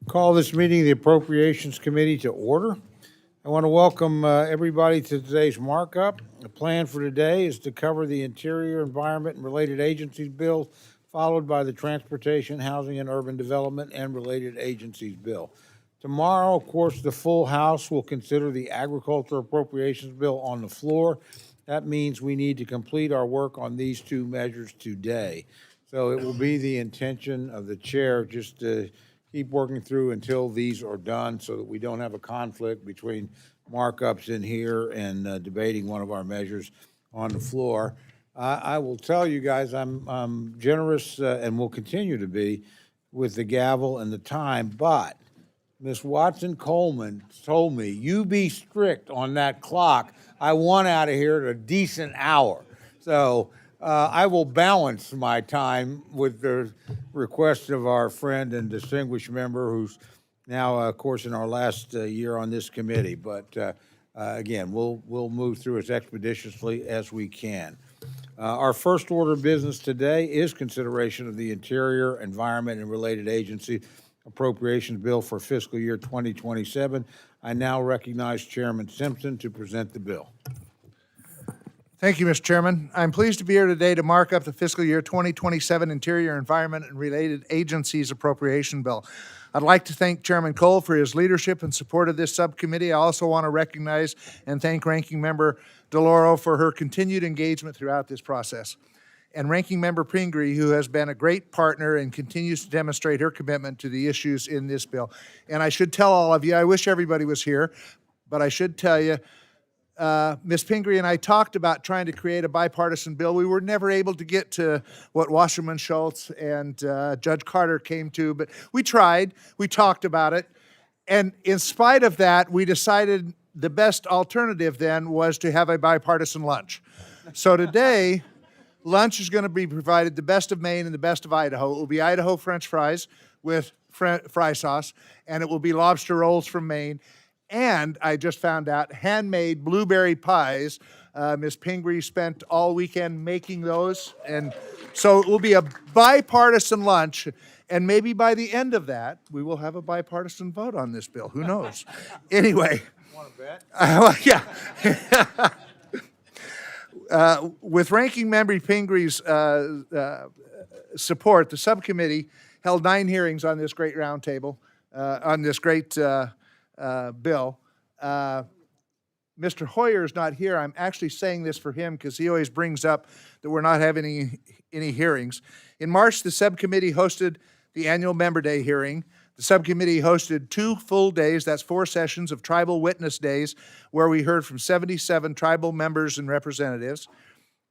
Call this meeting of the Appropriations Committee to order. I want to welcome everybody to today's markup. The plan for today is to cover the Interior, Environment, and Related Agencies Bill, followed by the Transportation, Housing, and Urban Development and Related Agencies Bill. Tomorrow, of course, the full House will consider the Agriculture Appropriations Bill on the floor. That means we need to complete our work on these two measures today. So it will be the intention of the chair just to keep working through until these are done so that we don't have a conflict between markups in here and debating one of our measures on the floor. I will tell you guys, I'm generous and will continue to be with the gavel and the time, but Ms. Watson Coleman told me, you be strict on that clock. I want out of here at a decent hour. So I will balance my time with the request of our friend and distinguished member who's now, of course, in our last year on this committee. But again, we'll move through as expeditiously as we can. Our first order of business today is consideration of the Interior, Environment, and Related Agency Appropriations Bill for fiscal year 2027. I now recognize Chairman Simpson to present the bill. Thank you, Mr. Chairman. I'm pleased to be here today to mark up the fiscal year 2027 Interior, Environment, and Related Agencies Appropriation Bill. I'd like to thank Chairman Cole for his leadership and support of this subcommittee. I also want to recognize and thank Ranking Member DeLauro for her continued engagement throughout this process, and Ranking Member Pingree, who has been a great partner and continues to demonstrate her commitment to the issues in this bill. And I should tell all of you, I wish everybody was here, but I should tell you, Ms. Pingree and I talked about trying to create a bipartisan bill. We were never able to get to what Wasserman Schultz and Judge Carter came to, but we tried. We talked about it. And in spite of that, we decided the best alternative then was to have a bipartisan lunch. So today, lunch is going to be provided the best of Maine and the best of Idaho. It will be Idaho French fries with fry sauce, and it will be lobster rolls from Maine. And I just found out handmade blueberry pies. Ms. Pingree spent all weekend making those. And so it will be a bipartisan lunch. And maybe by the end of that, we will have a bipartisan vote on this bill. Who knows? Anyway. Want to bet? Yeah. With Ranking Member Pingree's support, the subcommittee held 9 hearings on this great roundtable, on this great bill. Mr. Hoyer is not here. I'm actually saying this for him because he always brings up that we're not having any hearings. In March, the subcommittee hosted the annual Member Day hearing. The subcommittee hosted 2 full days, that's 4 sessions of tribal witness days, where we heard from 77 tribal members and representatives.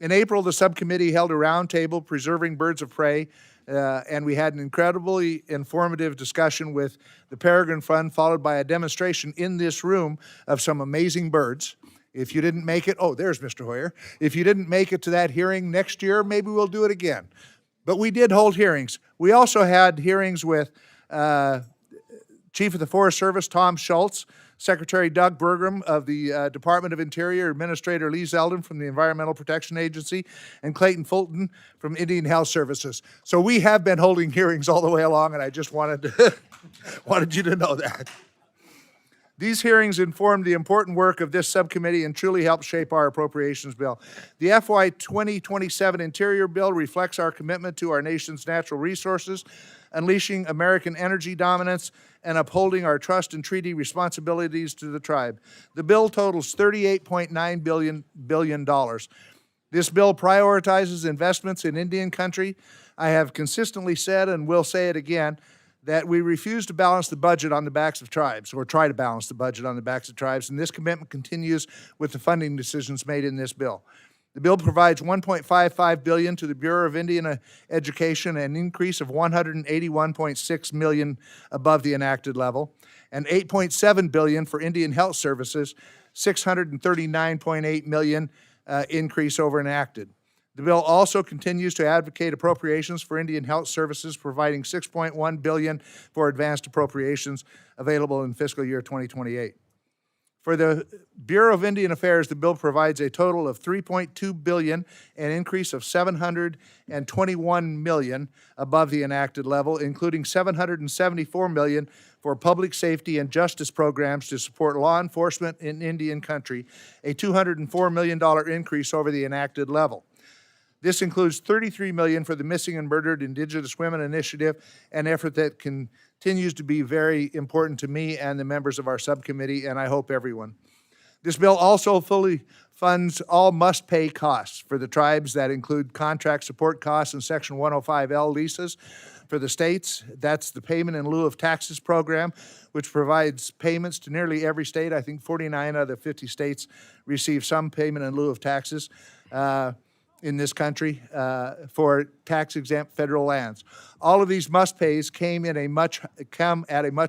In April, the subcommittee held a roundtable, Preserving Birds of Prey, and we had an incredibly informative discussion with the Peregrine Fund, followed by a demonstration in this room of some amazing birds. If you didn't make it, oh, there's Mr. Hoyer. If you didn't make it to that hearing next year, maybe we'll do it again. But we did hold hearings. We also had hearings with Chief of the Forest Service, Tom Schultz, Secretary Doug Bergram of the Department of Interior, Administrator Lee Zeldin from the Environmental Protection Agency, and Clayton Fulton from Indian Health Services. So we have been holding hearings all the way along, and I just wanted you to know that. These hearings informed the important work of this subcommittee and truly helped shape our appropriations bill. The FY27 Interior Bill reflects our commitment to our nation's natural resources, unleashing American energy dominance, and upholding our trust and treaty responsibilities to the tribe. The bill totals $38.9 billion. This bill prioritizes investments in Indian country. I have consistently said, and will say it again, that we refuse to balance the budget on the backs of tribes, or try to balance the budget on the backs of tribes, and this commitment continues with the funding decisions made in this bill. The bill provides $1.55 billion to the Bureau of Indian Education, an increase of $181.6 million above the enacted level, and $8.7 billion for Indian Health Services, $639.8 million increase over enacted. The bill also continues to advocate appropriations for Indian Health Services, providing $6.1 billion for advanced appropriations available in fiscal year 2028. For the Bureau of Indian Affairs, the bill provides a total of $3.2 billion, an increase of $721 million above the enacted level, including $774 million for public safety and justice programs to support law enforcement in Indian country, a $204 million increase over the enacted level. This includes $33 million for the Missing and Murdered Indigenous Women Initiative, an effort that continues to be very important to me and the members of our subcommittee, and I hope everyone. This bill also fully funds all must-pay costs for the tribes. That include contract support costs and Section 105L leases for the states. That's the Payment in Lieu of Taxes program, which provides payments to nearly every state. I think 49 out of the 50 states receive some payment in lieu of taxes in this country for tax-exempt federal lands. All of these must-pays come at a much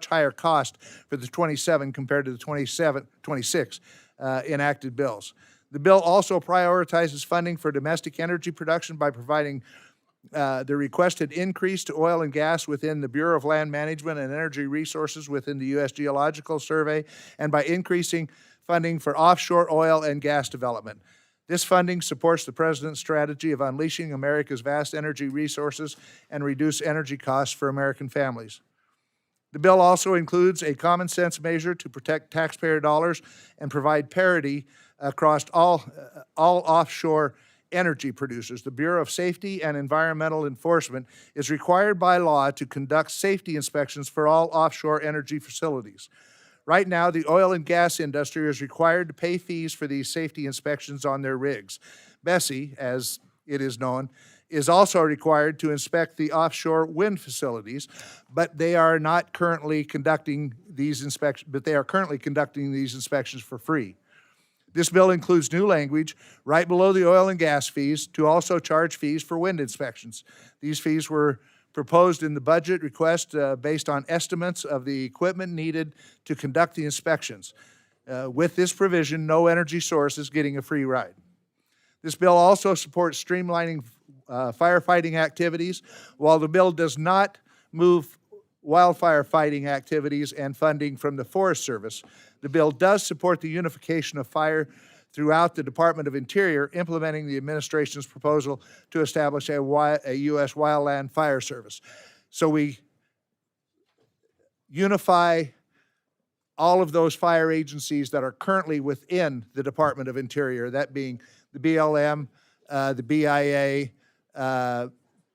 higher cost for the 27 compared to the 26 enacted bills. The bill also prioritizes funding for domestic energy production by providing the requested increase to oil and gas within the Bureau of Land Management and Energy Resources within the U.S. Geological Survey, and by increasing funding for offshore oil and gas development. This funding supports the President's strategy of unleashing America's vast energy resources and reduce energy costs for American families. The bill also includes a common sense measure to protect taxpayer dollars and provide parity across all offshore energy producers. The Bureau of Safety and Environmental Enforcement is required by law to conduct safety inspections for all offshore energy facilities. Right now, the oil and gas industry is required to pay fees for these safety inspections on their rigs. Bessie, as it is known, is also required to inspect the offshore wind facilities, but they are not currently conducting these inspections, for free. This bill includes new language right below the oil and gas fees to also charge fees for wind inspections. These fees were proposed in the budget request based on estimates of the equipment needed to conduct the inspections. With this provision, no energy source is getting a free ride. This bill also supports streamlining firefighting activities. While the bill does not move wildfire fighting activities and funding from the Forest Service, the bill does support the unification of fire throughout the Department of Interior, implementing the administration's proposal to establish a U.S. Wildland Fire Service. So we unify all of those fire agencies that are currently within the Department of Interior, that being the BLM, the BIA,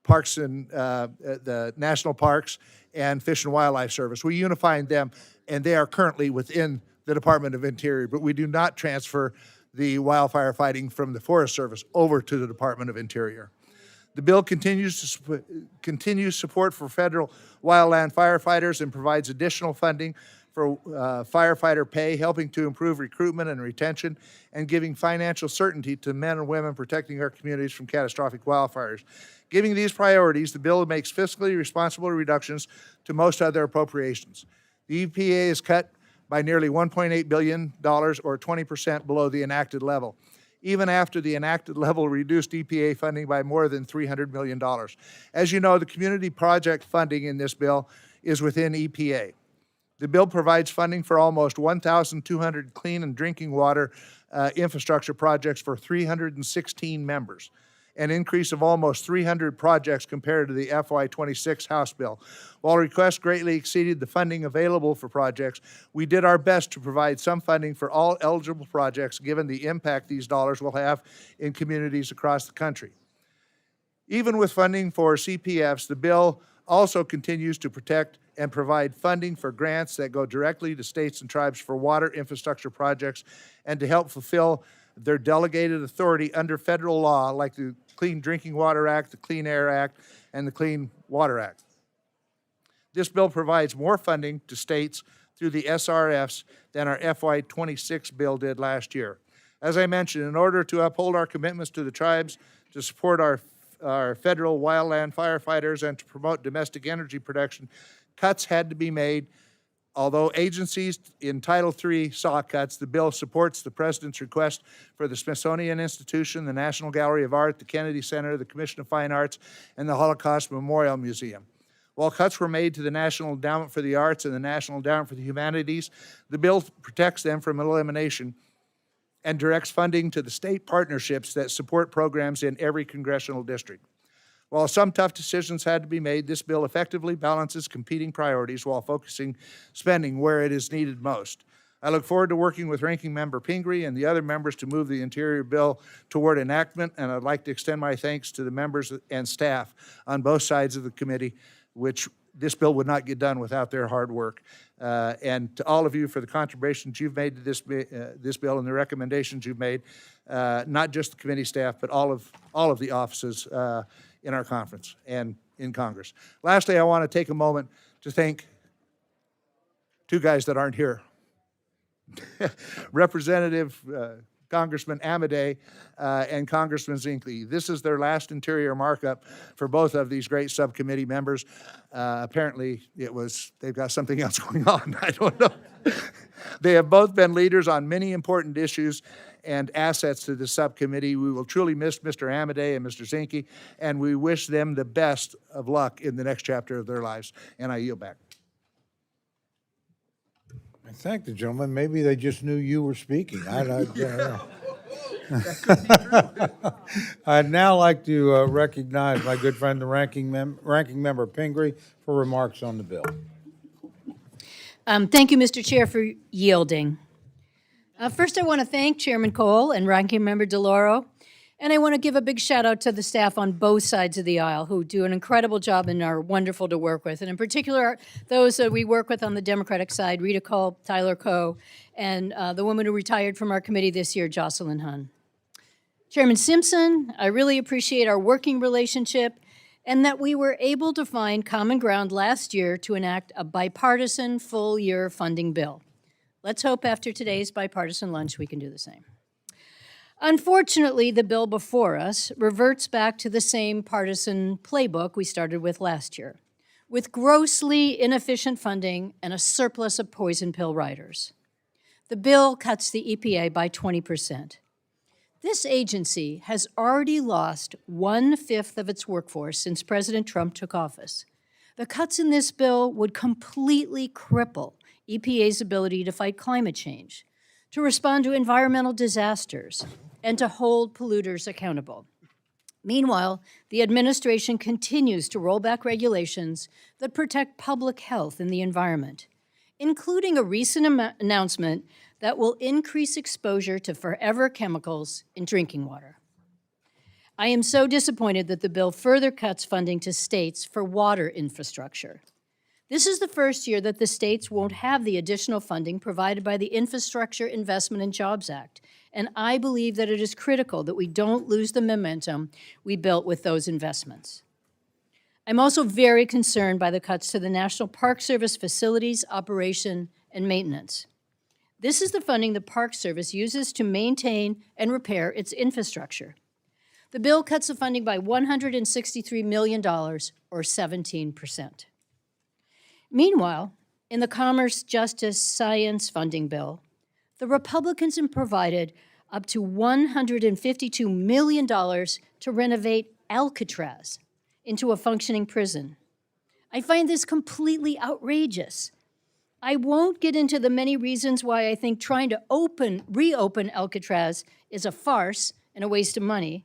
Parks and the National Parks, and Fish and Wildlife Service. We unify them, and they are currently within the Department of Interior, but we do not transfer the wildfire fighting from the Forest Service over to the Department of Interior. The bill continues support for federal wildland firefighters and provides additional funding for firefighter pay, helping to improve recruitment and retention, and giving financial certainty to men and women protecting our communities from catastrophic wildfires. Given these priorities, the bill makes fiscally responsible reductions to most other appropriations. The EPA is cut by nearly $1.8 billion, or 20% below the enacted level. Even after the enacted level reduced EPA funding by more than $300 million. As you know, the community project funding in this bill is within EPA. The bill provides funding for almost 1,200 clean and drinking water infrastructure projects for 316 members, an increase of almost 300 projects compared to the FY26 House bill. While requests greatly exceeded the funding available for projects, we did our best to provide some funding for all eligible projects given the impact these dollars will have in communities across the country. Even with funding for CPFs, the bill also continues to protect and provide funding for grants that go directly to states and tribes for water infrastructure projects and to help fulfill their delegated authority under federal law like the Clean Drinking Water Act, the Clean Air Act, and the Clean Water Act. This bill provides more funding to states through the SRFs than our FY26 bill did last year. As I mentioned, in order to uphold our commitments to the tribes, to support our federal wildland firefighters, and to promote domestic energy production, cuts had to be made. Although agencies in Title III saw cuts, the bill supports the President's request for the Smithsonian Institution, the National Gallery of Art, the Kennedy Center, the Commission of Fine Arts, and the Holocaust Memorial Museum. While cuts were made to the National Endowment for the Arts and the National Endowment for the Humanities, the bill protects them from elimination and directs funding to the state partnerships that support programs in every congressional district. While some tough decisions had to be made, this bill effectively balances competing priorities while focusing spending where it is needed most. I look forward to working with Ranking Member Pingree and the other members to move the Interior bill toward enactment, and I'd like to extend my thanks to the members and staff on both sides of the committee, which this bill would not get done without their hard work. And to all of you for the contributions you've made to this bill and the recommendations you've made, not just the committee staff, but all of the offices in our conference and in Congress. Lastly, I want to take a moment to thank two guys that aren't here. Representative Congressman Amedee and Congressman Zinke. This is their last interior markup for both of these great subcommittee members. Apparently, they've got something else going on. I don't know. They have both been leaders on many important issues and assets to the subcommittee. We will truly miss Mr. Amedee and Mr. Zinke, and we wish them the best of luck in the next chapter of their lives. And I yield back. I thank the gentleman. Maybe they just knew you were speaking. I don't know. I'd now like to recognize my good friend, the ranking member Pingree, for remarks on the bill. Thank you, Mr. Chair, for yielding. First, I want to thank Chairman Cole and Ranking Member DeLauro, and I want to give a big shout out to the staff on both sides of the aisle who do an incredible job and are wonderful to work with. And in particular, those that we work with on the Democratic side, Rita Cole, Tyler Coe, and the woman who retired from our committee this year, Jocelyn Hunn. Chairman Simpson, I really appreciate our working relationship and that we were able to find common ground last year to enact a bipartisan full-year funding bill. Let's hope after today's bipartisan lunch we can do the same. Unfortunately, the bill before us reverts back to the same partisan playbook we started with last year, with grossly inefficient funding and a surplus of poison pill writers. The bill cuts the EPA by 20%. This agency has already lost 1/5 of its workforce since President Trump took office. The cuts in this bill would completely cripple EPA's ability to fight climate change, to respond to environmental disasters, and to hold polluters accountable. Meanwhile, the administration continues to roll back regulations that protect public health and the environment, including a recent announcement that will increase exposure to forever chemicals in drinking water. I am so disappointed that the bill further cuts funding to states for water infrastructure. This is the first year that the states won't have the additional funding provided by the Infrastructure Investment and Jobs Act, and I believe that it is critical that we don't lose the momentum we built with those investments. I'm also very concerned by the cuts to the National Park Service facilities, operation, and maintenance. This is the funding the Park Service uses to maintain and repair its infrastructure. The bill cuts the funding by $163 million, or 17%. Meanwhile, in the Commerce, Justice, Science funding bill, the Republicans have provided up to $152 million to renovate Alcatraz into a functioning prison. I find this completely outrageous. I won't get into the many reasons why I think trying to reopen Alcatraz is a farce and a waste of money,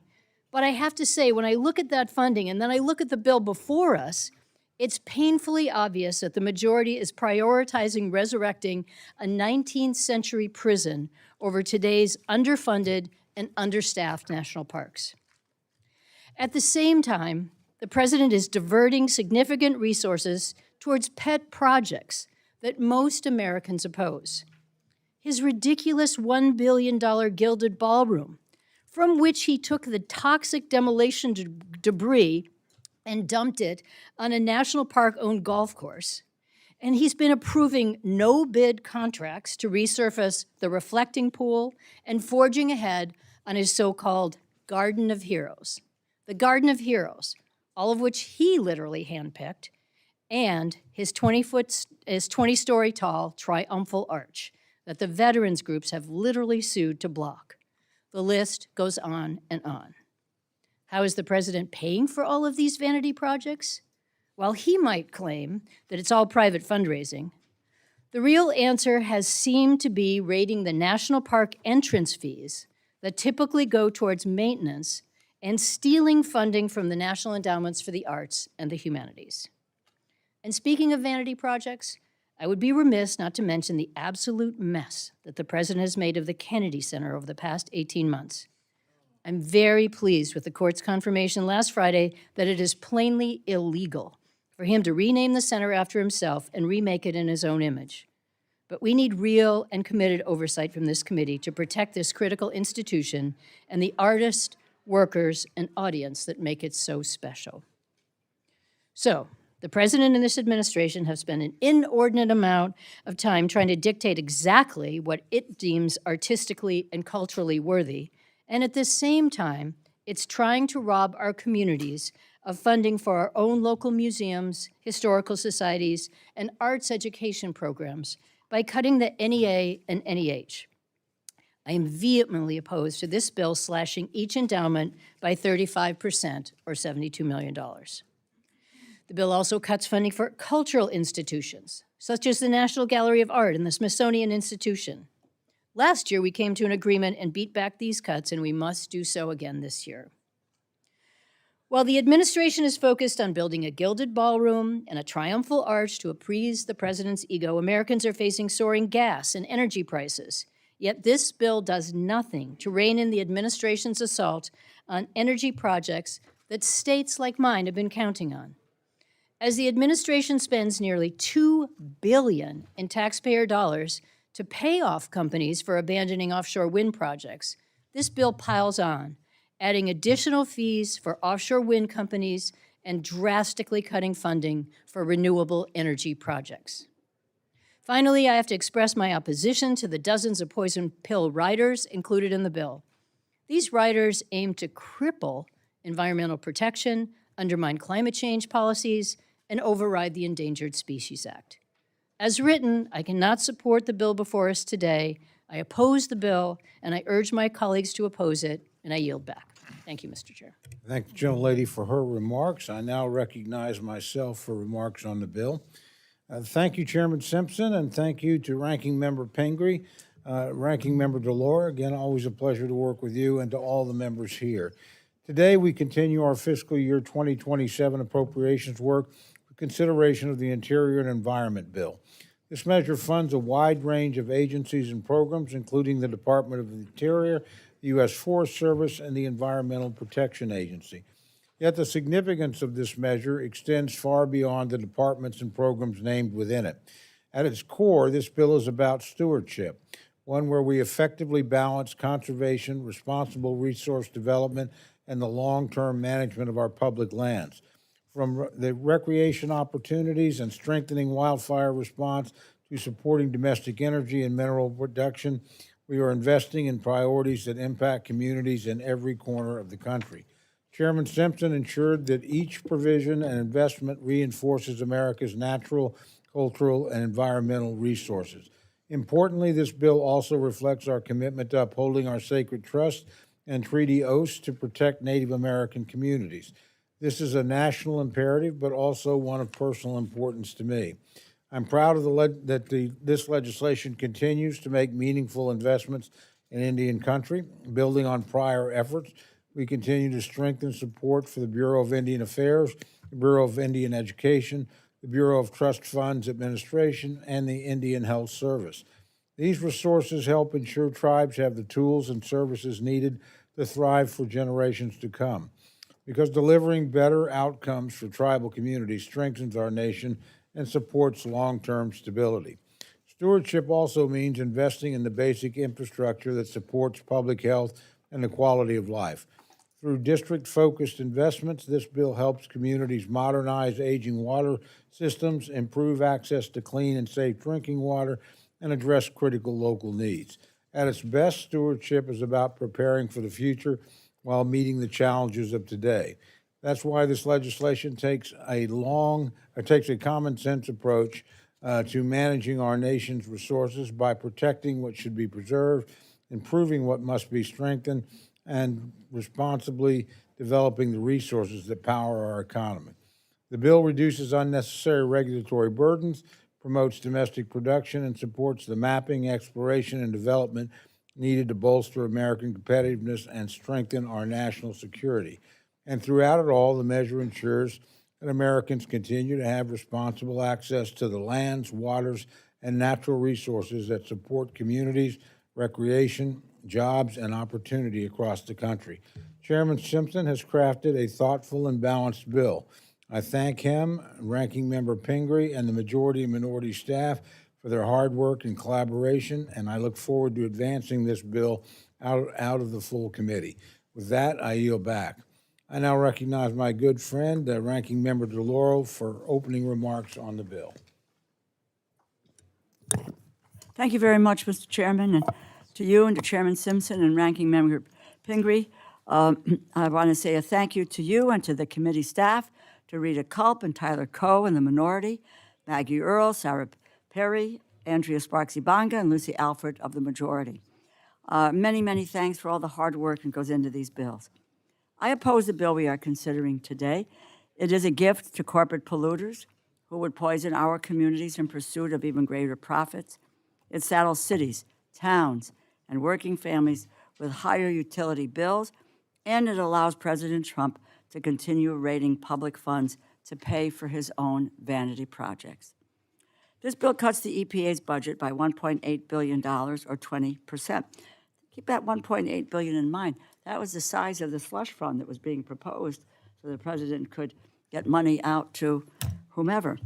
but I have to say, when I look at that funding and then I look at the bill before us, it's painfully obvious that the majority is prioritizing resurrecting a 19th century prison over today's underfunded and understaffed national parks. At the same time, the president is diverting significant resources towards pet projects that most Americans oppose. His ridiculous $1 billion gilded ballroom, from which he took the toxic demolition debris and dumped it on a national park-owned golf course. And he's been approving no-bid contracts to resurface the reflecting pool and forging ahead on his so-called Garden of Heroes. The Garden of Heroes, all of which he literally handpicked, and his 20-story tall triumphal arch that the veterans groups have literally sued to block. The list goes on and on. How is the president paying for all of these vanity projects? While he might claim that it's all private fundraising, the real answer has seemed to be raiding the national park entrance fees that typically go towards maintenance and stealing funding from the National Endowments for the Arts and the Humanities. And speaking of vanity projects, I would be remiss not to mention the absolute mess that the President has made of the Kennedy Center over the past 18 months. I'm very pleased with the court's confirmation last Friday that it is plainly illegal for him to rename the center after himself and remake it in his own image. But we need real and committed oversight from this committee to protect this critical institution and the artists, workers, and audience that make it so special. So, the President and this administration have spent an inordinate amount of time trying to dictate exactly what it deems artistically and culturally worthy, and at the same time, it's trying to rob our communities of funding for our own local museums, historical societies, and arts education programs by cutting the NEA and NEH. I am vehemently opposed to this bill slashing each endowment by 35%, or $72 million. The bill also cuts funding for cultural institutions, such as the National Gallery of Art and the Smithsonian Institution. Last year, we came to an agreement and beat back these cuts, and we must do so again this year. While the administration is focused on building a gilded ballroom and a triumphal arch to appease the president's ego, Americans are facing soaring gas and energy prices. Yet this bill does nothing to rein in the administration's assault on energy projects that states like mine have been counting on. As the administration spends nearly $2 billion in taxpayer dollars to pay off companies for abandoning offshore wind projects, this bill piles on, adding additional fees for offshore wind companies and drastically cutting funding for renewable energy projects. Finally, I have to express my opposition to the dozens of poison pill riders included in the bill. These riders aim to cripple environmental protection, undermine climate change policies, and override the Endangered Species Act. As written, I cannot support the bill before us today. I oppose the bill, and I urge my colleagues to oppose it, and I yield back. Thank you, Mr. Chair. Thank the gentlelady for her remarks. I now recognize myself for remarks on the bill. Thank you, Chairman Simpson, and thank you to Ranking Member Pingree, Ranking Member Delore. Again, always a pleasure to work with you, and to all the members here. Today, we continue our fiscal year 2027 appropriations work with consideration of the Interior and Environment Bill. This measure funds a wide range of agencies and programs, including the Department of the Interior, the U.S. Forest Service, and the Environmental Protection Agency. Yet the significance of this measure extends far beyond the departments and programs named within it. At its core, this bill is about stewardship, one where we effectively balance conservation, responsible resource development, and the long-term management of our public lands. From the recreation opportunities and strengthening wildfire response to supporting domestic energy and mineral production, we are investing in priorities that impact communities in every corner of the country. Chairman Simpson ensured that each provision and investment reinforces America's natural, cultural, and environmental resources. Importantly, this bill also reflects our commitment to upholding our sacred trust and treaty oaths to protect Native American communities. This is a national imperative, but also one of personal importance to me. I'm proud of this legislation continues to make meaningful investments in Indian country, building on prior efforts. We continue to strengthen support for the Bureau of Indian Affairs, the Bureau of Indian Education, the Bureau of Trust Funds Administration, and the Indian Health Service. These resources help ensure tribes have the tools and services needed to thrive for generations to come. Because delivering better outcomes for tribal communities strengthens our nation and supports long-term stability. Stewardship also means investing in the basic infrastructure that supports public health and the quality of life. Through district-focused investments, this bill helps communities modernize aging water systems, improve access to clean and safe drinking water, and address critical local needs. At its best, stewardship is about preparing for the future while meeting the challenges of today. That's why this legislation takes a common sense approach to managing our nation's resources by protecting what should be preserved, improving what must be strengthened, and responsibly developing the resources that power our economy. The bill reduces unnecessary regulatory burdens, promotes domestic production, and supports the mapping, exploration, and development needed to bolster American competitiveness and strengthen our national security. And throughout it all, the measure ensures that Americans continue to have responsible access to the lands, waters, and natural resources that support communities, recreation, jobs, and opportunity across the country. Chairman Simpson has crafted a thoughtful and balanced bill. I thank him, Ranking Member Pingree, and the majority and minority staff for their hard work and collaboration, and I look forward to advancing this bill out of the full committee. With that, I yield back. I now recognize my good friend, Ranking Member DeLauro, for opening remarks on the bill. Thank you very much, Mr. Chairman, and to you and to Chairman Simpson and Ranking Member Pingree. I want to say a thank you to you and to the committee staff, to Rita Culp and Tyler Coe in the minority, Maggie Earl, Sarah Perry, Andrea Sparksy-Banga, and Lucy Alford of the majority. Many, many thanks for all the hard work that goes into these bills. I oppose the bill we are considering today. It is a gift to corporate polluters who would poison our communities in pursuit of even greater profits. It saddles cities, towns, and working families with higher utility bills, and it allows President Trump to continue raiding public funds to pay for his own vanity projects. This bill cuts the EPA's budget by $1.8 billion, or 20%. Keep that $1.8 billion in mind. That was the size of the slush fund that was being proposed, so the president could get money out to whomever.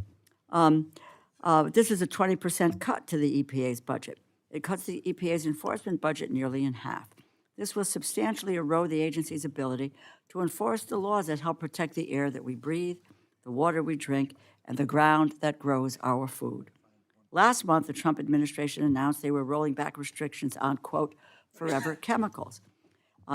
This is a 20% cut to the EPA's budget. It cuts the EPA's enforcement budget nearly in half. This will substantially erode the agency's ability to enforce the laws that help protect the air that we breathe, the water we drink, and the ground that grows our food. Last month, the Trump administration announced they were rolling back restrictions on, quote, forever chemicals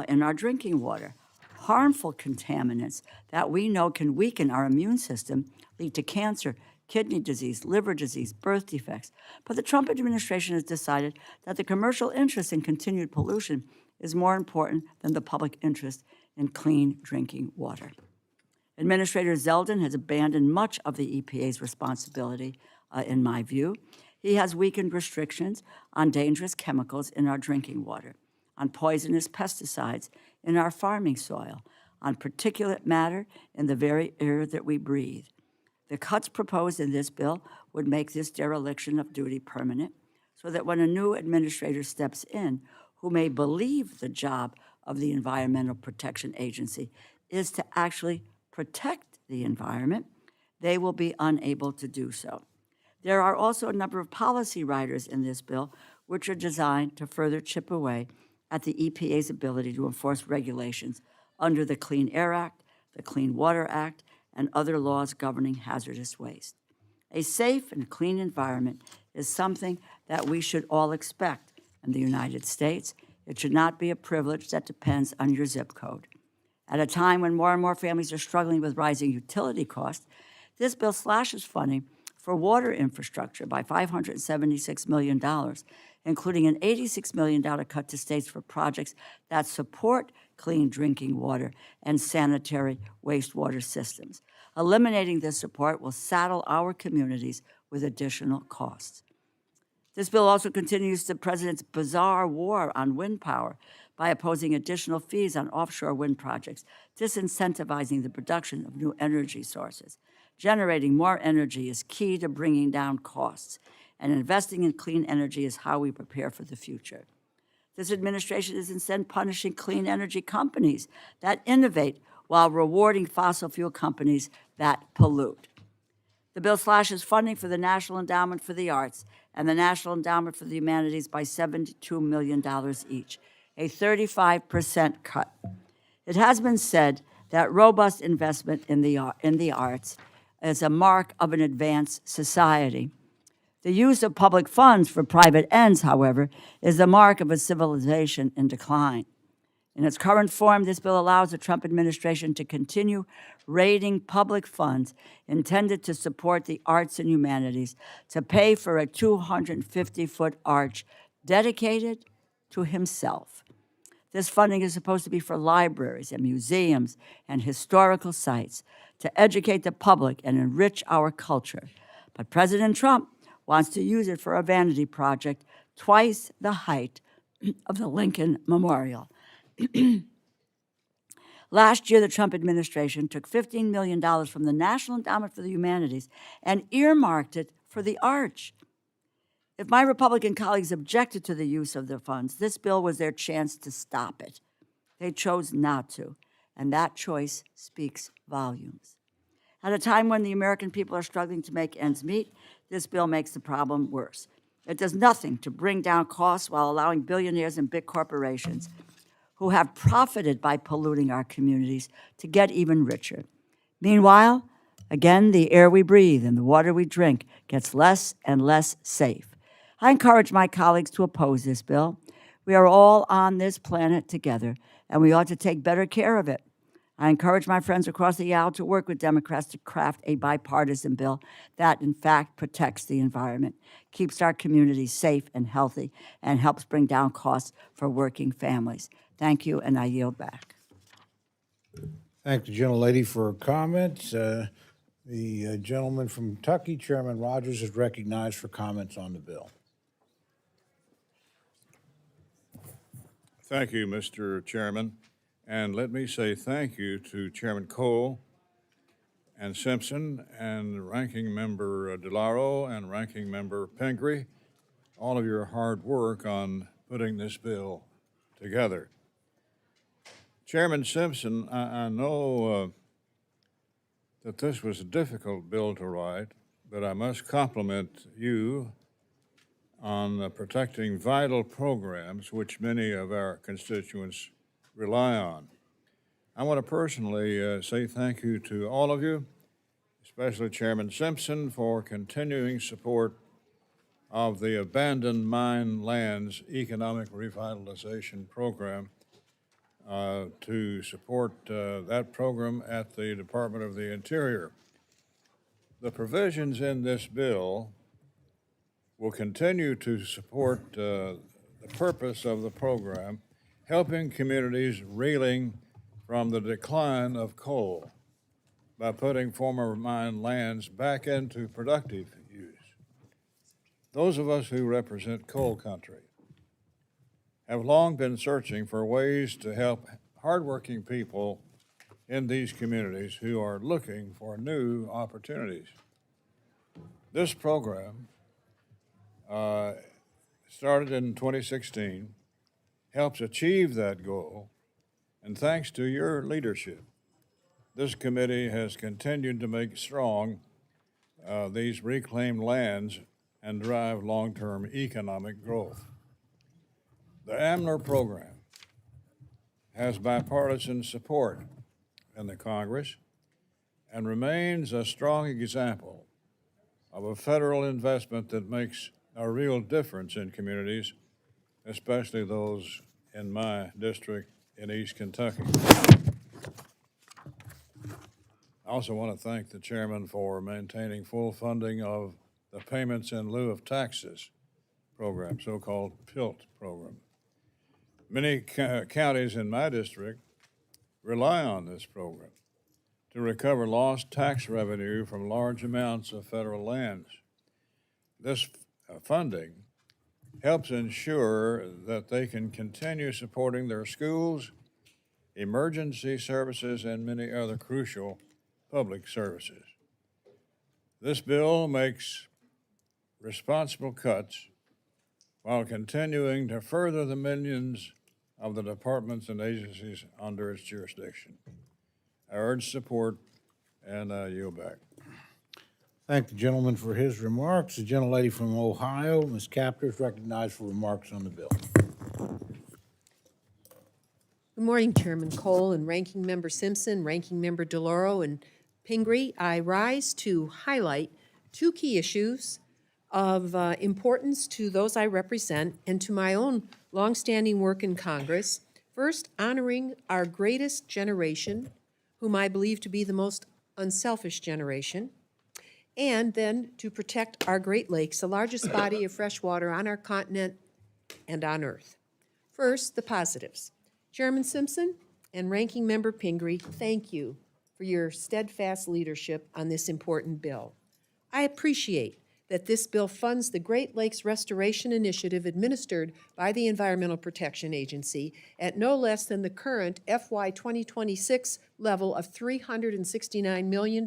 in our drinking water. Harmful contaminants that we know can weaken our immune system, lead to cancer, kidney disease, liver disease, birth defects. But the Trump administration has decided that the commercial interest in continued pollution is more important than the public interest in clean drinking water. Administrator Zeldin has abandoned much of the EPA's responsibility, in my view. He has weakened restrictions on dangerous chemicals in our drinking water, on poisonous pesticides in our farming soil, on particulate matter in the very air that we breathe. The cuts proposed in this bill would make this dereliction of duty permanent, so that when a new administrator steps in, who may believe the job of the Environmental Protection Agency is to actually protect the environment, they will be unable to do so. There are also a number of policy riders in this bill which are designed to further chip away at the EPA's ability to enforce regulations under the Clean Air Act, the Clean Water Act, and other laws governing hazardous waste. A safe and clean environment is something that we should all expect in the United States. It should not be a privilege that depends on your zip code. At a time when more and more families are struggling with rising utility costs, this bill slashes funding for water infrastructure by $576 million, including an $86 million cut to states for projects that support clean drinking water and sanitary wastewater systems. Eliminating this support will saddle our communities with additional costs. This bill also continues the president's bizarre war on wind power by opposing additional fees on offshore wind projects, disincentivizing the production of new energy sources. Generating more energy is key to bringing down costs, and investing in clean energy is how we prepare for the future. This administration is instead punishing clean energy companies that innovate while rewarding fossil fuel companies that pollute. The bill slashes funding for the National Endowment for the Arts and the National Endowment for the Humanities by $72 million each, a 35% cut. It has been said that robust investment in the arts is a mark of an advanced society. The use of public funds for private ends, however, is the mark of a civilization in decline. In its current form, this bill allows the Trump administration to continue raiding public funds intended to support the arts and humanities to pay for a 250-foot arch dedicated to himself. This funding is supposed to be for libraries and museums and historical sites to educate the public and enrich our culture. But President Trump wants to use it for a vanity project twice the height of the Lincoln Memorial. Last year, the Trump administration took $15 million from the National Endowment for the Humanities and earmarked it for the arts. If my Republican colleagues objected to the use of the funds, this bill was their chance to stop it. They chose not to, and that choice speaks volumes. At a time when the American people are struggling to make ends meet, this bill makes the problem worse. It does nothing to bring down costs while allowing billionaires and big corporations who have profited by polluting our communities to get even richer. Meanwhile, again, the air we breathe and the water we drink gets less and less safe. I encourage my colleagues to oppose this bill. We are all on this planet together, and we ought to take better care of it. I encourage my friends across the aisle to work with Democrats to craft a bipartisan bill that, in fact, protects the environment, keeps our communities safe and healthy, and helps bring down costs for working families. Thank you, and I yield back. Thank the gentlelady for her comments. The gentleman from Kentucky, Chairman Rogers, is recognized for comments on the bill. Thank you, Mr. Chairman. And let me say thank you to Chairman Cole and Simpson and Ranking Member DeLauro and Ranking Member Pingree, all of your hard work on putting this bill together. Chairman Simpson, I know that this was a difficult bill to write, but I must compliment you on protecting vital programs which many of our constituents rely on. I want to personally say thank you to all of you, especially Chairman Simpson, for continuing support of the Abandoned Mine Lands Economic Revitalization Program to support that program at the Department of the Interior. The provisions in this bill will continue to support the purpose of the program, helping communities reeling from the decline of coal by putting former mine lands back into productive use. Those of us who represent coal country have long been searching for ways to help hardworking people in these communities who are looking for new opportunities. This program started in 2016, helps achieve that goal, and thanks to your leadership, this committee has continued to make strong these reclaimed lands and drive long-term economic growth. The AMNR program has bipartisan support in the Congress and remains a strong example of a federal investment that makes a real difference in communities, especially those in my district in East Kentucky. I also want to thank the chairman for maintaining full funding of the Payments in Lieu of Taxes program, so-called PILT program. Many counties in my district rely on this program to recover lost tax revenue from large amounts of federal lands. This funding helps ensure that they can continue supporting their schools, emergency services, and many other crucial public services. This bill makes responsible cuts while continuing to further the millions of the departments and agencies under its jurisdiction. I urge support, and I yield back. Thank the gentleman for his remarks. The gentlelady from Ohio, Ms. Capter, is recognized for remarks on the bill. Good morning, Chairman Cole and Ranking Member Simpson, Ranking Member DeLauro, and Pingree. I rise to highlight two key issues of importance to those I represent and to my own longstanding work in Congress. First, honoring our greatest generation, whom I believe to be the most unselfish generation, and then to protect our Great Lakes, the largest body of fresh water on our continent and on Earth. First, the positives. Chairman Simpson and Ranking Member Pingree, thank you for your steadfast leadership on this important bill. I appreciate that this bill funds the Great Lakes Restoration Initiative administered by the Environmental Protection Agency at no less than the current FY 2026 level of $369 million.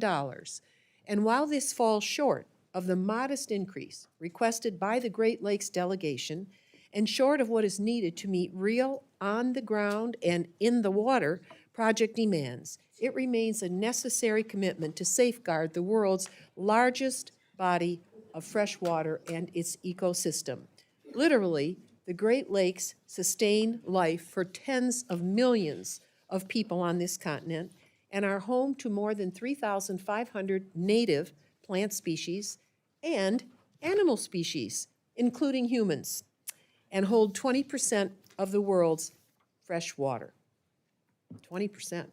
And while this falls short of the modest increase requested by the Great Lakes delegation, and short of what is needed to meet real, on-the-ground and in-the-water project demands, it remains a necessary commitment to safeguard the world's largest body of fresh water and its ecosystem. Literally, the Great Lakes sustain life for tens of millions of people on this continent and are home to more than 3,500 native plant species and animal species, including humans, and hold 20% of the world's fresh water. 20%.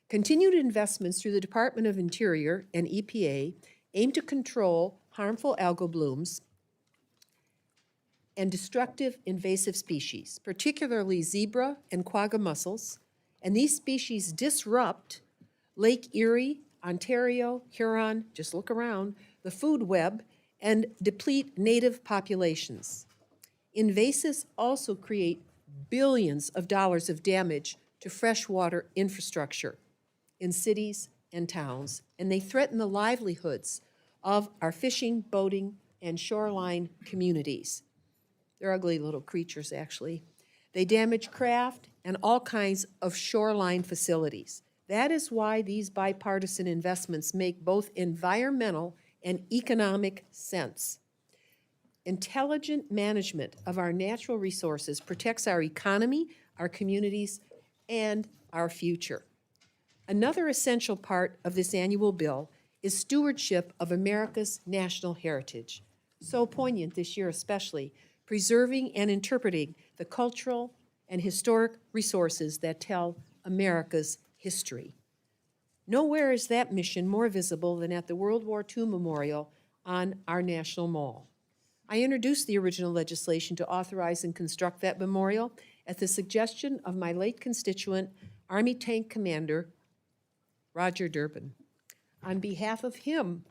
Continued investments through the Department of Interior and EPA aim to control harmful algal blooms and destructive invasive species, particularly zebra and quagga mussels, and these species disrupt Lake Erie, Ontario, Huron, just look around, the food web, and deplete native populations. Invasives also create billions of dollars of damage to freshwater infrastructure in cities and towns, and they threaten the livelihoods of our fishing, boating, and shoreline communities. They're ugly little creatures, actually. They damage craft and all kinds of shoreline facilities. That is why these bipartisan investments make both environmental and economic sense. Intelligent management of our natural resources protects our economy, our communities, and our future. Another essential part of this annual bill is stewardship of America's national heritage. So poignant this year especially, preserving and interpreting the cultural and historic resources that tell America's history. Nowhere is that mission more visible than at the World War II Memorial on our National Mall. I introduced the original legislation to authorize and construct that memorial at the suggestion of my late constituent, Army Tank Commander Roger Durbin. On behalf of him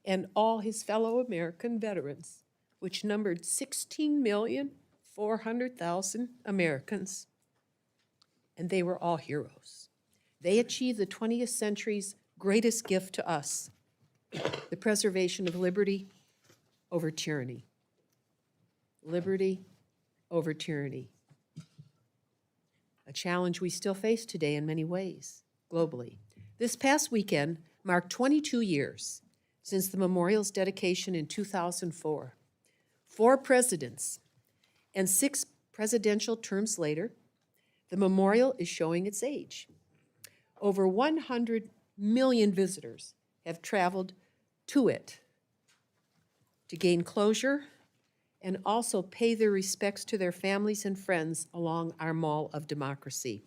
and all his fellow American veterans, which numbered 16,400,000 Americans, and they were all heroes. They achieved the 20th century's greatest gift to us, the preservation of liberty over tyranny. Liberty over tyranny. A challenge we still face today in many ways, globally. This past weekend marked 22 years since the memorial's dedication in 2004. 4 presidents and 6 presidential terms later, the memorial is showing its age. Over 100 million visitors have traveled to it to gain closure and also pay their respects to their families and friends along our Mall of Democracy.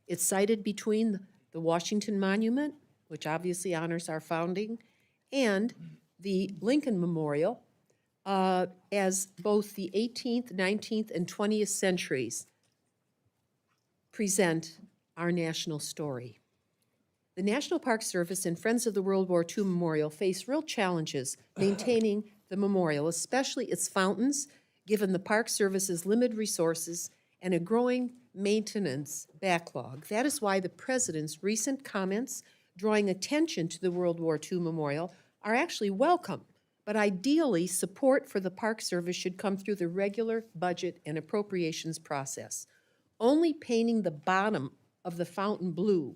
It's sited between the Washington Monument, which obviously honors our founding, and the Lincoln Memorial, as both the 18th, 19th, and 20th centuries present our national story. The National Park Service and Friends of the World War II Memorial face real challenges maintaining the memorial, especially its fountains, given the Park Service's limited resources and a growing maintenance backlog. That is why the President's recent comments drawing attention to the World War II Memorial are actually welcome, but ideally support for the Park Service should come through the regular budget and appropriations process. Only painting the bottom of the fountain blue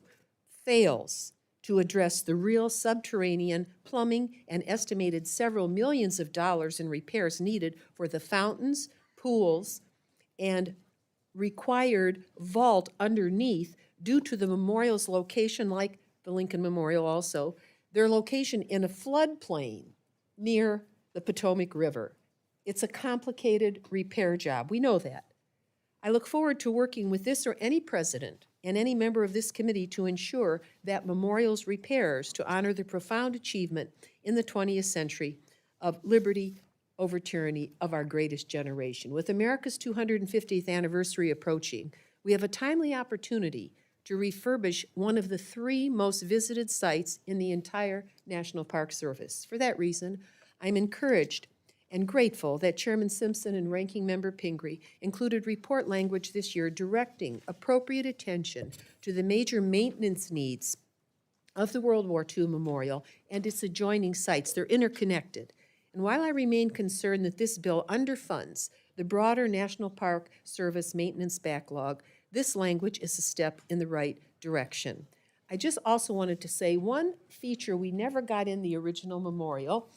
fails to address the real subterranean plumbing and estimated several millions of dollars in repairs needed for the fountains, pools, and required vault underneath due to the memorial's location, like the Lincoln Memorial also, their location in a floodplain near the Potomac River. It's a complicated repair job. We know that. I look forward to working with this or any president and any member of this committee to ensure that memorial's repairs to honor the profound achievement in the 20th century of liberty over tyranny of our greatest generation. With America's 250th anniversary approaching, we have a timely opportunity to refurbish one of the 3 most visited sites in the entire National Park Service. For that reason, I'm encouraged and grateful that Chairman Simpson and Ranking Member Pingree included report language this year directing appropriate attention to the major maintenance needs of the World War II Memorial and its adjoining sites. They're interconnected. And while I remain concerned that this bill underfunds the broader National Park Service maintenance backlog, this language is a step in the right direction. I just also wanted to say one feature we never got in the original memorial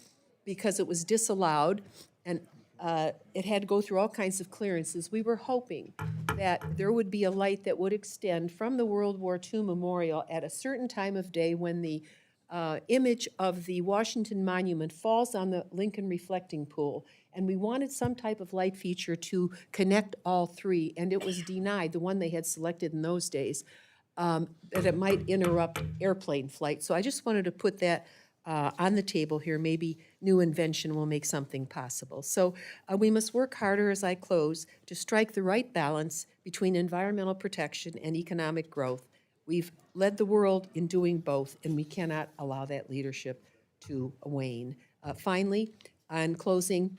because it was disallowed and it had to go through all kinds of clearances. We were hoping that there would be a light that would extend from the World War II Memorial at a certain time of day when the image of the Washington Monument falls on the Lincoln Reflecting Pool. And we wanted some type of light feature to connect all 3, and it was denied, the one they had selected in those days, that it might interrupt airplane flight. So I just wanted to put that on the table here. Maybe new invention will make something possible. So we must work harder, as I close, to strike the right balance between environmental protection and economic growth. We've led the world in doing both, and we cannot allow that leadership to wane. Finally, in closing,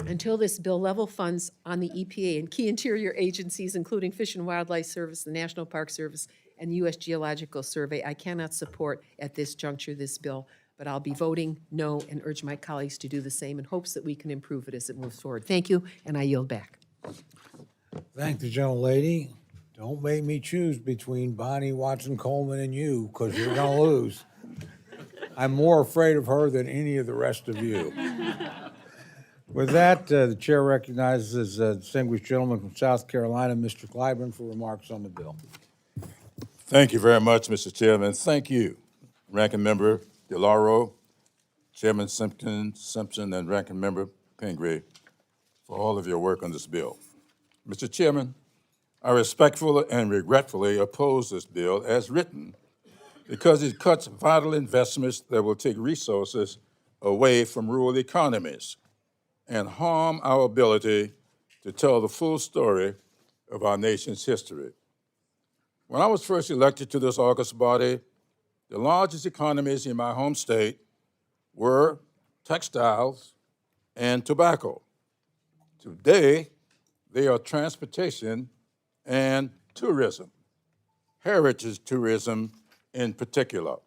until this bill level funds on the EPA and key interior agencies, including Fish and Wildlife Service, the National Park Service, and U.S. Geological Survey, I cannot support at this juncture this bill, but I'll be voting no and urge my colleagues to do the same in hopes that we can improve it as it moves forward. Thank you, and I yield back. Thank the gentlelady. Don't make me choose between Bonnie Watson Coleman and you, because you're going to lose. I'm more afraid of her than any of the rest of you. With that, the chair recognizes a distinguished gentleman from South Carolina, Mr. Clyburn, for remarks on the bill. Thank you very much, Mr. Chairman. Thank you, Ranking Member DeLauro, Chairman Simpson, and Ranking Member Pingree for all of your work on this bill. Mr. Chairman, I respectfully and regretfully oppose this bill as written because it cuts vital investments that will take resources away from rural economies and harm our ability to tell the full story of our nation's history. When I was first elected to this august body, the largest economies in my home state were textiles and tobacco. Today, they are transportation and tourism, heritage tourism in particular.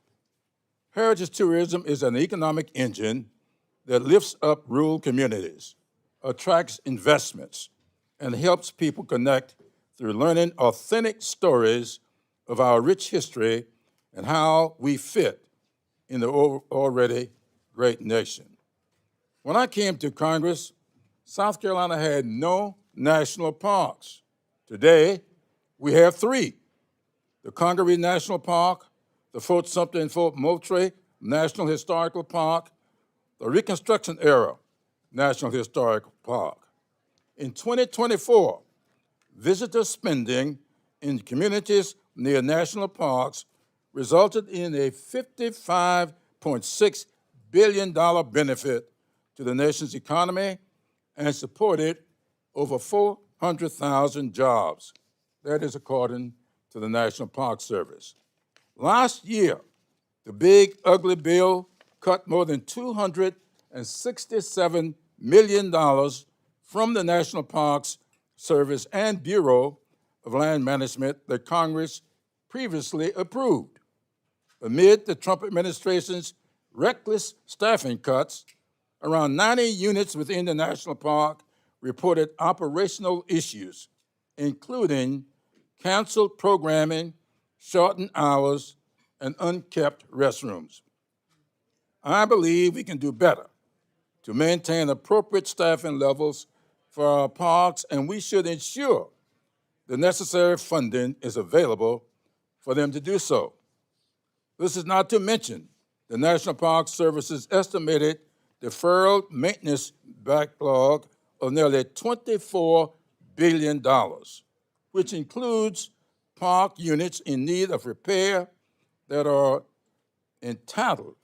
Heritage tourism is an economic engine that lifts up rural communities, attracts investments, and helps people connect through learning authentic stories of our rich history and how we fit in the already great nation. When I came to Congress, South Carolina had no national parks. Today, we have 3: the Congaree National Park, the Fort Sumter and Fort Moultrie National Historical Park, the Reconstruction Era National Historic Park. In 2024, visitor spending in communities near national parks resulted in a $55.6 billion benefit to the nation's economy and supported over 400,000 jobs. That is according to the National Park Service. Last year, the big ugly bill cut more than $267 million from the National Parks Service and Bureau of Land Management that Congress previously approved. Amid the Trump administration's reckless staffing cuts, around 90 units within the national park reported operational issues, including canceled programming, shortened hours, and unkept restrooms. I believe we can do better to maintain appropriate staffing levels for our parks, and we should ensure the necessary funding is available for them to do so. This is not to mention the National Park Service's estimated deferred maintenance backlog of nearly $24 billion, which includes park units in need of repair that are entitled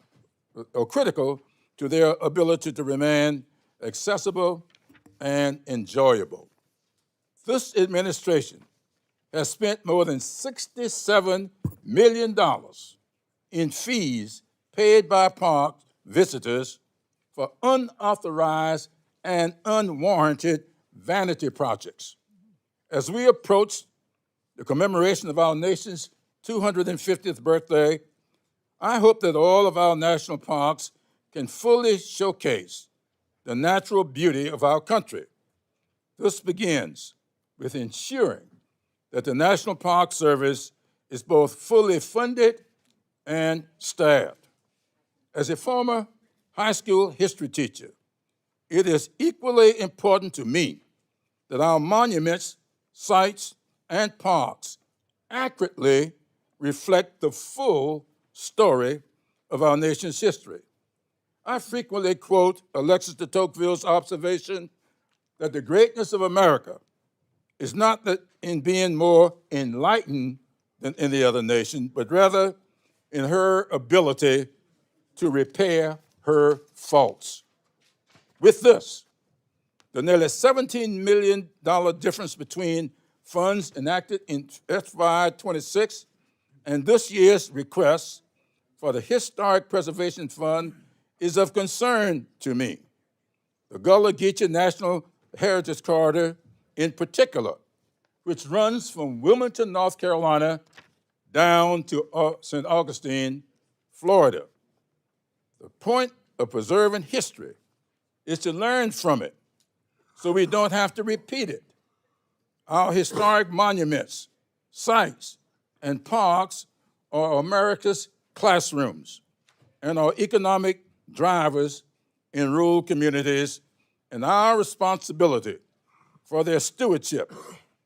or critical to their ability to remain accessible and enjoyable. This administration has spent more than $67 million in fees paid by park visitors for unauthorized and unwarranted vanity projects. As we approach the commemoration of our nation's 250th birthday, I hope that all of our national parks can fully showcase the natural beauty of our country. This begins with ensuring that the National Park Service is both fully funded and staffed. As a former high school history teacher, it is equally important to me that our monuments, sites, and parks accurately reflect the full story of our nation's history. I frequently quote Alexis de Tocqueville's observation that the greatness of America is not that in being more enlightened than any other nation, but rather in her ability to repair her faults. With this, the nearly $17 million difference between funds enacted in FY26 and this year's request for the Historic Preservation Fund is of concern to me. The Gullah Geechee National Heritage Corridor in particular, which runs from Wilmington, North Carolina, down to St. Augustine, Florida. The point of preserving history is to learn from it so we don't have to repeat it. Our historic monuments, sites, and parks are America's classrooms and are economic drivers in rural communities, and our responsibility for their stewardship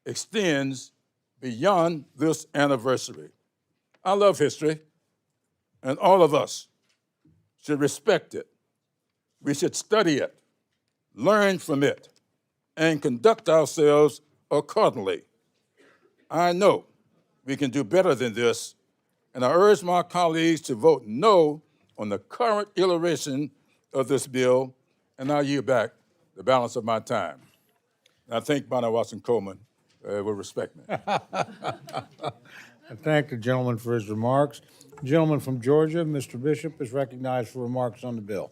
extends beyond this anniversary. I love history, and all of us should respect it. We should study it, learn from it, and conduct ourselves accordingly. I know we can do better than this, and I urge my colleagues to vote no on the current iteration of this bill, and I yield back the balance of my time. And I thank Bonnie Watson-Coleman will respect me. I thank the gentleman for his remarks. Gentleman from Georgia, Mr. Bishop, is recognized for remarks on the bill.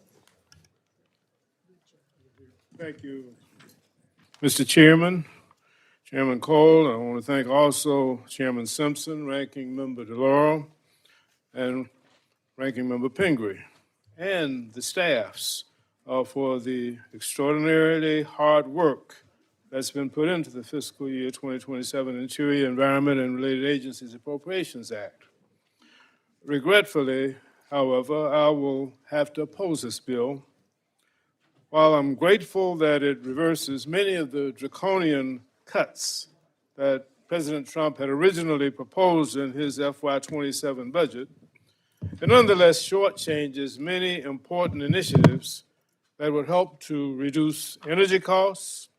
Thank you, Mr. Chairman, Chairman Cole. I want to thank also Chairman Simpson, Ranking Member DeLauro, and Ranking Member Pingree, and the staffs for the extraordinarily hard work that's been put into the fiscal year 2027 Interior, Environment, and Related Agencies Appropriations Act. Regretfully, however, I will have to oppose this bill. While I'm grateful that it reverses many of the draconian cuts that President Trump had originally proposed in his FY27 budget, it nonetheless shortchanges many important initiatives that would help to reduce energy costs,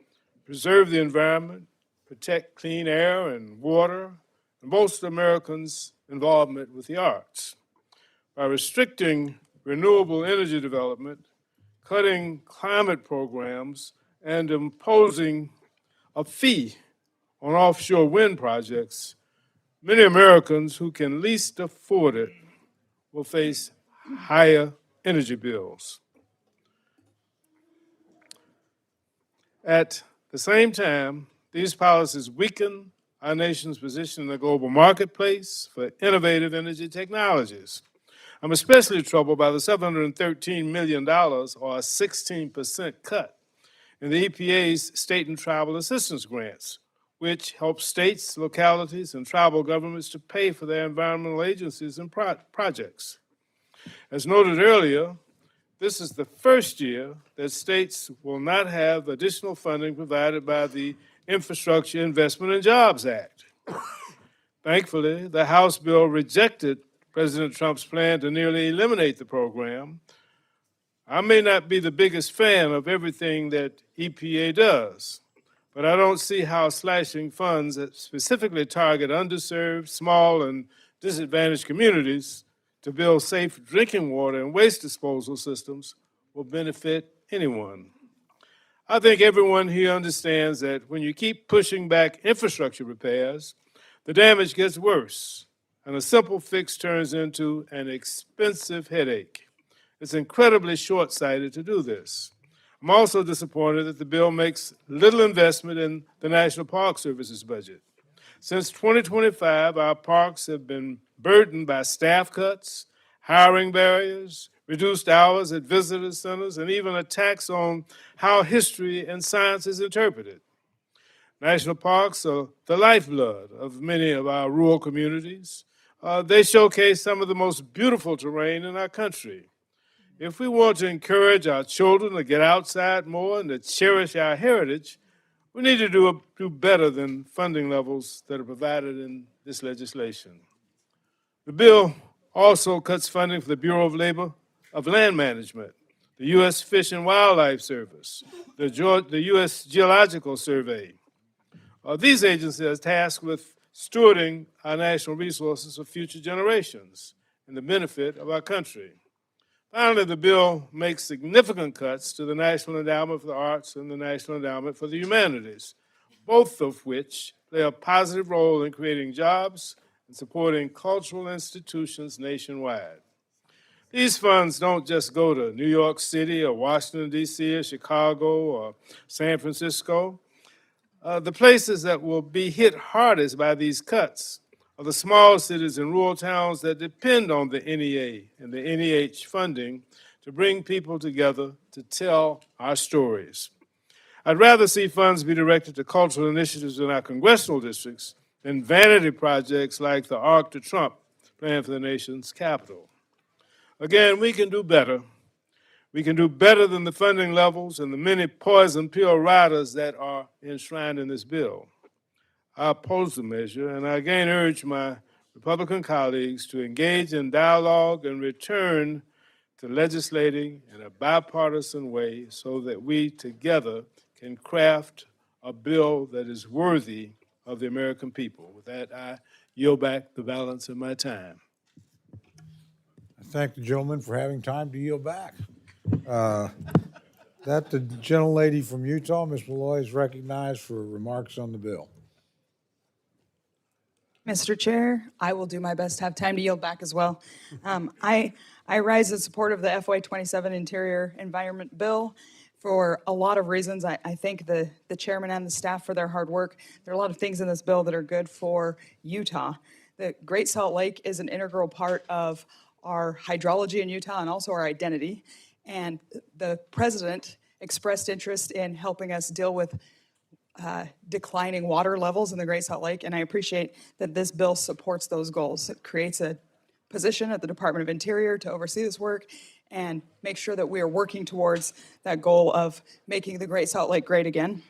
preserve the environment, protect clean air and water, and bolster Americans' involvement with the arts. By restricting renewable energy development, cutting climate programs, and imposing a fee on offshore wind projects, many Americans who can least afford it will face higher energy bills. At the same time, these policies weaken our nation's position in the global marketplace for innovative energy technologies. I'm especially troubled by the $713 million, or a 16% cut, in the EPA's state and tribal assistance grants, which help states, localities, and tribal governments to pay for their environmental agencies and projects. As noted earlier, this is the first year that states will not have additional funding provided by the Infrastructure Investment and Jobs Act. Thankfully, the House bill rejected President Trump's plan to nearly eliminate the program. I may not be the biggest fan of everything that EPA does, but I don't see how slashing funds that specifically target underserved, small, and disadvantaged communities to build safe drinking water and waste disposal systems will benefit anyone. I think everyone here understands that when you keep pushing back infrastructure repairs, the damage gets worse, and a simple fix turns into an expensive headache. It's incredibly short-sighted to do this. I'm also disappointed that the bill makes little investment in the National Park Service's budget. Since 2025, our parks have been burdened by staff cuts, hiring barriers, reduced hours at visitor centers, and even a tax on how history and science is interpreted. National parks are the lifeblood of many of our rural communities. They showcase some of the most beautiful terrain in our country. If we want to encourage our children to get outside more and to cherish our heritage, we need to do better than funding levels that are provided in this legislation. The bill also cuts funding for the Bureau of Labor of Land Management, the U.S. Fish and Wildlife Service, the U.S. Geological Survey. These agencies are tasked with stewarding our national resources for future generations and the benefit of our country. Finally, the bill makes significant cuts to the National Endowment for the Arts and the National Endowment for the Humanities, both of which play a positive role in creating jobs and supporting cultural institutions nationwide. These funds don't just go to New York City or Washington, D.C., or Chicago or San Francisco. The places that will be hit hardest by these cuts are the small cities and rural towns that depend on the NEA and the NEH funding to bring people together to tell our stories. I'd rather see funds be directed to cultural initiatives in our congressional districts than vanity projects like the Arc to Trump plan for the nation's capital. Again, we can do better. We can do better than the funding levels and the many poison pill riders that are enshrined in this bill. I oppose the measure, and I again urge my Republican colleagues to engage in dialogue and return to legislating in a bipartisan way so that we together can craft a bill that is worthy of the American people. With that, I yield back the balance of my time. I thank the gentleman for having time to yield back. That the gentlelady from Utah, Ms. Malloy, is recognized for remarks on the bill. Mr. Chair, I will do my best to have time to yield back as well. I rise in support of the FY27 Interior Environment Bill for a lot of reasons. I thank the chairman and the staff for their hard work. There are a lot of things in this bill that are good for Utah. The Great Salt Lake is an integral part of our hydrology in Utah and also our identity. And the president expressed interest in helping us deal with declining water levels in the Great Salt Lake, and I appreciate that this bill supports those goals. It creates a position at the Department of Interior to oversee this work and make sure that we are working towards that goal of making the Great Salt Lake great again.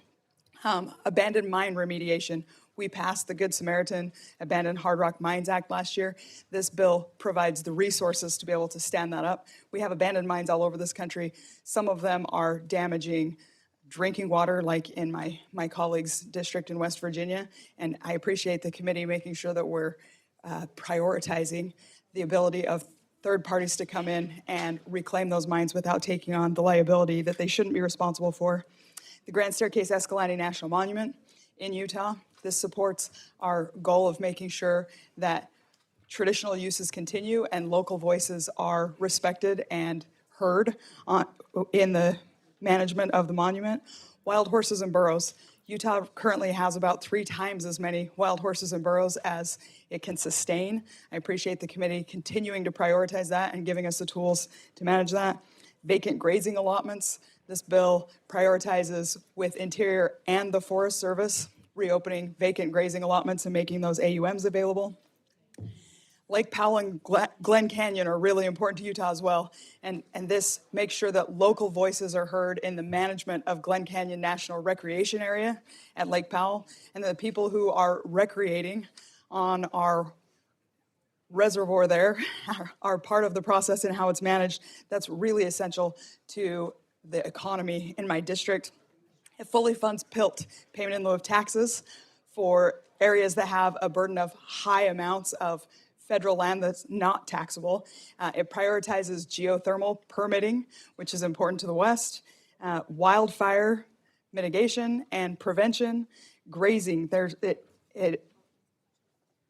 Abandoned mine remediation. We passed the Good Samaritan Abandoned Hard Rock Mines Act last year. This bill provides the resources to be able to stand that up. We have abandoned mines all over this country. Some of them are damaging drinking water, like in my colleague's district in West Virginia. And I appreciate the committee making sure that we're prioritizing the ability of third parties to come in and reclaim those mines without taking on the liability that they shouldn't be responsible for. The Grand Staircase Escalante National Monument in Utah. This supports our goal of making sure that traditional uses continue and local voices are respected and heard in the management of the monument. Wild horses and burros. Utah currently has about 3 times as many wild horses and burros as it can sustain. I appreciate the committee continuing to prioritize that and giving us the tools to manage that. Vacant grazing allotments. This bill prioritizes with Interior and the Forest Service reopening vacant grazing allotments and making those AUMs available. Lake Powell and Glen Canyon are really important to Utah as well, and this makes sure that local voices are heard in the management of Glen Canyon National Recreation Area at Lake Powell, and the people who are recreating on our reservoir there are part of the process and how it's managed. That's really essential to the economy in my district. It fully funds PILT, payment in lieu of taxes, for areas that have a burden of high amounts of federal land that's not taxable. It prioritizes geothermal permitting, which is important to the West, wildfire mitigation and prevention, grazing. It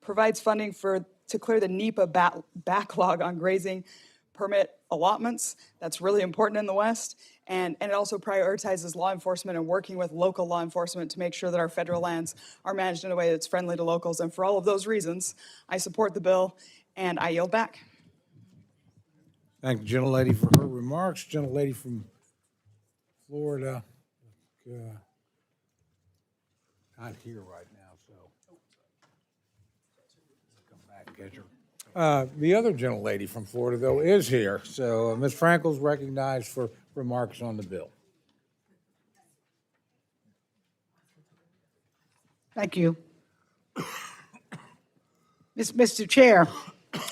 provides funding to clear the NEPA backlog on grazing permit allotments. That's really important in the West. And it also prioritizes law enforcement and working with local law enforcement to make sure that our federal lands are managed in a way that's friendly to locals. And for all of those reasons, I support the bill and I yield back. Thank the gentlelady for her remarks. Gentlelady from Florida, not here right now, so. Come back and get her. The other gentlelady from Florida, though, is here, so Ms. Frankel's recognized for remarks on the bill. Thank you. Mr. Chair,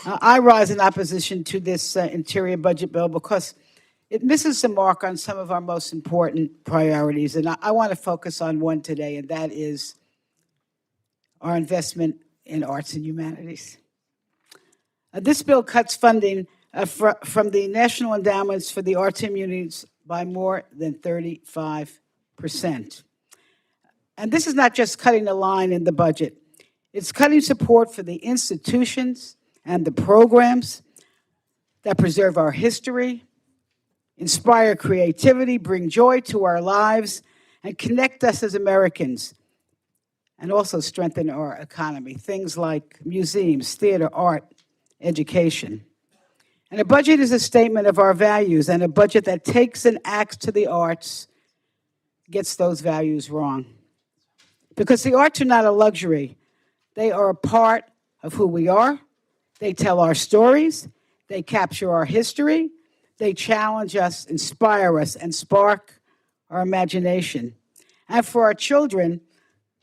I rise in opposition to this interior budget bill because it misses the mark on some of our most important priorities. And I want to focus on one today, and that is our investment in arts and humanities. This bill cuts funding from the National Endowments for the Arts and Humanities by more than 35%. And this is not just cutting a line in the budget. It's cutting support for the institutions and the programs that preserve our history, inspire creativity, bring joy to our lives, and connect us as Americans, and also strengthen our economy. Things like museums, theater, art, education. And a budget is a statement of our values, and a budget that takes an axe to the arts gets those values wrong. Because the arts are not a luxury. They are a part of who we are. They tell our stories. They capture our history. They challenge us, inspire us, and spark our imagination. And for our children,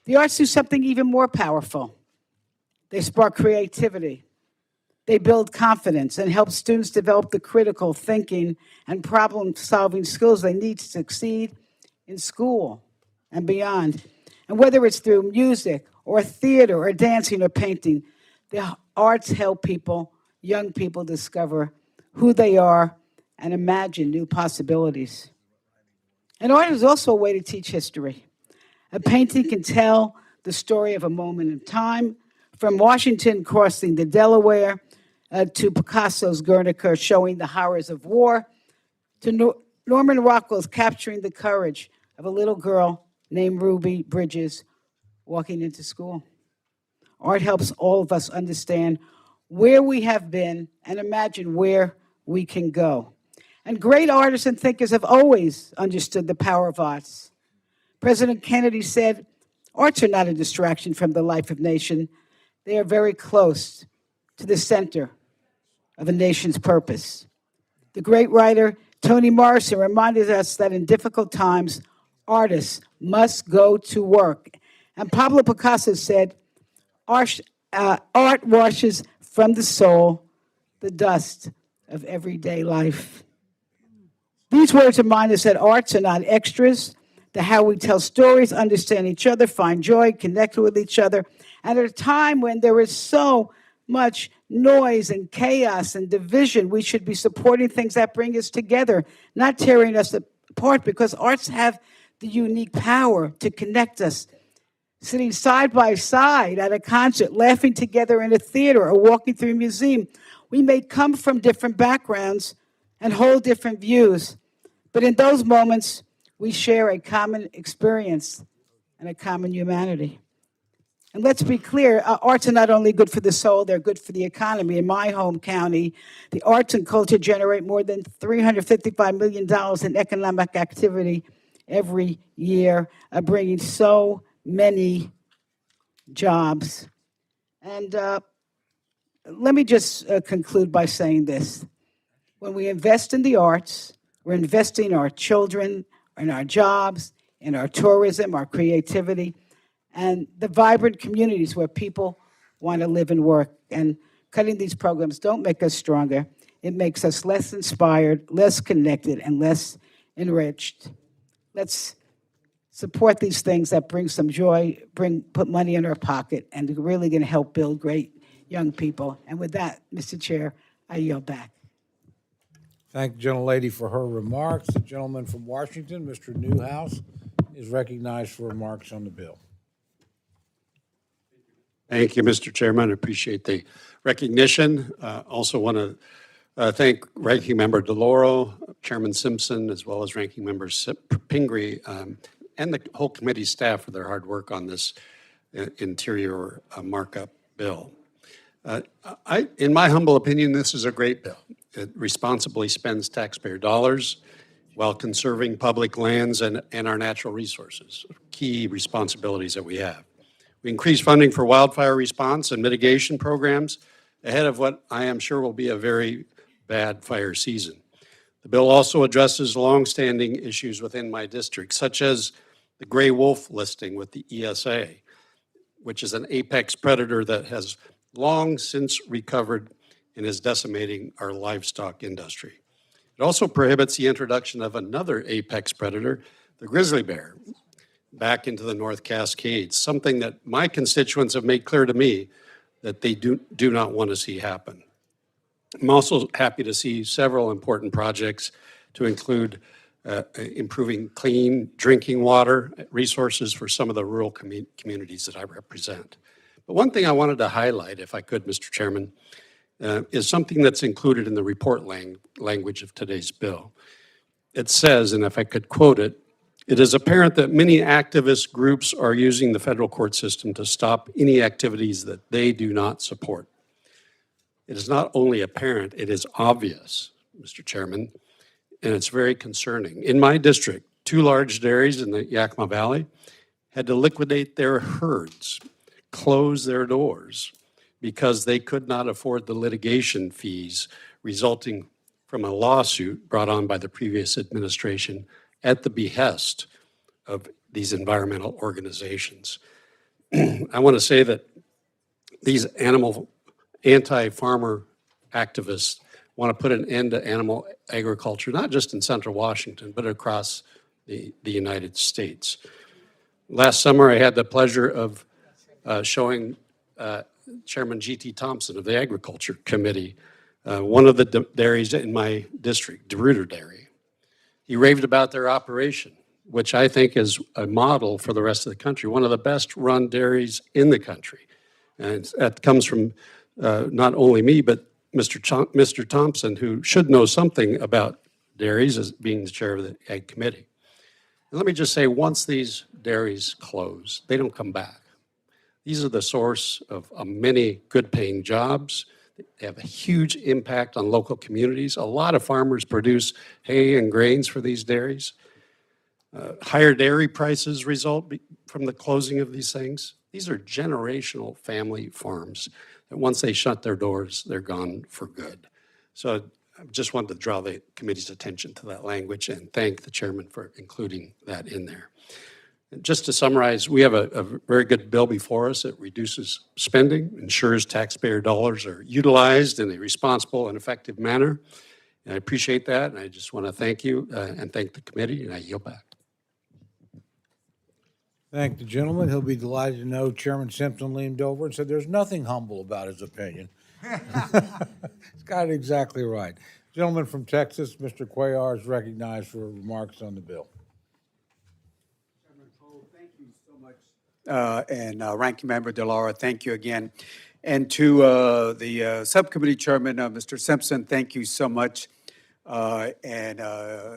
the arts do something even more powerful. They spark creativity. They build confidence and help students develop the critical thinking and problem-solving skills they need to succeed in school and beyond. And whether it's through music or theater or dancing or painting, the arts help people, young people, discover who they are and imagine new possibilities. And art is also a way to teach history. A painting can tell the story of a moment in time, from Washington crossing the Delaware to Picasso's Guernica showing the horrors of war, to Norman Rockwell's capturing the courage of a little girl named Ruby Bridges walking into school. Art helps all of us understand where we have been and imagine where we can go. And great artists and thinkers have always understood the power of arts. President Kennedy said, arts are not a distraction from the life of nation. They are very close to the center of a nation's purpose. The great writer Toni Morrison reminded us that in difficult times, artists must go to work. And Pablo Picasso said, art washes from the soul the dust of everyday life. These words remind us that arts are not extras, that how we tell stories, understand each other, find joy, connect with each other. And at a time when there is so much noise and chaos and division, we should be supporting things that bring us together, not tearing us apart, because arts have the unique power to connect us. Sitting side by side at a concert, laughing together in a theater, or walking through a museum. We may come from different backgrounds and hold different views, but in those moments, we share a common experience and a common humanity. And let's be clear, arts are not only good for the soul, they're good for the economy. In my home county, the arts and culture generate more than $355 million in economic activity every year, bringing so many jobs. And let me just conclude by saying this. When we invest in the arts, we're investing in our children, in our jobs, in our tourism, our creativity, and the vibrant communities where people want to live and work. And cutting these programs don't make us stronger. It makes us less inspired, less connected, and less enriched. Let's support these things that bring some joy, put money in our pocket, and are really going to help build great young people. And with that, Mr. Chair, I yield back. Thank the gentlelady for her remarks. The gentleman from Washington, Mr. Newhouse, is recognized for remarks on the bill. Thank you, Mr. Chairman. I appreciate the recognition. Also want to thank Ranking Member DeLauro, Chairman Simpson, as well as Ranking Member Pingree, and the whole committee staff for their hard work on this interior markup bill. In my humble opinion, this is a great bill. It responsibly spends taxpayer dollars while conserving public lands and our natural resources, key responsibilities that we have. We increase funding for wildfire response and mitigation programs ahead of what I am sure will be a very bad fire season. The bill also addresses longstanding issues within my district, such as the gray wolf listing with the ESA, which is an apex predator that has long since recovered and is decimating our livestock industry. It also prohibits the introduction of another apex predator, the grizzly bear, back into the North Cascades, something that my constituents have made clear to me that they do not want to see happen. I'm also happy to see several important projects to include improving clean drinking water resources for some of the rural communities that I represent. But one thing I wanted to highlight, if I could, Mr. Chairman, is something that's included in the report language of today's bill. It says, and if I could quote it, "It is apparent that many activist groups are using the federal court system to stop any activities that they do not support." It is not only apparent, it is obvious, Mr. Chairman, and it's very concerning. In my district, 2 large dairies in the Yakima Valley had to liquidate their herds, close their doors, because they could not afford the litigation fees resulting from a lawsuit brought on by the previous administration at the behest of these environmental organizations. I want to say that these anti-farmer activists want to put an end to animal agriculture, not just in Central Washington, but across the United States. Last summer, I had the pleasure of showing Chairman G.T. Thompson of the Agriculture Committee one of the dairies in my district, DeRuyter Dairy. He raved about their operation, which I think is a model for the rest of the country, one of the best run dairies in the country. And that comes from not only me, but Mr. Thompson, who should know something about dairies as being the chair of the Ag Committee. And let me just say, once these dairies close, they don't come back. These are the source of many good-paying jobs. They have a huge impact on local communities. A lot of farmers produce hay and grains for these dairies. Higher dairy prices result from the closing of these things. These are generational family farms that once they shut their doors, they're gone for good. So I just wanted to draw the committee's attention to that language and thank the chairman for including that in there. Just to summarize, we have a very good bill before us. It reduces spending, ensures taxpayer dollars are utilized in a responsible and effective manner. And I appreciate that, and I just want to thank you and thank the committee, and I yield back. Thank the gentleman. He'll be delighted to know Chairman Simpson leaned over and said there's nothing humble about his opinion. He's got it exactly right. Gentleman from Texas, Mr. Cuellar, is recognized for remarks on the bill. And Ranking Member DeLauro, thank you again. And to the subcommittee chairman, Mr. Simpson, thank you so much. And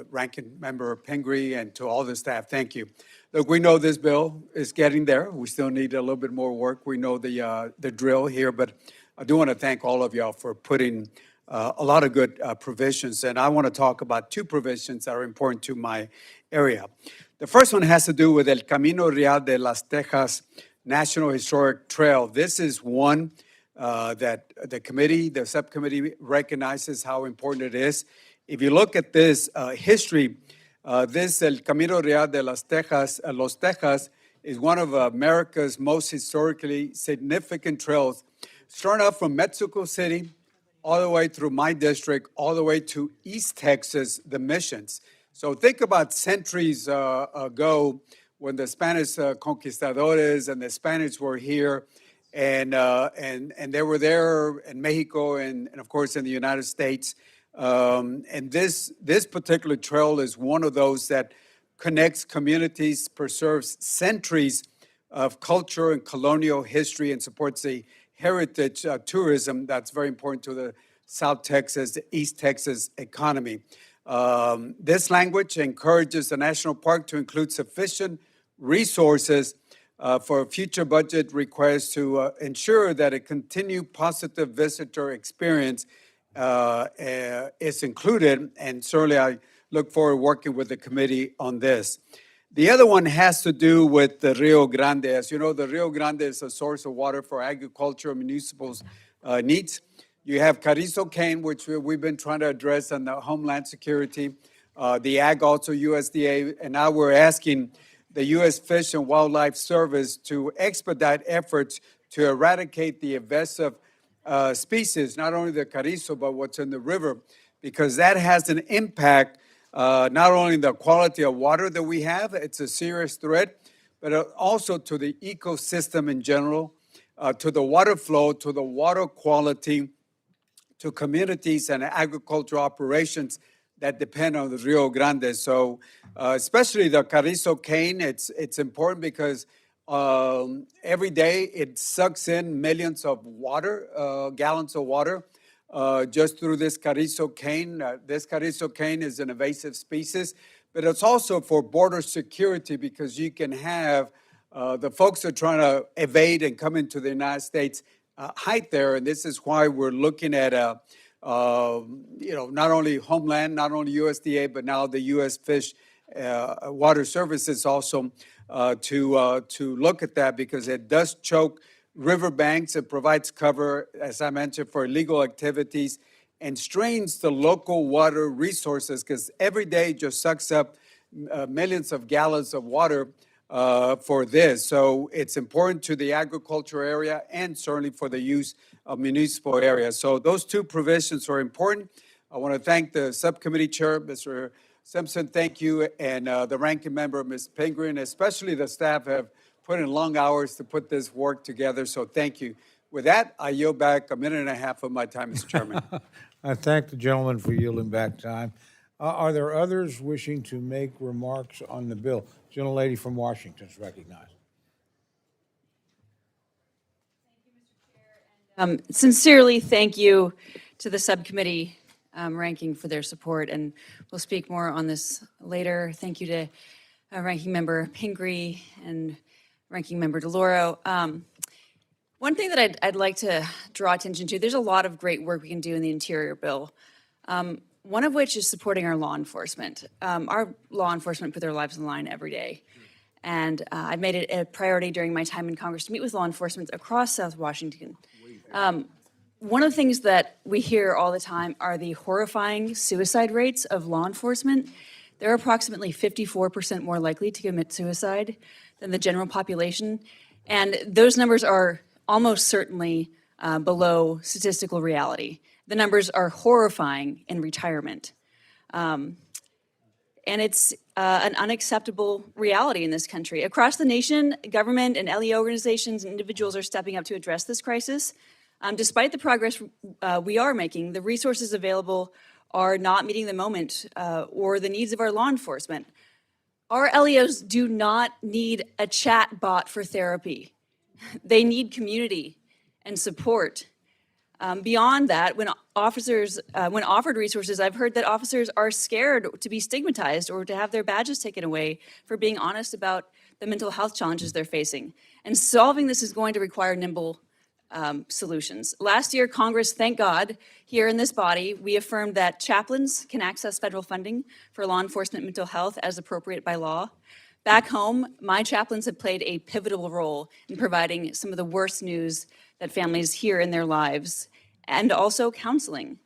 Ranking Member Pingree, and to all the staff, thank you. Look, we know this bill is getting there. We still need a little bit more work. We know the drill here, but I do want to thank all of y'all for putting a lot of good provisions. And I want to talk about 2 provisions that are important to my area. The first one has to do with El Camino Real de las Tejas National Historic Trail. This is one that the subcommittee recognizes how important it is. If you look at this history, this El Camino Real de las Tejas, Los Tejas, is one of America's most historically significant trails, starting out from Mexico City, all the way through my district, all the way to East Texas, the Missions. So think about centuries ago when the Spanish conquistadores and the Spanish were here, and they were there in Mexico and of course in the United States. And this particular trail is one of those that connects communities, preserves centuries of culture and colonial history and supports the heritage tourism that's very important to the South Texas, East Texas economy. This language encourages the national park to include sufficient resources for a future budget requests to ensure that a continued positive visitor experience is included, and certainly I look forward to working with the committee on this. The other one has to do with the Rio Grande. As you know, the Rio Grande is a source of water for agriculture and municipal needs. You have Carrizo Cane, which we've been trying to address on the Homeland Security, the Ag, also USDA, and now we're asking the U.S. Fish and Wildlife Service to expedite efforts to eradicate the invasive species, not only the Carrizo, but what's in the river, because that has an impact not only the quality of water that we have, it's a serious threat, but also to the ecosystem in general, to the water flow, to the water quality, to communities and agricultural operations that depend on the Rio Grande. So especially the Carrizo cane, it's important because every day it sucks in millions of water, gallons of water, just through this Carrizo cane. This Carrizo cane is an invasive species, but it's also for border security because you can have the folks that are trying to evade and come into the United States hide there, and this is why we're looking at not only Homeland, not only USDA, but now the U.S. Fish Water Services also to look at that because it does choke riverbanks. It provides cover, as I mentioned, for illegal activities and strains the local water resources because every day it just sucks up millions of gallons of water for this. So it's important to the agriculture area and certainly for the use of municipal areas. So those two provisions are important. I want to thank the subcommittee chair, Mr. Simpson, thank you, and the ranking member, Ms. Pingree, and especially the staff have put in long hours to put this work together, so thank you. With that, I yield back a minute and a half of my time, Mr. Chairman. I thank the gentleman for yielding back time. Are there others wishing to make remarks on the bill? Gentlelady from Washington is recognized. Sincerely, thank you to the subcommittee ranking for their support, and we'll speak more on this later. Thank you to Ranking Member Pingree and Ranking Member DeLauro. One thing that I'd like to draw attention to, there's a lot of great work we can do in the Interior bill, one of which is supporting our law enforcement. Our law enforcement put their lives on the line every day. And I've made it a priority during my time in Congress to meet with law enforcement across South Washington. One of the things that we hear all the time are the horrifying suicide rates of law enforcement. They're approximately 54% more likely to commit suicide than the general population. And those numbers are almost certainly below statistical reality. The numbers are horrifying in retirement. And it's an unacceptable reality in this country. Across the nation, government and LEO organizations and individuals are stepping up to address this crisis. Despite the progress we are making, the resources available are not meeting the moment or the needs of our law enforcement. Our LEOs do not need a chat bot for therapy. They need community and support. Beyond that, when offered resources, I've heard that officers are scared to be stigmatized or to have their badges taken away for being honest about the mental health challenges they're facing. And solving this is going to require nimble solutions. Last year, Congress, thank God, here in this body, we affirmed that chaplains can access federal funding for law enforcement mental health as appropriate by law. Back home, my chaplains have played a pivotal role in providing some of the worst news that families hear in their lives, and also counseling.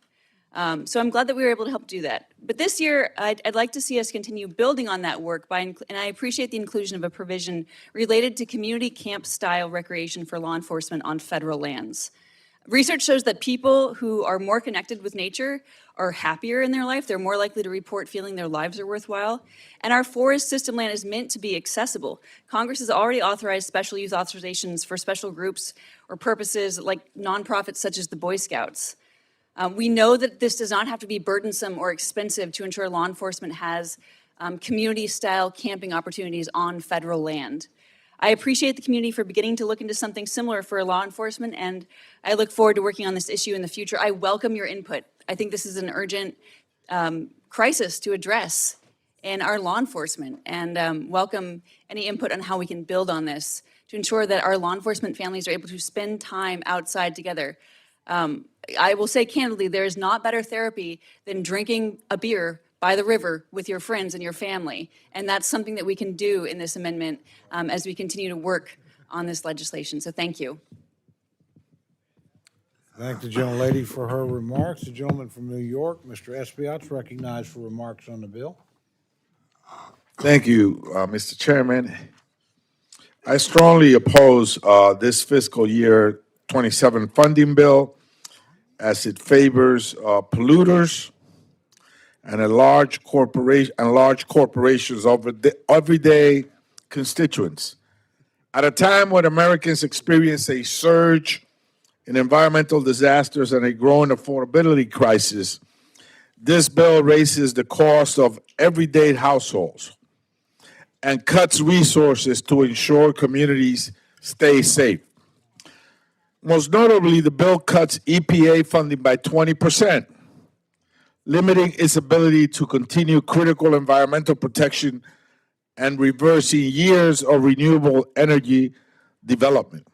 So I'm glad that we were able to help do that. But this year, I'd like to see us continue building on that work, and I appreciate the inclusion of a provision related to community camp-style recreation for law enforcement on federal lands. Research shows that people who are more connected with nature are happier in their life. They're more likely to report feeling their lives are worthwhile. And our forest system land is meant to be accessible. Congress has already authorized special use authorizations for special groups or purposes like nonprofits such as the Boy Scouts. We know that this does not have to be burdensome or expensive to ensure law enforcement has community-style camping opportunities on federal land. I appreciate the community for beginning to look into something similar for law enforcement, and I look forward to working on this issue in the future. I welcome your input. I think this is an urgent crisis to address in our law enforcement, and welcome any input on how we can build on this to ensure that our law enforcement families are able to spend time outside together. I will say candidly, there is not better therapy than drinking a beer by the river with your friends and your family. And that's something that we can do in this amendment as we continue to work on this legislation. So thank you. Thank the gentlelady for her remarks. The gentleman from New York, Mr. Espiat's recognized for remarks on the bill. Thank you, Mr. Chairman. I strongly oppose this fiscal year 27 funding bill as it favors polluters and large corporations over the everyday constituents. At a time when Americans experience a surge in environmental disasters and a growing affordability crisis, this bill raises the cost of everyday households and cuts resources to ensure communities stay safe. Most notably, the bill cuts EPA funding by 20%, limiting its ability to continue critical environmental protection and reversing years of renewable energy development.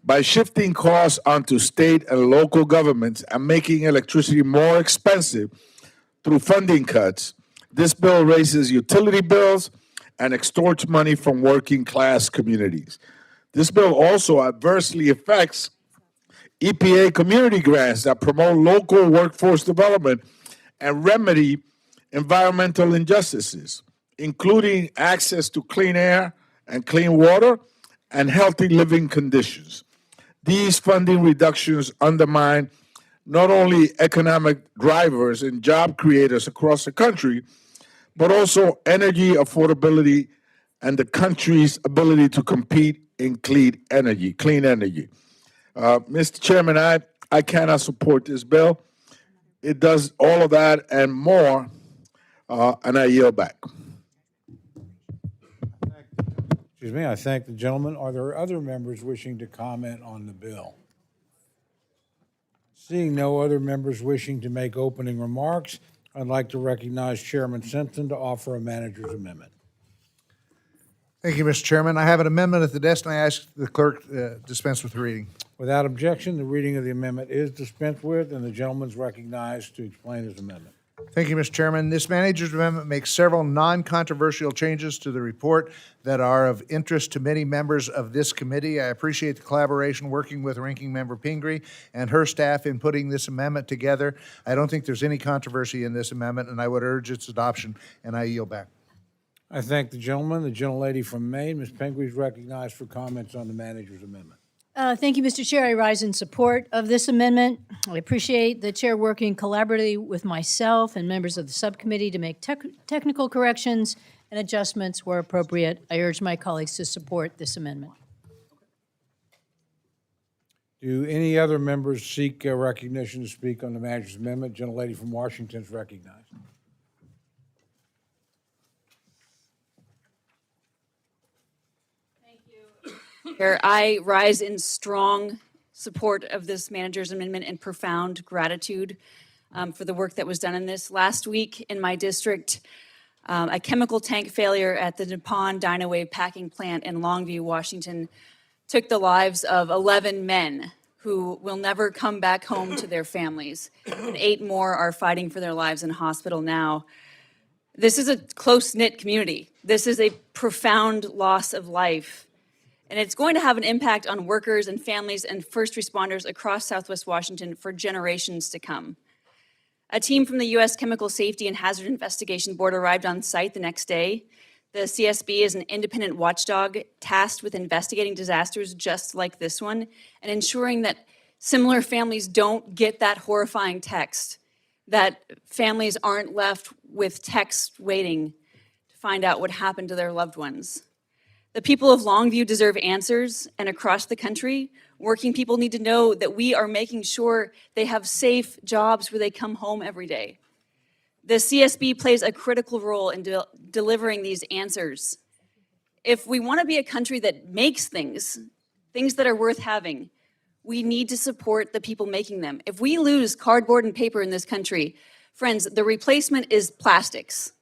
By shifting costs onto state and local governments and making electricity more expensive through funding cuts, this bill raises utility bills and extorts money from working class communities. This bill also adversely affects EPA community grants that promote local workforce development and remedy environmental injustices, including access to clean air and clean water and healthy living conditions. These funding reductions undermine not only economic drivers and job creators across the country, but also energy affordability and the country's ability to compete in clean energy. Mr. Chairman, I cannot support this bill. It does all of that and more, and I yield back. Excuse me, I thank the gentleman. Are there other members wishing to comment on the bill? Seeing no other members wishing to make opening remarks, I'd like to recognize Chairman Simpson to offer a manager's amendment. Thank you, Mr. Chairman. I have an amendment at the desk, and I ask the clerk dispense with the reading. Without objection, the reading of the amendment is dispensed with, and the gentleman is recognized to explain his amendment. Thank you, Mr. Chairman. This manager's amendment makes several non-controversial changes to the report that are of interest to many members of this committee. I appreciate the collaboration working with Ranking Member Pingree and her staff in putting this amendment together. I don't think there's any controversy in this amendment, and I would urge its adoption, and I yield back. I thank the gentleman. The gentlelady from Maine, Ms. Pingree, is recognized for comments on the manager's amendment. Thank you, Mr. Chair. I rise in support of this amendment. I appreciate the chair working collaboratively with myself and members of the subcommittee to make technical corrections and adjustments where appropriate. I urge my colleagues to support this amendment. Do any other members seek recognition to speak on the manager's amendment? Gentlelady from Washington is recognized. I rise in strong support of this manager's amendment and profound gratitude for the work that was done in this. Last week in my district, a chemical tank failure at the Nippon Dynawave packing plant in Longview, Washington, took the lives of 11 men who will never come back home to their families, and 8 more are fighting for their lives in hospital now. This is a close-knit community. This is a profound loss of life. And it's going to have an impact on workers and families and first responders across Southwest Washington for generations to come. A team from the U.S. Chemical Safety and Hazard Investigation Board arrived on site the next day. The CSB is an independent watchdog tasked with investigating disasters just like this one and ensuring that similar families don't get that horrifying text, that families aren't left with text waiting to find out what happened to their loved ones. The people of Longview deserve answers, and across the country, working people need to know that we are making sure they have safe jobs where they come home every day. The CSB plays a critical role in delivering these answers. If we want to be a country that makes things that are worth having, we need to support the people making them. If we lose cardboard and paper in this country, friends, the replacement is plastics.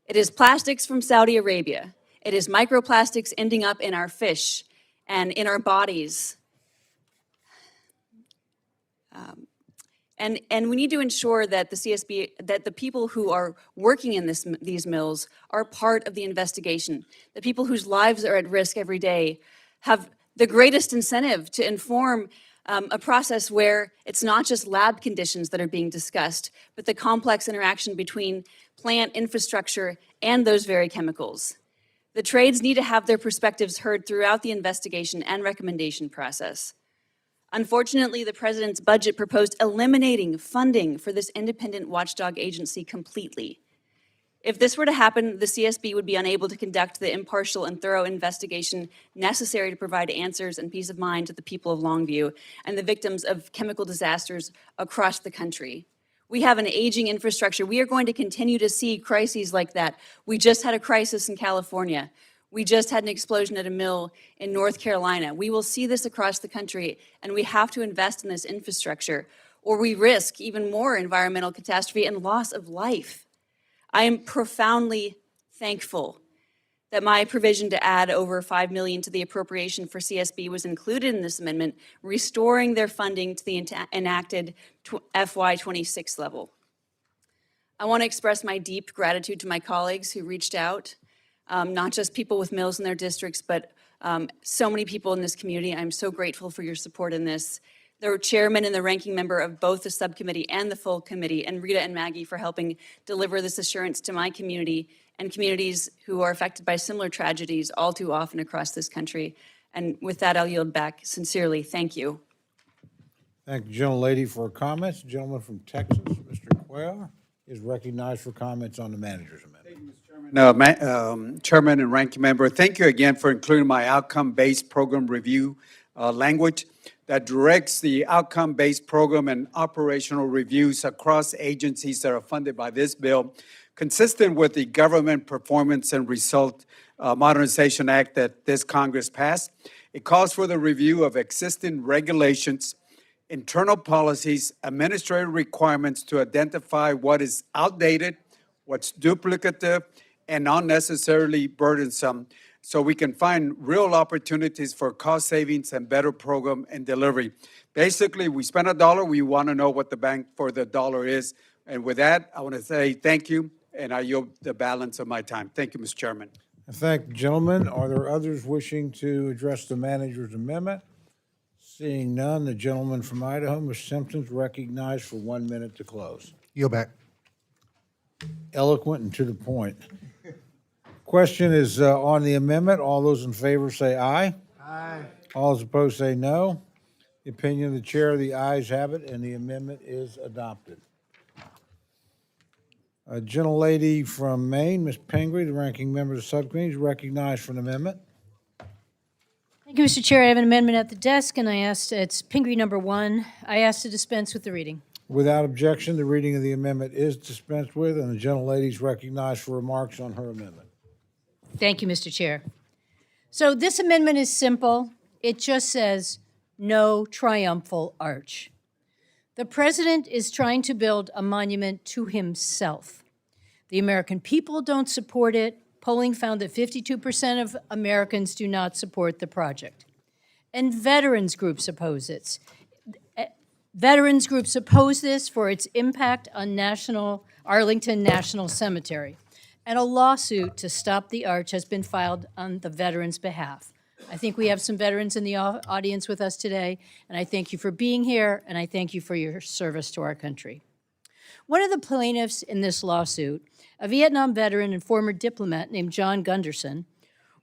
It is plastics from Saudi Arabia. It is microplastics ending up in our fish and in our bodies. And we need to ensure that the CSB, that the people who are working in these mills are part of the investigation. The people whose lives are at risk every day have the greatest incentive to inform a process where it's not just lab conditions that are being discussed, but the complex interaction between plant infrastructure and those very chemicals. The trades need to have their perspectives heard throughout the investigation and recommendation process. Unfortunately, the president's budget proposed eliminating funding for this independent watchdog agency completely. If this were to happen, the CSB would be unable to conduct the impartial and thorough investigation necessary to provide answers and peace of mind to the people of Longview and the victims of chemical disasters across the country. We have an aging infrastructure. We are going to continue to see crises like that. We just had a crisis in California. We just had an explosion at a mill in North Carolina. We will see this across the country, and we have to invest in this infrastructure, or we risk even more environmental catastrophe and loss of life. I am profoundly thankful that my provision to add over $5 million to the appropriation for CSB was included in this amendment, restoring their funding to the enacted FY26 level. I want to express my deep gratitude to my colleagues who reached out. Not just people with mills in their districts, but so many people in this community. I'm so grateful for your support in this. The chairman and the ranking member of both the subcommittee and the full committee, and Rita and Maggie for helping deliver this assurance to my community and communities who are affected by similar tragedies all too often across this country. And with that, I'll yield back. Sincerely, thank you. Thank the gentlelady for her comments. The gentleman from Texas, Mr. Cuellar, is recognized for comments on the manager's amendment. Chairman and Ranking Member, thank you again for including my outcome-based program review language that directs the outcome-based program and operational reviews across agencies that are funded by this bill, consistent with the Government Performance and Result Modernization Act that this Congress passed. It calls for the review of existing regulations, internal policies, administrative requirements to identify what is outdated, what's duplicative, and unnecessarily burdensome, so we can find real opportunities for cost savings and better program and delivery. Basically, we spend a dollar, we want to know what the bang for the dollar is. And with that, I want to say thank you, and I yield the balance of my time. Thank you, Mr. Chairman. I thank the gentleman. Are there others wishing to address the manager's amendment? Seeing none, the gentleman from Idaho, Mr. Simpson, is recognized for 1 minute to close. Yield back. Eloquent and to the point. Question is on the amendment. All those in favor say aye. Aye. All those opposed say no. The opinion of the chair, the ayes have it, and the amendment is adopted. A gentlelady from Maine, Ms. Pingree, the ranking member of the subcommittee, is recognized for an amendment. Thank you, Mr. Chair. I have an amendment at the desk, and it's Pingree number 1. I ask to dispense with the reading. Without objection, the reading of the amendment is dispensed with, and the gentlelady is recognized for remarks on her amendment. Thank you, Mr. Chair. So this amendment is simple. It just says, no triumphal arch. The president is trying to build a monument to himself. The American people don't support it. Polling found that 52% of Americans do not support the project. And veterans groups oppose it. Veterans groups oppose this for its impact on Arlington National Cemetery. And a lawsuit to stop the arch has been filed on the veterans' behalf. I think we have some veterans in the audience with us today, and I thank you for being here, and I thank you for your service to our country. One of the plaintiffs in this lawsuit, a Vietnam veteran and former diplomat named John Gunderson,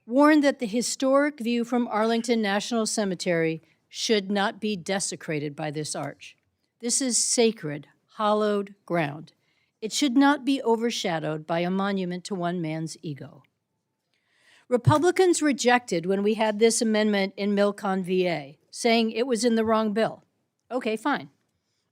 warned that the historic view from Arlington National Cemetery should not be desecrated by this arch. This is sacred, hallowed ground. It should not be overshadowed by a monument to one man's ego. Republicans rejected when we had this amendment in Milcon, VA, saying it was in the wrong bill. Okay, fine.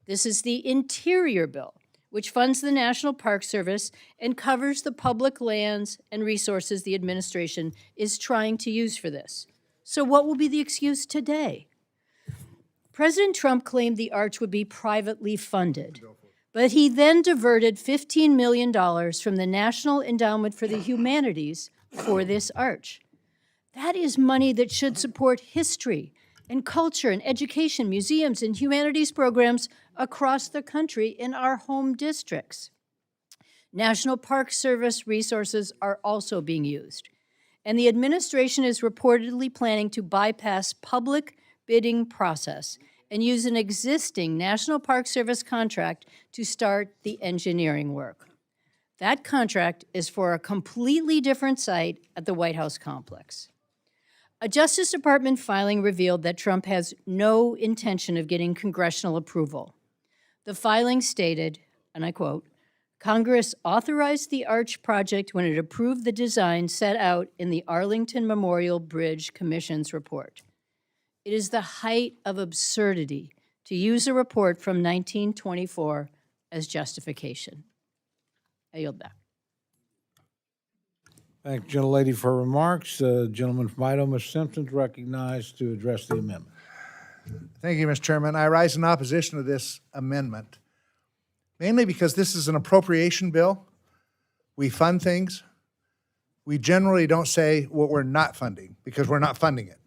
This is the interior bill, which funds the National Park Service and covers the public lands and resources the administration is trying to use for this. So what will be the excuse today? President Trump claimed the arch would be privately funded, but he then diverted $15 million from the National Endowment for the Humanities for this arch. That is money that should support history and culture and education, museums and humanities programs across the country in our home districts. National Park Service resources are also being used, and the administration is reportedly planning to bypass public bidding process and use an existing National Park Service contract to start the engineering work. That contract is for a completely different site at the White House complex. A Justice Department filing revealed that Trump has no intention of getting congressional approval. The filing stated, and I quote, "Congress authorized the arch project when it approved the design set out in the Arlington Memorial Bridge Commission's report. It is the height of absurdity to use a report from 1924 as justification." I yield back. Thank the gentlelady for her remarks. Gentleman from Idaho, Ms. Simpson, is recognized to address the amendment. Thank you, Mr. Chairman. I rise in opposition to this amendment, mainly because this is an appropriation bill. We fund things. We generally don't say what we're not funding because we're not funding it.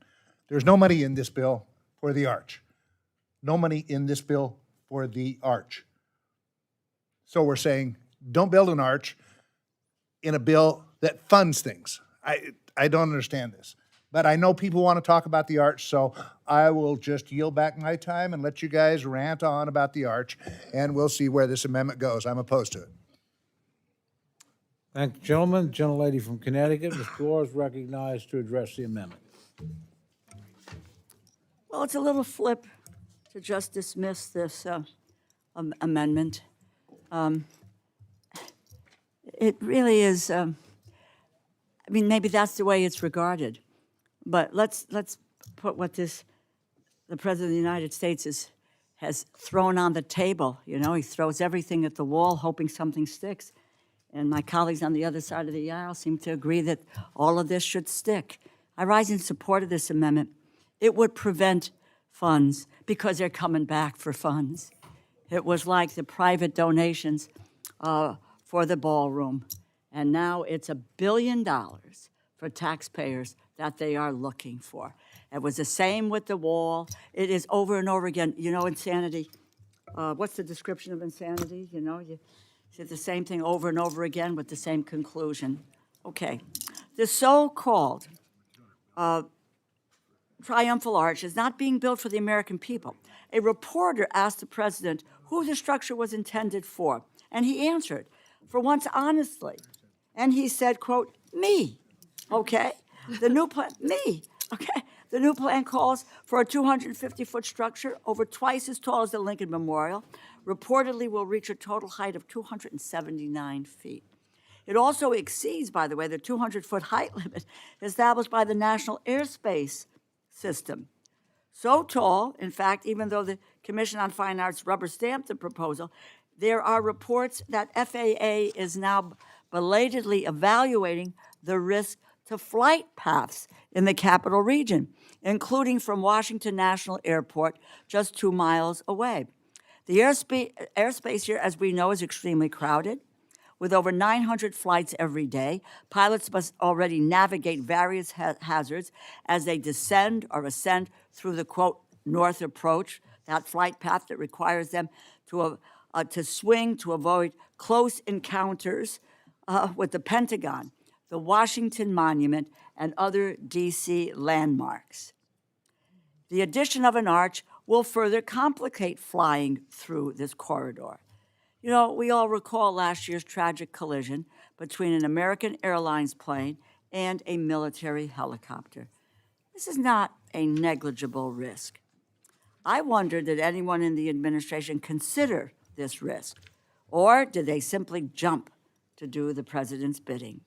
There's no money in this bill for the arch. No money in this bill for the arch. So we're saying, don't build an arch in a bill that funds things. I don't understand this. But I know people want to talk about the arch, so I will just yield back my time and let you guys rant on about the arch, and we'll see where this amendment goes. I'm opposed to it. Thank the gentleman. Gentlelady from Connecticut, Ms. Gore, is recognized to address the amendment. Well, it's a little flip to just dismiss this amendment. It really is, I mean, maybe that's the way it's regarded. But let's put what the President of the United States has thrown on the table. You know, he throws everything at the wall, hoping something sticks. And my colleagues on the other side of the aisle seem to agree that all of this should stick. I rise in support of this amendment. It would prevent funds because they're coming back for funds. It was like the private donations for the ballroom. And now it's $1 billion for taxpayers that they are looking for. It was the same with the wall. It is over and over again. You know, insanity. What's the description of insanity? You know, you see the same thing over and over again with the same conclusion. Okay. The so-called triumphal arch is not being built for the American people. A reporter asked the president who the structure was intended for, and he answered, for once honestly, and he said, quote, me, okay? The new plan, me, okay? The new plan calls for a 250-foot structure over twice as tall as the Lincoln Memorial, reportedly will reach a total height of 279 feet. It also exceeds, by the way, the 200-foot height limit established by the National Airspace System. So tall, in fact, even though the Commission on Fine Arts rubber-stamped the proposal, there are reports that FAA is now belatedly evaluating the risk to flight paths in the capital region, including from Washington National Airport, just 2 miles away. The airspace here, as we know, is extremely crowded. With over 900 flights every day, pilots must already navigate various hazards as they descend or ascend through the, quote, north approach, that flight path that requires them to swing to avoid close encounters with the Pentagon, the Washington Monument, and other D.C. landmarks. The addition of an arch will further complicate flying through this corridor. You know, we all recall last year's tragic collision between an American Airlines plane and a military helicopter. This is not a negligible risk. I wonder, did anyone in the administration consider this risk, or did they simply jump to do the president's bidding?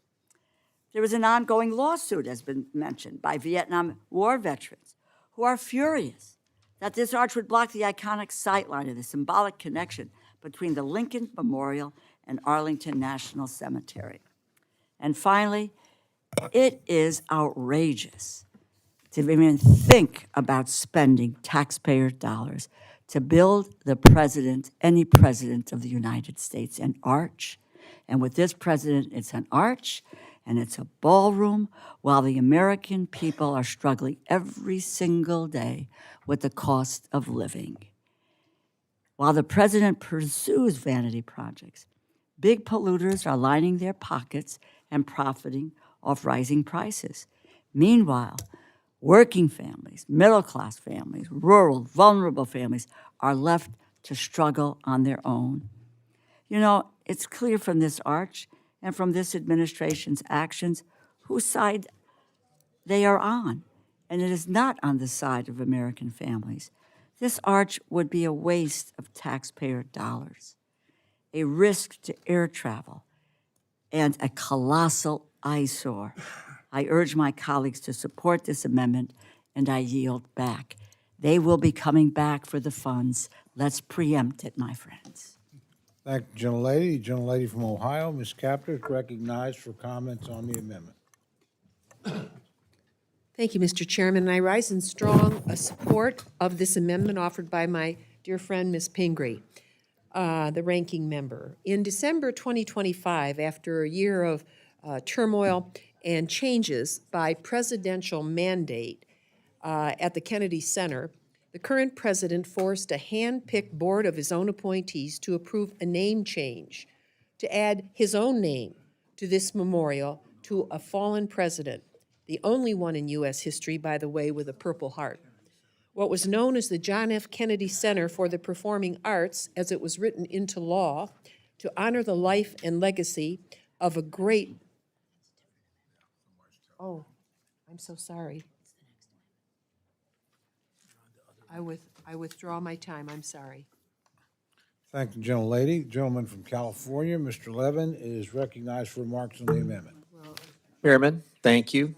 There is an ongoing lawsuit, has been mentioned, by Vietnam War veterans who are furious that this arch would block the iconic sightline of the symbolic connection between the Lincoln Memorial and Arlington National Cemetery. And finally, it is outrageous to even think about spending taxpayer dollars to build any president of the United States an arch. And with this president, it's an arch and it's a ballroom, while the American people are struggling every single day with the cost of living. While the president pursues vanity projects, big polluters are lining their pockets and profiting off rising prices. Meanwhile, working families, middle-class families, rural, vulnerable families are left to struggle on their own. You know, it's clear from this arch and from this administration's actions whose side they are on, and it is not on the side of American families. This arch would be a waste of taxpayer dollars, a risk to air travel, and a colossal eyesore. I urge my colleagues to support this amendment, and I yield back. They will be coming back for the funds. Let's preempt it, my friends. Thank you, gentlelady. The gentlelady from Ohio, Ms. Capter, is recognized for comments on the amendment. Thank you, Mr. Chairman. I rise in strong support of this amendment offered by my dear friend, Ms. Pingree, the ranking member. In December 2025, after a year of turmoil and changes by presidential mandate at the Kennedy Center, the current president forced a hand-picked board of his own appointees to approve a name change, to add his own name to this memorial to a fallen president, the only one in U.S. history, by the way, with a Purple Heart. What was known as the John F. Kennedy Center for the Performing Arts, as it was written into law, to honor the life and legacy of a great... Oh, I'm so sorry. I withdraw my time, I'm sorry. Thank the gentlelady. Gentleman from California, Mr. Levin, is recognized for remarks on the amendment. Chairman, thank you.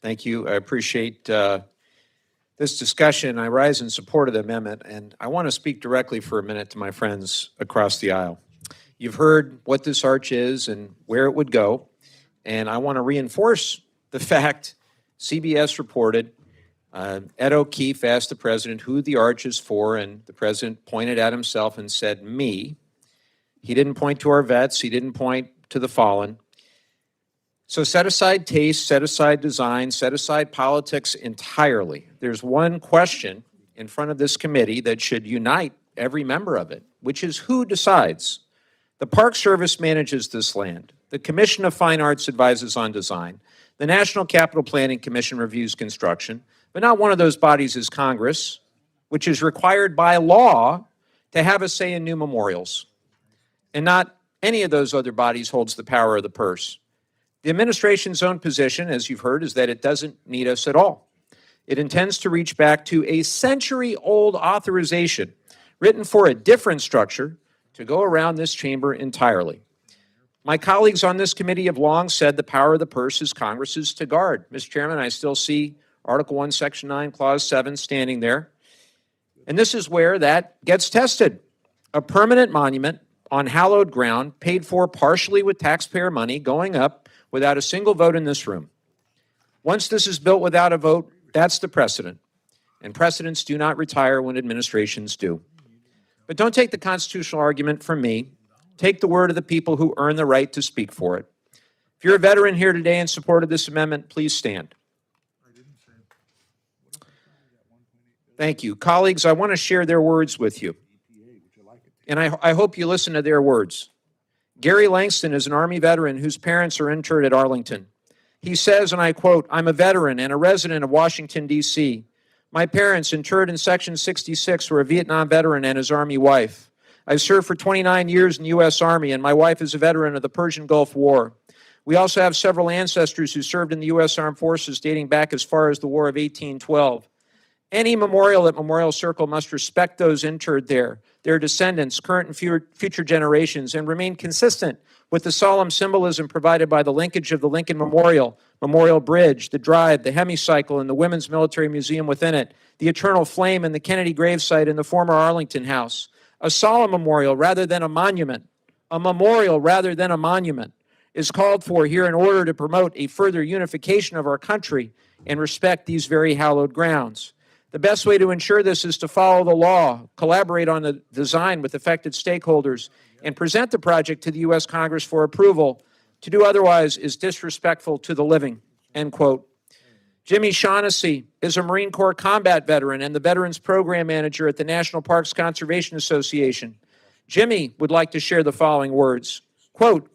Thank you. I appreciate this discussion. I rise in support of the amendment, and I want to speak directly for a minute to my friends across the aisle. You've heard what this arch is and where it would go, and I want to reinforce the fact CBS reported Ed O'Keefe asked the president who the arch is for, and the president pointed at himself and said, me. He didn't point to our vets. He didn't point to the fallen. So set aside taste, set aside design, set aside politics entirely. There's one question in front of this committee that should unite every member of it, which is who decides? The Park Service manages this land. The Commission of Fine Arts advises on design. The National Capital Planning Commission reviews construction. But not one of those bodies is Congress, which is required by law to have a say in new memorials. And not any of those other bodies holds the power of the purse. The administration's own position, as you've heard, is that it doesn't need us at all. It intends to reach back to a century-old authorization written for a different structure to go around this chamber entirely. My colleagues on this committee have long said the power of the purse is Congress's to guard. Mr. Chairman, I still see Article 1, Section 9, Clause 7 standing there. And this is where that gets tested. A permanent monument on hallowed ground, paid for partially with taxpayer money, going up without a single vote in this room. Once this is built without a vote, that's the precedent. And precedents do not retire when administrations do. But don't take the constitutional argument from me. Take the word of the people who earn the right to speak for it. If you're a veteran here today in support of this amendment, please stand. Thank you. Colleagues, I want to share their words with you. And I hope you listen to their words. Gary Langston is an Army veteran whose parents are interred at Arlington. He says, and I quote, "I'm a veteran and a resident of Washington, D.C. My parents, interred in Section 66, were a Vietnam veteran and his Army wife. I've served for 29 years in the U.S. Army, and my wife is a veteran of the Persian Gulf War. We also have several ancestors who served in the U.S. Armed Forces dating back as far as the War of 1812. Any memorial at Memorial Circle must respect those interred there, their descendants, current and future generations, and remain consistent with the solemn symbolism provided by the linkage of the Lincoln Memorial, Memorial Bridge, the Drive, the Hemicycle, and the Women's Military Museum within it, the Eternal Flame and the Kennedy gravesite in the former Arlington House. A solemn memorial rather than a monument, a memorial rather than a monument, is called for here in order to promote a further unification of our country and respect these very hallowed grounds. The best way to ensure this is to follow the law, collaborate on the design with affected stakeholders, and present the project to the U.S. Congress for approval. To do otherwise is disrespectful to the living, end quote. Jimmy Shaughnessy is a Marine Corps combat veteran and the Veterans Program Manager at the National Parks Conservation Association. Jimmy would like to share the following words, quote,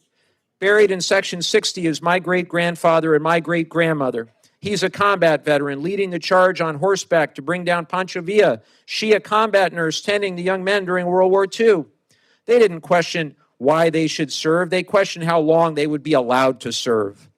"Buried in Section 60 is my great-grandfather and my great-grandmother. He's a combat veteran leading the charge on horseback to bring down Pancho Villa. She, a combat nurse, tending the young men during World War II. They didn't question why they should serve. They questioned how long they would be allowed to serve.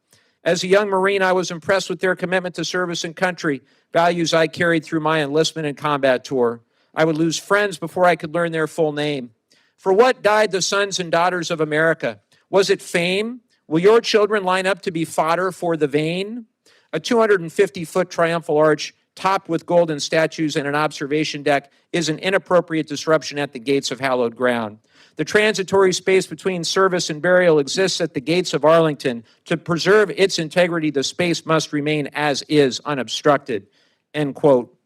As a young Marine, I was impressed with their commitment to service and country, values I carried through my enlistment and combat tour. I would lose friends before I could learn their full name. For what died the sons and daughters of America? Was it fame? Will your children line up to be fodder for the vain? A 250-foot triumphal arch topped with golden statues and an observation deck is an inappropriate disruption at the gates of hallowed ground. The transitory space between service and burial exists at the gates of Arlington. To preserve its integrity, the space must remain as is, unobstructed," end quote.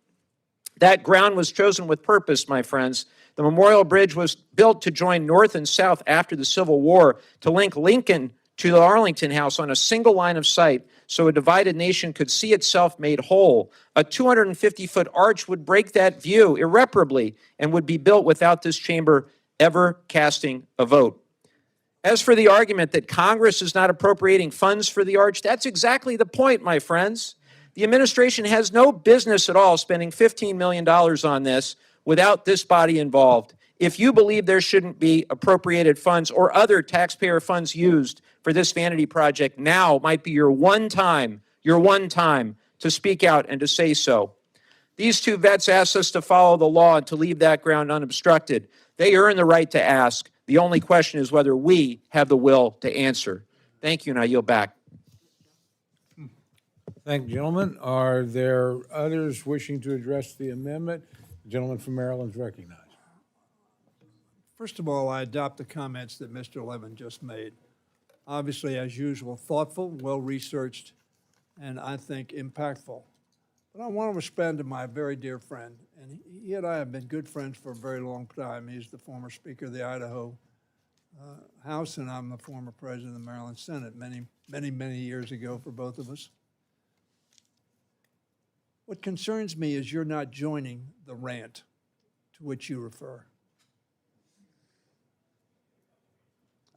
That ground was chosen with purpose, my friends. The Memorial Bridge was built to join North and South after the Civil War to link Lincoln to the Arlington House on a single line of sight so a divided nation could see itself made whole. A 250-foot arch would break that view irreparably and would be built without this chamber ever casting a vote. As for the argument that Congress is not appropriating funds for the arch, that's exactly the point, my friends. The administration has no business at all spending $15 million on this without this body involved. If you believe there shouldn't be appropriated funds or other taxpayer funds used for this vanity project, now might be your one time to speak out and to say so. These two vets asked us to follow the law and to leave that ground unobstructed. They earn the right to ask. The only question is whether we have the will to answer. Thank you, and I yield back. Thank you, gentlemen. Are there others wishing to address the amendment? The gentleman from Maryland is recognized. First of all, I adopt the comments that Mr. Levin just made. Obviously, as usual, thoughtful, well-researched, and I think impactful. But I want to respond to my very dear friend, and he and I have been good friends for a very long time. He's the former Speaker of the Idaho House, and I'm the former President of the Maryland Senate many years ago for both of us. What concerns me is you're not joining the rant to which you refer.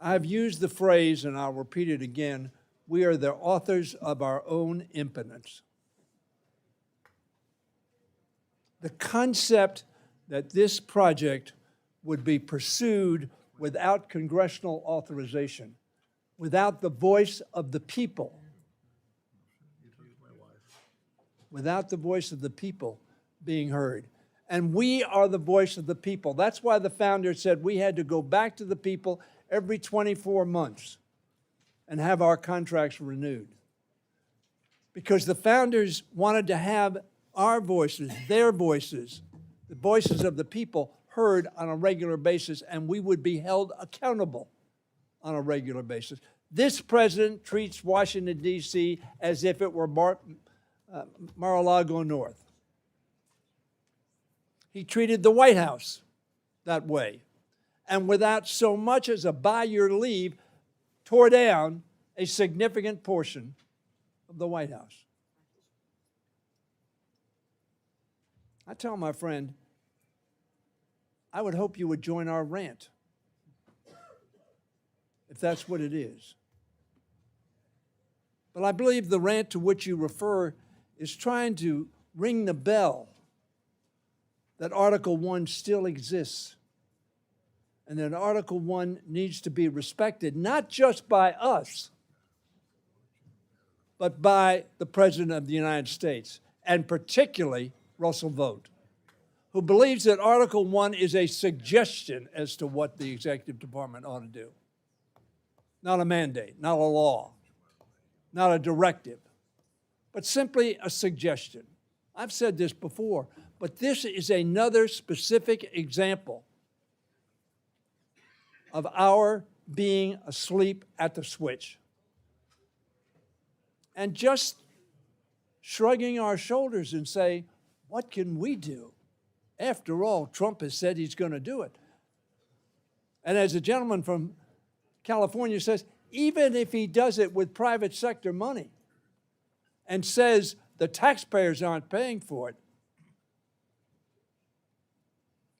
I've used the phrase, and I'll repeat it again, we are the authors of our own impotence. The concept that this project would be pursued without congressional authorization, without the voice of the people, without the voice of the people being heard. And we are the voice of the people. That's why the founder said we had to go back to the people every 24 months and have our contracts renewed. Because the founders wanted to have our voices, their voices, the voices of the people heard on a regular basis, and we would be held accountable on a regular basis. This president treats Washington, D.C. as if it were Mar-a-Lago North. He treated the White House that way, and without so much as a by your leave, tore down a significant portion of the White House. I tell my friend, I would hope you would join our rant, if that's what it is. But I believe the rant to which you refer is trying to ring the bell that Article 1 still exists, and that Article 1 needs to be respected, not just by us, but by the President of the United States, and particularly Russell Vogt, who believes that Article 1 is a suggestion as to what the executive department ought to do. Not a mandate, not a law, not a directive, but simply a suggestion. I've said this before, but this is another specific example of our being asleep at the switch and just shrugging our shoulders and say, what can we do? After all, Trump has said he's going to do it. And as the gentleman from California says, even if he does it with private sector money and says the taxpayers aren't paying for it,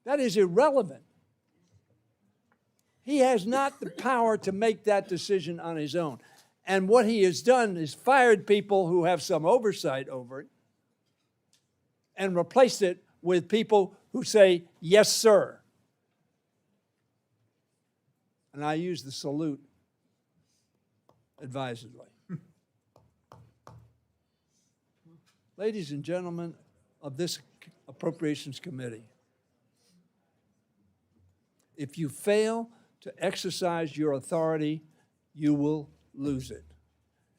that is irrelevant. He has not the power to make that decision on his own. And what he has done is fired people who have some oversight over it and replaced it with people who say, yes, sir. And I use the salute advisedly. Ladies and gentlemen of this Appropriations Committee, if you fail to exercise your authority, you will lose it.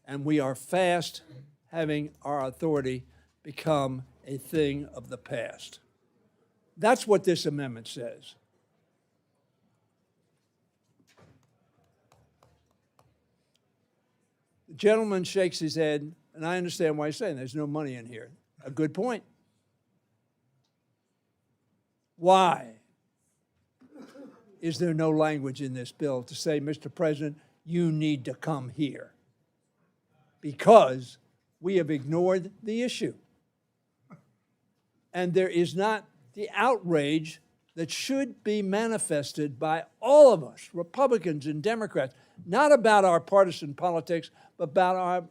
And we are fast having our authority become a thing of the past. That's what this amendment says. The gentleman shakes his head, and I understand why he's saying there's no money in here. A good point. Why is there no language in this bill to say, Mr. President, you need to come here? Because we have ignored the issue. And there is not the outrage that should be manifested by all of us, Republicans and Democrats, not about our partisan politics, but about our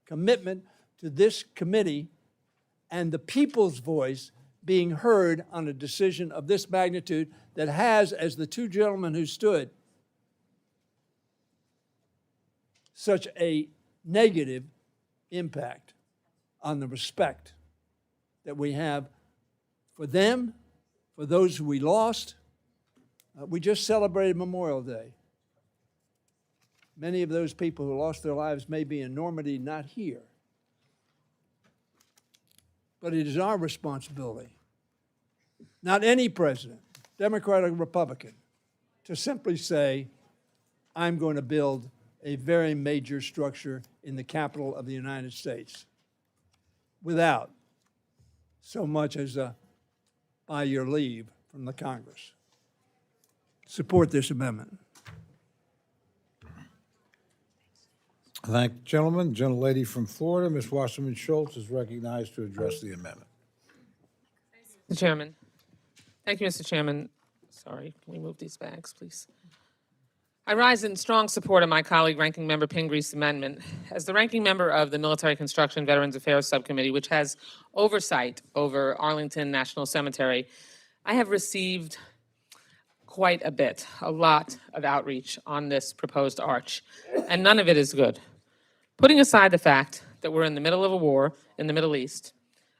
commitment to this committee and the people's voice being heard on a decision of this magnitude that has, as the two gentlemen who stood, such a negative impact on the respect that we have for them, for those who we lost. We just celebrated Memorial Day. Many of those people who lost their lives may be in Normandy, not here. But it is our responsibility, not any president, Democrat or Republican, to simply say, I'm going to build a very major structure in the capital of the United States without so much as a by your leave from the Congress. Support this amendment. Thank you, gentlemen. Gentlelady from Florida, Ms. Wasserman Schultz, is recognized to address the amendment. Mr. Chairman. Thank you, Mr. Chairman. Sorry, can we move these bags, please? I rise in strong support of my colleague, Ranking Member Pingree's amendment. As the ranking member of the Military Construction Veterans Affairs Subcommittee, which has oversight over Arlington National Cemetery, I have received quite a bit, a lot of outreach on this proposed arch, and none of it is good. Putting aside the fact that we're in the middle of a war in the Middle East,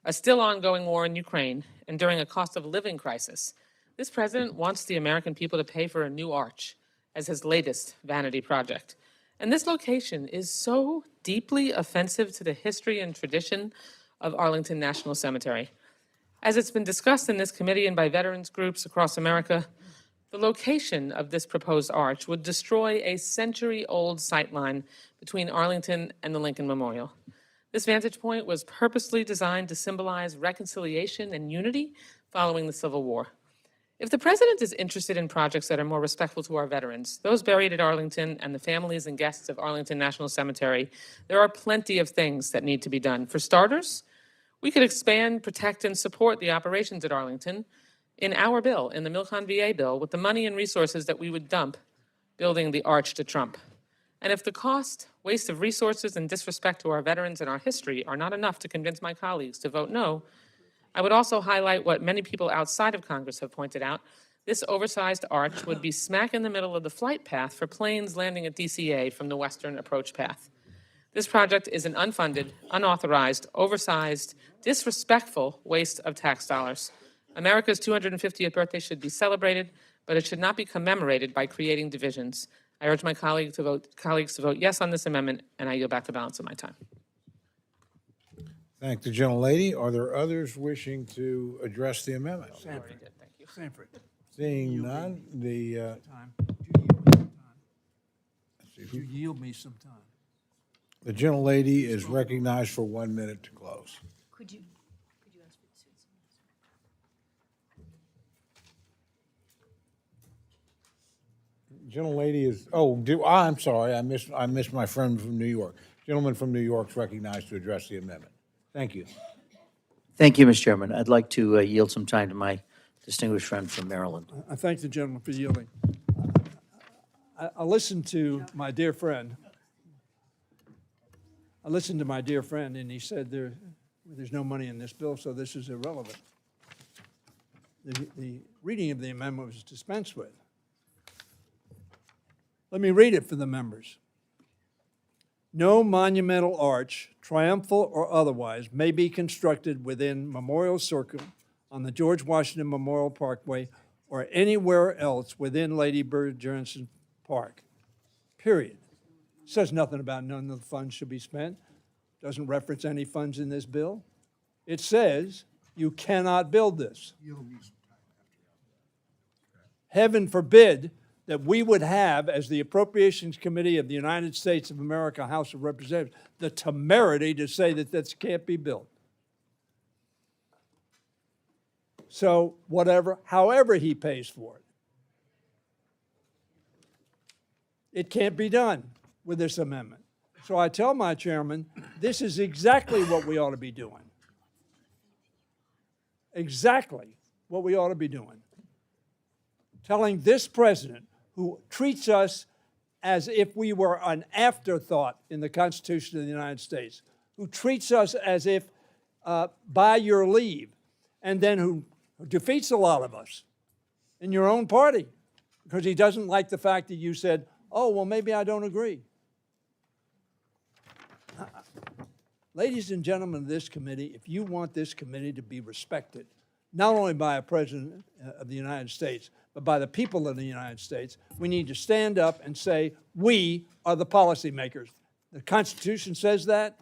a still ongoing war in Ukraine, and during a cost of living crisis, this president wants the American people to pay for a new arch as his latest vanity project. And this location is so deeply offensive to the history and tradition of Arlington National Cemetery. As it's been discussed in this committee and by veterans groups across America, the location of this proposed arch would destroy a century-old sightline between Arlington and the Lincoln Memorial. This vantage point was purposely designed to symbolize reconciliation and unity following the Civil War. If the president is interested in projects that are more respectful to our veterans, those buried at Arlington, and the families and guests of Arlington National Cemetery, there are plenty of things that need to be done. For starters, we could expand, protect, and support the operations at Arlington in our bill, in the Milcon VA bill, with the money and resources that we would dump building the arch to Trump. And if the cost, waste of resources, and disrespect to our veterans and our history are not enough to convince my colleagues to vote no, I would also highlight what many people outside of Congress have pointed out. This oversized arch would be smack in the middle of the flight path for planes landing at DCA from the Western approach path. This project is an unfunded, unauthorized, oversized, disrespectful waste of tax dollars. America's 250th birthday should be celebrated, but it should not be commemorated by creating divisions. I urge my colleagues to vote yes on this amendment, and I yield back the balance of my time. Thank the gentlelady. Are there others wishing to address the amendment? Sanford. Seeing none, Time. Would you yield me some time? the gentlelady is recognized for 1 minute to close. Could you ask for Gentlelady is, I'm sorry, I missed my friend from New York. Gentleman from New York is recognized to address the amendment. Thank you. Thank you, Mr. Chairman. I'd like to yield some time to my distinguished friend from Maryland. I thank the gentleman for yielding. I listened to my dear friend. And he said there's no money in this bill, so this is irrelevant. The reading of the amendment was dispensed with. Let me read it for the members. No monumental arch, triumphal or otherwise, may be constructed within Memorial Circle on the George Washington Memorial Parkway or anywhere else within Lady Bird Johnson Park, period. Says nothing about none of the funds should be spent. Doesn't reference any funds in this bill. It says you cannot build this. Heaven forbid that we would have, as the Appropriations Committee of the United States of America, House of Representatives, the temerity to say that this can't be built. So however he pays for it, it can't be done with this amendment. So I tell my chairman, this is exactly what we ought to be doing. Exactly what we ought to be doing. Telling this president, who treats us as if we were an afterthought in the Constitution of the United States, who treats us as if by your leave, and then who defeats a lot of us in your own party because he doesn't like the fact that you said, oh, well, maybe I don't agree. Ladies and gentlemen of this committee, if you want this committee to be respected, not only by a president of the United States, but by the people of the United States, we need to stand up and say, we are the policymakers. The Constitution says that.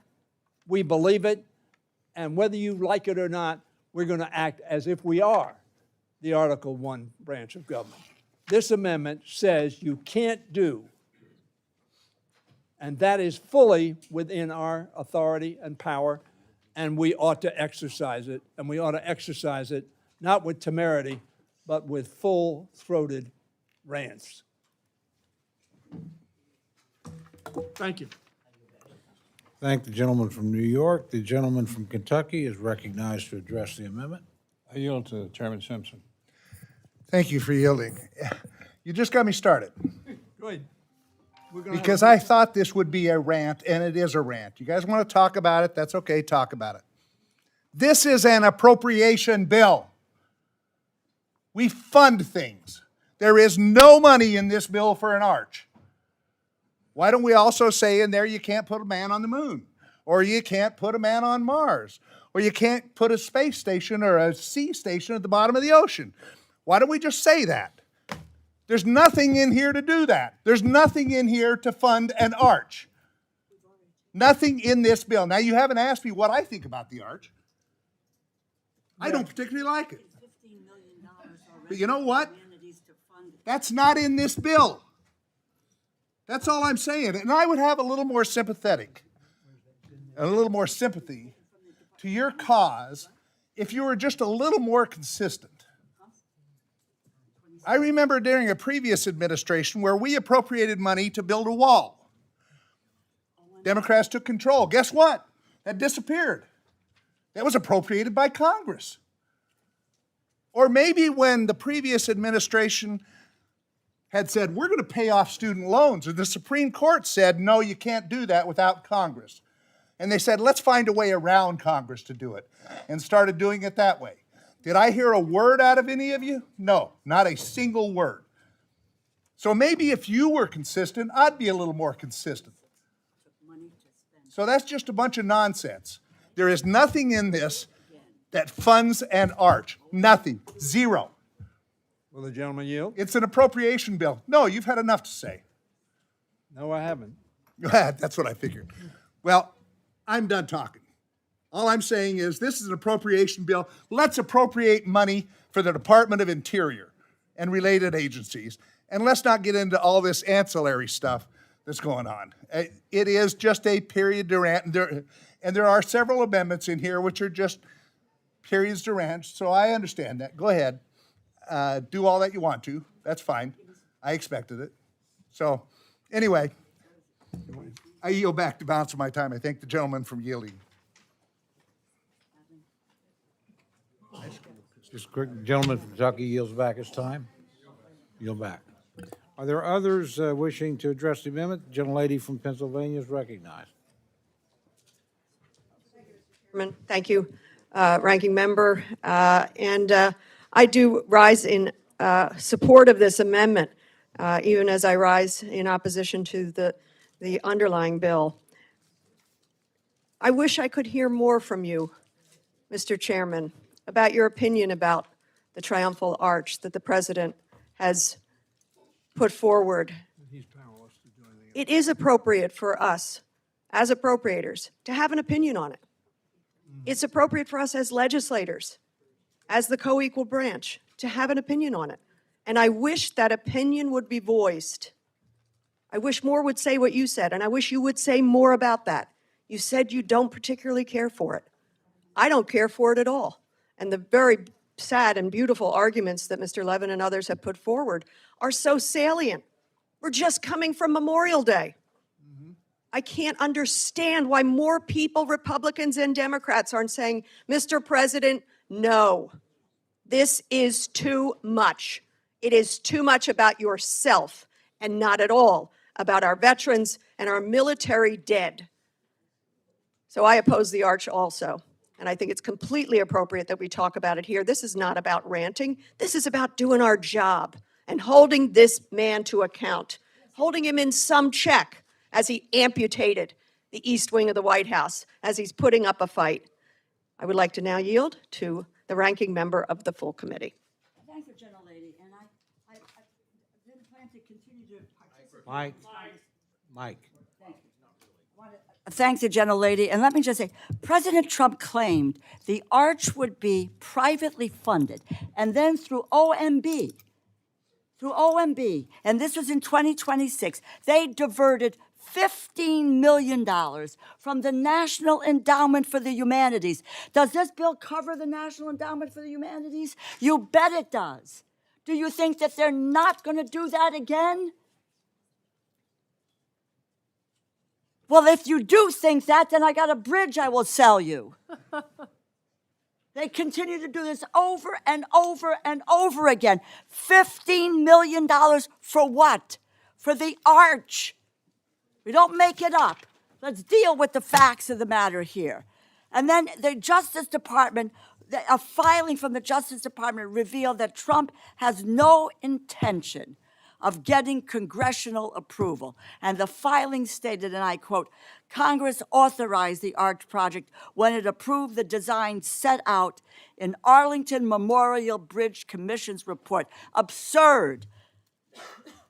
We believe it. And whether you like it or not, we're going to act as if we are the Article I branch of government. This amendment says you can't do, and that is fully within our authority and power, and we ought to exercise it, and we ought to exercise it not with temerity, but with full-throated rants. Thank you. Thank the gentleman from New York. The gentleman from Kentucky is recognized to address the amendment. I yield to Chairman Simpson. Thank you for yielding. You just got me started. Go ahead. Because I thought this would be a rant, and it is a rant. You guys want to talk about it? That's okay, talk about it. This is an appropriation bill. We fund things. There is no money in this bill for an arch. Why don't we also say in there you can't put a man on the moon, or you can't put a man on Mars, or you can't put a space station or a sea station at the bottom of the ocean? Why don't we just say that? There's nothing in here to do that. There's nothing in here to fund an arch. Nothing in this bill. Now, you haven't asked me what I think about the arch. I don't particularly like it. But you know what? That's not in this bill. That's all I'm saying. And I would have a little more sympathetic, a little more sympathy to your cause if you were just a little more consistent. I remember during a previous administration where we appropriated money to build a wall. Democrats took control. Guess what? That disappeared. That was appropriated by Congress. Or maybe when the previous administration had said, we're going to pay off student loans, and the Supreme Court said, no, you can't do that without Congress. And they said, let's find a way around Congress to do it, and started doing it that way. Did I hear a word out of any of you? No, not a single word. So maybe if you were consistent, I'd be a little more consistent. So that's just a bunch of nonsense. There is nothing in this that funds an arch. Nothing. Zero. Will the gentleman yield? It's an appropriation bill. No, you've had enough to say. No, I haven't. That's what I figured. Well, I'm done talking. All I'm saying is this is an appropriation bill. Let's appropriate money for the Department of Interior and related agencies. And let's not get into all this ancillary stuff that's going on. It is just a period to rant, and there are several amendments in here which are just periods to rant, so I understand that. Go ahead. Do all that you want to. That's fine. I expected it. So, anyway, I yield back the balance of my time. I thank the gentleman from yielding. This gentleman from Kentucky yields back his time. Yield back. Are there others wishing to address the amendment? The gentlelady from Pennsylvania is recognized. Thank you, Ranking Member. I do rise in support of this amendment, even as I rise in opposition to the underlying bill. I wish I could hear more from you, Mr. Chairman, about your opinion about the triumphal arch that the President has put forward. It is appropriate for us, as appropriators, to have an opinion on it. It's appropriate for us as legislators, as the co-equal branch, to have an opinion on it. And I wish that opinion would be voiced. I wish more would say what you said, and I wish you would say more about that. You said you don't particularly care for it. I don't care for it at all. And the very sad and beautiful arguments that Mr. Levin and others have put forward are so salient. We're just coming from Memorial Day. I can't understand why more people, Republicans and Democrats, aren't saying, Mr. President, no, this is too much. It is too much about yourself and not at all about our veterans and our military dead. So I oppose the arch also. And I think it's completely appropriate that we talk about it here. This is not about ranting. This is about doing our job and holding this man to account, holding him in some check as he amputated the East Wing of the White House, as he's putting up a fight. I would like to now yield to the ranking member of the full committee. Thank you, gentlelady, and I didn't plan to continue to participate. Mike. Thank the gentlelady, and let me just say, President Trump claimed the arch would be privately funded, and then through OMB, and this was in 2026, they diverted $15 million from the National Endowment for the Humanities. Does this bill cover the National Endowment for the Humanities? You bet it does. Do you think that they're not going to do that again? Well, if you do think that, then I got a bridge I will sell you. They continue to do this over and over and over again. $15 million for what? For the arch. We don't make it up. Let's deal with the facts of the matter here. And then the Justice Department, a filing from the Justice Department revealed that Trump has no intention of getting congressional approval. And the filing stated, and I quote, Congress authorized the arch project when it approved the design set out in Arlington Memorial Bridge Commission's report. Absurd.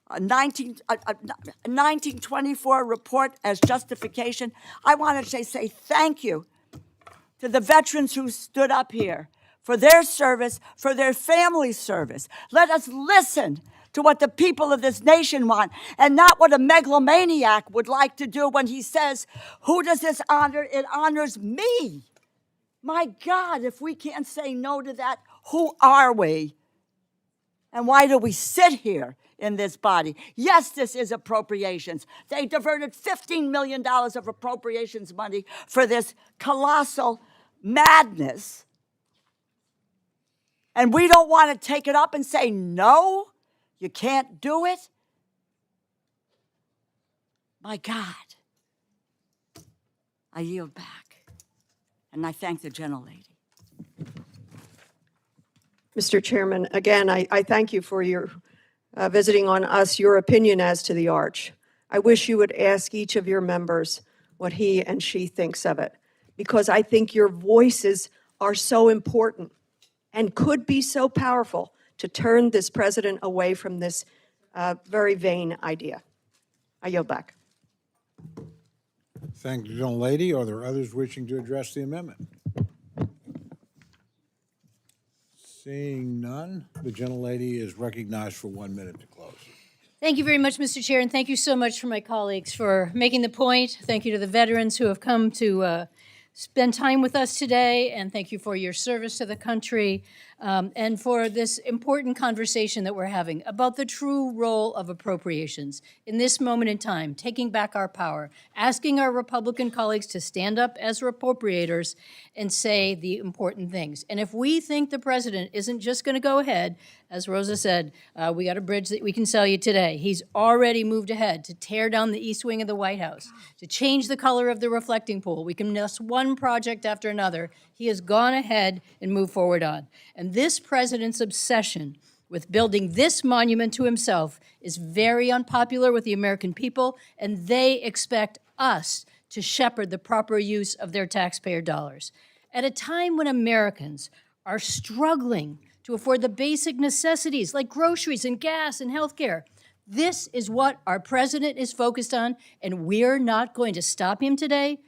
A 1924 report as justification. I want to say thank you to the veterans who stood up here for their service, for their family's service. Let us listen to what the people of this nation want, and not what a megalomaniac would like to do when he says, who does this honor? It honors me. My God, if we can't say no to that, who are we? And why do we sit here in this body? Yes, this is appropriations. They diverted $15 million of appropriations money for this colossal madness. And we don't want to take it up and say, no, you can't do it? My God. I yield back. And I thank the gentlelady. Mr. Chairman, again, I thank you for your visiting on us, your opinion as to the arch. I wish you would ask each of your members what he and she thinks of it, because I think your voices are so important and could be so powerful to turn this president away from this very vain idea. I yield back. Thank you, gentlelady. Are there others wishing to address the amendment? Seeing none, the gentlelady is recognized for 1 minute to close. Thank you very much, Mr. Chair, and thank you so much for my colleagues for making the point. Thank you to the veterans who have come to spend time with us today, and thank you for your service to the country, and for this important conversation that we're having about the true role of appropriations in this moment in time, taking back our power, asking our Republican colleagues to stand up as appropriators and say the important things. And if we think the president isn't just going to go ahead, as Rosa said, we got a bridge that we can sell you today. He's already moved ahead to tear down the east wing of the White House, to change the color of the reflecting pool. We can list one project after another. He has gone ahead and moved forward on. And this president's obsession with building this monument to himself is very unpopular with the American people, and they expect us to shepherd the proper use of their taxpayer dollars. At a time when Americans are struggling to afford the basic necessities like groceries and gas and health care, this is what our president is focused on, and we're not going to stop him today.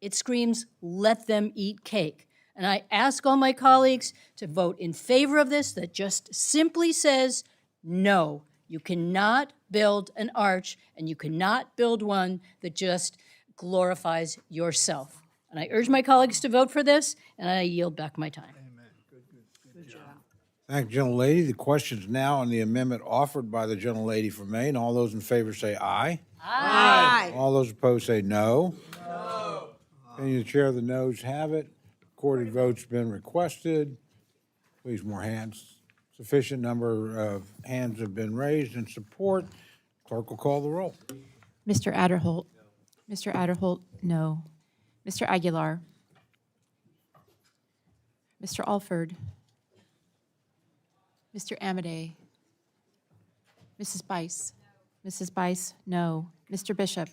It screams, let them eat cake. And I ask all my colleagues to vote in favor of this that just simply says, no, you cannot build an arch, and you cannot build one that just glorifies yourself. And I urge my colleagues to vote for this, and I yield back my time. Thank you, gentlelady. The question is now on the amendment offered by the gentlelady from Maine. All those in favor say aye. Aye. All those opposed say no. No. And the chair, the noes have it. Recorded vote's been requested. Please, more hands. Sufficient number of hands have been raised in support. Clerk will call the roll. Mr. Adderholt. Mr. Adderholt, no. Mr. Aguilar. Mr. Alford. Mr. Amadei. Mrs. Bice. Mrs. Bice, no. Mr. Bishop.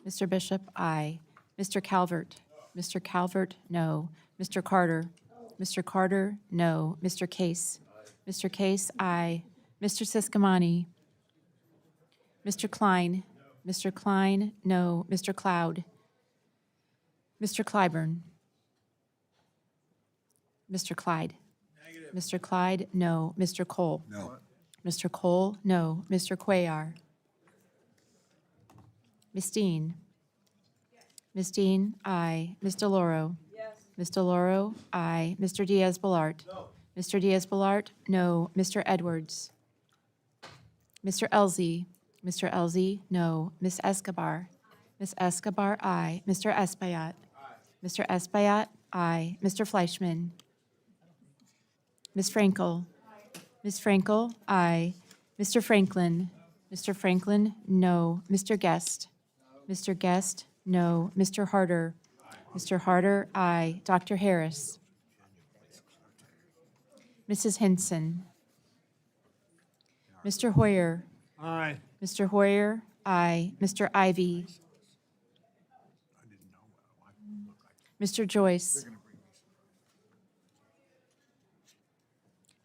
Mr. Bishop, aye. Mr. Calvert. Mr. Calvert, no. Mr. Carter. Mr. Carter, no. Mr. Case. Mr. Case, aye. Mr. Siscomani. Mr. Klein. Mr. Klein, no. Mr. Cloud. Mr. Clyburn. Mr. Clyde. Mr. Clyde, no. Mr. Cole. No. Mr. Cole, no. Mr. Cuellar. Ms. Dean. Ms. Dean, aye. Ms. DeLauro. Yes. Ms. DeLauro, aye. Mr. Diaz-Balart. No. Mr. Diaz-Balart, no. Mr. Edwards. Mr. Elzey. Mr. Elzey, no. Ms. Escobar. Ms. Escobar, aye. Mr. Espaillat. Mr. Espaillat, aye. Mr. Fleischman. Ms. Frankel. Ms. Frankel, aye. Mr. Franklin. Mr. Franklin, no. Mr. Guest. Mr. Guest, no. Mr. Harder. Mr. Harder, aye. Dr. Harris. Mrs. Henson. Mr. Hoyer. Aye. Mr. Hoyer, aye. Mr. Ivy. Mr. Joyce.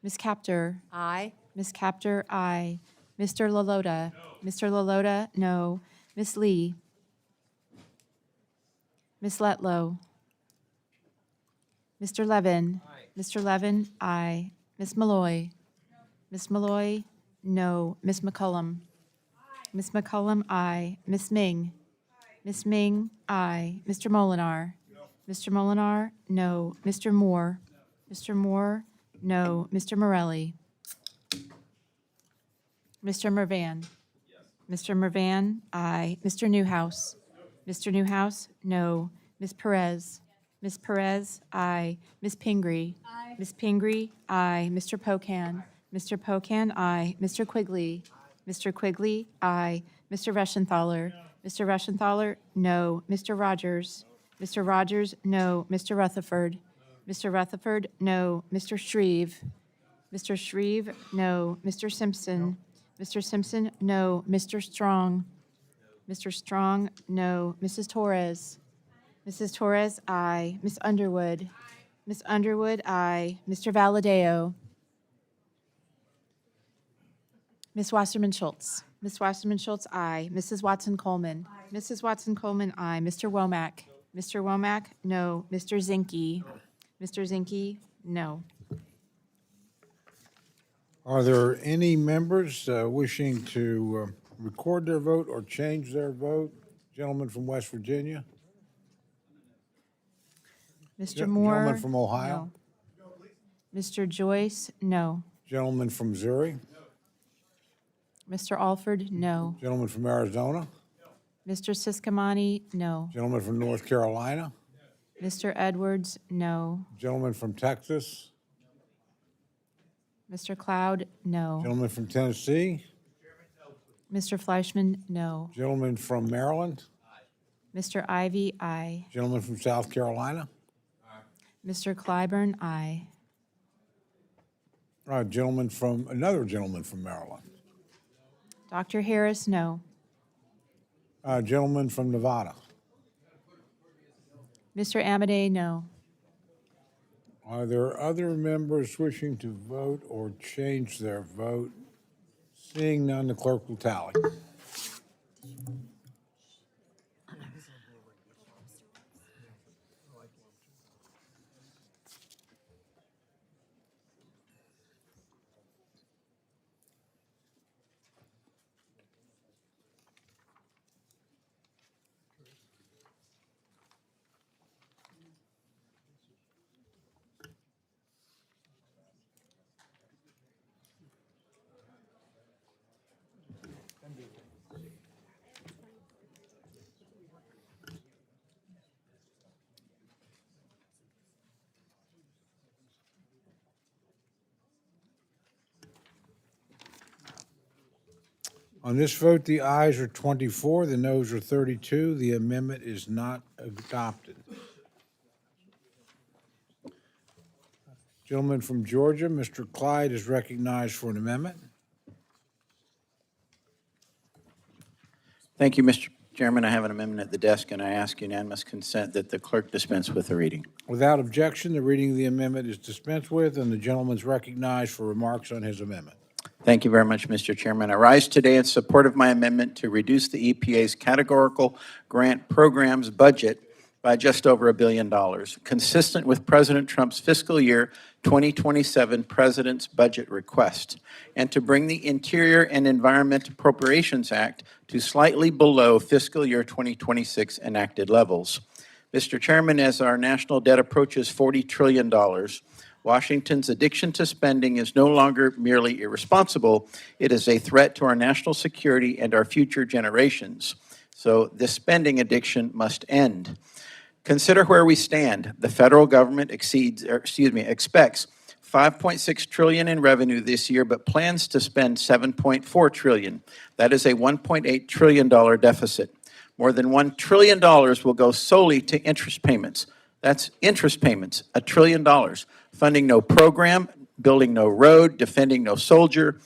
Ms. Capter. Aye. Ms. Capter, aye. Mr. Lalota. No. Mr. Lalota, no. Ms. Lee. Ms. Letlow. Mr. Levin. Aye. Mr. Levin, aye. Ms. Malloy. Ms. Malloy, no. Ms. McCullum. Ms. McCullum, aye. Ms. Ming. Ms. Ming, aye. Mr. Molinar. Mr. Molinar, no. Mr. Moore. Mr. Moore, no. Mr. Morelli. Mr. Mervan. Mr. Mervan, aye. Mr. Newhouse. Mr. Newhouse, no. Ms. Perez. Ms. Perez, aye. Ms. Pingree. Aye. Ms. Pingree, aye. Mr. Pocan. Mr. Pocan, aye. Mr. Quigley. Mr. Quigley, aye. Mr. Reschenthaler. Mr. Reschenthaler, no. Mr. Rogers. Mr. Rogers, no. Mr. Rutherford. Mr. Rutherford, no. Mr. Shreve. Mr. Shreve, no. Mr. Simpson. Mr. Simpson, no. Mr. Strong. Mr. Strong, no. Mrs. Torres? Mrs. Torres, aye. Ms. Underwood? Ms. Underwood, aye. Mr. Valadeo? Ms. Wasserman Schultz? Ms. Wasserman Schultz, aye. Mrs. Watson Coleman? Mrs. Watson Coleman, aye. Mr. Womack? Mr. Womack, no. Mr. Zinke? Mr. Zinke, no. Are there any members wishing to record their vote or change their vote? Gentleman from West Virginia? Mr. Moore? Gentleman from Ohio? No. Mr. Joyce, no. Gentleman from Missouri? Mr. Alford, no. Gentleman from Arizona? Mr. Siscomani, no. Gentleman from North Carolina? Mr. Edwards, no. Gentleman from Texas? Mr. Cloud, no. Gentleman from Tennessee? Mr. Fleischman, no. Gentleman from Maryland? Mr. Ivy, aye. Gentleman from South Carolina? Mr. Clyburn, aye. Another gentleman from Maryland. Dr. Harris, no. Gentleman from Nevada. Mr. Amadei, no. Are there other members wishing to vote or change their vote? Seeing none, the clerk will tally. On this vote, the ayes are 24, the noes are 32. The amendment is not adopted. Gentleman from Georgia, Mr. Clyde, is recognized for an amendment. Thank you, Mr. Chairman. I have an amendment at the desk, and I ask unanimous consent that the clerk dispense with the reading. Without objection, the reading of the amendment is dispensed with, and the gentleman is recognized for remarks on his amendment. Thank you very much, Mr. Chairman. I rise today in support of my amendment to reduce the EPA's categorical grant programs budget by just over $1 billion, consistent with President Trump's fiscal year 2027 President's budget request, and to bring the Interior and Environment Appropriations Act to slightly below fiscal year 2026 enacted levels. Mr. Chairman, as our national debt approaches $40 trillion, Washington's addiction to spending is no longer merely irresponsible, it is a threat to our national security and our future generations. So this spending addiction must end. Consider where we stand. The federal government expects $5.6 trillion in revenue this year, but plans to spend $7.4 trillion. That is a $1.8 trillion deficit. More than $1 trillion will go solely to interest payments. That's interest payments, $1 trillion. Funding no program, building no road, defending no soldier,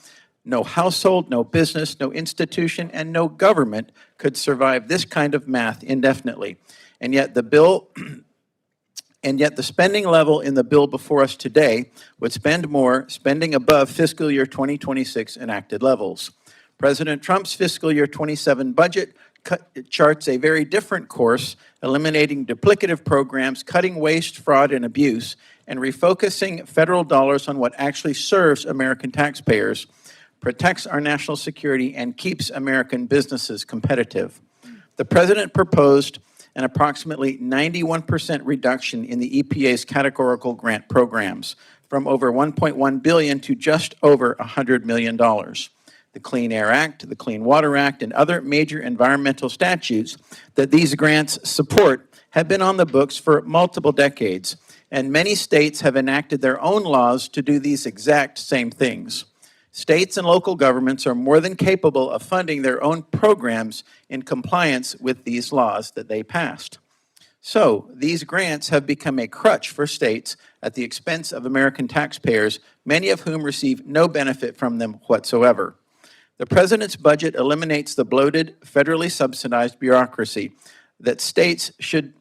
no household, no business, no institution, and no government could survive this kind of math indefinitely. And yet the spending level in the bill before us today would spend more, spending above fiscal year 2026 enacted levels. President Trump's fiscal year 27 budget charts a very different course, eliminating duplicative programs, cutting waste, fraud, and abuse, and refocusing federal dollars on what actually serves American taxpayers, protects our national security, and keeps American businesses competitive. The president proposed an approximately 91% reduction in the EPA's categorical grant programs, from over $1.1 billion to just over $100 million. The Clean Air Act, the Clean Water Act, and other major environmental statutes that these grants support have been on the books for multiple decades, and many states have enacted their own laws to do these exact same things. States and local governments are more than capable of funding their own programs in compliance with these laws that they passed. So these grants have become a crutch for states at the expense of American taxpayers, many of whom receive no benefit from them whatsoever. The President's budget eliminates the bloated, federally subsidized bureaucracy that states should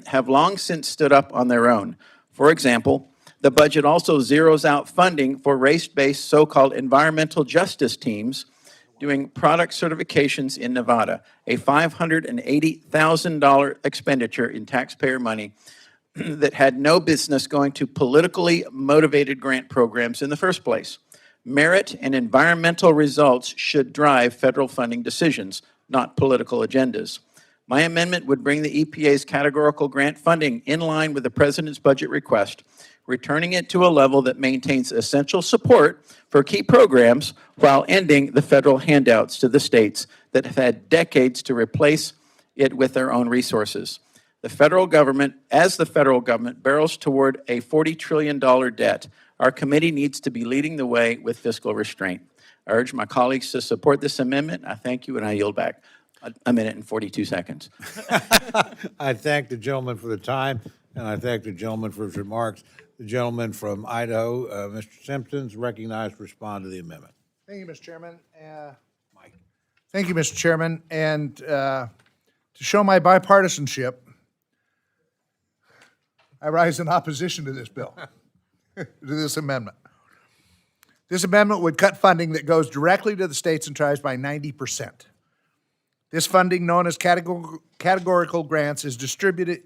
have long since stood up on their own. For example, the budget also zeroes out funding for race-based so-called environmental justice teams doing product certifications in Nevada, a $580,000 expenditure in taxpayer money that had no business going to politically motivated grant programs in the first place. Merit and environmental results should drive federal funding decisions, not political agendas. My amendment would bring the EPA's categorical grant funding in line with the President's budget request, returning it to a level that maintains essential support for key programs while ending the federal handouts to the states that have had decades to replace it with their own resources. The federal government barrels toward a $40 trillion debt. Our committee needs to be leading the way with fiscal restraint. I urge my colleagues to support this amendment. I thank you, and I yield back a minute and 42 seconds. I thank the gentleman for the time, and I thank the gentleman for his remarks. The gentleman from Idaho, Mr. Simpson, is recognized to respond to the amendment. Thank you, Mr. Chairman. Mike. Thank you, Mr. Chairman. And to show my bipartisanship, I rise in opposition to this bill, to this amendment. This amendment would cut funding that goes directly to the states and tribes by 90%. This funding, known as categorical grants, is distributed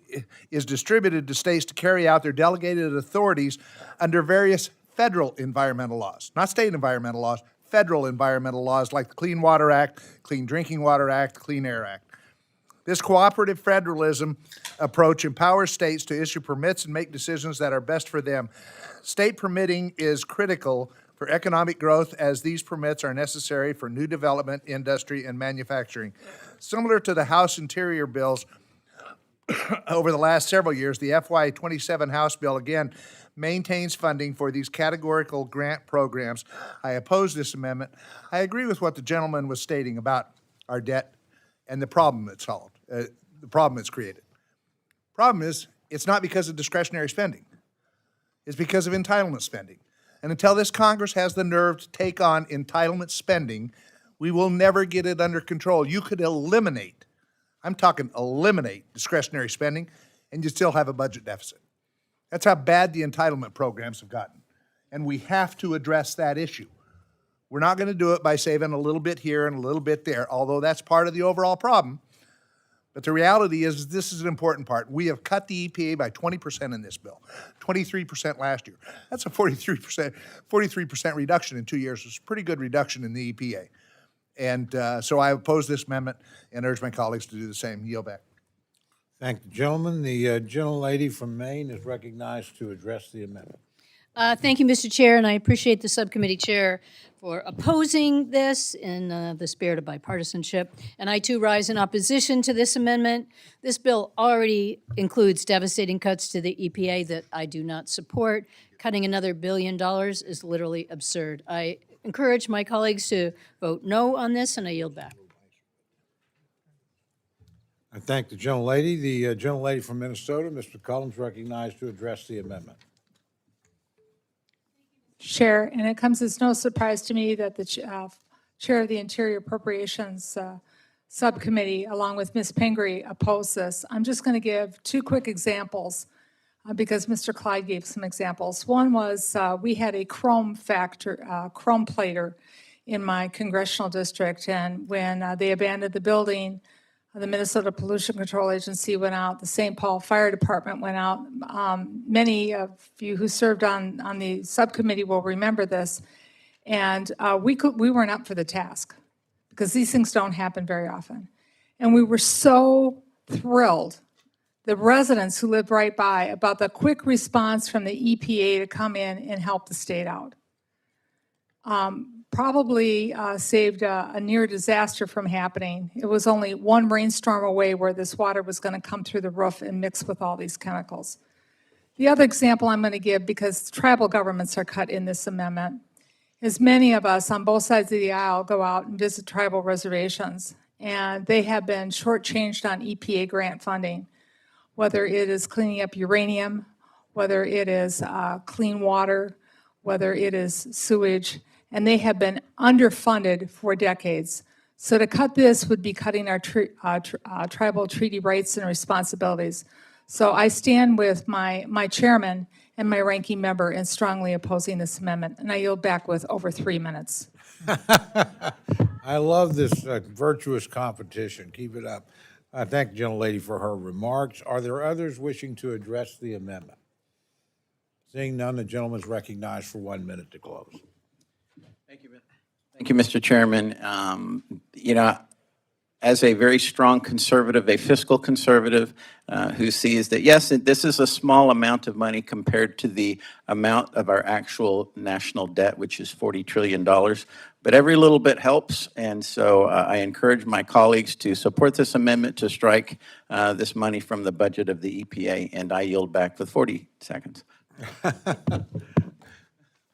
to states to carry out their delegated authorities under various federal environmental laws, not state environmental laws, federal environmental laws like the Clean Water Act, Clean Drinking Water Act, Clean Air Act. This cooperative federalism approach empowers states to issue permits and make decisions that are best for them. State permitting is critical for economic growth, as these permits are necessary for new development, industry, and manufacturing. Similar to the House Interior bills over the last several years, the FY27 House bill again maintains funding for these categorical grant programs. I oppose this amendment. I agree with what the gentleman was stating about our debt and the problem it's solved, the problem it's created. Problem is, it's not because of discretionary spending. It's because of entitlement spending. And until this Congress has the nerve to take on entitlement spending, we will never get it under control. You could eliminate, I'm talking eliminate discretionary spending, and you still have a budget deficit. That's how bad the entitlement programs have gotten. And we have to address that issue. We're not going to do it by saving a little bit here and a little bit there, although that's part of the overall problem. But the reality is this is an important part. We have cut the EPA by 20% in this bill, 23% last year. That's a 43% reduction in 2 years. It's a pretty good reduction in the EPA. And so I oppose this amendment and urge my colleagues to do the same. Yield back. Thank the gentleman. The gentlelady from Maine is recognized to address the amendment. Thank you, Mr. Chair, and I appreciate the subcommittee chair for opposing this in the spirit of bipartisanship. And I, too, rise in opposition to this amendment. This bill already includes devastating cuts to the EPA that I do not support. Cutting another $1 billion is literally absurd. I encourage my colleagues to vote no on this, and I yield back. I thank the gentlelady. The gentlelady from Minnesota, Mr. Cullum's recognized to address the amendment. Chair, and it comes as no surprise to me that the Chair of the Interior Appropriations Subcommittee, along with Ms. Pingree, oppose this. I'm just going to give two quick examples because Mr. Clyde gave some examples. One was we had a chrome plater in my congressional district, and when they abandoned the building, the Minnesota Pollution Control Agency went out, the St. Paul Fire Department went out. Many of you who served on the subcommittee will remember this. And we weren't up for the task because these things don't happen very often. And we were so thrilled, the residents who lived right by, about the quick response from the EPA to come in and help the state out. Probably saved a near disaster from happening. It was only one rainstorm away where this water was going to come through the roof and mix with all these chemicals. The other example I'm going to give, because tribal governments are cut in this amendment, is many of us on both sides of the aisle go out and visit tribal reservations, and they have been shortchanged on EPA grant funding, whether it is cleaning up uranium, whether it is clean water, whether it is sewage. and they have been underfunded for decades. So to cut this would be cutting our tribal treaty rights and responsibilities. So I stand with my chairman and my ranking member in strongly opposing this amendment, and I yield back with over 3 minutes. I love this virtuous competition. Keep it up. I thank the gentlelady for her remarks. Are there others wishing to address the amendment? Seeing none, the gentleman is recognized for 1 minute to close. Thank you, Mr. Chairman. You know, as a very strong conservative, a fiscal conservative who sees that, yes, this is a small amount of money compared to the amount of our actual national debt, which is $40 trillion. But every little bit helps, and so I encourage my colleagues to support this amendment to strike this money from the budget of the EPA, and I yield back with 40 seconds.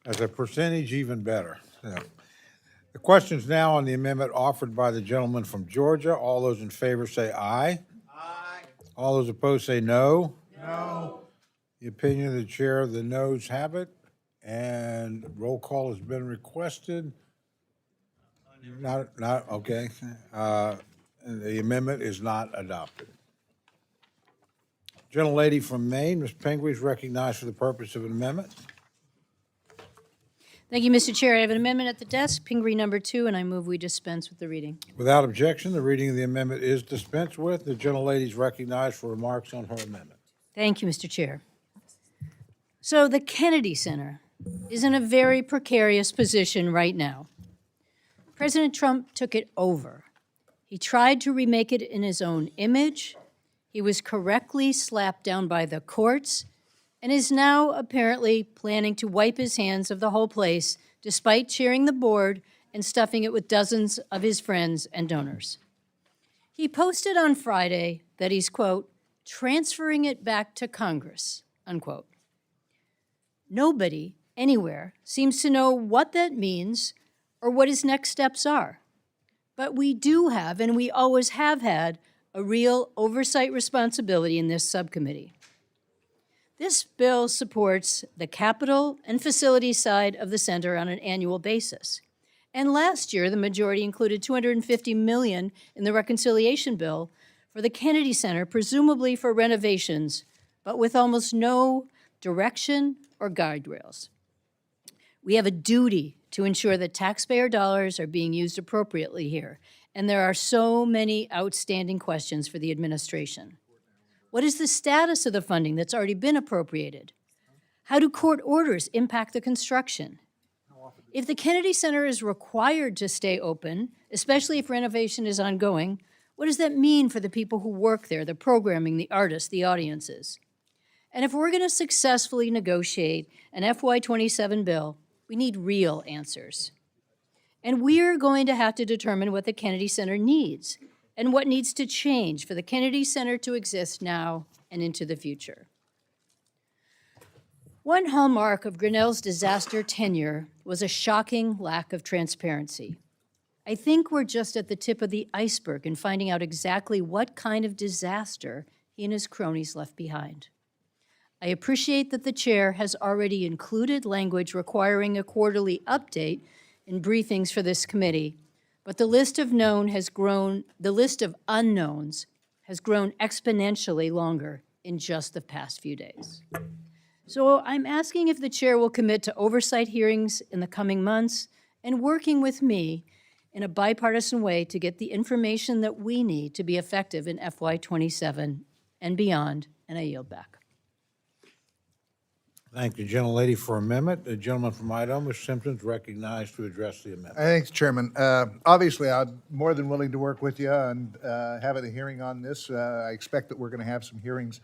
As a percentage, even better. Yeah. The question's now on the amendment offered by the gentleman from Georgia. All those in favor say aye. Aye. All those opposed say no. No. The opinion of the chair, the noes have it, and roll call has been requested. Not, okay. The amendment is not adopted. Gentlelady from Maine, Ms. Pingree, is recognized for the purpose of an amendment. Thank you, Mr. Chair. I have an amendment at the desk, Pingree number 2, and I move we dispense with the reading. Without objection, the reading of the amendment is dispensed with. The gentlelady is recognized for remarks on her amendment. Thank you, Mr. Chair. So the Kennedy Center is in a very precarious position right now. President Trump took it over. He tried to remake it in his own image. He was correctly slapped down by the courts and is now apparently planning to wipe his hands of the whole place despite chairing the board and stuffing it with dozens of his friends and donors. He posted on Friday that he's, quote, transferring it back to Congress, unquote. Nobody anywhere seems to know what that means or what his next steps are. But we do have, and we always have had, a real oversight responsibility in this subcommittee. This bill supports the capital and facility side of the center on an annual basis. And last year, the majority included $250 million in the reconciliation bill for the Kennedy Center, presumably for renovations, but with almost no direction or guardrails. We have a duty to ensure that taxpayer dollars are being used appropriately here, and there are so many outstanding questions for the administration. What is the status of the funding that's already been appropriated? How do court orders impact the construction? If the Kennedy Center is required to stay open, especially if renovation is ongoing, what does that mean for the people who work there, the programming, the artists, the audiences? And if we're going to successfully negotiate an FY27 bill, we need real answers. And we're going to have to determine what the Kennedy Center needs and what needs to change for the Kennedy Center to exist now and into the future. One hallmark of Grinnell's disaster tenure was a shocking lack of transparency. I think we're just at the tip of the iceberg in finding out exactly what kind of disaster he and his cronies left behind. I appreciate that the chair has already included language requiring a quarterly update in briefings for this committee, but the list of unknowns has grown exponentially longer in just the past few days. So I'm asking if the chair will commit to oversight hearings in the coming months and working with me in a bipartisan way to get the information that we need to be effective in FY27 and beyond, and I yield back. Thank you, gentlelady, for amendment. The gentleman from Idaho, Mr. Simpson, is recognized to address the amendment. Thanks, Chairman. Obviously, I'm more than willing to work with you and having a hearing on this. I expect that we're going to have some hearings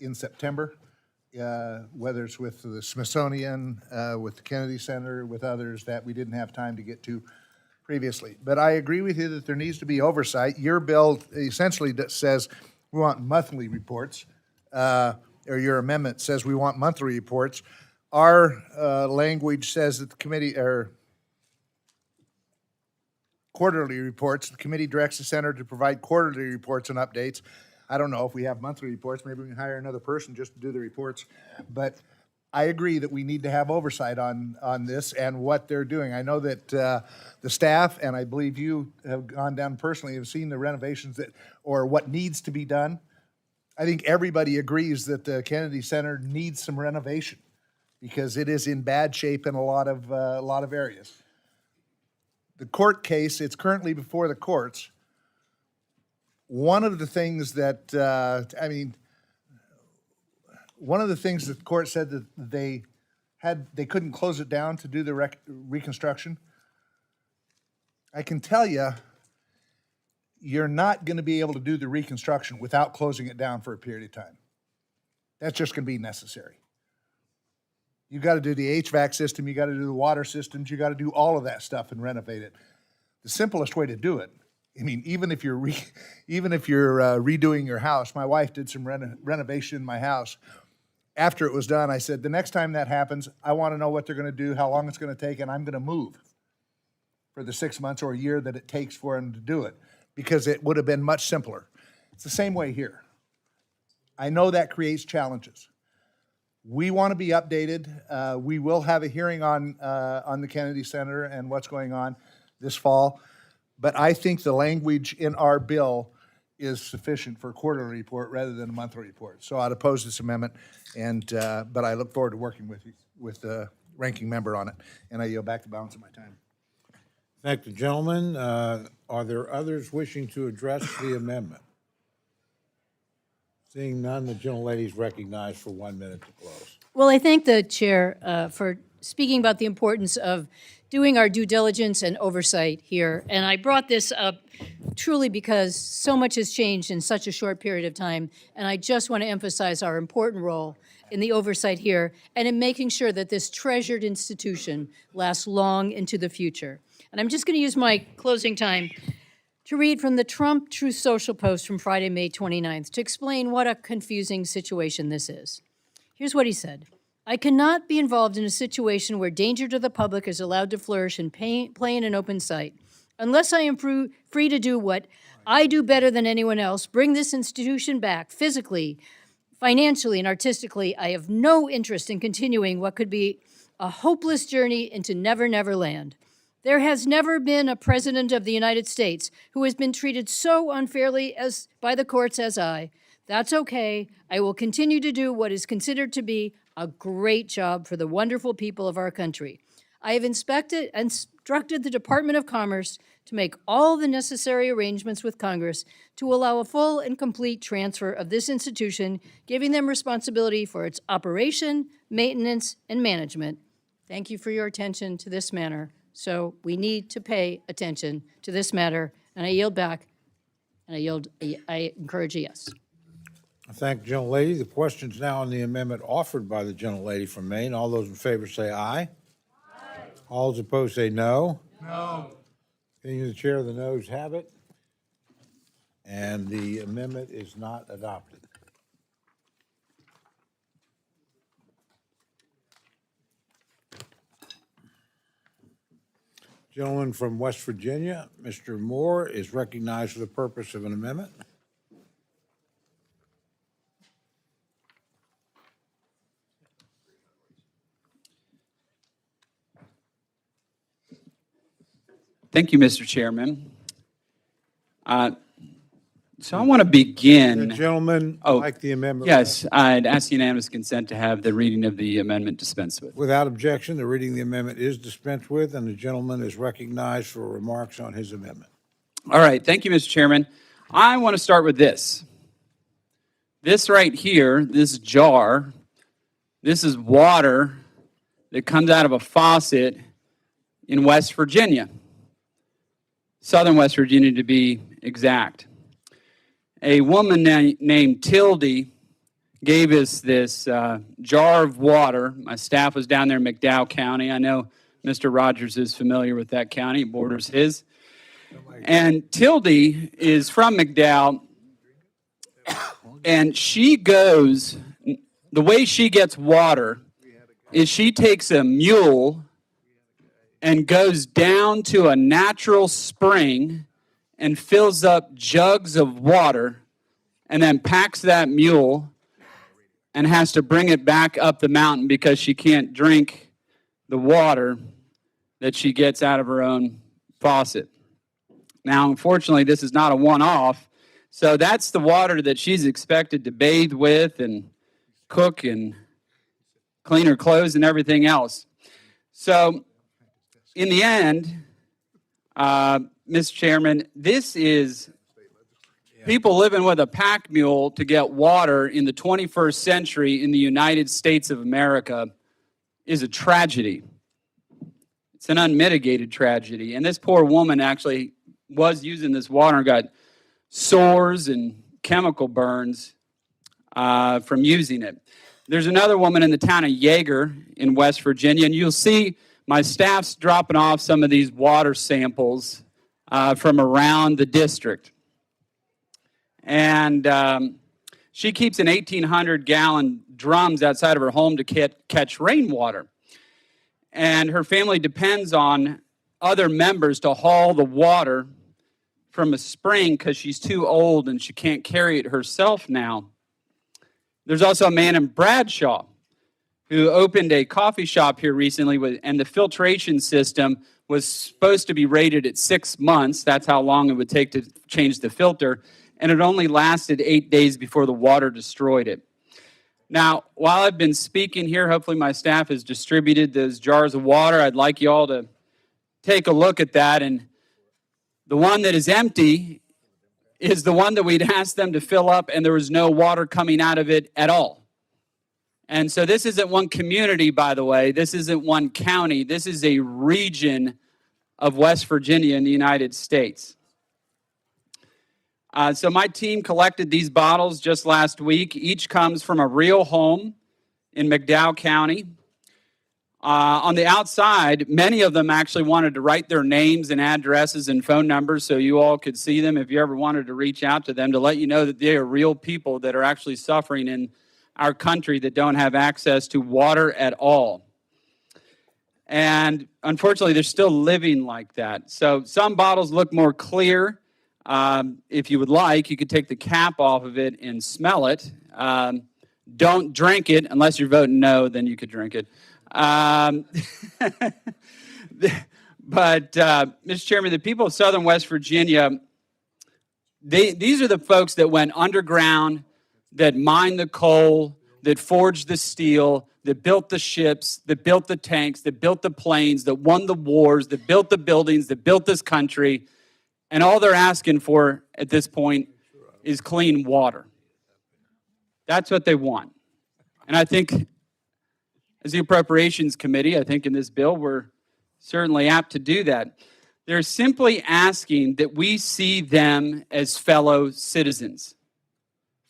in September, whether it's with the Smithsonian, with the Kennedy Center, with others that we didn't have time to get to previously. But I agree with you that there needs to be oversight. Your bill essentially says we want monthly reports. Or your amendment says we want monthly reports. Our language says that the committee, or quarterly reports, the committee directs the center to provide quarterly reports and updates. I don't know if we have monthly reports, maybe we can hire another person just to do the reports. But I agree that we need to have oversight on this and what they're doing. I know that the staff, and I believe you have gone down personally, have seen the renovations or what needs to be done. I think everybody agrees that the Kennedy Center needs some renovation because it is in bad shape in a lot of areas. The court case, it's currently before the courts. One of the things that, one of the things that the court said that they couldn't close it down to do the reconstruction. I can tell you, you're not going to be able to do the reconstruction without closing it down for a period of time. That's just going to be necessary. You got to do the HVAC system, you got to do the water systems, you got to do all of that stuff and renovate it. The simplest way to do it, I mean, even if you're redoing your house, my wife did some renovation in my house. After it was done, I said, the next time that happens, I want to know what they're going to do, how long it's going to take, and I'm going to move for the 6 months or a year that it takes for them to do it, because it would have been much simpler. It's the same way here. I know that creates challenges. We want to be updated. We will have a hearing on the Kennedy Center and what's going on this fall, but I think the language in our bill is sufficient for a quarterly report rather than a monthly report. So I'd oppose this amendment, but I look forward to working with the ranking member on it, and I yield back the balance of my time. Thank the gentleman. Are there others wishing to address the amendment? Seeing none, the gentlelady is recognized for 1 minute to close. Well, I thank the chair for speaking about the importance of doing our due diligence and oversight here. And I brought this up truly because so much has changed in such a short period of time. And I just want to emphasize our important role in the oversight here and in making sure that this treasured institution lasts long into the future. And I'm just going to use my closing time to read from the Trump Truth Social post from Friday, May 29th, to explain what a confusing situation this is. Here's what he said. I cannot be involved in a situation where danger to the public is allowed to flourish in plain and open sight. Unless I am free to do what I do better than anyone else, bring this institution back physically, financially, and artistically, I have no interest in continuing what could be a hopeless journey into never, never land. There has never been a president of the United States who has been treated so unfairly by the courts as I. That's okay. I will continue to do what is considered to be a great job for the wonderful people of our country. I have instructed the Department of Commerce to make all the necessary arrangements with Congress to allow a full and complete transfer of this institution, giving them responsibility for its operation, maintenance, and management. Thank you for your attention to this matter. So we need to pay attention to this matter, and I yield back, and I encourage a yes. I thank the gentlelady. The question's now on the amendment offered by the gentlelady from Maine. All those in favor say aye. Aye. All those opposed say no. No. Being the chair, the noes have it, and the amendment is not adopted. Gentleman from West Virginia, Mr. Moore, is recognized for the purpose of an amendment. Thank you, Mr. Chairman. So I want to begin. The gentleman, like the amendment. Yes, I'd ask unanimous consent to have the reading of the amendment dispensed with. Without objection, the reading of the amendment is dispensed with, and the gentleman is recognized for remarks on his amendment. All right, thank you, Mr. Chairman. I want to start with this. This right here, this jar, this is water that comes out of a faucet in West Virginia. Southern West Virginia, to be exact. A woman named THUD gave us this jar of water. My staff was down there in McDowell County. I know Mr. Rogers is familiar with that county. It borders his. And THUD is from McDowell, and she goes, the way she gets water is she takes a mule and goes down to a natural spring and fills up jugs of water and then packs that mule and has to bring it back up the mountain because she can't drink the water that she gets out of her own faucet. Now, unfortunately, this is not a one-off, so that's the water that she's expected to bathe with and cook and clean her clothes and everything else. So, in the end, Mr. Chairman, this is people living with a pack mule to get water in the 21st century in the United States of America is a tragedy. It's an unmitigated tragedy. And this poor woman actually was using this water and got sores and chemical burns from using it. There's another woman in the town of Yeager in West Virginia, and you'll see my staff's dropping off some of these water samples from around the district. And she keeps an 1,800-gallon drums outside of her home to catch rainwater. And her family depends on other members to haul the water from a spring because she's too old and she can't carry it herself now. There's also a man in Bradshaw who opened a coffee shop here recently, and the filtration system was supposed to be rated at 6 months. That's how long it would take to change the filter. And it only lasted 8 days before the water destroyed it. Now, while I've been speaking here, hopefully my staff has distributed those jars of water. I'd like you all to take a look at that. And the one that is empty is the one that we'd asked them to fill up, and there was no water coming out of it at all. And so this isn't one community, by the way. This isn't one county. This is a region of West Virginia in the United States. So my team collected these bottles just last week. Each comes from a real home in McDowell County. On the outside, many of them actually wanted to write their names and addresses and phone numbers so you all could see them if you ever wanted to reach out to them to let you know that they are real people that are actually suffering in our country that don't have access to water at all. And unfortunately, they're still living like that. So some bottles look more clear. If you would like, you could take the cap off of it and smell it. Don't drink it unless you're voting no, then you could drink it. But, Mr. Chairman, the people of Southern West Virginia, these are the folks that went underground, that mined the coal, that forged the steel, that built the ships, that built the tanks, that built the planes, that won the wars, that built the buildings, that built this country. And all they're asking for at this point is clean water. That's what they want. And I think as the Appropriations Committee, I think in this bill, we're certainly apt to do that. They're simply asking that we see them as fellow citizens,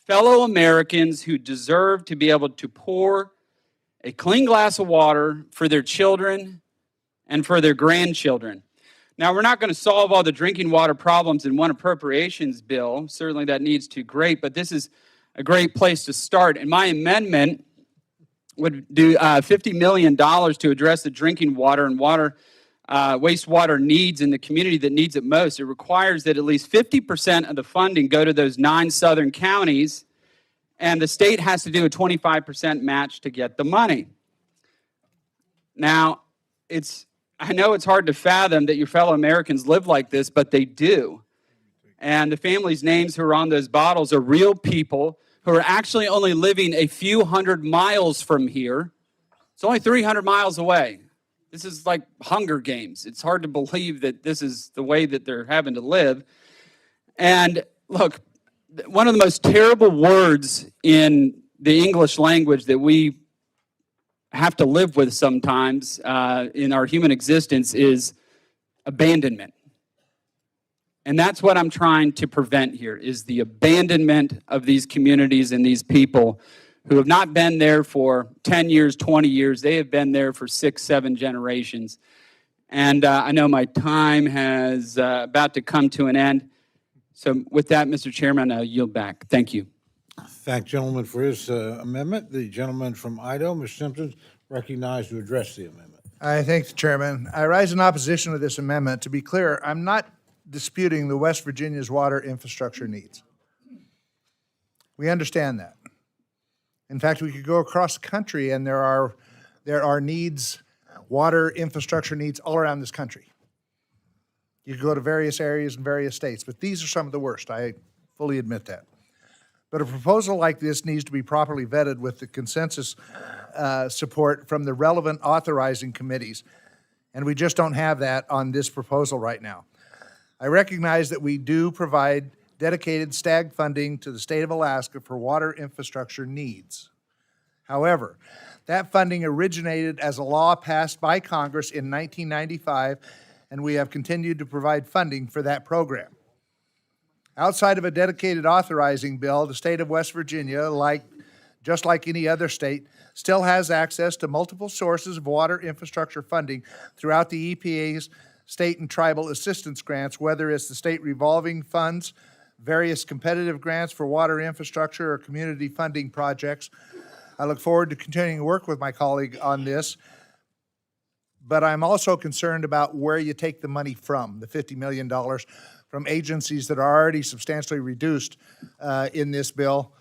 fellow Americans who deserve to be able to pour a clean glass of water for their children and for their grandchildren. Now, we're not going to solve all the drinking water problems in one appropriations bill. Certainly that needs to great, but this is a great place to start. And my amendment would do $50 million to address the drinking water and wastewater needs in the community that needs it most. It requires that at least 50% of the funding go to those 9 southern counties, and the state has to do a 25% match to get the money. Now, I know it's hard to fathom that your fellow Americans live like this, but they do. And the families' names who are on those bottles are real people who are actually only living a few hundred miles from here. It's only 300 miles away. This is like Hunger Games. It's hard to believe that this is the way that they're having to live. And look, one of the most terrible words in the English language that we have to live with sometimes in our human existence is abandonment. And that's what I'm trying to prevent here, is the abandonment of these communities and these people who have not been there for 10 years, 20 years. They have been there for 6, 7 generations. And I know my time has about to come to an end. So with that, Mr. Chairman, I'll yield back. Thank you. Thank the gentleman for his amendment. The gentleman from Idaho, Ms. Simpson, recognized to address the amendment. I thank the chairman. I rise in opposition to this amendment. To be clear, I'm not disputing the West Virginia's water infrastructure needs. We understand that. In fact, we could go across the country and there are needs, water infrastructure needs all around this country. You could go to various areas in various states, but these are some of the worst. I fully admit that. But a proposal like this needs to be properly vetted with the consensus support from the relevant authorizing committees. And we just don't have that on this proposal right now. I recognize that we do provide dedicated STAG funding to the state of Alaska for water infrastructure needs. However, that funding originated as a law passed by Congress in 1995, and we have continued to provide funding for that program. Outside of a dedicated authorizing bill, the state of West Virginia, just like any other state, still has access to multiple sources of water infrastructure funding throughout the EPA's state and tribal assistance grants, whether it's the state revolving funds, various competitive grants for water infrastructure, or community funding projects. I look forward to continuing to work with my colleague on this, but I'm also concerned about where you take the money from, the $50 million from agencies that are already substantially reduced in this bill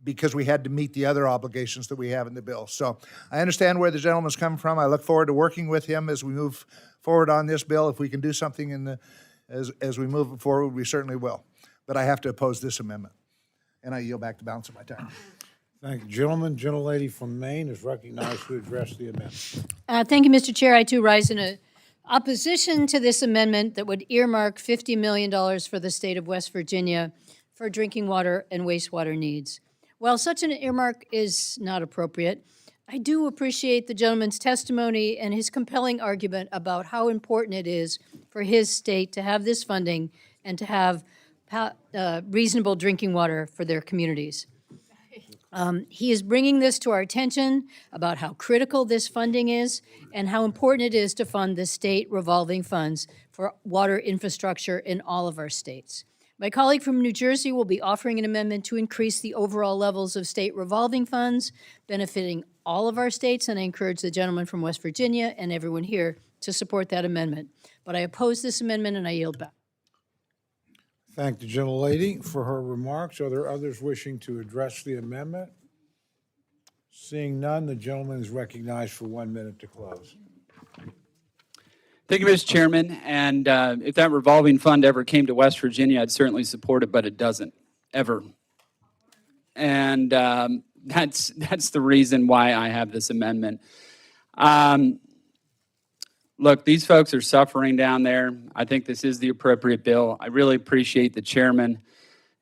because we had to meet the other obligations that we have in the bill. So I understand where the gentleman's coming from. I look forward to working with him as we move forward on this bill. If we can do something as we move it forward, we certainly will. But I have to oppose this amendment. And I yield back the balance of my time. Thank you, gentlemen. Gentlelady from Maine is recognized to address the amendment. Thank you, Mr. Chair. I too rise in opposition to this amendment that would earmark $50 million for the state of West Virginia for drinking water and wastewater needs. While such an earmark is not appropriate, I do appreciate the gentleman's testimony and his compelling argument about how important it is for his state to have this funding and to have reasonable drinking water for their communities. He is bringing this to our attention about how critical this funding is and how important it is to fund the state revolving funds for water infrastructure in all of our states. My colleague from New Jersey will be offering an amendment to increase the overall levels of state revolving funds, benefiting all of our states, and I encourage the gentleman from West Virginia and everyone here to support that amendment. But I oppose this amendment and I yield back. Thank the gentlelady for her remarks. Are there others wishing to address the amendment? Seeing none, the gentleman is recognized for 1 minute to close. Thank you, Mr. Chairman. And if that revolving fund ever came to West Virginia, I'd certainly support it, but it doesn't, ever. And that's the reason why I have this amendment. Look, these folks are suffering down there. I think this is the appropriate bill. I really appreciate the chairman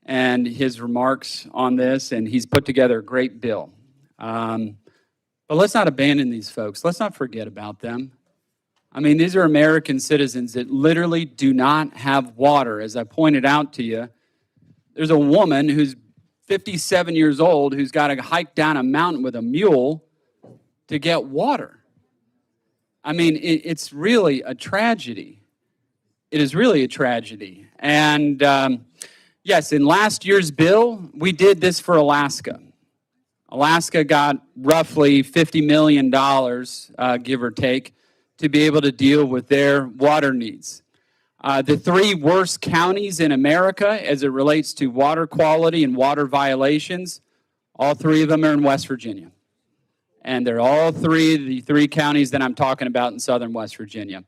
and his remarks on this, and he's put together a great bill. But let's not abandon these folks. Let's not forget about them. I mean, these are American citizens that literally do not have water. As I pointed out to you, there's a woman who's 57 years old who's got to hike down a mountain with a mule to get water. I mean, it's really a tragedy. It is really a tragedy. And yes, in last year's bill, we did this for Alaska. Alaska got roughly $50 million, give or take, to be able to deal with their water needs. The 3 worst counties in America as it relates to water quality and water violations, all 3 of them are in West Virginia. And they're all the 3 counties that I'm talking about in southern West Virginia.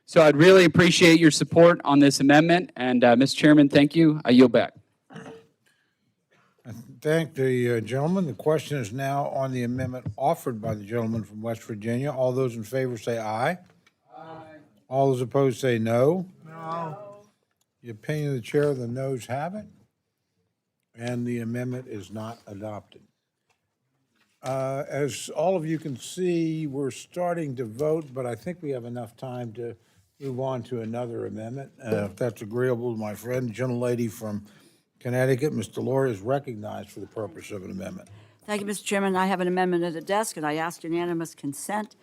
So I'd really appreciate your support on this amendment. And Mr. Chairman, thank you. I yield back. I thank the gentleman. The question is now on the amendment offered by the gentleman from West Virginia. All those in favor say aye. Aye. All those opposed say no. No. The opinion of the chair, the noes have it. And the amendment is not adopted. As all of you can see, we're starting to vote, but I think we have enough time to move on to another amendment. If that's agreeable to my friend, gentlelady from Connecticut, Ms. Delora is recognized for the purpose of an amendment. Thank you, Mr. Chairman. I have an amendment at the desk, and I ask unanimous consent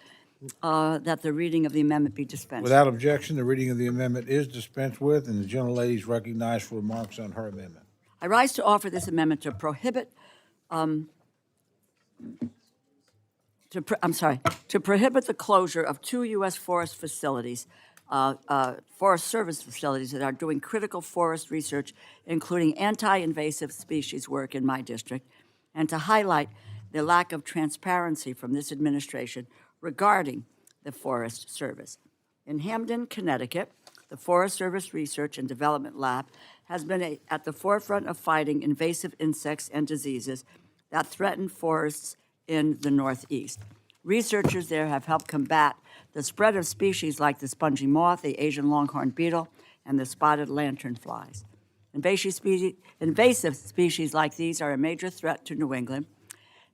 that the reading of the amendment be dispensed. Without objection, the reading of the amendment is dispensed with, and the gentlelady is recognized for remarks on her amendment. I rise to offer this amendment to prohibit to prohibit the closure of 2 U.S. forest facilities, Forest Service facilities that are doing critical forest research, including anti-invasive species work in my district, and to highlight the lack of transparency from this administration regarding the Forest Service. In Hamden, Connecticut, the Forest Service Research and Development Lab has been at the forefront of fighting invasive insects and diseases that threaten forests in the Northeast. Researchers there have helped combat the spread of species like the spongy moth, the Asian longhorn beetle, and the spotted lanternflies. Invasive species like these are a major threat to New England,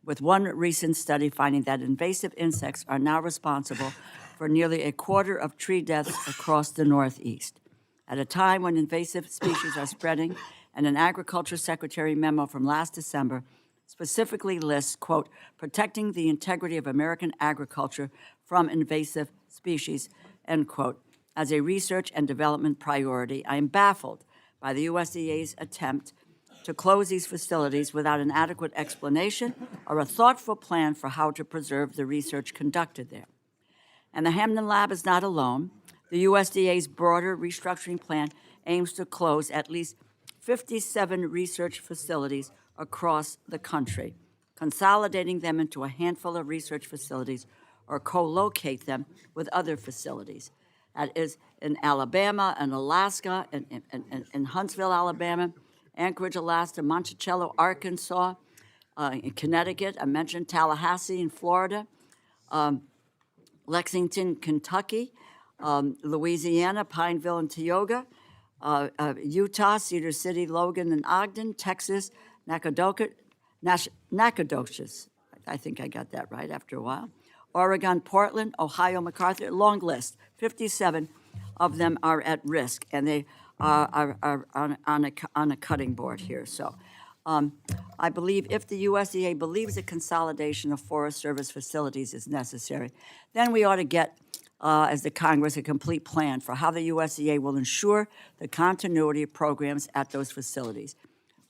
with one recent study finding that invasive insects are now responsible for nearly a quarter of tree deaths across the Northeast. At a time when invasive species are spreading, and an Agriculture Secretary memo from last December specifically lists, quote, protecting the integrity of American agriculture from invasive species, end quote, as a research and development priority, I am baffled by the USDA's attempt to close these facilities without an adequate explanation or a thoughtful plan for how to preserve the research conducted there. And the Hamden Lab is not alone. The USDA's broader restructuring plan aims to close at least 57 research facilities across the country, consolidating them into a handful of research facilities or co-locate them with other facilities. That is in Alabama and Alaska, in Huntsville, Alabama, Anchorage, Alaska, Monticello, Arkansas, in Connecticut. I mentioned Tallahassee in Florida, Lexington, Kentucky, Louisiana, Pineville and Tioga, Utah, Cedar City, Logan and Ogden, Texas, Nacogdoches, I think I got that right after a while, Oregon, Portland, Ohio, MacArthur, long list. 57 of them are at risk, and they are on a cutting board here. So I believe if the USDA believes a consolidation of Forest Service facilities is necessary, then we ought to get, as the Congress, a complete plan for how the USDA will ensure the continuity of programs at those facilities.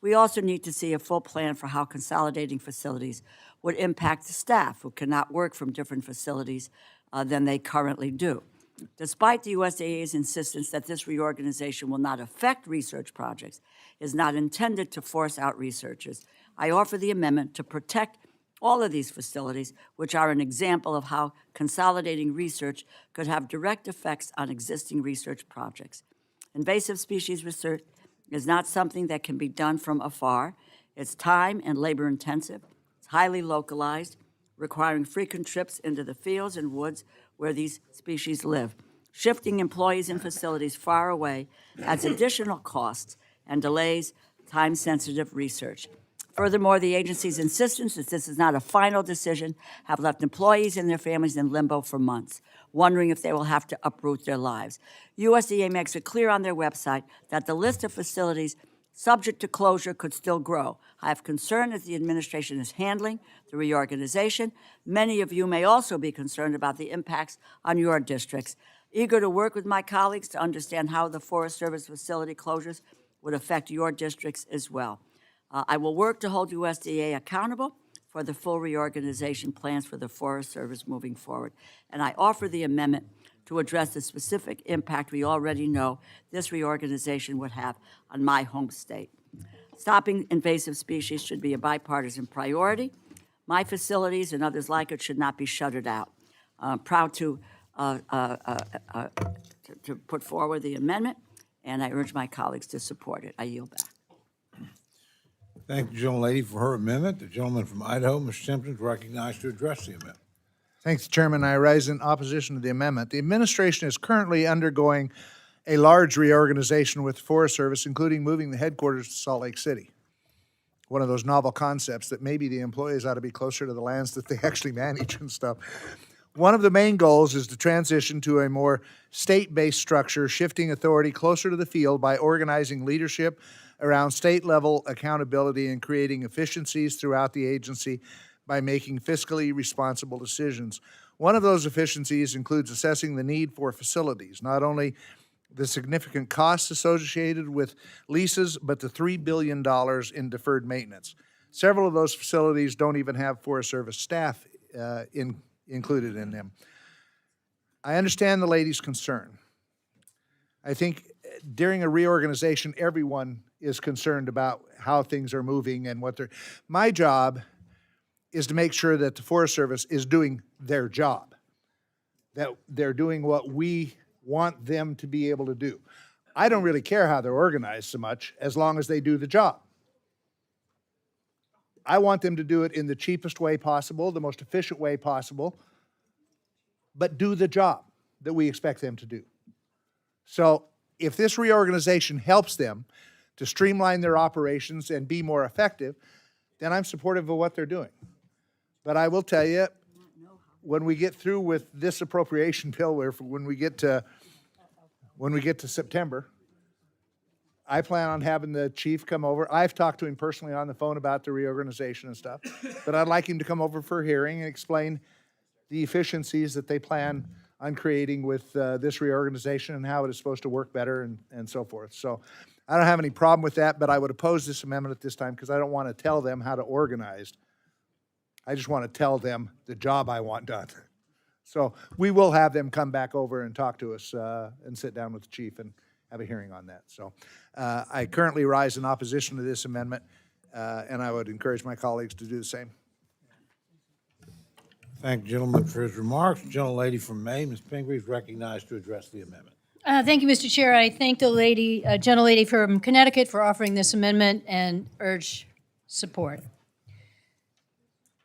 We also need to see a full plan for how consolidating facilities would impact the staff who cannot work from different facilities than they currently do. Despite the USDA's insistence that this reorganization will not affect research projects, is not intended to force out researchers, I offer the amendment to protect all of these facilities, which are an example of how consolidating research could have direct effects on existing research projects. Invasive species research is not something that can be done from afar. It's time and labor intensive. It's highly localized, requiring frequent trips into the fields and woods where these species live. Shifting employees in facilities far away adds additional costs and delays time-sensitive research. Furthermore, the agency's insistence that this is not a final decision have left employees and their families in limbo for months, wondering if they will have to uproot their lives. USDA makes it clear on their website that the list of facilities subject to closure could still grow. I have concern as the administration is handling the reorganization. Many of you may also be concerned about the impacts on your districts. Eager to work with my colleagues to understand how the Forest Service facility closures would affect your districts as well. I will work to hold USDA accountable for the full reorganization plans for the Forest Service moving forward. And I offer the amendment to address the specific impact we already know this reorganization would have on my home state. Stopping invasive species should be a bipartisan priority. My facilities and others like it should not be shuttered out. I'm proud to put forward the amendment, and I urge my colleagues to support it. I yield back. Thank the gentlelady for her amendment. The gentleman from Idaho, Mr. Simpson, is recognized to address the amendment. Thanks, Chairman. I rise in opposition to the amendment. The administration is currently undergoing a large reorganization with the Forest Service, including moving the headquarters to Salt Lake City. One of those novel concepts that maybe the employees ought to be closer to the lands that they actually manage and stuff. One of the main goals is to transition to a more state-based structure, shifting authority closer to the field by organizing leadership around state-level accountability and creating efficiencies throughout the agency by making fiscally responsible decisions. One of those efficiencies includes assessing the need for facilities, not only the significant costs associated with leases, but the $3 billion in deferred maintenance. Several of those facilities don't even have Forest Service staff included in them. I understand the lady's concern. I think during a reorganization, everyone is concerned about how things are moving and what they're. My job is to make sure that the Forest Service is doing their job, that they're doing what we want them to be able to do. I don't really care how they're organized so much, as long as they do the job. I want them to do it in the cheapest way possible, the most efficient way possible, but do the job that we expect them to do. So if this reorganization helps them to streamline their operations and be more effective, then I'm supportive of what they're doing. But I will tell you, when we get through with this appropriation bill, when we get to September, I plan on having the chief come over. I've talked to him personally on the phone about the reorganization and stuff, but I'd like him to come over for a hearing and explain the efficiencies that they plan on creating with this reorganization and how it is supposed to work better and so forth. So I don't have any problem with that, but I would oppose this amendment at this time because I don't want to tell them how to organize. I just want to tell them the job I want done. So we will have them come back over and talk to us and sit down with the chief and have a hearing on that. So I currently rise in opposition to this amendment, and I would encourage my colleagues to do the same. Thank the gentleman for his remarks. Gentlelady from Maine, Ms. Pingree, is recognized to address the amendment. Thank you, Mr. Chair. I thank the gentlelady from Connecticut for offering this amendment and urge support.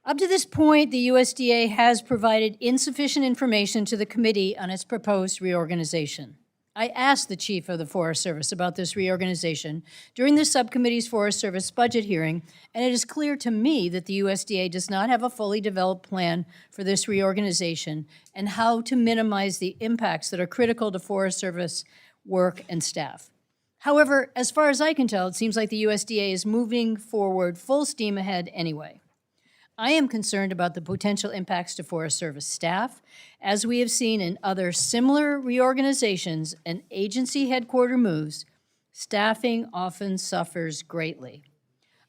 Up to this point, the USDA has provided insufficient information to the committee on its proposed reorganization. I asked the Chief of the Forest Service about this reorganization during the subcommittee's Forest Service budget hearing, and it is clear to me that the USDA does not have a fully developed plan for this reorganization and how to minimize the impacts that are critical to Forest Service work and staff. However, as far as I can tell, it seems like the USDA is moving forward full steam ahead anyway. I am concerned about the potential impacts to Forest Service staff. As we have seen in other similar reorganizations and agency headquarter moves, staffing often suffers greatly.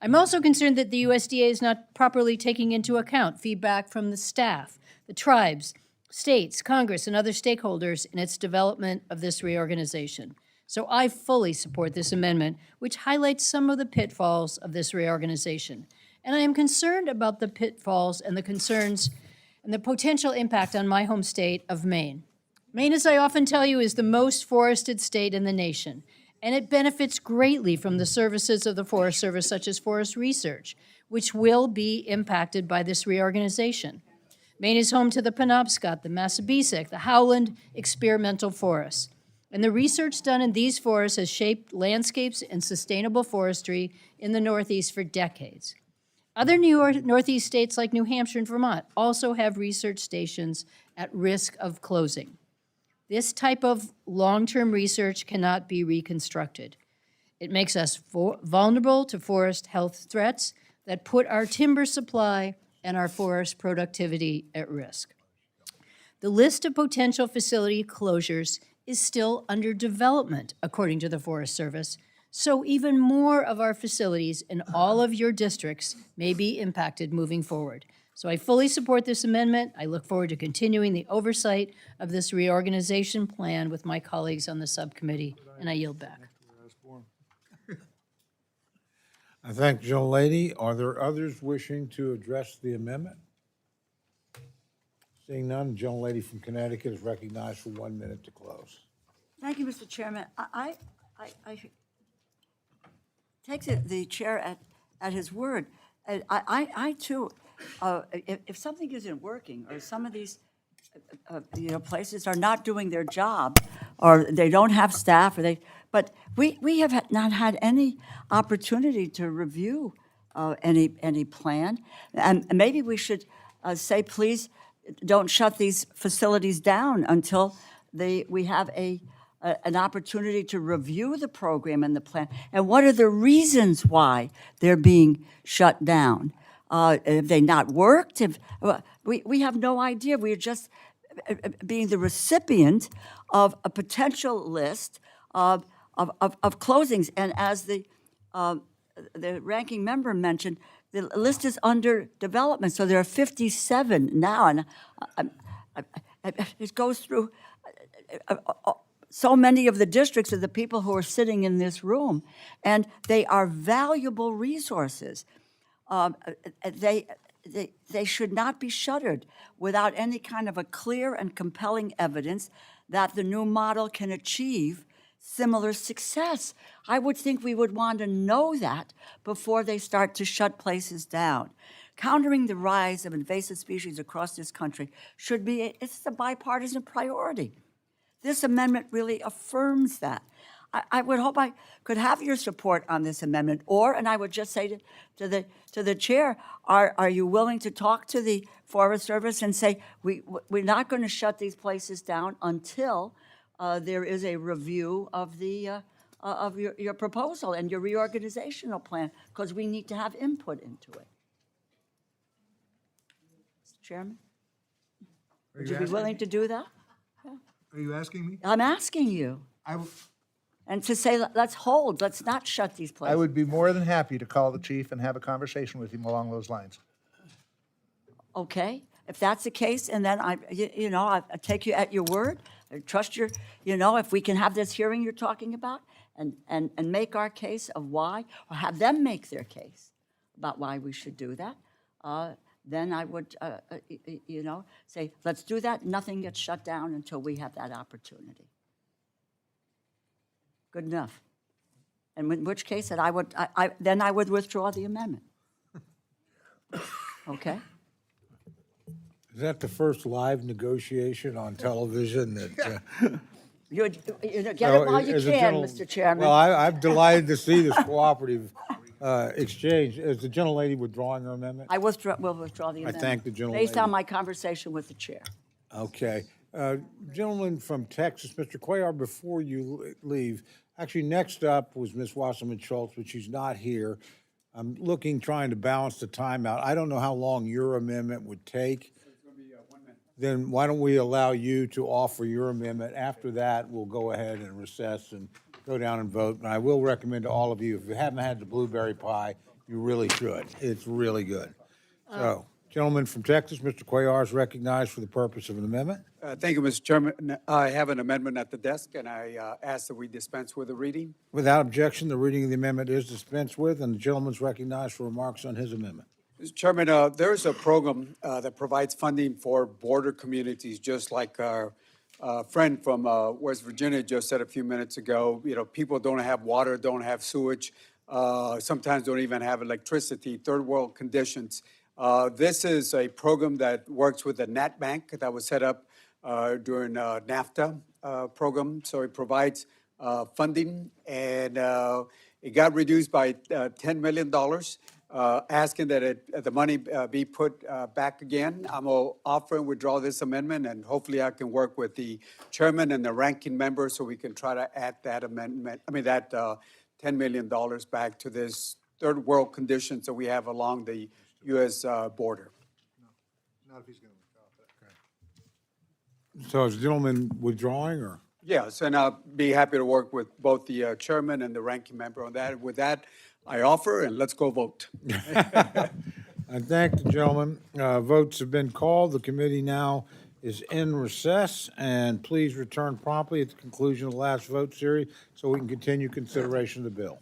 I'm also concerned that the USDA is not properly taking into account feedback from the staff, the tribes, states, Congress, and other stakeholders in its development of this reorganization. So I fully support this amendment, which highlights some of the pitfalls of this reorganization. And I am concerned about the pitfalls and the concerns and the potential impact on my home state of Maine. Maine, as I often tell you, is the most forested state in the nation, and it benefits greatly from the services of the Forest Service, such as forest research, which will be impacted by this reorganization. Maine is home to the Penobscot, the Massabesic, the Howland experimental forests. And the research done in these forests has shaped landscapes and sustainable forestry in the Northeast for decades. Other Northeast states like New Hampshire and Vermont also have research stations at risk of closing. This type of long-term research cannot be reconstructed. It makes us vulnerable to forest health threats that put our timber supply and our forest productivity at risk. The list of potential facility closures is still under development, according to the Forest Service, so even more of our facilities in all of your districts may be impacted moving forward. So I fully support this amendment. I look forward to continuing the oversight of this reorganization plan with my colleagues on the subcommittee, and I yield back. I thank the gentlelady. Are there others wishing to address the amendment? Seeing none, the gentlelady from Connecticut is recognized for 1 minute to close. Thank you, Mr. Chairman. I take the chair at his word. I too, if something isn't working, or some of these places are not doing their job, or they don't have staff, but we have not had any opportunity to review any plan, and maybe we should say, please don't shut these facilities down until we have an opportunity to review the program and the plan, and what are the reasons why they're being shut down. Have they not worked? We have no idea. We're just being the recipient of a potential list of closings. And as the ranking member mentioned, the list is under development, so there are 57 now, and it goes through so many of the districts are the people who are sitting in this room, and they are valuable resources. They should not be shuttered without any kind of a clear and compelling evidence that the new model can achieve similar success. I would think we would want to know that before they start to shut places down. Countering the rise of invasive species across this country should be, it's a bipartisan priority. This amendment really affirms that. I would hope I could have your support on this amendment, and I would just say to the chair, are you willing to talk to the Forest Service and say, we're not going to shut these places down until there is a review of of your proposal and your reorganizational plan, because we need to have input into it. Mr. Chairman? Would you be willing to do that? Are you asking me? I'm asking you. And to say, let's not shut these places. I would be more than happy to call the chief and have a conversation with him along those lines. Okay, if that's the case, and then I take you at your word. I trust your, if we can have this hearing you're talking about and make our case of why, or have them make their case about why we should do that, then I would, say, let's do that. Nothing gets shut down until we have that opportunity. Good enough. And in which case, that I would withdraw the amendment. Okay? Is that the first live negotiation on television that? Get it while you can, Mr. Chairman. Well, I'm delighted to see this cooperative exchange. Is the gentlelady withdrawing her amendment? Will withdraw the amendment. I thank the gentlelady. Based on my conversation with the chair. Okay. Gentleman from Texas, Mr. Cuellar, before you leave, actually, next up was Ms. Wasserman Schultz, but she's not here. I'm trying to balance the time out. I don't know how long your amendment would take. It's going to be 1 minute. Then why don't we allow you to offer your amendment? After that, we'll go ahead and recess and go down and vote. And I will recommend to all of you, if you haven't had the blueberry pie, you really should. It's really good. So, gentleman from Texas, Mr. Cuellar, is recognized for the purpose of an amendment. Thank you, Mr. Chairman. I have an amendment at the desk, and I ask that we dispense with the reading. Without objection, the reading of the amendment is dispensed with, and the gentleman's recognized for remarks on his amendment. Mr. Chairman, there's a program that provides funding for border communities, just like our friend from West Virginia just said a few minutes ago. People don't have water, don't have sewage, sometimes don't even have electricity, third world conditions. This is a program that works with the NAT Bank that was set up during NAFTA program. So it provides funding, and it got reduced by $10 million, asking that the money be put back again. I'm going to offer and withdraw this amendment, and hopefully I can work with the chairman and the ranking member so we can try to add that that $10 million back to this third world conditions that we have along the U.S. border. Not if he's going to withdraw. Okay. So is the gentleman withdrawing, or? Yes, and I'll be happy to work with both the chairman and the ranking member on that. With that, I offer, and let's go vote. I thank the gentleman. Votes have been called. The committee now is in recess, and please return promptly at the conclusion of the last vote series so we can continue consideration of the bill.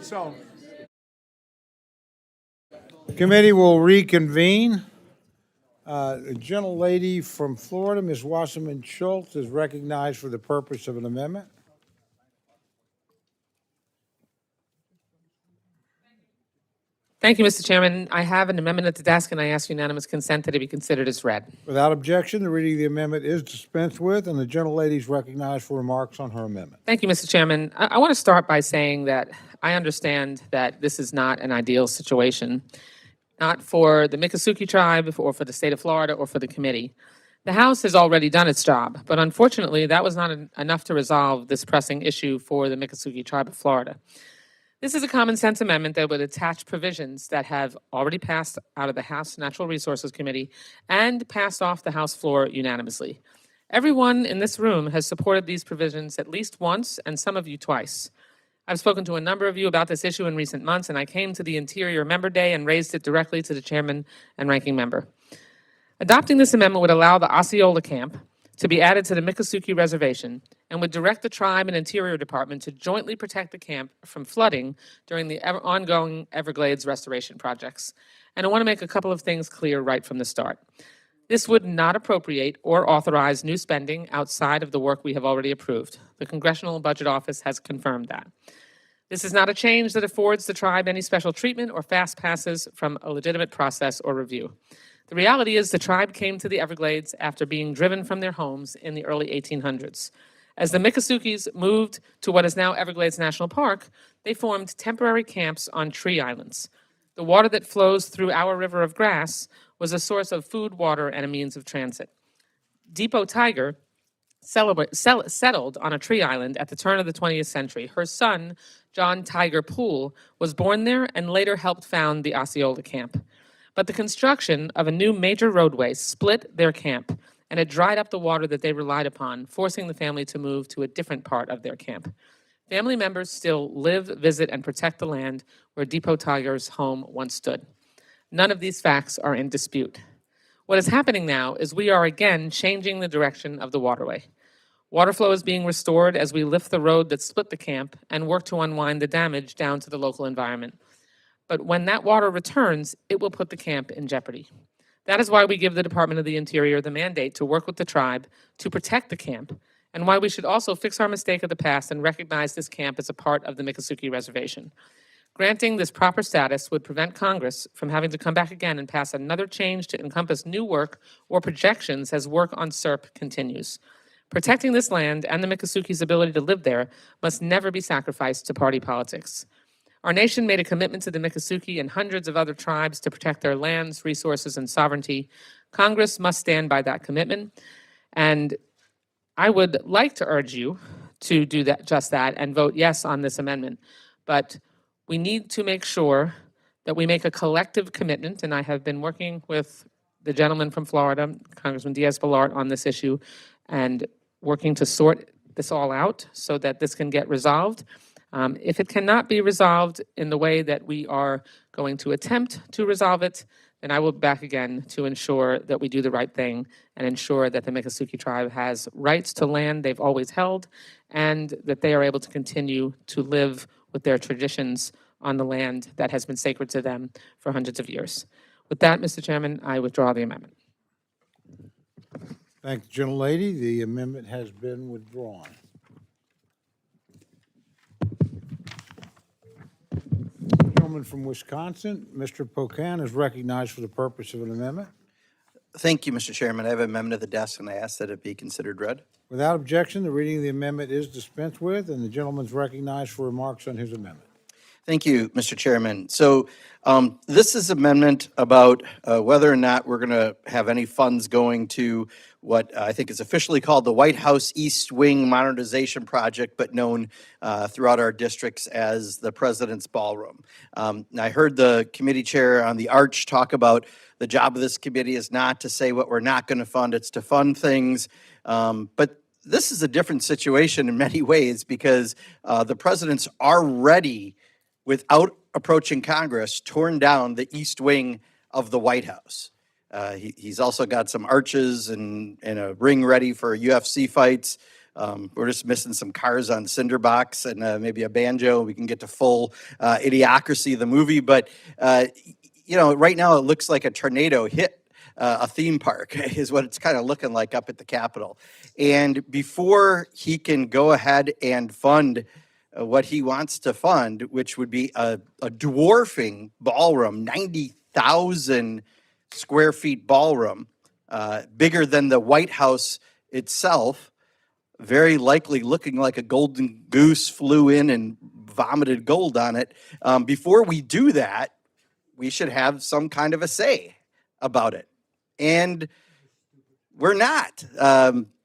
So. Committee will reconvene. The gentlelady from Florida, Ms. Wasserman Schultz, is recognized for the purpose of an amendment. Thank you, Mr. Chairman. I have an amendment at the desk, and I ask unanimous consent that it be considered as read. Without objection, the reading of the amendment is dispensed with, and the gentlelady is recognized for remarks on her amendment. Thank you, Mr. Chairman. I want to start by saying that I understand that this is not an ideal situation, not for the Miccosukee tribe or for the state of Florida or for the committee. The House has already done its job, but unfortunately, that was not enough to resolve this pressing issue for the Miccosukee tribe of Florida. This is a common sense amendment that would attach provisions that have already passed out of the House Natural Resources Committee and passed off the House floor unanimously. Everyone in this room has supported these provisions at least once, and some of you twice. I've spoken to a number of you about this issue in recent months, and I came to the Interior Member Day and raised it directly to the chairman and ranking member. Adopting this amendment would allow the Osceola camp to be added to the Miccosukee Reservation and would direct the Tribe and Interior Department to jointly protect the camp from flooding during the ongoing Everglades restoration projects. And I want to make a couple of things clear right from the start. This would not appropriate or authorize new spending outside of the work we have already approved. The Congressional Budget Office has confirmed that. This is not a change that affords the tribe any special treatment or fast passes from a legitimate process or review. The reality is the tribe came to the Everglades after being driven from their homes in the early 1800s. As the Miccosukee moved to what is now Everglades National Park, they formed temporary camps on tree islands. The water that flows through our river of grass was a source of food, water, and a means of transit. Depot Tiger settled on a tree island at the turn of the 20th century. Her son, John Tiger Poole, was born there and later helped found the Osceola camp. But the construction of a new major roadway split their camp, and it dried up the water that they relied upon, forcing the family to move to a different part of their camp. Family members still live, visit, and protect the land where Depot Tiger's home once stood. None of these facts are in dispute. What is happening now is we are again changing the direction of the waterway. Water flow is being restored as we lift the road that split the camp and work to unwind the damage down to the local environment. But when that water returns, it will put the camp in jeopardy. That is why we give the Department of the Interior the mandate to work with the tribe to protect the camp, and why we should also fix our mistake of the past and recognize this camp as a part of the Miccosukee Reservation. Granting this proper status would prevent Congress from having to come back again and pass another change to encompass new work or projections as work on SERP continues. Protecting this land and the Miccosukee's ability to live there must never be sacrificed to party politics. Our nation made a commitment to the Miccosukee and hundreds of other tribes to protect their lands, resources, and sovereignty. Congress must stand by that commitment, and I would like to urge you to do that, just that, and vote yes on this amendment. But we need to make sure that we make a collective commitment, and I have been working with the gentleman from Florida, Congressman Diaz-Balart, on this issue, and working to sort this all out so that this can get resolved. If it cannot be resolved in the way that we are going to attempt to resolve it, then I will be back again to ensure that we do the right thing and ensure that the Miccosukee tribe has rights to land they've always held and that they are able to continue to live with their traditions on the land that has been sacred to them for hundreds of years. With that, Mr. Chairman, I withdraw the amendment. Thank the gentlelady. The amendment has been withdrawn. Gentleman from Wisconsin, Mr. Pocan, is recognized for the purpose of an amendment. Thank you, Mr. Chairman. I have an amendment at the desk, and I ask that it be considered read. Without objection, the reading of the amendment is dispensed with, and the gentleman is recognized for remarks on his amendment. Thank you, Mr. Chairman. So this is amendment about whether or not we're going to have any funds going to what I think is officially called the White House East Wing Modernization Project, but known throughout our districts as the President's Ballroom. I heard the committee chair on the Arch talk about the job of this committee is not to say what we're not going to fund, it's to fund things. But this is a different situation in many ways because the president's already, without approaching Congress, torn down the East Wing of the White House. He's also got some arches and a ring ready for UFC fights. We're just missing some cars on Cinderbox and maybe a banjo. We can get to full Idiocracy, the movie. But, right now it looks like a tornado hit a theme park is what it's kind of looking like up at the Capitol. And before he can go ahead and fund what he wants to fund, which would be a dwarfing ballroom, 90,000 square feet ballroom, bigger than the White House itself, very likely looking like a golden goose flew in and vomited gold on it. Before we do that, we should have some kind of a say about it. And we're not.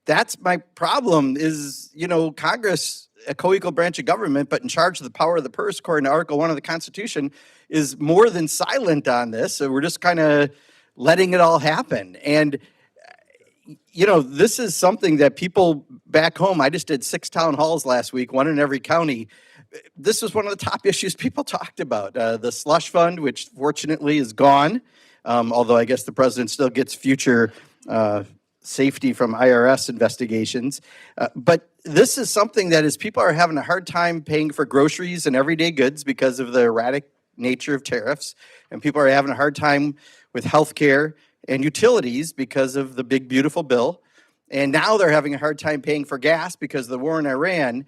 That's my problem is, Congress, a co-equal branch of government, but in charge of the power of the purse, according to Article 1 of the Constitution, is more than silent on this. So we're just kind of letting it all happen. And, this is something that people back home, I just did 6 town halls last week, 1 in every county. This was one of the top issues people talked about. The slush fund, which fortunately is gone, although I guess the president still gets future safety from IRS investigations. But this is something that is people are having a hard time paying for groceries and everyday goods because of the erratic nature of tariffs. And people are having a hard time with health care and utilities because of the big, beautiful bill. And now they're having a hard time paying for gas because of the war in Iran.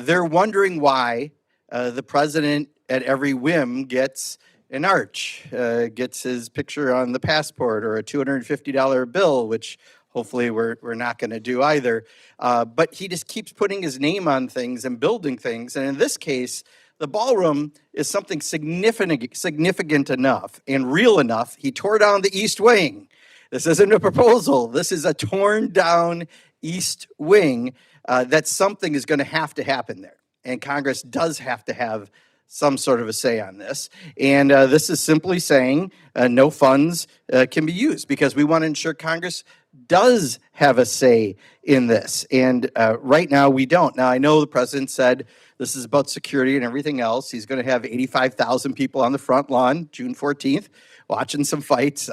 They're wondering why the president at every whim gets an arch, gets his picture on the passport or a $250 bill, which hopefully we're not going to do either. But he just keeps putting his name on things and building things. And in this case, the ballroom is something significant enough and real enough. He tore down the East Wing. This isn't a proposal. This is a torn down East Wing. That something is going to happen there. And Congress does have to have some sort of a say on this. And this is simply saying no funds can be used because we want to ensure Congress does have a say in this. And right now we don't. Now, I know the president said this is about security and everything else. He's going to have 85,000 people on the front lawn June 14th watching some fights.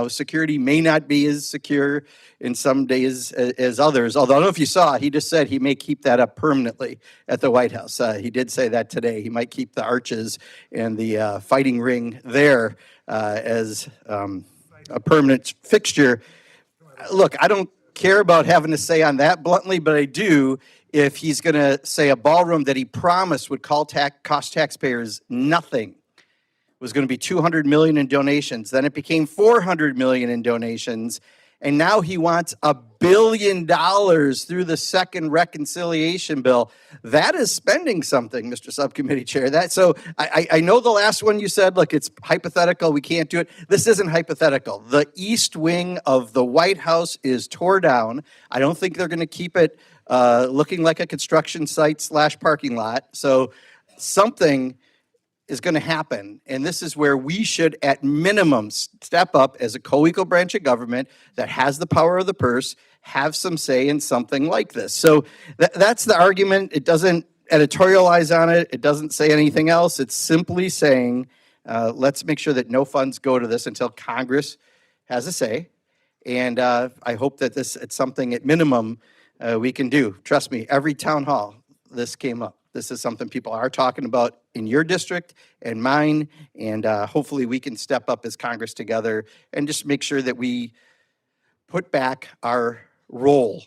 Security may not be as secure in some days as others. Although I don't know if you saw, he just said he may keep that up permanently at the White House. He did say that today. He might keep the arches and the fighting ring there as a permanent fixture. Look, I don't care about having to say on that bluntly, but I do if he's going to say a ballroom that he promised would cost taxpayers nothing. Was going to be $200 million in donations. Then it became $400 million in donations. And now he wants $1 billion through the second reconciliation bill. That is spending something, Mr. Subcommittee Chair. So I know the last one you said, look, it's hypothetical. We can't do it. This isn't hypothetical. The East Wing of the White House is tore down. I don't think they're going to keep it looking like a construction site / parking lot. So something is going to happen. And this is where we should, at minimum, step up as a co-equal branch of government that has the power of the purse, have some say in something like this. So that's the argument. It doesn't editorialize on it. It doesn't say anything else. It's simply saying, let's make sure that no funds go to this until Congress has a say. And I hope that it's something at minimum we can do. Trust me, every town hall, this came up. This is something people are talking about in your district and mine, and hopefully we can step up as Congress together and just make sure that we put back our role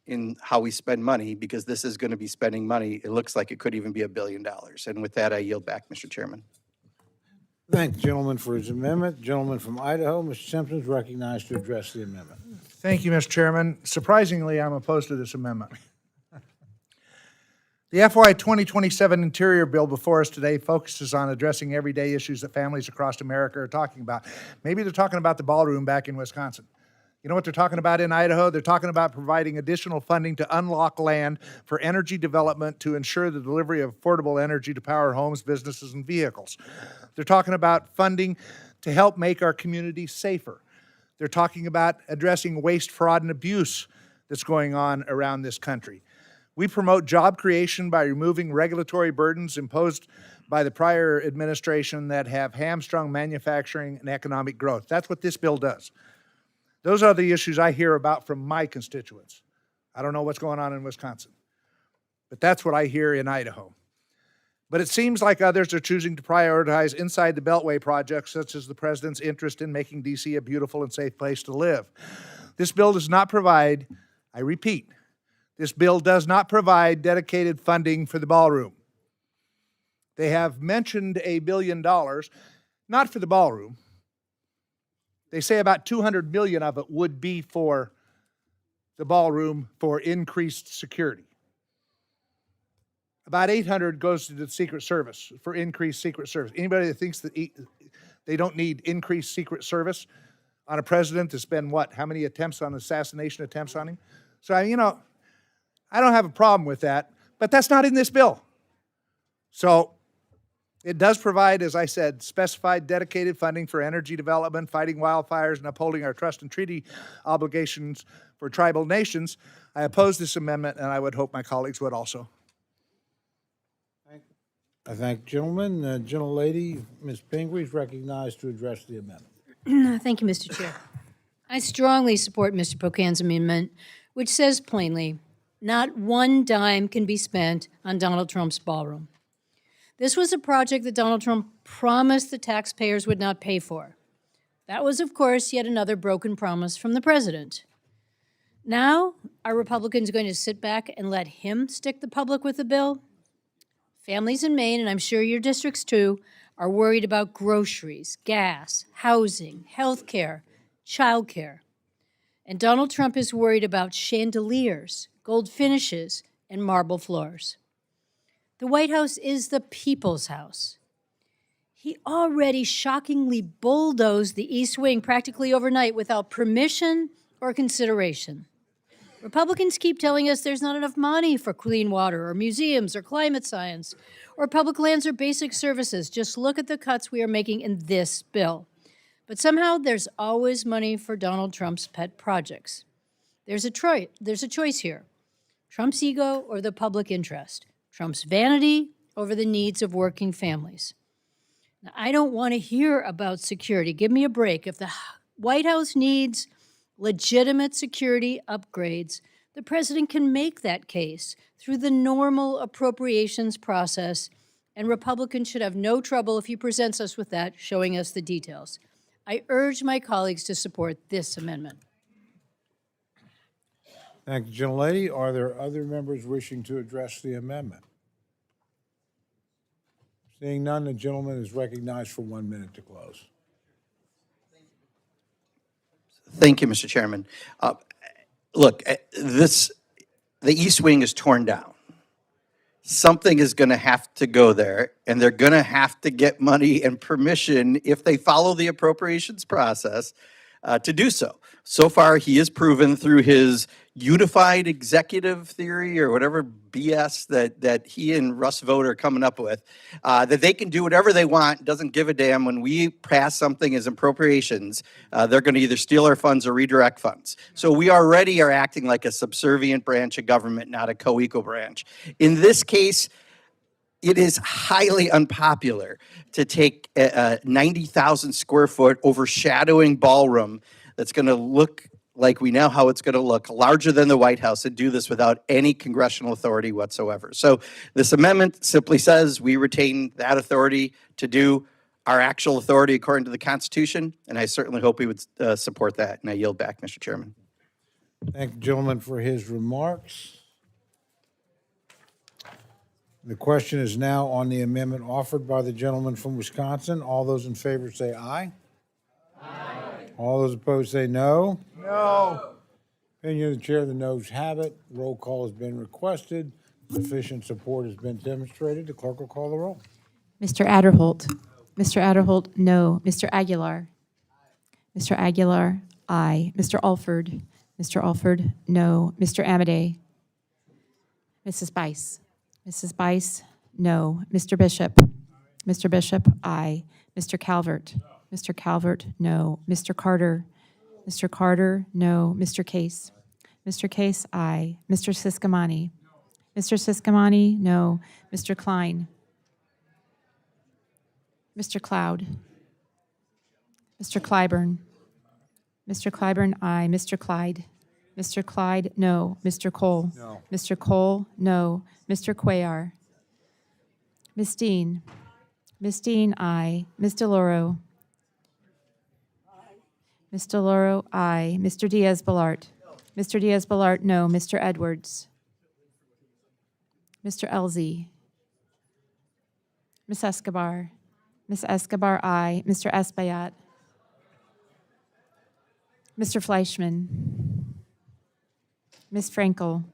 in how we spend money, because this is going to be spending money. It looks like it could even be $1 billion. And with that, I yield back, Mr. Chairman. Thank the gentleman for his amendment. Gentleman from Idaho, Mr. Simpson, is recognized to address the amendment. Thank you, Mr. Chairman. Surprisingly, I'm opposed to this amendment. The FY 2027 Interior Bill before us today focuses on addressing everyday issues that families across America are talking about. Maybe they're talking about the ballroom back in Wisconsin. You know what they're talking about in Idaho? They're talking about providing additional funding to unlock land for energy development to ensure the delivery of affordable energy to power homes, businesses, and vehicles. They're talking about funding to help make our communities safer. They're talking about addressing waste, fraud, and abuse that's going on around this country. We promote job creation by removing regulatory burdens imposed by the prior administration that have hamstrung manufacturing and economic growth. That's what this bill does. Those are the issues I hear about from my constituents. I don't know what's going on in Wisconsin, but that's what I hear in Idaho. But it seems like others are choosing to prioritize inside the Beltway projects, such as the president's interest in making DC a beautiful and safe place to live. This bill does not provide, I repeat, this bill does not provide dedicated funding for the ballroom. They have mentioned $1 billion, not for the ballroom. They say about $200 million of it would be for the ballroom for increased security. About 800 goes to the Secret Service for increased Secret Service. Anybody that thinks that they don't need increased Secret Service on a president to spend what? How many attempts on assassination attempts on him? So, I don't have a problem with that, but that's not in this bill. So it does provide, as I said, specified dedicated funding for energy development, fighting wildfires, and upholding our trust and treaty obligations for tribal nations. I oppose this amendment, and I would hope my colleagues would also. I thank gentlemen. Gentlelady, Ms. Pingree is recognized to address the amendment. Thank you, Mr. Chair. I strongly support Mr. Pocan's amendment, which says plainly, not one dime can be spent on Donald Trump's ballroom. This was a project that Donald Trump promised the taxpayers would not pay for. That was, of course, yet another broken promise from the president. Now, are Republicans going to sit back and let him stick the public with the bill? Families in Maine, and I'm sure your districts too, are worried about groceries, gas, housing, health care, child care. And Donald Trump is worried about chandeliers, gold finishes, and marble floors. The White House is the people's house. He already shockingly bulldozed the East Wing practically overnight without permission or consideration. Republicans keep telling us there's not enough money for clean water or museums or climate science or public lands or basic services. Just look at the cuts we are making in this bill. But somehow there's always money for Donald Trump's pet projects. There's a choice here. Trump's ego or the public interest. Trump's vanity over the needs of working families. Now, I don't want to hear about security. Give me a break. If the White House needs legitimate security upgrades, the president can make that case through the normal appropriations process, and Republicans should have no trouble if he presents us with that, showing us the details. I urge my colleagues to support this amendment. Thank you, gentlelady. Are there other members wishing to address the amendment? Seeing none, the gentleman is recognized for 1 minute to close. Thank you, Mr. Chairman. Look, the East Wing is torn down. Something is going to have to go there, and they're going to have to get money and permission if they follow the appropriations process to do so. So far, he has proven through his unified executive theory or whatever BS that he and Russ Vogt are coming up with, that they can do whatever they want, doesn't give a damn. When we pass something as appropriations, they're going to either steal our funds or redirect funds. So we already are acting like a subservient branch of government, not a co-equal branch. In this case, it is highly unpopular to take a 90,000 square foot overshadowing ballroom that's going to look like we know how it's going to look, larger than the White House, and do this without any congressional authority whatsoever. So this amendment simply says we retain that authority to do our actual authority according to the Constitution, and I certainly hope we would support that. And I yield back, Mr. Chairman. Thank the gentleman for his remarks. The question is now on the amendment offered by the gentleman from Wisconsin. All those in favor say aye. Aye. All those opposed say no. No. Opinion of the chair, the noes have it. Roll call has been requested. Sufficient support has been demonstrated. The clerk will call the roll. Mr. Adderholt. Mr. Adderholt, no. Mr. Aguilar. Mr. Aguilar, aye. Mr. Alford. Mr. Alford, no. Mr. Amadei. Mrs. Bice. Mrs. Bice, no. Mr. Bishop. Mr. Bishop, aye. Mr. Calvert. Mr. Calvert, no. Mr. Carter. Mr. Carter, no. Mr. Case. Mr. Case, aye. Mr. Siscomani. Mr. Siscomani, no. Mr. Klein. Mr. Cloud. Mr. Clyburn. Mr. Clyburn, aye. Mr. Clyde. Mr. Clyde, no. Mr. Cole? No. Mr. Cole, no. Mr. Cuellar? Ms. Dean? Ms. Dean, aye. Ms. DeLauro? Ms. DeLauro, aye. Mr. Diaz-Balart? Mr. Diaz-Balart, no. Mr. Edwards? Mr. Elzey? Ms. Escobar? Ms. Escobar, aye. Mr. Espaillat? Mr. Fleischman? Ms. Frankel?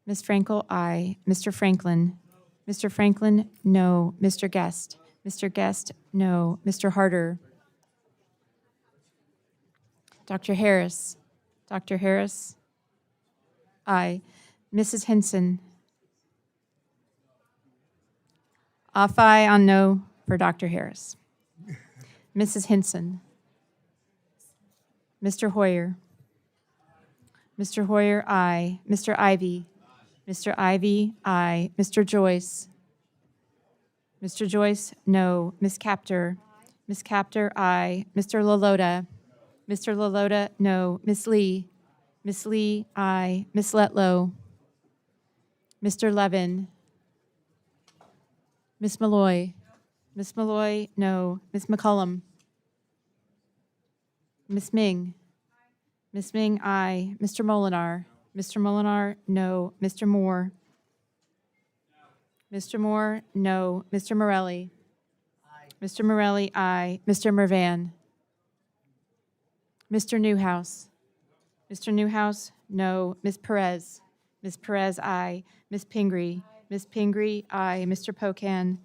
Ms. Frankel, aye. Mr. Franklin? Mr. Franklin, no. Mr. Guest? Mr. Guest, no. Mr. Harder? Dr. Harris? Dr. Harris? Aye. Mrs. Hinson? Off aye on no for Dr. Harris. Mrs. Hinson? Mr. Hoyer? Mr. Hoyer, aye. Mr. Ivy? Mr. Ivy, aye. Mr. Joyce? Mr. Joyce, no. Ms. Capter? Ms. Capter, aye. Mr. Lalota? Mr. Lalota, no. Ms. Lee? Ms. Lee, aye. Ms. Letlow? Mr. Levin? Ms. Malloy? Ms. Malloy, no. Ms. McCullum? Ms. Ming? Ms. Ming, aye. Mr. Molinar? Mr. Molinar, no. Mr. Moore? Mr. Moore, no. Mr. Morelli? Mr. Morelli, aye. Mr. Mervan? Mr. Newhouse? Mr. Newhouse, no. Ms. Perez? Ms. Perez, aye. Ms. Pingree? Ms. Pingree, aye. Mr. Pocan?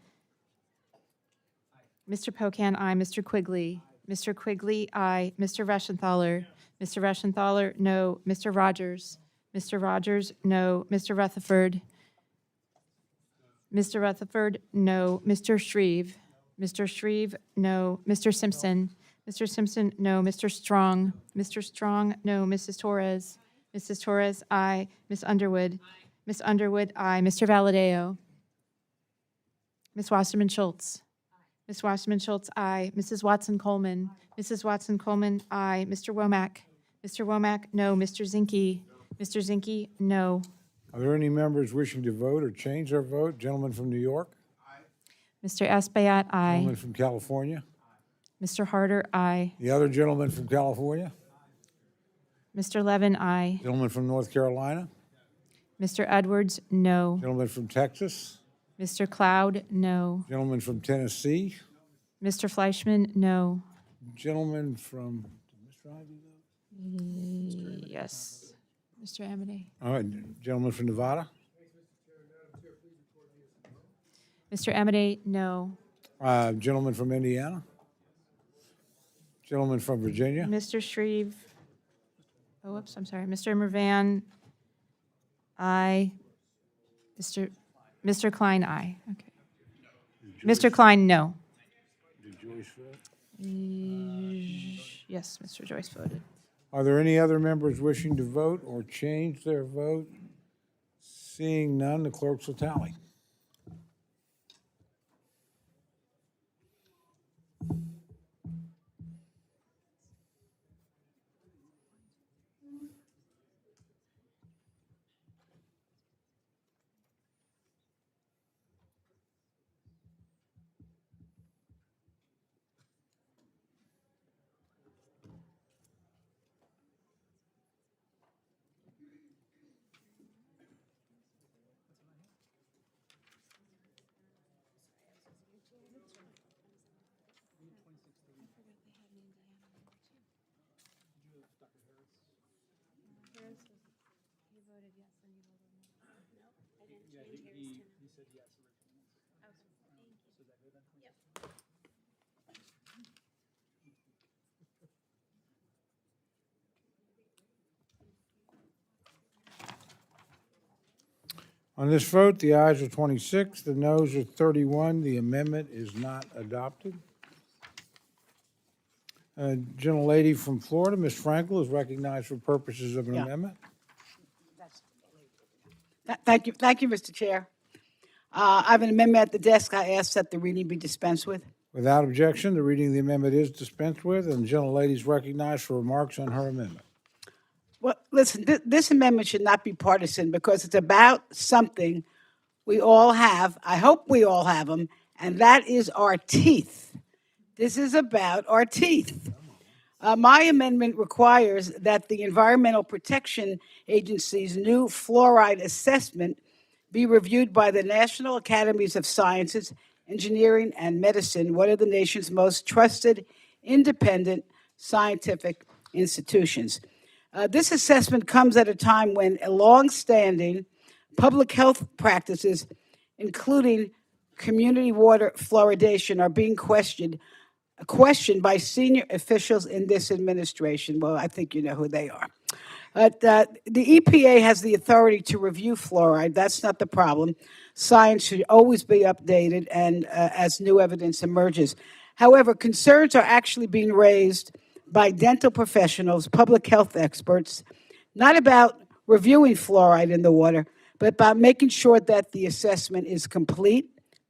Mr. Pocan, aye. Mr. Quigley? Mr. Quigley, aye. Mr. Reschenthaler? Mr. Reschenthaler, no. Mr. Rogers? Mr. Rogers, no. Mr. Rutherford? Mr. Rutherford, no. Mr. Shreve? Mr. Shreve, no. Mr. Simpson? Mr. Simpson, no. Mr. Strong? Mr. Strong, no. Mrs. Torres? Mrs. Torres, aye. Ms. Underwood? Ms. Underwood, aye. Mr. Valadeo? Ms. Wasserman Schultz? Ms. Wasserman Schultz, aye. Mrs. Watson Coleman? Mrs. Watson Coleman, aye. Mr. Womack? Mr. Womack, no. Mr. Zinke? Mr. Zinke, no. Are there any members wishing to vote or change their vote? Gentleman from New York? Mr. Espaillat, aye. Gentleman from California? Mr. Harder, aye. The other gentleman from California? Mr. Levin, aye. Gentleman from North Carolina? Mr. Edwards, no. Gentleman from Texas? Mr. Cloud, no. Gentleman from Tennessee? Mr. Fleischman, no. Gentleman from, did Mr. Ivy vote? Yes. Mr. Amity. All right, gentleman from Nevada? Mr. Amity, no. Gentleman from Indiana? Gentleman from Virginia? Mr. Shreve, oh, whoops, I'm sorry. Mr. Mervan, aye. Mr. Klein, aye. Okay. Mr. Klein, no. Did Joyce vote? Yes, Mr. Joyce voted. Are there any other members wishing to vote or change their vote? Seeing none, the clerks will tally. On this vote, the ayes are 26, the noes are 31. The amendment is not adopted. Gentlelady from Florida, Ms. Frankel, is recognized for purposes of an amendment. Thank you, Mr. Chair. I have an amendment at the desk. I ask that the reading be dispensed with. Without objection, the reading of the amendment is dispensed with, and the gentlelady is recognized for remarks on her amendment. Well, listen, this amendment should not be partisan because it's about something we all have. I hope we all have them, and that is our teeth. This is about our teeth. My amendment requires that the Environmental Protection Agency's new fluoride assessment be reviewed by the National Academies of Sciences, Engineering, and Medicine, one of the nation's most trusted, independent scientific institutions. This assessment comes at a time when long-standing public health practices, including community water fluoridation, are being questioned by senior officials in this administration. Well, I think you know who they are. The EPA has the authority to review fluoride. That's not the problem. Science should always be updated and as new evidence emerges. However, concerns are actually being raised by dental professionals, public health experts, not about reviewing fluoride in the water, but about making sure that the assessment is complete,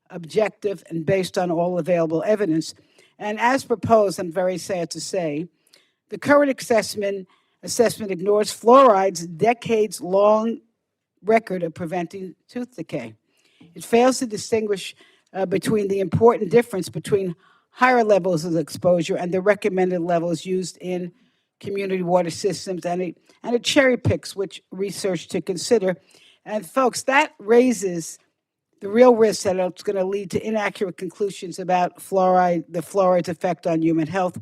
objective, and based on all available evidence. And as proposed, I'm very sad to say, the current assessment ignores fluoride's decades-long record of preventing tooth decay. It fails to distinguish between the important difference between higher levels of exposure and the recommended levels used in community water systems, and it cherry picks which research to consider. And folks, that raises the real risk that it's going to lead to inaccurate conclusions about fluoride, the fluoride's effect on human health,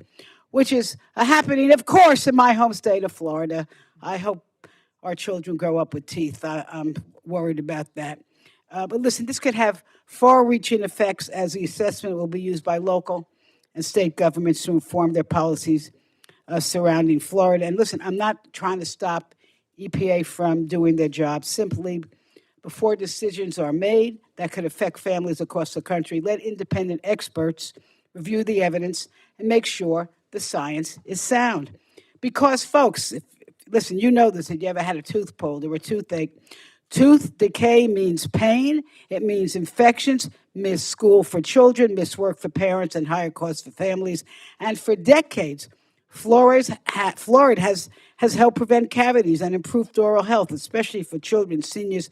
which is happening, of course, in my home state of Florida. I hope our children grow up with teeth. I'm worried about that. But listen, this could have far-reaching effects as the assessment will be used by local and state governments to inform their policies surrounding Florida. And listen, I'm not trying to stop EPA from doing their job. Simply, before decisions are made that could affect families across the country, let independent experts review the evidence and make sure the science is sound. Because, folks, listen, you know this, if you ever had a tooth pulled or a toothache, tooth decay means pain, it means infections, missed school for children, missed work for parents, and higher costs for families. And for decades, fluoride has helped prevent cavities and improved oral health, especially for children, seniors,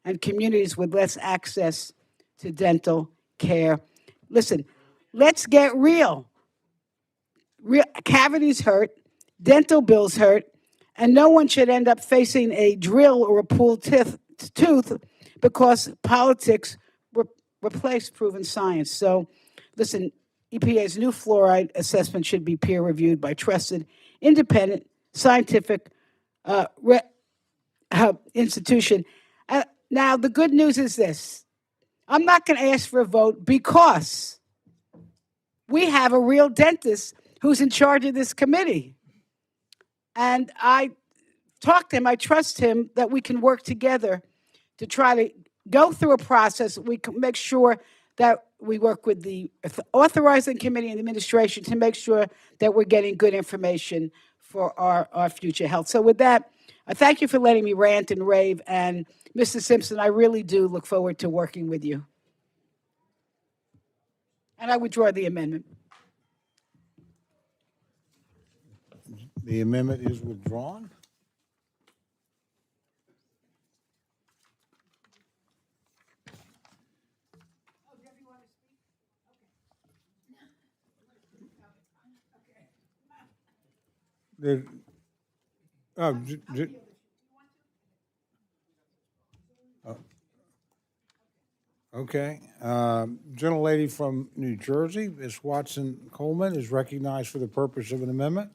and communities with less access to dental care. Listen, let's get real. Cavities hurt, dental bills hurt, and no one should end up facing a drill or a pulled tooth because politics replaced proven science. So, listen, EPA's new fluoride assessment should be peer-reviewed by trusted, independent, scientific institution. Now, the good news is this. I'm not going to ask for a vote because we have a real dentist who's in charge of this committee. And I talked to him, I trust him that we can work together to try to go through a process. We can make sure that we work with the authorizing committee and administration to make sure that we're getting good information for our future health. So with that, I thank you for letting me rant and rave. And Mr. Simpson, I really do look forward to working with you. And I withdraw the amendment. The amendment is withdrawn. Okay. Gentlelady from New Jersey, Ms. Watson Coleman, is recognized for the purpose of an amendment.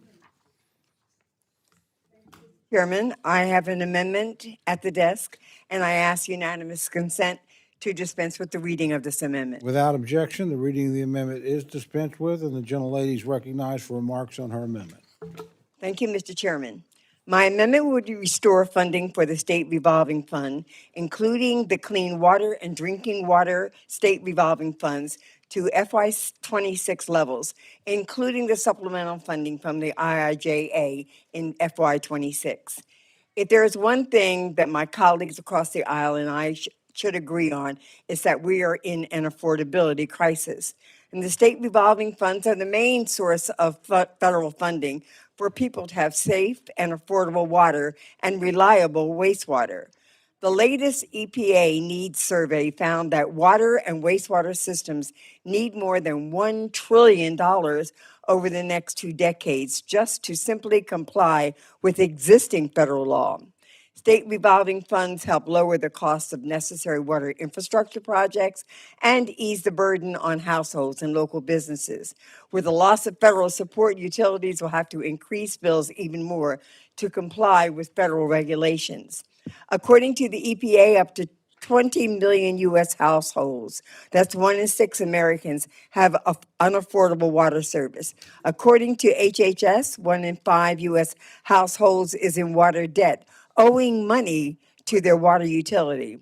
Chairman, I have an amendment at the desk, and I ask unanimous consent to dispense with the reading of this amendment. Without objection, the reading of the amendment is dispensed with, and the gentlelady is recognized for remarks on her amendment. Thank you, Mr. Chairman. My amendment would restore funding for the state revolving fund, including the clean water and drinking water state revolving funds, to FY26 levels, including the supplemental funding from the IIJA in FY26. If there is one thing that my colleagues across the aisle and I should agree on, is that we are in an affordability crisis. And the state revolving funds are the main source of federal funding for people to have safe and affordable water and reliable wastewater. The latest EPA needs survey found that water and wastewater systems need more than $1 trillion over the next 2 decades just to simply comply with existing federal law. State revolving funds help lower the cost of necessary water infrastructure projects and ease the burden on households and local businesses. With the loss of federal support, utilities will have to increase bills even more to comply with federal regulations. According to the EPA, up to 20 million U.S. households, that's 1 in 6 Americans, have unaffordable water service. According to HHS, 1 in 5 U.S. households is in water debt, owing money to their water utility.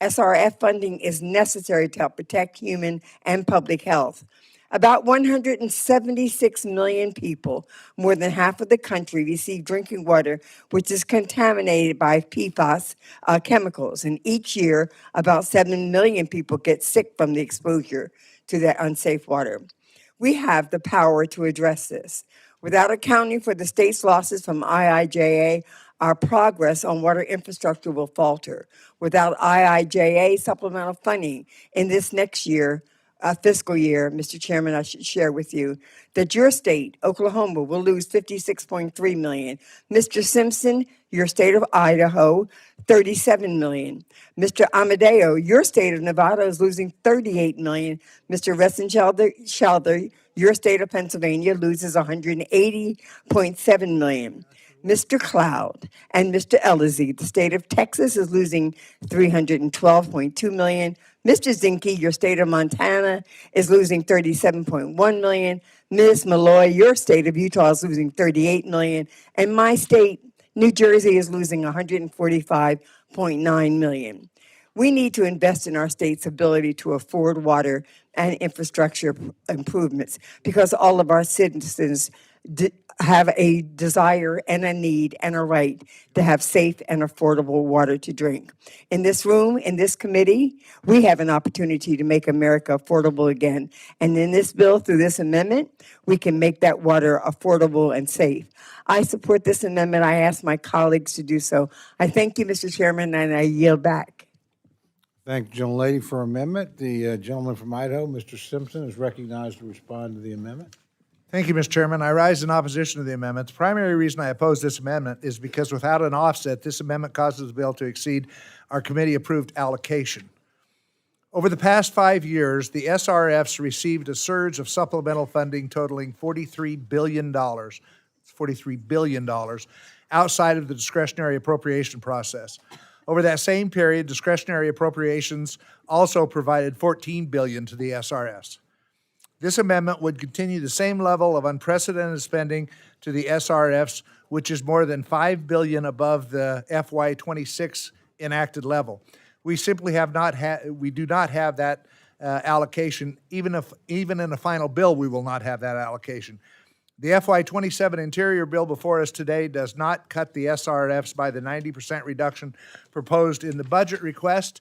SRF funding is necessary to help protect human and public health. About 176 million people, more than half of the country, receive drinking water which is contaminated by PFAS chemicals. And each year, about 7 million people get sick from the exposure to that unsafe water. We have the power to address this. Without accounting for the state's losses from IIJA, our progress on water infrastructure will falter. Without IIJA supplemental funding in this next year, fiscal year, Mr. Chairman, I should share with you that your state, Oklahoma, will lose $56.3 million. Mr. Simpson, your state of Idaho, $37 million. Mr. Amadeo, your state of Nevada is losing $38 million. Mr. Ressenschelder, your state of Pennsylvania loses $180.7 million. Mr. Cloud and Mr. Ellizzi, the state of Texas is losing $312.2 million. Mr. Zinke, your state of Montana is losing $37.1 million. Ms. Malloy, your state of Utah is losing $38 million. And my state, New Jersey, is losing $145.9 million. We need to invest in our state's ability to afford water and infrastructure improvements because all of our citizens have a desire and a need and a right to have safe and affordable water to drink. In this room, in this committee, we have an opportunity to make America affordable again. And in this bill, through this amendment, we can make that water affordable and safe. I support this amendment. I ask my colleagues to do so. I thank you, Mr. Chairman, and I yield back. Thank the gentlelady for amendment. The gentleman from Idaho, Mr. Simpson, is recognized to respond to the amendment. Thank you, Mr. Chairman. I rise in opposition to the amendment. The primary reason I oppose this amendment is because without an offset, this amendment causes the bill to exceed our committee-approved allocation. Over the past 5 years, the SRFs received a surge of supplemental funding totaling $43 billion. $43 billion outside of the discretionary appropriation process. Over that same period, discretionary appropriations also provided $14 billion to the SRFs. This amendment would continue the same level of unprecedented spending to the SRFs, which is more than $5 billion above the FY26 enacted level. We simply do not have that allocation. Even in a final bill, we will not have that allocation. The FY27 Interior bill before us today does not cut the SRFs by the 90% reduction proposed in the budget request.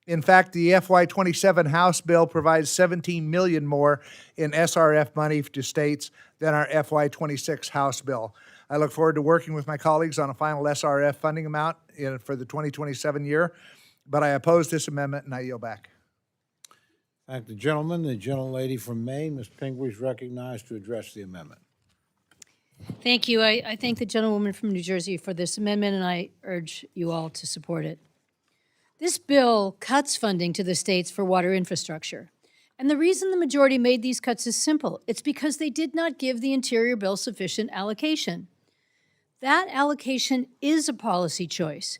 In fact, the FY27 House bill provides $17 million more in SRF money to states than our FY26 House bill. I look forward to working with my colleagues on a final SRF funding amount for the 2027 year, but I oppose this amendment and I yield back. Thank the gentleman. The gentlelady from Maine, Ms. Pingree, is recognized to address the amendment. Thank you. I thank the gentlewoman from New Jersey for this amendment, and I urge you all to support it. This bill cuts funding to the states for water infrastructure. And the reason the majority made these cuts is simple. It's because they did not give the Interior bill sufficient allocation. That allocation is a policy choice,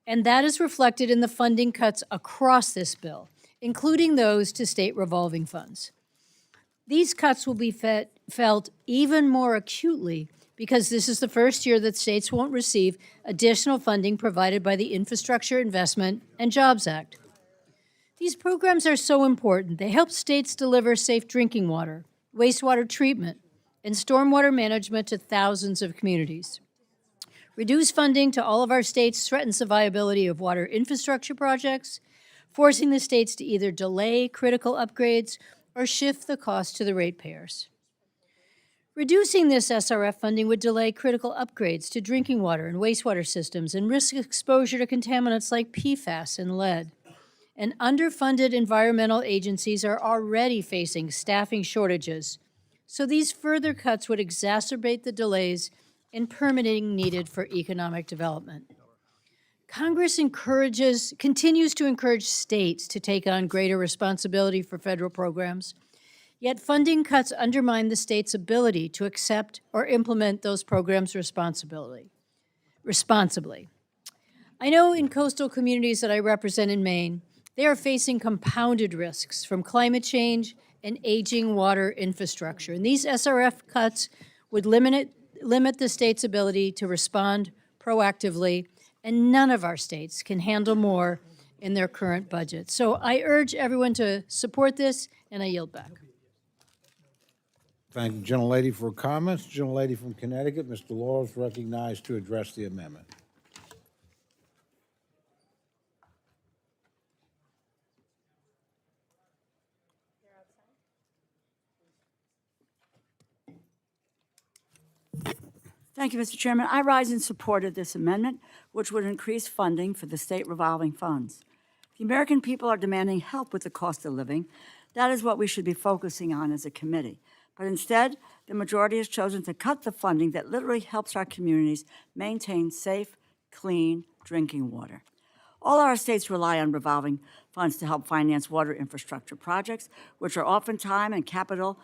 and that is reflected in the funding cuts across this bill, including those to state revolving funds. These cuts will be felt even more acutely because this is the first year that states won't receive additional funding provided by the Infrastructure Investment and Jobs Act. These programs are so important. They help states deliver safe drinking water, wastewater treatment, and stormwater management to thousands of communities. Reduced funding to all of our states threatens the viability of water infrastructure projects, forcing the states to either delay critical upgrades or shift the cost to the ratepayers. Reducing this SRF funding would delay critical upgrades to drinking water and wastewater systems and risk exposure to contaminants like PFAS and lead. And underfunded environmental agencies are already facing staffing shortages, so these further cuts would exacerbate the delays in permitting needed for economic development. Congress continues to encourage states to take on greater responsibility for federal programs, yet funding cuts undermine the state's ability to accept or implement those programs responsibly. I know in coastal communities that I represent in Maine, they are facing compounded risks from climate change and aging water infrastructure. And these SRF cuts would limit the state's ability to respond proactively, and none of our states can handle more in their current budget. So I urge everyone to support this, and I yield back. Thank the gentlelady for her comments. Gentlelady from Connecticut, Mr. Laurel, is recognized to address the amendment. Thank you, Mr. Chairman. I rise in support of this amendment, which would increase funding for the state revolving funds. The American people are demanding help with the cost of living. That is what we should be focusing on as a committee. But instead, the majority has chosen to cut the funding that literally helps our communities maintain safe, clean drinking water. All our states rely on revolving funds to help finance water infrastructure projects, which are often time and capital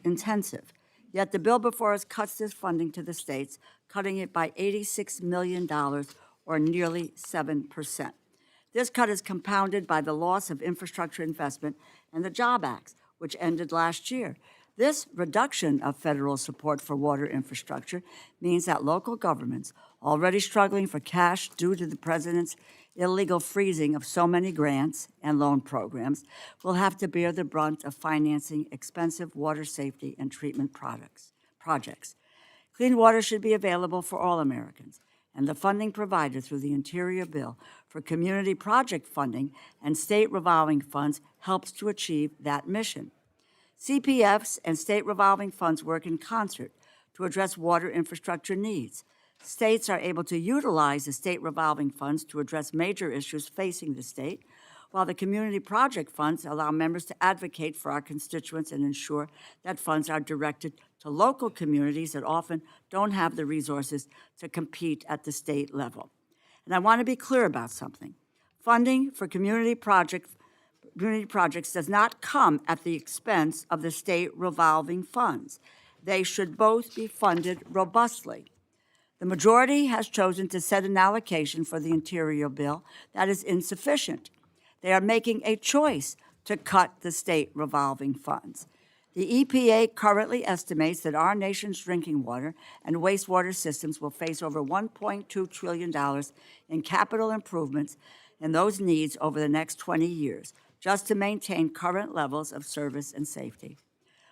intensive. Yet the bill before us cuts this funding to the states, cutting it by $86 million, or nearly 7%. This cut is compounded by the loss of infrastructure investment and the Job Act, which ended last year. This reduction of federal support for water infrastructure means that local governments, already struggling for cash due to the president's illegal freezing of so many grants and loan programs, will have to bear the brunt of financing expensive water safety and treatment projects. Clean water should be available for all Americans, and the funding provided through the Interior Bill for community project funding and state revolving funds helps to achieve that mission. CPFs and state revolving funds work in concert to address water infrastructure needs. States are able to utilize the state revolving funds to address major issues facing the state, while the community project funds allow members to advocate for our constituents and ensure that funds are directed to local communities that often don't have the resources to compete at the state level. And I want to be clear about something. Funding for community projects does not come at the expense of the state revolving funds. They should both be funded robustly. The majority has chosen to set an allocation for the Interior Bill that is insufficient. They are making a choice to cut the state revolving funds. The EPA currently estimates that our nation's drinking water and wastewater systems will face over $1.2 trillion in capital improvements in those needs over the next 20 years, just to maintain current levels of service and safety.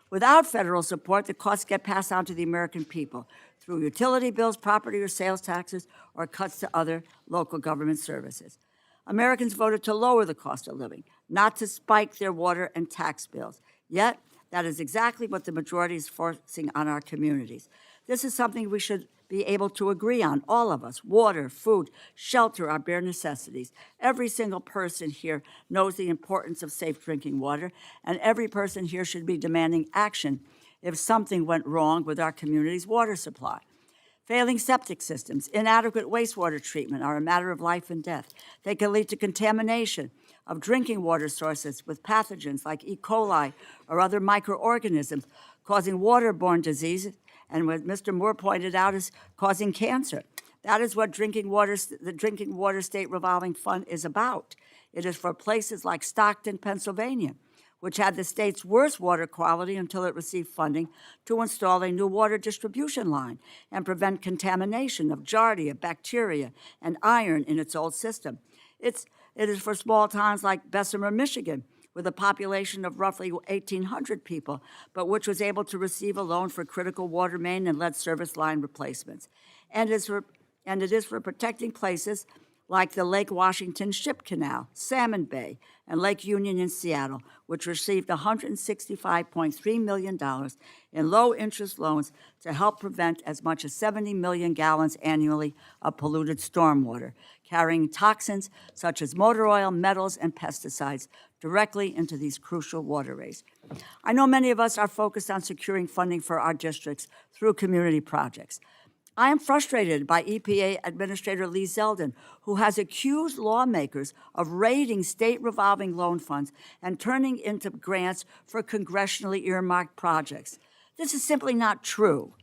Without federal support, the costs get passed on to the American people through utility bills, property or sales taxes, or cuts to other local government services. Americans voted to lower the cost of living, not to spike their water and tax bills. Yet, that is exactly what the majority is forcing on our communities. This is something we should be able to agree on, all of us. Water, food, shelter are bare necessities. Every single person here knows the importance of safe drinking water, and every person here should be demanding action if something went wrong with our community's water supply. Failing septic systems, inadequate wastewater treatment are a matter of life and death. They can lead to contamination of drinking water sources with pathogens like E. coli or other microorganisms, causing waterborne diseases, and what Mr. Moore pointed out is causing cancer. That is what the Drinking Water State Revolving Fund is about. It is for places like Stockton, Pennsylvania, which had the state's worst water quality until it received funding to install a new water distribution line and prevent contamination of giardia, bacteria, and iron in its old system. It is for small towns like Bessemer, Michigan, with a population of roughly 1,800 people, but which was able to receive a loan for critical water main and lead service line replacements. And it is for protecting places like the Lake Washington Ship Canal, Salmon Bay, and Lake Union in Seattle, which received $165.3 million in low-interest loans to help prevent as much as 70 million gallons annually of polluted stormwater, carrying toxins such as motor oil, metals, and pesticides directly into these crucial waterways. I know many of us are focused on securing funding for our districts through community projects. I am frustrated by EPA Administrator Lee Zeldin, who has accused lawmakers of raiding state revolving loan funds and turning into grants for congressionally earmarked projects. This is simply not true.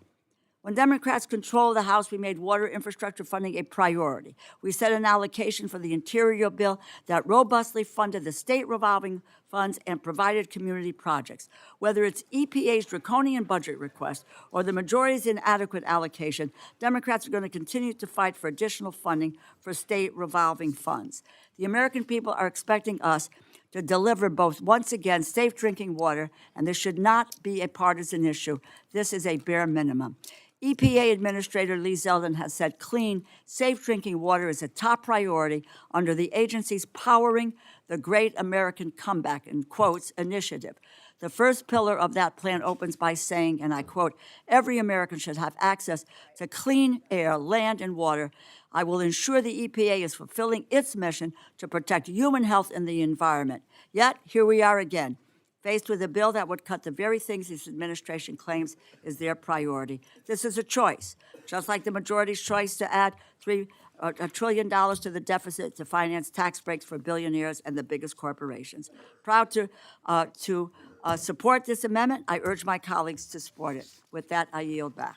When Democrats controlled the House, we made water infrastructure funding a priority. We set an allocation for the Interior bill that robustly funded the state revolving funds and provided community projects. Whether it's EPA's draconian budget request or the majority's inadequate allocation, Democrats are going to continue to fight for additional funding for state revolving funds. The American people are expecting us to deliver both, once again, safe drinking water, and this should not be a partisan issue. This is a bare minimum. EPA Administrator Lee Zeldin has said clean, safe drinking water is a top priority under the agency's Powering the Great American Comeback, in quotes, initiative. The first pillar of that plan opens by saying, and I quote, "Every American should have access to clean air, land, and water. I will ensure the EPA is fulfilling its mission to protect human health and the environment." Yet, here we are again, faced with a bill that would cut the very things this administration claims is their priority. This is a choice, just like the majority's choice to add $1 trillion to the deficit to finance tax breaks for billionaires and the biggest corporations. Proud to support this amendment. I urge my colleagues to support it. With that, I yield back.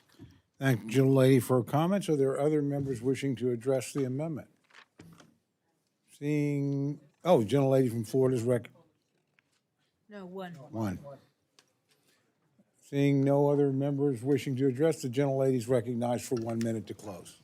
Thank the gentlelady for her comments. Are there other members wishing to address the amendment? Seeing, oh, gentlelady from Florida's No, one. Seeing no other members wishing to address, the gentlelady is recognized for 1 minute to close.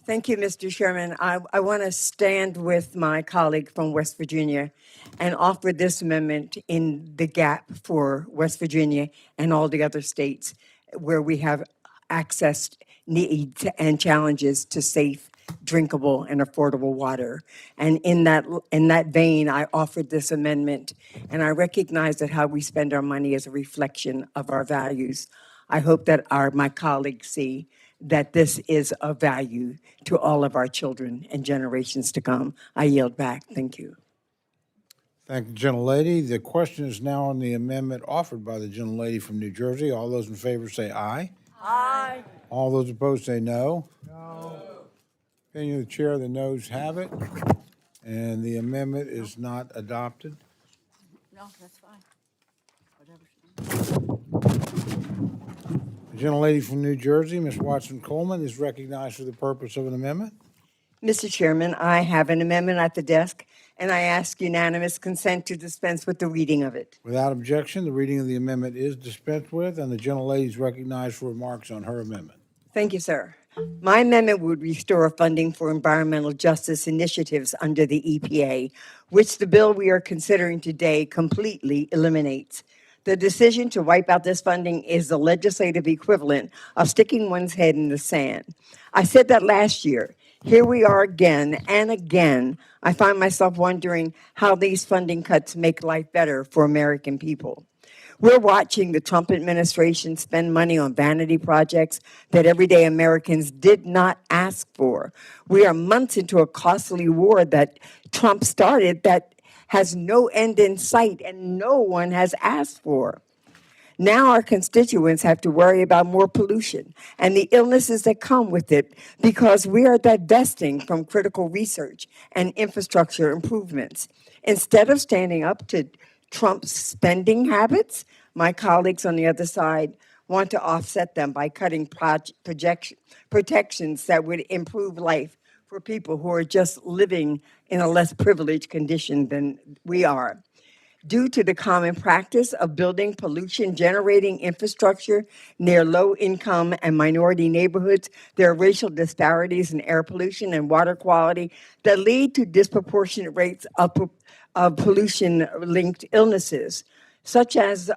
Thank you, Mr. Chairman. I want to stand with my colleague from West Virginia and offer this amendment in the gap for West Virginia and all the other states where we have access needs and challenges to safe, drinkable, and affordable water. And in that vein, I offered this amendment, and I recognize that how we spend our money is a reflection of our values. I hope that my colleagues see that this is of value to all of our children and generations to come. I yield back. Thank you. Thank the gentlelady. The question is now on the amendment offered by the gentlelady from New Jersey. All those in favor say aye. Aye. All those opposed say no. No. Opinion of the chair, the noes have it, and the amendment is not adopted. No, that's fine. Whatever. The gentlelady from New Jersey, Ms. Watson Coleman, is recognized for the purpose of an amendment. Mr. Chairman, I have an amendment at the desk, and I ask unanimous consent to dispense with the reading of it. Without objection, the reading of the amendment is dispensed with, and the gentlelady is recognized for remarks on her amendment. Thank you, sir. My amendment would restore funding for environmental justice initiatives under the EPA, which the bill we are considering today completely eliminates. The decision to wipe out this funding is the legislative equivalent of sticking one's head in the sand. I said that last year. Here we are again and again. I find myself wondering how these funding cuts make life better for American people. We're watching the Trump administration spend money on vanity projects that everyday Americans did not ask for. We are months into a costly war that Trump started that has no end in sight and no one has asked for. Now our constituents have to worry about more pollution and the illnesses that come with it because we are divesting from critical research and infrastructure improvements. Instead of standing up to Trump's spending habits, my colleagues on the other side want to offset them by cutting protections that would improve life for people who are just living in a less privileged condition than we are. Due to the common practice of building pollution-generating infrastructure near low-income and minority neighborhoods, there are racial disparities in air pollution and water quality that lead to disproportionate rates of pollution-linked illnesses, such as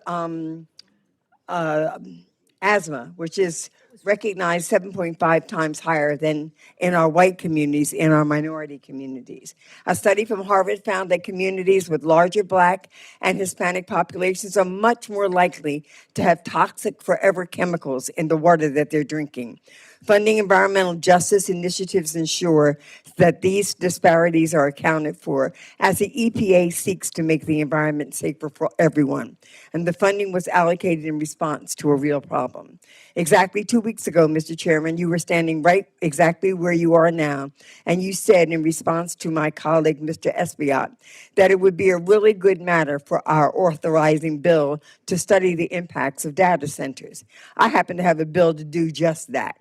asthma, which is recognized 7.5 times higher than in our white communities, in our minority communities. A study from Harvard found that communities with larger Black and Hispanic populations are much more likely to have toxic forever chemicals in the water that they're drinking. Funding environmental justice initiatives ensure that these disparities are accounted for as the EPA seeks to make the environment safer for everyone. And the funding was allocated in response to a real problem. Exactly 2 weeks ago, Mr. Chairman, you were standing right exactly where you are now, and you said in response to my colleague, Mr. Espiat, that it would be a really good matter for our authorizing bill to study the impacts of data centers. I happen to have a bill to do just that.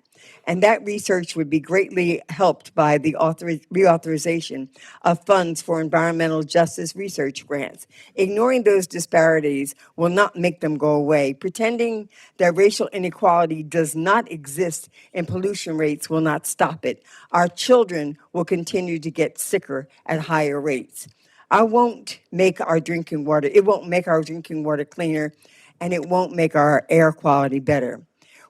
And that research would be greatly helped by the reauthorization of funds for environmental justice research grants. Ignoring those disparities will not make them go away. Pretending that racial inequality does not exist in pollution rates will not stop it. Our children will continue to get sicker at higher rates. It won't make our drinking water cleaner, and it won't make our air quality better.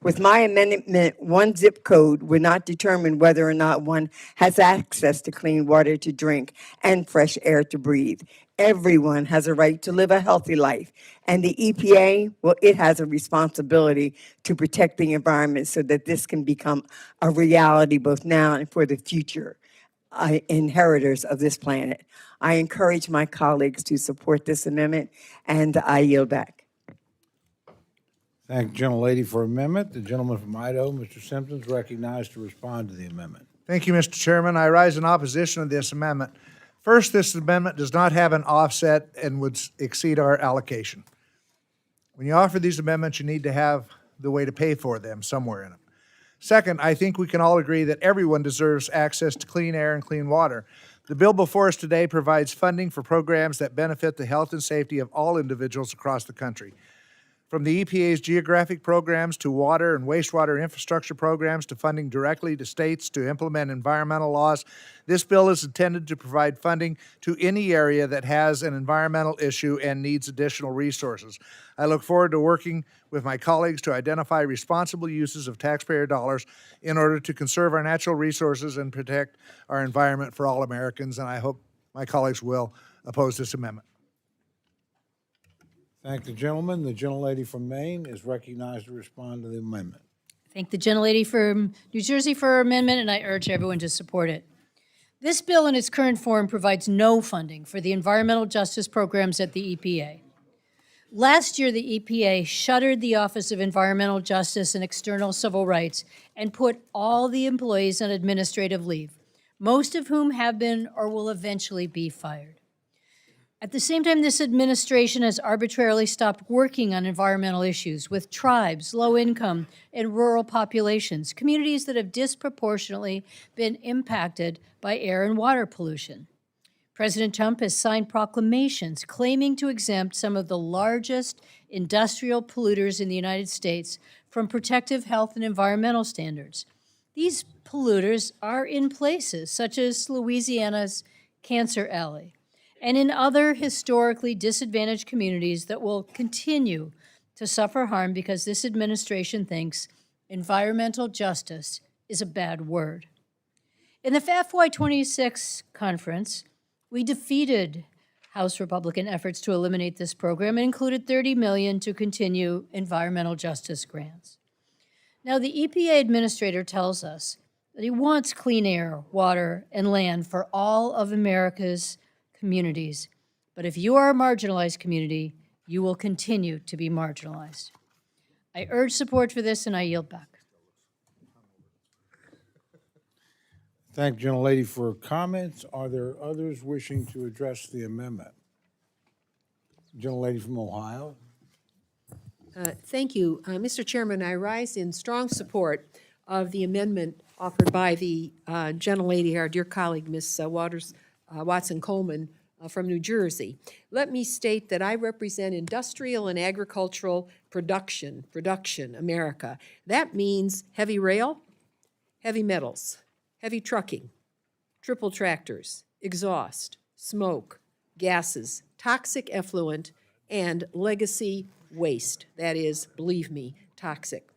With my amendment, one zip code would not determine whether or not one has access to clean water to drink and fresh air to breathe. Everyone has a right to live a healthy life, and the EPA, well, it has a responsibility to protect the environment so that this can become a reality both now and for the future inheritors of this planet. I encourage my colleagues to support this amendment, and I yield back. Thank the gentlelady for amendment. The gentleman from Idaho, Mr. Simpson, is recognized to respond to the amendment. Thank you, Mr. Chairman. I rise in opposition to this amendment. First, this amendment does not have an offset and would exceed our allocation. When you offer these amendments, you need to have the way to pay for them somewhere in them. Second, I think we can all agree that everyone deserves access to clean air and clean water. The bill before us today provides funding for programs that benefit the health and safety of all individuals across the country. From the EPA's geographic programs to water and wastewater infrastructure programs to funding directly to states to implement environmental laws, this bill is intended to provide funding to any area that has an environmental issue and needs additional resources. I look forward to working with my colleagues to identify responsible uses of taxpayer dollars in order to conserve our natural resources and protect our environment for all Americans, and I hope my colleagues will oppose this amendment. Thank the gentleman. The gentlelady from Maine is recognized to respond to the amendment. Thank the gentlelady from New Jersey for her amendment, and I urge everyone to support it. This bill in its current form provides no funding for the environmental justice programs at the EPA. Last year, the EPA shuttered the Office of Environmental Justice and External Civil Rights and put all the employees on administrative leave, most of whom have been or will eventually be fired. At the same time, this administration has arbitrarily stopped working on environmental issues with tribes, low-income, and rural populations, communities that have disproportionately been impacted by air and water pollution. President Trump has signed proclamations claiming to exempt some of the largest industrial polluters in the United States from protective health and environmental standards. These polluters are in places such as Louisiana's Cancer Alley, and in other historically disadvantaged communities that will continue to suffer harm because this administration thinks environmental justice is a bad word. In the FY26 conference, we defeated House Republican efforts to eliminate this program and included $30 million to continue environmental justice grants. Now, the EPA administrator tells us that he wants clean air, water, and land for all of America's communities. But if you are a marginalized community, you will continue to be marginalized. I urge support for this, and I yield back. Thank the gentlelady for her comments. Are there others wishing to address the amendment? Gentlelady from Ohio. Thank you. Mr. Chairman, I rise in strong support of the amendment offered by the gentlelady, our dear colleague, Ms. Watson-Coleman from New Jersey. Let me state that I represent industrial and agricultural production, America. That means heavy rail, heavy metals, heavy trucking, triple tractors, exhaust, smoke, gases, toxic effluent, and legacy waste. That is, believe me, toxic.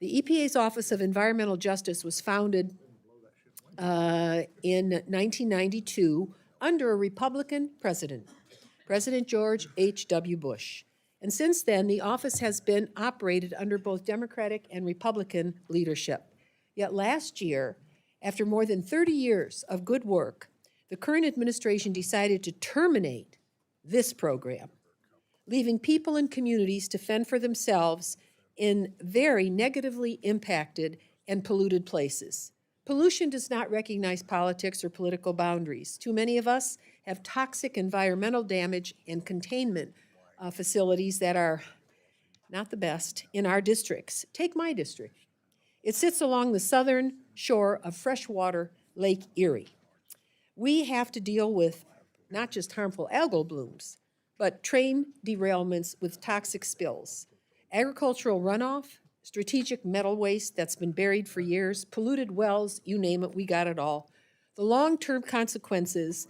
The EPA's Office of Environmental Justice was founded in 1992 under a Republican president, President George H.W. Bush. And since then, the office has been operated under both Democratic and Republican leadership. Yet last year, after more than 30 years of good work, the current administration decided to terminate this program, leaving people and communities to fend for themselves in very negatively impacted and polluted places. Pollution does not recognize politics or political boundaries. Too many of us have toxic environmental damage and containment facilities that are not the best in our districts. Take my district. It sits along the southern shore of freshwater Lake Erie. We have to deal with not just harmful algal blooms, but train derailments with toxic spills, agricultural runoff, strategic metal waste that's been buried for years, polluted wells, you name it, we got it all. The long-term consequences,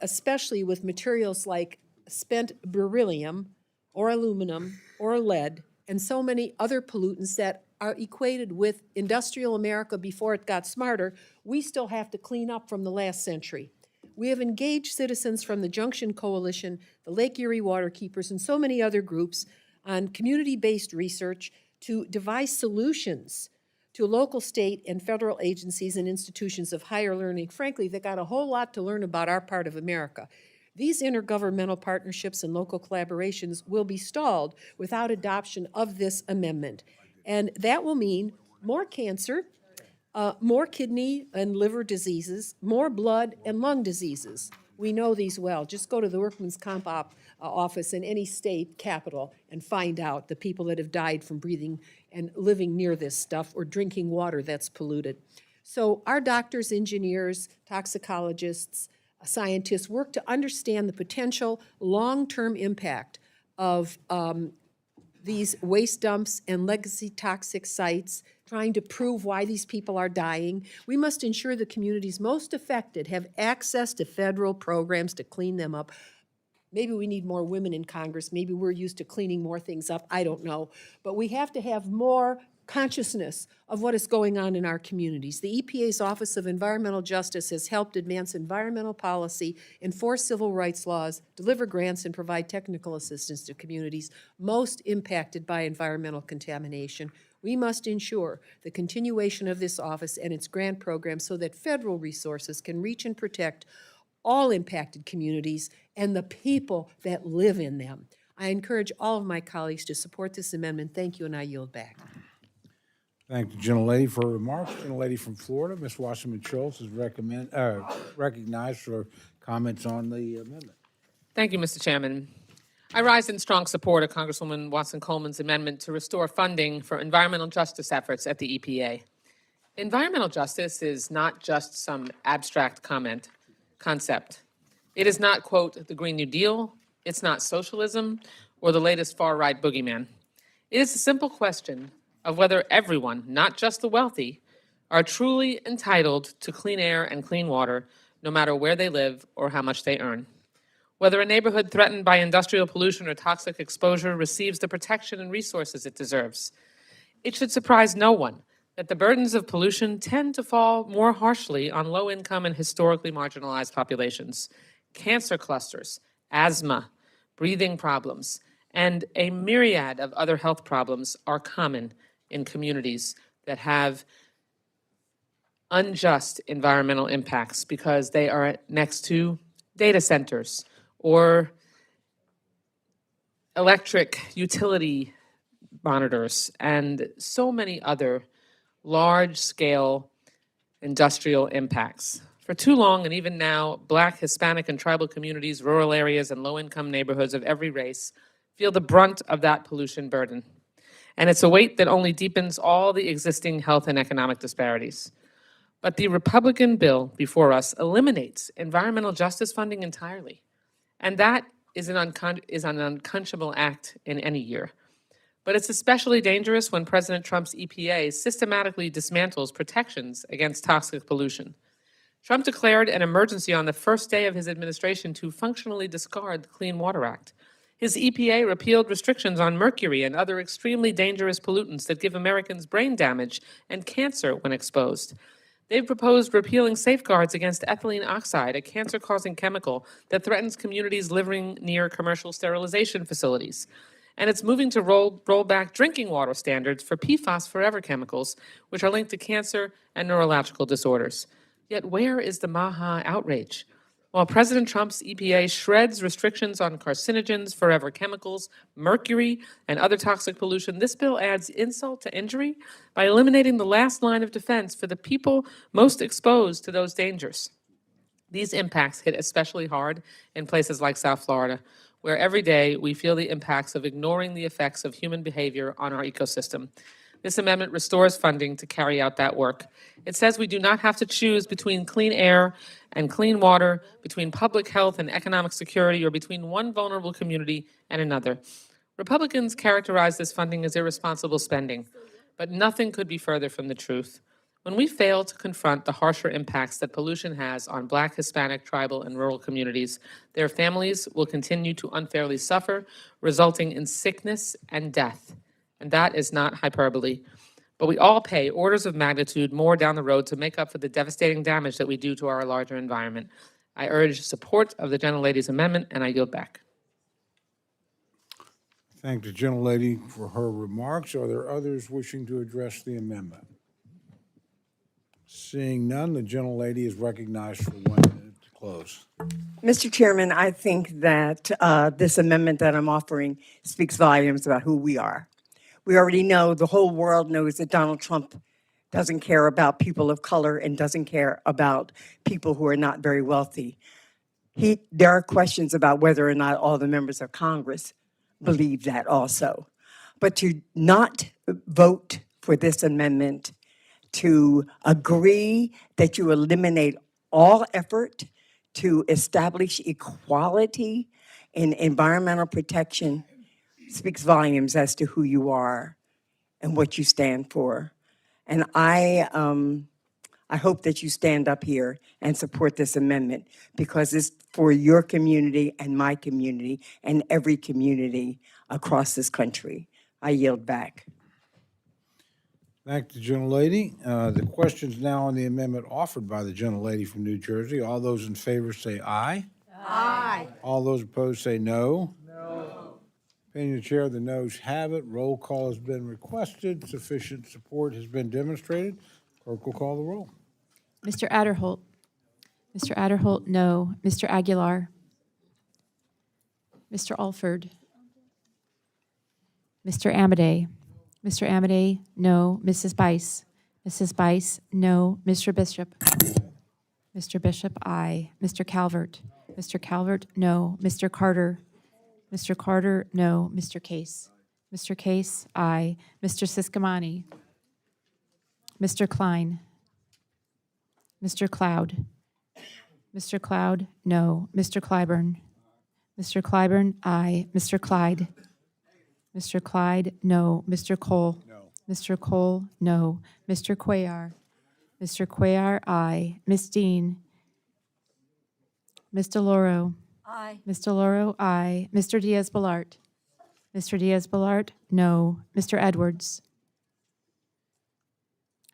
especially with materials like spent beryllium or aluminum or lead and so many other pollutants that are equated with industrial America before it got smarter, we still have to clean up from the last century. We have engaged citizens from the Junction Coalition, the Lake Erie Waterkeepers, and so many other groups on community-based research to devise solutions to local, state, and federal agencies and institutions of higher learning, frankly, that got a whole lot to learn about our part of America. These intergovernmental partnerships and local collaborations will be stalled without adoption of this amendment. And that will mean more cancer, more kidney and liver diseases, more blood and lung diseases. We know these well. Just go to the Workman's Comp office in any state capital and find out the people that have died from breathing and living near this stuff or drinking water that's polluted. So our doctors, engineers, toxicologists, scientists work to understand the potential long-term impact of these waste dumps and legacy toxic sites, trying to prove why these people are dying. We must ensure the communities most affected have access to federal programs to clean them up. Maybe we need more women in Congress. Maybe we're used to cleaning more things up. I don't know. But we have to have more consciousness of what is going on in our communities. The EPA's Office of Environmental Justice has helped advance environmental policy, enforce civil rights laws, deliver grants, and provide technical assistance to communities most impacted by environmental contamination. We must ensure the continuation of this office and its grant program so that federal resources can reach and protect all impacted communities and the people that live in them. I encourage all of my colleagues to support this amendment. Thank you, and I yield back. Thank the gentlelady for her remarks. Gentlelady from Florida, Ms. Wasserman Schultz, is recognized for comments on the amendment. Thank you, Mr. Chairman. I rise in strong support of Congresswoman Watson-Coleman's amendment to restore funding for environmental justice efforts at the EPA. Environmental justice is not just some abstract concept. It is not, quote, the Green New Deal, it's not socialism, or the latest far-right boogeyman. It is a simple question of whether everyone, not just the wealthy, are truly entitled to clean air and clean water, no matter where they live or how much they earn. Whether a neighborhood threatened by industrial pollution or toxic exposure receives the protection and resources it deserves. It should surprise no one that the burdens of pollution tend to fall more harshly on low-income and historically marginalized populations. Cancer clusters, asthma, breathing problems, and a myriad of other health problems are common in communities that have unjust environmental impacts because they are next to data centers or electric utility monitors and so many other large-scale industrial impacts. For too long, and even now, Black, Hispanic, and tribal communities, rural areas, and low-income neighborhoods of every race feel the brunt of that pollution burden. And it's a weight that only deepens all the existing health and economic disparities. But the Republican bill before us eliminates environmental justice funding entirely. And that is an unconscionable act in any year. But it's especially dangerous when President Trump's EPA systematically dismantles protections against toxic pollution. Trump declared an emergency on the first day of his administration to functionally discard the Clean Water Act. His EPA repealed restrictions on mercury and other extremely dangerous pollutants that give Americans brain damage and cancer when exposed. They've proposed repealing safeguards against ethylene oxide, a cancer-causing chemical that threatens communities living near commercial sterilization facilities. And it's moving to roll back drinking water standards for PFAS forever chemicals, which are linked to cancer and neurological disorders. Yet where is the Maha outrage? While President Trump's EPA shreds restrictions on carcinogens, forever chemicals, mercury, and other toxic pollution, this bill adds insult to injury by eliminating the last line of defense for the people most exposed to those dangers. These impacts hit especially hard in places like South Florida, where every day we feel the impacts of ignoring the effects of human behavior on our ecosystem. This amendment restores funding to carry out that work. It says we do not have to choose between clean air and clean water, between public health and economic security, or between one vulnerable community and another. Republicans characterize this funding as irresponsible spending, but nothing could be further from the truth. When we fail to confront the harsher impacts that pollution has on Black, Hispanic, tribal, and rural communities, their families will continue to unfairly suffer, resulting in sickness and death. And that is not hyperbole. But we all pay orders of magnitude more down the road to make up for the devastating damage that we do to our larger environment. I urge support of the gentlelady's amendment, and I yield back. Thank the gentlelady for her remarks. Are there others wishing to address the amendment? Seeing none, the gentlelady is recognized for 1 minute to close. Mr. Chairman, I think that this amendment that I'm offering speaks volumes about who we are. We already know, the whole world knows that Donald Trump doesn't care about people of color and doesn't care about people who are not very wealthy. There are questions about whether or not all the members of Congress believe that also. But to not vote for this amendment, to agree that you eliminate all effort to establish equality in environmental protection speaks volumes as to who you are and what you stand for. And I hope that you stand up here and support this amendment, because it's for your community and my community and every community across this country. I yield back. Thank the gentlelady. The question's now on the amendment offered by the gentlelady from New Jersey. All those in favor say aye. Aye. All those opposed say no. Opinion of the chair, the noes have it. Roll call has been requested. Sufficient support has been demonstrated. Clerk will call the roll. Mr. Adderholt. Mr. Adderholt, no. Mr. Aguilar. Mr. Alford. Mr. Amadei. Mr. Amadei, no. Mrs. Bice. Mrs. Bice, no. Mr. Bishop. Mr. Bishop, aye. Mr. Calvert. Mr. Calvert, no. Mr. Carter. Mr. Carter, no. Mr. Case. Mr. Case, aye. Mr. Siscomani. Mr. Klein. Mr. Cloud. Mr. Cloud, no. Mr. Clyburn. Mr. Clyburn, aye. Mr. Clyde. Mr. Clyde, no. Mr. Cole. No. Mr. Cole, no. Mr. Cuellar. Mr. Cuellar, aye. Ms. Dean. Ms. DeLauro. Aye. Ms. DeLauro, aye. Mr. Diaz-Balart. Mr. Diaz-Balart, no. Mr. Edwards.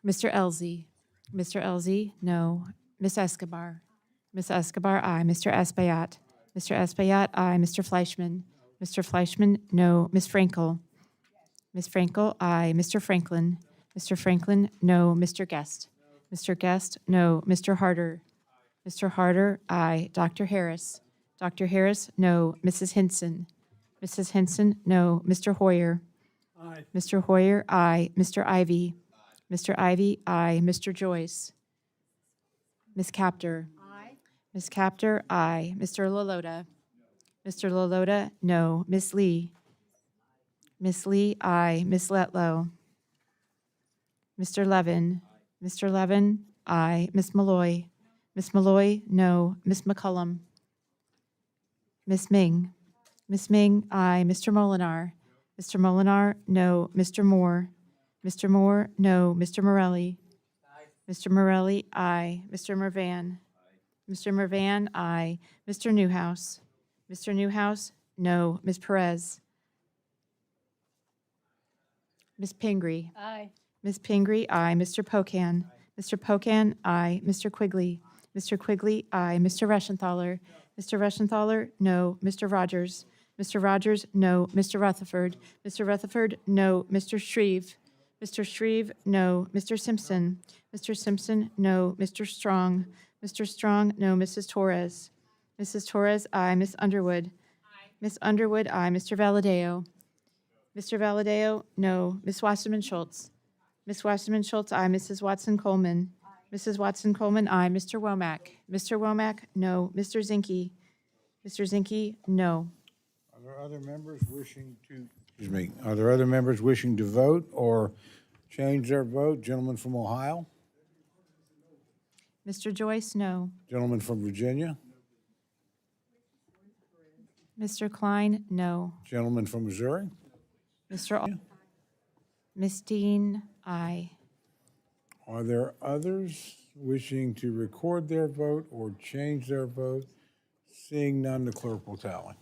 Mr. Elzey. Mr. Elzey, no. Ms. Escobar. Ms. Escobar, aye. Mr. Espaillat. Mr. Espaillat, aye. Mr. Fleischman. Mr. Fleischman, no. Ms. Frankel. Ms. Frankel, aye. Mr. Franklin. Mr. Franklin, no. Mr. Guest. Mr. Guest, no. Mr. Harder. Mr. Harder, aye. Dr. Harris. Dr. Harris, no. Mrs. Hinson. Mrs. Hinson, no. Mr. Hoyer. Aye. Mr. Hoyer, aye. Mr. Ivy. Mr. Ivy, aye. Mr. Joyce. Ms. Capter. Aye. Ms. Capter, aye. Mr. LaLota. Mr. LaLota, no. Ms. Lee. Ms. Lee, aye. Ms. Letlow. Mr. Levin. Mr. Levin, aye. Ms. Malloy. Ms. Malloy, no. Ms. McCullum. Ms. Ming. Ms. Ming, aye. Mr. Molinar. Mr. Molinar, no. Mr. Moore. Mr. Moore, no. Mr. Morelli. Mr. Morelli, aye. Mr. Mervan. Mr. Mervan, aye. Mr. Newhouse. Mr. Newhouse, No. Ms. Perez? Ms. Pingree? Aye. Ms. Pingree, aye. Mr. Pocan? Mr. Pocan, aye. Mr. Quigley? Mr. Quigley, aye. Mr. Reschenthaler? Mr. Reschenthaler, no. Mr. Rogers? Mr. Rogers, no. Mr. Rutherford? Mr. Rutherford, no. Mr. Shreve? Mr. Shreve, no. Mr. Simpson? Mr. Simpson, no. Mr. Strong? Mr. Strong, no. Mrs. Torres? Mrs. Torres, aye. Ms. Underwood? Ms. Underwood, aye. Mr. Valadeo? Mr. Valadeo, no. Ms. Wasserman Schultz? Ms. Wasserman Schultz, aye. Mrs. Watson Coleman? Mrs. Watson Coleman, aye. Mr. Womack? Mr. Womack, no. Mr. Zinke? Mr. Zinke, no. Are there other members wishing to, excuse me, are there other members wishing to vote or change their vote? Gentleman from Ohio? Mr. Joyce, no. Gentleman from Virginia? Mr. Klein, no. Gentleman from Missouri? Ms. Dean, aye. Are there others wishing to record their vote or change their vote? Seeing none, the clerk will tally.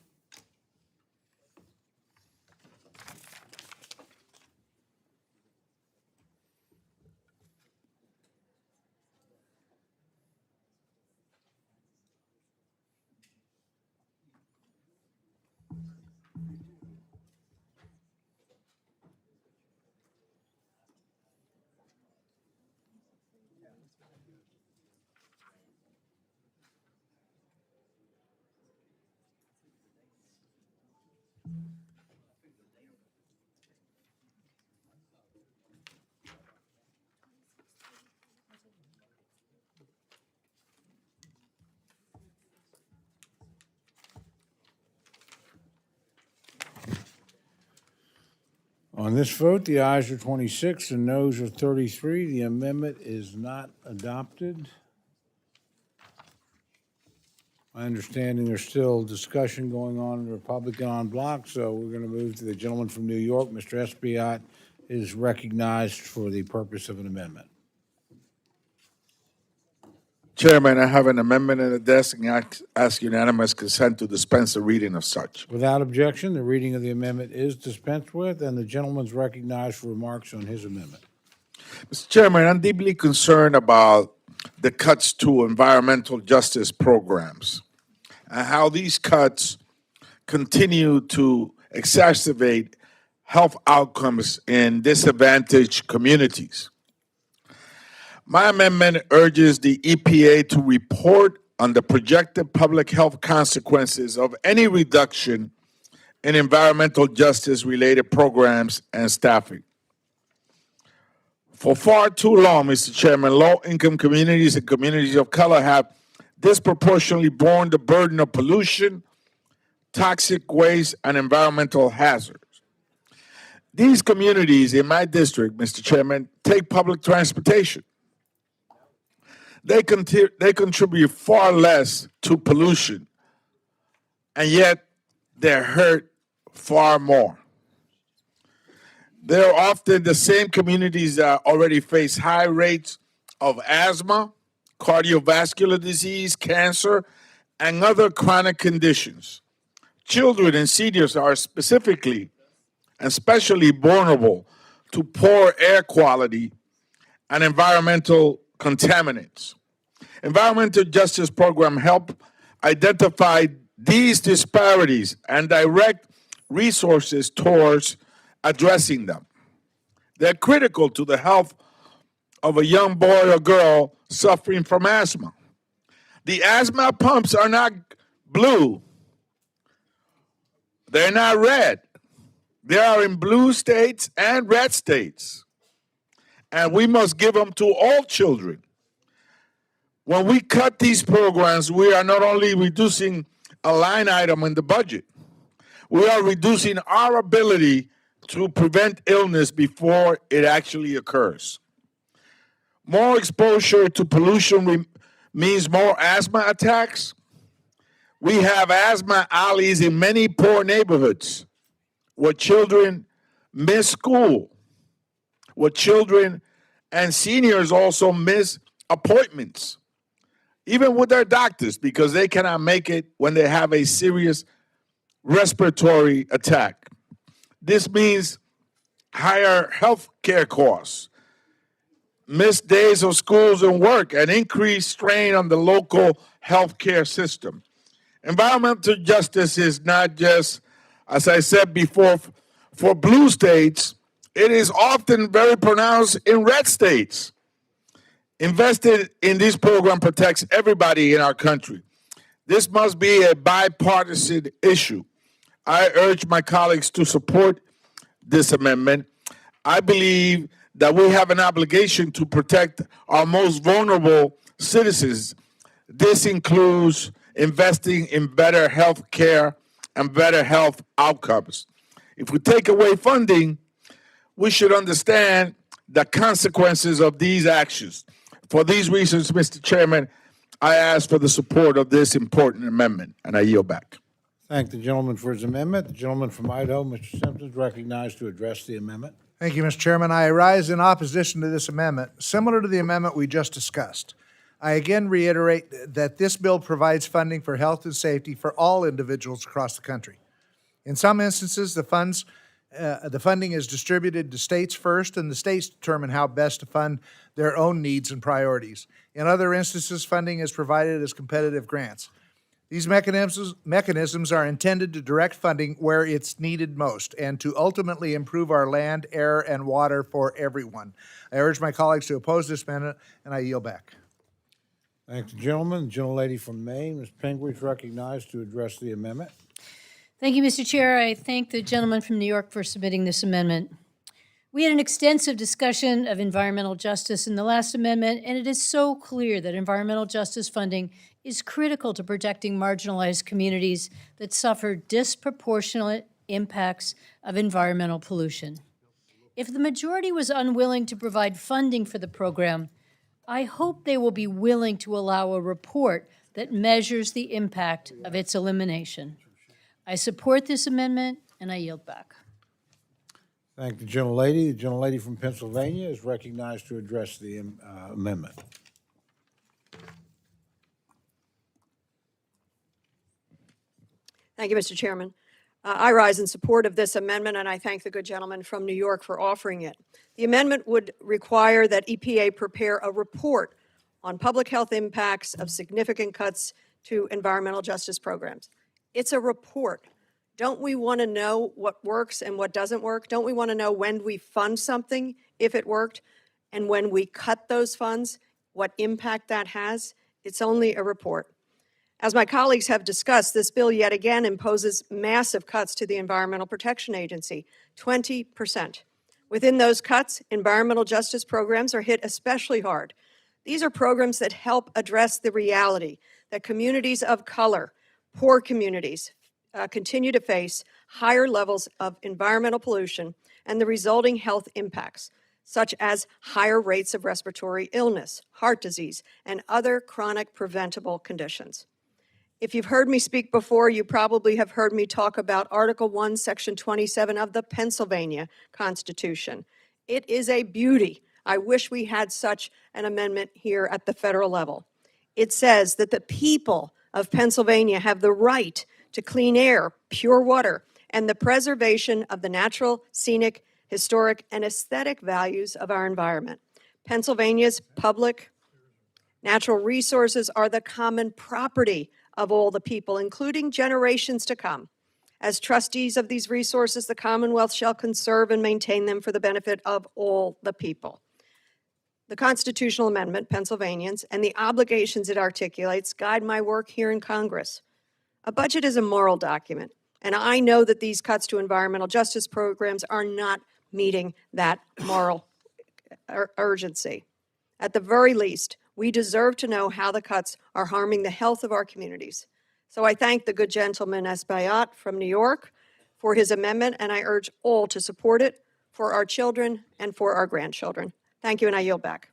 On this vote, the ayes are 26 and noes are 33. The amendment is not adopted. My understanding there's still discussion going on in the Republican en bloc, so we're going to move to the gentleman from New York. Mr. Espiat is recognized for the purpose of an amendment. Chairman, I have an amendment in the desk and ask unanimous consent to dispense the reading of such. Without objection, the reading of the amendment is dispensed with, and the gentleman's recognized for remarks on his amendment. Mr. Chairman, I'm deeply concerned about the cuts to environmental justice programs and how these cuts continue to exacerbate health outcomes in disadvantaged communities. My amendment urges the EPA to report on the projected public health consequences of any reduction in environmental justice-related programs and staffing. For far too long, Mr. Chairman, low-income communities and communities of color have disproportionately borne the burden of pollution, toxic waste, and environmental hazards. These communities in my district, Mr. Chairman, take public transportation. They contribute far less to pollution, and yet they're hurt far more. They're often the same communities that already face high rates of asthma, cardiovascular disease, cancer, and other chronic conditions. Children and seniors are specifically and especially vulnerable to poor air quality and environmental contaminants. Environmental justice programs help identify these disparities and direct resources towards addressing them. They're critical to the health of a young boy or girl suffering from asthma. The asthma pumps are not blue. They're not red. They are in blue states and red states. And we must give them to all children. When we cut these programs, we are not only reducing a line item in the budget, we are reducing our ability to prevent illness before it actually occurs. More exposure to pollution means more asthma attacks. We have asthma alleys in many poor neighborhoods where children miss school, where children and seniors also miss appointments, even with their doctors, because they cannot make it when they have a serious respiratory attack. This means higher health care costs, missed days of schools and work, and increased strain on the local health care system. Environmental justice is not just, as I said before, for blue states, it is often very pronounced in red states. Invested in this program protects everybody in our country. This must be a bipartisan issue. I urge my colleagues to support this amendment. I believe that we have an obligation to protect our most vulnerable citizens. This includes investing in better health care and better health outcomes. If we take away funding, we should understand the consequences of these actions. For these reasons, Mr. Chairman, I ask for the support of this important amendment, and I yield back. Thank the gentleman for his amendment. The gentleman from Idaho, Mr. Simpson, is recognized to address the amendment. Thank you, Mr. Chairman. I rise in opposition to this amendment, similar to the amendment we just discussed. I again reiterate that this bill provides funding for health and safety for all individuals across the country. In some instances, the funding is distributed to states first, and the states determine how best to fund their own needs and priorities. In other instances, funding is provided as competitive grants. These mechanisms are intended to direct funding where it's needed most and to ultimately improve our land, air, and water for everyone. I urge my colleagues to oppose this amendment, and I yield back. Thank the gentleman. The gentlelady from Maine, Ms. Pingree, is recognized to address the amendment. Thank you, Mr. Chair. I thank the gentleman from New York for submitting this amendment. We had an extensive discussion of environmental justice in the last amendment, and it is so clear that environmental justice funding is critical to protecting marginalized communities that suffer disproportionate impacts of environmental pollution. If the majority was unwilling to provide funding for the program, I hope they will be willing to allow a report that measures the impact of its elimination. I support this amendment, and I yield back. Thank the gentlelady. The gentlelady from Pennsylvania is recognized to address the amendment. Thank you, Mr. Chairman. I rise in support of this amendment, and I thank the good gentleman from New York for offering it. The amendment would require that EPA prepare a report on public health impacts of significant cuts to environmental justice programs. It's a report. Don't we want to know what works and what doesn't work? Don't we want to know when we fund something, if it worked, and when we cut those funds, what impact that has? It's only a report. As my colleagues have discussed, this bill yet again imposes massive cuts to the Environmental Protection Agency, 20%. Within those cuts, environmental justice programs are hit especially hard. These are programs that help address the reality that communities of color, poor communities, continue to face higher levels of environmental pollution and the resulting health impacts, such as higher rates of respiratory illness, heart disease, and other chronic preventable conditions. If you've heard me speak before, you probably have heard me talk about Article 1, Section 27 of the Pennsylvania Constitution. It is a beauty. I wish we had such an amendment here at the federal level. It says that the people of Pennsylvania have the right to clean air, pure water, and the preservation of the natural, scenic, historic, and aesthetic values of our environment. Pennsylvania's public natural resources are the common property of all the people, including generations to come. As trustees of these resources, the Commonwealth shall conserve and maintain them for the benefit of all the people. The constitutional amendment, Pennsylvanians, and the obligations it articulates guide my work here in Congress. A budget is a moral document, and I know that these cuts to environmental justice programs are not meeting that moral urgency. At the very least, we deserve to know how the cuts are harming the health of our communities. So I thank the good gentleman Espaillat from New York for his amendment, and I urge all to support it for our children and for our grandchildren. Thank you, and I yield back.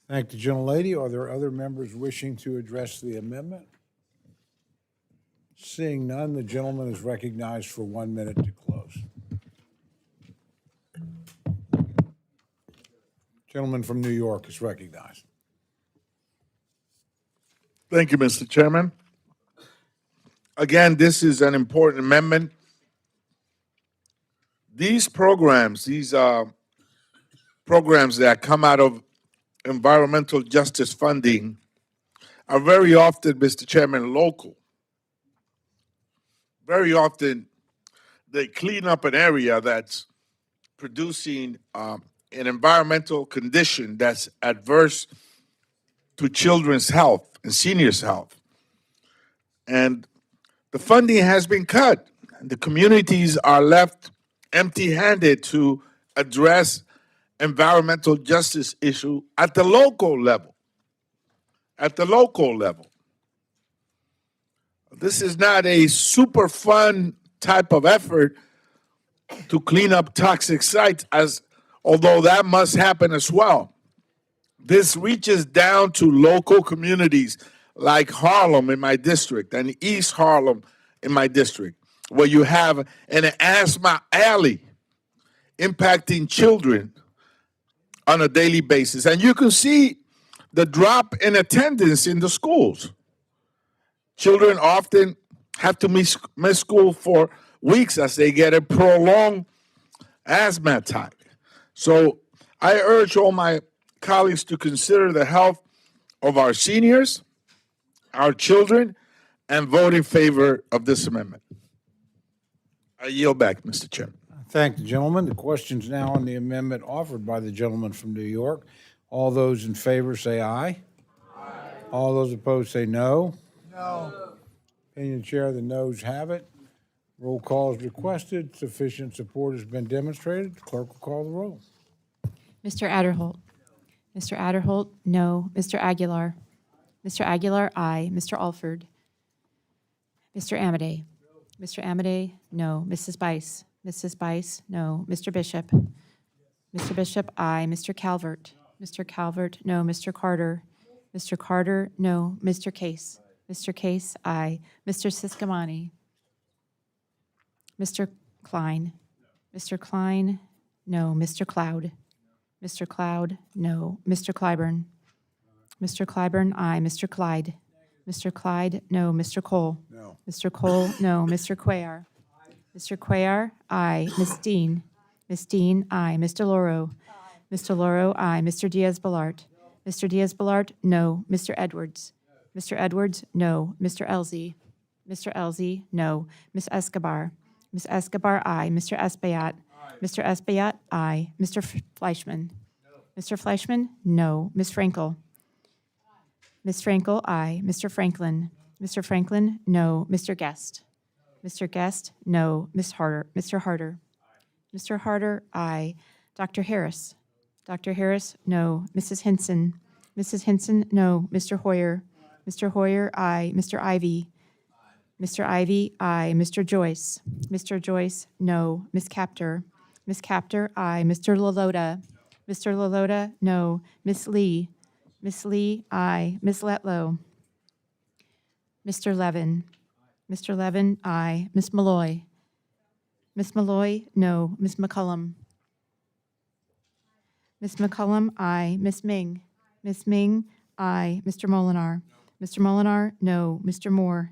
Thank the gentlelady. Are there other members wishing to address the amendment? Seeing none, the gentleman is recognized for 1 minute to close. Gentleman from New York is recognized. Thank you, Mr. Chairman. again, this is an important amendment. These programs that come out of environmental justice funding are very often, Mr. Chairman, local. Very often, they clean up an area that's producing an environmental condition that's adverse to children's health and seniors' health. And the funding has been cut. The communities are left empty-handed to address environmental justice issue at the local level. At the local level. This is not a super fun type of effort to clean up toxic sites, although that must happen as well. This reaches down to local communities like Harlem in my district and East Harlem in my district, where you have an asthma alley impacting children on a daily basis. And you can see the drop in attendance in the schools. Children often have to miss school for weeks as they get a prolonged asthma attack. So I urge all my colleagues to consider the health of our seniors, our children, and vote in favor of this amendment. I yield back, Mr. Chairman. Thank the gentleman. The question's now on the amendment offered by the gentleman from New York. All those in favor say aye. Aye. All those opposed say no. No. Opinion of the chair, the noes have it. Roll call is requested. Sufficient support has been demonstrated. The clerk will call the roll. Mr. Adderholt. Mr. Adderholt, no. Mr. Aguilar. Mr. Aguilar, aye. Mr. Alford. Mr. Amadei. Mr. Amadei, no. Mrs. Bice. Mrs. Bice, no. Mr. Bishop. Mr. Bishop, aye. Mr. Calvert. Mr. Calvert, no. Mr. Carter. Mr. Carter, no. Mr. Case. Mr. Case, aye. Mr. Siscomani. Mr. Klein. Mr. Klein, no. Mr. Cloud. Mr. Cloud, no. Mr. Clyburn. Mr. Clyburn, aye. Mr. Clyde. Mr. Clyde, no. Mr. Cole. No. Mr. Cole, no. Mr. Cuellar. Mr. Cuellar, aye. Ms. Dean. Ms. Dean, aye. Mr. Loro. Mr. Loro, aye. Mr. Diaz-Balart. Mr. Diaz-Balart, no. Mr. Edwards. Mr. Edwards, no. Mr. Elzey. Mr. Elzey, no. Ms. Escobar. Ms. Escobar, aye. Mr. Espaillat. Mr. Espaillat, aye. Mr. Fleischman. Mr. Fleischman, no. Ms. Frankel. Ms. Frankel, aye. Mr. Franklin. Mr. Franklin, no. Mr. Guest. Mr. Guest, no. Ms. Harder. Mr. Harder. Mr. Harder, aye. Dr. Harris. Dr. Harris, no. Mrs. Hinson. Mrs. Hinson, no. Mr. Hoyer. Mr. Hoyer, aye. Mr. Ivy. Mr. Ivy, aye. Mr. Joyce. Mr. Joyce, no. Ms. Capter. Ms. Capter, aye. Mr. Lalota. Mr. Lalota, no. Ms. Lee. Ms. Lee, aye. Ms. Letlow. Mr. Levin. Mr. Levin, aye. Ms. Malloy. Ms. Malloy, no. Ms. McCullum. Ms. McCullum, aye. Ms. Ming. Ms. Ming, aye. Mr. Molinar. Mr. Molinar, no. Mr. Moore.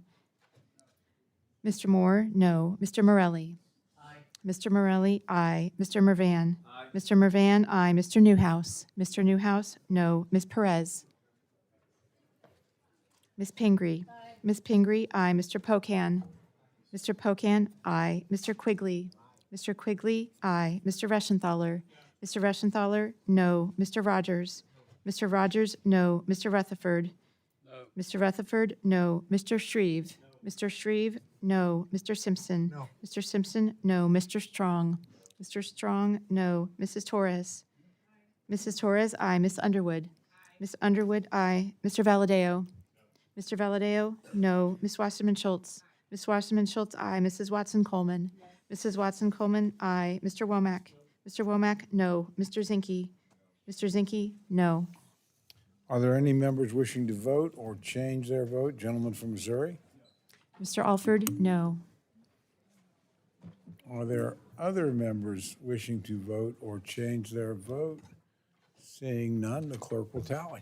Mr. Moore, no. Mr. Morelli. Mr. Morelli, aye. Mr. Mervan. Mr. Mervan, aye. Mr. Newhouse. Mr. Newhouse, no. Ms. Perez. Ms. Pingree. Ms. Pingree, aye. Mr. Pocan. Mr. Pocan, aye. Mr. Quigley. Mr. Quigley, aye. Mr. Reschenthaler. Mr. Reschenthaler, no. Mr. Rogers. Mr. Rogers, no. Mr. Rutherford. Mr. Rutherford, no. Mr. Shreve. Mr. Shreve, no. Mr. Simpson. No. Mr. Simpson, no. Mr. Strong. Mr. Strong, no. Mrs. Torres. Mrs. Torres, aye. Miss Underwood. Miss Underwood, aye. Mr. Valadeo. Mr. Valadeo, no. Miss Wasserman Schultz. Miss Wasserman Schultz, aye. Mrs. Watson Coleman. Mrs. Watson Coleman, aye. Mr. Womack. Mr. Womack, no. Mr. Zinke. Mr. Zinke, no. Are there any members wishing to vote or change their vote? Gentleman from Missouri. Mr. Alford, no. Are there other members wishing to vote or change their vote? Seeing none, the clerk will tally.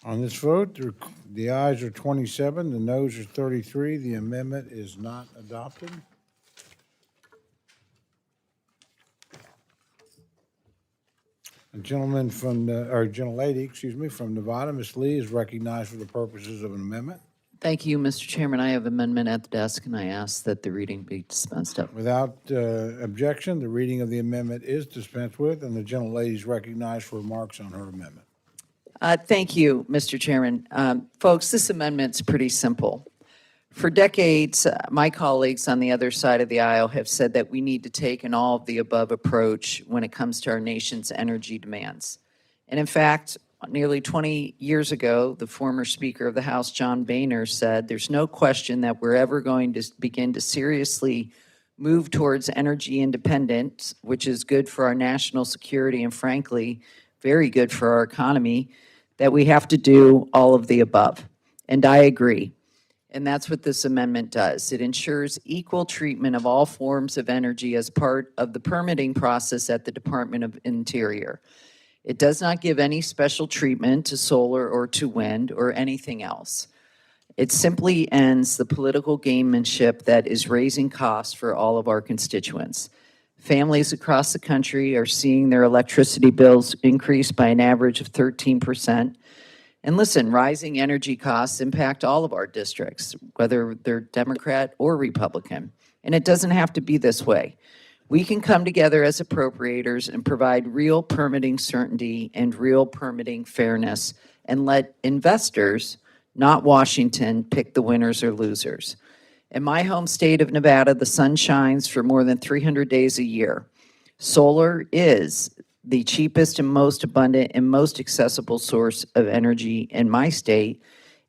On this vote, the ayes are 27, the noes are 33. The amendment is not adopted. A gentleman from, or gentlelady, excuse me, from Nevada, Ms. Lee, is recognized for the purposes of an amendment. Thank you, Mr. Chairman. I have amendment at the desk, and I ask that the reading be dispensed of. Without objection, the reading of the amendment is dispensed with, and the gentlelady is recognized for remarks on her amendment. Thank you, Mr. Chairman. Folks, this amendment's pretty simple. For decades, my colleagues on the other side of the aisle have said that we need to take an all-of-the-above approach when it comes to our nation's energy demands. And in fact, nearly 20 years ago, the former Speaker of the House, John Boehner, said, "There's no question that we're ever going to begin to seriously move towards energy independence, which is good for our national security and, frankly, very good for our economy, that we have to do all of the above." And I agree. And that's what this amendment does. It ensures equal treatment of all forms of energy as part of the permitting process at the Department of Interior. It does not give any special treatment to solar or to wind or anything else. It simply ends the political gamemanship that is raising costs for all of our constituents. Families across the country are seeing their electricity bills increase by an average of 13%. And listen, rising energy costs impact all of our districts, whether they're Democrat or Republican. And it doesn't have to be this way. We can come together as appropriators and provide real permitting certainty and real permitting fairness and let investors, not Washington, pick the winners or losers. In my home state of Nevada, the sun shines for more than 300 days a year. Solar is the cheapest and most abundant and most accessible source of energy in my state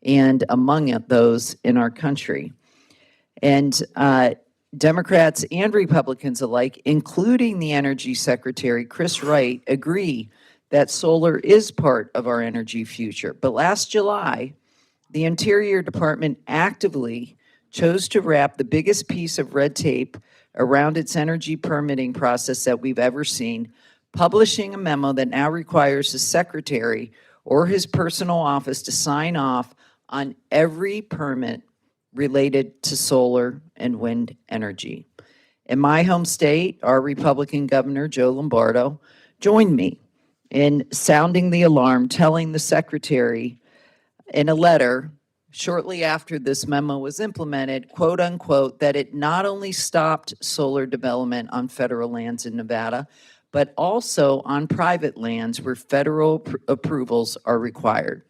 and among those in our country. And Democrats and Republicans alike, including the Energy Secretary, Chris Wright, agree that solar is part of our energy future. But last July, the Interior Department actively chose to wrap the biggest piece of red tape around its energy permitting process that we've ever seen, publishing a memo that now requires the secretary or his personal office to sign off on every permit related to solar and wind energy. In my home state, our Republican Governor, Joe Lombardo, joined me in sounding the alarm, telling the secretary in a letter shortly after this memo was implemented, quote unquote, that it not only stopped solar development on federal lands in Nevada, but also on private lands where federal approvals are required.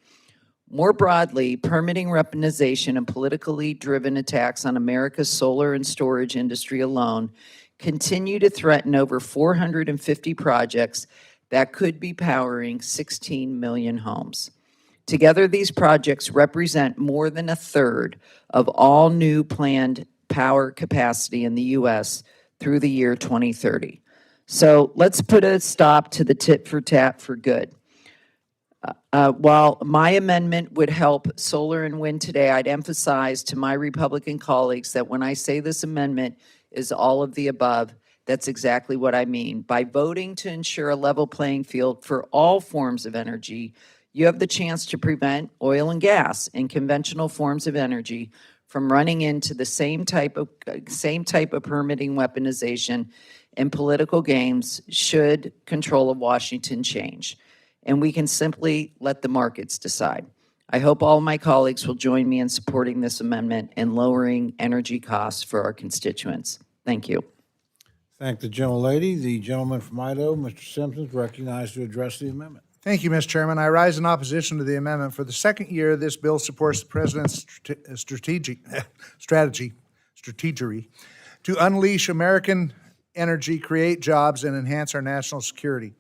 More broadly, permitting weaponization and politically driven attacks on America's solar and storage industry alone continue to threaten over 450 projects that could be powering 16 million homes. Together, these projects represent more than a third of all new planned power capacity in the U.S. through the year 2030. So let's put a stop to the tit for tat for good. While my amendment would help solar and wind today, I'd emphasize to my Republican colleagues that when I say this amendment is all of the above, that's exactly what I mean. By voting to ensure a level playing field for all forms of energy, you have the chance to prevent oil and gas and conventional forms of energy from running into the same type of permitting weaponization and political games should control of Washington change. And we can simply let the markets decide. I hope all of my colleagues will join me in supporting this amendment and lowering energy costs for our constituents. Thank you. Thank the gentlelady. The gentleman from Idaho, Mr. Simpson, is recognized to address the amendment. Thank you, Mr. Chairman. I rise in opposition to the amendment. For the second year, this bill supports the President's strategy to unleash American energy, create jobs, and enhance our national security.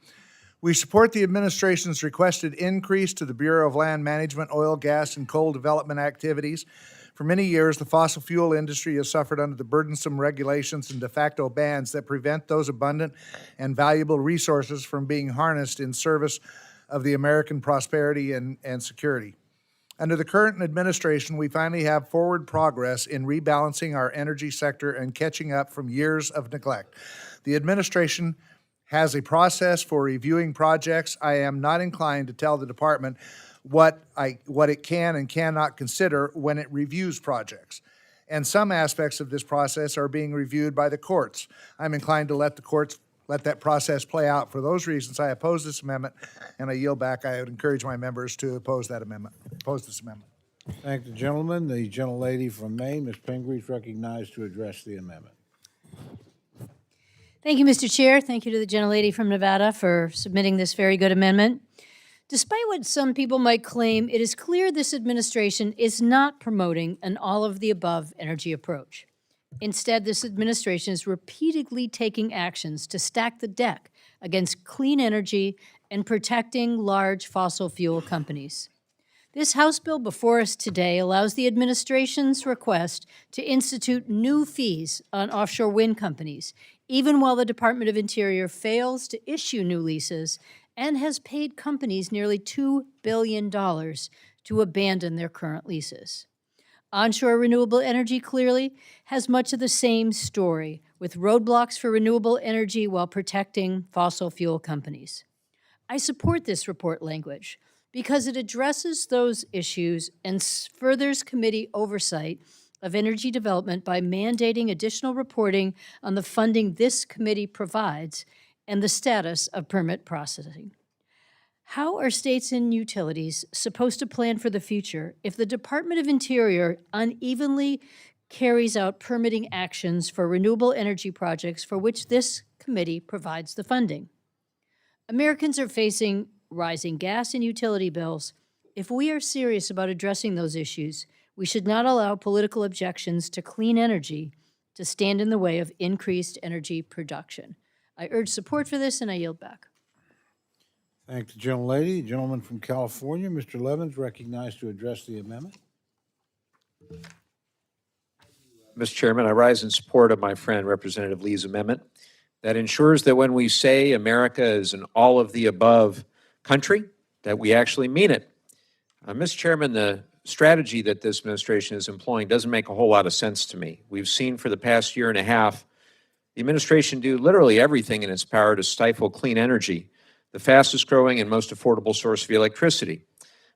We support the administration's requested increase to the Bureau of Land Management, oil, gas, and coal development activities. For many years, the fossil fuel industry has suffered under the burdensome regulations and de facto bans that prevent those abundant and valuable resources from being harnessed in service of the American prosperity and security. Under the current administration, we finally have forward progress in rebalancing our energy sector and catching up from years of neglect. The administration has a process for reviewing projects, I am not inclined to tell the department what it can and cannot consider when it reviews projects. And some aspects of this process are being reviewed by the courts. I'm inclined to let the courts let that process play out. For those reasons, I oppose this amendment, and I yield back. I would encourage my members to oppose that amendment, oppose this amendment. Thank the gentleman. The gentlelady from Maine, Ms. Pingree, is recognized to address the amendment. Thank you, Mr. Chair. Thank you to the gentlelady from Nevada for submitting this very good amendment. Despite what some people might claim, it is clear this administration is not promoting an all-of-the-above energy approach. Instead, this administration is repeatedly taking actions to stack the deck against clean energy and protecting large fossil fuel companies. This House bill before us today allows the administration's request to institute new fees on offshore wind companies, even while the Department of Interior fails to issue new leases and has paid companies nearly $2 billion to abandon their current leases. Onshore renewable energy clearly has much of the same story, with roadblocks for renewable energy while protecting fossil fuel companies. I support this report language because it addresses those issues and furthers committee oversight of energy development by mandating additional reporting on the funding this committee provides and the status of permit processing. How are states and utilities supposed to plan for the future if the Department of Interior unevenly carries out permitting actions for renewable energy projects for which this committee provides the funding? Americans are facing rising gas and utility bills. If we are serious about addressing those issues, we should not allow political objections to clean energy to stand in the way of increased energy production. I urge support for this, and I yield back. Thank the gentlelady. The gentleman from California, Mr. Levin, recognized to address the amendment. Mr. Chairman, I rise in support of my friend Representative Lee's amendment that ensures that when we say America is an all-of-the-above country, that we actually mean it. Mr. Chairman, the strategy that this administration is employing doesn't make a whole lot of sense to me. We've seen for the past year and a half the administration do literally everything in its power to stifle clean energy, the fastest growing and most affordable source of electricity.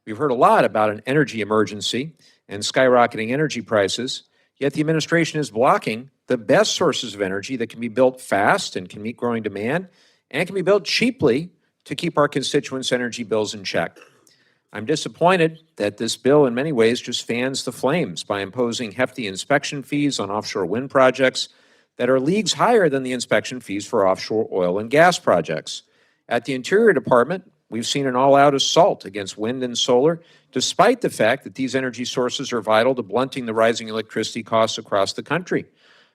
We've heard a lot about an energy emergency and skyrocketing energy prices, yet the administration is blocking the best sources of energy that can be built fast and can meet growing demand and can be built cheaply to keep our constituents' energy bills in check. I'm disappointed that this bill in many ways just fans the flames by imposing hefty inspection fees on offshore wind projects that are leagues higher than the inspection fees for offshore oil and gas projects. At the Interior Department, we've seen an all-out assault against wind and solar, despite the fact that these energy sources are vital to blunting the rising electricity costs across the country.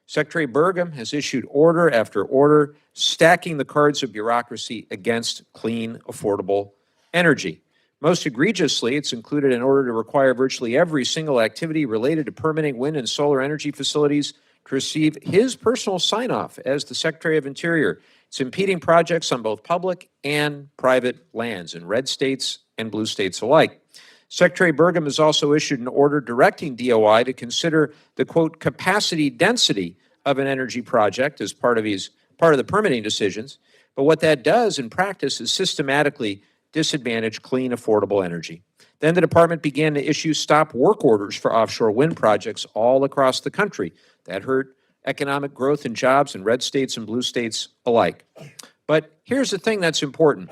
Secretary Burgum has issued order after order, stacking the cards of bureaucracy against clean, affordable energy. Most egregiously, it's included an order to require virtually every single activity related to permitting wind and solar energy facilities to receive his personal sign-off as the Secretary of Interior. It's impeding projects on both public and private lands in red states and blue states alike. Secretary Burgum has also issued an order directing DOI to consider the, quote, capacity density of an energy project as part of the permitting decisions. But what that does in practice is systematically disadvantage clean, affordable energy. Then the department began to issue stop work orders for offshore wind projects all across the country. That hurt economic growth and jobs in red states and blue states alike. But here's the thing that's important.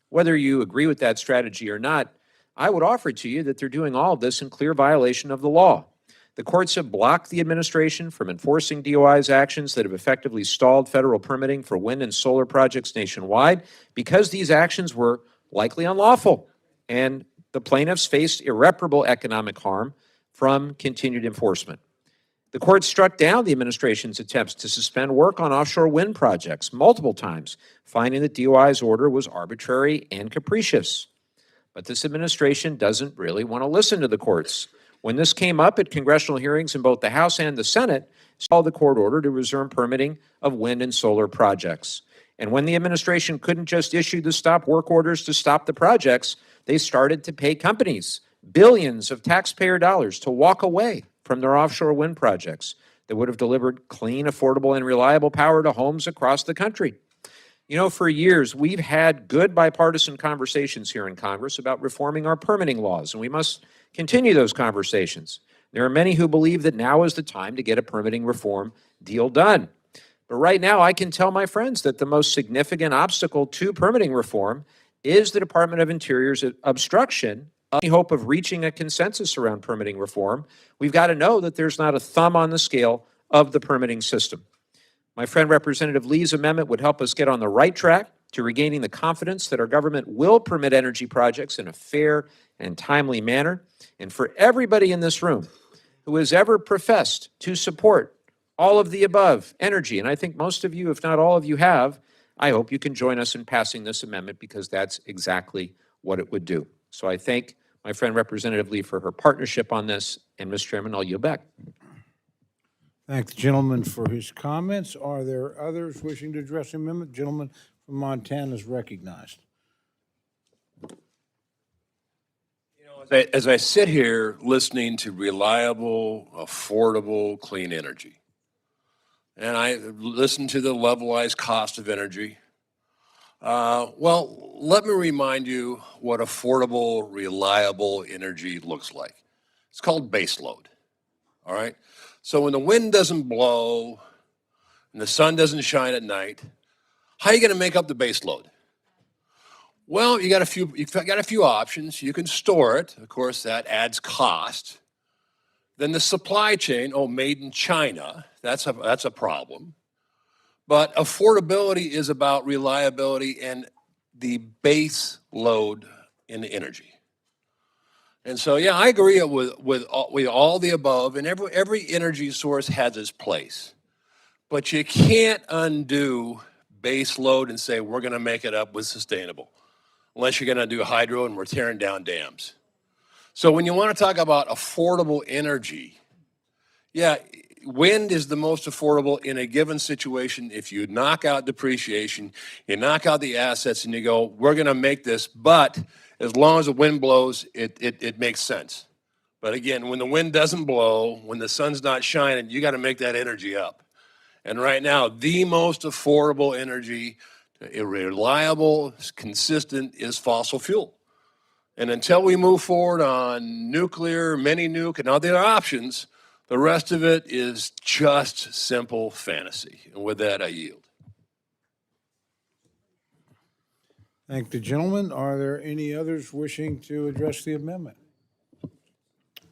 Whether you agree with that strategy or not, I would offer to you that they're doing all of this in clear violation of the law. The courts have blocked the administration from enforcing DOI's actions that have effectively stalled federal permitting for wind and solar projects nationwide because these actions were likely unlawful, and the plaintiffs faced irreparable economic harm from continued enforcement. The court struck down the administration's attempts to suspend work on offshore wind projects multiple times, finding that DOI's order was arbitrary and capricious. But this administration doesn't really want to listen to the courts. When this came up at congressional hearings in both the House and the Senate, saw the court order to resume permitting of wind and solar projects. And when the administration couldn't just issue the stop work orders to stop the projects, they started to pay companies billions of taxpayer dollars to walk away from their offshore wind projects that would have delivered clean, affordable, and reliable power to homes across the country. You know, for years, we've had good bipartisan conversations here in Congress about reforming our permitting laws, and we must continue those conversations. There are many who believe that now is the time to get a permitting reform deal done. But right now, I can tell my friends that the most significant obstacle to permitting reform is the Department of Interior's obstruction of any hope of reaching a consensus around permitting reform. We've got to know that there's not a thumb on the scale of the permitting system. My friend Representative Lee's amendment would help us get on the right track to regaining the confidence that our government will permit energy projects in a fair and timely manner. And for everybody in this room who has ever professed to support all of the above energy, and I think most of you, if not all of you, have, I hope you can join us in passing this amendment because that's exactly what it would do. So I thank my friend Representative Lee for her partnership on this, and Mr. Chairman, I'll yield back. Thank the gentleman for his comments. Are there others wishing to address the amendment? Gentleman from Montana is recognized. As I sit here listening to reliable, affordable, clean energy, and I listen to the levelized cost of energy, well, let me remind you what affordable, reliable energy looks like. It's called baseload, all right? So when the wind doesn't blow and the sun doesn't shine at night, how are you going to make up the baseload? Well, you've got a few options. You can store it. Of course, that adds cost. Then the supply chain, made in China, that's a problem. But affordability is about reliability and the base load in the energy. And so, yeah, I agree with all the above, and every energy source has its place. But you can't undo base load and say we're going to make it up with sustainable, unless you're going to do hydro and we're tearing down dams. So when you want to talk about affordable energy, yeah, wind is the most affordable in a given situation. If you knock out depreciation, you knock out the assets and you go, we're going to make this, but as long as the wind blows, it makes sense. But again, when the wind doesn't blow, when the sun's not shining, you got to make that energy up. And right now, the most affordable energy, reliable, consistent, is fossil fuel. And until we move forward on nuclear, mini-nuke, and other options, the rest of it is just simple fantasy. And with that, I yield. Thank the gentleman. Are there any others wishing to address the amendment?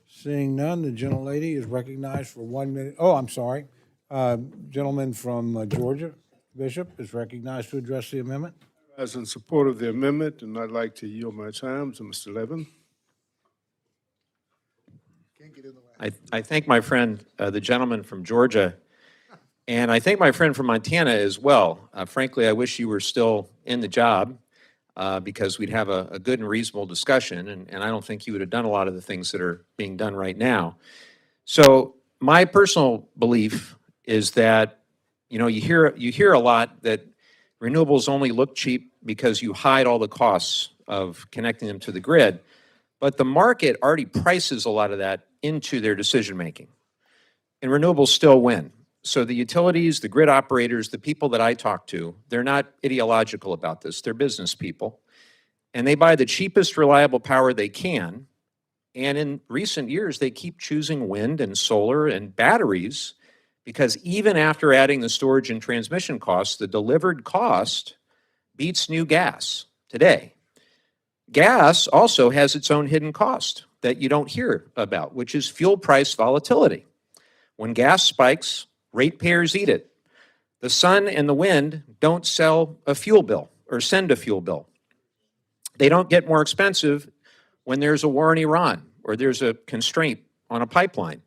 Seeing none, the gentlelady is recognized for 1 minute. Oh, I'm sorry. Gentleman from Georgia, Bishop, is recognized to address the amendment. As in support of the amendment, and I'd like to yield my time to Mr. Levin. I thank my friend, the gentleman from Georgia, and I thank my friend from Montana as well. Frankly, I wish you were still in the job because we'd have a good and reasonable discussion, and I don't think you would have done a lot of the things that are being done right now. So my personal belief is that, you know, you hear a lot that renewables only look cheap because you hide all the costs of connecting them to the grid, but the market already prices a lot of that into their decision making, and renewables still win. So the utilities, the grid operators, the people that I talk to, they're not ideological about this. They're business people, and they buy the cheapest reliable power they can. And in recent years, they keep choosing wind and solar and batteries because even after adding the storage and transmission costs, the delivered cost beats new gas today. Gas also has its own hidden cost that you don't hear about, which is fuel price volatility. When gas spikes, ratepayers eat it. The sun and the wind don't sell a fuel bill or send a fuel bill. They don't get more expensive when there's a war in Iran or there's a constraint on a pipeline.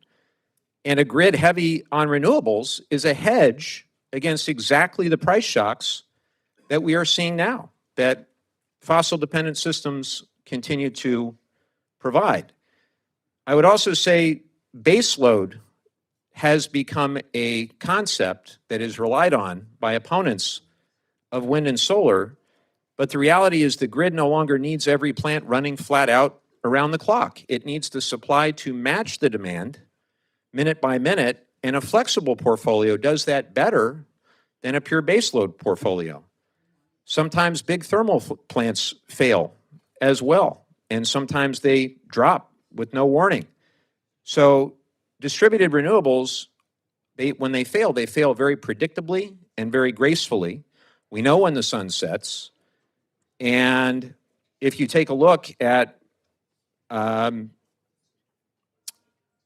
And a grid heavy on renewables is a hedge against exactly the price shocks that we are seeing now, that fossil-dependent systems continue to provide. I would also say baseload has become a concept that is relied on by opponents of wind and solar, but the reality is the grid no longer needs every plant running flat out around the clock. It needs the supply to match the demand minute by minute, and a flexible portfolio does that better than a pure baseload portfolio. Sometimes big thermal plants fail as well, and sometimes they drop with no warning. So distributed renewables, when they fail very predictably and very gracefully. We know when the sun sets. And if you take a look at the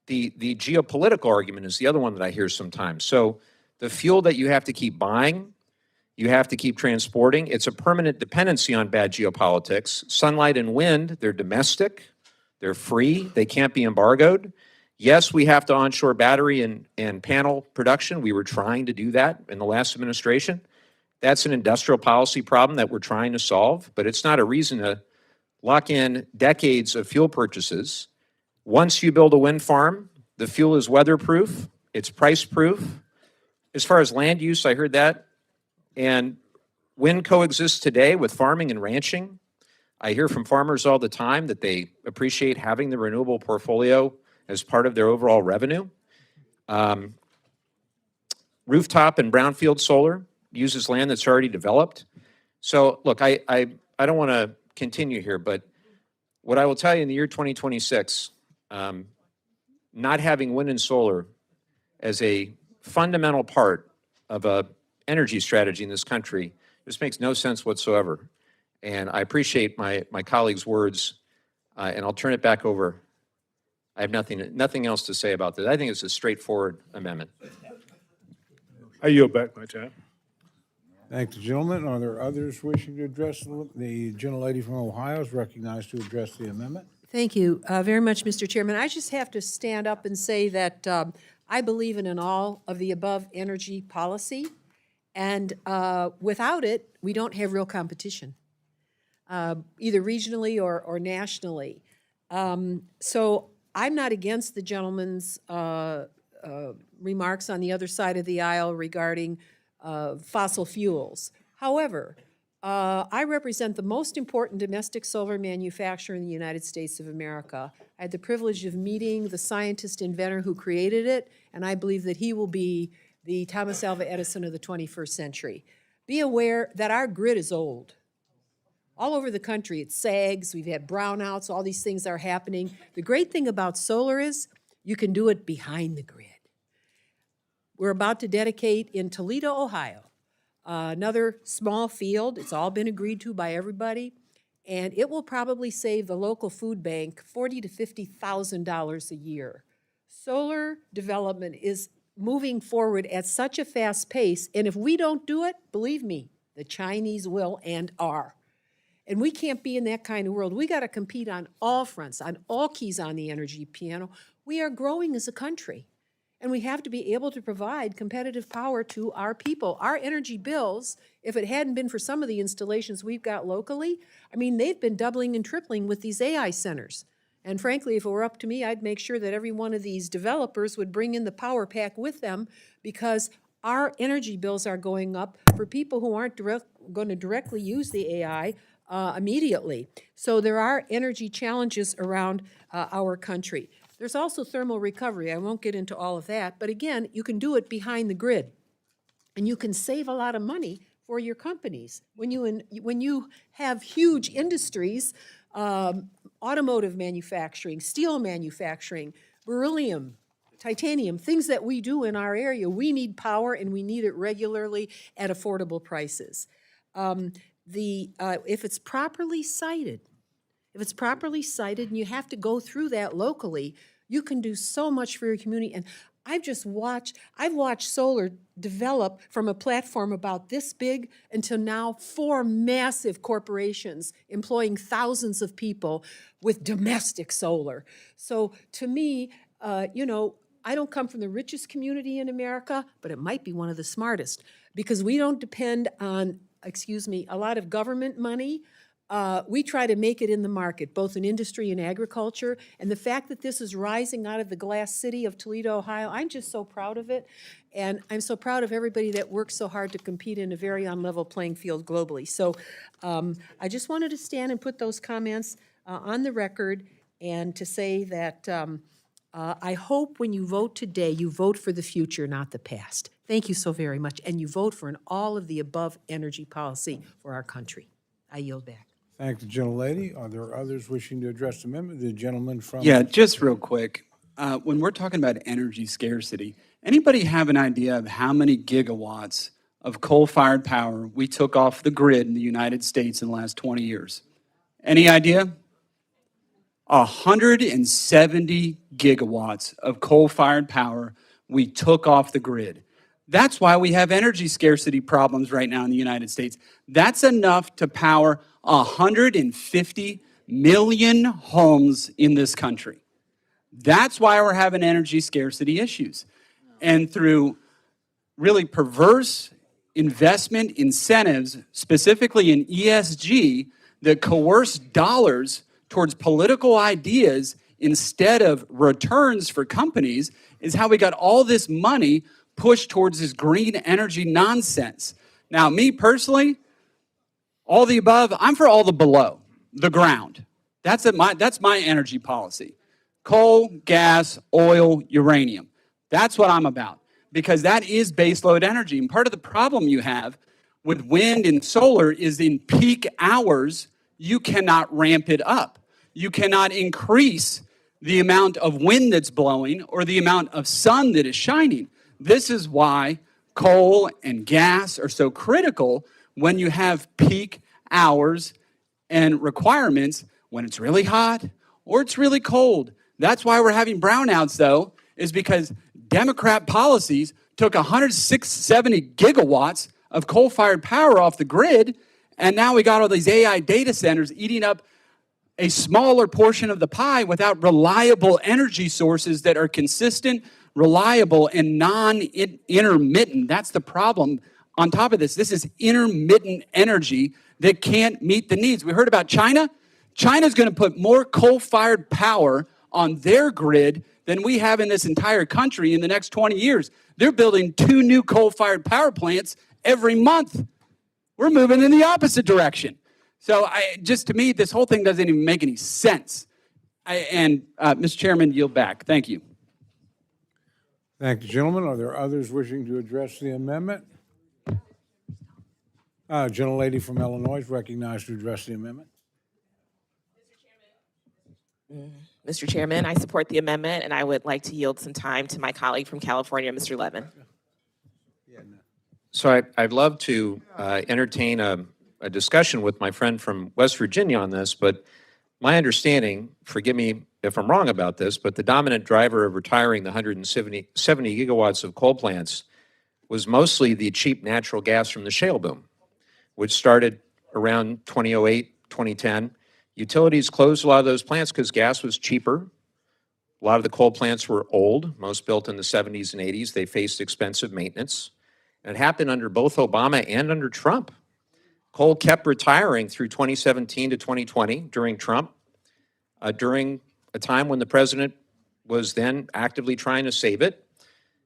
geopolitical argument is the other one that I hear sometimes. So the fuel that you have to keep buying, you have to keep transporting. It's a permanent dependency on bad geopolitics. Sunlight and wind, they're domestic, they're free, they can't be embargoed. Yes, we have to onshore battery and panel production. We were trying to do that in the last administration. That's an industrial policy problem that we're trying to solve, but it's not a reason to lock in decades of fuel purchases. Once you build a wind farm, the fuel is weatherproof, it's price-proof. As far as land use, I heard that. And wind coexists today with farming and ranching. I hear from farmers all the time that they appreciate having the renewable portfolio as part of their overall revenue. Rooftop and brownfield solar uses land that's already developed. So look, I don't want to continue here, but what I will tell you in the year 2026, not having wind and solar as a fundamental part of a energy strategy in this country just makes no sense whatsoever. And I appreciate my colleagues' words, and I'll turn it back over. I have nothing else to say about this. I think it's a straightforward amendment. I yield back my time. Thank the gentleman. Are there others wishing to address the gentlelady from Ohio is recognized to address the amendment? Thank you very much, Mr. Chairman. I just have to stand up and say that I believe in an all of the above energy policy, and without it, we don't have real competition, either regionally or nationally. So I'm not against the gentleman's remarks on the other side of the aisle regarding fossil fuels. However, I represent the most important domestic solar manufacturer in the United States of America. I had the privilege of meeting the scientist inventor who created it, and I believe that he will be the Thomas Alva Edison of the 21st century. Be aware that our grid is old. All over the country, it sags, we've had brownouts, all these things are happening. The great thing about solar is you can do it behind the grid. We're about to dedicate in Toledo, Ohio, another small field. It's all been agreed to by everybody, and it will probably save the local food bank $40,000 to $50,000 a year. Solar development is moving forward at such a fast pace, and if we don't do it, believe me, the Chinese will and are. And we can't be in that kind of world. We got to compete on all fronts, on all keys on the energy piano. We are growing as a country, and we have to be able to provide competitive power to our people. Our energy bills, if it hadn't been for some of the installations we've got locally, I mean, they've been doubling and tripling with these AI centers. And frankly, if it were up to me, I'd make sure that every one of these developers would bring in the power pack with them, because our energy bills are going up for people who aren't going to directly use the AI immediately. So there are energy challenges around our country. There's also thermal recovery. I won't get into all of that, but again, you can do it behind the grid, and you can save a lot of money for your companies. When you have huge industries, automotive manufacturing, steel manufacturing, beryllium, titanium, things that we do in our area, we need power, and we need it regularly at affordable prices. If it's properly cited, and you have to go through that locally, you can do so much for your community. And I've watched solar develop from a platform about this big until now 4 massive corporations employing thousands of people with domestic solar. So to me, I don't come from the richest community in America, but it might be one of the smartest, because we don't depend on, a lot of government money. We try to make it in the market, both in industry and agriculture. And the fact that this is rising out of the glass city of Toledo, Ohio, I'm just so proud of it. And I'm so proud of everybody that works so hard to compete in a very unlevel playing field globally. So I just wanted to stand and put those comments on the record, and to say that I hope when you vote today, you vote for the future, not the past. Thank you so very much. And you vote for an all-of-the-above energy policy for our country. I yield back. Thank the gentlelady. Are there others wishing to address the amendment? The gentleman from. Yeah, just real quick. When we're talking about energy scarcity, anybody have an idea of how many gigawatts of coal-fired power we took off the grid in the United States in the last 20 years? Any idea? 170 gigawatts of coal-fired power we took off the grid. That's why we have energy scarcity problems right now in the United States. That's enough to power 150 million homes in this country. That's why we're having energy scarcity issues. And through really perverse investment incentives, specifically in ESG, that coerce dollars towards political ideas instead of returns for companies, is how we got all this money pushed towards this green energy nonsense. Now, me personally, all the above, I'm for all the below, the ground. That's my energy policy. Coal, gas, oil, uranium. That's what I'm about, because that is baseload energy. And part of the problem you have with wind and solar is in peak hours, you cannot ramp it up. You cannot increase the amount of wind that's blowing or the amount of sun that is shining. This is why coal and gas are so critical when you have peak hours and requirements when it's really hot or it's really cold. That's why we're having brownouts, though, is because Democrat policies took 170 gigawatts of coal-fired power off the grid, and now we got all these AI data centers eating up a smaller portion of the pie without reliable energy sources that are consistent, reliable, and non-intermittent. That's the problem. On top of this is intermittent energy that can't meet the needs. We heard about China. China's going to put more coal-fired power on their grid than we have in this entire country in the next 20 years. They're building 2 new coal-fired power plants every month. We're moving in the opposite direction. So to me, this whole thing doesn't even make any sense. Mr. Chairman, yield back. Thank you. Thank the gentleman. Are there others wishing to address the amendment? Gentlelady from Illinois is recognized to address the amendment. Mr. Chairman, I support the amendment, and I would like to yield some time to my colleague from California, Mr. Levin. So I'd love to entertain a discussion with my friend from West Virginia on this, but my understanding, forgive me if I'm wrong about this, but the dominant driver of retiring the 170 gigawatts of coal plants was mostly the cheap natural gas from the shale boom, which started around 2008, 2010. Utilities closed a lot of those plants because gas was cheaper. A lot of the coal plants were old, most built in the 70s and 80s. They faced expensive maintenance. And it happened under both Obama and under Trump. Coal kept retiring through 2017 to 2020 during Trump, during a time when the president was then actively trying to save it.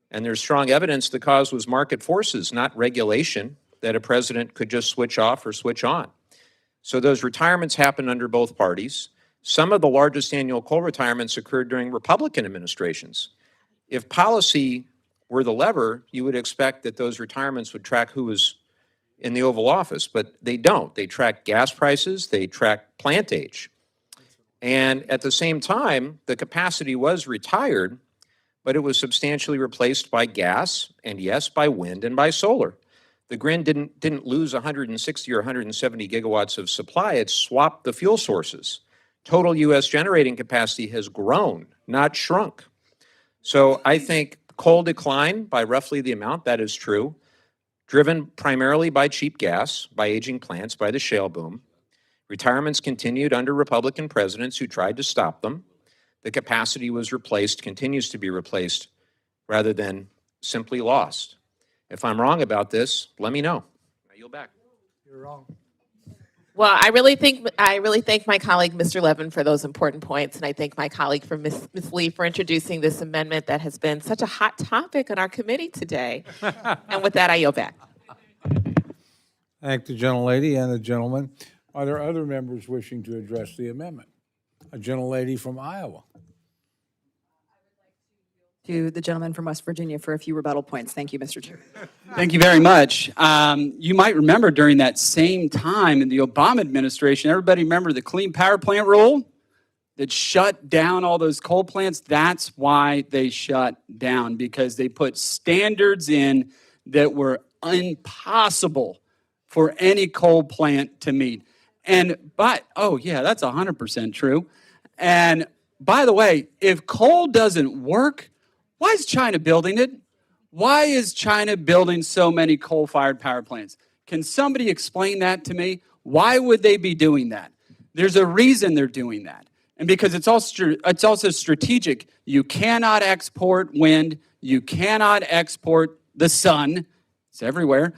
And there's strong evidence the cause was market forces, not regulation, that a president could just switch off or switch on. So those retirements happened under both parties. Some of the largest annual coal retirements occurred during Republican administrations. If policy were the lever, you would expect that those retirements would track who was in the Oval Office, but they don't. They track gas prices, they track plant age. And at the same time, the capacity was retired, but it was substantially replaced by gas, and yes, by wind and by solar. The grid didn't lose 160 or 170 gigawatts of supply, it swapped the fuel sources. Total US generating capacity has grown, not shrunk. So I think coal declined by roughly the amount, that is true, driven primarily by cheap gas, by aging plants, by the shale boom. Retirements continued under Republican presidents who tried to stop them. The capacity was replaced, continues to be replaced, rather than simply lost. If I'm wrong about this, let me know. I yield back. You're wrong. Well, I really thank my colleague, Mr. Levin, for those important points, and I thank my colleague from Ms. Lee for introducing this amendment that has been such a hot topic on our committee today. And with that, I yield back. Thank the gentlelady and the gentleman. Are there other members wishing to address the amendment? A gentlelady from Iowa. to the gentleman from West Virginia for a few rebuttal points. Thank you, Mr. Chair. Thank you very much. You might remember during that same time in the Obama administration, everybody remember the Clean Power Plant rule that shut down all those coal plants? That's why they shut down, because they put standards in that were impossible for any coal plant to meet. Oh yeah, that's 100% true. And by the way, if coal doesn't work, why is China building it? Why is China building so many coal-fired power plants? Can somebody explain that to me? Why would they be doing that? There's a reason they're doing that. And because it's also strategic. You cannot export wind. You cannot export the sun. It's everywhere.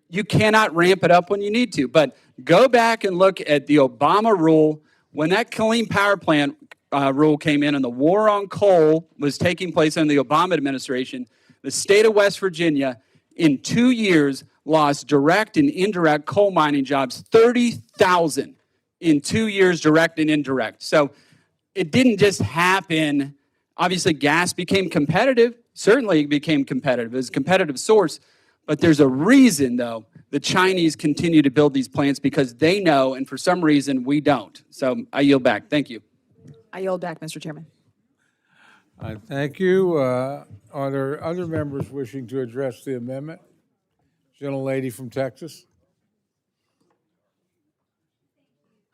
You cannot ramp it up when you need to. But go back and look at the Obama rule. When that Clean Power Plant rule came in and the war on coal was taking place under the Obama administration, the state of West Virginia in 2 years lost direct and indirect coal mining jobs, 30,000 in 2 years, direct and indirect. So it didn't just happen. Obviously, gas became competitive. Certainly it became competitive. It was a competitive source. But there's a reason, though, the Chinese continue to build these plants, because they know, and for some reason, we don't. So I yield back. Thank you. I yield back, Mr. Chairman. Thank you. Are there other members wishing to address the amendment? Gentlelady from Texas.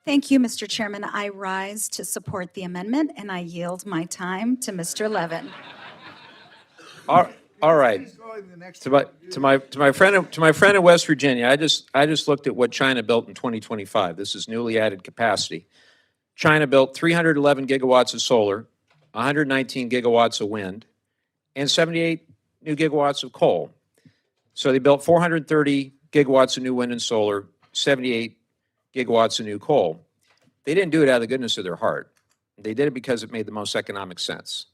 Thank you, Mr. Chairman. I rise to support the amendment, and I yield my time to Mr. Levin. All right. To my friend in West Virginia, I just looked at what China built in 2025. This is newly added capacity. China built 311 gigawatts of solar, 119 gigawatts of wind, and 78 new gigawatts of coal. So they built 430 gigawatts of new wind and solar, 78 gigawatts of new coal. They didn't do it out of the goodness of their heart. They did it because it made the most economic sense.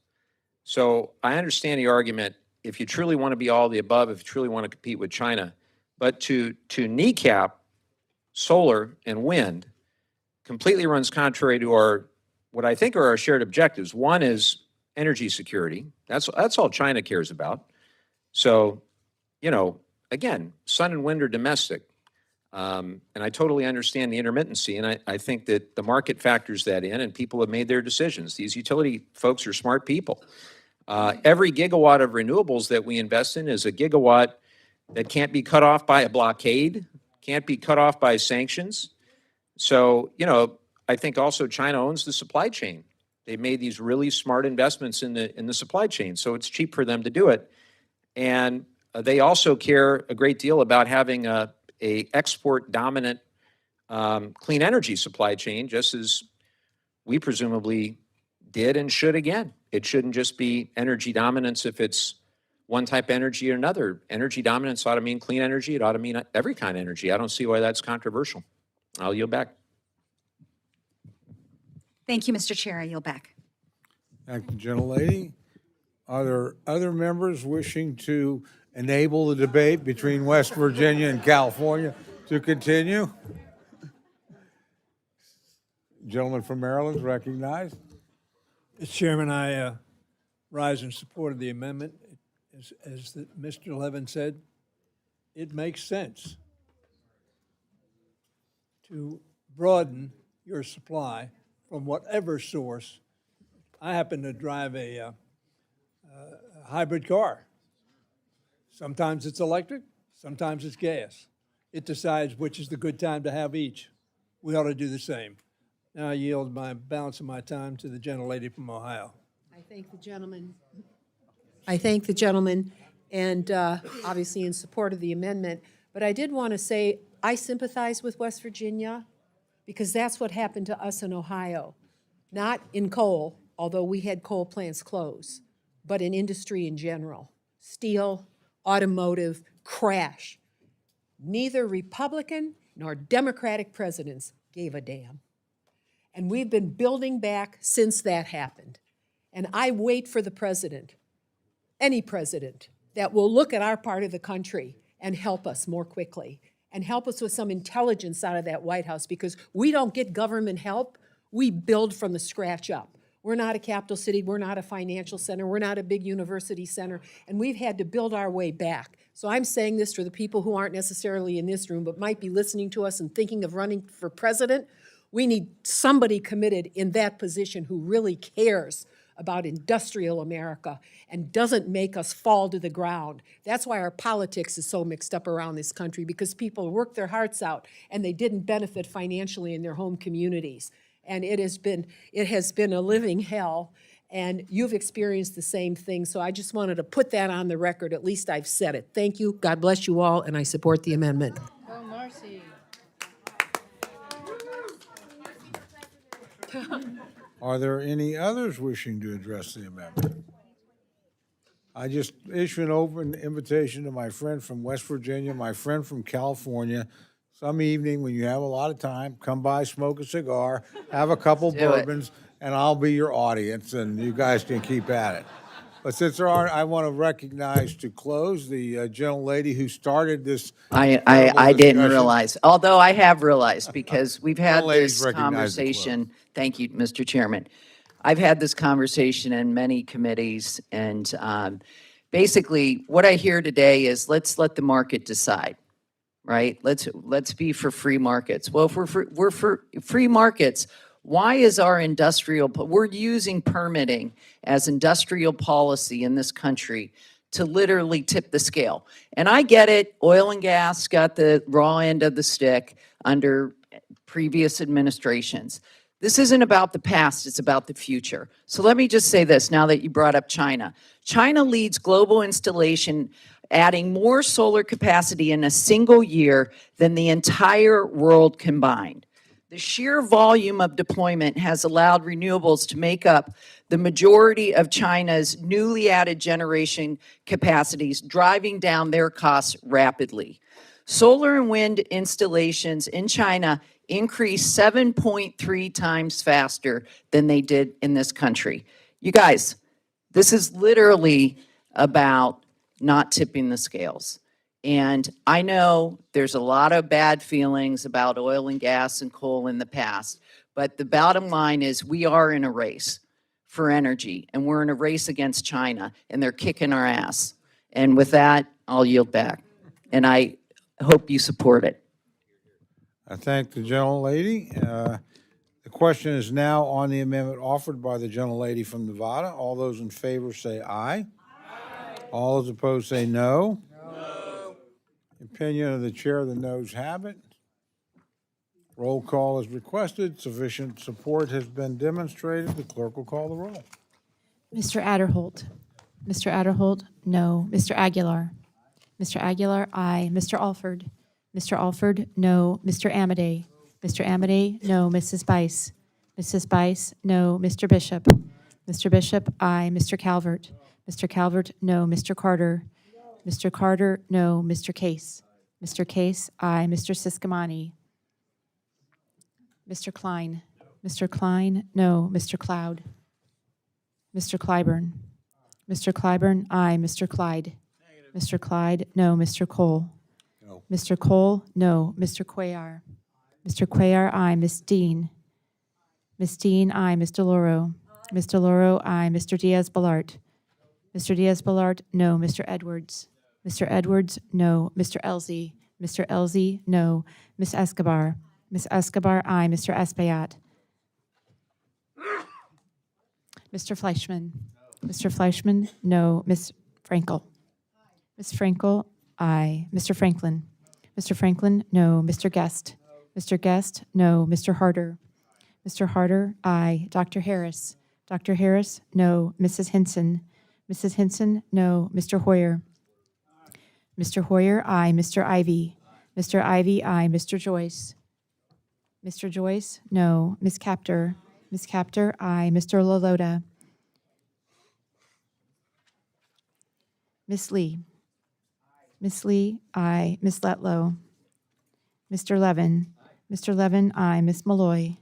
So I understand the argument, if you truly want to be all the above, if you truly want to compete with China, but to kneecap solar and wind completely runs contrary to what I think are our shared objectives. One is energy security. That's all China cares about. So, again, sun and wind are domestic. And I totally understand the intermittency, and I think that the market factors that in, and people have made their decisions. These utility folks are smart people. Every gigawatt of renewables that we invest in is a gigawatt that can't be cut off by a blockade, can't be cut off by sanctions. So, I think also China owns the supply chain. They've made these really smart investments in the supply chain, so it's cheap for them to do it. And they also care a great deal about having a export dominant clean energy supply chain, just as we presumably did and should again. It shouldn't just be energy dominance if it's one type of energy or another. Energy dominance ought to mean clean energy. It ought to mean every kind of energy. I don't see why that's controversial. I'll yield back. Thank you, Mr. Chair. I yield back. Thank you, gentlelady. Are there other members wishing to enable the debate between West Virginia and California to continue? Gentleman from Maryland is recognized. Mr. Chairman, I rise in support of the amendment. As Mr. Levin said, it makes sense to broaden your supply from whatever source. I happen to drive a hybrid car. Sometimes it's electric, sometimes it's gas. It decides which is the good time to have each. We ought to do the same. Now I yield my balance of my time to the gentlelady from Ohio. I thank the gentleman, and obviously in support of the amendment. But I did want to say I sympathize with West Virginia, because that's what happened to us in Ohio. Not in coal, although we had coal plants close, but in industry in general. Steel, automotive, crash. Neither Republican nor Democratic presidents gave a damn. And we've been building back since that happened. And I wait for the president, any president, that will look at our part of the country and help us more quickly and help us with some intelligence out of that White House, because we don't get government help. We build from the scratch up. We're not a capital city, we're not a financial center, we're not a big university center, and we've had to build our way back. So I'm saying this for the people who aren't necessarily in this room, but might be listening to us and thinking of running for president. We need somebody committed in that position who really cares about industrial America and doesn't make us fall to the ground. That's why our politics is so mixed up around this country, because people work their hearts out and they didn't benefit financially in their home communities. And it has been a living hell, and you've experienced the same thing. So I just wanted to put that on the record. At least I've said it. Thank you. God bless you all, and I support the amendment. Go Marcy. Are there any others wishing to address the amendment? I just issue an open invitation to my friend from West Virginia, my friend from California. Some evening when you have a lot of time, come by, smoke a cigar, have a couple bourbons, and I'll be your audience, and you guys can keep at it. But since there aren't, I want to recognize, to close, the gentlelady who started this. I didn't discussion. realize, although I have realized, because we've had Ladies this recognize the conversation. Thank you, Mr. Chairman. I've had this conversation in many committees, and basically what I hear today is let's let the market decide, right? Let's be for free markets. Well, if we're for free markets, why is our we're using permitting as industrial policy in this country to literally tip the scale. And I get it, oil and gas got the raw end of the stick under previous administrations. This isn't about the past, it's about the future. So let me just say this, now that you brought up China. China leads global installation, adding more solar capacity in a single year than the entire world combined. The sheer volume of deployment has allowed renewables to make up the majority of China's newly added generation capacities, driving down their costs rapidly. Solar and wind installations in China increased 7.3 times faster than they did in this country. You guys, this is literally about not tipping the scales. And I know there's a lot of bad feelings about oil and gas and coal in the past, but the bottom line is we are in a race for energy, and we're in a race against China, and they're kicking our ass. And with that, I'll yield back. And I hope you support it. I thank the gentlelady. The question is now on the amendment offered by the gentlelady from Nevada. All those in favor say aye. Aye. All those opposed say no. No. Opinion of the chair, the noes have it. Roll call is requested. Sufficient support has been demonstrated. The clerk will call the roll. Mr. Adderholt. Mr. Adderholt, no. Mr. Aguilar. Mr. Aguilar, aye. Mr. Alford. Mr. Alford, no. Mr. Amadei. Mr. Amadei, no. Mrs. Bice. Mrs. Bice, no. Mr. Bishop. Mr. Bishop, aye. Mr. Calvert. Mr. Calvert, no. Mr. Carter. Mr. Carter, no. Mr. Case. Mr. Case, aye. Mr. Siscomani. Mr. Klein. Mr. Klein, no. Mr. Cloud. Mr. Clyburn. Mr. Clyburn, aye. Mr. Clyde. Mr. Clyde, no. Mr. Cole. No. Mr. Cole, no. Mr. Cuellar. Mr. Cuellar, aye. Ms. Dean. Ms. Dean, aye. Mr. Loro. Mr. Loro, aye. Mr. Diaz-Balart. Mr. Diaz-Balart, no. Mr. Edwards. Mr. Edwards, no. Mr. Elzey. Mr. Elzey, no. Ms. Escobar. Ms. Escobar, aye. Mr. Espaillat. Mr. Fleischman. Mr. Fleischman, no. Ms. Frankel. Ms. Frankel, aye. Mr. Franklin. Mr. Franklin, no. Mr. Guest. Mr. Guest, no. Mr. Harder. Mr. Harder, aye. Dr. Harris. Dr. Harris, no. Mrs. Hinson. Mrs. Hinson, no. Mr. Hoyer. Mr. Hoyer, aye. Mr. Ivy. Mr. Ivy, aye. Mr. Joyce. Mr. Joyce, no. Ms. Capter. Ms. Capter, aye. Mr. Lalota. Ms. Lee. Ms. Lee, aye. Ms. Letlow. Mr. Levin. Mr. Levin, aye. Ms. Malloy.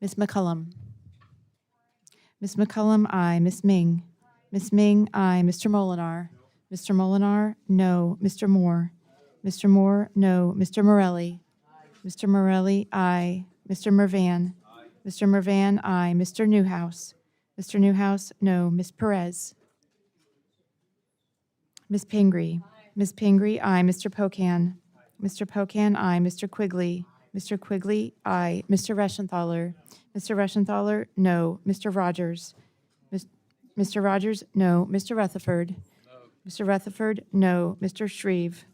Ms. McCullum. Ms. McCullum, aye. Ms. Ming. Ms. Ming, aye. Mr. Molinar. Mr. Molinar, no. Mr. Moore. Mr. Moore, no. Mr. Morelli. Mr. Morelli, aye. Mr. Mervan. Mr. Mervan, aye. Mr. Newhouse. Mr. Newhouse, no. Ms. Perez. Ms. Pingree. Ms. Pingree, aye. Mr. Pocan. Mr. Pocan, aye. Mr. Quigley. Mr. Quigley, aye. Mr. Reschenthaler. Mr. Reschenthaler, no. Mr. Rogers. Mr. Rogers, no. Mr. Rutherford. Mr. Rutherford, no. Mr. Shreve.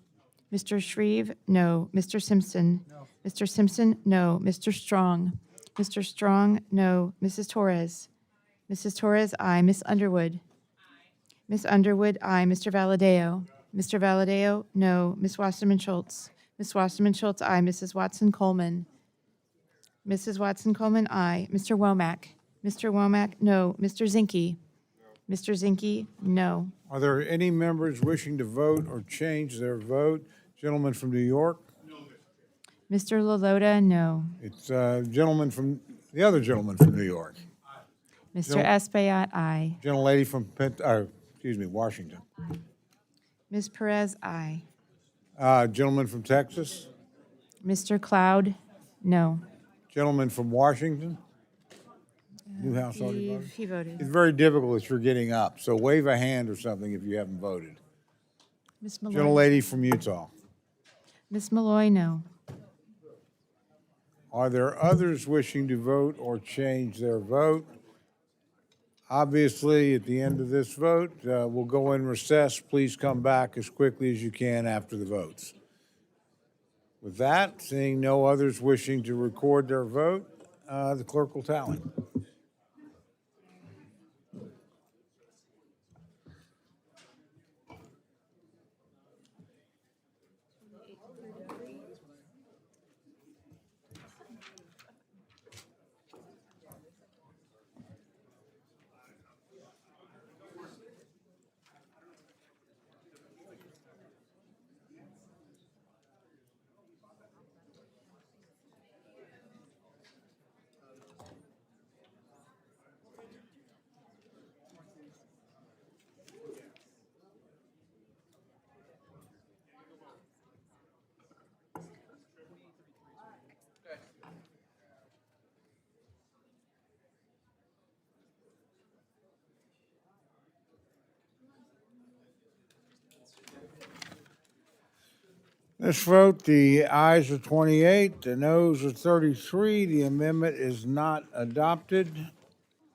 Mr. Shreve, no. Mr. Simpson. Mr. Simpson, no. Mr. Strong. Mr. Strong, no. Mrs. Torres. Mrs. Torres, aye. Miss Underwood. Miss Underwood, aye. Mr. Valadeo. Mr. Valadeo, no. Miss Wasserman Schultz. Miss Wasserman Schultz, aye. Mrs. Watson Coleman. Mrs. Watson Coleman, aye. Mr. Womack. Mr. Womack, no. Mr. Zinke. Mr. Zinke, no. Are there any members wishing to vote or change their vote? Gentleman from New York? Mr. Lalota, no. It's gentleman from, the other gentleman from New York. Mr. Espaillat, aye. Gentlelady from Washington. Ms. Perez, aye. Gentleman from Texas? Mr. Cloud, no. Gentleman from Washington? Newhouse already voted? He voted. It's very difficult if you're getting up, so wave a hand or something if you haven't voted. Ms. Malloy. Gentlelady from Utah. Ms. Malloy, no. Are there others wishing to vote or change their vote? Obviously, at the end of this vote, we'll go in recess. Please come back as quickly as you can after the votes. With that, seeing no others wishing to record their vote, the clerk will tally. This vote, the ayes are 28, the noes are 33. The amendment is not adopted.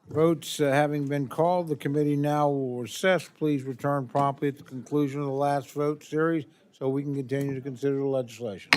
Votes having been called, the committee now will recess. Please return promptly at the conclusion of the last vote series so we can continue to consider the legislation.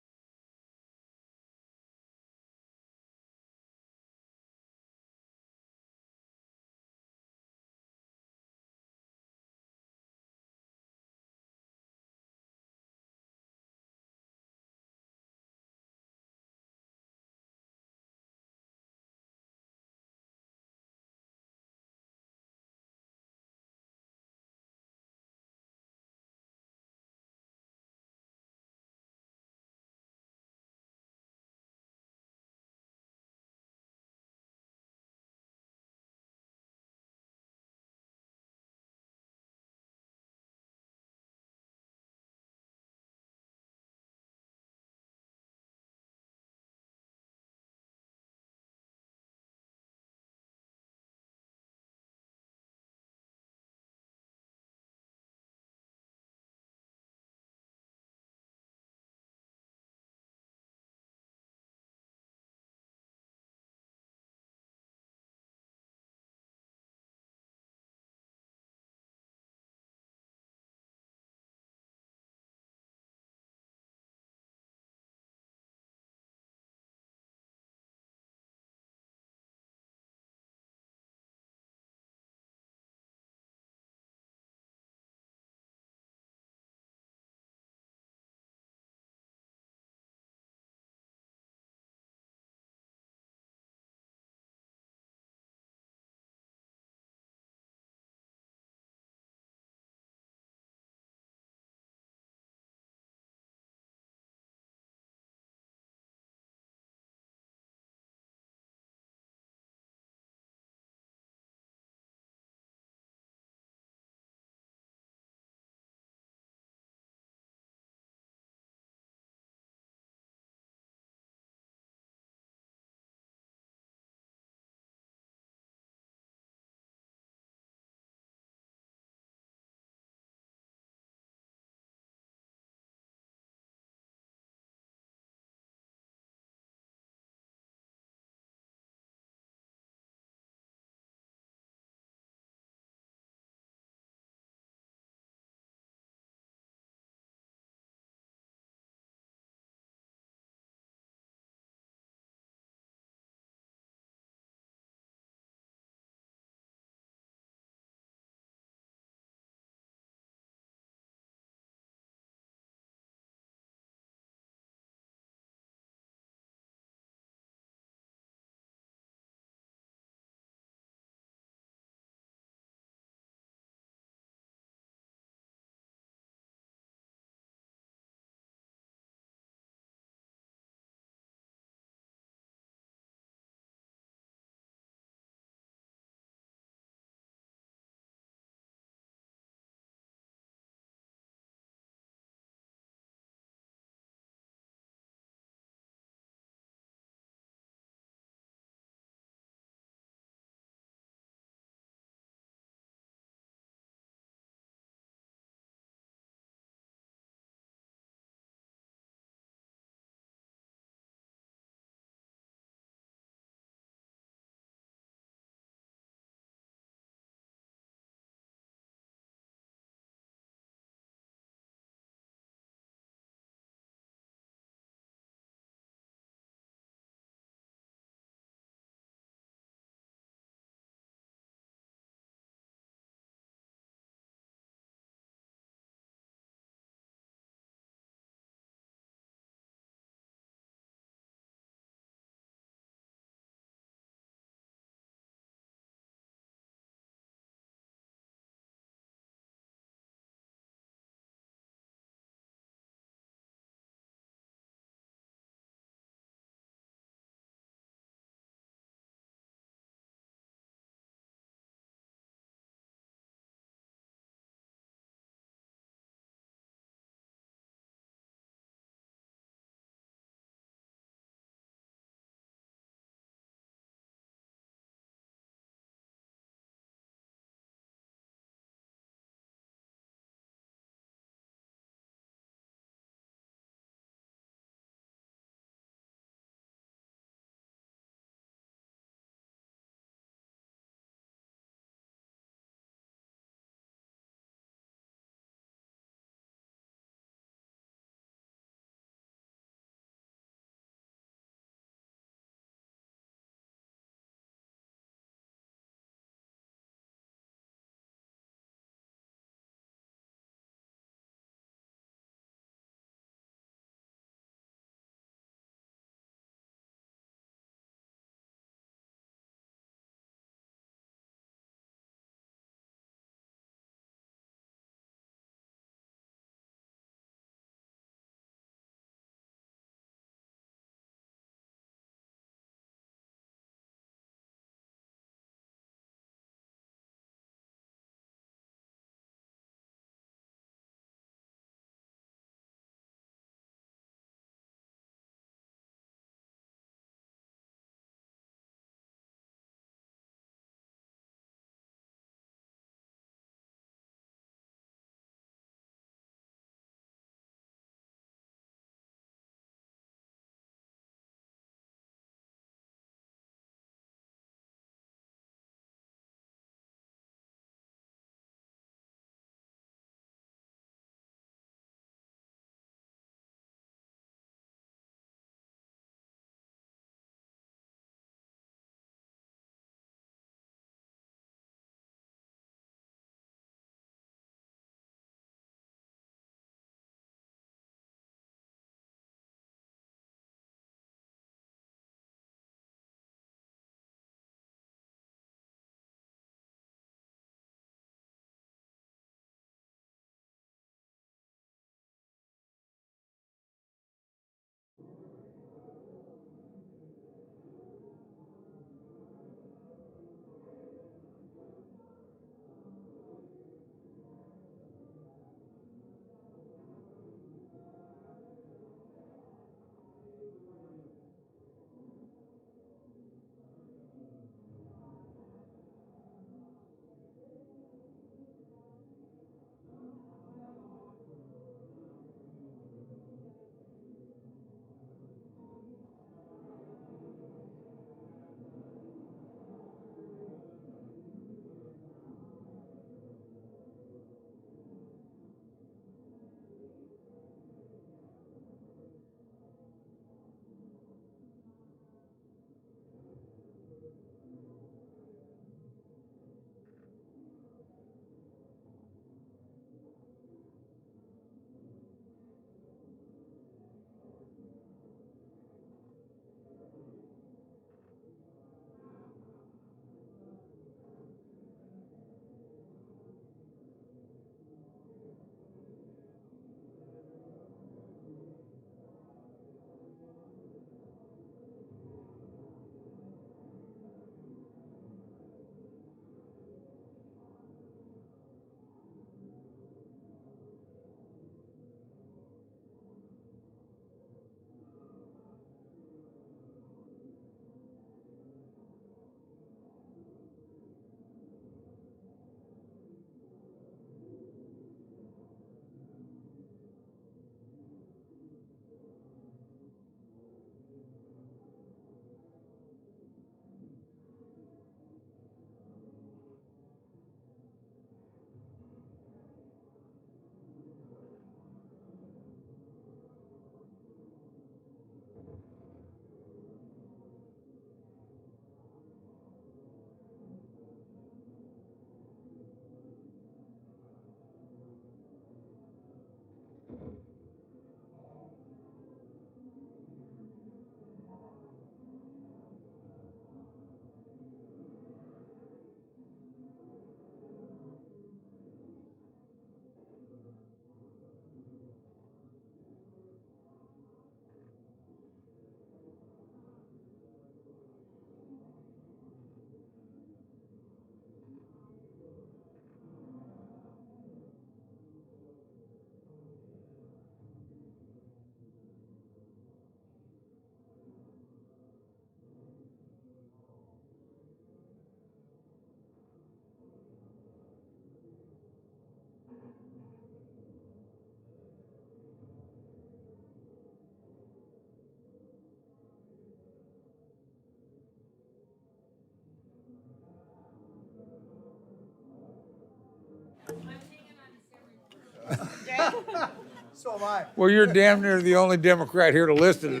So am I. Well, you're damn near the only Democrat here to list it.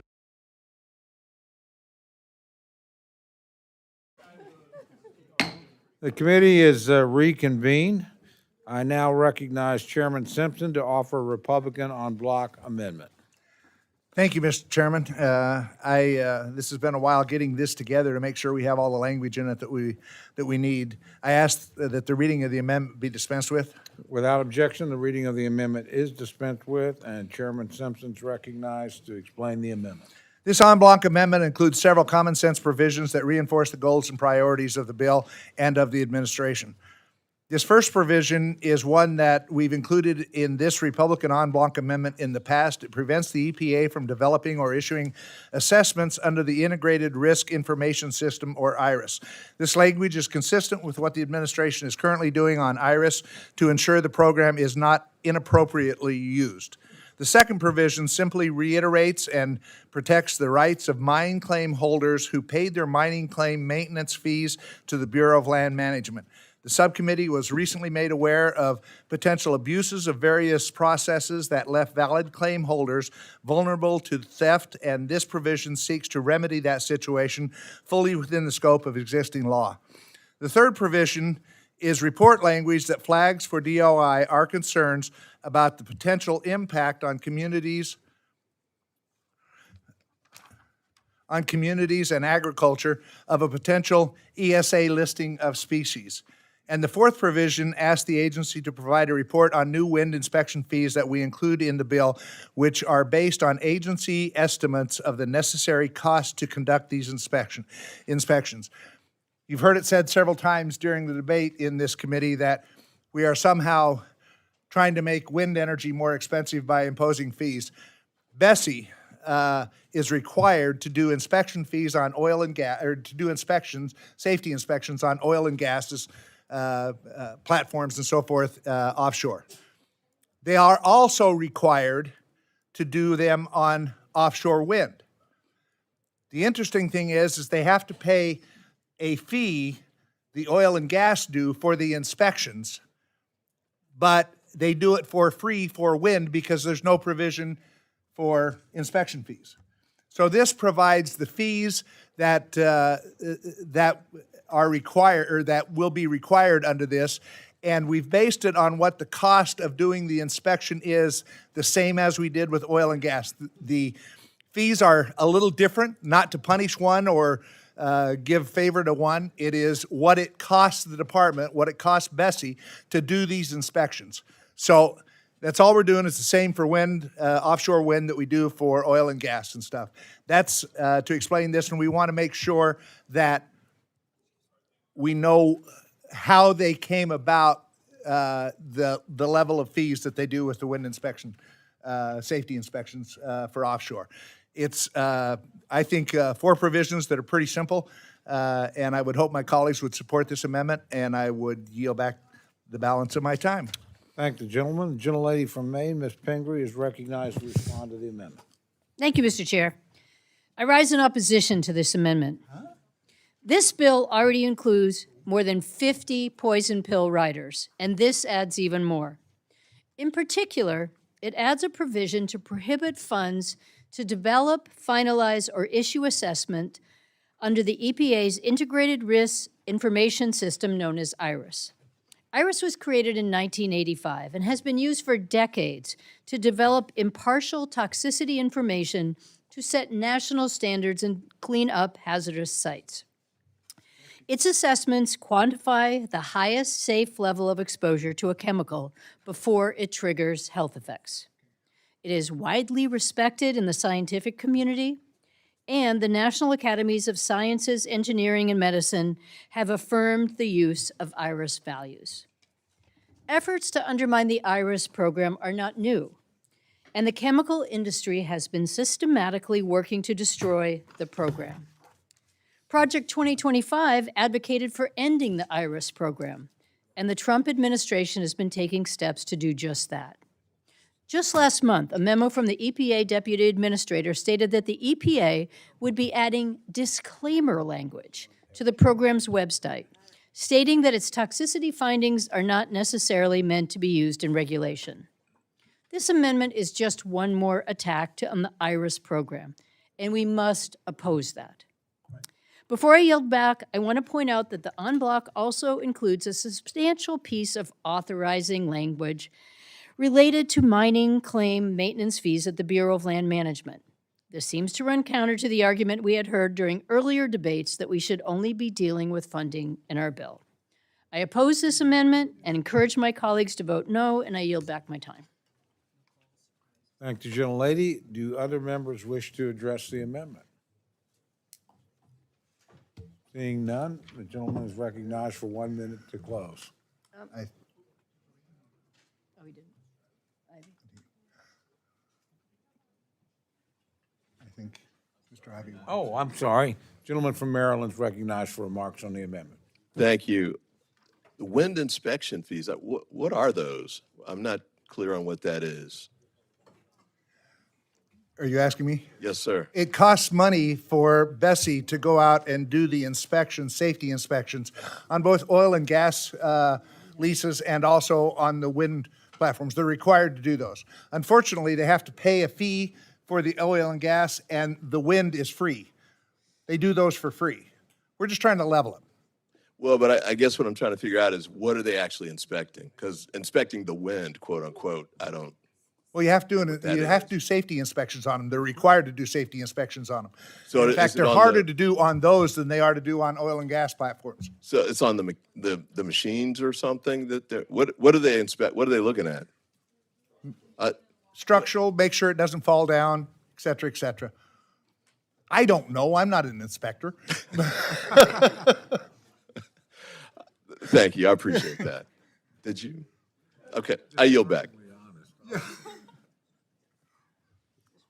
The committee is reconvened. I now recognize Chairman Simpson to offer a Republican on block amendment. Thank you, Mr. Chairman. This has been a while getting this together to make sure we have all the language in it that we need. I ask that the reading of the amendment be dispensed with. Without objection, the reading of the amendment is dispensed with, and Chairman Simpson's recognized to explain the amendment. This en bloc amendment includes several common sense provisions that reinforce the goals and priorities of the bill and of the administration. This first provision is one that we've included in this Republican en bloc amendment in the past. It prevents the EPA from developing or issuing assessments under the Integrated Risk Information System, or IRIS. This language is consistent with what the administration is currently doing on IRIS to ensure the program is not inappropriately used. The second provision simply reiterates and protects the rights of mine claim holders who paid their mining claim maintenance fees to the Bureau of Land Management. The subcommittee was recently made aware of potential abuses of various processes that left valid claim holders vulnerable to theft, and this provision seeks to remedy that situation fully within the scope of existing law. The third provision is report language that flags for DOI our concerns about the potential impact on communities and agriculture of a potential ESA listing of species. And the fourth provision asks the agency to provide a report on new wind inspection fees that we include in the bill, which are based on agency estimates of the necessary cost to conduct these inspections. You've heard it said several times during the debate in this committee that we are somehow trying to make wind energy more expensive by imposing fees. Bessie is required to do inspection fees on oil and gas, or to do inspections, safety inspections on oil and gases, platforms and so forth offshore. They are also required to do them on offshore wind. The interesting thing is they have to pay a fee, the oil and gas do, for the inspections, but they do it for free for wind because there's no provision for inspection fees. So this provides the fees that are required, or that will be required under this, and we've based it on what the cost of doing the inspection is, the same as we did with oil and gas. The fees are a little different, not to punish one or give favor to one. It is what it costs the department, what it costs Bessie to do these inspections. So that's all we're doing. Is the same for wind, offshore wind, that we do for oil and gas and stuff. That's to explain this, and we want to make sure that we know how they came about the level of fees that they do with the wind inspection, safety inspections for offshore. It's, I think, 4 provisions that are pretty simple, and I would hope my colleagues would support this amendment, and I would yield back the balance of my time. Thank the gentleman. The gentlelady from Maine, Ms. Pingree, is recognized to respond to the amendment. Thank you, Mr. Chair. I rise in opposition to this amendment. This bill already includes more than 50 poison pill riders, and this adds even more. In particular, it adds a provision to prohibit funds to develop, finalize, or issue assessment under the EPA's Integrated Risk Information System known as IRIS. IRIS was created in 1985 and has been used for decades to develop impartial toxicity information to set national standards and clean up hazardous sites. Its assessments quantify the highest safe level of exposure to a chemical before it triggers health effects. It is widely respected in the scientific community, and the National Academies of Sciences, Engineering, and Medicine have affirmed the use of IRIS values. Efforts to undermine the IRIS program are not new, and the chemical industry has been systematically working to destroy the program. Project 2025 advocated for ending the IRIS program, and the Trump administration has been taking steps to do just that. Just last month, a memo from the EPA Deputy Administrator stated that the EPA would be adding disclaimer language to the program's website, stating that its toxicity findings are not necessarily meant to be used in regulation. This amendment is just one more attack on the IRIS program, and we must oppose that. Before I yield back, I want to point out that the en bloc also includes a substantial piece of authorizing language related to mining claim maintenance fees at the Bureau of Land Management. This seems to run counter to the argument we had heard during earlier debates that we should only be dealing with funding in our bill. I oppose this amendment and encourage my colleagues to vote no, and I yield back my time. Thank you, gentlelady. Do other members wish to address the amendment? Seeing none, the gentleman is recognized for 1 minute to close. Oh, he didn't. I think Mr. Ivey. Oh, I'm sorry. Gentleman from Maryland is recognized for remarks on the amendment. Thank you. The wind inspection fees, what are those? I'm not clear on what that is. Are you asking me? Yes, sir. It costs money for Bessie to go out and do the inspections, safety inspections, on both oil and gas leases and also on the wind platforms. They're required to do those. Unfortunately, they have to pay a fee for the oil and gas, and the wind is free. They do those for free. We're just trying to level it. Well, but I guess what I'm trying to figure out is what are they actually inspecting? Because inspecting the wind, quote unquote, I don't. Well, you have to do safety inspections on them. They're required to do safety inspections on them. So In is fact, it they're on harder the- to do on those than they are to do on oil and gas platforms. So it's on the machines or something that they're, what do they inspect? What are they looking at? Structural, make sure it doesn't fall down, et cetera, et cetera. I don't know. I'm not an inspector. Thank you. I appreciate that. Did you? Okay. I yield back.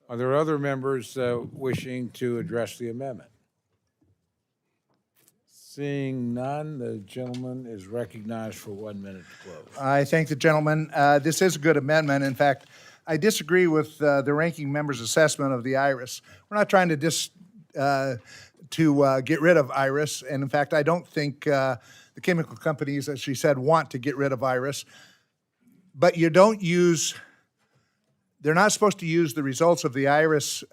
Are there other members wishing to address the amendment? Seeing none, the gentleman is recognized for 1 minute to close. I thank the gentleman. This is a good amendment. In fact, I disagree with the ranking member's assessment of the IRIS. We're not trying to get rid of IRIS, and in fact, I don't think the chemical companies, as she said, want to get rid of IRIS. But you don't use. They're not supposed to use the results of the IRIS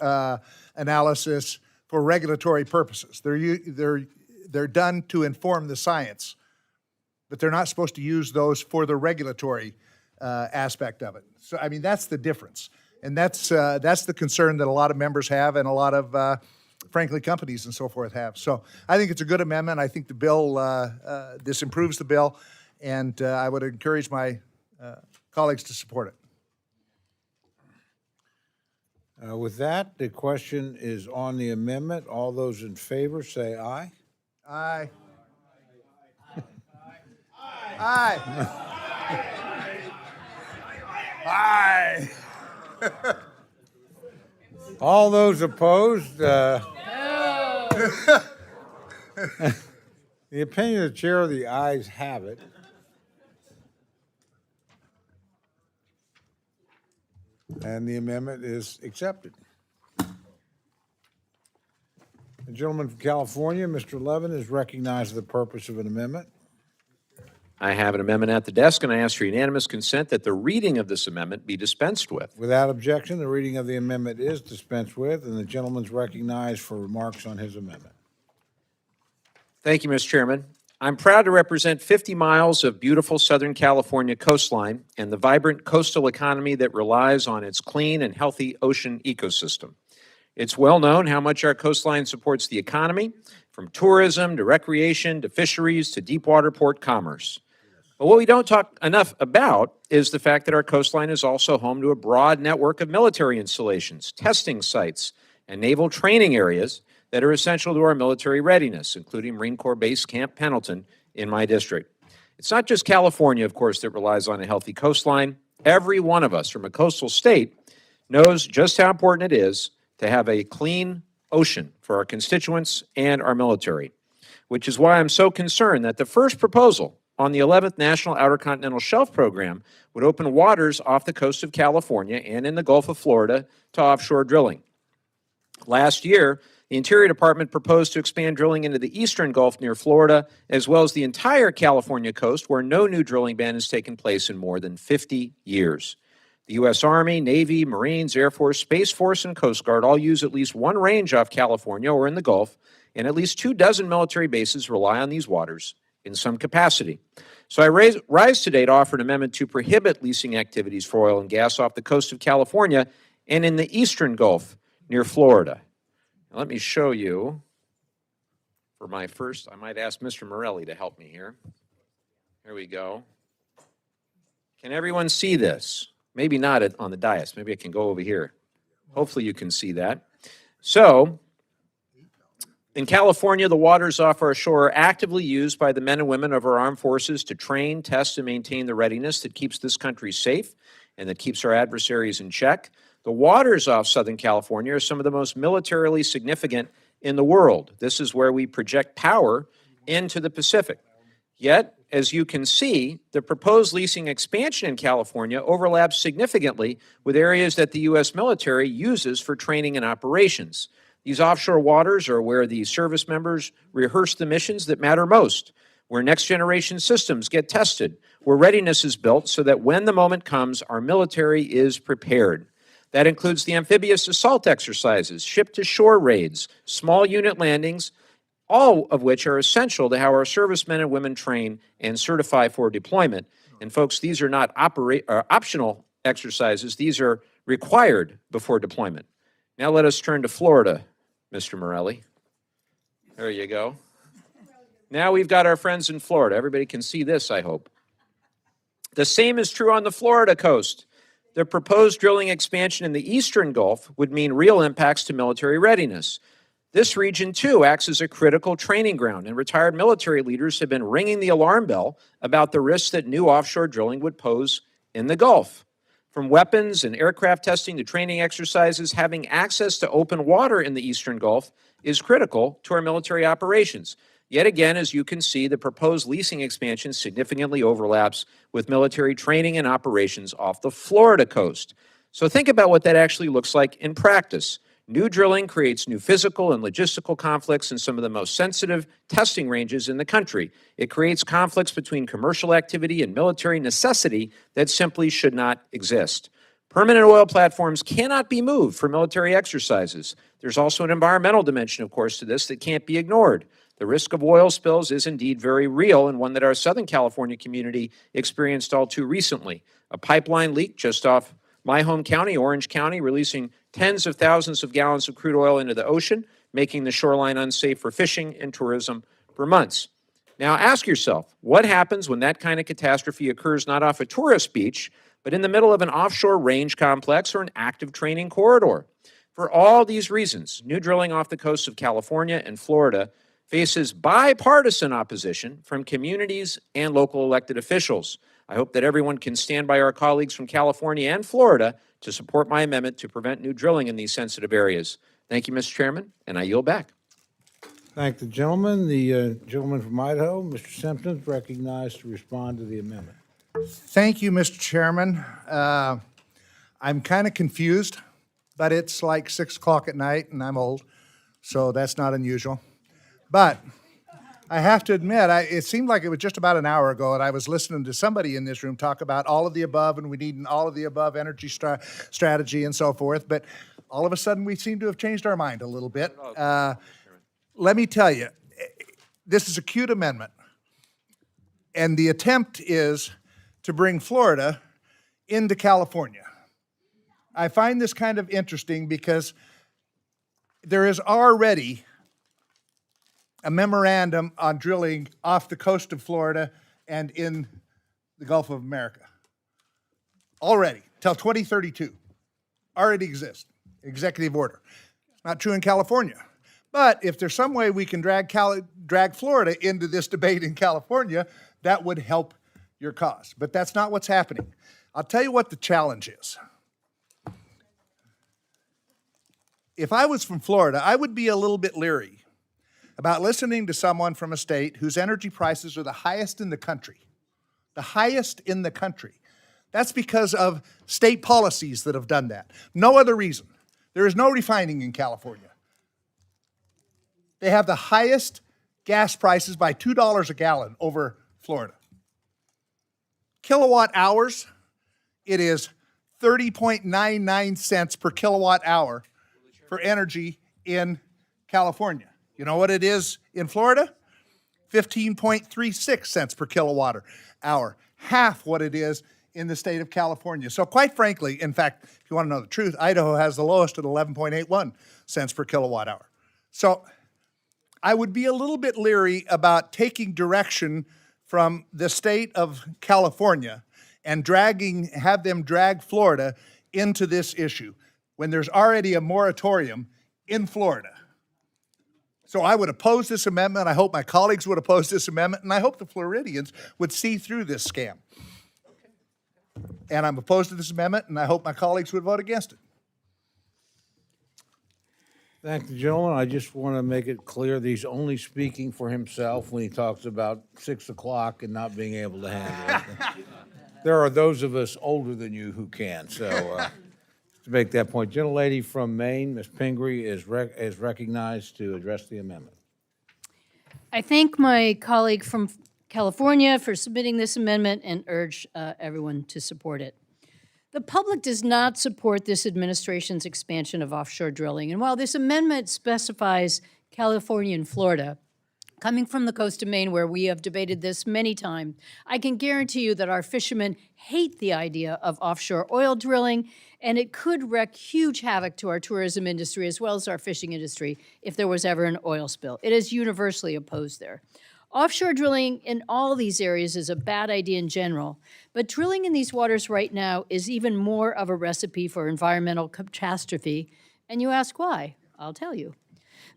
analysis for regulatory purposes. They're done to inform the science, but they're not supposed to use those for the regulatory aspect of it. So, I mean, that's the difference. And that's the concern that a lot of members have and a lot of, frankly, companies and so forth have. So I think it's a good amendment. I think the bill, this improves the bill, and I would encourage my colleagues to support it. With that, the question is on the amendment. All those in favor say aye. Aye. Aye. Aye. All those opposed? The opinion of the chair, the ayes have it. And the amendment is accepted. The gentleman from California, Mr. Levin, is recognized for the purpose of an amendment. I have an amendment at the desk, and I ask for unanimous consent that the reading of this amendment be dispensed with. Without objection, the reading of the amendment is dispensed with, and the gentleman's recognized for remarks on his amendment. Thank you, Mr. Chairman. I'm proud to represent 50 miles of beautiful Southern California coastline and the vibrant coastal economy that relies on its clean and healthy ocean ecosystem. It's well known how much our coastline supports the economy, from tourism to recreation to fisheries to deep water port commerce. But what we don't talk enough about is the fact that our coastline is also home to a broad network of military installations, testing sites, and naval training areas that are essential to our military readiness, including Marine Corps Base Camp Pendleton in my district. It's not just California, of course, that relies on a healthy coastline. Every one of us from a coastal state knows just how important it is to have a clean ocean for our constituents and our military, which is why I'm so concerned that the first proposal on the 11th National Outer Continental Shelf Program would open waters off the coast of California and in the Gulf of Florida to offshore drilling. Last year, the Interior Department proposed to expand drilling into the eastern Gulf near Florida, as well as the entire California coast, where no new drilling ban has taken place in more than 50 years. The U.S. Army, Navy, Marines, Air Force, Space Force, and Coast Guard all use at least one range off California or in the Gulf, and at least 24 military bases rely on these waters in some capacity. So I rise today to offer an amendment to prohibit leasing activities for oil and gas off the coast of California and in the eastern Gulf near Florida. Now, let me show you for my first, I might ask Mr. Morelli to help me here. Here we go. Can everyone see this? Maybe not on the dais. Maybe I can go over here. Hopefully you can see that. So, in California, the waters off our shore are actively used by the men and women of our armed forces to train, test, and maintain the readiness that keeps this country safe and that keeps our adversaries in check. The waters off Southern California are some of the most militarily significant in the world. This is where we project power into the Pacific. Yet, as you can see, the proposed leasing expansion in California overlaps significantly with areas that the U.S. military uses for training and operations. These offshore waters are where the service members rehearse the missions that matter most, where next-generation systems get tested, where readiness is built so that when the moment comes, our military is prepared. That includes the amphibious assault exercises, ship-to-shore raids, small unit landings, all of which are essential to how our servicemen and women train and certify for deployment. And folks, these are not optional exercises. These are required before deployment. Now let us turn to Florida, Mr. Morelli. There you go. Now we've got our friends in Florida. Everybody can see this, I hope. The same is true on the Florida coast. The proposed drilling expansion in the eastern Gulf would mean real impacts to military readiness. This region, too, acts as a critical training ground, and retired military leaders have been ringing the alarm bell about the risks that new offshore drilling would pose in the Gulf. From weapons and aircraft testing to training exercises, having access to open water in the eastern Gulf is critical to our military operations. Yet again, as you can see, the proposed leasing expansion significantly overlaps with military training and operations off the Florida coast. So think about what that actually looks like in practice. New drilling creates new physical and logistical conflicts in some of the most sensitive testing ranges in the country. It creates conflicts between commercial activity and military necessity that simply should not exist. Permanent oil platforms cannot be moved for military exercises. There's also an environmental dimension, of course, to this that can't be ignored. The risk of oil spills is indeed very real, and one that our Southern California community experienced all too recently. A pipeline leak just off my home county, Orange County, releasing tens of thousands of gallons of crude oil into the ocean, making the shoreline unsafe for fishing and tourism for months. Now ask yourself, what happens when that kind of catastrophe occurs not off a tourist beach, but in the middle of an offshore range complex or an active training corridor? For all these reasons, new drilling off the coasts of California and Florida faces bipartisan opposition from communities and local elected officials. I hope that everyone can stand by our colleagues from California and Florida to support my amendment to prevent new drilling in these sensitive areas. Thank you, Mr. Chairman, and I yield back. Thank the gentleman. The gentleman from Idaho, Mr. Simpson, is recognized to respond to the amendment. Thank you, Mr. Chairman. I'm kind of confused, but it's like 6 o'clock at night and I'm old, so that's not unusual. But I have to admit, it seemed like it was just about an hour ago that I was listening to somebody in this room talk about all of the above, and we need an all of the above energy strategy and so forth, but all of a sudden we seem to have changed our mind a little bit. Let me tell you, this is a cute amendment, and the attempt is to bring Florida into California. I find this kind of interesting because there is already a memorandum on drilling off the coast of Florida and in the Gulf of America. Already, till 2032. Already exists. Executive order. Not true in California. But if there's some way we can drag Florida into this debate in California, that would help your cause. But that's not what's happening. I'll tell you what the challenge is. If I was from Florida, I would be a little bit leery about listening to someone from a state whose energy prices are the highest in the country. The highest in the country. That's because of state policies that have done that. No other reason. There is no refining in California. They have the highest gas prices by $2 a gallon over Florida. Kilowatt hours, it is 30.99 cents per kilowatt hour for energy in California. You know what it is in Florida? 15.36 cents per kilowatt hour, half what it is in the state of California. So quite frankly, in fact, if you want to know the truth, Idaho has the lowest at 11.81 cents per kilowatt hour. So I would be a little bit leery about taking direction from the state of California and have them drag Florida into this issue when there's already a moratorium in Florida. So I would oppose this amendment. I hope my colleagues would oppose this amendment, and I hope the Floridians would see through this scam. And I'm opposed to this amendment, and I hope my colleagues would vote against it. Thank you, gentlemen. I just want to make it clear that he's only speaking for himself when he talks about 6 o'clock and not being able to handle it. There are those of us older than you who can, so to make that point. Gentlelady from Maine, Ms. Pingree, is recognized to address the amendment. I thank my colleague from California for submitting this amendment and urge everyone to support it. The public does not support this administration's expansion of offshore drilling. And while this amendment specifies California and Florida, coming from the coast of Maine, where we have debated this many times, I can guarantee you that our fishermen hate the idea of offshore oil drilling, and it could wreak huge havoc to our tourism industry as well as our fishing industry if there was ever an oil spill. It is universally opposed there. Offshore drilling in all these areas is a bad idea in general, but drilling in these waters right now is even more of a recipe for environmental catastrophe. And you ask why? I'll tell you.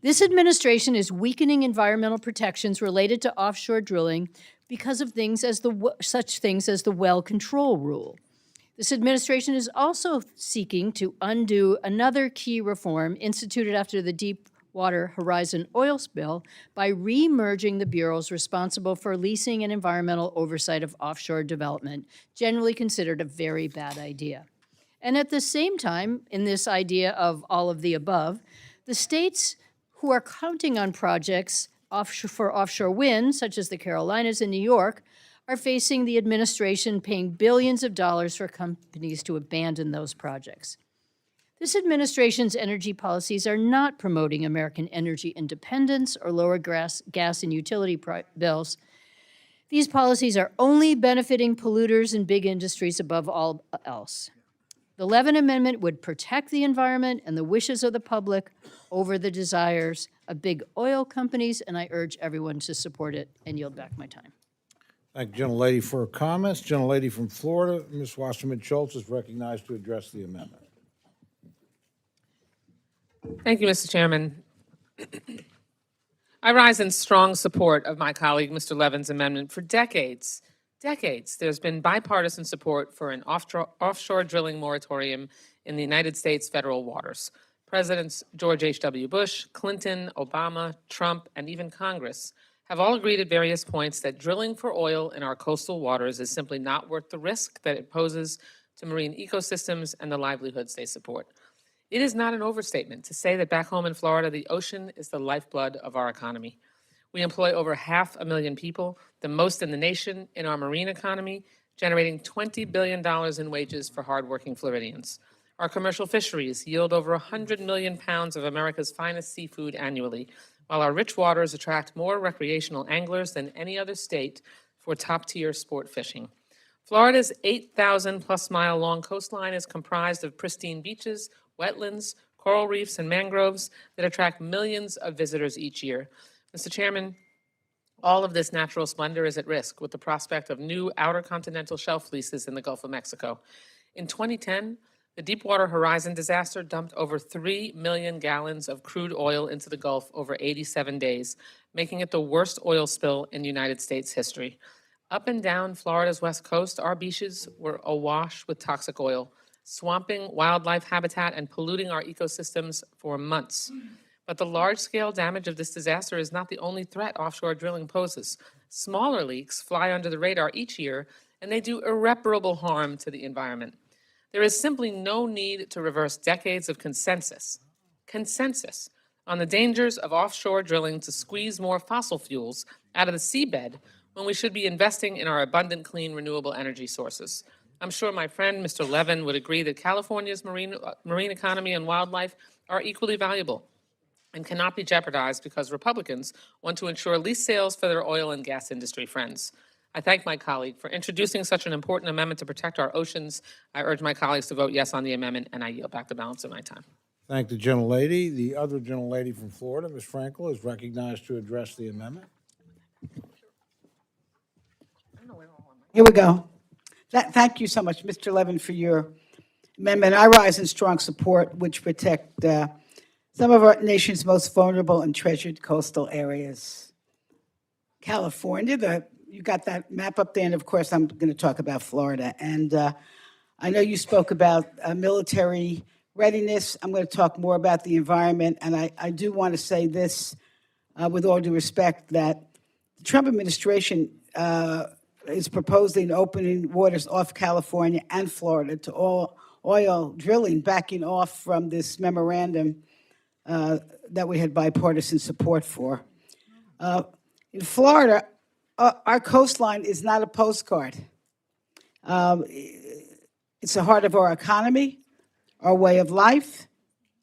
This administration is weakening environmental protections related to offshore drilling because of such things as the well control rule. This administration is also seeking to undo another key reform instituted after the Deepwater Horizon oil spill by re-merging the bureaus responsible for leasing and environmental oversight of offshore development, generally considered a very bad idea. And at the same time, in this idea of all of the above, the states who are counting on projects for offshore wind, such as the Carolinas and New York, are facing the administration paying billions of dollars for companies to abandon those projects. This administration's energy policies are not promoting American energy independence or lower gas and utility bills. These policies are only benefiting polluters and big industries above all else. The Levin Amendment would protect the environment and the wishes of the public over the desires of big oil companies, and I urge everyone to support it and yield back my time. Thank you, gentlelady, for her comments. Gentlelady from Florida, Ms. Wasserman Schultz, is recognized to address the amendment. Thank you, Mr. Chairman. I rise in strong support of my colleague, Mr. Levin's amendment. For decades, there's been bipartisan support for an offshore drilling moratorium in the United States federal waters. Presidents George H.W. Bush, Clinton, Obama, Trump, and even Congress have all agreed at various points that drilling for oil in our coastal waters is simply not worth the risk that it poses to marine ecosystems and the livelihoods they support. It is not an overstatement to say that back home in Florida, the ocean is the lifeblood of our economy. We employ over 500,000 people, the most in the nation, in our marine economy, generating $20 billion in wages for hardworking Floridians. Our commercial fisheries yield over 100 million pounds of America's finest seafood annually, while our rich waters attract more recreational anglers than any other state for top-tier sport fishing. Florida's 8,000-plus mile long coastline is comprised of pristine beaches, wetlands, coral reefs, and mangroves that attract millions of visitors each year. Mr. Chairman, all of this natural splendor is at risk with the prospect of new outer continental shelf leases in the Gulf of Mexico. In 2010, the Deepwater Horizon disaster dumped over 3 million gallons of crude oil into the Gulf over 87 days, making it the worst oil spill in United States history. Up and down Florida's west coast, our beaches were awash with toxic oil, swamping wildlife habitat and polluting our ecosystems for months. But the large-scale damage of this disaster is not the only threat offshore drilling poses. Smaller leaks fly under the radar each year, and they do irreparable harm to the environment. There is simply no need to reverse decades of consensus on the dangers of offshore drilling to squeeze more fossil fuels out of the seabed when we should be investing in our abundant, clean, renewable energy sources. I'm sure my friend, Mr. Levin, would agree that California's marine economy and wildlife are equally valuable and cannot be jeopardized because Republicans want to ensure lease sales for their oil and gas industry friends. I thank my colleague for introducing such an important amendment to protect our oceans. I urge my colleagues to vote yes on the amendment, and I yield back the balance of my time. Thank the gentlelady. The other gentlelady from Florida, Ms. Frankel, is recognized to address the amendment. Here we go. Thank you so much, Mr. Levin, for your amendment. I rise in strong support, which protect some of our nation's most vulnerable and treasured coastal areas. California, you got that map up there, and of course, I'm going to talk about Florida. And I know you spoke about military readiness. I'm going to talk more about the environment, and I do want to say this with all due respect, that the Trump administration is proposing opening waters off California and Florida to all oil drilling, backing off from this memorandum that we had bipartisan support for. In Florida, our coastline is not a postcard. It's the heart of our economy, our way of life,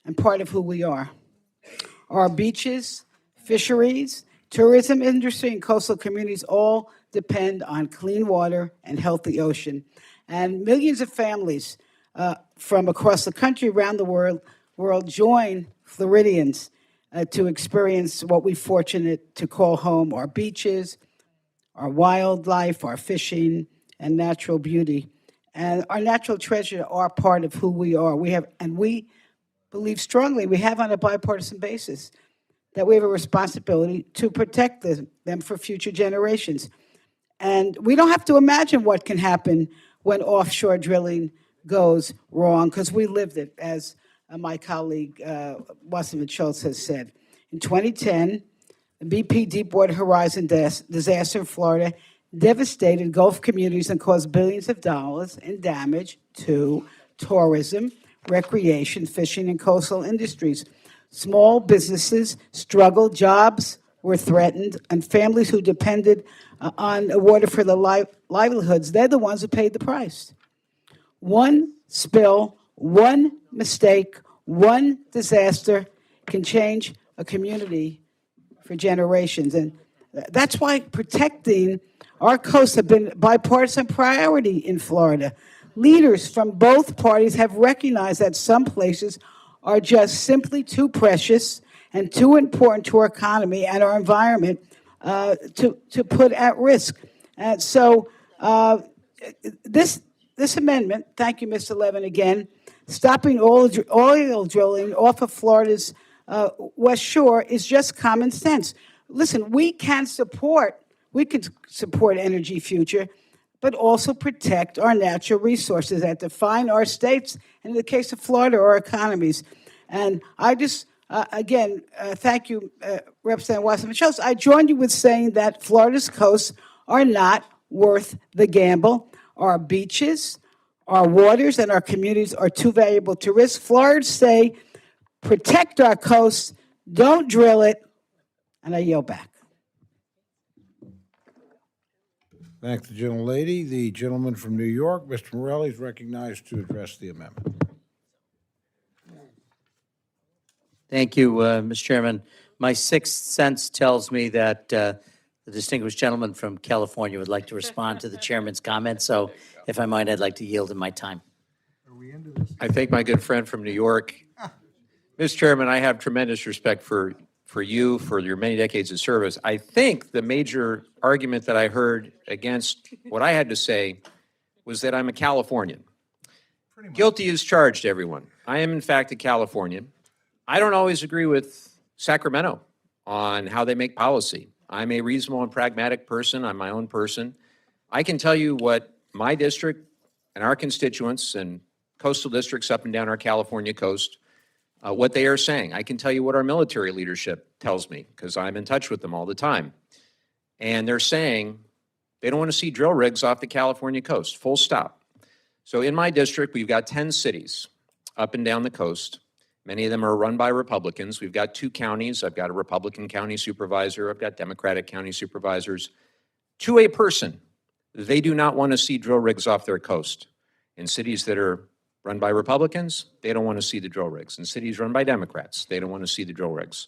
and part of who we are. Our beaches, fisheries, tourism industry, and coastal communities all depend on clean water and healthy ocean. And millions of families from across the country, around the world join Floridians to experience what we're fortunate to call home, our beaches, our wildlife, our fishing, and natural beauty. And our natural treasures are part of who we are. We believe strongly, we have on a bipartisan basis, that we have a responsibility to protect them for future generations. And we don't have to imagine what can happen when offshore drilling goes wrong, because we lived it, as my colleague Wasserman Schultz has said. In 2010, the BP Deepwater Horizon disaster in Florida devastated Gulf communities and caused billions of dollars in damage to tourism, recreation, fishing, and coastal industries. Small businesses struggled, jobs were threatened, and families who depended on water for their livelihoods, they're the ones who paid the price. One spill, one mistake, one disaster can change a community for generations. And that's why protecting our coasts have been a bipartisan priority in Florida. Leaders from both parties have recognized that some places are just simply too precious and too important to our economy and our environment to put at risk. And so this amendment, thank you, Mr. Levin, again, stopping oil drilling off of Florida's West Shore is just common sense. Listen, we can support energy future, but also protect our natural resources that define our states, and in the case of Florida, our economies. And I just, again, thank you, Representative Wasserman Schultz. I join you with saying that Florida's coasts are not worth the gamble. Our beaches, our waters, and our communities are too valuable to risk. Floridians say, protect our coasts, don't drill it, and I yield back. Thank the gentlelady. The gentleman from New York, Mr. Morelli, is recognized to address the amendment. Thank you, Mr. Chairman. My sixth sense tells me that the distinguished gentleman from California would like to respond to the chairman's comments. So if I might, I'd like to yield in my time. I thank my good friend from New York. Mr. Chairman, I have tremendous respect for you, for your many decades of service. I think the major argument that I heard against what I had to say was that I'm a Californian. Guilty as charged, everyone. I am, in fact, a Californian. I don't always agree with Sacramento on how they make policy. I'm a reasonable and pragmatic person. I'm my own person. I can tell you what my district and our constituents and coastal districts up and down our California coast, what they are saying. I can tell you what our military leadership tells me, because I'm in touch with them all the time. And they're saying they don't want to see drill rigs off the California coast, full stop. So in my district, we've got 10 cities up and down the coast. Many of them are run by Republicans. We've got 2 counties. I've got a Republican county supervisor. I've got Democratic county supervisors. To a person, they do not want to see drill rigs off their coast. In cities that are run by Republicans, they don't want to see the drill rigs. In cities run by Democrats, they don't want to see the drill rigs.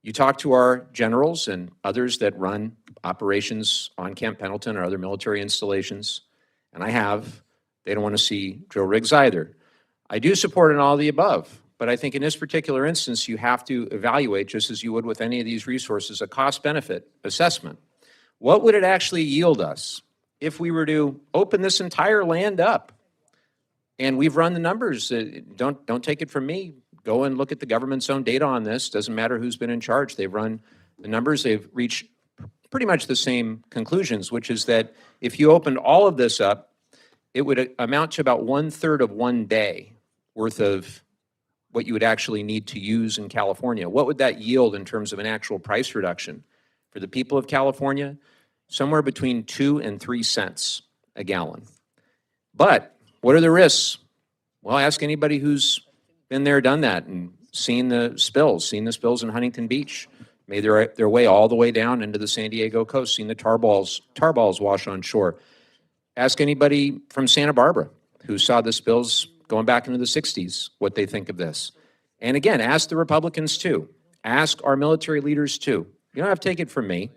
You talk to our generals and others that run operations on Camp Pendleton or other military installations, and I have, they don't want to see drill rigs either. I do support in all the above, but I think in this particular instance, you have to evaluate, just as you would with any of these resources, a cost-benefit assessment. What would it actually yield us if we were to open this entire land up? And we've run the numbers. Don't take it from me. Go and look at the government's own data on this. Doesn't matter who's been in charge. They've run the numbers. They've reached pretty much the same conclusions, which is that if you opened all of this up, it would amount to about 1/3 of one day worth of what you would actually need to use in California. What would that yield in terms of an actual price reduction for the people of California? Somewhere between 2 and 3 cents a gallon. But what are the risks? Well, ask anybody who's been there, done that, and seen the spills in Huntington Beach, made their way all the way down into the San Diego coast, seen the tar balls wash on shore. Ask anybody from Santa Barbara who saw the spills going back into the 60s, what they think of this. And again, ask the Republicans too. Ask our military leaders too. You don't have to take it from me.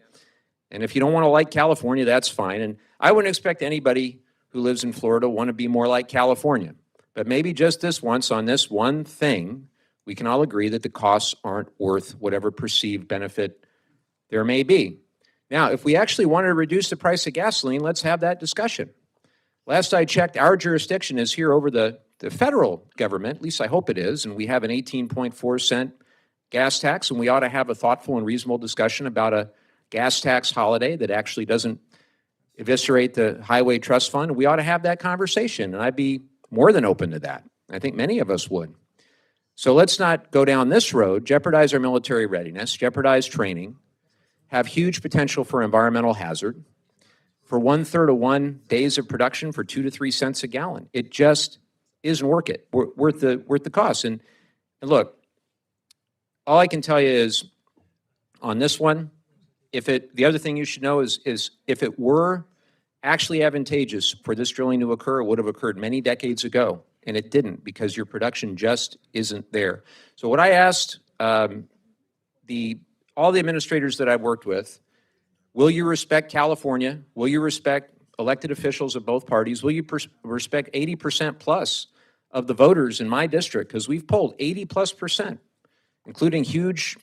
And if you don't want to like California, that's fine. And I wouldn't expect anybody who lives in Florida want to be more like California. But maybe just this once on this one thing, we can all agree that the costs aren't worth whatever perceived benefit there may be. Now, if we actually wanted to reduce the price of gasoline, let's have that discussion. Last I checked, our jurisdiction is here over the federal government, at least I hope it is, and we have an 18.4-cent gas tax, and we ought to have a thoughtful and reasonable discussion about a gas tax holiday that actually doesn't eviscerate the Highway Trust Fund. We ought to have that conversation, and I'd be more than open to that. I think many of us would. So let's not go down this road, jeopardize our military readiness, jeopardize training, have huge potential for environmental hazard, for 1/3 of one days of production for 2 to 3 cents a gallon. It just isn't worth the cost. And look, all I can tell you is on this one, the other thing you should know is if it were actually advantageous for this drilling to occur, it would have occurred many decades ago, and it didn't because your production just isn't there. So what I asked all the administrators that I've worked with, will you respect California? Will you respect elected officials of both parties? Will you respect 80% plus of the voters in my district? Because we've polled 80+%, including huge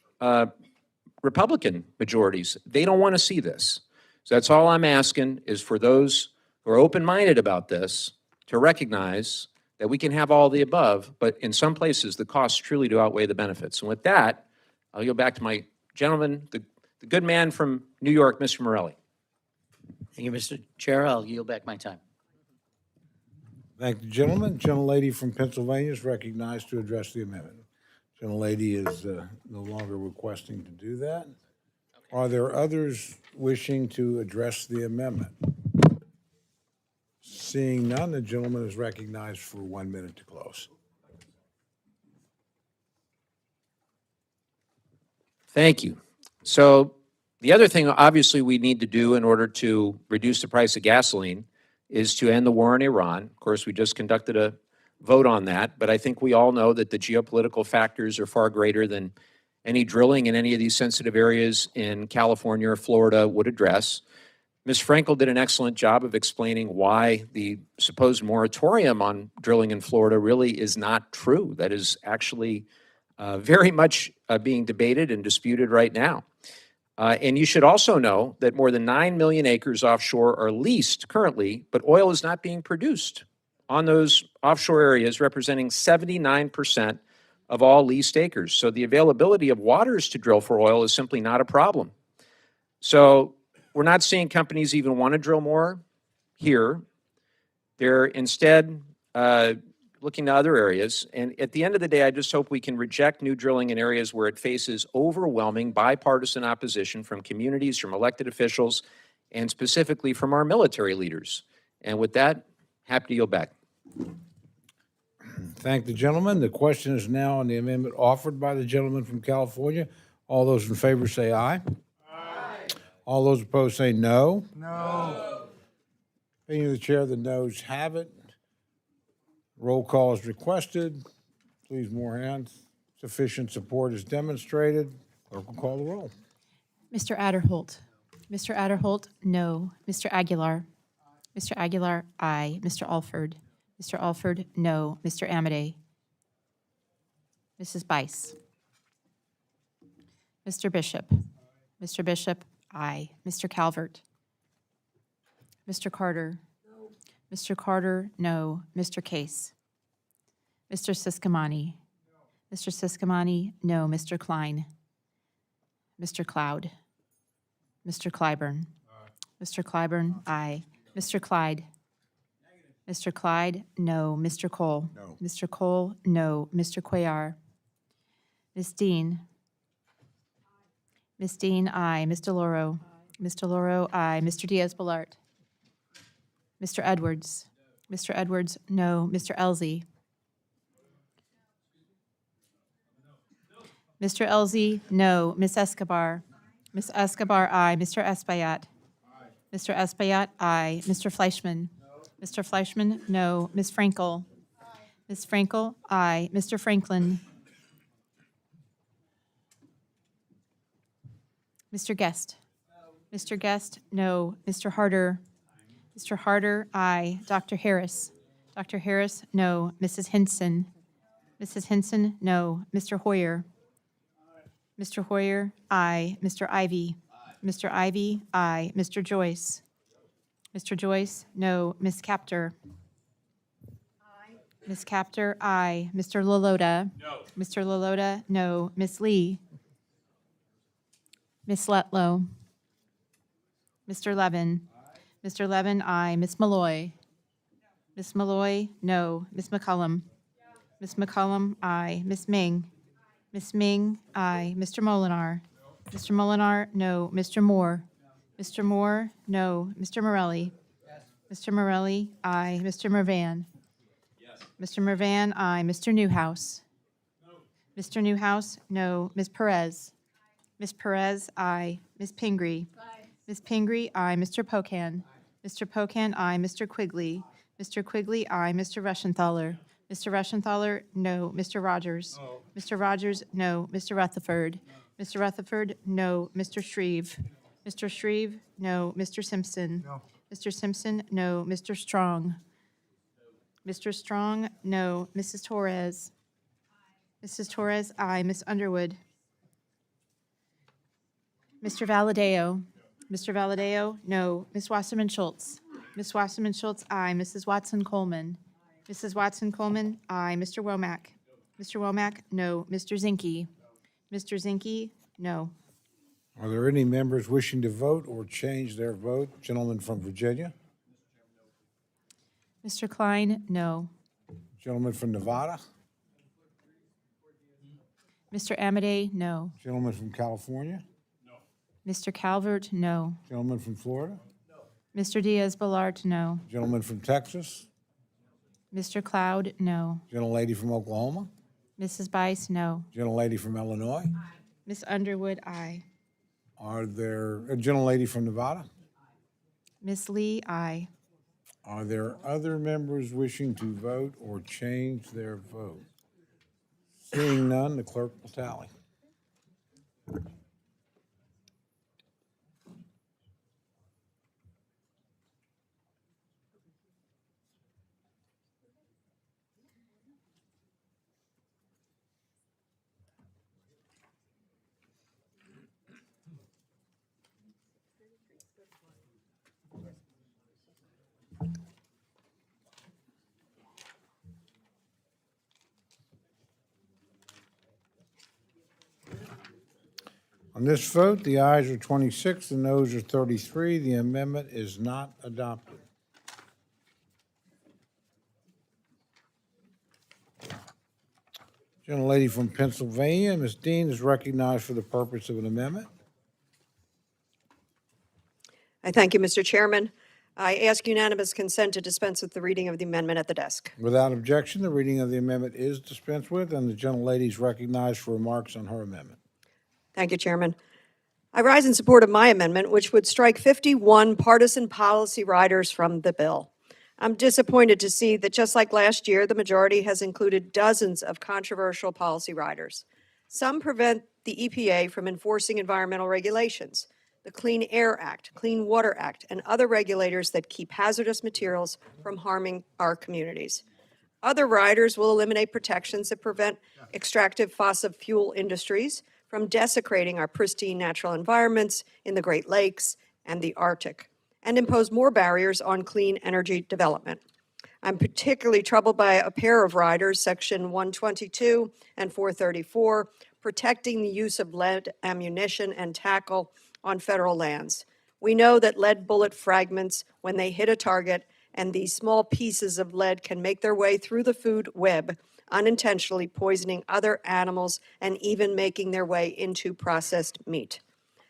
Republican majorities. They don't want to see this. So that's all I'm asking is for those who are open-minded about this to recognize that we can have all the above, but in some places the costs truly do outweigh the benefits. And with that, I'll go back to my gentleman, the good man from New York, Mr. Morelli. Thank you, Mr. Chair. I'll yield back my time. Thank the gentleman. Gentlelady from Pennsylvania is recognized to address the amendment. Gentlelady is no longer requesting to do that. Are there others wishing to address the amendment? Seeing none, the gentleman is recognized for 1 minute to close. Thank you. So the other thing obviously we need to do in order to reduce the price of gasoline is to end the war in Iran. Of course, we just conducted a vote on that, but I think we all know that the geopolitical factors are far greater than any drilling in any of these sensitive areas in California or Florida would address. Ms. Frankel did an excellent job of explaining why the supposed moratorium on drilling in Florida really is not true. That is actually very much being debated and disputed right now. And you should also know that more than 9 million acres offshore are leased currently, but oil is not being produced on those offshore areas, representing 79% of all leased acres. So the availability of waters to drill for oil is simply not a problem. So we're not seeing companies even want to drill more here. They're instead looking to other areas. And at the end of the day, I just hope we can reject new drilling in areas where it faces overwhelming bipartisan opposition from communities, from elected officials, and specifically from our military leaders. And with that, happy to yield back. Thank the gentleman. The question is now on the amendment offered by the gentleman from California. All those in favor say aye. Aye. All those opposed say no. No. Opinion of the chair, the noes have it. Roll call is requested. Please, more hands. Sufficient support is demonstrated. Clerk will call the roll. Mr. Adderholt. Mr. Adderholt, no. Mr. Aguilar. Mr. Aguilar, aye. Mr. Alford. Mr. Alford, no. Mr. Amade. Mrs. Bice. Mr. Bishop. Mr. Bishop, aye. Mr. Calvert. Mr. Carter. Mr. Carter, no. Mr. Case. Mr. Siscomani. Mr. Siscomani, no. Mr. Klein. Mr. Cloud. Mr. Clyburn. Mr. Clyburn, aye. Mr. Clyde. Mr. Clyde, no. Mr. Cole. No. Mr. Cole, no. Mr. Cuellar. Ms. Dean. Ms. Dean, aye. Ms. DeLauro. Ms. DeLauro, aye. Mr. Diaz-Balart. Mr. Edwards. Mr. Edwards, no. Mr. Elzey. Mr. Elzey, no. Ms. Escobar. Ms. Escobar, aye. Mr. Espaillat. Mr. Espaillat, aye. Mr. Fleischman. Mr. Fleischman, no. Ms. Frankel. Ms. Frankel, aye. Mr. Franklin. Mr. Guest. Mr. Guest, no. Mr. Harder. Mr. Harder, aye. Dr. Harris. Dr. Harris, no. Mrs. Hinson. Mrs. Hinson, no. Mr. Hoyer. Mr. Hoyer, aye. Mr. Ivy. Mr. Ivy, aye. Mr. Joyce. Mr. Joyce, no. Ms. Capter. Ms. Capter, aye. Mr. Lalota. No. Mr. Lalota, no. Ms. Lee. Ms. Letlow. Mr. Levin. Mr. Levin, aye. Ms. Malloy. Ms. Malloy, no. Ms. McCullum. Ms. McCullum, aye. Ms. Ming. Ms. Ming, aye. Mr. Molinar. Mr. Molinar, no. Mr. Moore. Mr. Moore, no. Mr. Morelli. Mr. Morelli, aye. Mr. Mervan. Mr. Mervan, aye. Mr. Newhouse. Mr. Newhouse, no. Ms. Perez. Ms. Perez, aye. Ms. Pingree. Ms. Pingree, aye. Mr. Pocan. Mr. Pocan, aye. Mr. Quigley. Mr. Quigley, aye. Mr. Rushenthaler. Mr. Rushenthaler, no. Mr. Rogers. Mr. Rogers, no. Mr. Rutherford. Mr. Rutherford, no. Mr. Shreve. Mr. Shreve, no. Mr. Simpson. Mr. Simpson, no. Mr. Strong. Mr. Strong, no. Mrs. Torres. Mrs. Torres, aye. Ms. Underwood. Mr. Valadeo. Mr. Valadeo, no. Ms. Wasserman Schultz. Ms. Wasserman Schultz, aye. Mrs. Watson Coleman. Mrs. Watson Coleman, aye. Mr. Womack. Mr. Womack, no. Mr. Zinke. Mr. Zinke, no. Are there any members wishing to vote or change their vote? Gentleman from Virginia. Mr. Klein, no. Gentleman from Nevada. Mr. Amade, no. Gentleman from California. Mr. Calvert, no. Gentleman from Florida. Mr. Diaz-Balart, no. Gentleman from Texas. Mr. Cloud, no. Gentlelady from Oklahoma. Mrs. Bice, no. Gentlelady from Illinois. Ms. Underwood, aye. Are there, a gentlelady from Nevada? Ms. Lee, aye. Are there other members wishing to vote or change their vote? Seeing none, the clerk will tally. On this vote, the ayes are 26, the noes are 33. The amendment is not adopted. Gentlelady from Pennsylvania, Ms. Dean, is recognized for the purpose of an amendment. I thank you, Mr. Chairman. I ask unanimous consent to dispense with the reading of the amendment at the desk. Without objection, the reading of the amendment is dispensed with, and the gentlelady is recognized for remarks on her amendment. Thank you, Chairman. I rise in support of my amendment, which would strike 51 partisan policy riders from the bill. I'm disappointed to see that just like last year, the majority has included dozens of controversial policy riders. Some prevent the EPA from enforcing environmental regulations, the Clean Air Act, Clean Water Act, and other regulators that keep hazardous materials from harming our communities. Other riders will eliminate protections that prevent extractive fossil fuel industries from desecrating our pristine natural environments in the Great Lakes and the Arctic, and impose more barriers on clean energy development. I'm particularly troubled by a pair of riders, Section 122 and 434, protecting the use of lead ammunition and tackle on federal lands. We know that lead bullet fragments, when they hit a target, and these small pieces of lead can make their way through the food web, unintentionally poisoning other animals and even making their way into processed meat.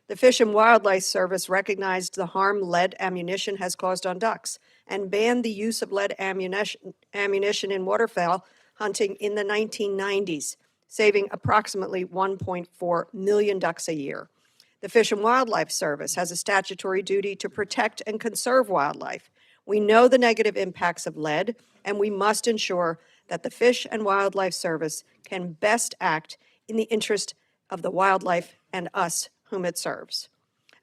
The Fish and Wildlife Service recognized the harm lead ammunition has caused on ducks and banned the use of lead ammunition in waterfowl hunting in the 1990s, saving approximately 1.4 million ducks a year. The Fish and Wildlife Service has a statutory duty to protect and conserve wildlife. We know the negative impacts of lead, and we must ensure that the Fish and Wildlife Service can best act in the interest of the wildlife and us whom it serves.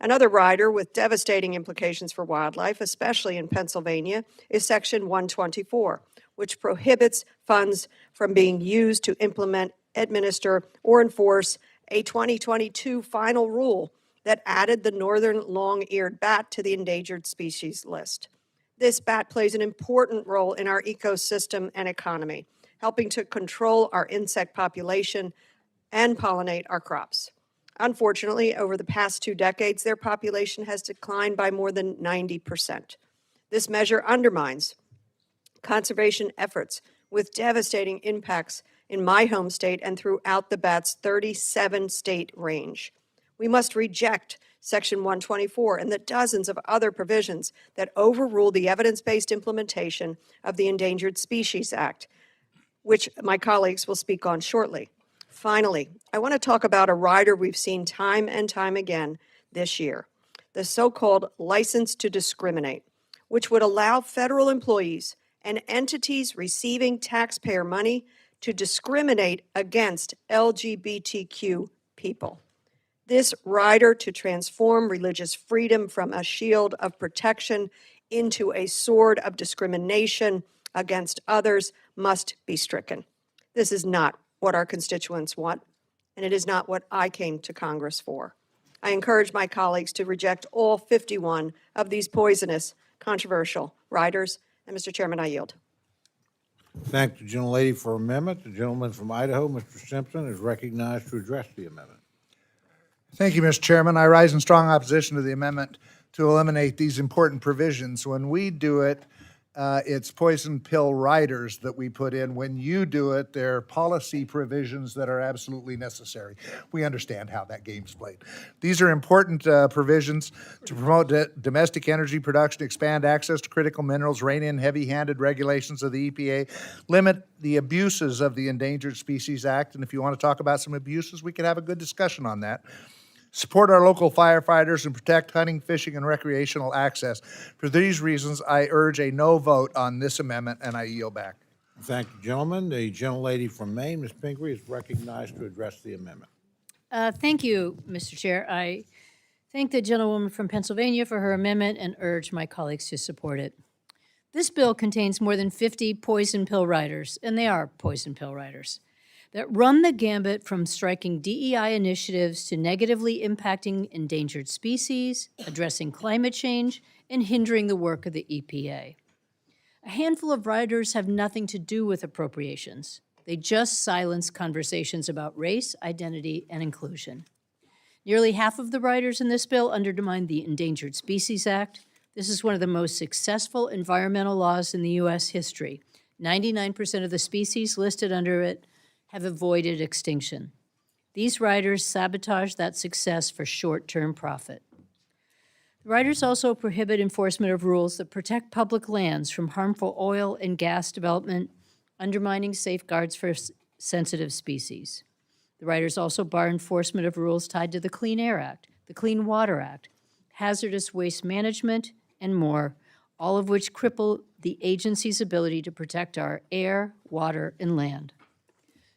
Another rider with devastating implications for wildlife, especially in Pennsylvania, is Section 124, which prohibits funds from being used to implement, administer, or enforce a 2022 final rule that added the northern long-eared bat to the endangered species list. This bat plays an important role in our ecosystem and economy, helping to control our insect population and pollinate our crops. Unfortunately, over the past 2 decades, their population has declined by more than 90%. This measure undermines conservation efforts with devastating impacts in my home state and throughout the bat's 37-state range. We must reject Section 124 and the dozens of other provisions that overrule the evidence-based implementation of the Endangered Species Act, which my colleagues will speak on shortly. Finally, I want to talk about a rider we've seen time and time again this year, the so-called license to discriminate, which would allow federal employees and entities receiving taxpayer money to discriminate against LGBTQ people. This rider to transform religious freedom from a shield of protection into a sword of discrimination against others must be stricken. This is not what our constituents want, and it is not what I came to Congress for. I encourage my colleagues to reject all 51 of these poisonous, controversial riders. And Mr. Chairman, I yield. Thank the gentlelady for her amendment. The gentleman from Idaho, Mr. Simpson, is recognized to address the amendment. Thank you, Mr. Chairman. I rise in strong opposition to the amendment to eliminate these important provisions. When we do it, it's poison pill riders that we put in. When you do it, they're policy provisions that are absolutely necessary. We understand how that game's played. These are important provisions to promote domestic energy production, expand access to critical minerals, rein in heavy-handed regulations of the EPA, limit the abuses of the Endangered Species Act. And if you want to talk about some abuses, we could have a good discussion on that. Support our local firefighters and protect hunting, fishing, and recreational access. For these reasons, I urge a no vote on this amendment, and I yield back. Thank you, gentlemen. The gentlelady from Maine, Ms. Pingree, is recognized to address the amendment. Thank you, Mr. Chair. I thank the gentlewoman from Pennsylvania for her amendment and urge my colleagues to support it. This bill contains more than 50 poison pill riders, and they are poison pill riders, that run the gambit from striking DEI initiatives to negatively impacting endangered species, addressing climate change, and hindering the work of the EPA. A handful of riders have nothing to do with appropriations. They just silence conversations about race, identity, and inclusion. Nearly half of the riders in this bill undermine the Endangered Species Act. This is one of the most successful environmental laws in the U.S. history. 99% of the species listed under it have avoided extinction. These riders sabotage that success for short-term profit. The riders also prohibit enforcement of rules that protect public lands from harmful oil and gas development, undermining safeguards for sensitive species. The riders also bar enforcement of rules tied to the Clean Air Act, the Clean Water Act, hazardous waste management, and more, all of which cripple the agency's ability to protect our air, water, and land.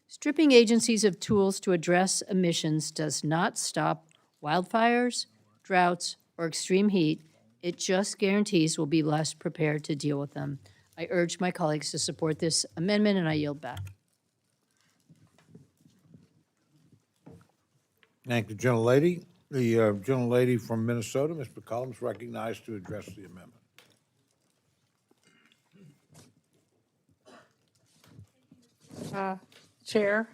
Stripping agencies of tools to address emissions does not stop wildfires, droughts, or extreme heat. It just guarantees we'll be less prepared to deal with them. I urge my colleagues to support this amendment, and I yield back. Thank the gentlelady. The gentlelady from Minnesota, Ms. McCollum, is recognized to address the amendment. Chair,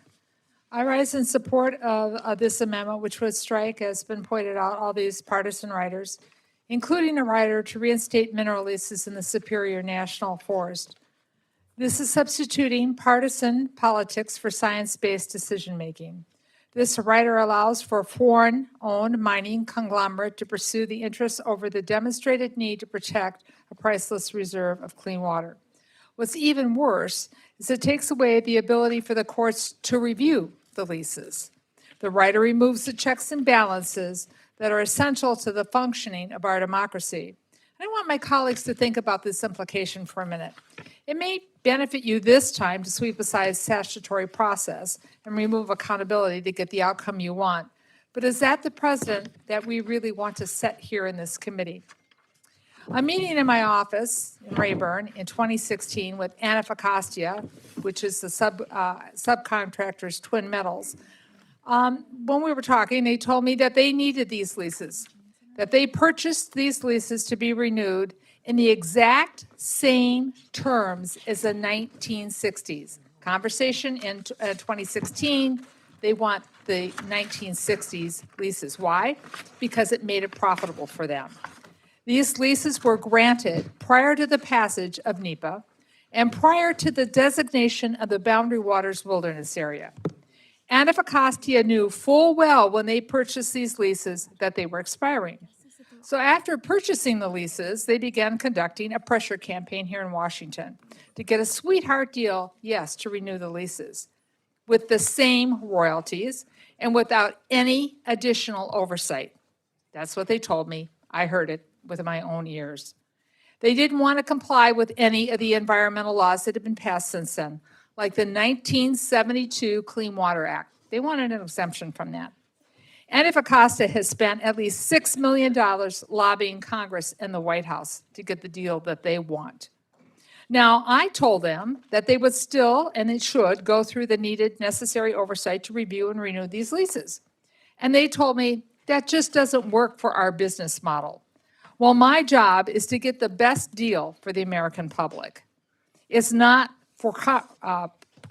I rise in support of this amendment, which would strike, as has been pointed out, all these partisan riders, including a rider to reinstate mineral leases in the Superior National Forest. This is substituting partisan politics for science-based decision-making. This rider allows for a foreign-owned mining conglomerate to pursue the interests over the demonstrated need to protect a priceless reserve of clean water. What's even worse is it takes away the ability for the courts to review the leases. The rider removes the checks and balances that are essential to the functioning of our democracy. I want my colleagues to think about this implication for a minute. It may benefit you this time to sweep aside statutory process and remove accountability to get the outcome you want. But is that the precedent that we really want to set here in this committee? A meeting in my office in Rayburn in 2016 with Anaphacosta, which is the subcontractor's Twin Metals. When we were talking, they told me that they needed these leases, that they purchased these leases to be renewed in the exact same terms as the 1960s. Conversation in 2016, they want the 1960s leases. Why? Because it made it profitable for them. These leases were granted prior to the passage of NEPA and prior to the designation of the Boundary Waters Wilderness Area. Anaphacosta knew full well when they purchased these leases that they were expiring. So after purchasing the leases, they began conducting a pressure campaign here in Washington to get a sweetheart deal, yes, to renew the leases with the same royalties and without any additional oversight. That's what they told me. I heard it with my own ears. They didn't want to comply with any of the environmental laws that have been passed since then, like the 1972 Clean Water Act. They wanted an exemption from that. Anaphacosta has spent at least $6 million lobbying Congress and the White House to get the deal that they want. Now, I told them that they would still, and they should, go through the needed necessary oversight to review and renew these leases. And they told me that just doesn't work for our business model. Well, my job is to get the best deal for the American public. It's not for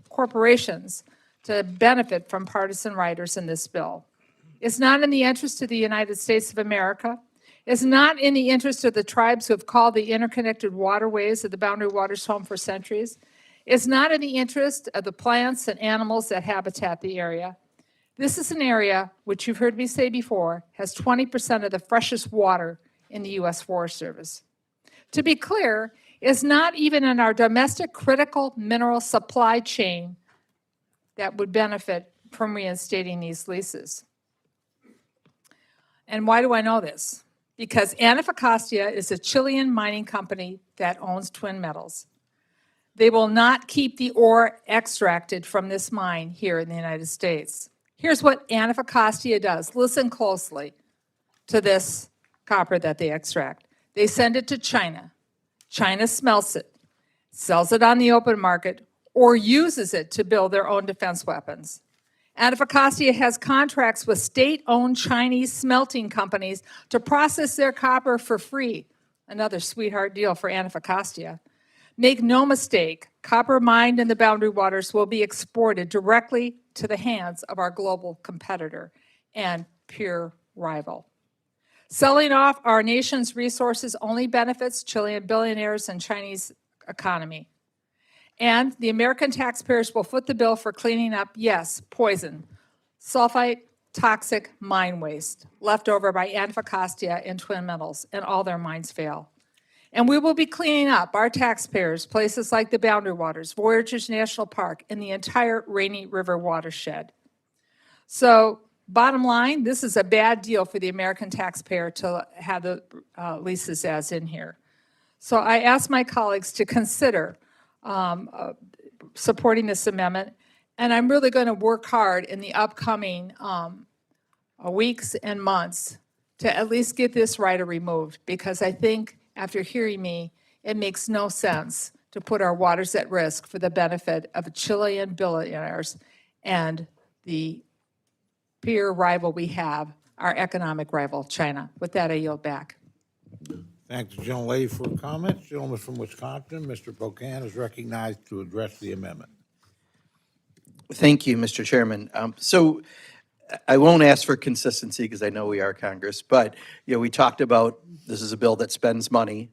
corporations to benefit from partisan riders in this bill. It's not in the interest of the United States of America. It's not in the interest of the tribes who have called the interconnected waterways of the Boundary Waters home for centuries. It's not in the interest of the plants and animals that habitat the area. This is an area, which you've heard me say before, has 20% of the freshest water in the U.S. Forest Service. To be clear, it's not even in our domestic critical mineral supply chain that would benefit from reinstating these leases. And why do I know this? Because Anaphacosta is a Chilean mining company that owns Twin Metals. They will not keep the ore extracted from this mine here in the United States. Here's what Anaphacosta does. Listen closely to this copper that they extract. They send it to China. China smelts it, sells it on the open market, or uses it to build their own defense weapons. Anaphacosta has contracts with state-owned Chinese smelting companies to process their copper for free. Another sweetheart deal for Anaphacosta. Make no mistake, copper mined in the Boundary Waters will be exported directly to the hands of our global competitor and peer rival. Selling off our nation's resources only benefits Chilean billionaires and Chinese economy. And the American taxpayers will foot the bill for cleaning up, yes, poison, sulfite, toxic mine waste left over by Anaphacosta and Twin Metals, and all their mines fail. And we will be cleaning up, our taxpayers, places like the Boundary Waters, Voyageurs National Park, and the entire Rainy River watershed. So, bottom line, this is a bad deal for the American taxpayer to have the leases as in here. So I ask my colleagues to consider supporting this amendment, and I'm really going to work hard in the upcoming weeks and months to at least get this rider removed, because I think after hearing me, it makes no sense to put our waters at risk for the benefit of Chilean billionaires and the peer rival we have, our economic rival, China. With that, I yield back. Thank the gentlelady for her comments. Gentleman from Wisconsin, Mr. Pocan, is recognized to address the amendment. Thank you, Mr. Chairman. So I won't ask for consistency because I know we are Congress, but we talked about this is a bill that spends money.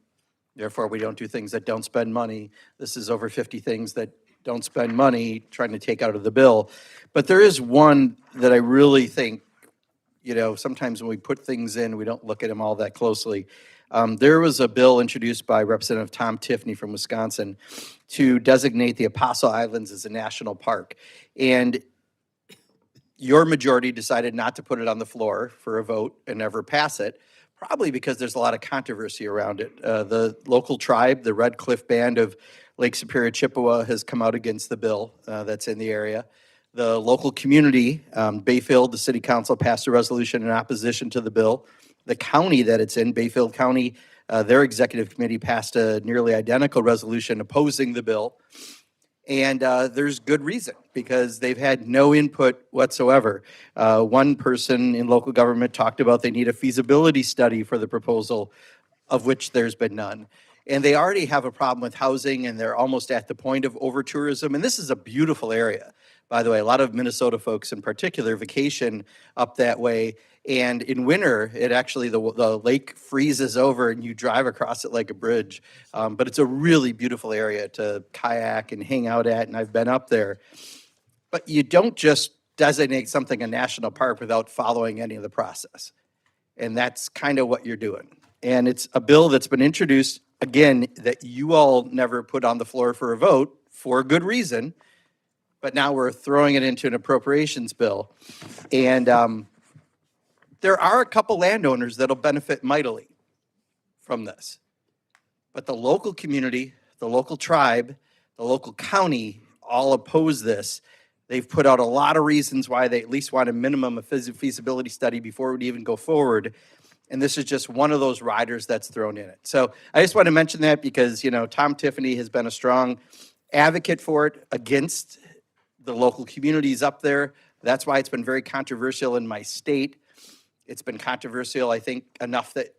Therefore, we don't do things that don't spend money. This is over 50 things that don't spend money trying to take out of the bill. But there is one that I really think, sometimes when we put things in, we don't look at them all that closely. There was a bill introduced by Representative Tom Tiffany from Wisconsin to designate the Apostle Islands as a national park. And your majority decided not to put it on the floor for a vote and never pass it, probably because there's a lot of controversy around it. The local tribe, the Red Cliff Band of Lake Superior Chippewa, has come out against the bill that's in the area. The local community, Bayfield, the city council passed a resolution in opposition to the bill. The county that it's in, Bayfield County, their executive committee passed a nearly identical resolution opposing the bill. And there's good reason, because they've had no input whatsoever. One person in local government talked about they need a feasibility study for the proposal, of which there's been none. And they already have a problem with housing, and they're almost at the point of over-tourism. And this is a beautiful area. By the way, a lot of Minnesota folks in particular vacation up that way. And in winter, it actually, the lake freezes over and you drive across it like a bridge. But it's a really beautiful area to kayak and hang out at, and I've been up there. But you don't just designate something a national park without following any of the process. And that's kind of what you're doing. And it's a bill that's been introduced, again, that you all never put on the floor for a vote for a good reason. But now we're throwing it into an appropriations bill. And there are a couple landowners that'll benefit mightily from this. But the local community, the local tribe, the local county all oppose this. They've put out a lot of reasons why they at least want a minimum of feasibility study before it would even go forward. And this is just one of those riders that's thrown in it. So I just want to mention that because, Tom Tiffany has been a strong advocate for it against the local communities up there. That's why it's been very controversial in my state. It's been controversial, I think, enough that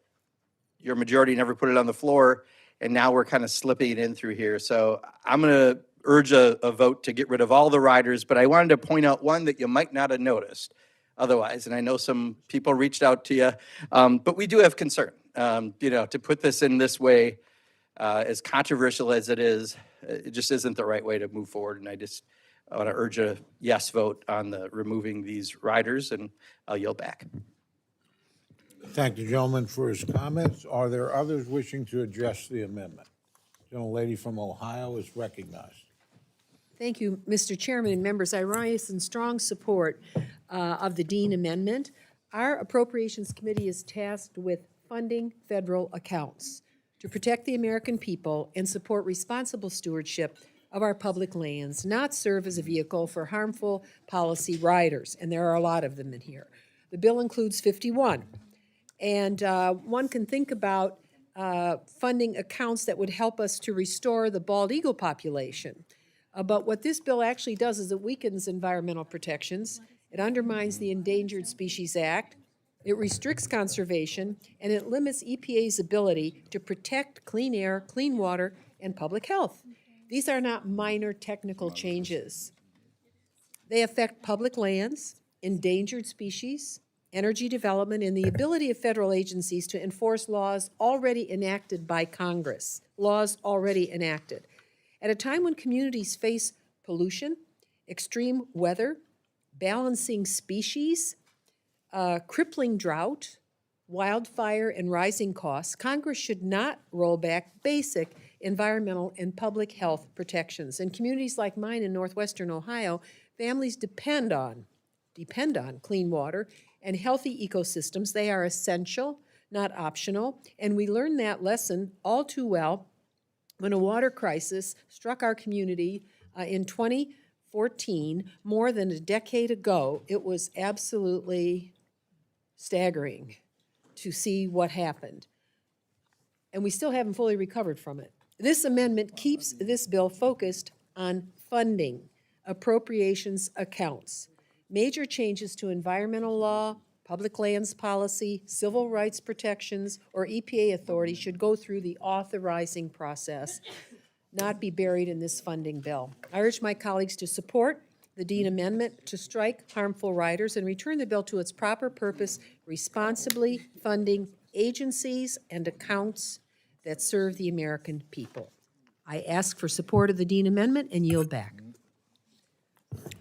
your majority never put it on the floor, and now we're kind of slipping it in through here. So I'm going to urge a vote to get rid of all the riders, but I wanted to point out one that you might not have noticed otherwise, and I know some people reached out to you, but we do have concern. To put this in this way, as controversial as it is, it just isn't the right way to move forward, and I want to urge a yes vote on the removing these riders, and I'll yield back. Thank the gentleman for his comments. Are there others wishing to address the amendment? Gentlelady from Ohio is recognized. Thank you, Mr. Chairman and members. I rise in strong support of the Dean Amendment. Our Appropriations Committee is tasked with funding federal accounts to protect the American people and support responsible stewardship of our public lands, not serve as a vehicle for harmful policy riders, and there are a lot of them in here. The bill includes 51, and one can think about funding accounts that would help us to restore the bald eagle population. But what this bill actually does is it weakens environmental protections, it undermines the Endangered Species Act, it restricts conservation, and it limits EPA's ability to protect clean air, clean water, and public health. These are not minor technical changes. They affect public lands, endangered species, energy development, and the ability of federal agencies to enforce laws already enacted by Congress, laws already enacted. At a time when communities face pollution, extreme weather, balancing species, crippling drought, wildfire, and rising costs, Congress should not roll back basic environmental and public health protections. In communities like mine in northwestern Ohio, families depend on clean water and healthy ecosystems. They are essential, not optional. And we learned that lesson all too well when a water crisis struck our community in 2014, more than a decade ago. It was absolutely staggering to see what happened. And we still haven't fully recovered from it. This amendment keeps this bill focused on funding, appropriations accounts. Major changes to environmental law, public lands policy, civil rights protections, or EPA authority should go through the authorizing process, not be buried in this funding bill. I urge my colleagues to support the Dean amendment to strike harmful riders and return the bill to its proper purpose, responsibly funding agencies and accounts that serve the American people. I ask for support of the Dean amendment and yield back.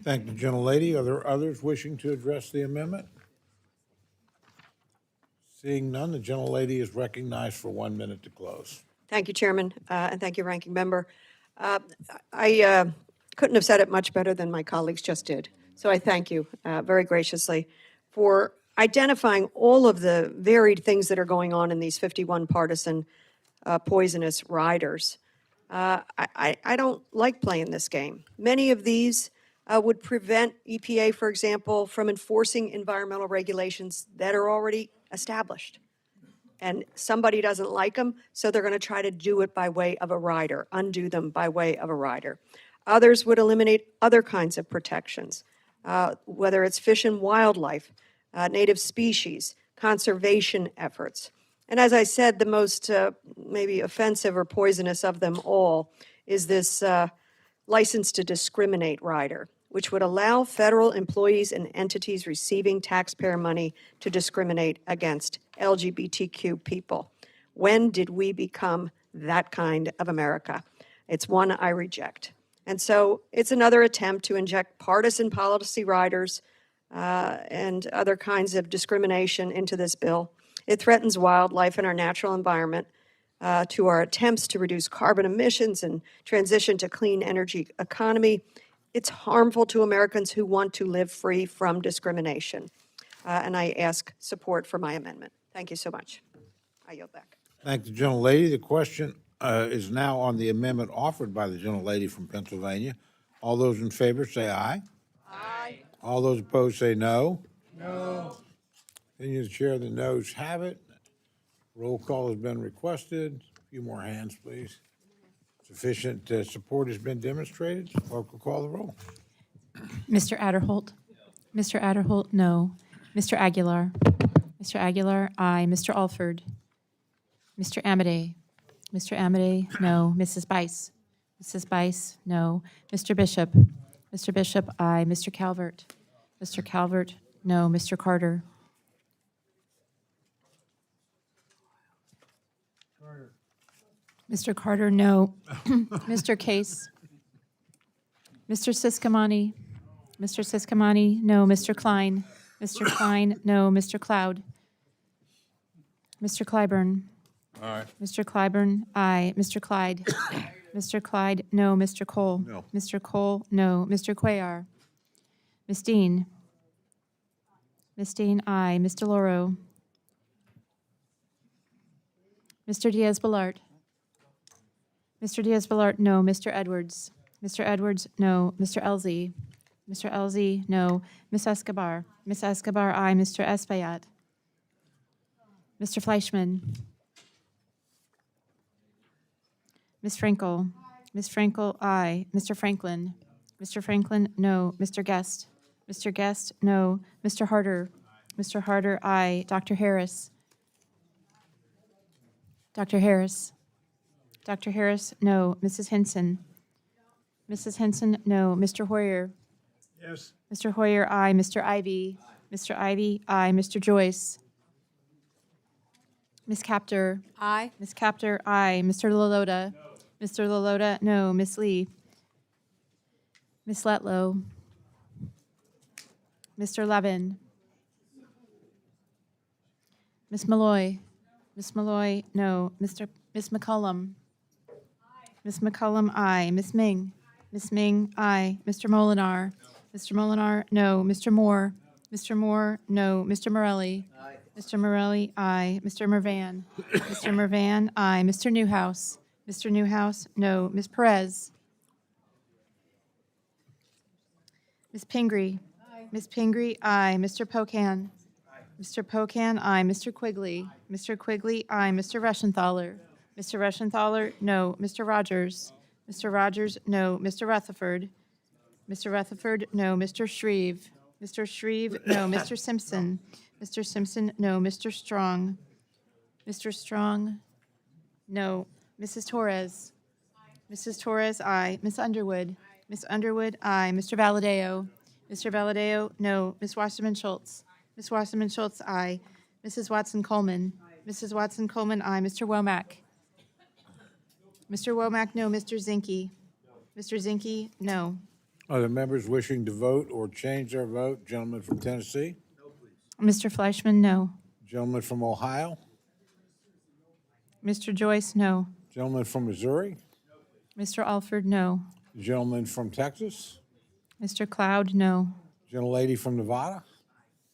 Thank the gentlelady. Are there others wishing to address the amendment? Seeing none, the gentlelady is recognized for 1 minute to close. Thank you, Chairman, and thank you, Ranking Member. I couldn't have said it much better than my colleagues just did. So I thank you very graciously for identifying all of the varied things that are going on in these 51 partisan poisonous riders. I don't like playing this game. Many of these would prevent EPA, for example, from enforcing environmental regulations that are already established. And somebody doesn't like them, so they're going to try to do it by way of a rider, undo them by way of a rider. Others would eliminate other kinds of protections, whether it's fish and wildlife, native species, conservation efforts. And as I said, the most maybe offensive or poisonous of them all is this license to discriminate rider, which would allow federal employees and entities receiving taxpayer money to discriminate against LGBTQ people. When did we become that kind of America? It's one I reject. And so it's another attempt to inject partisan policy riders and other kinds of discrimination into this bill. It threatens wildlife and our natural environment to our attempts to reduce carbon emissions and transition to clean energy economy. It's harmful to Americans who want to live free from discrimination. And I ask support for my amendment. Thank you so much. I yield back. Thank the gentlelady. The question is now on the amendment offered by the gentlelady from Pennsylvania. All those in favor say aye. Aye. All those opposed say no. No. Opinion of the chair, the noes have it. Roll call has been requested. A few more hands, please. Sufficient support has been demonstrated. Clerk will call the roll. Mr. Adderholt? Mr. Adderholt, no. Mr. Aguilar? Mr. Aguilar, aye. Mr. Alford? Mr. Amadei? Mr. Amadei, no. Mrs. Bice? Mrs. Bice, no. Mr. Bishop? Mr. Bishop, aye. Mr. Calvert? Mr. Calvert, no. Mr. Carter? Mr. Carter, no. Mr. Case? Mr. Siscomani? Mr. Siscomani, no. Mr. Klein? Mr. Klein, no. Mr. Cloud? Mr. Clyburn? Aye. Mr. Clyburn, aye. Mr. Clyde? Mr. Clyde, no. Mr. Cole? No. Mr. Cole, no. Mr. Cuellar? Ms. Dean? Ms. Dean, aye. Ms. DeLauro? Mr. Diaz-Balart? Mr. Diaz-Balart, no. Mr. Edwards? Mr. Edwards, no. Mr. Elzey? Mr. Elzey, no. Ms. Escobar? Ms. Escobar, aye. Mr. Espaillat? Mr. Fleischman? Ms. Frankel? Ms. Frankel, aye. Mr. Franklin? Mr. Franklin, no. Mr. Guest? Mr. Guest, no. Mr. Harder? Mr. Harder, aye. Dr. Harris? Dr. Harris? Dr. Harris, no. Mrs. Henson? Mrs. Henson, no. Mr. Hoyer? Yes. Mr. Hoyer, aye. Mr. Ivy? Mr. Ivy, aye. Mr. Joyce? Ms. Capter? Aye. Ms. Capter, aye. Mr. Lalota? No. Mr. Lalota, no. Ms. Lee? Ms. Letlow? Mr. Levin? Ms. Malloy? Ms. Malloy, no. Ms. McCollum? Ms. McCollum, aye. Ms. Ming? Ms. Ming, aye. Mr. Molinar? Mr. Molinar, no. Mr. Moore? Mr. Moore, no. Mr. Morelli? Mr. Morelli, aye. Mr. Mervan? Mr. Mervan, aye. Mr. Newhouse? Mr. Newhouse, no. Ms. Perez? Ms. Pingree? Ms. Pingree, aye. Mr. Pocan? Mr. Pocan, aye. Mr. Quigley? Mr. Quigley, aye. Mr. Reschenthaler? Mr. Reschenthaler, no. Mr. Rogers? Mr. Rogers, no. Mr. Rutherford? Mr. Rutherford, no. Mr. Shreve? Mr. Shreve, no. Mr. Simpson? Mr. Simpson, no. Mr. Strong? Mr. Strong, no. Mrs. Torres? Mrs. Torres, aye. Ms. Underwood? Ms. Underwood, aye. Mr. Valadeo? Mr. Valadeo, no. Ms. Wasserman Schultz? Ms. Wasserman Schultz, aye. Mrs. Watson Coleman? Mrs. Watson Coleman, aye. Mr. Womack? Mr. Womack, no. Mr. Zinke? Mr. Zinke, no. Other members wishing to vote or change their vote? Gentleman from Tennessee? Mr. Fleischman, no. Gentleman from Ohio? Mr. Joyce, no. Gentleman from Missouri? Mr. Alford, no. Gentleman from Texas? Mr. Cloud, no. Gentlelady from Nevada?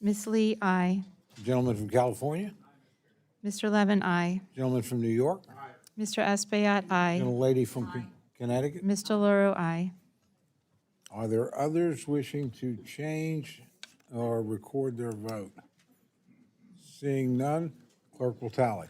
Miss Lee, aye. Gentleman from California? Mr. Levin, aye. Gentleman from New York? Mr. Espaillat, aye. Gentlelady from Connecticut? Ms. DeLauro, aye. Are there others wishing to change or record their vote? Seeing none, clerk will tally.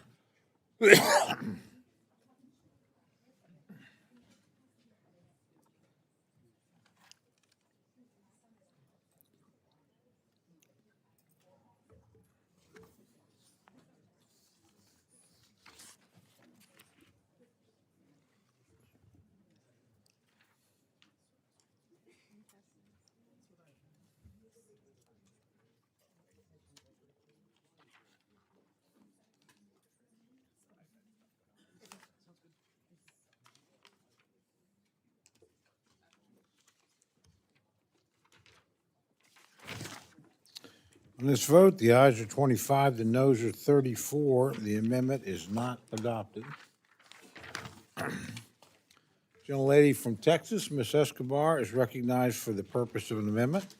On this vote, the ayes are 25, the noes are 34. The amendment is not adopted. Gentlelady from Texas, Ms. Escobar, is recognized for the purpose of an amendment.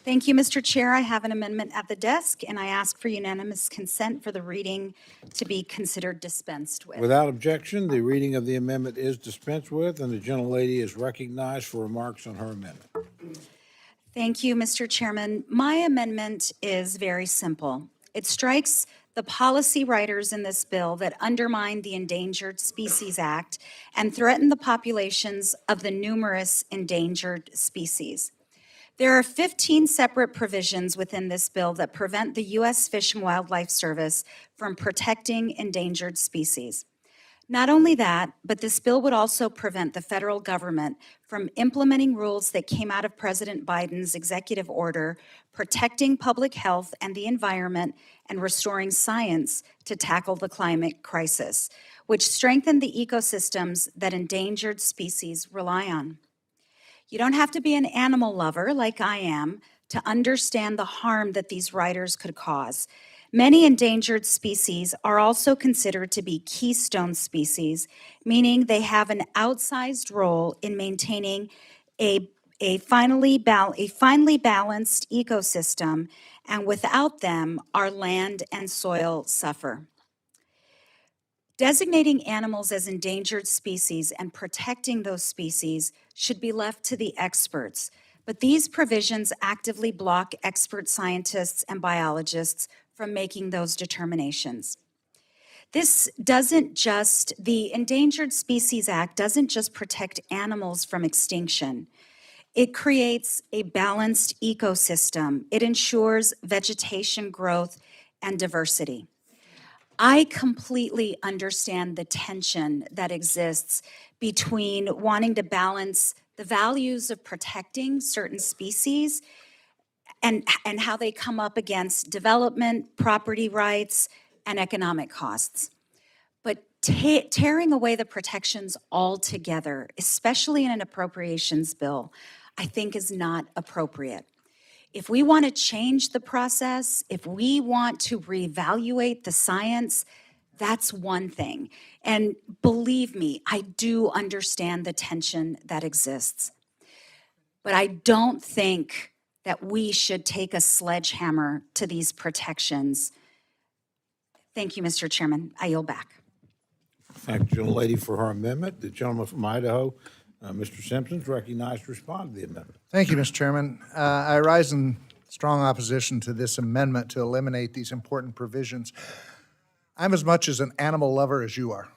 Thank you, Mr. Chair. I have an amendment at the desk, and I ask for unanimous consent for the reading to be considered dispensed with. Without objection, the reading of the amendment is dispensed with, and the gentlelady is recognized for remarks on her amendment. Thank you, Mr. Chairman. My amendment is very simple. It strikes the policy writers in this bill that undermine the Endangered Species Act and threaten the populations of the numerous endangered species. There are 15 separate provisions within this bill that prevent the U.S. Fish and Wildlife Service from protecting endangered species. Not only that, but this bill would also prevent the federal government from implementing rules that came out of President Biden's executive order protecting public health and the environment and restoring science to tackle the climate crisis, which strengthen the ecosystems that endangered species rely on. You don't have to be an animal lover like I am to understand the harm that these riders could cause. Many endangered species are also considered to be keystone species, meaning they have an outsized role in maintaining a finely balanced ecosystem, and without them, our land and soil suffer. Designating animals as endangered species and protecting those species should be left to the experts, but these provisions actively block expert scientists and biologists from making those determinations. The Endangered Species Act doesn't just protect animals from extinction. It creates a balanced ecosystem. It ensures vegetation growth and diversity. I completely understand the tension that exists between wanting to balance the values of protecting certain species and how they come up against development, property rights, and economic costs. But tearing away the protections altogether, especially in an appropriations bill, I think is not appropriate. If we want to change the process, if we want to reevaluate the science, that's one thing. And believe me, I do understand the tension that exists. But I don't think that we should take a sledgehammer to these protections. Thank you, Mr. Chairman. I yield back. Thank the gentlelady for her amendment. The gentleman from Idaho, Mr. Simpson, is recognized to respond to the amendment. Thank you, Mr. Chairman. I rise in strong opposition to this amendment to eliminate these important provisions. I'm as much as an animal lover as you are.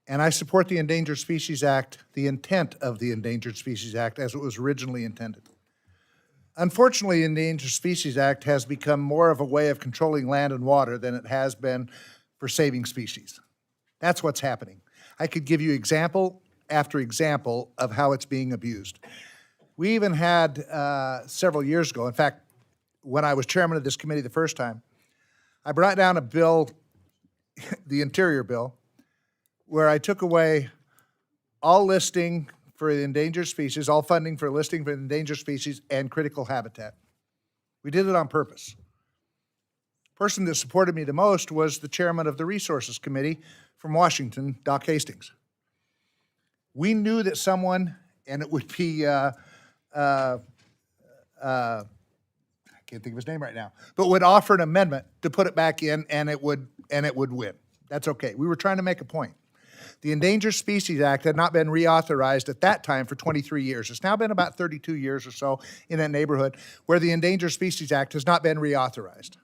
And I support the Endangered Species Act, the intent of the Endangered Species Act as it was originally intended. Unfortunately, the Endangered Species Act has become more of a way of controlling land and water than it has been for saving species. That's what's happening. I could give you example after example of how it's being abused. We even had several years ago, in fact, when I was chairman of this committee the first time, I brought down a bill, the Interior bill, where I took away all listing for the endangered species, all funding for listing for endangered species and critical habitat. We did it on purpose. The person that supported me the most was the chairman of the Resources Committee from Washington, Doc Hastings. We knew that someone, and it would be, I can't think of his name right now, but would offer an amendment to put it back in, and it would win. That's okay. We were trying to make a point. The Endangered Species Act had not been reauthorized at that time for 23 years. It's now been about 32 years or so in that neighborhood where the Endangered Species Act has not been reauthorized.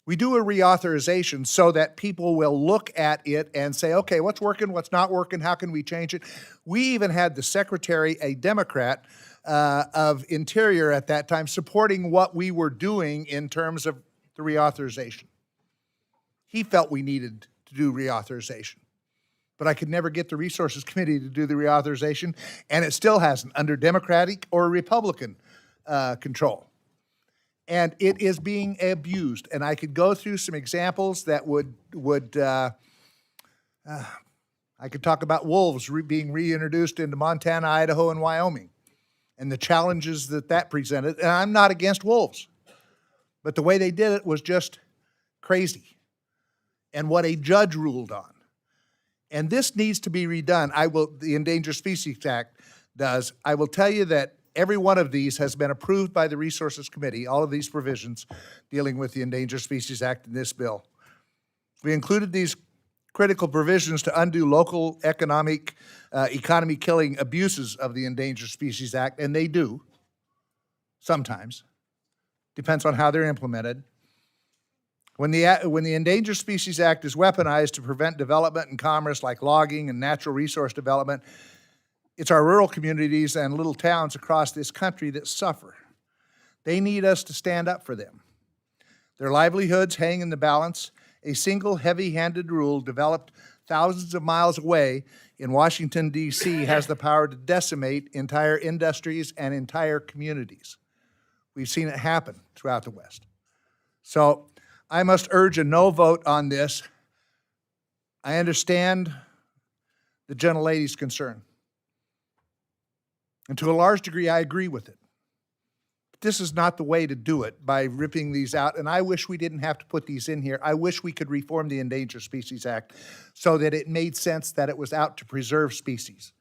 We do a reauthorization so that people will look at it and say, okay, what's working, what's not working, how can we change it? We even had the secretary, a Democrat of Interior at that time, supporting what we were doing in terms of the reauthorization. He felt we needed to do reauthorization, but I could never get the Resources Committee to do the reauthorization, and it still hasn't under Democratic or Republican control. And it is being abused. And I could go through some examples that I could talk about wolves being reintroduced into Montana, Idaho, and Wyoming, and the challenges that presented. And I'm not against wolves, but the way they did it was just crazy, and what a judge ruled on. And this needs to be redone. The Endangered Species Act does. I will tell you that every one of these has been approved by the Resources Committee, all of these provisions dealing with the Endangered Species Act in this bill. We included these critical provisions to undo local economy-killing abuses of the Endangered Species Act, and they do, sometimes. Depends on how they're implemented. When the Endangered Species Act is weaponized to prevent development and commerce like logging and natural resource development, it's our rural communities and little towns across this country that suffer. They need us to stand up for them. Their livelihoods hang in the balance. A single heavy-handed rule developed thousands of miles away in Washington, D.C. has the power to decimate entire industries and entire communities. We've seen it happen throughout the West. So I must urge a no vote on this. I understand the gentlelady's concern. And to a large degree, I agree with it. But this is not the way to do it, by ripping these out. And I wish we didn't have to put these in here. I wish we could reform the Endangered Species Act so that it made sense that it was out to preserve species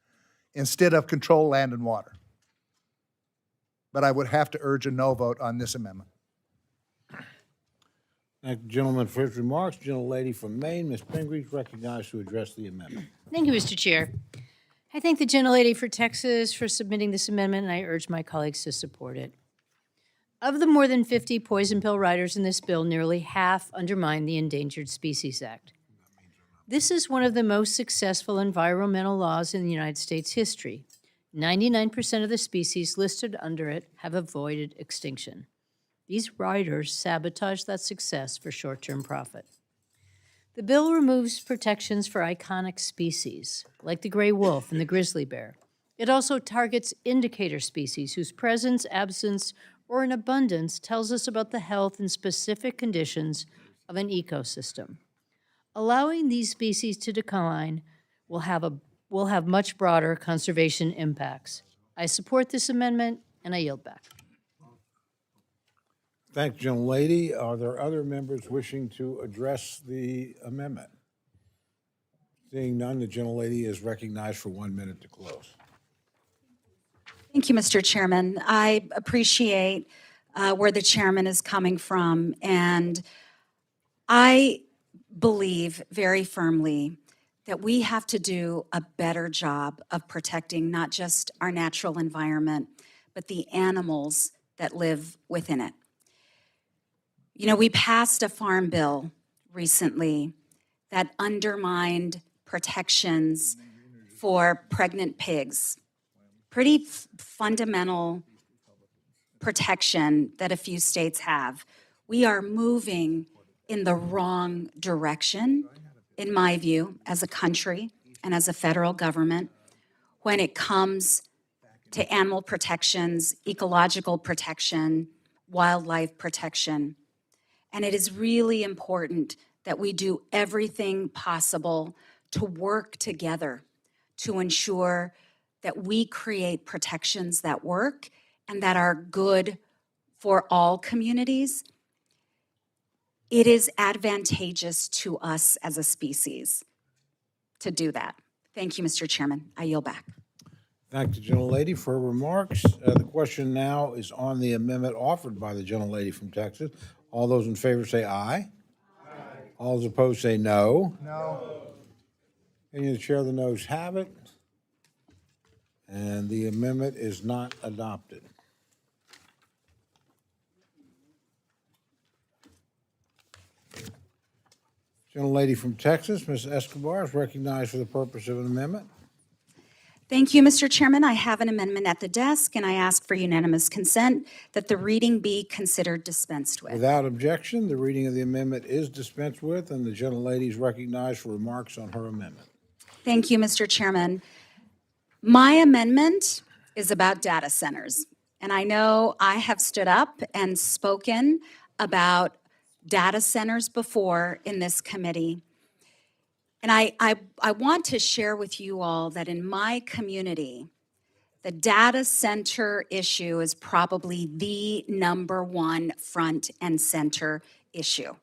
instead of control land and water. But I would have to urge a no vote on this amendment. Thank the gentleman for his remarks. Gentlelady from Maine, Ms. Pingree, is recognized to address the amendment. Thank you, Mr. Chair. I thank the gentlelady for Texas for submitting this amendment, and I urge my colleagues to support it. Of the more than 50 poison pill riders in this bill, nearly half undermine the Endangered Species Act. This is one of the most successful environmental laws in the United States history. 99% of the species listed under it have avoided extinction. These riders sabotage that success for short-term profit. The bill removes protections for iconic species, like the gray wolf and the grizzly bear. It also targets indicator species whose presence, absence, or an abundance tells us about the health and specific conditions of an ecosystem. Allowing these species to decline will have much broader conservation impacts. I support this amendment, and I yield back. Thank you, gentlelady. Are there other members wishing to address the amendment? Seeing none, the gentlelady is recognized for 1 minute to close. Thank you, Mr. Chairman. I appreciate where the chairman is coming from, and I believe very firmly that we have to do a better job of protecting not just our natural environment, but the animals that live within it. You know, we passed a farm bill recently that undermined protections for pregnant pigs. Pretty fundamental protection that a few states have. We are moving in the wrong direction, in my view, as a country and as a federal government, when it comes to animal protections, ecological protection, wildlife protection. And it is really important that we do everything possible to work together to ensure that we create protections that work and that are good for all communities. It is advantageous to us as a species to do that. Thank you, Mr. Chairman. I yield back. Thank the gentlelady for her remarks. The question now is on the amendment offered by the gentlelady from Texas. All those in favor say aye. Aye. All those opposed say no. No. Any of the chair of the noes have it. And the amendment is not adopted. Gentlelady from Texas, Ms. Escobar, is recognized for the purpose of an amendment. Thank you, Mr. Chairman. I have an amendment at the desk, and I ask for unanimous consent that the reading be considered dispensed with. Without objection, the reading of the amendment is dispensed with, and the gentlelady is recognized for remarks on her amendment. Thank you, Mr. Chairman. My amendment is about data centers. And I know I have stood up and spoken about data centers before in this committee. And I want to share with you all that in my community, the data center issue is probably the #1 front and center issue.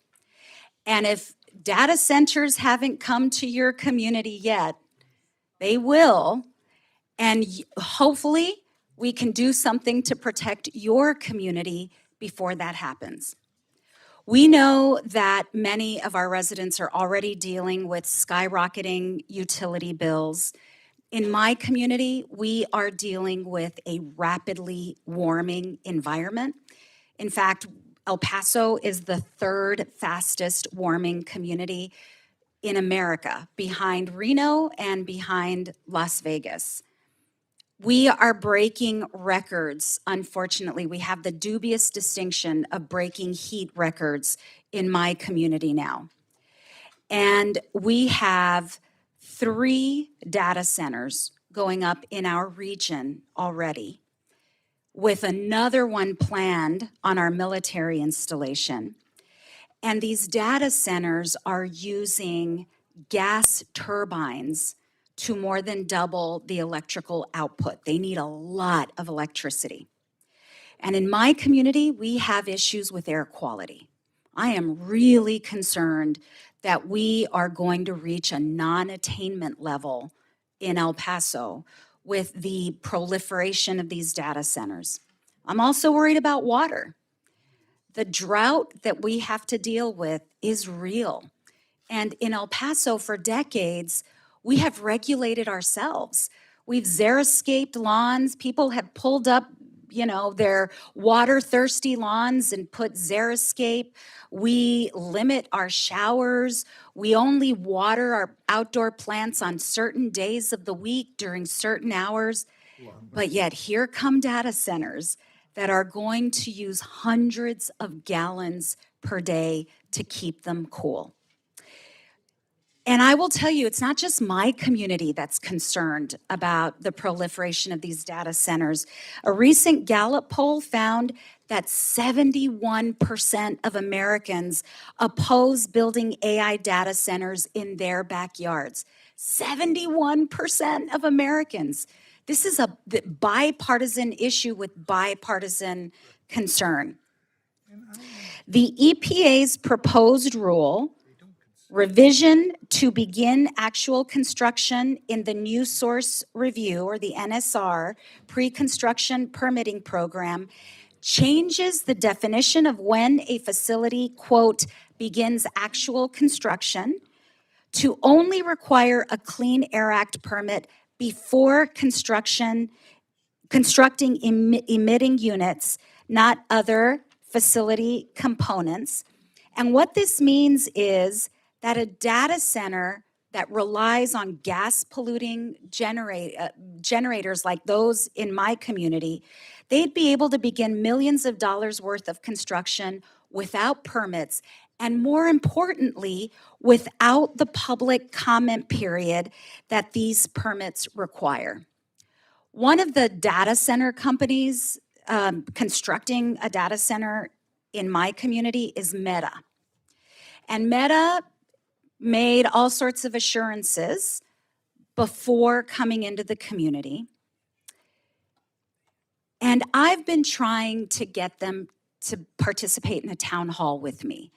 And if data centers haven't come to your community yet, they will. And hopefully we can do something to protect your community before that happens. We know that many of our residents are already dealing with skyrocketing utility bills. In my community, we are dealing with a rapidly warming environment. In fact, El Paso is the 3rd fastest warming community in America, behind Reno and behind Las Vegas. We are breaking records. Unfortunately, we have the dubious distinction of breaking heat records in my community now. And we have 3 data centers going up in our region already, with another one planned on our military installation. And these data centers are using gas turbines to more than double the electrical output. They need a lot of electricity. And in my community, we have issues with air quality. I am really concerned that we are going to reach a non-attainment level in El Paso with the proliferation of these data centers. I'm also worried about water. The drought that we have to deal with is real. And in El Paso for decades, we have regulated ourselves. We've xeriscaped lawns. People have pulled up, their water-thirsty lawns and put xeriscape. We limit our showers. We only water our outdoor plants on certain days of the week during certain hours. But yet here come data centers that are going to use hundreds of gallons per day to keep them cool. And I will tell you, it's not just my community that's concerned about the proliferation of these data centers. A recent Gallup poll found that 71% of Americans oppose building AI data centers in their backyards. 71% of Americans. This is a bipartisan issue with bipartisan concern. The EPA's proposed rule revision to begin actual construction in the new source review, or the NSR, pre-construction permitting program, changes the definition of when a facility, quote, begins actual construction to only require a Clean Air Act permit before constructing emitting units, not other facility components. And what this means is that a data center that relies on gas polluting generators like those in my community, they'd be able to begin millions of dollars worth of construction without permits, and more importantly, without the public comment period that these permits require. One of the data center companies constructing a data center in my community is Meta. And Meta made all sorts of assurances before coming into the community. And I've been trying to get them to participate in a town hall with me.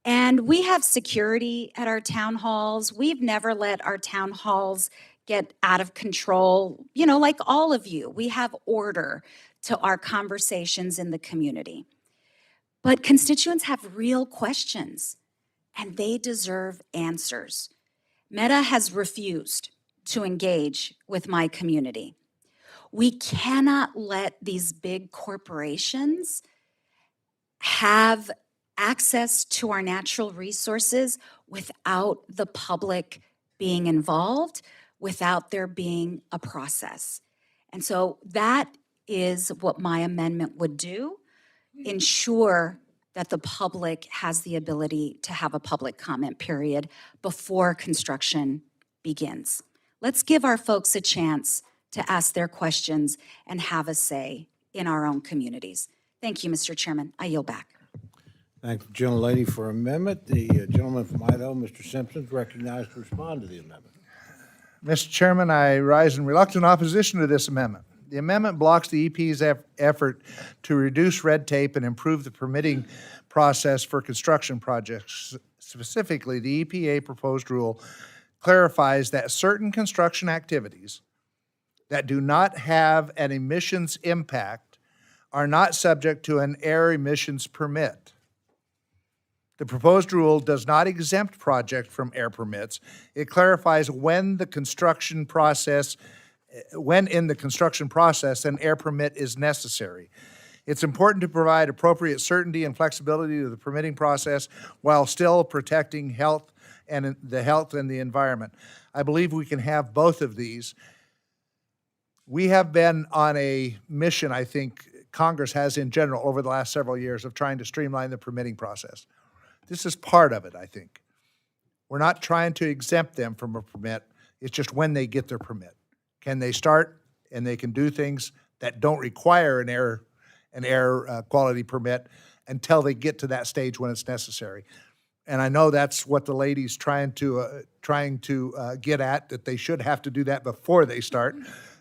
And we have security at our town halls. We've never let our town halls get out of control. You know, like all of you, we have order to our conversations in the community. But constituents have real questions, and they deserve answers. Meta has refused to engage with my community. We cannot let these big corporations have access to our natural resources without the public being involved, without there being a process. And so that is what my amendment would do: ensure that the public has the ability to have a public comment period before construction begins. Let's give our folks a chance to ask their questions and have a say in our own communities. Thank you, Mr. Chairman. I yield back. Thank the gentlelady for amendment. The gentleman from Idaho, Mr. Simpson, is recognized to respond to the amendment. Mr. Chairman, I rise in reluctant opposition to this amendment. The amendment blocks the EP's effort to reduce red tape and improve the permitting process for construction projects. Specifically, the EPA proposed rule clarifies that certain construction activities that do not have an emissions impact are not subject to an air emissions permit. The proposed rule does not exempt projects from air permits. It clarifies when in the construction process an air permit is necessary. It's important to provide appropriate certainty and flexibility to the permitting process while still protecting health and the environment. I believe we can have both of these. We have been on a mission, I think Congress has in general over the last several years, of trying to streamline the permitting process. This is part of it, I think. We're not trying to exempt them from a permit. It's just when they get their permit. Can they start and they can do things that don't require an air quality permit until they get to that stage when it's necessary. And I know that's what the lady's trying to get at, that they should have to do that before they start.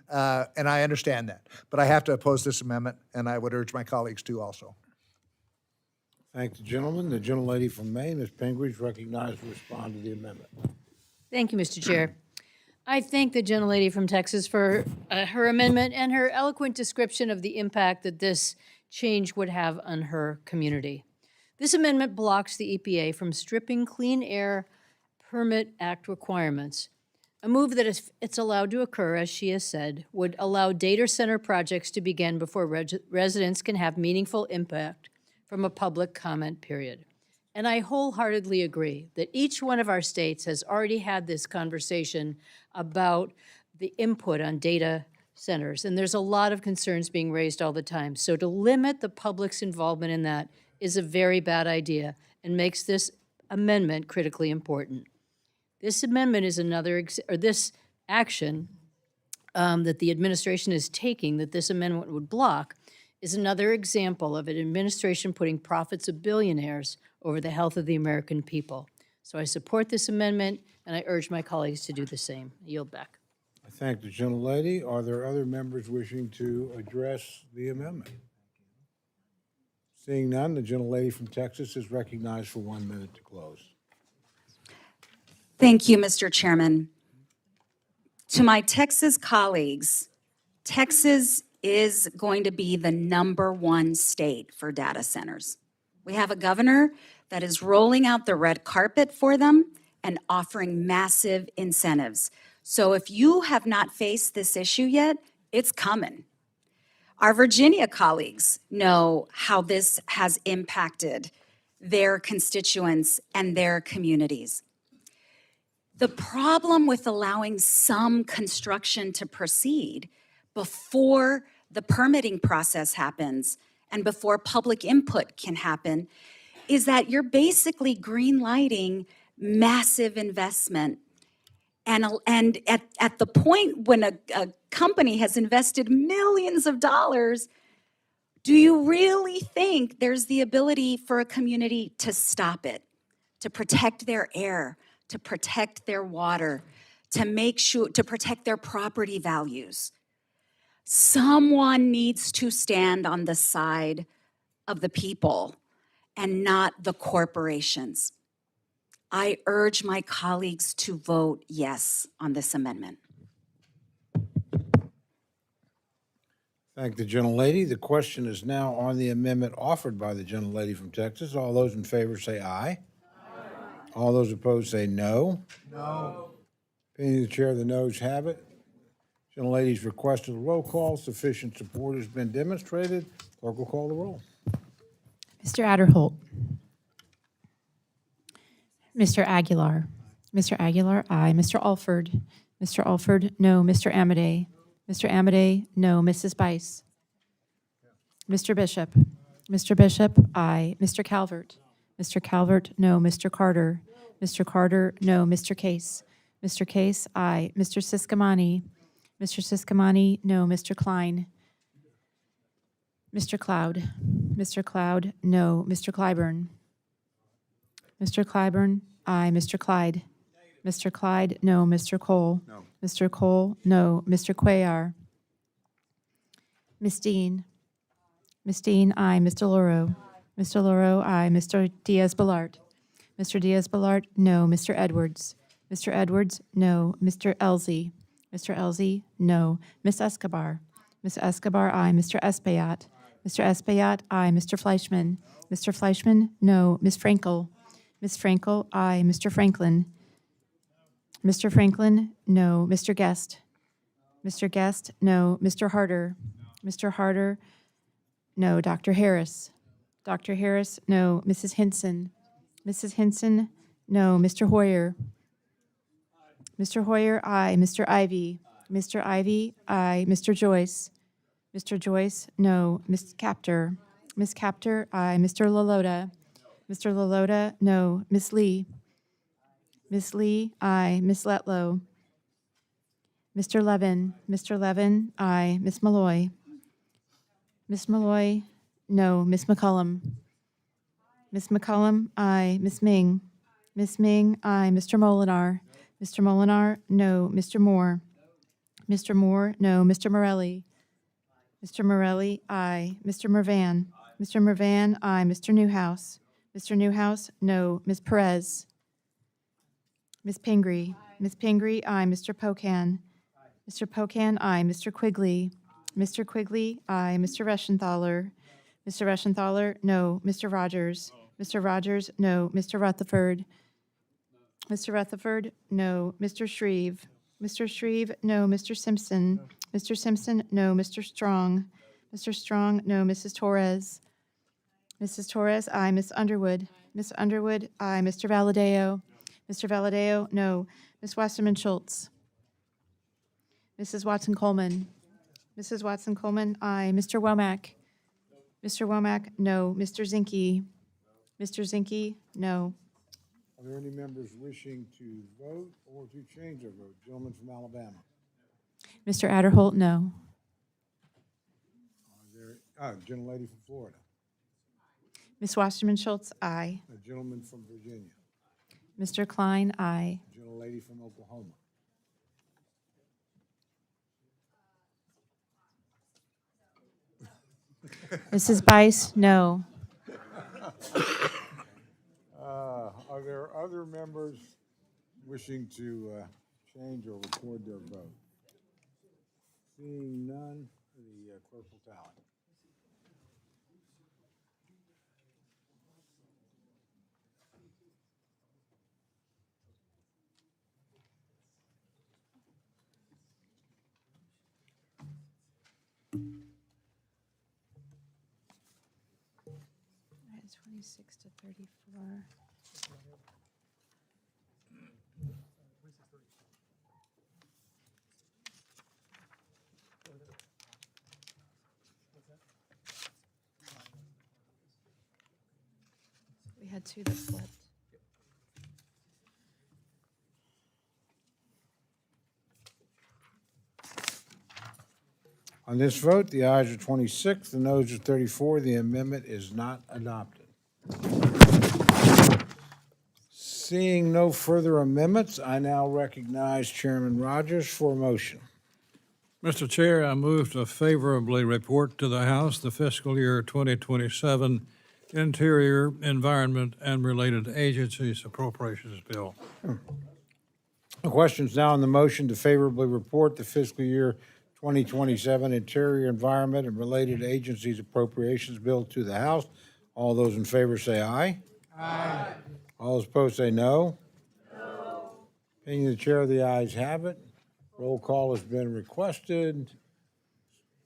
And I understand that. But I have to oppose this amendment, and I would urge my colleagues to also. Thank the gentleman. The gentlelady from Maine, Ms. Pingree, is recognized to respond to the amendment. Thank you, Mr. Chair. I thank the gentlelady from Texas for her amendment and her eloquent description of the impact that this change would have on her community. This amendment blocks the EPA from stripping Clean Air Permit Act requirements. A move that, if it's allowed to occur, as she has said, would allow data center projects to begin before residents can have meaningful impact from a public comment period. And I wholeheartedly agree that each one of our states has already had this conversation about the input on data centers, and there's a lot of concerns being raised all the time. So to limit the public's involvement in that is a very bad idea and makes this amendment critically important. This amendment is this action that the administration is taking, that this amendment would block, is another example of an administration putting profits of billionaires over the health of the American people. So I support this amendment, and I urge my colleagues to do the same. I yield back. I thank the gentlelady. Are there other members wishing to address the amendment? Seeing none, the gentlelady from Texas is recognized for 1 minute to close. Thank you, Mr. Chairman. To my Texas colleagues, Texas is going to be the #1 state for data centers. We have a governor that is rolling out the red carpet for them and offering massive incentives. So if you have not faced this issue yet, it's coming. Our Virginia colleagues know how this has impacted their constituents and their communities. The problem with allowing some construction to proceed before the permitting process happens and before public input can happen is that you're basically green-lighting massive investment. And at the point when a company has invested millions of dollars, do you really think there's the ability for a community to stop it, to protect their air, to protect their water, to make sure, to protect their property values? Someone needs to stand on the side of the people and not the corporations. I urge my colleagues to vote yes on this amendment. Thank the gentlelady. The question is now on the amendment offered by the gentlelady from Texas. All those in favor say aye. All those opposed say no. No. Opinion of the chair, the noes have it. Gentlelady's requested a roll call. Sufficient support has been demonstrated. Clerk will call the roll. Mr. Adderholt. Mr. Aguilar. Mr. Aguilar, aye. Mr. Alford. Mr. Alford, no. Mr. Amade. Mr. Amade, no. Mrs. Bice. Mr. Bishop. Mr. Bishop, aye. Mr. Calvert. Mr. Calvert, no. Mr. Carter. Mr. Carter, no. Mr. Case. Mr. Case, aye. Mr. Siscomani. Mr. Siscomani, no. Mr. Klein. Mr. Cloud. Mr. Cloud, no. Mr. Clyburn. Mr. Clyburn, aye. Mr. Clyde. Mr. Clyde, no. Mr. Cole. No. Mr. Cole, no. Mr. Cuellar. Ms. Dean. Ms. Dean, aye. Mr. Loro. Mr. Loro, aye. Mr. Diaz-Balart. Mr. Diaz-Balart, no. Mr. Edwards. Mr. Edwards, no. Mr. Elzey. Mr. Elzey, no. Ms. Escobar. Ms. Escobar, aye. Mr. Espaillat. Mr. Espaillat, aye. Mr. Fleischman. Mr. Fleischman, no. Ms. Frankel. Ms. Frankel, aye. Mr. Franklin. Mr. Franklin, no. Mr. Guest. Mr. Guest, no. Mr. Harder. Mr. Harder, no. Dr. Harris. Dr. Harris, no. Mrs. Hinson. Mrs. Hinson, no. Mr. Hoyer. Mr. Hoyer, aye. Mr. Ivy. Mr. Ivy, aye. Mr. Joyce. Mr. Joyce, no. Ms. Capter. Ms. Capter, aye. Mr. LaLota. Mr. LaLota, no. Ms. Lee. Ms. Lee, aye. Ms. Letlow. Mr. Levin. Mr. Levin, aye. Ms. Malloy. Ms. Malloy, no. Ms. McCullum. Ms. McCullum, aye. Ms. Ming. Ms. Ming, aye. Mr. Molinar. Mr. Molinar, no. Mr. Moore. Mr. Moore, no. Mr. Morelli. Mr. Morelli, aye. Mr. Mervan. Mr. Mervan, aye. Mr. Newhouse. Mr. Newhouse, no. Ms. Perez. Ms. Pingree. Ms. Pingree, aye. Mr. Pocan. Mr. Pocan, aye. Mr. Quigley. Mr. Quigley, aye. Mr. Reschenthaler. Mr. Reschenthaler, no. Mr. Rogers. Mr. Rogers, no. Mr. Rutherford. Mr. Rutherford, no. Mr. Shreve. Mr. Shreve, no. Mr. Simpson. Mr. Simpson, no. Mr. Strong. Mr. Strong, no. Mrs. Torres. Mrs. Torres, aye. Ms. Underwood. Ms. Underwood, aye. Mr. Valadeo. Mr. Valadeo, no. Ms. Wasserman Schultz. Mrs. Watson Coleman. Mrs. Watson Coleman, aye. Mr. Womack. Mr. Womack, no. Mr. Zinke. Mr. Zinke, no. Are there any members wishing to vote or to change their vote? Gentleman from Alabama. Mr. Adderholt, no. Gentlelady from Florida. Ms. Wasserman Schultz, aye. A gentleman from Virginia. Mr. Klein, aye. Gentlelady from Oklahoma. Mrs. Bice, no. Are there other members wishing to change or record their vote? Seeing none, the clerk will tally. I had 26 to 34. We had two that flipped. On this vote, the ayes are 26, the noes are 34. The amendment is not adopted. Seeing no further amendments, I now recognize Chairman Rogers for a motion. Mr. Chair, I move to favorably report to the House the fiscal year 2027 Interior, Environment, and Related Agencies Appropriations Bill. The question is now on the motion to favorably report the fiscal year 2027 Interior, Environment, and Related Agencies Appropriations Bill to the House. All those in favor say aye. Aye. All those opposed say no. No. Opinion of the chair, the ayes have it. Roll call has been requested.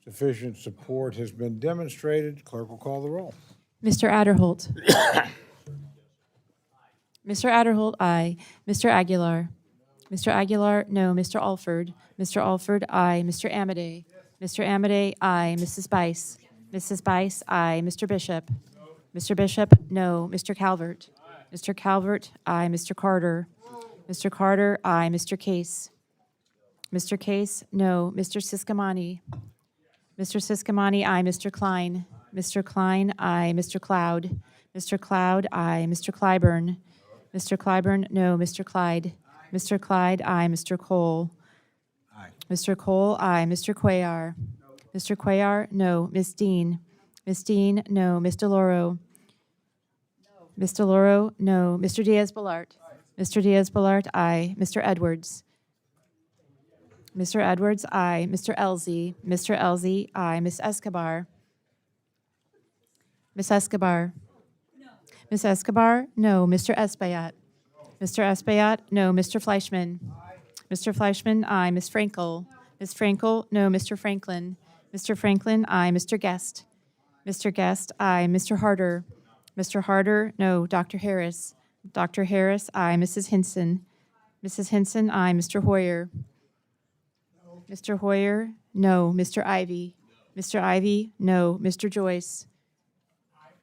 Sufficient support has been demonstrated. Clerk will call the roll. Mr. Adderholt. Mr. Adderholt, aye. Mr. Aguilar. Mr. Aguilar, no. Mr. Alford. Mr. Alford, aye. Mr. Amadei. Mr. Amadei, aye. Mrs. Bice. Mrs. Bice, aye. Mr. Bishop. Mr. Bishop, no. Mr. Calvert. Mr. Calvert, aye. Mr. Carter. Mr. Carter, aye. Mr. Case. Mr. Case, no. Mr. Siscomani. Mr. Siscomani, aye. Mr. Klein. Mr. Klein, aye. Mr. Cloud. Mr. Cloud, aye. Mr. Clyburn. Mr. Clyburn, no. Mr. Clyde. Mr. Clyde, aye. Mr. Cole. Aye. Mr. Cole, aye. Mr. Cuellar. Mr. Cuellar, no. Ms. Dean. Ms. Dean, no. Ms. DeLauro. Ms. DeLauro, no. Mr. Diaz-Balart. Mr. Diaz-Balart, aye. Mr. Edwards. Mr. Edwards, aye. Mr. Elzey. Mr. Elzey, aye. Ms. Escobar. Ms. Escobar. Ms. Escobar, no. Mr. Espaillat. Mr. Espaillat, no. Mr. Fleischman. Mr. Fleischman, aye. Ms. Frankel. Ms. Frankel, no. Mr. Franklin. Mr. Franklin, aye. Mr. Guest. Mr. Guest, aye. Mr. Harder. Mr. Harder, no. Dr. Harris. Dr. Harris, aye. Mrs. Hinson. Mrs. Hinson, aye. Mr. Hoyer. Mr. Hoyer, no. Mr. Ivy. Mr. Ivy, no. Mr. Joyce.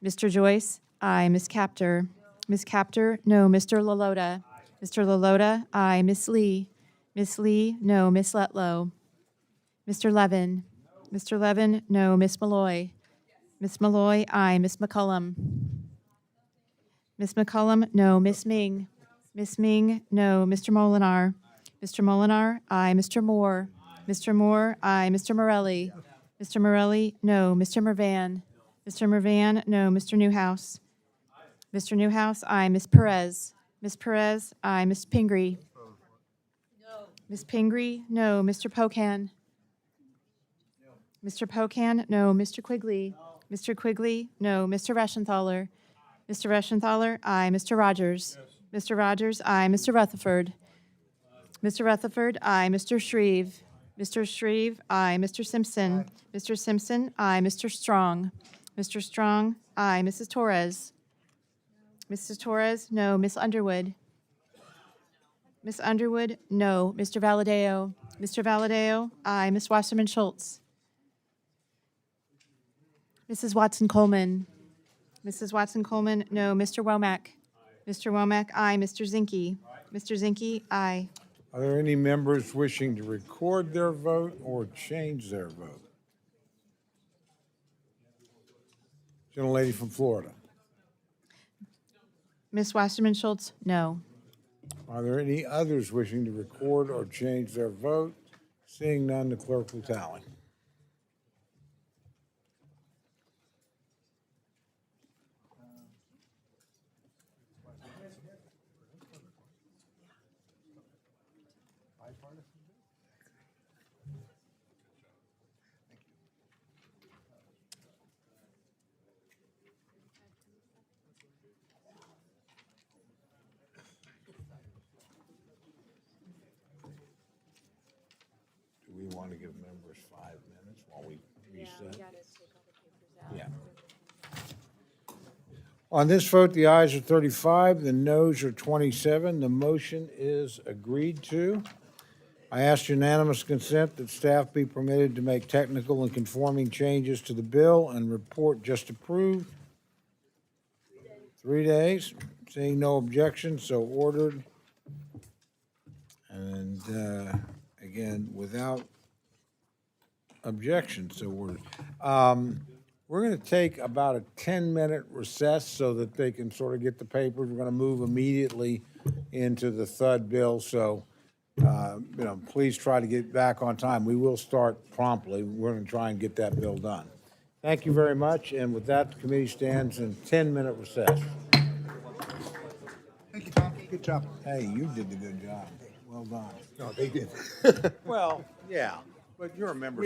Mr. Joyce, aye. Ms. Capter. Ms. Capter, no. Mr. Lalota. Mr. Lalota, aye. Miss Lee. Miss Lee, no. Miss Letlow. Mr. Levin. Mr. Levin, no. Miss Malloy. Miss Malloy, aye. Miss McCullum. Miss McCullum, no. Miss Ming. Miss Ming, no. Mr. Molinar. Mr. Molinar, aye. Mr. Moore. Mr. Moore, aye. Mr. Morelli. Mr. Morelli, no. Mr. Mervan. Mr. Mervan, no. Mr. Newhouse. Mr. Newhouse, aye. Miss Perez. Miss Perez, aye. Miss Pingree. No. Miss Pingree, no. Mr. Pocan. Mr. Pocan, no. Mr. Quigley. Mr. Quigley, no. Mr. Reschenthaler. Mr. Reschenthaler, aye. Mr. Rogers. Mr. Rogers, aye. Mr. Rutherford. Mr. Rutherford, aye. Mr. Shreve. Mr. Shreve, aye. Mr. Simpson. Mr. Simpson, aye. Mr. Strong. Mr. Strong, aye. Mrs. Torres. Mrs. Torres, no. Miss Underwood. Miss Underwood, no. Mr. Valadeo. Mr. Valadeo, aye. Miss Wasserman Schultz. Mrs. Watson Coleman. Mrs. Watson Coleman, no. Mr. Womack. Mr. Womack, aye. Mr. Zinke. Mr. Zinke, aye. Are there any members wishing to record their vote or change their vote? Gentlelady from Florida. Miss Wasserman Schultz, no. Are there any others wishing to record or change their vote? Seeing none, the clerk will tally. Do we want to give members 5 minutes while we reset? Yeah. On this vote, the ayes are 35, the noes are 27. The motion is agreed to. I ask unanimous consent that staff be permitted to make technical and conforming changes to the bill and report just approved. 3 days. Seeing no objection, so ordered. And again, without objection, so ordered. We're going to take about a 10-minute recess so that they can sort of get the papers. We're going to move immediately into the THUD bill, so please try to get back on time. We will start promptly. We're going to try and get that bill done. Thank you very much, and with that, the committee stands in 10-minute recess. Thank you, Tom. Good job. Hey, you did the good job. Well done. No, they did. Well, yeah, but you're a member.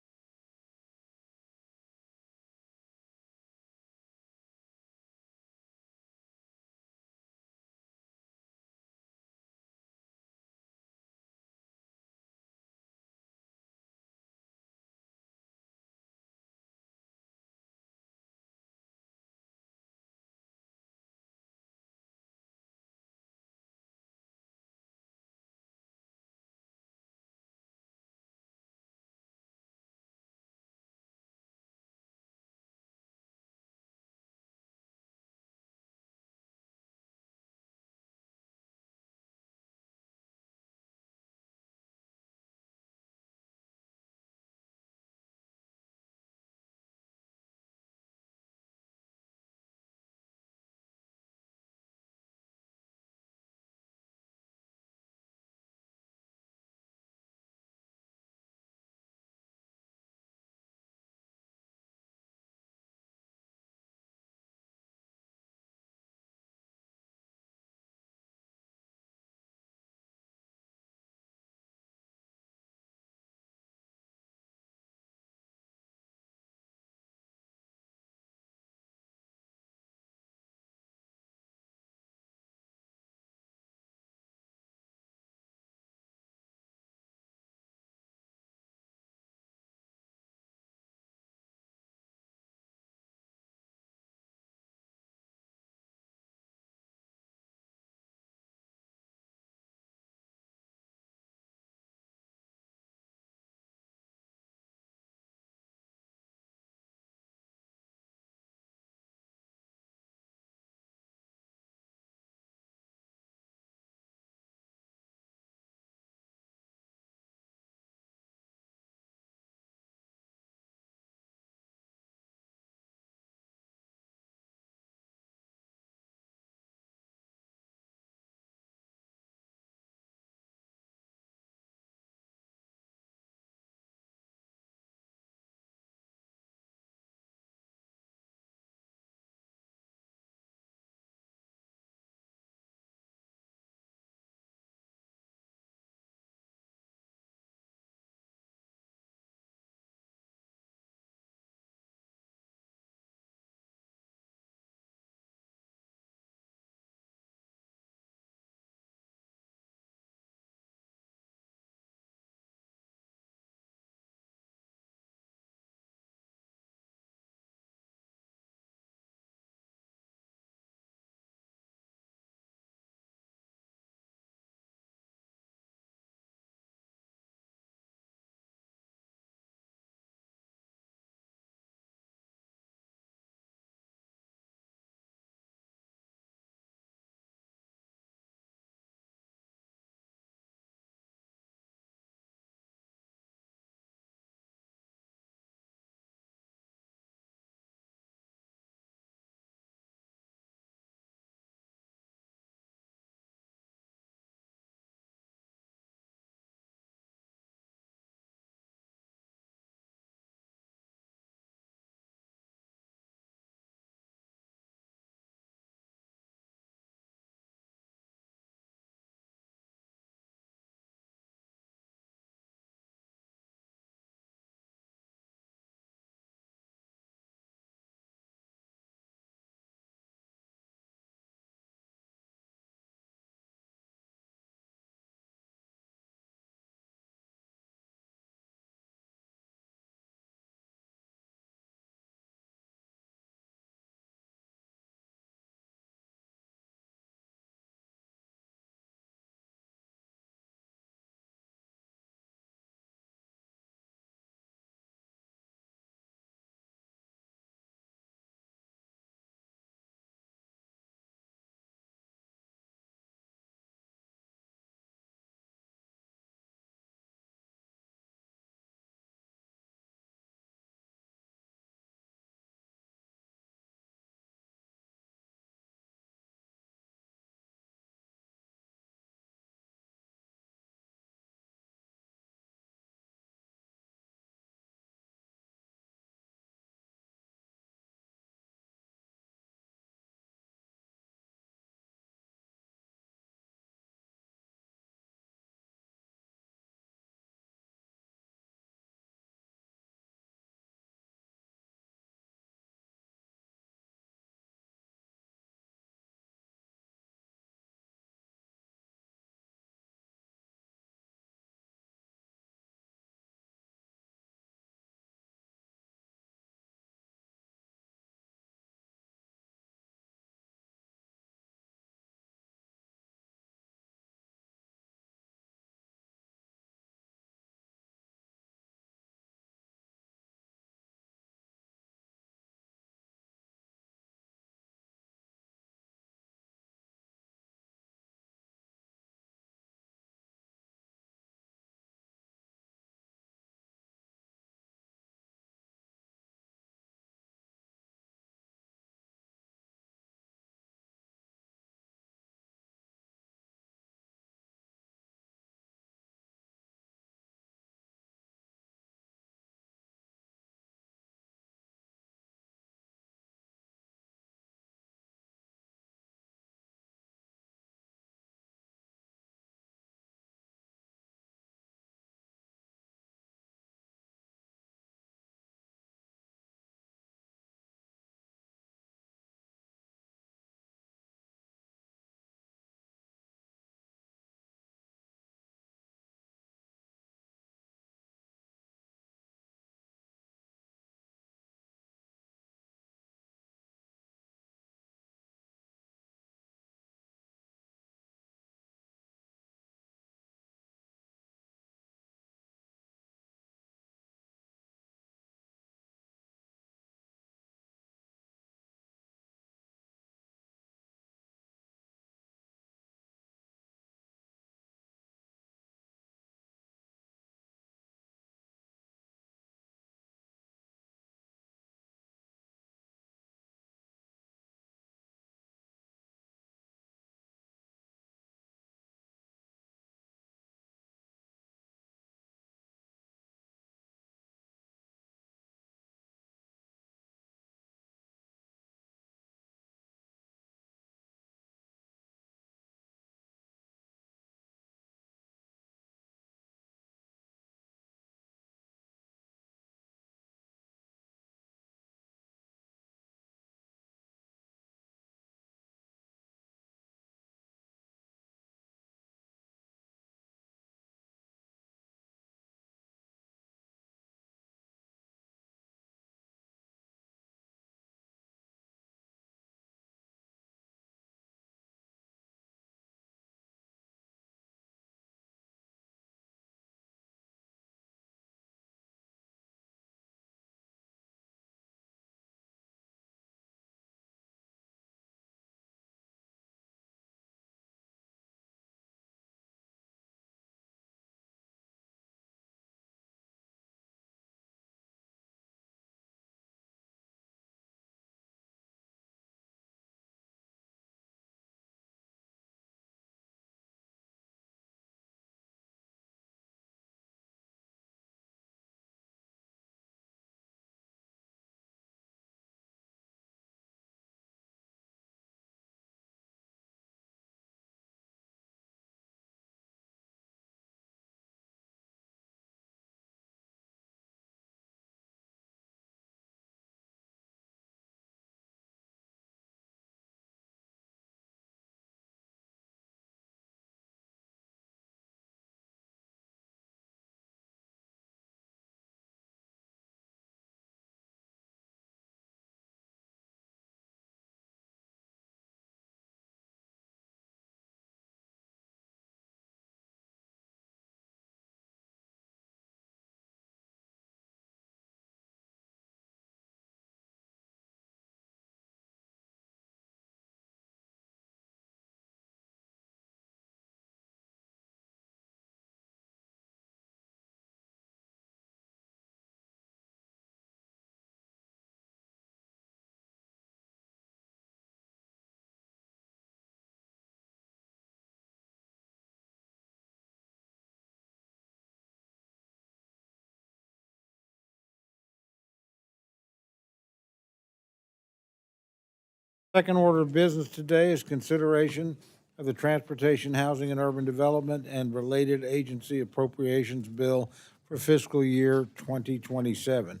Second order of business today is consideration of the Transportation, Housing, and Urban Development and Related Agency Appropriations Bill for fiscal year 2027.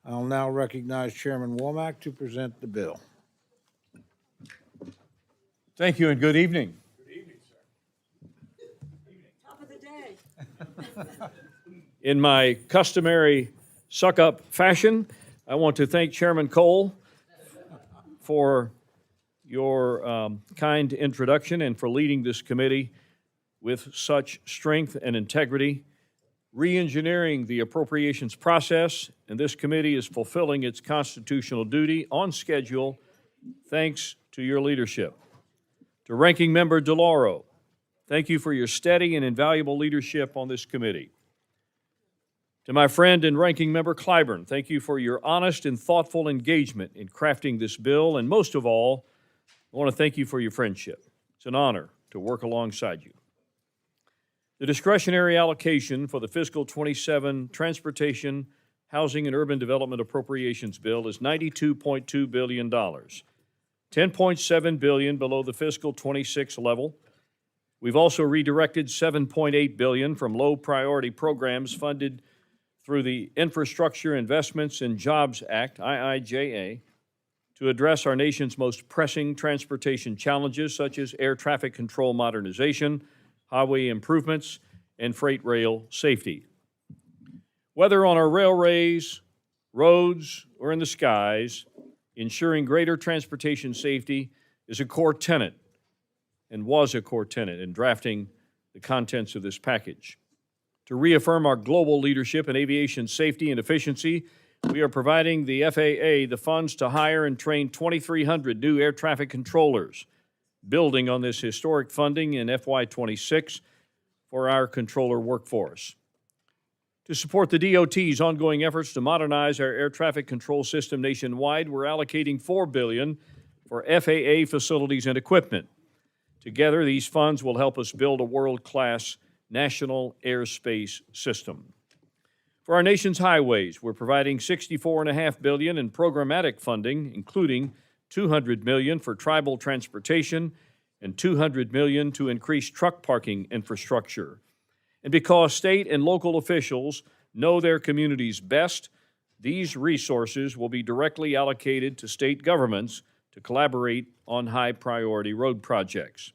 I'll now recognize Chairman Womack to present the bill. Thank you and good evening. Top of the day. In my customary suck-up fashion, I want to thank Chairman Cole for your kind introduction and for leading this committee with such strength and integrity, re-engineering the appropriations process, and this committee is fulfilling its constitutional duty on schedule thanks to your leadership. To Ranking Member DeLauro, thank you for your steady and invaluable leadership on this committee. To my friend and Ranking Member Clyburn, thank you for your honest and thoughtful engagement in crafting this bill, and most of all, I want to thank you for your friendship. It's an honor to work alongside you. The discretionary allocation for the fiscal 27 Transportation, Housing, and Urban Development Appropriations Bill is $92.2 billion, $10.7 billion below the fiscal 26 level. We've also redirected $7.8 billion from low-priority programs funded through the Infrastructure Investments and Jobs Act, IIJA, to address our nation's most pressing transportation challenges, such as air traffic control modernization, highway improvements, and freight rail safety. Whether on our railways, roads, or in the skies, ensuring greater transportation safety is a core tenet and was a core tenet in drafting the contents of this package. To reaffirm our global leadership in aviation safety and efficiency, we are providing the FAA the funds to hire and train 2,300 new air traffic controllers, building on this historic funding in FY26 for our controller workforce. To support the DOT's ongoing efforts to modernize our air traffic control system nationwide, we're allocating $4 billion for FAA facilities and equipment. Together, these funds will help us build a world-class national airspace system. For our nation's highways, we're providing $64.5 billion in programmatic funding, including $200 million for tribal transportation and $200 million to increase truck parking infrastructure. And because state and local officials know their communities best, these resources will be directly allocated to state governments to collaborate on high-priority road projects.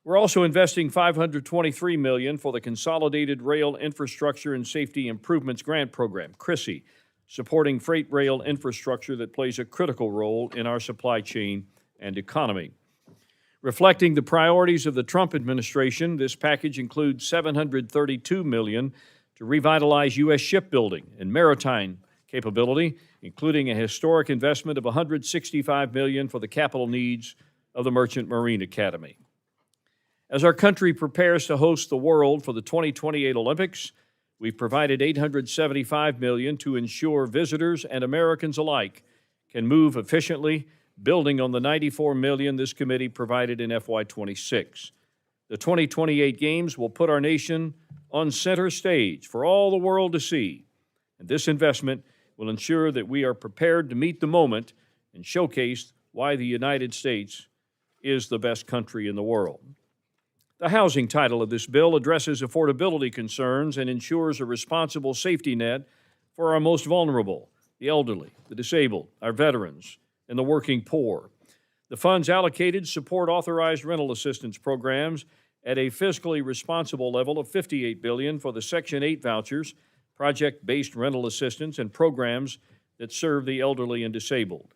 We're also investing $523 million for the Consolidated Rail Infrastructure and Safety Improvements Grant Program, CRISI, supporting freight rail infrastructure that plays a critical role in our supply chain and economy. Reflecting the priorities of the Trump administration, this package includes $732 million to revitalize U.S. shipbuilding and maritime capability, including a historic investment of $165 million for the capital needs of the Merchant Marine Academy. As our country prepares to host the world for the 2028 Olympics, we've provided $875 million to ensure visitors and Americans alike can move efficiently, building on the $94 million this committee provided in FY26. The 2028 Games will put our nation on center stage for all the world to see, and this investment will ensure that we are prepared to meet the moment and showcase why the United States is the best country in the world. The housing title of this bill addresses affordability concerns and ensures a responsible safety net for our most vulnerable, the elderly, the disabled, our veterans, and the working poor. The funds allocated support authorized rental assistance programs at a fiscally responsible level of $58 billion for the Section 8 vouchers, project-based rental assistance, and programs that serve the elderly and disabled.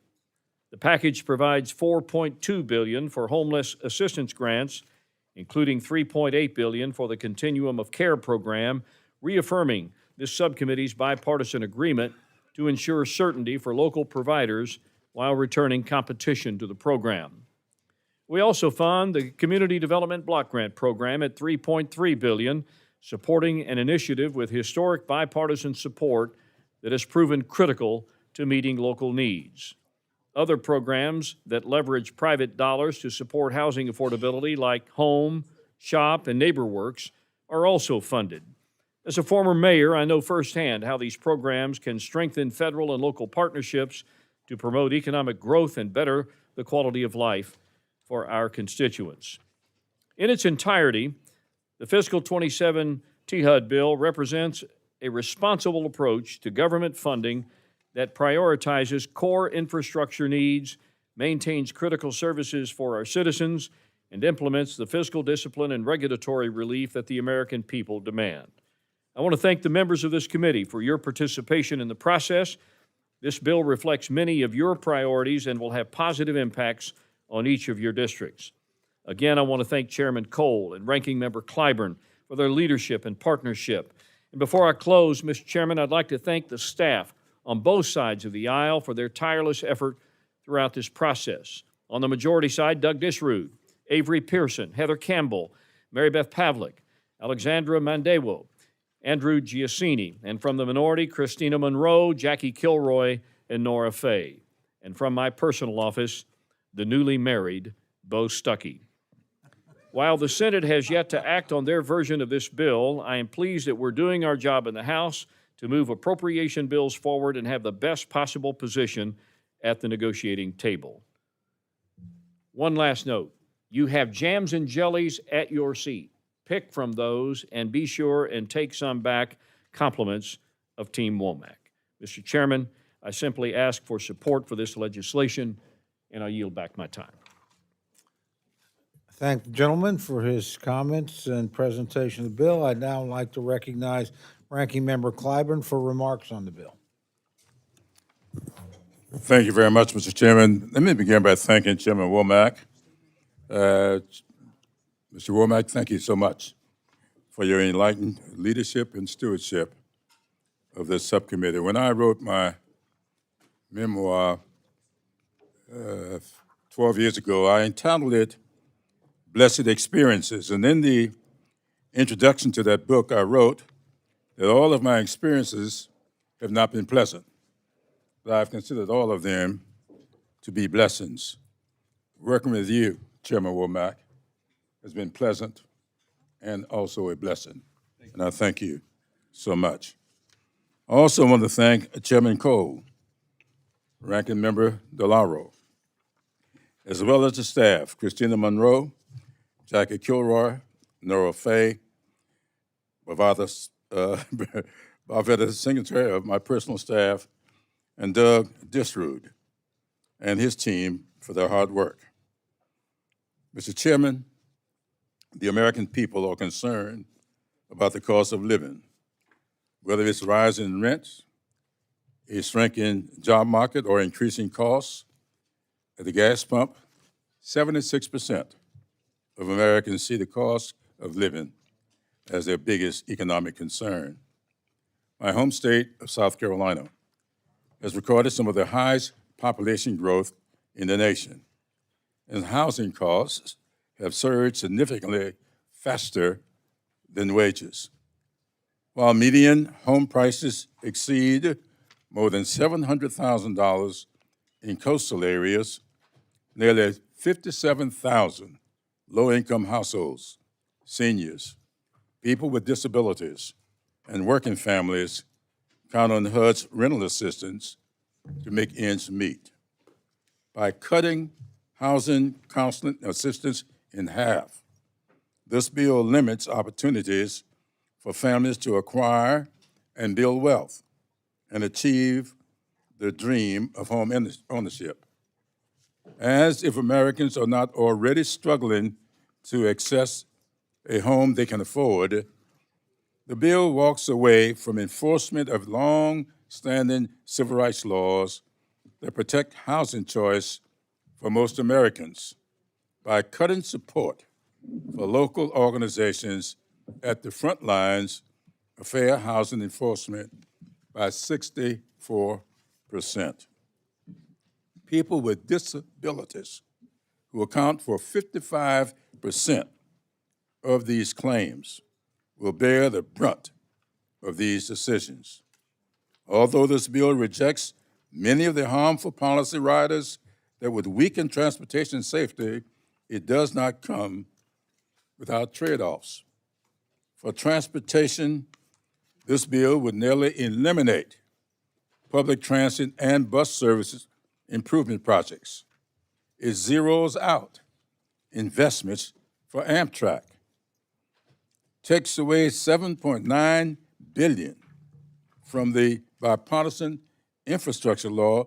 The package provides $4.2 billion for homeless assistance grants, including $3.8 billion for the Continuum of Care program, reaffirming this subcommittee's bipartisan agreement to ensure certainty for local providers while returning competition to the program. We also fund the Community Development Block Grant Program at $3.3 billion, supporting an initiative with historic bipartisan support that has proven critical to meeting local needs. Other programs that leverage private dollars to support housing affordability, like Home, Shop, and NeighborWorks, are also funded. As a former mayor, I know firsthand how these programs can strengthen federal and local partnerships to promote economic growth and better the quality of life for our constituents. In its entirety, the fiscal 27 THUD bill represents a responsible approach to government funding that prioritizes core infrastructure needs, maintains critical services for our citizens, and implements the fiscal discipline and regulatory relief that the American people demand. I want to thank the members of this committee for your participation in the process. This bill reflects many of your priorities and will have positive impacts on each of your districts. Again, I want to thank Chairman Cole and Ranking Member Clyburn for their leadership and partnership. And before I close, Mr. Chairman, I'd like to thank the staff on both sides of the aisle for their tireless effort throughout this process. On the majority side, Doug Disrude, Avery Pearson, Heather Campbell, Mary Beth Pavlik, Alexandra Mandewo, Andrew Giacini, and from the minority, Christina Monroe, Jackie Kilroy, and Nora Fay. And from my personal office, the newly married Bo Stuckey. While the Senate has yet to act on their version of this bill, I am pleased that we're doing our job in the House to move appropriation bills forward and have the best possible position at the negotiating table. One last note, you have jams and jellies at your seat. Pick from those and be sure and take some back. Compliments of Team Womack. Mr. Chairman, I simply ask for support for this legislation, and I yield back my time. Thank the gentleman for his comments and presentation of the bill. I'd now like to recognize Ranking Member Clyburn for remarks on the bill. Thank you very much, Mr. Chairman. Let me begin by thanking Chairman Womack. Mr. Womack, thank you so much for your enlightened leadership and stewardship of this subcommittee. When I wrote my memoir 12 years ago, I entitled it Blessed Experiences. And in the introduction to that book, I wrote that all of my experiences have not been pleasant, but I've considered all of them to be blessings. Working with you, Chairman Womack, has been pleasant and also a blessing. And I thank you so much. I also want to thank Chairman Cole, Ranking Member DeLauro, as well as the staff, Christina Monroe, Jackie Kilroy, Nora Fay, Bavada Secretary of my personal staff, and Doug Disrude and his team for their hard work. Mr. Chairman, the American people are concerned about the cost of living, whether it's rising rents, a shrinking job market, or increasing costs. At the gas pump, 76% of Americans see the cost of living as their biggest economic concern. My home state of South Carolina has recorded some of the highest population growth in the nation, and housing costs have surged significantly faster than wages. While median home prices exceed more than $700,000 in coastal areas, nearly 57,000 low-income households, seniors, people with disabilities, and working families count on HUD's rental assistance to make ends meet. By cutting housing counseling assistance in half, this bill limits opportunities for families to acquire and build wealth and achieve the dream of home ownership. As if Americans are not already struggling to access a home they can afford, the bill walks away from enforcement of long-standing civil rights laws that protect housing choice for most Americans by cutting support for local organizations at the front lines of fair housing enforcement by 64%. People with disabilities, who account for 55% of these claims, will bear the brunt of these decisions. Although this bill rejects many of the harmful policy riders that would weaken transportation safety, it does not come without trade-offs. For transportation, this bill would nearly eliminate public transit and bus services improvement projects. It zeroes out investments for Amtrak, takes away $7.9 billion from the bipartisan infrastructure law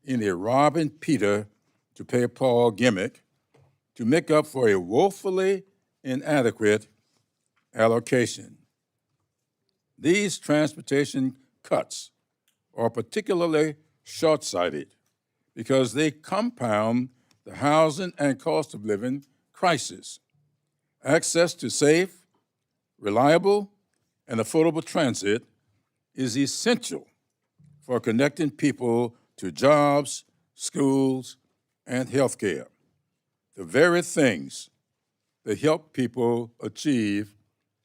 in a robbing Peter to pay Paul gimmick to make up for a woefully inadequate allocation. These transportation cuts are particularly short-sighted because they compound the housing and cost of living crisis. Access to safe, reliable, and affordable transit is essential for connecting people to jobs, schools, and health care, the very things that help people achieve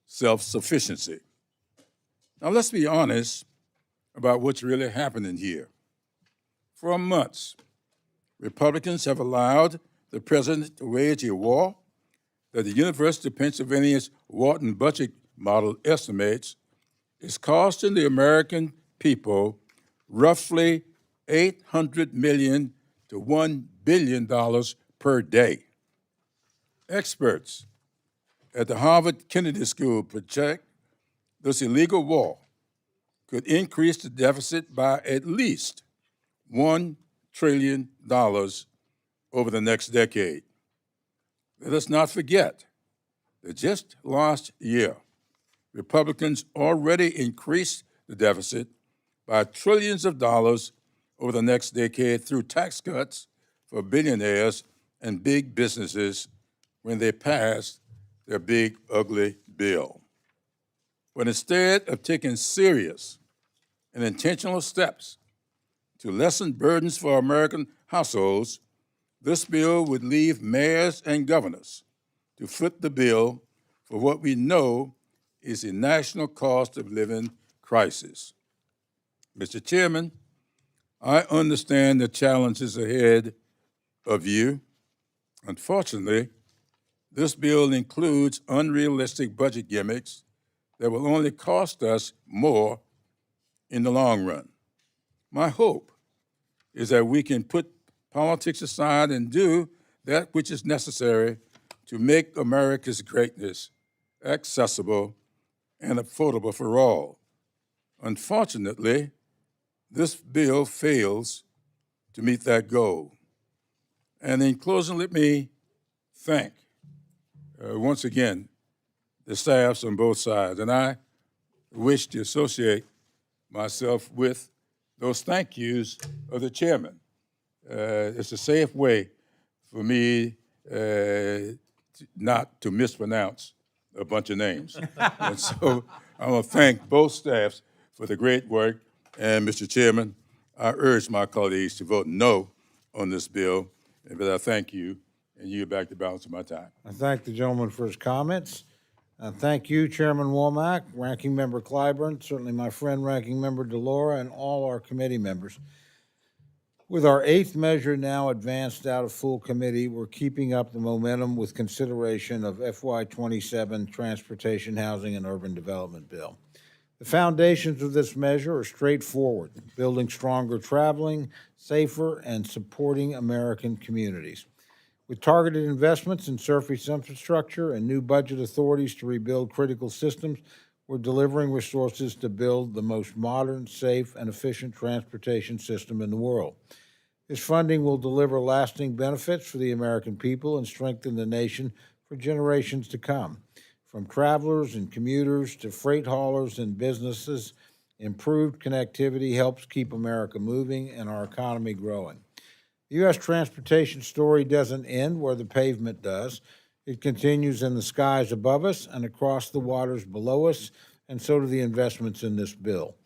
self-sufficiency. Now, let's be honest about what's really happening here. For months, Republicans have allowed the president to wage a war that the University of Pennsylvania's Wharton budget model estimates is costing the American people roughly $800 million to $1 billion per day. Experts at the Harvard Kennedy School project this illegal war could increase the deficit by at least $1 trillion over the next decade. Let us not forget that just last year, Republicans already increased the deficit by trillions of dollars over the next decade through tax cuts for billionaires and big businesses when they passed their big, ugly bill. But instead of taking serious and intentional steps to lessen burdens for American households, this bill would leave mayors and governors to foot the bill for what we know is a national cost of living crisis. Mr. Chairman, I understand the challenges ahead of you. Unfortunately, this bill includes unrealistic budget gimmicks that will only cost us more in the long run. My hope is that we can put politics aside and do that which is necessary to make America's greatness accessible and affordable for all. Unfortunately, this bill fails to meet that goal. And in closing, let me thank, once again, the staffs on both sides. And I wish to associate myself with those thank yous of the chairman. It's a safe way for me not to mispronounce a bunch of names. And so I want to thank both staffs for the great work. And Mr. Chairman, I urge my colleagues to vote no on this bill. But I thank you, and yield back the balance of my time. I thank the gentleman for his comments. Thank you, Chairman Womack, Ranking Member Clyburn, certainly my friend Ranking Member DeLauro, and all our committee members. With our eighth measure now advanced out of full committee, we're keeping up the momentum with consideration of FY27 Transportation, Housing, and Urban Development Bill. The foundations of this measure are straightforward: building stronger traveling, safer, and supporting American communities. With targeted investments in surface infrastructure and new budget authorities to rebuild critical systems, we're delivering resources to build the most modern, safe, and efficient transportation system in the world. This funding will deliver lasting benefits for the American people and strengthen the nation for generations to come. From travelers and commuters to freight haulers and businesses, improved connectivity helps keep America moving and our economy growing. The U.S. transportation story doesn't end where the pavement does. It continues in the skies above us and across the waters below us, and so do the investments in this bill.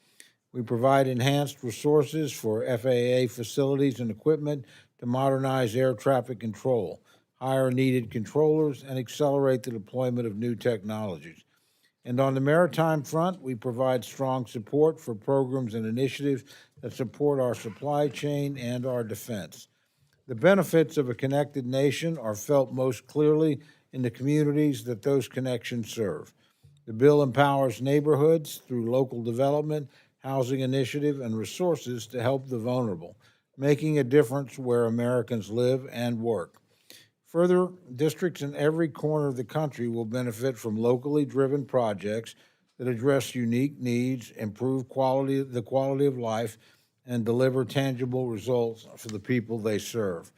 We provide enhanced resources for FAA facilities and equipment to modernize air traffic control, hire needed controllers, and accelerate the deployment of new technologies. And on the maritime front, we provide strong support for programs and initiatives that support our supply chain and our defense. The benefits of a connected nation are felt most clearly in the communities that those connections serve. The bill empowers neighborhoods through local development, housing initiative, and resources to help the vulnerable, making a difference where Americans live and work. Further, districts in every corner of the country will benefit from locally driven projects that address unique needs, improve the quality of life, and deliver tangible results for the people they serve.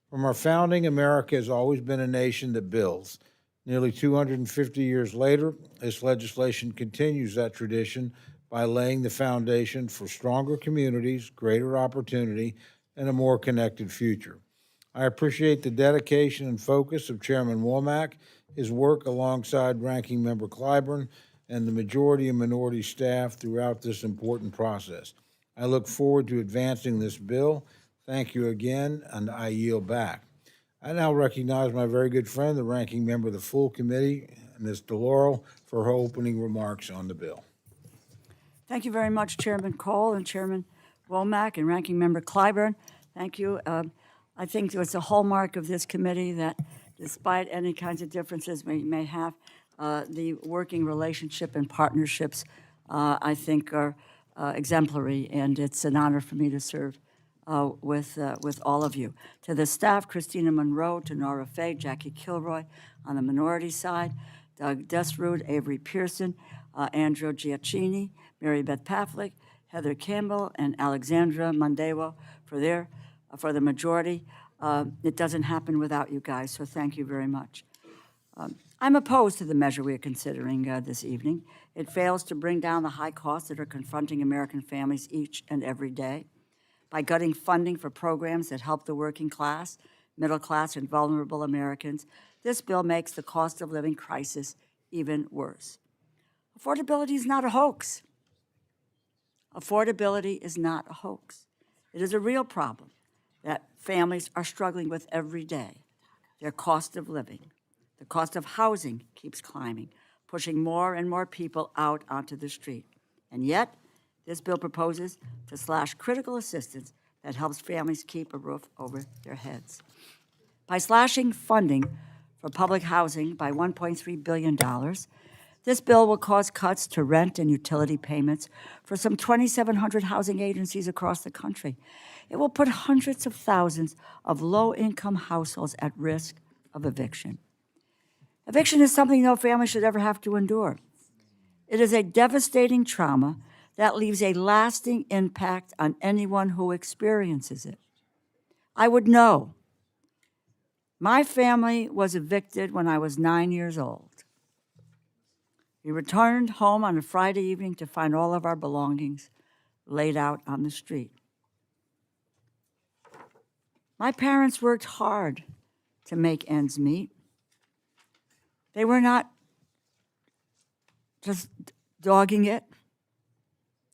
From our founding, America has always been a nation that builds. Nearly 250 years later, this legislation continues that tradition by laying the foundation for stronger communities, greater opportunity, and a more connected future. I appreciate the dedication and focus of Chairman Womack, his work alongside Ranking Member Clyburn, and the majority and minority staff throughout this important process. I look forward to advancing this bill. Thank you again, and I yield back. I now recognize my very good friend, the Ranking Member of the full committee, Ms. DeLauro, for her opening remarks on the bill. Thank you very much, Chairman Cole and Chairman Womack and Ranking Member Clyburn. Thank you. I think it's a hallmark of this committee that despite any kinds of differences we may have, the working relationship and partnerships, I think, are exemplary, and it's an honor for me to serve with all of you. To the staff, Christina Monroe, to Nora Fay, Jackie Kilroy on the minority side, Doug Desrud, Avery Pearson, Andrew Giacchini, Mary Beth Pavlik, Heather Campbell, and Alexandra Mondewo for the majority. It doesn't happen without you guys, so thank you very much. I'm opposed to the measure we are considering this evening. It fails to bring down the high costs that are confronting American families each and every day. By cutting funding for programs that help the working class, middle class, and vulnerable Americans, this bill makes the cost of living crisis even worse. Affordability is not a hoax. Affordability is not a hoax. It is a real problem that families are struggling with every day. Their cost of living, the cost of housing keeps climbing, pushing more and more people out onto the street. And yet, this bill proposes to slash critical assistance that helps families keep a roof over their heads. By slashing funding for public housing by $1.3 billion, this bill will cause cuts to rent and utility payments for some 2,700 housing agencies across the country. It will put hundreds of thousands of low-income households at risk of eviction. Eviction is something no family should ever have to endure. It is a devastating trauma that leaves a lasting impact on anyone who experiences it. I would know. My family was evicted when I was 9 years old. We returned home on a Friday evening to find all of our belongings laid out on the street. My parents worked hard to make ends meet. They were not just dogging it.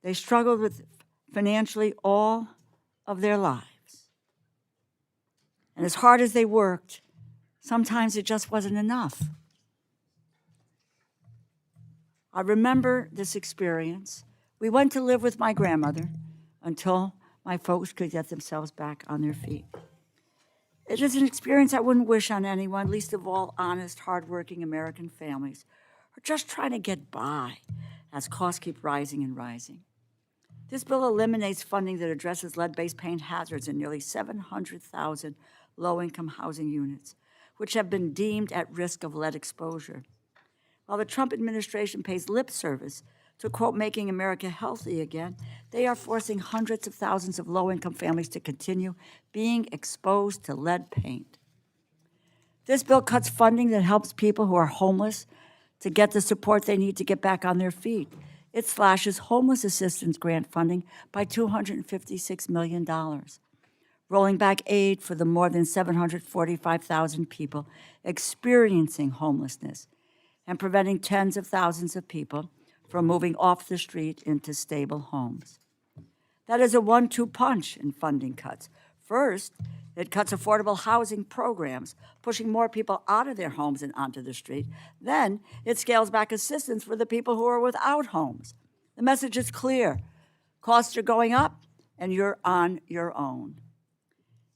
They struggled with financially all of their lives. And as hard as they worked, sometimes it just wasn't enough. I remember this experience. We went to live with my grandmother until my folks could get themselves back on their feet. It is an experience I wouldn't wish on anyone, least of all honest, hardworking American families who are just trying to get by as costs keep rising and rising. This bill eliminates funding that addresses lead-based paint hazards in nearly 700,000 low-income housing units, which have been deemed at risk of lead exposure. While the Trump administration pays lip service to, quote, making America healthy again, they are forcing hundreds of thousands of low-income families to continue being exposed to lead paint. This bill cuts funding that helps people who are homeless to get the support they need to get back on their feet. It slashes homeless assistance grant funding by $256 million, rolling back aid for the more than 745,000 people experiencing homelessness, and preventing tens of thousands of people from moving off the street into stable homes. That is a 1-2 punch in funding cuts. First, it cuts affordable housing programs, pushing more people out of their homes and onto the street. Then, it scales back assistance for the people who are without homes. The message is clear. Costs are going up, and you're on your own.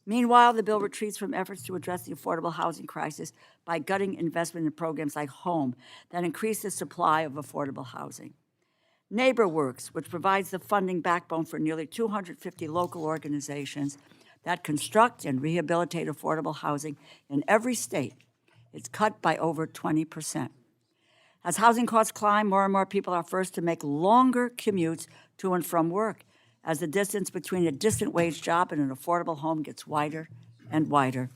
Meanwhile, the bill retreats from efforts to address the affordable housing crisis by gutting investment in programs like HOME that increase the supply of affordable housing. NeighborWorks, which provides the funding backbone for nearly 250 local organizations that construct and rehabilitate affordable housing in every state, is cut by over 20%. As housing costs climb, more and more people are forced to make longer commutes to and from work, as the distance between a distant wage job and an affordable home gets wider and wider.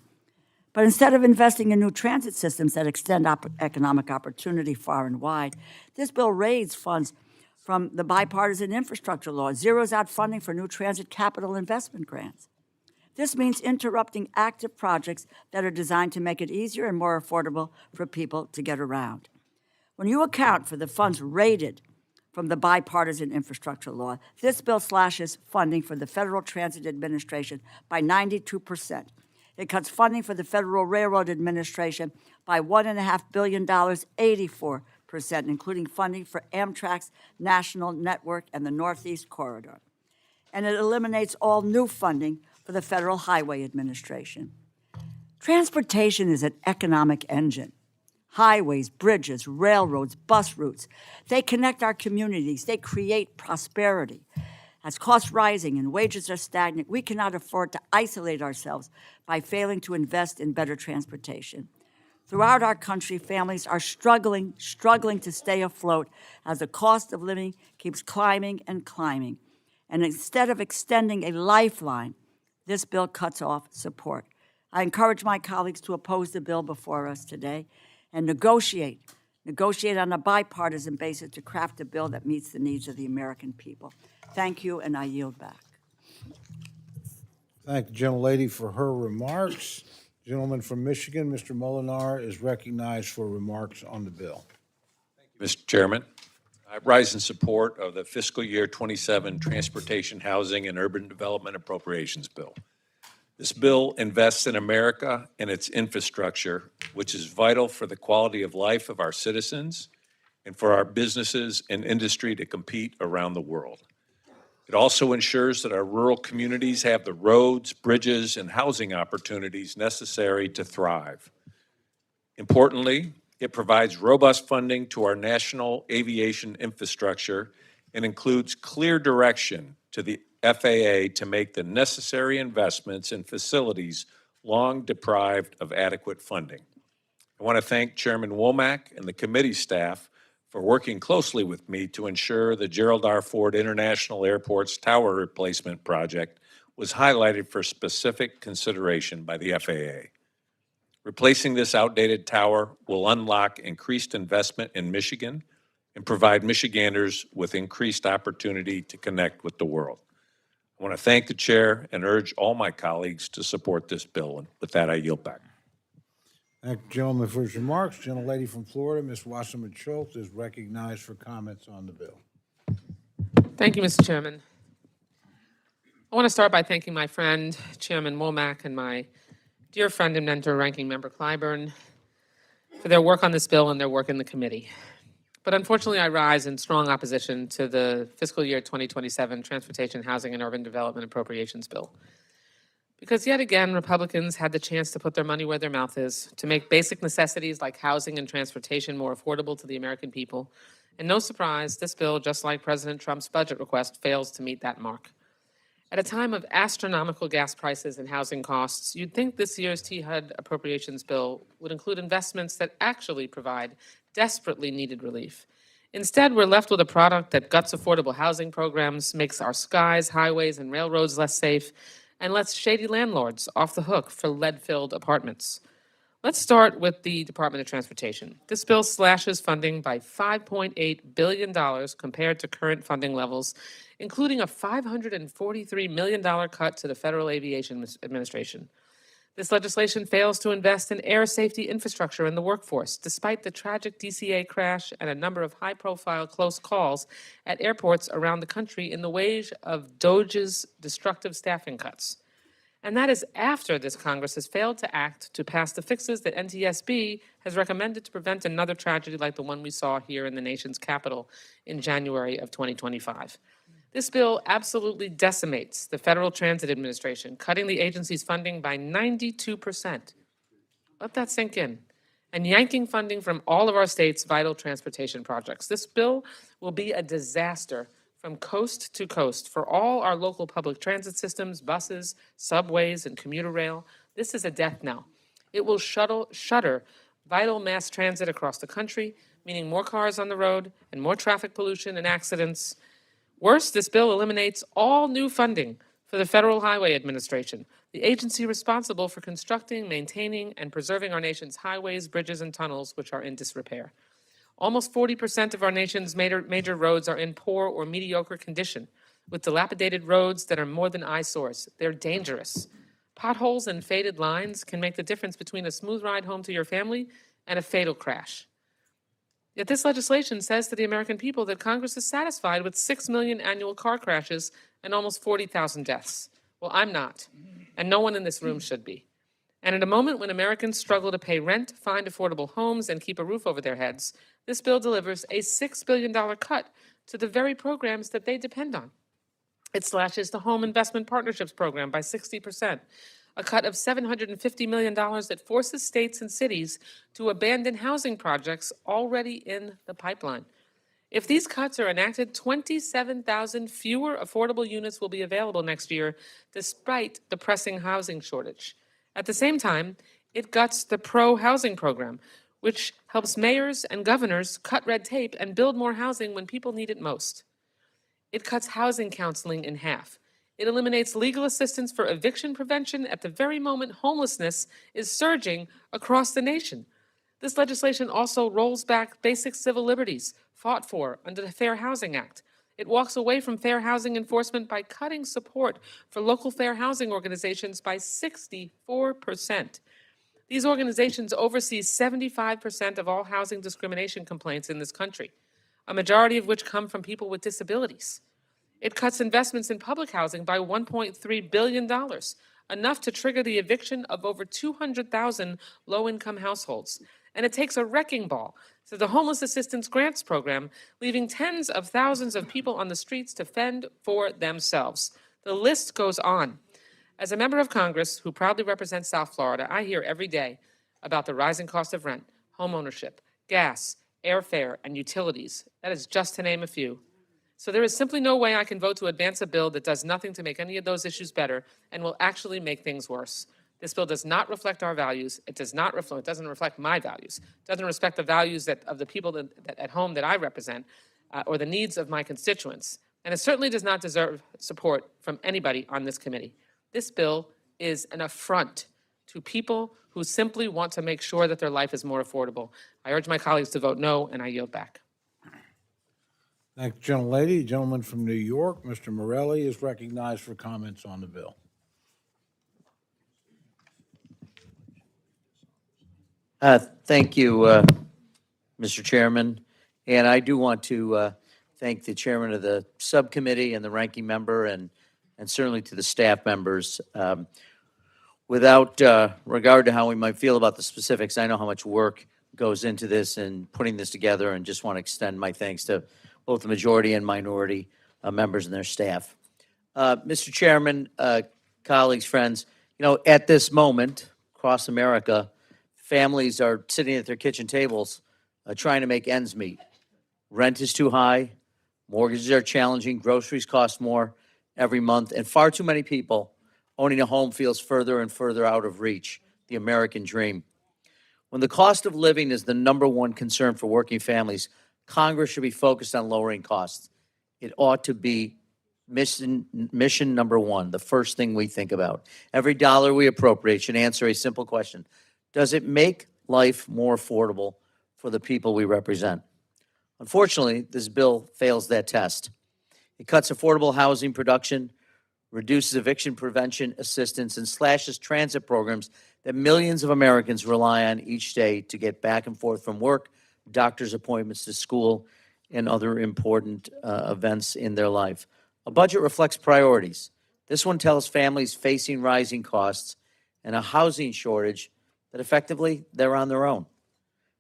But instead of investing in new transit systems that extend economic opportunity far and wide, this bill raises funds from the bipartisan infrastructure law, zeroes out funding for new transit capital investment grants. This means interrupting active projects that are designed to make it easier and more affordable for people to get around. When you account for the funds raided from the bipartisan infrastructure law, this bill slashes funding for the Federal Transit Administration by 92%. It cuts funding for the Federal Railroad Administration by $1.5 billion, 84%, including funding for Amtrak's national network and the Northeast Corridor. And it eliminates all new funding for the Federal Highway Administration. Transportation is an economic engine. Highways, bridges, railroads, bus routes, they connect our communities, they create prosperity. As costs rising and wages are stagnant, we cannot afford to isolate ourselves by failing to invest in better transportation. Throughout our country, families are struggling to stay afloat as the cost of living keeps climbing and climbing. And instead of extending a lifeline, this bill cuts off support. I encourage my colleagues to oppose the bill before us today and negotiate on a bipartisan basis to craft a bill that meets the needs of the American people. Thank you, and I yield back. Thank the gentlelady for her remarks. Gentleman from Michigan, Mr. Molinar, is recognized for remarks on the bill. Mr. Chairman, I rise in support of the fiscal year 27 Transportation, Housing, and Urban Development Appropriations Bill. This bill invests in America and its infrastructure, which is vital for the quality of life of our citizens and for our businesses and industry to compete around the world. It also ensures that our rural communities have the roads, bridges, and housing opportunities necessary to thrive. Importantly, it provides robust funding to our national aviation infrastructure and includes clear direction to the FAA to make the necessary investments in facilities long deprived of adequate funding. I want to thank Chairman Womack and the committee staff for working closely with me to ensure the Gerald R. Ford International Airport's tower replacement project was highlighted for specific consideration by the FAA. Replacing this outdated tower will unlock increased investment in Michigan and provide Michiganders with increased opportunity to connect with the world. I want to thank the chair and urge all my colleagues to support this bill. And with that, I yield back. Thank the gentleman for his remarks. Gentlelady from Florida, Ms. Wasserman Schultz, is recognized for comments on the bill. Thank you, Mr. Chairman. I want to start by thanking my friend, Chairman Womack, and my dear friend and mentor, Ranking Member Clyburn, for their work on this bill and their work in the committee. But unfortunately, I rise in strong opposition to the fiscal year 2027 Transportation, Housing, and Urban Development Appropriations Bill. Because yet again, Republicans had the chance to put their money where their mouth is, to make basic necessities like housing and transportation more affordable to the American people. And no surprise, this bill, just like President Trump's budget request, fails to meet that mark. At a time of astronomical gas prices and housing costs, you'd think this year's THUD appropriations bill would include investments that actually provide desperately needed relief. Instead, we're left with a product that guts affordable housing programs, makes our skies, highways, and railroads less safe, and lets shady landlords off the hook for lead-filled apartments. Let's start with the Department of Transportation. This bill slashes funding by $5.8 billion compared to current funding levels, including a $543 million cut to the Federal Aviation Administration. This legislation fails to invest in air safety infrastructure in the workforce, despite the tragic DCA crash and a number of high-profile close calls at airports around the country in the wake of DOGE's destructive staffing cuts. And that is after this Congress has failed to act to pass the fixes that NTSB has recommended to prevent another tragedy like the one we saw here in the nation's capital in January of 2025. This bill absolutely decimates the Federal Transit Administration, cutting the agency's funding by 92%. Let that sink in. and yanking funding from all of our state's vital transportation projects. This bill will be a disaster from coast to coast for all our local public transit systems, buses, subways, and commuter rail. This is a death knell. It will shutter vital mass transit across the country, meaning more cars on the road and more traffic pollution and accidents. Worse, this bill eliminates all new funding for the Federal Highway Administration, the agency responsible for constructing, maintaining, and preserving our nation's highways, bridges, and tunnels, which are in disrepair. Almost 40% of our nation's major roads are in poor or mediocre condition, with dilapidated roads that are more than eyesores. They're dangerous. Potholes and faded lines can make the difference between a smooth ride home to your family and a fatal crash. Yet this legislation says to the American people that Congress is satisfied with 6 million annual car crashes and almost 40,000 deaths. Well, I'm not, and no one in this room should be. And at a moment when Americans struggle to pay rent, find affordable homes, and keep a roof over their heads, this bill delivers a $6 billion cut to the very programs that they depend on. It slashes the Home Investment Partnerships Program by 60%, a cut of $750 million that forces states and cities to abandon housing projects already in the pipeline. If these cuts are enacted, 27,000 fewer affordable units will be available next year, despite the pressing housing shortage. At the same time, it guts the pro-housing program, which helps mayors and governors cut red tape and build more housing when people need it most. It cuts housing counseling in half. It eliminates legal assistance for eviction prevention at the very moment homelessness is surging across the nation. This legislation also rolls back basic civil liberties fought for under the Fair Housing Act. It walks away from fair housing enforcement by cutting support for local fair housing organizations by 64%. These organizations oversee 75% of all housing discrimination complaints in this country, a majority of which come from people with disabilities. It cuts investments in public housing by $1.3 billion, enough to trigger the eviction of over 200,000 low-income households. And it takes a wrecking ball to the Homeless Assistance Grants Program, leaving tens of thousands of people on the streets to fend for themselves. The list goes on. As a member of Congress who proudly represents South Florida, I hear every day about the rising cost of rent, home ownership, gas, airfare, and utilities. That is just to name a few. So there is simply no way I can vote to advance a bill that does nothing to make any of those issues better and will actually make things worse. This bill does not reflect our values. It doesn't reflect my values. It doesn't reflect the values of the people that at home that I represent or the needs of my constituents. And it certainly does not deserve support from anybody on this committee. This bill is an affront to people who simply want to make sure that their life is more affordable. I urge my colleagues to vote no, and I yield back. Thank you, gentlelady. The gentleman from New York, Mr. Morelli, is recognized for comments on the bill. Thank you, Mr. Chairman. And I do want to thank the chairman of the subcommittee and the ranking member and certainly to the staff members. Without regard to how we might feel about the specifics, I know how much work goes into this and putting this together, and just want to extend my thanks to both the majority and minority members and their staff. Mr. Chairman, colleagues, friends, you know, at this moment, across America, families are sitting at their kitchen tables trying to make ends meet. Rent is too high, mortgages are challenging, groceries cost more every month, and far too many people owning a home feels further and further out of reach, the American dream. When the cost of living is the #1 concern for working families, Congress should be focused on lowering costs. It ought to be mission #1, the first thing we think about. Every dollar we appropriate should answer a simple question: does it make life more affordable for the people we represent? Unfortunately, this bill fails that test. It cuts affordable housing production, reduces eviction prevention assistance, and slashes transit programs that millions of Americans rely on each day to get back and forth from work, doctor's appointments, to school, and other important events in their life. A budget reflects priorities. This one tells families facing rising costs and a housing shortage that effectively they're on their own.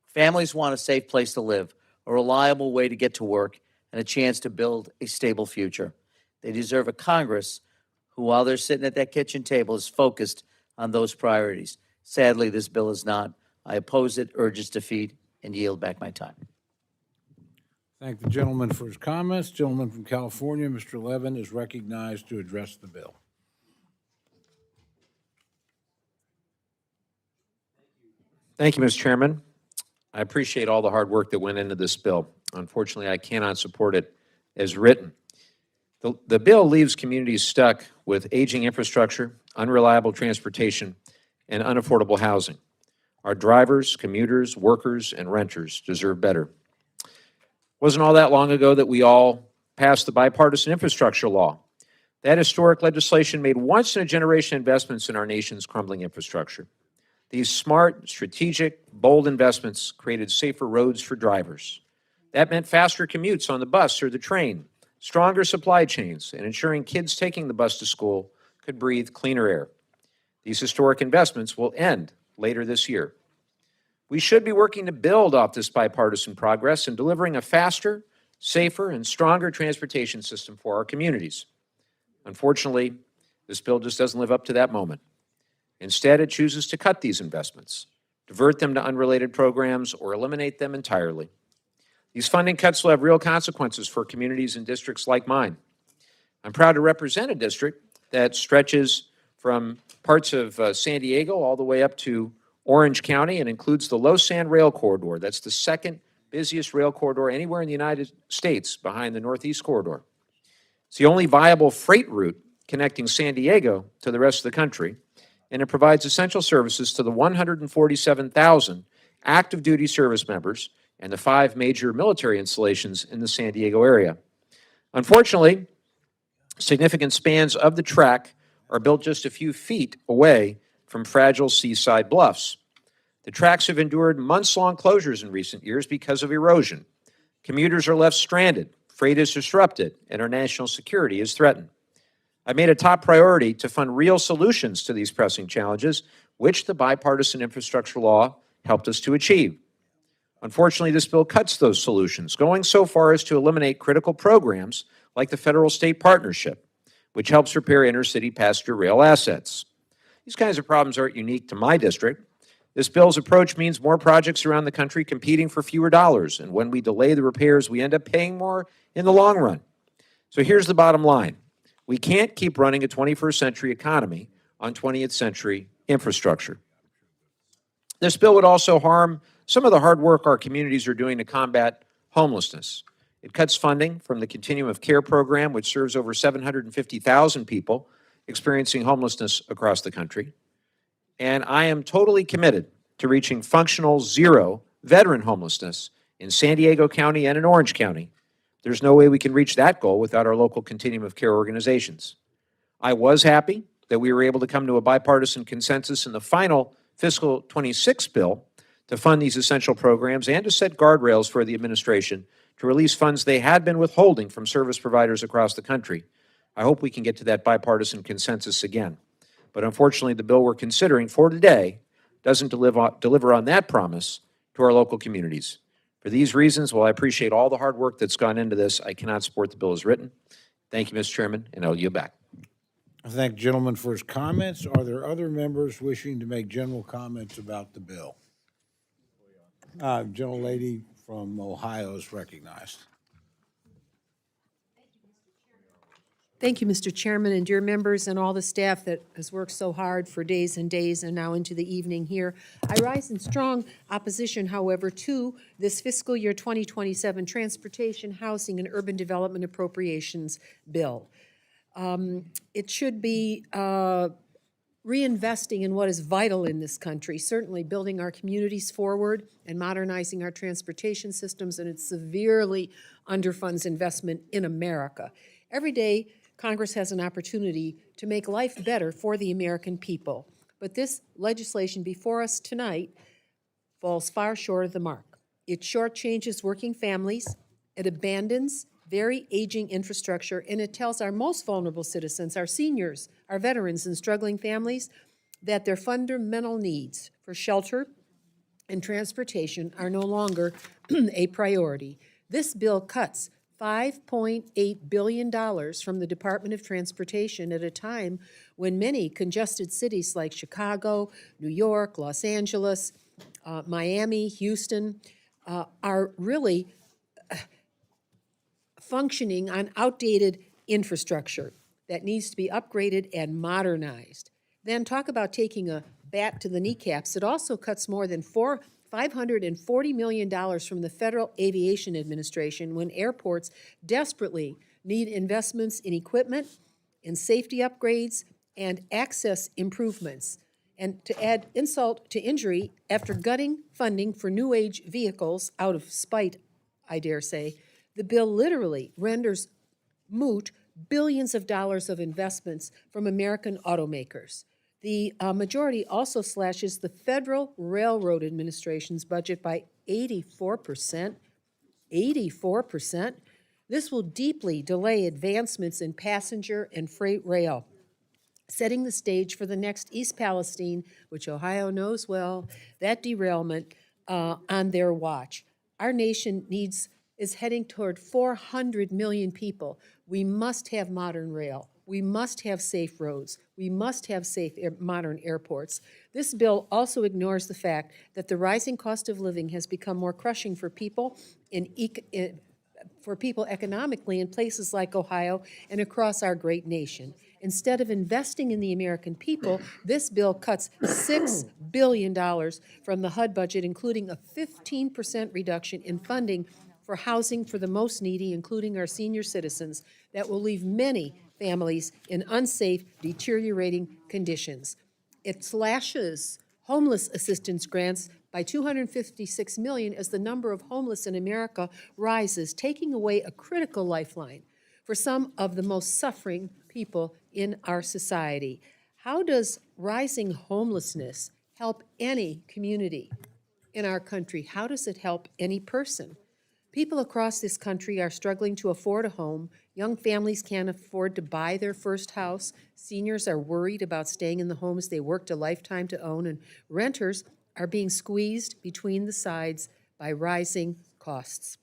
Families want a safe place to live, a reliable way to get to work, and a chance to build a stable future. They deserve a Congress who, while they're sitting at that kitchen table, is focused on those priorities. Sadly, this bill is not I oppose it, urge its defeat, and yield back my time. Thank the gentleman for his comments. Gentleman from California, Mr. Levin, is recognized to address the bill. Thank you, Mr. Chairman. I appreciate all the hard work that went into this bill. Unfortunately, I cannot support it as written. The bill leaves communities stuck with aging infrastructure, unreliable transportation, and unaffordable housing. Our drivers, commuters, workers, and renters deserve better. It wasn't all that long ago that we all passed the bipartisan infrastructure law. That historic legislation made once-in-a-generation investments in our nation's crumbling infrastructure. These smart, strategic, bold investments created safer roads for drivers. That meant faster commutes on the bus or the train, stronger supply chains, and ensuring kids taking the bus to school could breathe cleaner air. These historic investments will end later this year. We should be working to build off this bipartisan progress and delivering a faster, safer, and stronger transportation system for our communities. Unfortunately, this bill just doesn't live up to that moment. Instead, it chooses to cut these investments, divert them to unrelated programs, or eliminate them entirely. These funding cuts will have real consequences for communities and districts like mine. I'm proud to represent a district that stretches from parts of San Diego all the way up to Orange County and includes the Los San Rail Corridor. That's the second busiest rail corridor anywhere in the United States behind the Northeast Corridor. It's the only viable freight route connecting San Diego to the rest of the country, and it provides essential services to the 147,000 active duty service members and the 5 major military installations in the San Diego area. Unfortunately, significant spans of the track are built just a few feet away from fragile seaside bluffs. The tracks have endured months-long closures in recent years because of erosion. Commuters are left stranded, freight is disrupted, and our national security is threatened. I made a top priority to fund real solutions to these pressing challenges, which the bipartisan infrastructure law helped us to achieve. Unfortunately, this bill cuts those solutions, going so far as to eliminate critical programs like the federal-state partnership, which helps repair inner-city passenger rail assets. These kinds of problems aren't unique to my district. This bill's approach means more projects around the country competing for fewer dollars, and when we delay the repairs, we end up paying more in the long run. So here's the bottom line. We can't keep running a 21st century economy on 20th century infrastructure. This bill would also harm some of the hard work our communities are doing to combat homelessness. It cuts funding from the Continuum of Care program, which serves over 750,000 people experiencing homelessness across the country. And I am totally committed to reaching functional zero veteran homelessness in San Diego County and in Orange County. There's no way we can reach that goal without our local Continuum of Care organizations. I was happy that we were able to come to a bipartisan consensus in the final fiscal 26 bill to fund these essential programs and to set guardrails for the administration to release funds they had been withholding from service providers across the country. I hope we can get to that bipartisan consensus again. But unfortunately, the bill we're considering for today doesn't deliver on that promise to our local communities. For these reasons, while I appreciate all the hard work that's gone into this, I cannot support the bill as written. Thank you, Mr. Chairman, and I'll yield back. I thank the gentleman for his comments. Are there other members wishing to make general comments about the bill? Gentlelady from Ohio is recognized. Thank you, Mr. Chairman, and dear members and all the staff that has worked so hard for days and days and now into the evening here. I rise in strong opposition, however, to this fiscal year 2027 Transportation, Housing, and Urban Development Appropriations Bill. It should be reinvesting in what is vital in this country, certainly building our communities forward and modernizing our transportation systems, and it severely underfunds investment in America. Every day, Congress has an opportunity to make life better for the American people, but this legislation before us tonight falls far short of the mark. It shortchanges working families, it abandons very aging infrastructure, and it tells our most vulnerable citizens, our seniors, our veterans, and struggling families that their fundamental needs for shelter and transportation are no longer a priority. This bill cuts $5.8 billion from the Department of Transportation at a time when many congested cities like Chicago, New York, Los Angeles, Miami, Houston, are really functioning on outdated infrastructure that needs to be upgraded and modernized. Then talk about taking a bat to the kneecaps. It also cuts more than $540 million from the Federal Aviation Administration when airports desperately need investments in equipment, in safety upgrades, and access improvements. And to add insult to injury, after gutting funding for new age vehicles out of spite, I dare say, the bill literally renders moot billions of dollars of investments from American automakers. The majority also slashes the Federal Railroad Administration's budget by 84%. 84%. This will deeply delay advancements in passenger and freight rail, setting the stage for the next East Palestine, which Ohio knows well, that derailment on their watch. Our nation is heading toward 400 million people. We must have modern rail. We must have safe roads. We must have safe modern airports. This bill also ignores the fact that the rising cost of living has become more crushing for people economically in places like Ohio and across our great nation. Instead of investing in the American people, this bill cuts $6 billion from the HUD budget, including a 15% reduction in funding for housing for the most needy, including our senior citizens, that will leave many families in unsafe, deteriorating conditions. It slashes homeless assistance grants by $256 million as the number of homeless in America rises, taking away a critical lifeline for some of the most suffering people in our society. How does rising homelessness help any community in our country? How does it help any person? People across this country are struggling to afford a home. Young families can't afford to buy their first house. Seniors are worried about staying in the homes they worked a lifetime to own, and renters are being squeezed between the sides by rising costs.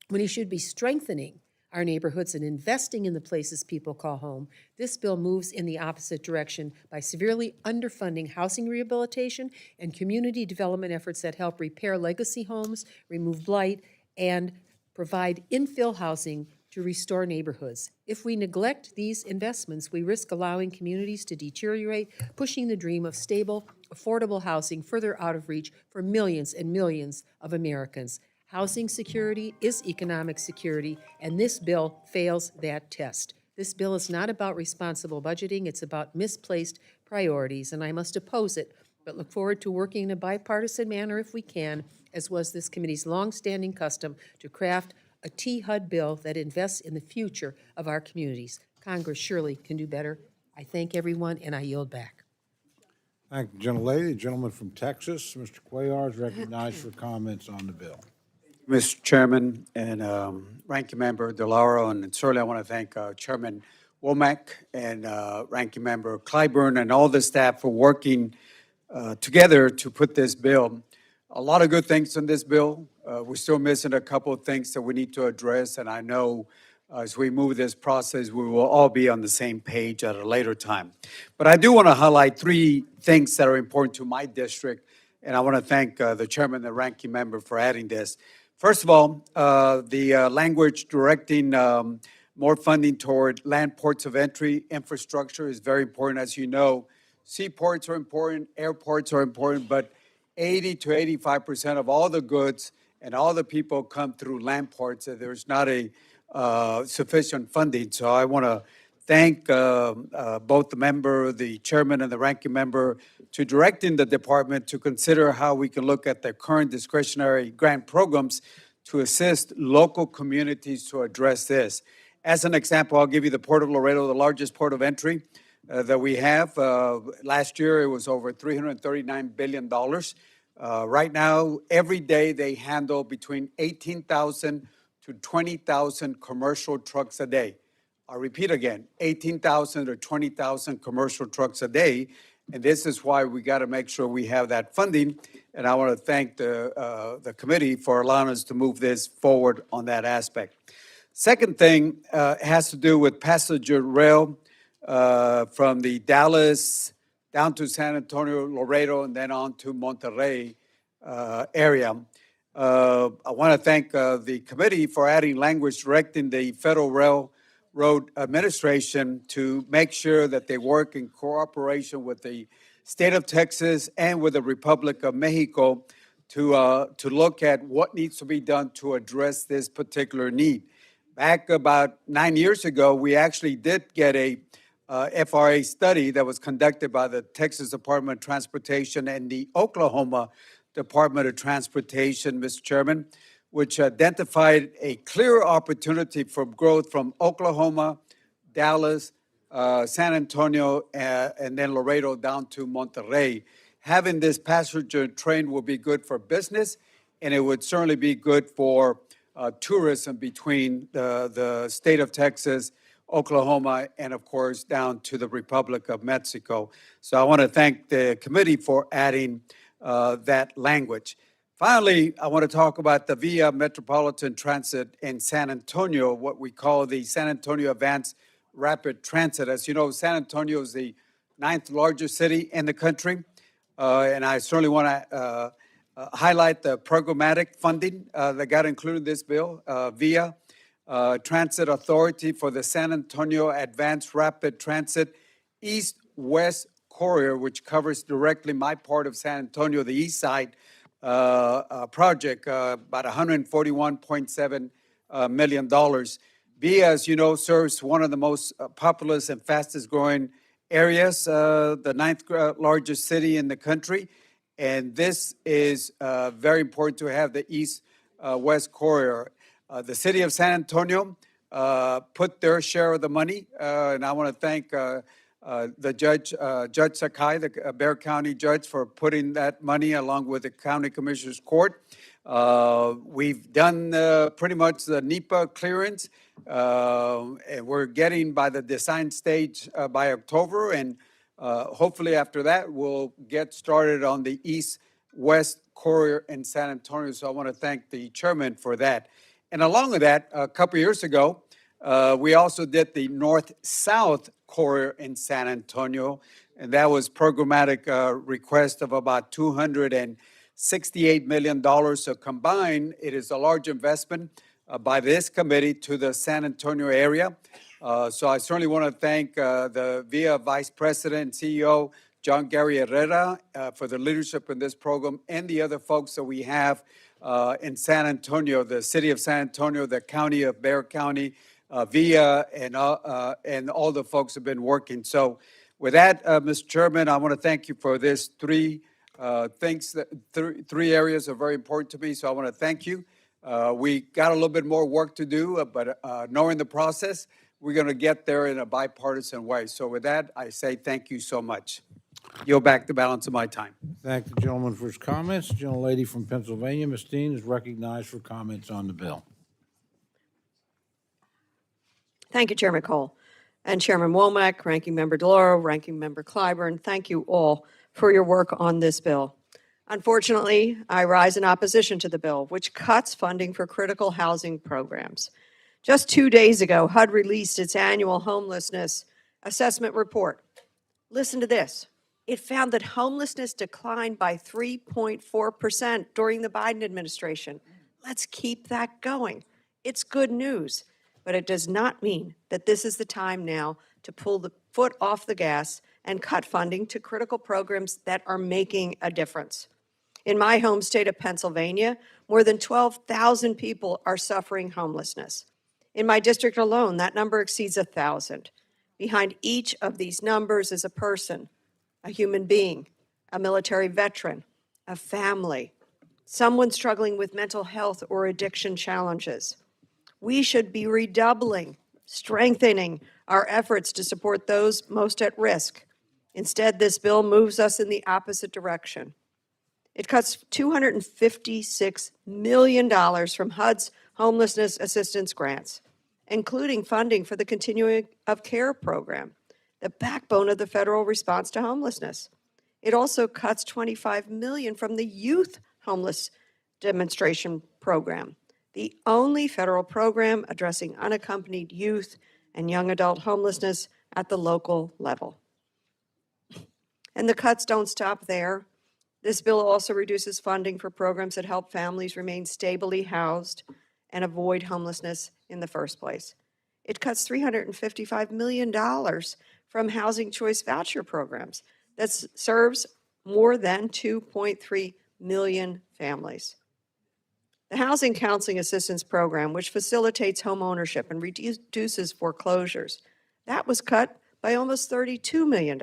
When he should be strengthening our neighborhoods and investing in the places people call home, this bill moves in the opposite direction by severely underfunding housing rehabilitation and community development efforts that help repair legacy homes, remove blight, and provide infill housing to restore neighborhoods. If we neglect these investments, we risk allowing communities to deteriorate, pushing the dream of stable, affordable housing further out of reach for millions and millions of Americans. Housing security is economic security, and this bill fails that test. This bill is not about responsible budgeting, it's about misplaced priorities, and I must oppose it, but look forward to working in a bipartisan manner if we can, as was this committee's longstanding custom, to craft a THUD bill that invests in the future of our communities. Congress surely can do better. I thank everyone, and I yield back. Thank you, gentlelady. The gentleman from Texas, Mr. Cuellar, is recognized for comments on the bill. Mr. Chairman and Ranking Member DeLauro, and certainly I want to thank Chairman Womack and Ranking Member Clyburn and all the staff for working together to put this bill. A lot of good things in this bill. We're still missing a couple of things that we need to address, and I know as we move this process, we will all be on the same page at a later time. But I do want to highlight three things that are important to my district, and I want to thank the Chairman and the Ranking Member for adding this. First of all, the language directing more funding toward land ports of entry infrastructure is very important. As you know, seaports are important, airports are important, but 80 to 85% of all the goods and all the people come through land ports. There's not a sufficient funding. So I want to thank both the member, the chairman, and the ranking member to directing the department to consider how we can look at the current discretionary grant programs to assist local communities to address this. As an example, I'll give you the Port of Laredo, the largest port of entry that we have. Last year, it was over $339 billion. Right now, every day they handle between 18,000 to 20,000 commercial trucks a day. I'll repeat again, 18,000 to 20,000 commercial trucks a day. And this is why we got to make sure we have that funding. And I want to thank the committee for allowing us to move this forward on that aspect. Second thing has to do with passenger rail from the Dallas down to San Antonio, Laredo, and then on to Monterrey. area. I want to thank the committee for adding language directing the Federal Railroad Administration to make sure that they work in cooperation with the state of Texas and with the Republic of Mexico to look at what needs to be done to address this particular need. Back about 9 years ago, we actually did get a FRA study that was conducted by the Texas Department of Transportation and the Oklahoma Department of Transportation, Mr. Chairman, which identified a clear opportunity for growth from Oklahoma, Dallas, San Antonio, and then Laredo down to Monterrey. Having this passenger train will be good for business, and it would certainly be good for tourism between the state of Texas, Oklahoma, and of course down to the Republic of Mexico. So I want to thank the committee for adding that language. Finally, I want to talk about the Via Metropolitan Transit in San Antonio, what we call the San Antonio Advanced Rapid Transit. As you know, San Antonio is the 9th largest city in the country, and I certainly want to highlight the programmatic funding that got included in this bill. Via Transit Authority for the San Antonio Advanced Rapid Transit East-West Corridor, which covers directly my part of San Antonio, the east side project, about $141.7 million. Via, as you know, serves one of the most populous and fastest growing areas, the 9th largest city in the country. And this is very important to have the east-west corridor. The city of San Antonio put their share of the money, and I want to thank the Judge Sakai, the Bexar County judge, for putting that money along with the County Commissioner's Court. We've done pretty much the NEPA clearance, and we're getting by the design stage by October, and hopefully after that, we'll get started on the east-west corridor in San Antonio. So I want to thank the chairman for that. And along with that, a couple years ago, we also did the north-south corridor in San Antonio, and that was programmatic request of about $268 million. So combined, it is a large investment by this committee to the San Antonio area. So I certainly want to thank the VIA Vice President and CEO, John Gary Herrera, for the leadership in this program, and the other folks that we have in San Antonio, the city of San Antonio, the county of Bexar County, VIA, and all the folks have been working. So with that, Mr. Chairman, I want to thank you for this three areas are very important to me, so I want to thank you. We got a little bit more work to do, but knowing the process, we're going to get there in a bipartisan way. So with that, I say thank you so much. Yield back the balance of my time. Thank the gentleman for his comments. Gentlelady from Pennsylvania, Ms. Dean, is recognized for comments on the bill. Thank you, Chairman Cole. And Chairman Womack, Ranking Member DeLauro, Ranking Member Clyburn, thank you all for your work on this bill. Unfortunately, I rise in opposition to the bill, which cuts funding for critical housing programs. Just 2 days ago, HUD released its annual homelessness assessment report. Listen to this. It found that homelessness declined by 3.4% during the Biden administration. Let's keep that going. It's good news, but it does not mean that this is the time now to pull the foot off the gas and cut funding to critical programs that are making a difference. In my home state of Pennsylvania, more than 12,000 people are suffering homelessness. In my district alone, that number exceeds 1,000. Behind each of these numbers is a person, a human being, a military veteran, a family, someone struggling with mental health or addiction challenges. We should be redoubling, strengthening our efforts to support those most at risk. Instead, this bill moves us in the opposite direction. It cuts $256 million from HUD's homelessness assistance grants, including funding for the Continuing of Care program, the backbone of the federal response to homelessness. It also cuts $25 million from the Youth Homeless Demonstration Program, the only federal program addressing unaccompanied youth and young adult homelessness at the local level. And the cuts don't stop there. This bill also reduces funding for programs that help families remain stably housed and avoid homelessness in the first place. It cuts $355 million from housing choice voucher programs that serves more than 2.3 million families. The Housing Counseling Assistance Program, which facilitates home ownership and reduces foreclosures, that was cut by almost $32 million.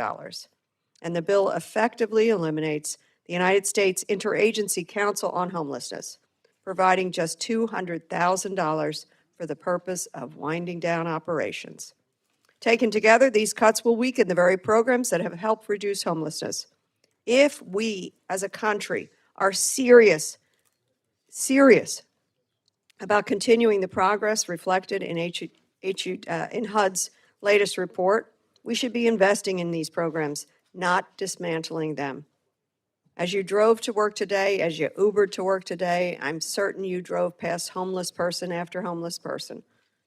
And the bill effectively eliminates the United States Interagency Council on Homelessness, providing just $200,000 for the purpose of winding down operations. Taken together, these cuts will weaken the very programs that have helped reduce homelessness. If we, as a country, are serious about continuing the progress reflected in HUD's latest report, we should be investing in these programs, not dismantling them. As you drove to work today, as you Ubered to work today, I'm certain you drove past homeless person after homeless person.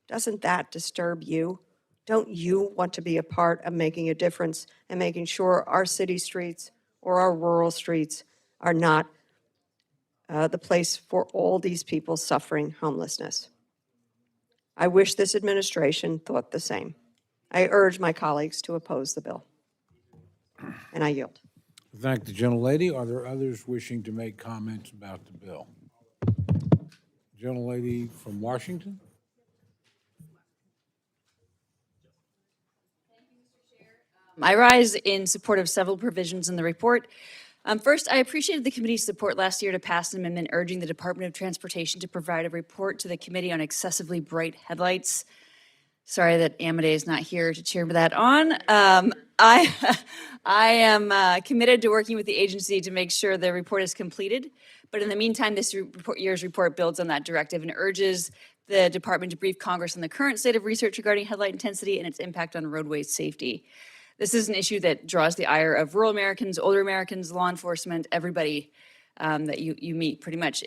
Doesn't that disturb you? Don't you want to be a part of making a difference and making sure our city streets or our rural streets are not the place for all these people suffering homelessness? I wish this administration thought the same. I urge my colleagues to oppose the bill. And I yield. Thank the gentlelady. Are there others wishing to make comments about the bill? Gentlelady from Washington? I rise in support of several provisions in the report. First, I appreciated the committee's support last year to pass an amendment urging the Department of Transportation to provide a report to the committee on excessively bright headlights. Sorry that Amadei is not here to cheer that on. I am committed to working with the agency to make sure the report is completed. But in the meantime, this year's report builds on that directive and urges the department to brief Congress on the current state of research regarding headlight intensity and its impact on roadway safety. This is an issue that draws the ire of rural Americans, older Americans, law enforcement, everybody that you meet pretty much.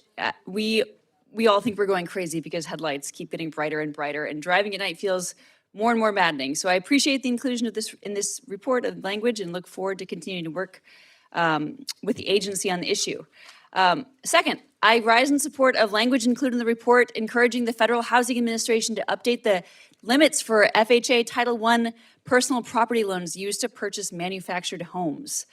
We all think we're going crazy because headlights keep getting brighter and brighter, and driving at night feels more and more maddening. So I appreciate the inclusion of this in this report of language and look forward to continuing to work with the agency on the issue. Second, I rise in support of language included in the report encouraging the Federal Housing Administration to update the limits for FHA Title I personal property loans used to purchase manufactured homes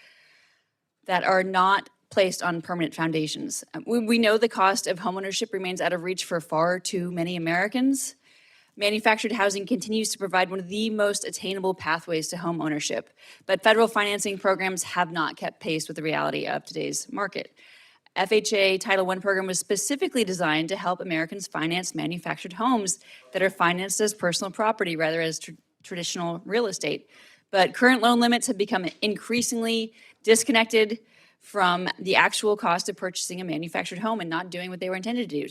that are not placed on permanent foundations. We know the cost of homeownership remains out of reach for far too many Americans. Manufactured housing continues to provide one of the most attainable pathways to home ownership, but federal financing programs have not kept pace with the reality of today's market. FHA Title I program was specifically designed to help Americans finance manufactured homes that are financed as personal property rather as traditional real estate. But current loan limits have become increasingly disconnected from the actual cost of purchasing a manufactured home and not doing what they were intended to do.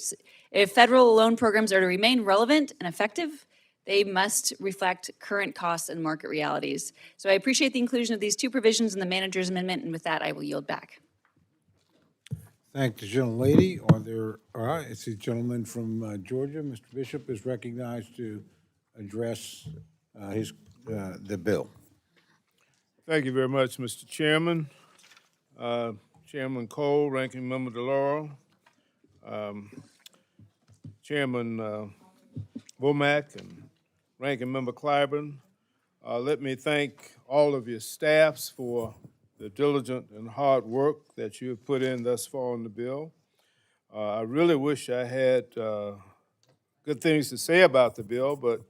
If federal loan programs are to remain relevant and effective, they must reflect current costs and market realities. So I appreciate the inclusion of these two provisions in the manager's amendment, and with that, I will yield back. Thank the gentlelady. Are there, all right, it's the gentleman from Georgia. Mr. Bishop is recognized to address the bill. Thank you very much, Mr. Chairman. Chairman Cole, Ranking Member DeLauro, Chairman Womack, and Ranking Member Clyburn. Let me thank all of your staffs for the diligent and hard work that you have put in thus far on the bill. I really wish I had good things to say about the bill, but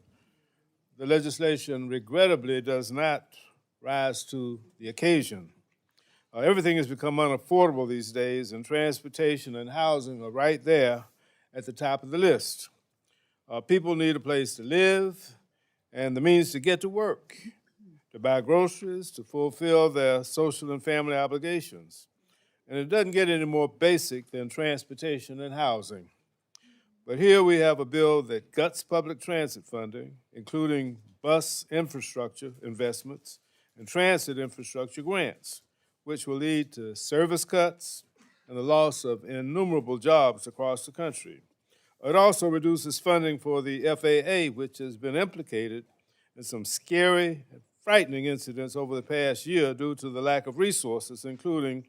the legislation regrettably does not rise to the occasion. Everything has become unaffordable these days, and transportation and housing are right there at the top of the list. People need a place to live and the means to get to work, to buy groceries, to fulfill their social and family obligations. And it doesn't get any more basic than transportation and housing. But here we have a bill that guts public transit funding, including bus infrastructure investments and transit infrastructure grants, which will lead to service cuts and the loss of innumerable jobs across the country. It also reduces funding for the FAA, which has been implicated in some scary and frightening incidents over the past year due to the lack of resources, including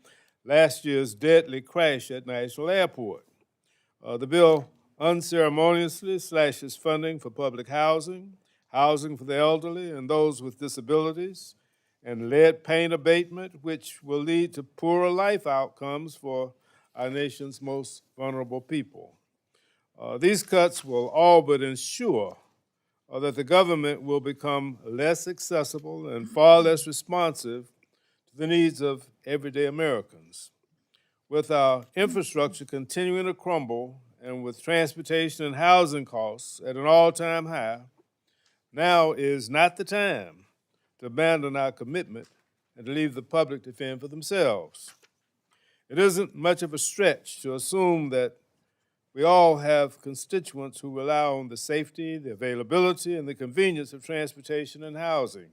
last year's deadly crash at National Airport. The bill unceremoniously slashes funding for public housing, housing for the elderly and those with disabilities, and lead paint abatement, which will lead to poorer life outcomes for our nation's most vulnerable people. These cuts will all but ensure that the government will become less accessible and far less responsive to the needs of everyday Americans. With our infrastructure continuing to crumble and with transportation and housing costs at an all-time high, now is not the time to abandon our commitment and to leave the public to fend for themselves. It isn't much of a stretch to assume that we all have constituents who rely on the safety, the availability, and the convenience of transportation and housing.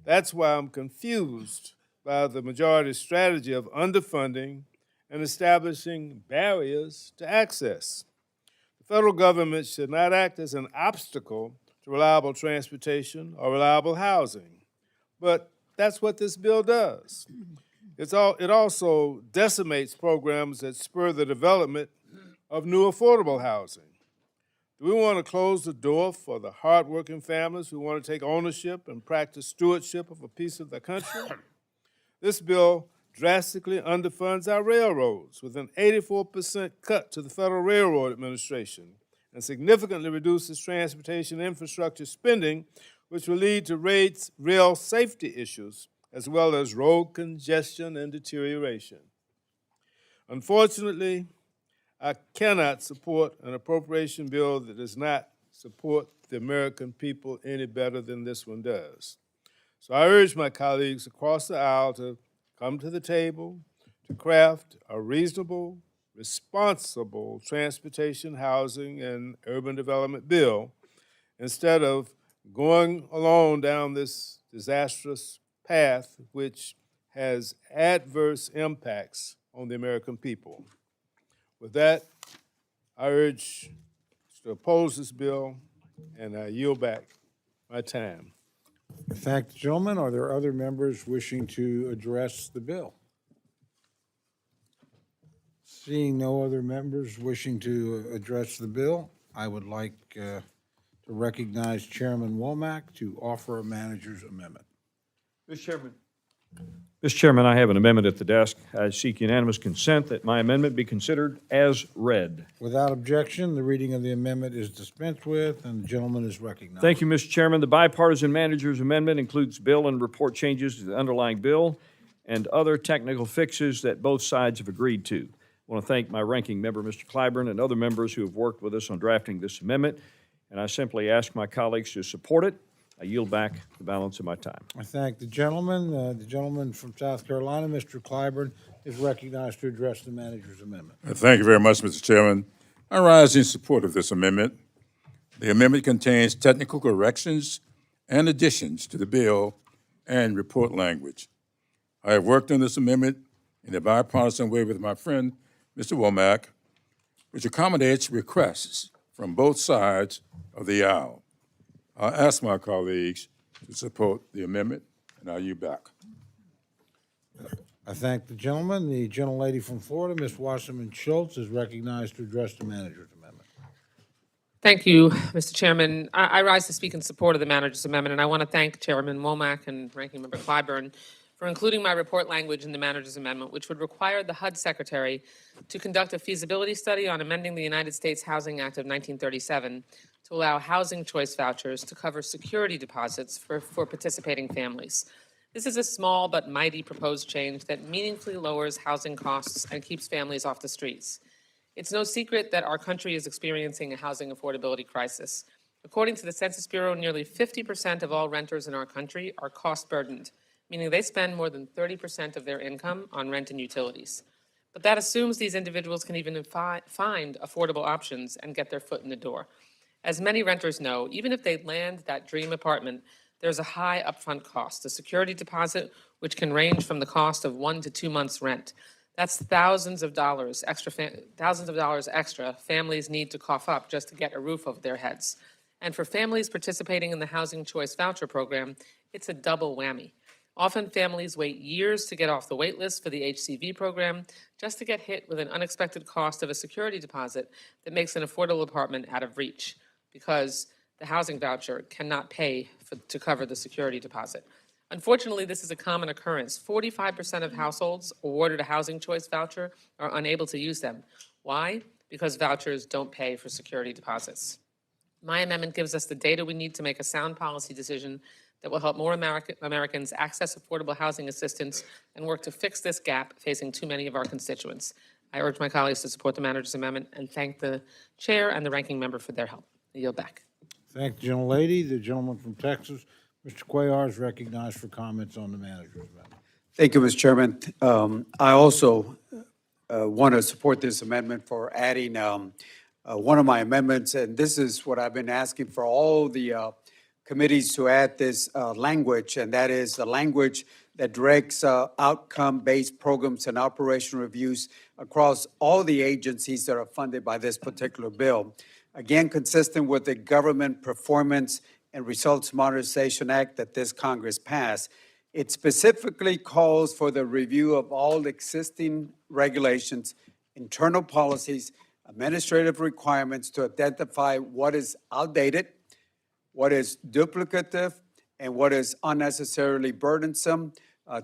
That's why I'm confused by the majority's strategy of underfunding and establishing barriers to access. The federal government should not act as an obstacle to reliable transportation or reliable housing, but that's what this bill does. It also decimates programs that spur the development of new affordable housing. Do we want to close the door for the hardworking families who want to take ownership and practice stewardship of a piece of the country? This bill drastically underfunds our railroads with an 84% cut to the Federal Railroad Administration and significantly reduces transportation infrastructure spending, which will lead to rail safety issues as well as road congestion and deterioration. Unfortunately, I cannot support an appropriation bill that does not support the American people any better than this one does. So I urge my colleagues across the aisle to come to the table to craft a reasonable, responsible transportation, housing, and urban development bill instead of going along down this disastrous path which has adverse impacts on the American people. With that, I urge to oppose this bill, and I yield back my time. I thank the gentleman. Are there other members wishing to address the bill? Seeing no other members wishing to address the bill, I would like to recognize Chairman Womack to offer a manager's amendment. Mr. Chairman, I have an amendment at the desk. I seek unanimous consent that my amendment be considered as read. Without objection, the reading of the amendment is dispensed with, and the gentleman is recognized. Thank you, Mr. Chairman. The bipartisan manager's amendment includes bill and report changes to the underlying bill and other technical fixes that both sides have agreed to. I want to thank my ranking member, Mr. Clyburn, and other members who have worked with us on drafting this amendment, and I simply ask my colleagues to support it. I yield back the balance of my time. I thank the gentleman. The gentleman from South Carolina, Mr. Clyburn, is recognized to address the manager's amendment. Thank you very much, Mr. Chairman. I rise in support of this amendment. The amendment contains technical corrections and additions to the bill and report language. I have worked on this amendment in a bipartisan way with my friend, Mr. Womack, which accommodates requests from both sides of the aisle. I ask my colleagues to support the amendment, and I yield back. I thank the gentleman. The gentlelady from Florida, Ms. Wasserman Schultz, is recognized to address the manager's amendment. Thank you, Mr. Chairman. I rise to speak in support of the manager's amendment, and I want to thank Chairman Womack and Ranking Member Clyburn for including my report language in the manager's amendment, which would require the HUD Secretary to conduct a feasibility study on amending the United States Housing Act of 1937 to allow housing choice vouchers to cover security deposits for participating families. This is a small but mighty proposed change that meaningfully lowers housing costs and keeps families off the streets. It's no secret that our country is experiencing a housing affordability crisis. According to the Census Bureau, nearly 50% of all renters in our country are cost-burdened, meaning they spend more than 30% of their income on rent and utilities. But that assumes these individuals can even find affordable options and get their foot in the door. As many renters know, even if they land that dream apartment, there's a high upfront cost, a security deposit, which can range from the cost of 1 to 2 months' rent. That's thousands of dollars extra families need to cough up just to get a roof over their heads. And for families participating in the Housing Choice Voucher Program, it's a double whammy. Often families wait years to get off the wait list for the HCV program just to get hit with an unexpected cost of a security deposit that makes an affordable apartment out of reach because the housing voucher cannot pay to cover the security deposit. Unfortunately, this is a common occurrence. 45% of households awarded a housing choice voucher are unable to use them. Why? Because vouchers don't pay for security deposits. My amendment gives us the data we need to make a sound policy decision that will help more Americans access affordable housing assistance and work to fix this gap facing too many of our constituents. I urge my colleagues to support the manager's amendment and thank the chair and the ranking member for their help. I yield back. Thank the gentlelady. The gentleman from Texas, Mr. Cuellar, is recognized for comments on the manager's amendment. Thank you, Mr. Chairman. I also want to support this amendment for adding one of my amendments, and this is what I've been asking for all the committees to add this language, and that is the language that directs outcome-based programs and operation reviews across all the agencies that are funded by this particular bill. Again, consistent with the Government Performance and Results Modernization Act that this Congress passed. It specifically calls for the review of all existing regulations, internal policies, administrative requirements to identify what is outdated, what is duplicative, and what is unnecessarily burdensome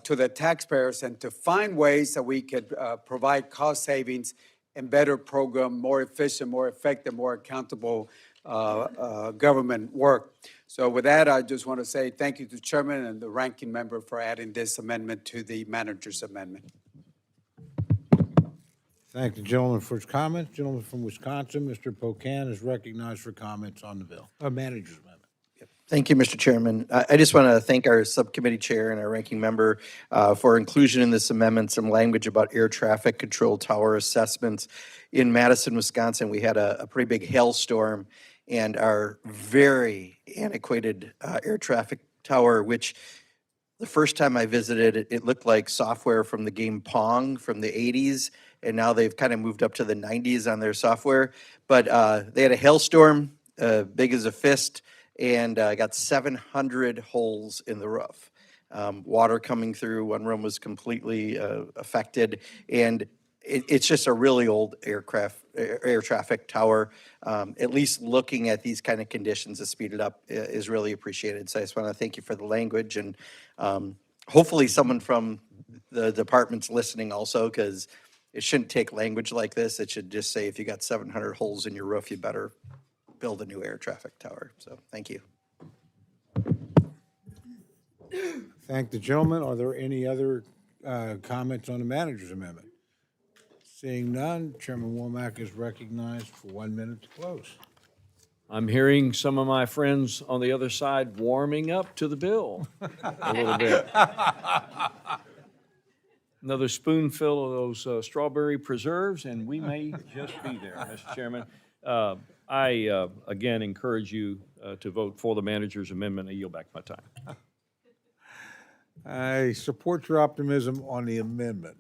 to the taxpayers, and to find ways that we could provide cost savings and better program, more efficient, more effective, more accountable government work. So with that, I just want to say thank you to the chairman and the ranking member for adding this amendment to the manager's amendment. Thank the gentleman for his comments. Gentleman from Wisconsin, Mr. Pocan, is recognized for comments on the bill. Manager's amendment. Thank you, Mr. Chairman. I just want to thank our subcommittee chair and our ranking member for inclusion in this amendment, some language about air traffic control tower assessments. In Madison, Wisconsin, we had a pretty big hailstorm, and our very antiquated air traffic tower, which the first time I visited, it looked like software from the game Pong from the 80s, and now they've kind of moved up to the 90s on their software. But they had a hailstorm big as a fist, and got 700 holes in the roof. Water coming through, one room was completely affected, and it's just a really old air traffic tower. At least looking at these kind of conditions to speed it up is really appreciated. So I just want to thank you for the language, and hopefully someone from the department's listening also, because it shouldn't take language like this. It should just say if you got 700 holes in your roof, you better build a new air traffic tower. So thank you. Thank the gentleman. Are there any other comments on the manager's amendment? Seeing none, Chairman Womack is recognized for 1 minute to close. I'm hearing some of my friends on the other side warming up to the bill a little bit. Another spoonful of those strawberry preserves, and we may just be there, Mr. Chairman. I, again, encourage you to vote for the manager's amendment. I yield back my time. I support your optimism on the amendment.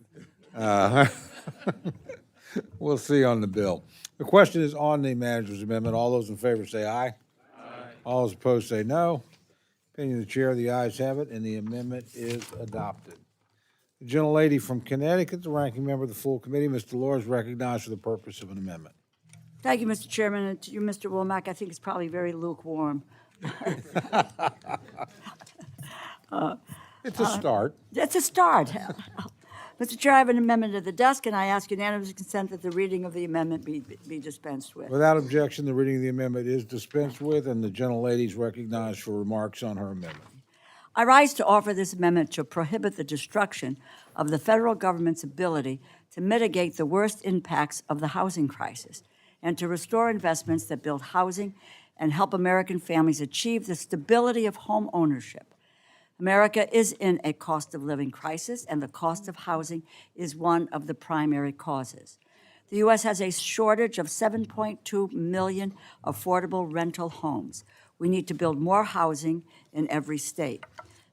We'll see on the bill. The question is on the manager's amendment. All those in favor say aye. Aye. All those opposed say no. Opinion of the chair, the ayes have it, and the amendment is adopted. The gentlelady from Connecticut, the ranking member of the full committee, Ms. Delors, is recognized for the purpose of an amendment. Thank you, Mr. Chairman, and to you, Mr. Womack, I think it's probably very lukewarm. It's a start. It's a start. Mr. Chair, I have an amendment at the desk, and I ask unanimous consent that the reading of the amendment be dispensed with. Without objection, the reading of the amendment is dispensed with, and the gentlelady is recognized for remarks on her amendment. I rise to offer this amendment to prohibit the destruction of the federal government's ability to mitigate the worst impacts of the housing crisis and to restore investments that build housing and help American families achieve the stability of home ownership. America is in a cost of living crisis, and the cost of housing is one of the primary causes. The U.S. has a shortage of 7.2 million affordable rental homes. We need to build more housing in every state.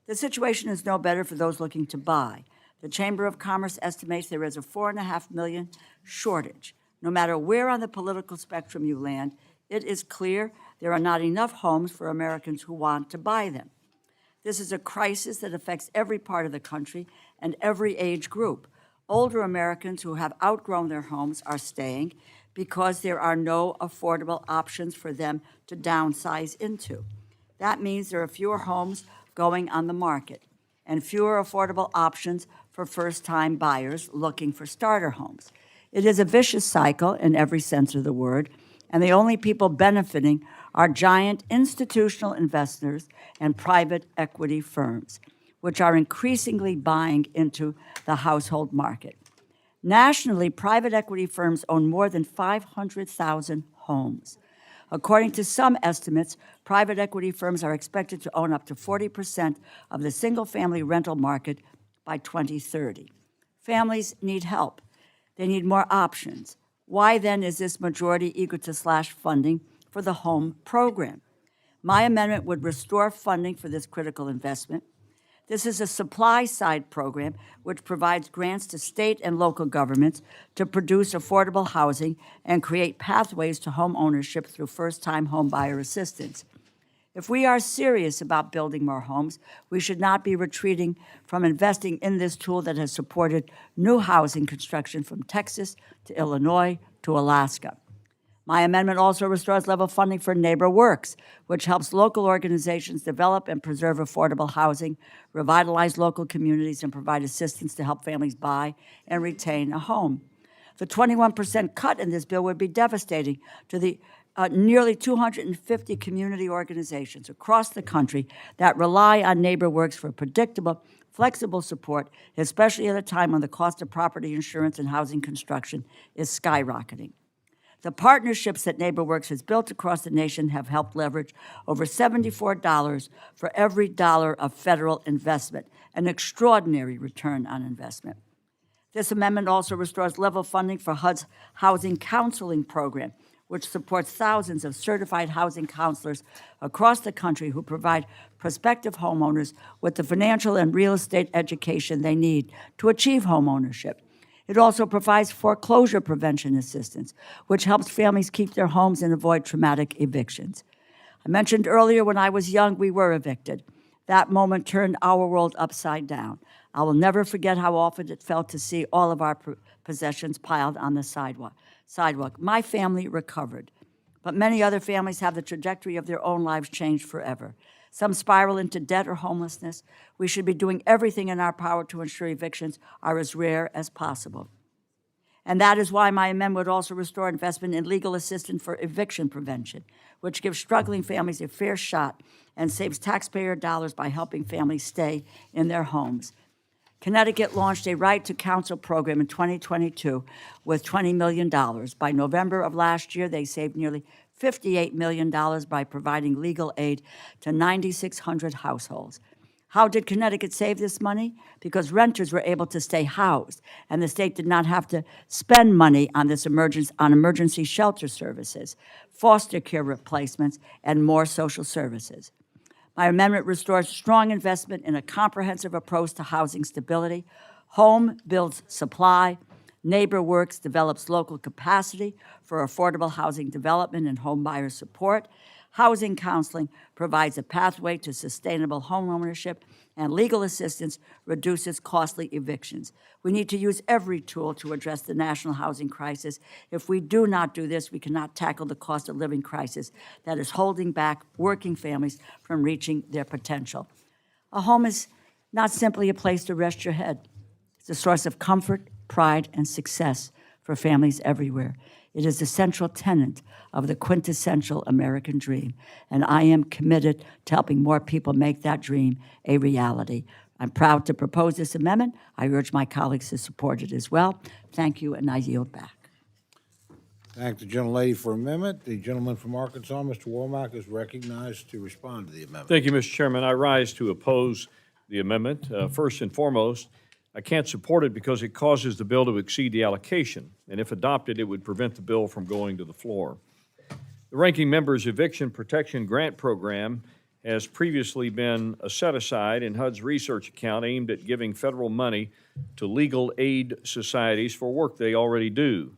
The situation is no better for those looking to buy. The Chamber of Commerce estimates there is a 4.5 million shortage. No matter where on the political spectrum you land, it is clear there are not enough homes for Americans who want to buy them. This is a crisis that affects every part of the country and every age group. Older Americans who have outgrown their homes are staying because there are no affordable options for them to downsize into. That means there are fewer homes going on the market and fewer affordable options for first-time buyers looking for starter homes. It is a vicious cycle in every sense of the word, and the only people benefiting are giant institutional investors and private equity firms, which are increasingly buying into the household market. Nationally, private equity firms own more than 500,000 homes. According to some estimates, private equity firms are expected to own up to 40% of the single-family rental market by 2030. Families need help. They need more options. Why then is this majority eager to slash funding for the home program? My amendment would restore funding for this critical investment. This is a supply-side program which provides grants to state and local governments to produce affordable housing and create pathways to home ownership through first-time home buyer assistance. If we are serious about building more homes, we should not be retreating from investing in this tool that has supported new housing construction from Texas to Illinois to Alaska. My amendment also restores level funding for NeighborWorks, which helps local organizations develop and preserve affordable housing, revitalize local communities, and provide assistance to help families buy and retain a home. The 21% cut in this bill would be devastating to the nearly 250 community organizations across the country that rely on NeighborWorks for predictable, flexible support, especially at a time when the cost of property insurance and housing construction is skyrocketing. The partnerships that NeighborWorks has built across the nation have helped leverage over $74 for every dollar of federal investment, an extraordinary return on investment. This amendment also restores level funding for HUD's housing counseling program, which supports thousands of certified housing counselors across the country who provide prospective homeowners with the financial and real estate education they need to achieve home ownership. It also provides foreclosure prevention assistance, which helps families keep their homes and avoid traumatic evictions. I mentioned earlier when I was young, we were evicted. That moment turned our world upside down. I will never forget how awful it felt to see all of our possessions piled on the sidewalk. My family recovered, but many other families have the trajectory of their own lives changed forever. Some spiral into debt or homelessness. We should be doing everything in our power to ensure evictions are as rare as possible. And that is why my amendment would also restore investment in legal assistance for eviction prevention, which gives struggling families a fair shot and saves taxpayer dollars by helping families stay in their homes. Connecticut launched a right to counsel program in 2022 with $20 million. By November of last year, they saved nearly $58 million by providing legal aid to 9,600 households. How did Connecticut save this money? Because renters were able to stay housed, and the state did not have to spend money on emergency shelter services, foster care replacements, and more social services. My amendment restores strong investment in a comprehensive approach to housing stability. Home builds supply. NeighborWorks develops local capacity for affordable housing development and home buyer support. Housing counseling provides a pathway to sustainable home ownership, and legal assistance reduces costly evictions. We need to use every tool to address the national housing crisis. If we do not do this, we cannot tackle the cost of living crisis that is holding back working families from reaching their potential. A home is not simply a place to rest your head. It's a source of comfort, pride, and success for families everywhere. It is the central tenet of the quintessential American dream, and I am committed to helping more people make that dream a reality. I'm proud to propose this amendment. I urge my colleagues to support it as well. Thank you, and I yield back. Thank the gentlelady for amendment. The gentleman from Arkansas, Mr. Womack, is recognized to respond to the amendment. Thank you, Mr. Chairman. I rise to oppose the amendment. First and foremost, I can't support it because it causes the bill to exceed the allocation, and if adopted, it would prevent the bill from going to the floor. The ranking member's eviction protection grant program has previously been a set-aside in HUD's research account aimed at giving federal money to legal aid societies for work they already do.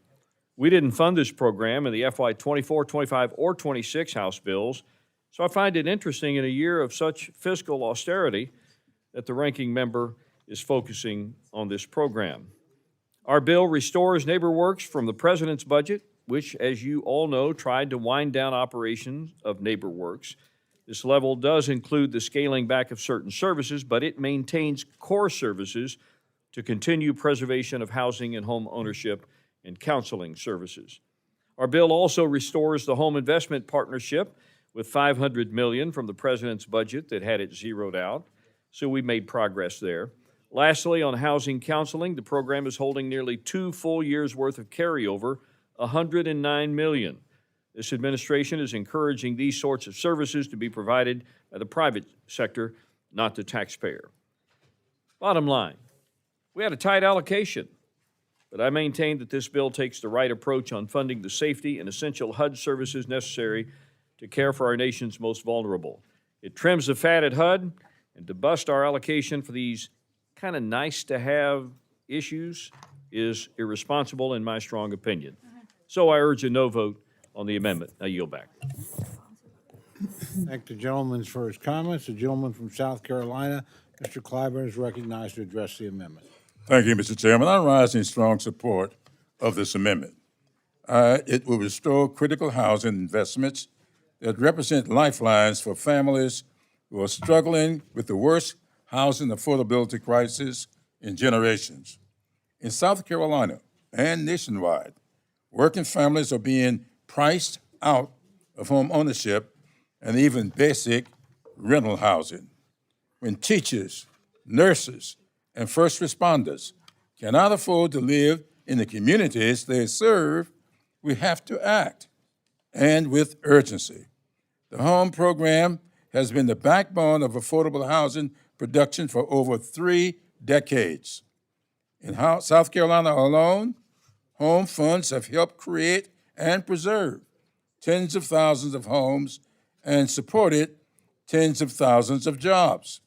We didn't fund this program in the FY24, 25, or 26 House bills, So I find it interesting in a year of such fiscal austerity that the ranking member is focusing on this program. Our bill restores NeighborWorks from the president's budget, which, as you all know, tried to wind down operations of NeighborWorks. This level does include the scaling back of certain services, but it maintains core services to continue preservation of housing and home ownership and counseling services. Our bill also restores the Home Investment Partnership with $500 million from the president's budget that had it zeroed out, so we made progress there. Lastly, on housing counseling, the program is holding nearly 2 full years' worth of carryover, $109 million. This administration is encouraging these sorts of services to be provided by the private sector, not the taxpayer. Bottom line, we had a tight allocation, but I maintain that this bill takes the right approach on funding the safety and essential HUD services necessary to care for our nation's most vulnerable. It trims the fat at HUD, and to bust our allocation for these kind of nice-to-have issues is irresponsible in my strong opinion. So I urge a no vote on the amendment. I yield back. Thank the gentleman for his comments. The gentleman from South Carolina, Mr. Clyburn, is recognized to address the amendment. Thank you, Mr. Chairman. I rise in strong support of this amendment. It will restore critical housing investments that represent lifelines for families who are struggling with the worst housing affordability crisis in generations. In South Carolina and nationwide, working families are being priced out of home ownership and even basic rental housing. When teachers, nurses, and first responders cannot afford to live in the communities they serve, we have to act, and with urgency. The home program has been the backbone of affordable housing production for over 3 decades. In South Carolina alone, home funds have helped create and preserve tens of thousands of homes and supported tens of thousands of jobs.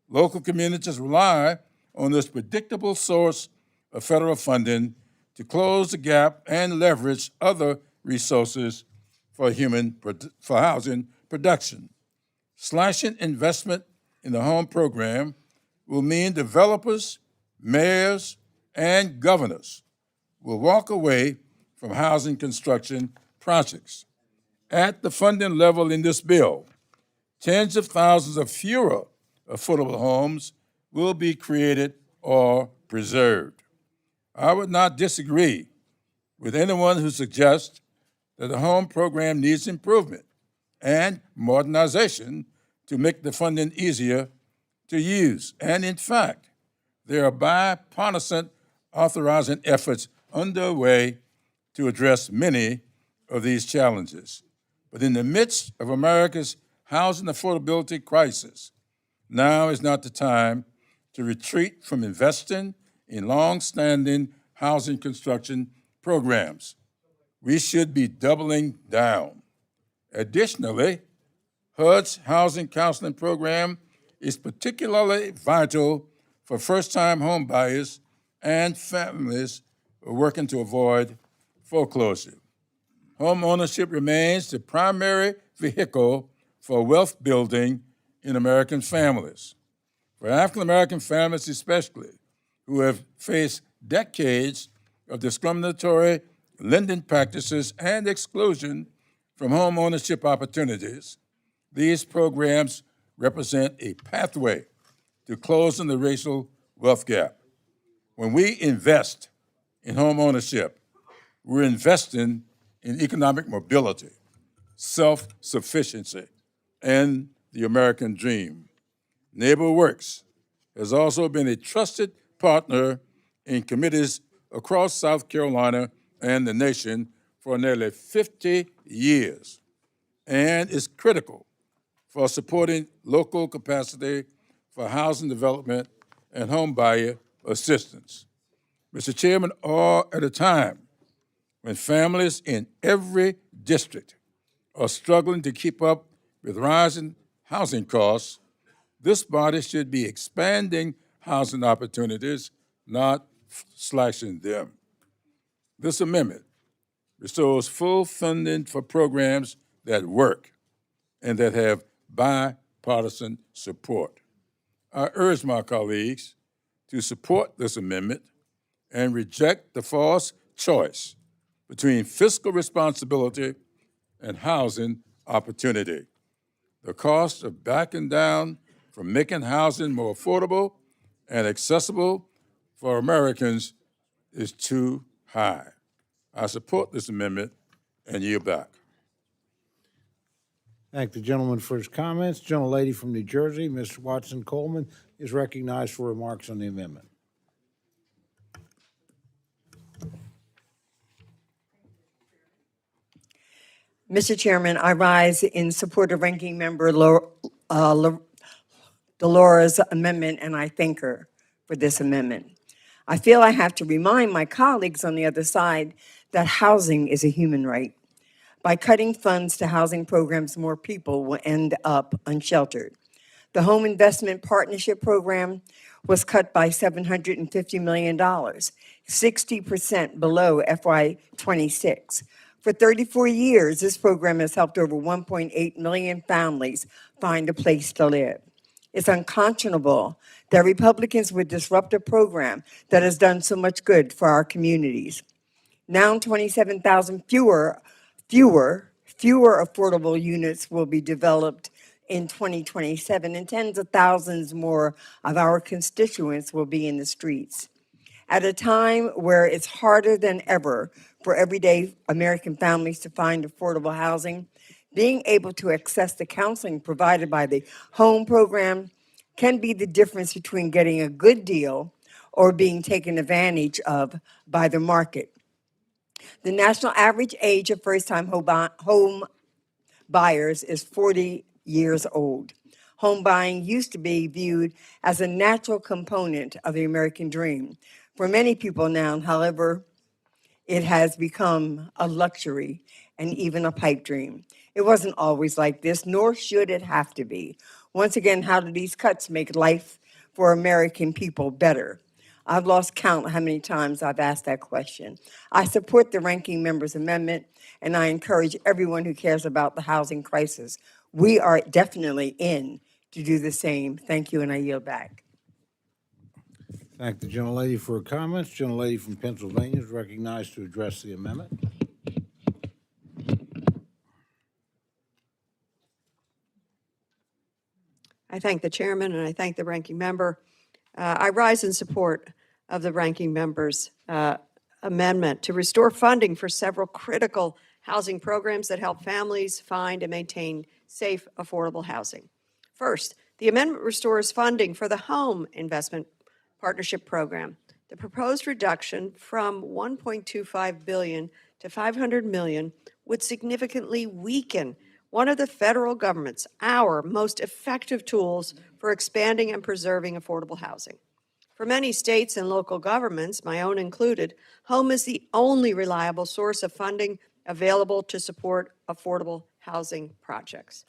Local communities rely on this predictable source of federal funding to close the gap and leverage other resources for housing production. Slashing investment in the home program will mean developers, mayors, and governors will walk away from housing construction projects. At the funding level in this bill, tens of thousands of fewer affordable homes will be created or preserved. I would not disagree with anyone who suggests that the home program needs improvement and modernization to make the funding easier to use. And in fact, there are bipartisan authorizing efforts underway to address many of these challenges. But in the midst of America's housing affordability crisis, now is not the time to retreat from investing in long-standing housing construction programs. We should be doubling down. Additionally, HUD's housing counseling program is particularly vital for first-time home buyers and families working to avoid foreclosure. Home ownership remains the primary vehicle for wealth building in American families. For African-American families especially, who have faced decades of discriminatory lending practices and exclusion from home ownership opportunities, these programs represent a pathway to closing the racial wealth gap. When we invest in home ownership, we're investing in economic mobility, self-sufficiency, and the American dream. NeighborWorks has also been a trusted partner in committees across South Carolina and the nation for nearly 50 years, and is critical for supporting local capacity for housing development and home buyer assistance. Mr. Chairman, all at a time when families in every district are struggling to keep up with rising housing costs, this body should be expanding housing opportunities, not slashing them. This amendment restores full funding for programs that work and that have bipartisan support. I urge my colleagues to support this amendment and reject the false choice between fiscal responsibility and housing opportunity. The cost of backing down from making housing more affordable and accessible for Americans is too high. I support this amendment and yield back. Thank the gentleman for his comments. Gentlelady from New Jersey, Ms. Watson Coleman, is recognized for remarks on the amendment. Mr. Chairman, I rise in support of Ranking Member Delora's amendment, and I thank her for this amendment. I feel I have to remind my colleagues on the other side that housing is a human right. By cutting funds to housing programs, more people will end up unsheltered. The Home Investment Partnership Program was cut by $750 million, 60% below FY26. For 34 years, this program has helped over 1.8 million families find a place to live. It's unconscionable that Republicans would disrupt a program that has done so much good for our communities. Now 27,000 fewer affordable units will be developed in 2027, and tens of thousands more of our constituents will be in the streets. At a time where it's harder than ever for everyday American families to find affordable housing, being able to access the counseling provided by the home program can be the difference between getting a good deal or being taken advantage of by the market. The national average age of first-time home buyers is 40 years old. Home buying used to be viewed as a natural component of the American dream. For many people now, however, it has become a luxury and even a pipe dream. It wasn't always like this, nor should it have to be. Once again, how do these cuts make life for American people better? I've lost count how many times I've asked that question. I support the ranking member's amendment, and I encourage everyone who cares about the housing crisis. We are definitely in to do the same. Thank you, and I yield back. Thank the gentlelady for her comments. Gentlelady from Pennsylvania is recognized to address the amendment. I thank the chairman and I thank the ranking member. I rise in support of the ranking member's amendment to restore funding for several critical housing programs that help families find and maintain safe, affordable housing. First, the amendment restores funding for the Home Investment Partnership Program. The proposed reduction from $1.25 billion to $500 million would significantly weaken one of the federal government's, our most effective tools for expanding and preserving affordable housing. For many states and local governments, my own included, home is the only reliable source of funding available to support affordable housing projects.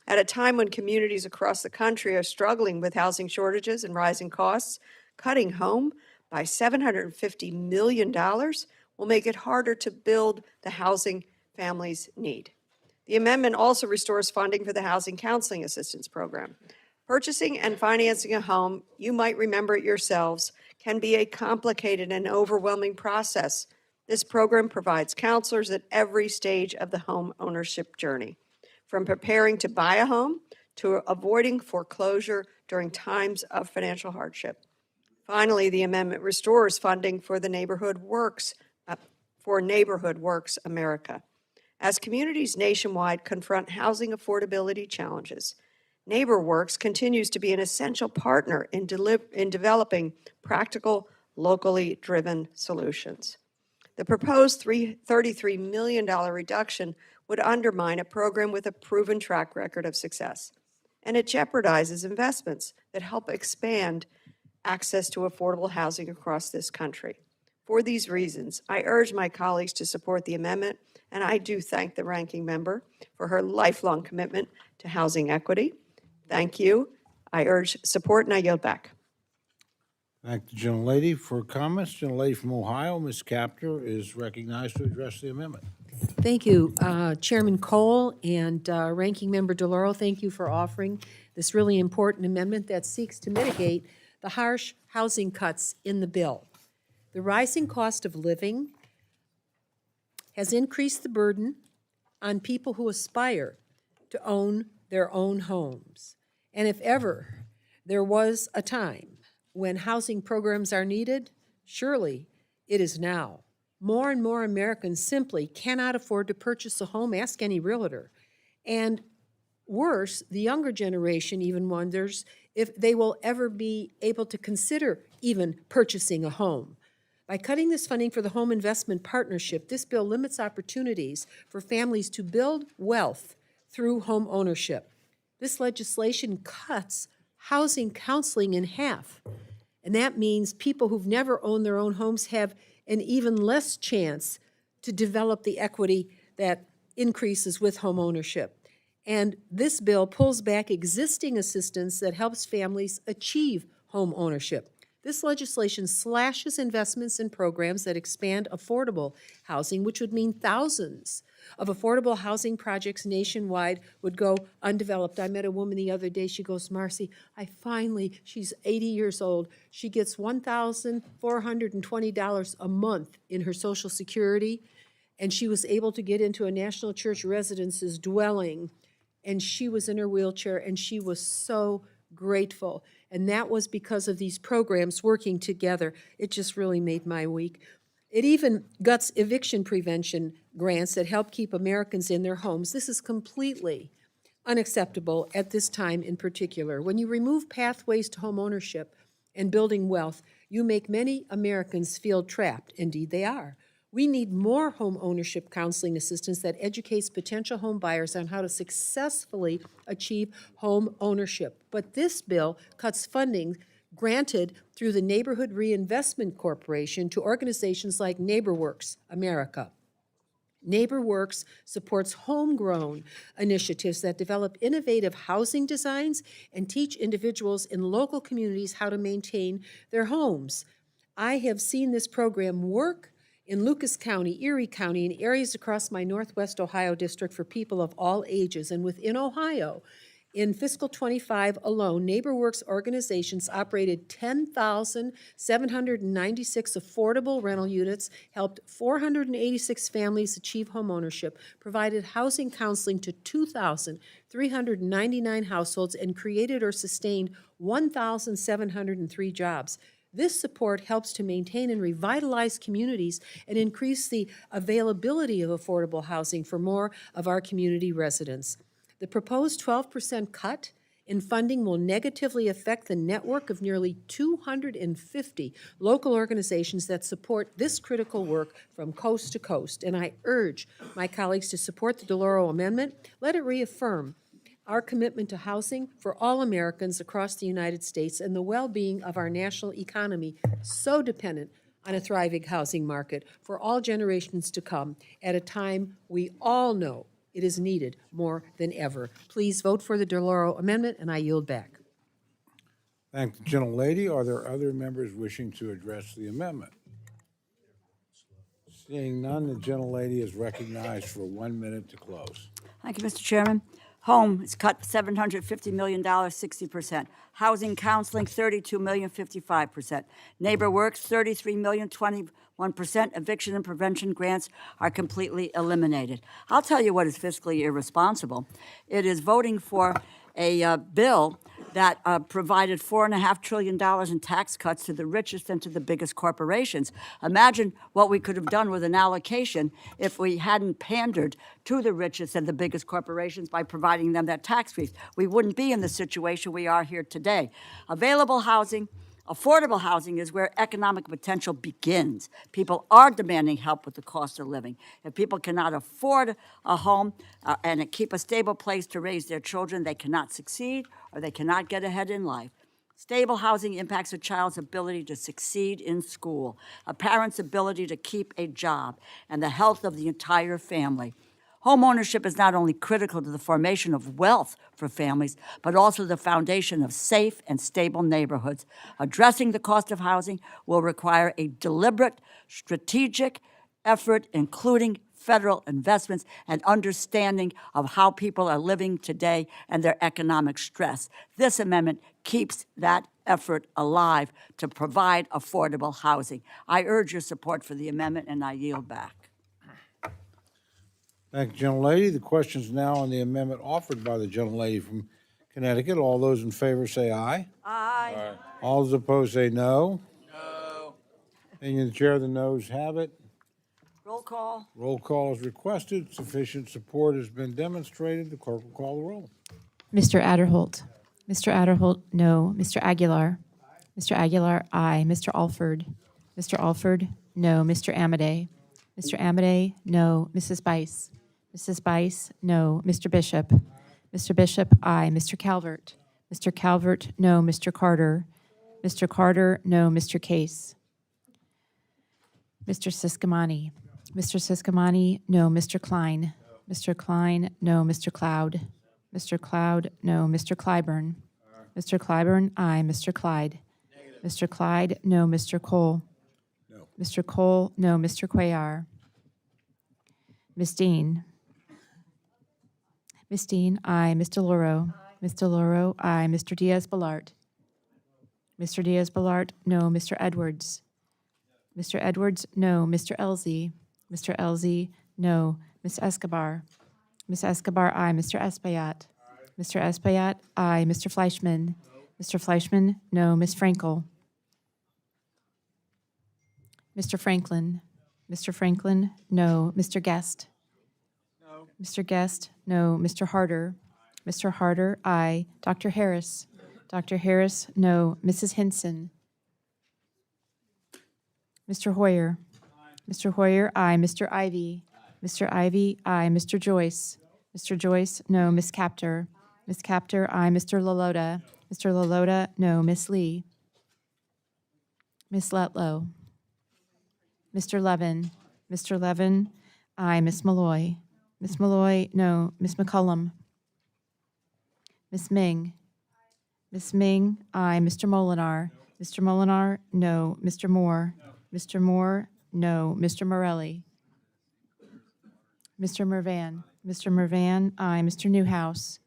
At a time when communities across the country are struggling with housing shortages and rising costs, cutting home by $750 million will make it harder to build the housing families need. The amendment also restores funding for the Housing Counseling Assistance Program. Purchasing and financing a home, you might remember it yourselves, can be a complicated and overwhelming process. This program provides counselors at every stage of the home ownership journey, from preparing to buy a home to avoiding foreclosure during times of financial hardship. Finally, the amendment restores funding for the Neighborhood Works America. As communities nationwide confront housing affordability challenges, NeighborWorks continues to be an essential partner in developing practical, locally driven solutions. The proposed $33 million reduction would undermine a program with a proven track record of success, and it jeopardizes investments that help expand access to affordable housing across this country. For these reasons, I urge my colleagues to support the amendment, and I do thank the ranking member for her lifelong commitment to housing equity. Thank you. I urge support, and I yield back. Thank the gentlelady for her comments. Gentlelady from Ohio, Ms. Capter, is recognized to address the amendment. Thank you, Chairman Cole and Ranking Member DeLauro. Thank you for offering this really important amendment that seeks to mitigate the harsh housing cuts in the bill. The rising cost of living has increased the burden on people who aspire to own their own homes. And if ever there was a time when housing programs are needed, surely it is now. More and more Americans simply cannot afford to purchase a home. Ask any realtor. And worse, the younger generation even wonders if they will ever be able to consider even purchasing a home. By cutting this funding for the Home Investment Partnership, this bill limits opportunities for families to build wealth through home ownership. This legislation cuts housing counseling in half. And that means people who've never owned their own homes have an even less chance to develop the equity that increases with home ownership. And this bill pulls back existing assistance that helps families achieve home ownership. This legislation slashes investments in programs that expand affordable housing, which would mean thousands of affordable housing projects nationwide would go undeveloped. I met a woman the other day. She goes, Marcy, she's 80 years old. She gets $1,420 a month in her Social Security, and she was able to get into a National Church Residences dwelling, and she was in her wheelchair, and she was so grateful. And that was because of these programs working together. It just really made my week. It even guts eviction prevention grants that help keep Americans in their homes. This is completely unacceptable at this time in particular. When you remove pathways to home ownership and building wealth, you make many Americans feel trapped. Indeed, they are. We need more home ownership counseling assistance that educates potential home buyers on how to successfully achieve home ownership. But this bill cuts funding granted through the Neighborhood Reinvestment Corporation to organizations like NeighborWorks America. NeighborWorks supports homegrown initiatives that develop innovative housing designs and teach individuals in local communities how to maintain their homes. I have seen this program work in Lucas County, Erie County, and areas across my Northwest Ohio district for people of all ages. And within Ohio, in fiscal 25 alone, NeighborWorks organizations operated 10,796 affordable rental units, helped 486 families achieve home ownership, provided housing counseling to 2,399 households, and created or sustained 1,703 jobs. This support helps to maintain and revitalize communities and increase the availability of affordable housing for more of our community residents. The proposed 12% cut in funding will negatively affect the network of nearly 250 local organizations that support this critical work from coast to coast. And I urge my colleagues to support the DeLauro amendment. Let it reaffirm our commitment to housing for all Americans across the United States and the well-being of our national economy, so dependent on a thriving housing market for all generations to come at a time we all know it is needed more than ever. Please vote for the DeLauro amendment, and I yield back. Thank the gentlelady. Are there other members wishing to address the amendment? Seeing none, the gentlelady is recognized for 1 minute to close. Thank you, Mr. Chairman. Home is cut $750 million, 60%. Housing counseling, $32 million, 55%. NeighborWorks, $33 million, 21%. Eviction and prevention grants are completely eliminated. I'll tell you what is fiscally irresponsible. It is voting for a bill that provided $4.5 trillion in tax cuts to the richest and to the biggest corporations. Imagine what we could have done with an allocation if we hadn't pandered to the richest and the biggest corporations by providing them that tax relief. We wouldn't be in the situation we are here today. Available housing, affordable housing is where economic potential begins. People are demanding help with the cost of living. If people cannot afford a home and keep a stable place to raise their children, they cannot succeed or they cannot get ahead in life. Stable housing impacts a child's ability to succeed in school, a parent's ability to keep a job, and the health of the entire family. Home ownership is not only critical to the formation of wealth for families, but also the foundation of safe and stable neighborhoods. Addressing the cost of housing will require a deliberate, strategic effort, including federal investments and understanding of how people are living today and their economic stress. This amendment keeps that effort alive to provide affordable housing. I urge your support for the amendment, and I yield back. Thank you, gentlelady. The question is now on the amendment offered by the gentlelady from Connecticut. All those in favor say aye. Aye. All those opposed say no. No. Opinion of the chair, the noes have it. Roll call. Roll call is requested. Sufficient support has been demonstrated. The clerk will call the roll. Mr. Adderholt. Mr. Adderholt, no. Mr. Aguilar. Mr. Aguilar, aye. Mr. Alford. Mr. Alford, no. Mr. Amadei. Mr. Amadei, no. Mrs. Bice. Mrs. Bice, no. Mr. Bishop. Mr. Bishop, aye. Mr. Calvert. Mr. Calvert, no. Mr. Carter. Mr. Carter, no. Mr. Case. Mr. Siscomani. Mr. Siscomani, no. Mr. Klein. Mr. Klein, no. Mr. Cloud. Mr. Cloud, no. Mr. Clyburn. Mr. Clyburn, aye. Mr. Clyde. Mr. Clyde, no. Mr. Cole. No. Mr. Cole, no. Mr. Cuellar. Ms. Dean. Ms. Dean, aye. Mr. Loro. Mr. Loro, aye. Mr. Diaz-Balart. Mr. Diaz-Balart, no. Mr. Edwards. Mr. Edwards, no. Mr. Elzey. Mr. Elzey, no. Ms. Escobar. Ms. Escobar, aye. Mr. Espaillat. Mr. Espaillat, aye. Mr. Fleischman. Mr. Fleischman, no. Ms. Frankel. Mr. Franklin. Mr. Franklin, no. Mr. Guest. No. Mr. Guest, no. Mr. Harder. Mr. Harder, aye. Dr. Harris. Dr. Harris, no. Mrs. Hinson. Mr. Hoyer. Mr. Hoyer, aye. Mr. Ivy. Mr. Ivy, aye. Mr. Joyce. Mr. Joyce, no. Ms. Capter. Ms. Capter, aye. Mr. Lalota. Mr. Lalota, no. Ms. Lee. Ms. Letlow. Mr. Levin. Mr. Levin, aye. Ms. Malloy. Ms. Malloy, no. Ms. McCullum. Ms. Ming. Ms. Ming, aye. Mr. Molinar. Mr. Molinar, no. Mr. Moore. Mr. Moore, no. Mr. Morelli. Mr. Mervan. Mr. Mervan, aye. Mr. Newhouse.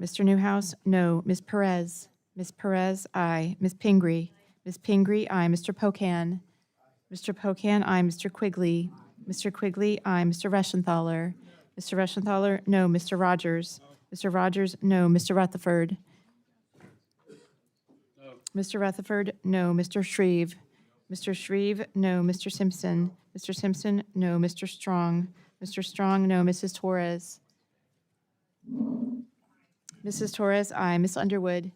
Mr. Newhouse, no. Ms. Perez. Ms. Perez, aye. Ms. Pingree. Ms. Pingree, aye. Mr. Pocan. Mr. Pocan, aye. Mr. Quigley. Mr. Quigley, aye. Mr. Reschenthaler. Mr. Reschenthaler, no. Mr. Rogers. Mr. Rogers, no. Mr. Rutherford. Mr. Rutherford, no. Mr. Shreve. Mr. Shreve, no. Mr. Simpson. Mr. Simpson, no. Mr. Strong. Mr. Strong, no. Mrs. Torres. Mrs. Torres, aye. Miss Underwood.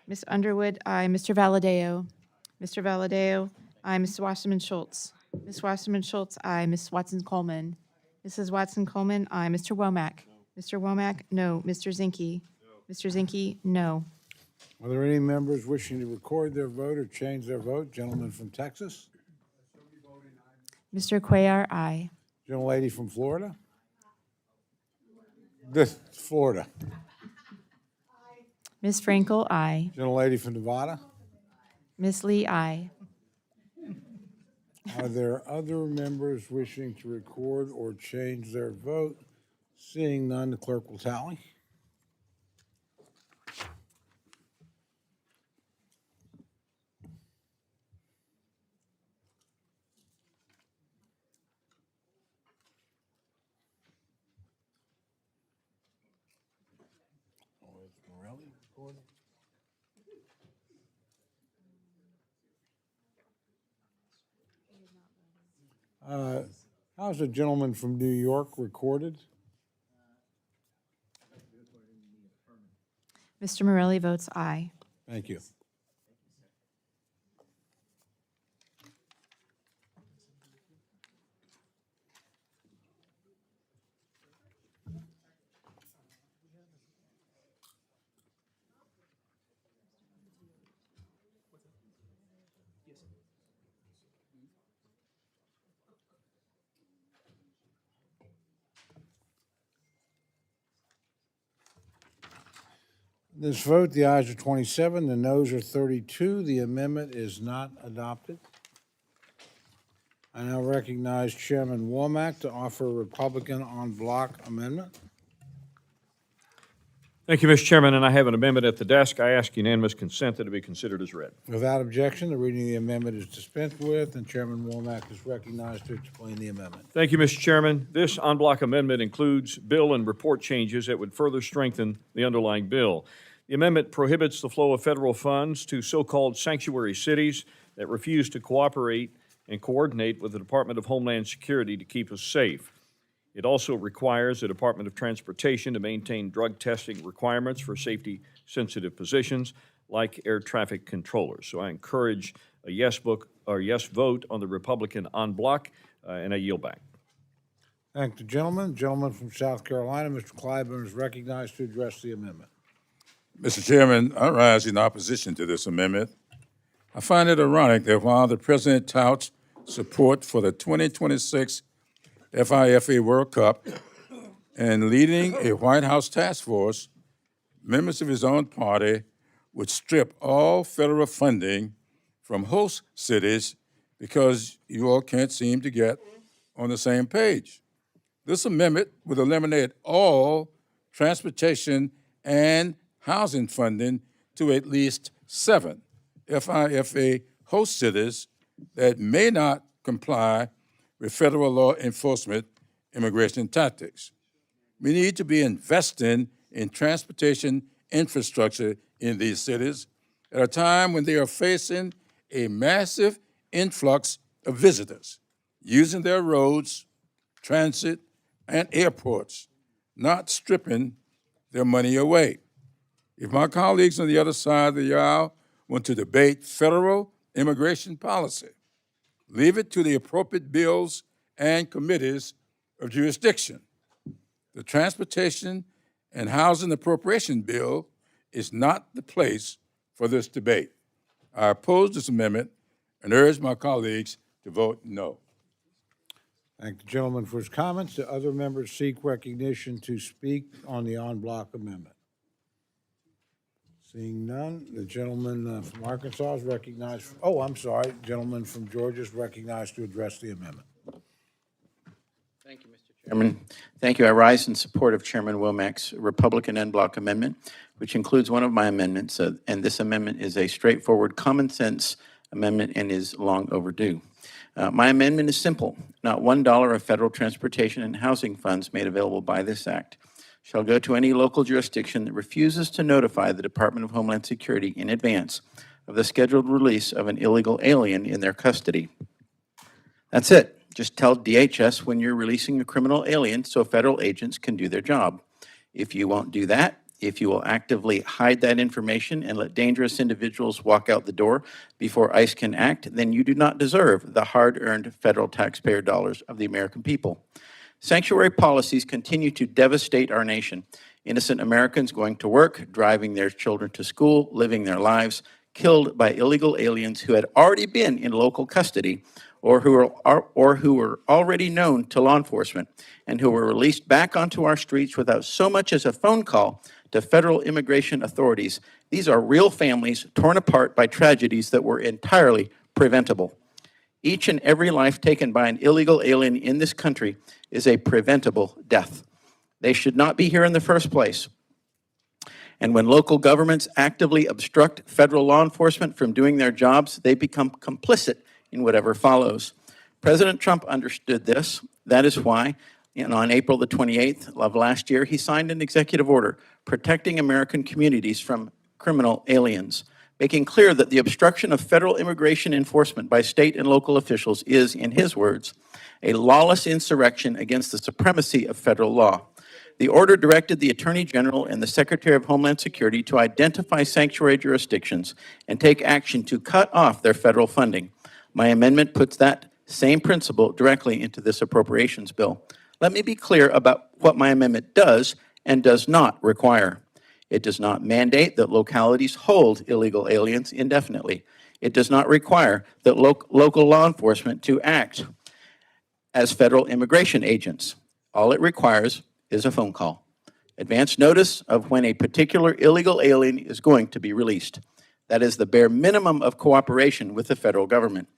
Miss Underwood, aye. Mr. Valadeo. Mr. Valadeo, aye. Mrs. Wasserman Schultz. Ms. Wasserman Schultz, aye. Ms. Watson Coleman. Mrs. Watson Coleman, aye. Mr. Womack. Mr. Womack, no. Mr. Zinke. Mr. Zinke, no. Are there any members wishing to record their vote or change their vote? Gentleman from Texas? Mr. Cuellar, aye. Gentlelady from Florida? This, Florida. Ms. Frankel, aye. Gentlelady from Nevada? Ms. Lee, aye. Are there other members wishing to record or change their vote? Seeing none, the clerk will tally. How's the gentleman from New York recorded? Mr. Morelli votes aye. Thank you. This vote, the ayes are 27, the noes are 32. The amendment is not adopted. I now recognize Chairman Womack to offer a Republican en bloc amendment. Thank you, Mr. Chairman, and I have an amendment at the desk. I ask unanimous consent that it be considered as read. Without objection, the reading of the amendment is dispensed with, and Chairman Womack is recognized to explain the amendment. Thank you, Mr. Chairman. This en bloc amendment includes bill and report changes that would further strengthen the underlying bill. The amendment prohibits the flow of federal funds to so-called sanctuary cities that refuse to cooperate and coordinate with the Department of Homeland Security to keep us safe. It also requires the Department of Transportation to maintain drug testing requirements for safety-sensitive positions like air traffic controllers. So I encourage a yes vote on the Republican en bloc, and I yield back. Thank the gentleman. Gentleman from South Carolina, Mr. Clyburn, is recognized to address the amendment. Mr. Chairman, I rise in opposition to this amendment. I find it ironic that while the President touts support for the 2026 FIFA World Cup and leading a White House task force, members of his own party would strip all federal funding from host cities because you all can't seem to get on the same page. This amendment would eliminate all transportation and housing funding to at least 7 FIFA host cities that may not comply with federal law enforcement immigration tactics. We need to be investing in transportation infrastructure in these cities at a time when they are facing a massive influx of visitors using their roads, transit, and airports, not stripping their money away. If my colleagues on the other side of the aisle want to debate federal immigration policy, leave it to the appropriate bills and committees of jurisdiction. The Transportation and Housing Appropriation Bill is not the place for this debate. I oppose this amendment and urge my colleagues to vote no. Thank the gentleman for his comments. Do other members seek recognition to speak on the en bloc amendment? Seeing none, the gentleman from Arkansas is recognized. Oh, I'm sorry. Gentleman from Georgia is recognized to address the amendment. Thank you, Mr. Chairman. Thank you. I rise in support of Chairman Womack's Republican en bloc amendment, which includes one of my amendments, and this amendment is a straightforward, common sense amendment and is long overdue. My amendment is simple. Not $1 of federal transportation and housing funds made available by this act shall go to any local jurisdiction that refuses to notify the Department of Homeland Security in advance of the scheduled release of an illegal alien in their custody. That's it. Just tell DHS when you're releasing a criminal alien so federal agents can do their job. If you won't do that, if you will actively hide that information and let dangerous individuals walk out the door before ICE can act, then you do not deserve the hard-earned federal taxpayer dollars of the American people. Sanctuary policies continue to devastate our nation. Innocent Americans going to work, driving their children to school, living their lives, killed by illegal aliens who had already been in local custody or who were already known to law enforcement and who were released back onto our streets without so much as a phone call to federal immigration authorities. These are real families torn apart by tragedies that were entirely preventable. Each and every life taken by an illegal alien in this country is a preventable death. They should not be here in the first place. And when local governments actively obstruct federal law enforcement from doing their jobs, they become complicit in whatever follows. President Trump understood this. That is why, on April the 28th of last year, he signed an executive order protecting American communities from criminal aliens, making clear that the obstruction of federal immigration enforcement by state and local officials is, in his words, a lawless insurrection against the supremacy of federal law. The order directed the Attorney General and the Secretary of Homeland Security to identify sanctuary jurisdictions and take action to cut off their federal funding. My amendment puts that same principle directly into this appropriations bill. Let me be clear about what my amendment does and does not require. It does not mandate that localities hold illegal aliens indefinitely. It does not require that local law enforcement to act as federal immigration agents. All it requires is a phone call. Advance notice of when a particular illegal alien is going to be released. That is the bare minimum of cooperation with the federal government.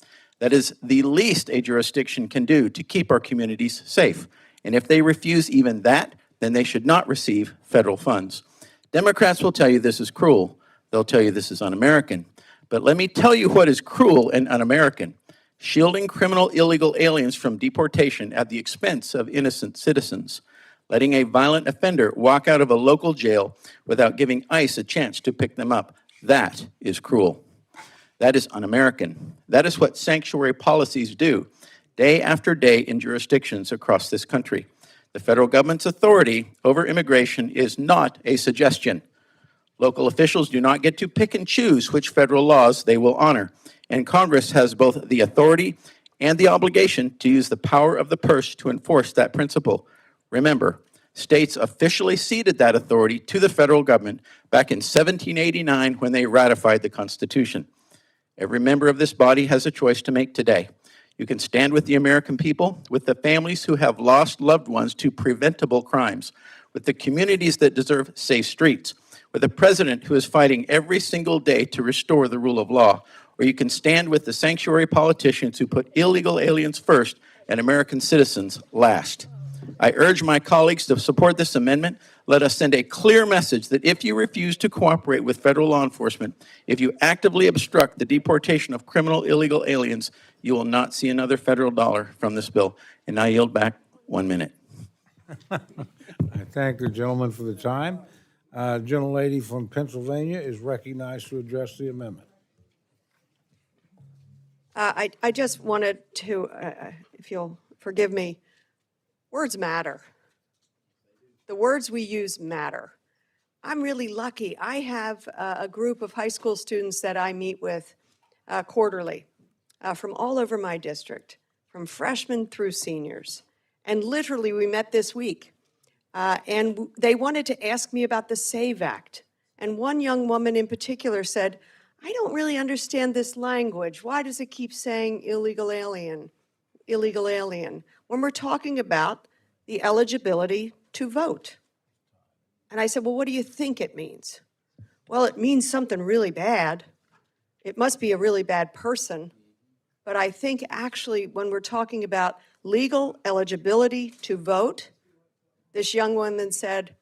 That is the least a jurisdiction can do to keep our communities safe. And if they refuse even that, then they should not receive federal funds. Democrats will tell you this is cruel. They'll tell you this is un-American. But let me tell you what is cruel and un-American. Shielding criminal illegal aliens from deportation at the expense of innocent citizens. Letting a violent offender walk out of a local jail without giving ICE a chance to pick them up. That is cruel. That is un-American. That is what sanctuary policies do, day after day in jurisdictions across this country. The federal government's authority over immigration is not a suggestion. Local officials do not get to pick and choose which federal laws they will honor, and Congress has both the authority and the obligation to use the power of the purse to enforce that principle. Remember, states officially ceded that authority to the federal government back in 1789 when they ratified the Constitution. Every member of this body has a choice to make today. You can stand with the American people, with the families who have lost loved ones to preventable crimes, with the communities that deserve safe streets, with a president who is fighting every single day to restore the rule of law, or you can stand with the sanctuary politicians who put illegal aliens first and American citizens last. I urge my colleagues to support this amendment. Let us send a clear message that if you refuse to cooperate with federal law enforcement, if you actively obstruct the deportation of criminal illegal aliens, you will not see another federal dollar from this bill. And I yield back 1 minute. I thank the gentleman for the time. Gentlelady from Pennsylvania is recognized to address the amendment. I just wanted to, if you'll forgive me, words matter. The words we use matter. I'm really lucky. I have a group of high school students that I meet with quarterly from all over my district, from freshmen through seniors. And literally, we met this week. And they wanted to ask me about the SAVE Act. And one young woman in particular said, I don't really understand this language. Why does it keep saying illegal alien, when we're talking about the eligibility to vote? And I said, well, what do you think it means? Well, it means something really bad. It must be a really bad person. But I think actually when we're talking about legal eligibility to vote, this young woman said,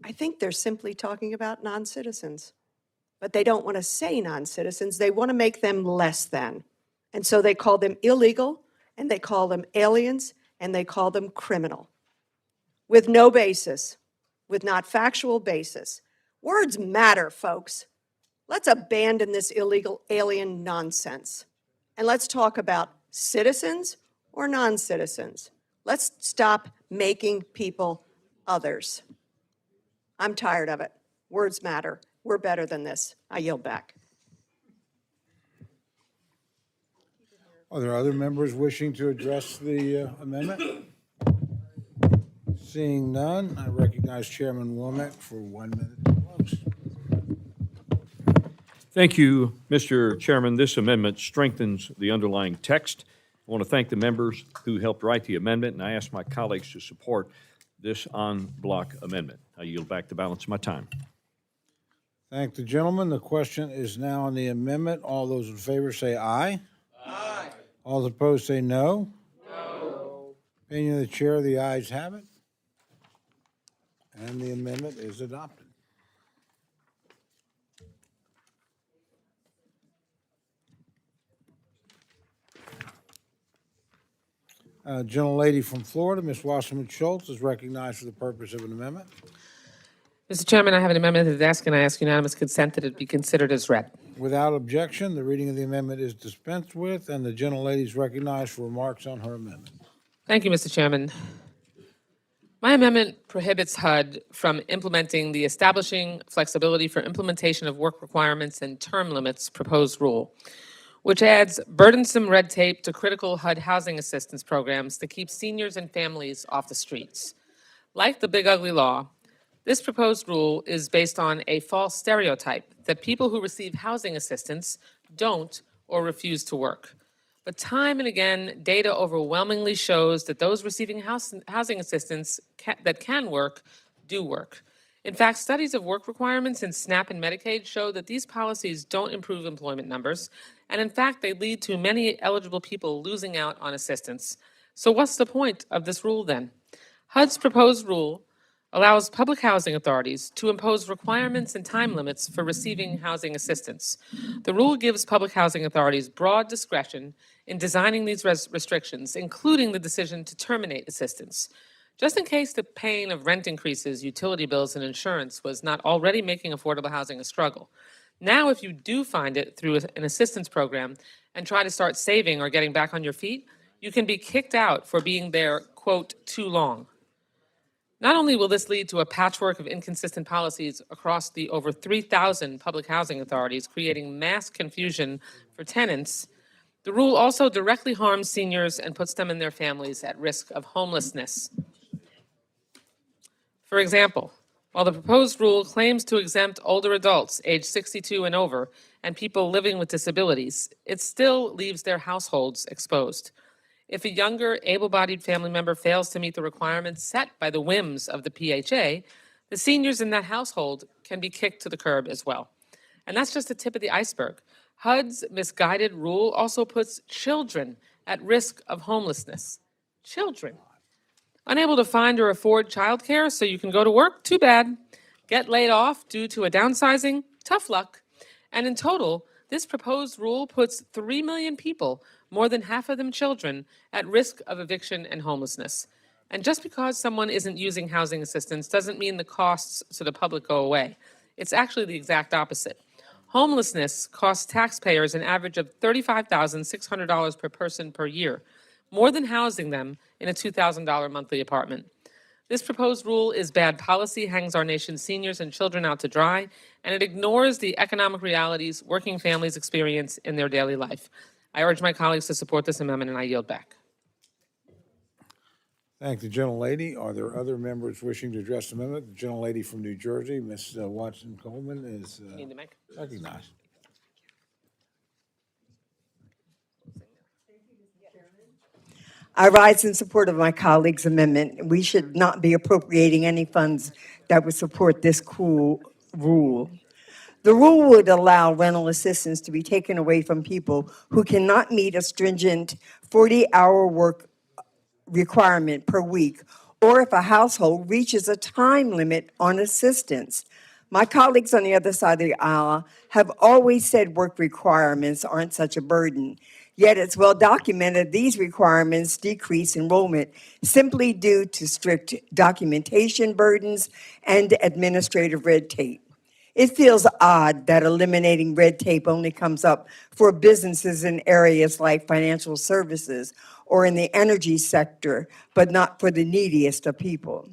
I think they're simply talking about non-citizens. But they don't want to say non-citizens. They want to make them less than. And so they call them illegal, and they call them aliens, and they call them criminal. With no basis, with not factual basis. Words matter, folks. Let's abandon this illegal alien nonsense. And let's talk about citizens or non-citizens. Let's stop making people others. I'm tired of it. Words matter. We're better than this. I yield back. Are there other members wishing to address the amendment? Seeing none, I recognize Chairman Womack for 1 minute to close. Thank you, Mr. Chairman. This amendment strengthens the underlying text. I want to thank the members who helped write the amendment, and I ask my colleagues to support this en bloc amendment. I yield back the balance of my time. Thank the gentleman. The question is now on the amendment. All those in favor say aye. Aye. All those opposed say no. No. Opinion of the chair, the ayes have it. And the amendment is adopted. Gentlelady from Florida, Ms. Wasserman Schultz, is recognized for the purpose of an amendment. Mr. Chairman, I have an amendment to the desk, and I ask unanimous consent that it be considered as read. Without objection, the reading of the amendment is dispensed with, and the gentlelady is recognized for remarks on her amendment. Thank you, Mr. Chairman. My amendment prohibits HUD from implementing the establishing flexibility for implementation of work requirements and term limits proposed rule, which adds burdensome red tape to critical HUD housing assistance programs to keep seniors and families off the streets. Like the Big Ugly Law, this proposed rule is based on a false stereotype that people who receive housing assistance don't or refuse to work. But time and again, data overwhelmingly shows that those receiving housing assistance that can work, do work. In fact, studies of work requirements in SNAP and Medicaid show that these policies don't improve employment numbers, and in fact, they lead to many eligible people losing out on assistance. So what's the point of this rule then? HUD's proposed rule allows public housing authorities to impose requirements and time limits for receiving housing assistance. The rule gives public housing authorities broad discretion in designing these restrictions, including the decision to terminate assistance. Just in case the pain of rent increases, utility bills, and insurance was not already making affordable housing a struggle. Now, if you do find it through an assistance program and try to start saving or getting back on your feet, you can be kicked out for being there, quote, too long. Not only will this lead to a patchwork of inconsistent policies across the over 3,000 public housing authorities, creating mass confusion for tenants, the rule also directly harms seniors and puts them and their families at risk of homelessness. For example, while the proposed rule claims to exempt older adults aged 62 and over and people living with disabilities, it still leaves their households exposed. If a younger, able-bodied family member fails to meet the requirements set by the whims of the PHA, the seniors in that household can be kicked to the curb as well. And that's just the tip of the iceberg. HUD's misguided rule also puts children at risk of homelessness. Children. Unable to find or afford childcare so you can go to work? Too bad. Get laid off due to a downsizing? Tough luck. And in total, this proposed rule puts 3 million people, more than half of them children, at risk of eviction and homelessness. And just because someone isn't using housing assistance doesn't mean the costs to the public go away. It's actually the exact opposite. Homelessness costs taxpayers an average of $35,600 per person per year, more than housing them in a $2,000 monthly apartment. This proposed rule is bad policy, hangs our nation's seniors and children out to dry, and it ignores the economic realities working families experience in their daily life. I urge my colleagues to support this amendment, and I yield back. Thank the gentlelady. Are there other members wishing to address the amendment? The gentlelady from New Jersey, Ms. Watson Coleman, is recognized. I rise in support of my colleague's amendment. We should not be appropriating any funds that would support this cool rule. The rule would allow rental assistance to be taken away from people who cannot meet a stringent 40-hour work requirement per week, or if a household reaches a time limit on assistance. My colleagues on the other side of the aisle have always said work requirements aren't such a burden. Yet it's well documented these requirements decrease enrollment simply due to strict documentation burdens and administrative red tape. It feels odd that eliminating red tape only comes up for businesses in areas like financial services or in the energy sector, but not for the neediest of people.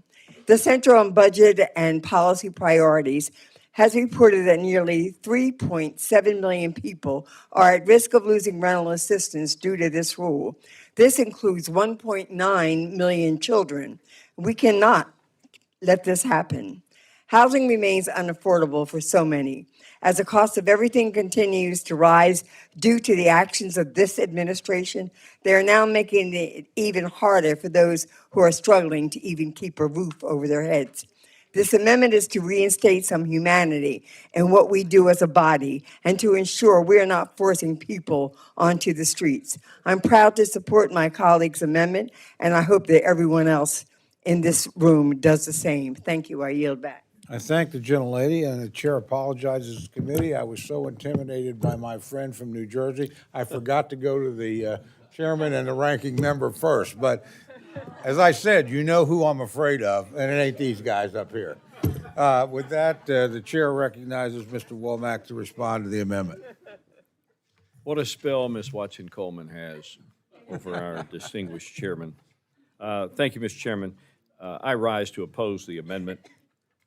The Center on Budget and Policy Priorities has reported that nearly 3.7 million people are at risk of losing rental assistance due to this rule. This includes 1.9 million children. We cannot let this happen. Housing remains unaffordable for so many. As the cost of everything continues to rise due to the actions of this administration, they are now making it even harder for those who are struggling to even keep a roof over their heads. This amendment is to reinstate some humanity in what we do as a body and to ensure we are not forcing people onto the streets. I'm proud to support my colleague's amendment, and I hope that everyone else in this room does the same. Thank you. I yield back. I thank the gentlelady, and the chair apologizes to the committee. I was so intimidated by my friend from New Jersey, I forgot to go to the chairman and the ranking member first. But as I said, you know who I'm afraid of, and it ain't these guys up here. With that, the chair recognizes Mr. Womack to respond to the amendment. What a spell Ms. Watson Coleman has over our distinguished chairman. Thank you, Mr. Chairman. I rise to oppose the amendment.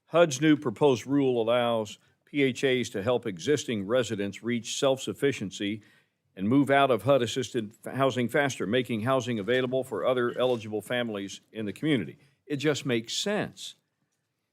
HUD's new proposed rule allows PHAs to help existing residents reach self-sufficiency and move out of HUD-assisted housing faster, making housing available for other eligible families in the community. It just makes sense.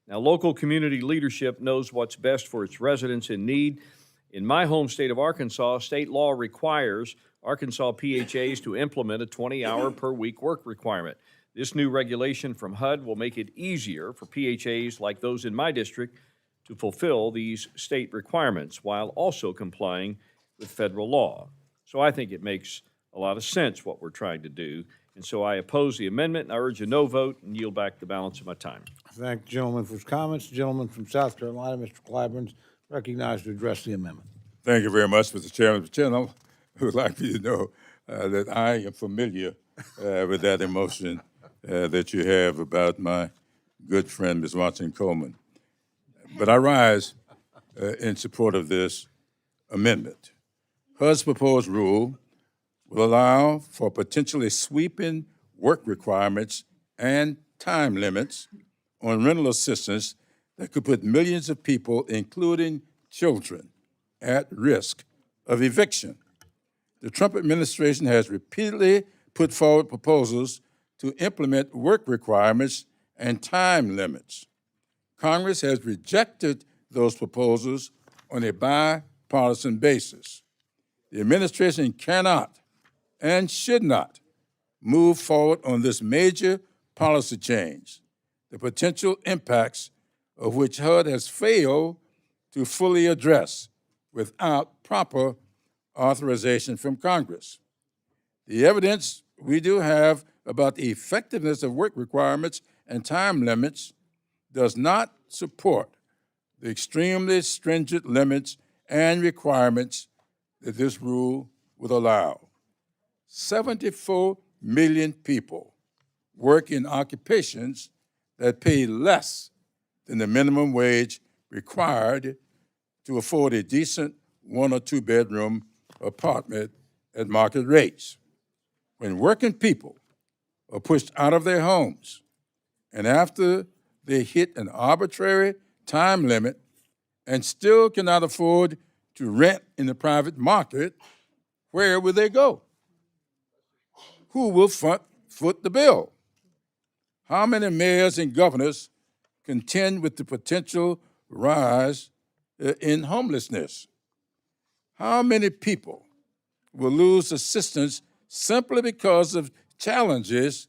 Now, local community leadership knows what's best for its residents in need. In my home state of Arkansas, state law requires Arkansas PHAs to implement a 20-hour per week work requirement. This new regulation from HUD will make it easier for PHAs like those in my district to fulfill these state requirements while also complying with federal law. So I think it makes a lot of sense what we're trying to do. And so I oppose the amendment, and I urge a no vote and yield back the balance of my time. Thank the gentleman for his comments. The gentleman from South Carolina, Mr. Clyburn, is recognized to address the amendment. Thank you very much, Mr. Chairman. Mr. Chairman, I would like you to know that I am familiar with that emotion that you have about my good friend, Ms. Watson Coleman. But I rise in support of this amendment. HUD's proposed rule will allow for potentially sweeping work requirements and time limits on rental assistance that could put millions of people, including children, at risk of eviction. The Trump administration has repeatedly put forward proposals to implement work requirements and time limits. Congress has rejected those proposals on a bipartisan basis. The administration cannot and should not move forward on this major policy change, the potential impacts of which HUD has failed to fully address without proper authorization from Congress. The evidence we do have about the effectiveness of work requirements and time limits does not support the extremely stringent limits and requirements that this rule would allow. 74 million people work in occupations that pay less than the minimum wage required to afford a decent 1 or 2 bedroom apartment at market rates. When working people are pushed out of their homes and after they hit an arbitrary time limit and still cannot afford to rent in the private market, where will they go? Who will foot the bill? How many mayors and governors contend with the potential rise in homelessness? How many people will lose assistance simply because of challenges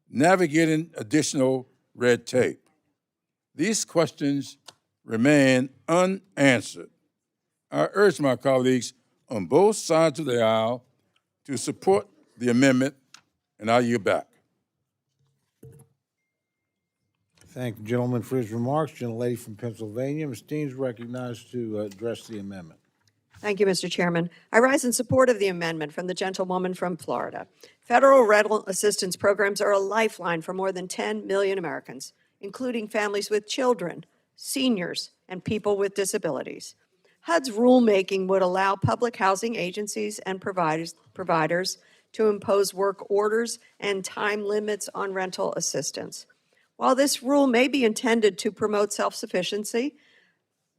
navigating additional red tape? These questions remain unanswered. I urge my colleagues on both sides of the aisle to support the amendment, and I yield back. Thank the gentleman for his remarks. Gentlelady from Pennsylvania, Ms. Dean, is recognized to address the amendment. Thank you, Mr. Chairman. I rise in support of the amendment from the gentlewoman from Florida. Federal rental assistance programs are a lifeline for more than 10 million Americans, including families with children, seniors, and people with disabilities. HUD's rulemaking would allow public housing agencies and providers to impose work orders and time limits on rental assistance. While this rule may be intended to promote self-sufficiency,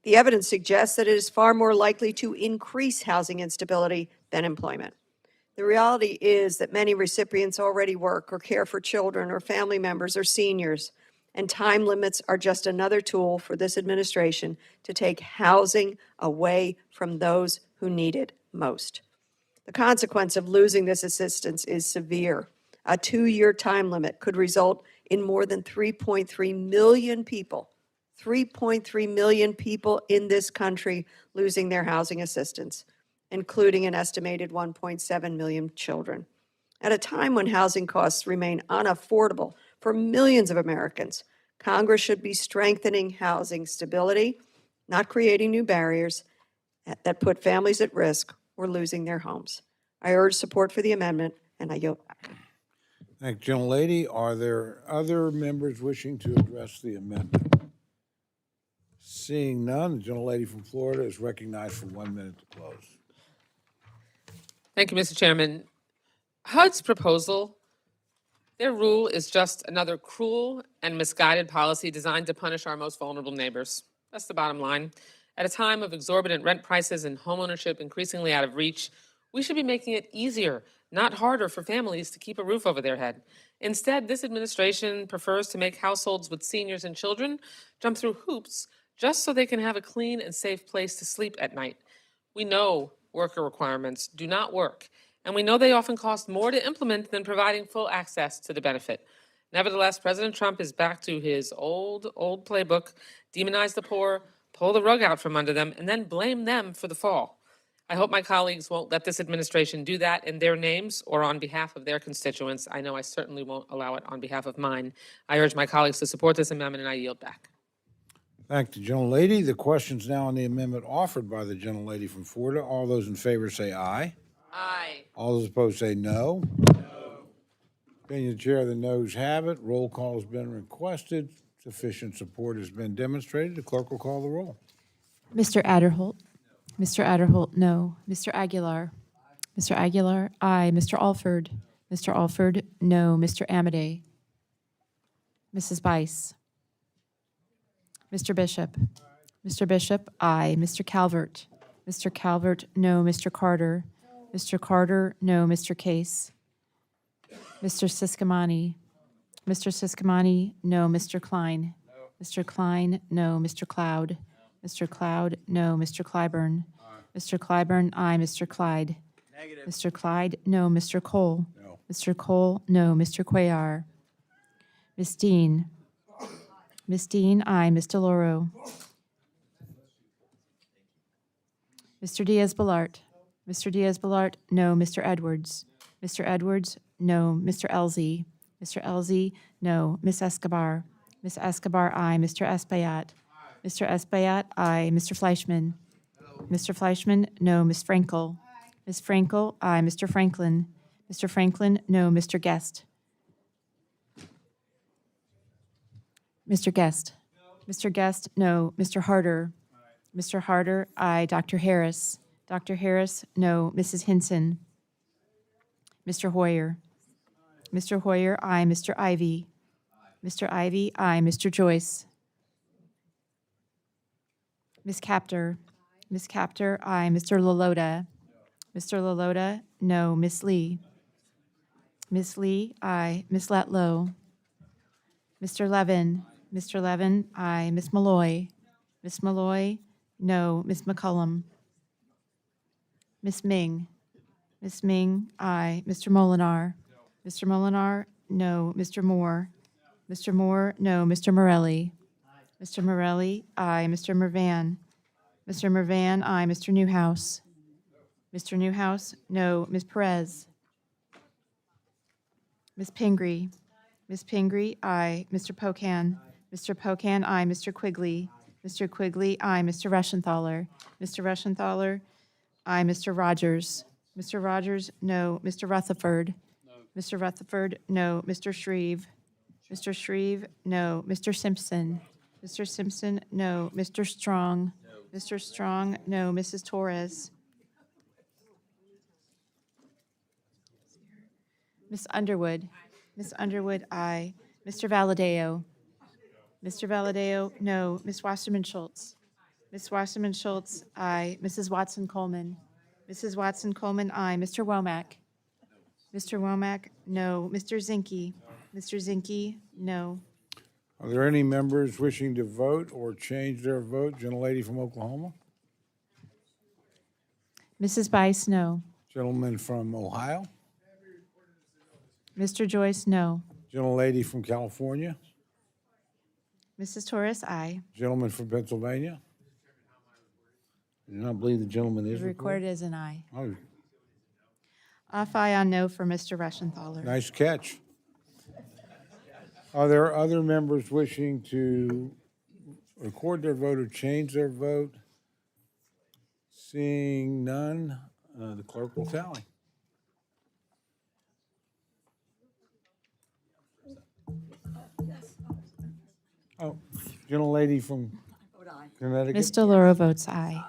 the evidence suggests that it is far more likely to increase housing instability than employment. The reality is that many recipients already work or care for children or family members or seniors, and time limits are just another tool for this administration to take housing away from those who need it most. The consequence of losing this assistance is severe. A 2-year time limit could result in more than 3.3 million people 3.3 million people in this country losing their housing assistance, including an estimated 1.7 million children. At a time when housing costs remain unaffordable for millions of Americans, Congress should be strengthening housing stability, not creating new barriers that put families at risk or losing their homes. I urge support for the amendment, and I yield back. Thank you, gentlelady. Are there other members wishing to address the amendment? Seeing none, the gentlelady from Florida is recognized for 1 minute to close. Thank you, Mr. Chairman. HUD's proposal, their rule is just another cruel and misguided policy designed to punish our most vulnerable neighbors. That's the bottom line. At a time of exorbitant rent prices and homeownership increasingly out of reach, we should be making it easier, not harder, for families to keep a roof over their head. Instead, this administration prefers to make households with seniors and children jump through hoops just so they can have a clean and safe place to sleep at night. We know worker requirements do not work, and we know they often cost more to implement than providing full access to the benefit. Nevertheless, President Trump is back to his old playbook: demonize the poor, pull the rug out from under them, and then blame them for the fall. I hope my colleagues won't let this administration do that in their names or on behalf of their constituents. I know I certainly won't allow it on behalf of mine. I urge my colleagues to support this amendment, and I yield back. Thank the gentlelady. The question's now on the amendment offered by the gentlelady from Florida. All those in favor say aye. Aye. All those opposed say no. Opinion of the chair, the noes have it. Roll call has been requested. Sufficient support has been demonstrated. The clerk will call the roll. Mr. Adderholt. Mr. Adderholt, no. Mr. Aguilar. Mr. Aguilar, aye. Mr. Alford. Mr. Alford, no. Mr. Amadei. Mrs. Bice. Mr. Bishop. Mr. Bishop, aye. Mr. Calvert. Mr. Calvert, no. Mr. Carter. Mr. Carter, no. Mr. Case. Mr. Siscomani. Mr. Siscomani, no. Mr. Klein. Mr. Klein, no. Mr. Cloud. Mr. Cloud, no. Mr. Clyburn. Mr. Clyburn, aye. Mr. Clyde. Mr. Clyde, no. Mr. Cole. Mr. Cole, no. Mr. Cuellar. Ms. Dean. Ms. Dean, aye. Ms. DeLauro. Mr. Diaz-Balart. Mr. Diaz-Balart, no. Mr. Edwards. Mr. Edwards, no. Mr. Elzey. Mr. Elzey, no. Ms. Escobar. Ms. Escobar, aye. Mr. Espaillat. Mr. Espaillat, aye. Mr. Fleischman. Mr. Fleischman, no. Ms. Frankel. Ms. Frankel, aye. Mr. Franklin. Mr. Franklin, no. Mr. Guest. Mr. Guest. Mr. Guest, no. Mr. Harder. Mr. Harder, aye. Dr. Harris. Dr. Harris, no. Mrs. Hinson. Mr. Hoyer. Mr. Hoyer, aye. Mr. Ivy. Mr. Ivy, aye. Mr. Joyce. Ms. Capter. Ms. Capter, aye. Mr. Lalota. Mr. Lalota, no. Ms. Lee. Ms. Lee, aye. Ms. Letlow. Mr. Levin. Mr. Levin, aye. Ms. Malloy. Ms. Malloy, no. Ms. McCullum. Ms. Ming. Ms. Ming, aye. Mr. Molinar. Mr. Molinar, no. Mr. Moore. Mr. Moore, no. Mr. Morelli. Mr. Morelli, aye. Mr. Mervan. Mr. Mervan, aye. Mr. Newhouse. Mr. Newhouse, no. Ms. Perez. Ms. Pingree. Ms. Pingree, aye. Mr. Pocan. Mr. Pocan, aye. Mr. Quigley. Mr. Quigley, aye. Mr. Rushenthaler. Mr. Rushenthaler, aye. Mr. Rogers. Mr. Rogers, no. Mr. Rutherford. Mr. Rutherford, no. Mr. Shreve. Mr. Shreve, no. Mr. Simpson. Mr. Simpson, no. Mr. Strong. Mr. Strong, no. Mrs. Torres. Ms. Underwood. Ms. Underwood, aye. Mr. Valadeo. Mr. Valadeo, no. Ms. Wasserman Schultz. Ms. Wasserman Schultz, aye. Mrs. Watson Coleman. Mrs. Watson Coleman, aye. Mr. Womack. Mr. Womack, no. Mr. Zinke. Mr. Zinke, no. Are there any members wishing to vote or change their vote? Gentlelady from Oklahoma? Mrs. Bice, no. Gentleman from Ohio? Mr. Joyce, no. Gentlelady from California? Mrs. Torres, aye. Gentleman from Pennsylvania? I do not believe the gentleman is Recorded as an aye. Oh, Off aye on no for Mr. Rushenthaler. nice catch. Are there other members wishing to record their vote or change their vote? Seeing none, the clerk will tally. Oh, gentlelady from Connecticut? Ms. DeLauro votes aye.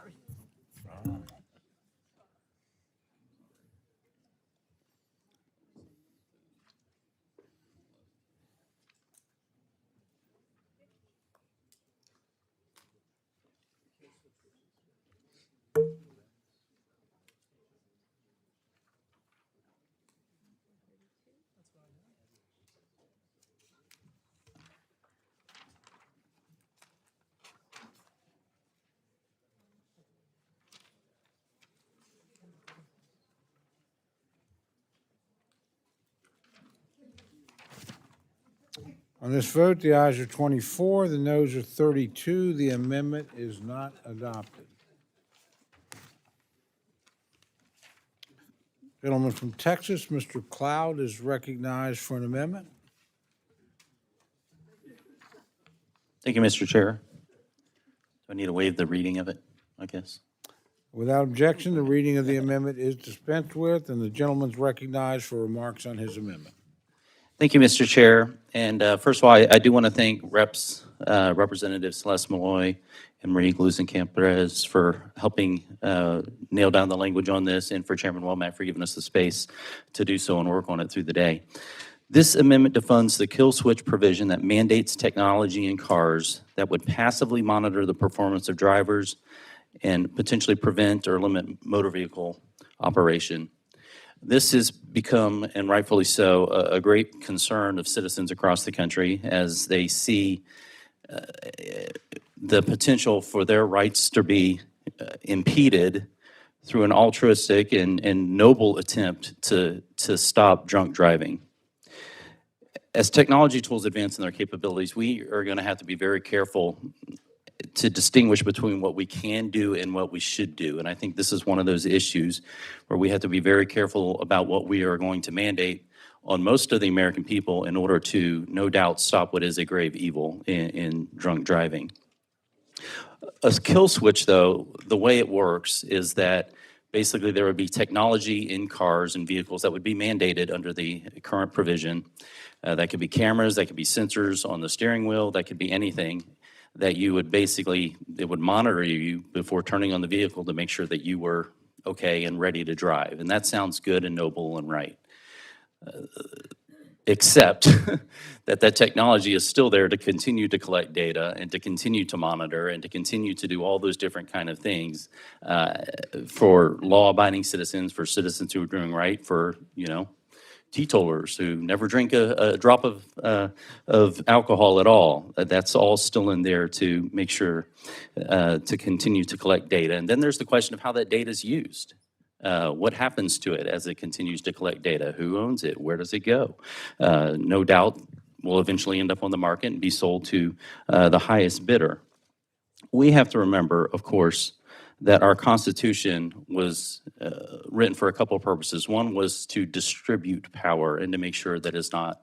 On this vote, the ayes are 24, the noes are 32. The amendment is not adopted. Gentleman from Texas, Mr. Cloud, is recognized for an amendment. Thank you, Mr. Chair. Do I need to waive the reading of it, I guess? Without objection, the reading of the amendment is dispensed with, and the gentleman's recognized for remarks on his amendment. Thank you, Mr. Chair. And first of all, I do want to thank Representative Celeste Malloy and Marie Glusenkamp-Perez for helping nail down the language on this, and for Chairman Womack for giving us the space to do so and work on it through the day. This amendment defunds the kill switch provision that mandates technology in cars that would passively monitor the performance of drivers and potentially prevent or limit motor vehicle operation. This has become, and rightfully so, a great concern of citizens across the country as they see the potential for their rights to be impeded through an altruistic and noble attempt to stop drunk driving. As technology tools advance in their capabilities, we are going to have to be very careful to distinguish between what we can do and what we should do. And I think this is one of those issues where we have to be very careful about what we are going to mandate on most of the American people in order to, no doubt, stop what is a grave evil in drunk driving. A kill switch, though, the way it works is that basically there would be technology in cars and vehicles that would be mandated under the current provision. That could be cameras, that could be sensors on the steering wheel, that could be anything that you would basically, it would monitor you before turning on the vehicle to make sure that you were okay and ready to drive. And that sounds good and noble and right. Except that technology is still there to continue to collect data and to continue to monitor and to continue to do all those different kind of things for law-abiding citizens, for citizens who are doing right, for, teetotalers who never drink a drop of alcohol at all. That's all still in there to make sure to continue to collect data. And then there's the question of how that data is used. What happens to it as it continues to collect data? Who owns it? Where does it go? No doubt will eventually end up on the market and be sold to the highest bidder. We have to remember, of course, that our Constitution was written for a couple of purposes. One was to distribute power and to make sure that it's not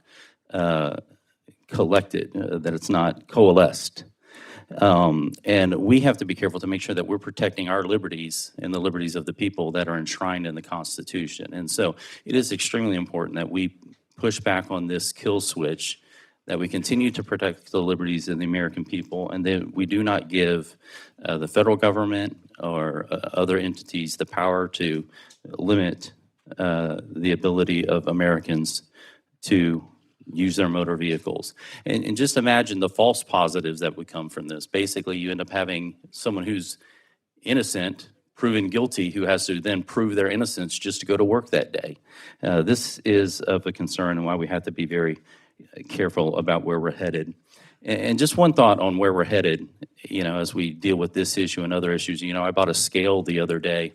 collected, that it's not coalesced. And we have to be careful to make sure that we're protecting our liberties and the liberties of the people that are enshrined in the Constitution. And so it is extremely important that we push back on this kill switch, that we continue to protect the liberties of the American people, and that we do not give the federal government or other entities the power to limit the ability of Americans to use their motor vehicles. And just imagine the false positives that would come from this. Basically, you end up having someone who's innocent proven guilty who has to then prove their innocence just to go to work that day. This is of a concern and why we have to be very careful about where we're headed. And just one thought on where we're headed, as we deal with this issue and other issues. I bought a scale the other day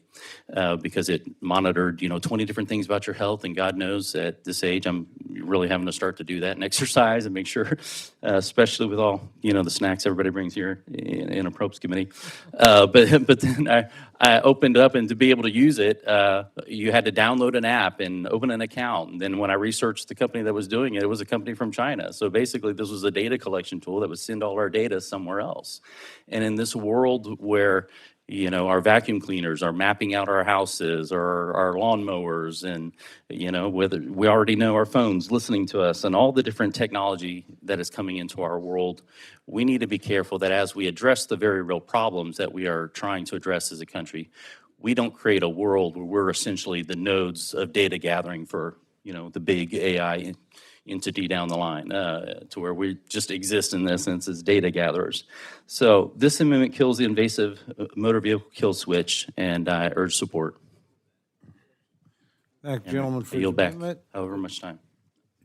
because it monitored, 20 different things about your health. And God knows at this age, I'm really having to start to do that and exercise and make sure, especially with all, the snacks everybody brings here in Appropriations Committee. But then I opened up, and to be able to use it, you had to download an app and open an account. And then when I researched the company that was doing it, it was a company from China. So basically, this was a data collection tool that would send all our data somewhere else. And in this world where, our vacuum cleaners are mapping out our houses or our lawnmowers, and, whether we already know our phones listening to us and all the different technology that is coming into our world, we need to be careful that as we address the very real problems that we are trying to address as a country, we don't create a world where we're essentially the nodes of data gathering for, the big AI entity down the line, to where we just exist in essence as data gatherers. So this amendment kills the invasive motor vehicle kill switch, and I urge support. Thank you, gentleman, for I your yield back amendment. however much time.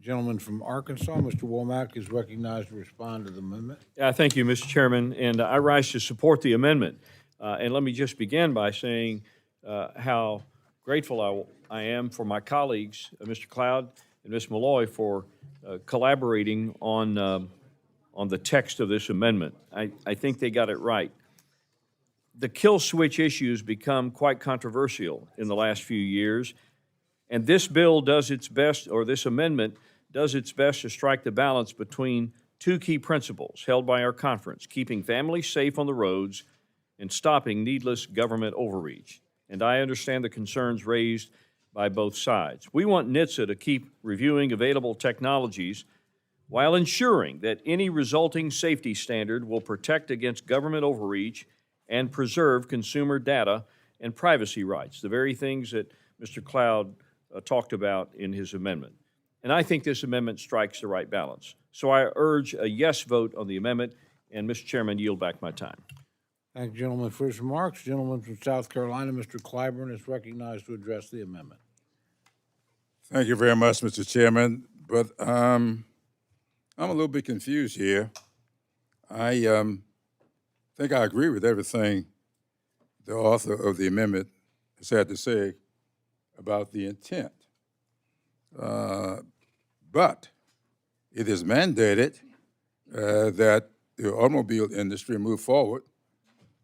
Gentleman from Arkansas, Mr. Womack, is recognized to respond to the amendment. Thank you, Mr. Chairman, and I rise to support the amendment. And let me just begin by saying how grateful I am for my colleagues, Mr. Cloud, and Ms. Malloy for collaborating on the text of this amendment. I think they got it right. The kill switch issues become quite controversial in the last few years, and this bill does its best, or this amendment does its best to strike the balance between two key principles held by our conference: keeping families safe on the roads and stopping needless government overreach. And I understand the concerns raised by both sides. We want NHTSA to keep reviewing available technologies while ensuring that any resulting safety standard will protect against government overreach and preserve consumer data and privacy rights, the very things that Mr. Cloud talked about in his amendment. And I think this amendment strikes the right balance. So I urge a yes vote on the amendment, and Mr. Chairman, yield back my time. Thank you, gentlemen, for his remarks. Gentleman from South Carolina, Mr. Clyburn, is recognized to address the amendment. Thank you very much, Mr. Chairman. But I'm a little bit confused here. I think I agree with everything the author of the amendment has had to say about the intent. But it is mandated that the automobile industry move forward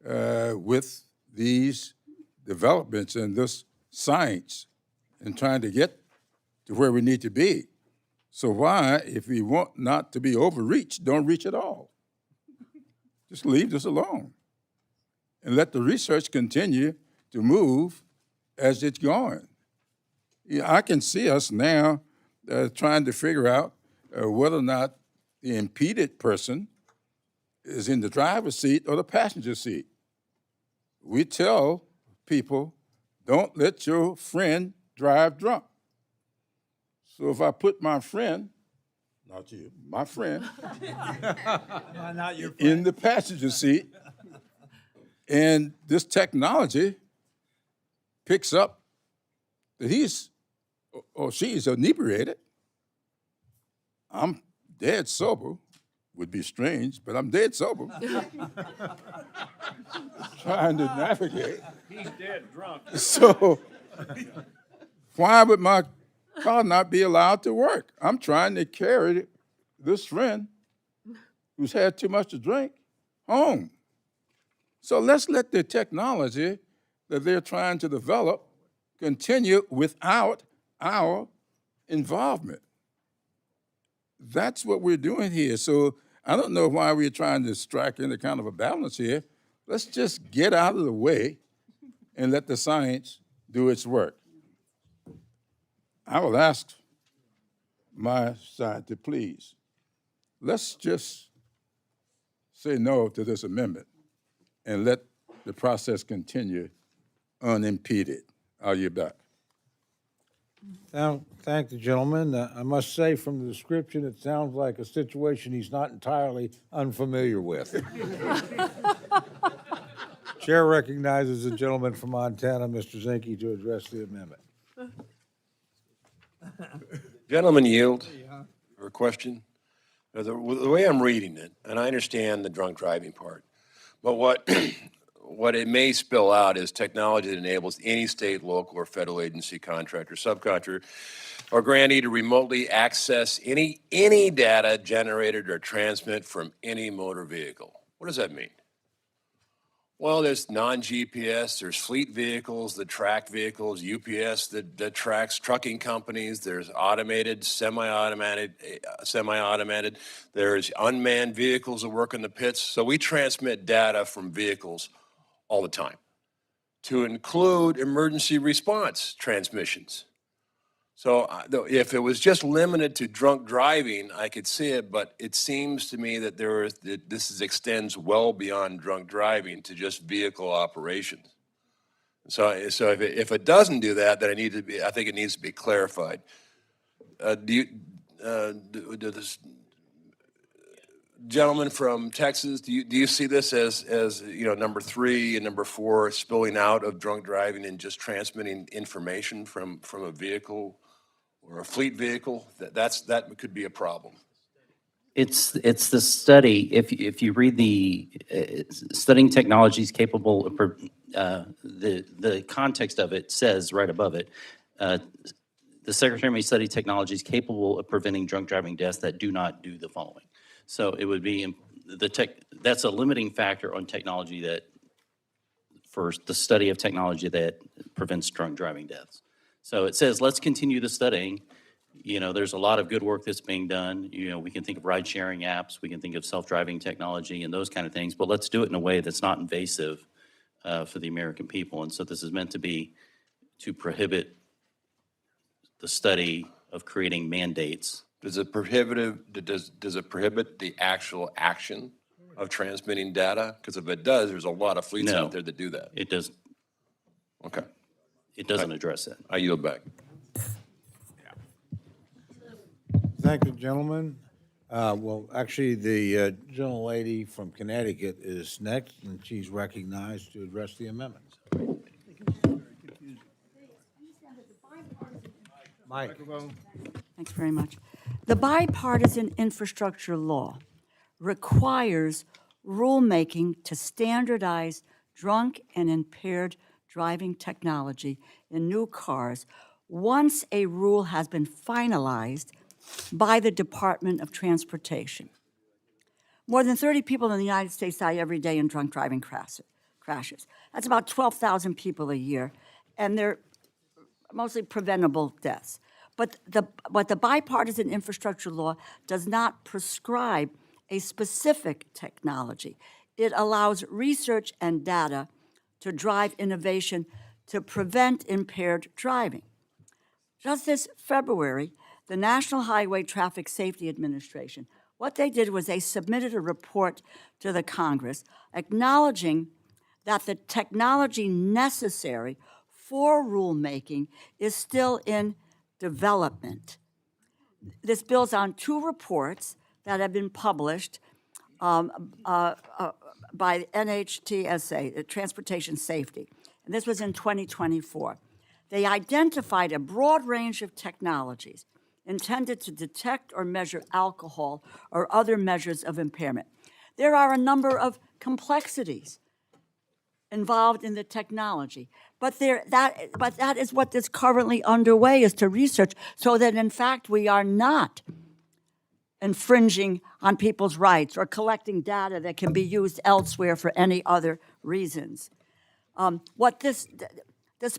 with these developments and this science and trying to get to where we need to be. So why, if we want not to be overreached, don't reach at all? Just leave this alone and let the research continue to move as it's going. Yeah, I can see us now trying to figure out whether or not the impeded person is in the driver's seat or the passenger seat. We tell people, don't let your friend drive drunk. So if I put my friend, not you, my friend, Not your in the passenger seat, and this technology picks up that he's or she's inebriated, I'm dead sober. Would be strange, but I'm dead sober. Trying to navigate. He's dead drunk. So why would my car not be allowed to work? I'm trying to carry this friend who's had too much to drink home. So let's let the technology that they're trying to develop continue without our involvement. That's what we're doing here. So I don't know why we're trying to strike any kind of a balance here. Let's just get out of the way and let the science do its work. I will ask my side to please, let's just say no to this amendment and let the process continue unimpeded. I'll yield back. Thank the gentleman. I must say, from the description, it sounds like a situation he's not entirely unfamiliar with. Chair recognizes the gentleman from Montana, Mr. Zinke, to address the amendment. Gentleman yield or question? The way I'm reading it, and I understand the drunk driving part, but what what it may spill out is technology that enables any state, local, or federal agency, contractor, subcontractor, or grantee to remotely access any data generated or transmit from any motor vehicle. What does that mean? Well, there's non-GPS, there's fleet vehicles that track vehicles, UPS that tracks trucking companies, there's automated, semi-automated, there's unmanned vehicles that work in the pits. So we transmit data from vehicles all the time, to include emergency response transmissions. So if it was just limited to drunk driving, I could see it, but it seems to me that this extends well beyond drunk driving to just vehicle operations. So if it doesn't do that, then I think it needs to be clarified. This gentleman from Texas, do you see this as number 3 and number 4 spilling out of drunk driving and just transmitting information from a vehicle or a fleet vehicle? That could be a problem. It's the study. If you read the studying technologies capable of the context of it says right above it, the Secretary may study technologies capable of preventing drunk driving deaths that do not do the following. So it would be that's a limiting factor on technology that, for the study of technology that prevents drunk driving deaths. So it says, let's continue the studying. You know, there's a lot of good work that's being done. You know, we can think of ride-sharing apps, we can think of self-driving technology and those kind of things, but let's do it in a way that's not invasive for the American people. And so this is meant to be to prohibit the study of creating mandates. Does it does it prohibit the actual action of transmitting data? Because if it does, there's a lot of fleets No, out there that do that. It does. Okay. It doesn't address that. I yield back. Thank you, gentlemen. Well, actually, the gentlelady from Connecticut is next, and she's recognized to address the amendments. Mike. Thanks very much. The bipartisan infrastructure law requires rulemaking to standardize drunk and impaired driving technology in new cars once a rule has been finalized by the Department of Transportation. More than 30 people in the United States die every day in drunk driving crashes. That's about 12,000 people a year, and they're mostly preventable deaths. But the bipartisan infrastructure law does not prescribe a specific technology. It allows research and data to drive innovation to prevent impaired driving. Just this February, the National Highway Traffic Safety Administration, what they did was they submitted a report to the Congress acknowledging that the technology necessary for rulemaking is still in development. This builds on two reports that have been published by NHTSA, Transportation Safety, and this was in 2024. They identified a broad range of technologies intended to detect or measure alcohol or other measures of impairment. There are a number of complexities involved in the technology, but that is what is currently underway, is to research so that in fact we are not infringing on people's rights or collecting data that can be used elsewhere for any other reasons. There's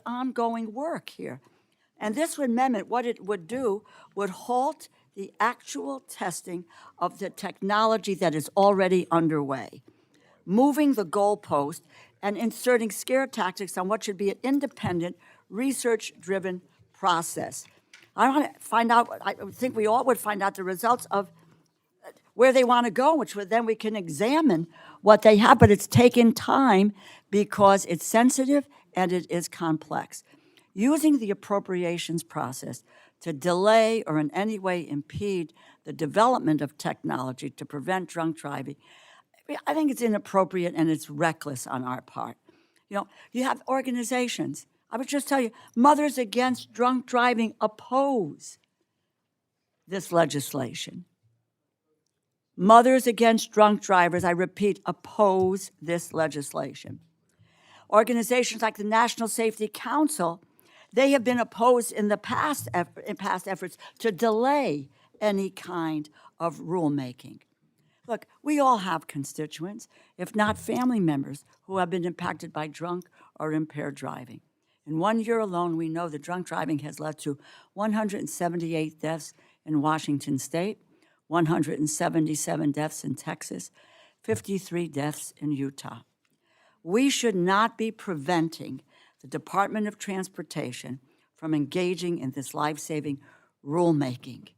ongoing work here. And this amendment, what it would do, would halt the actual testing of the technology that is already underway, moving the goalpost and inserting scare tactics on what should be an independent, research-driven process. I want to find out, I think we all would find out the results of where they want to go, which would then we can examine what they have, but it's taken time because it's sensitive and it is complex. Using the appropriations process to delay or in any way impede the development of technology to prevent drunk driving, I think it's inappropriate and it's reckless on our part. You know, you have organizations. I would just tell you, Mothers Against Drunk Driving oppose this legislation. Mothers Against Drunk Drivers, I repeat, oppose this legislation. Organizations like the National Safety Council, they have been opposed in past efforts to delay any kind of rulemaking. Look, we all have constituents, if not family members, who have been impacted by drunk or impaired driving. In 1 year alone, we know that drunk driving has led to 178 deaths in Washington State, 177 deaths in Texas, 53 deaths in Utah. We should not be preventing the Department of Transportation from engaging in this life-saving rulemaking.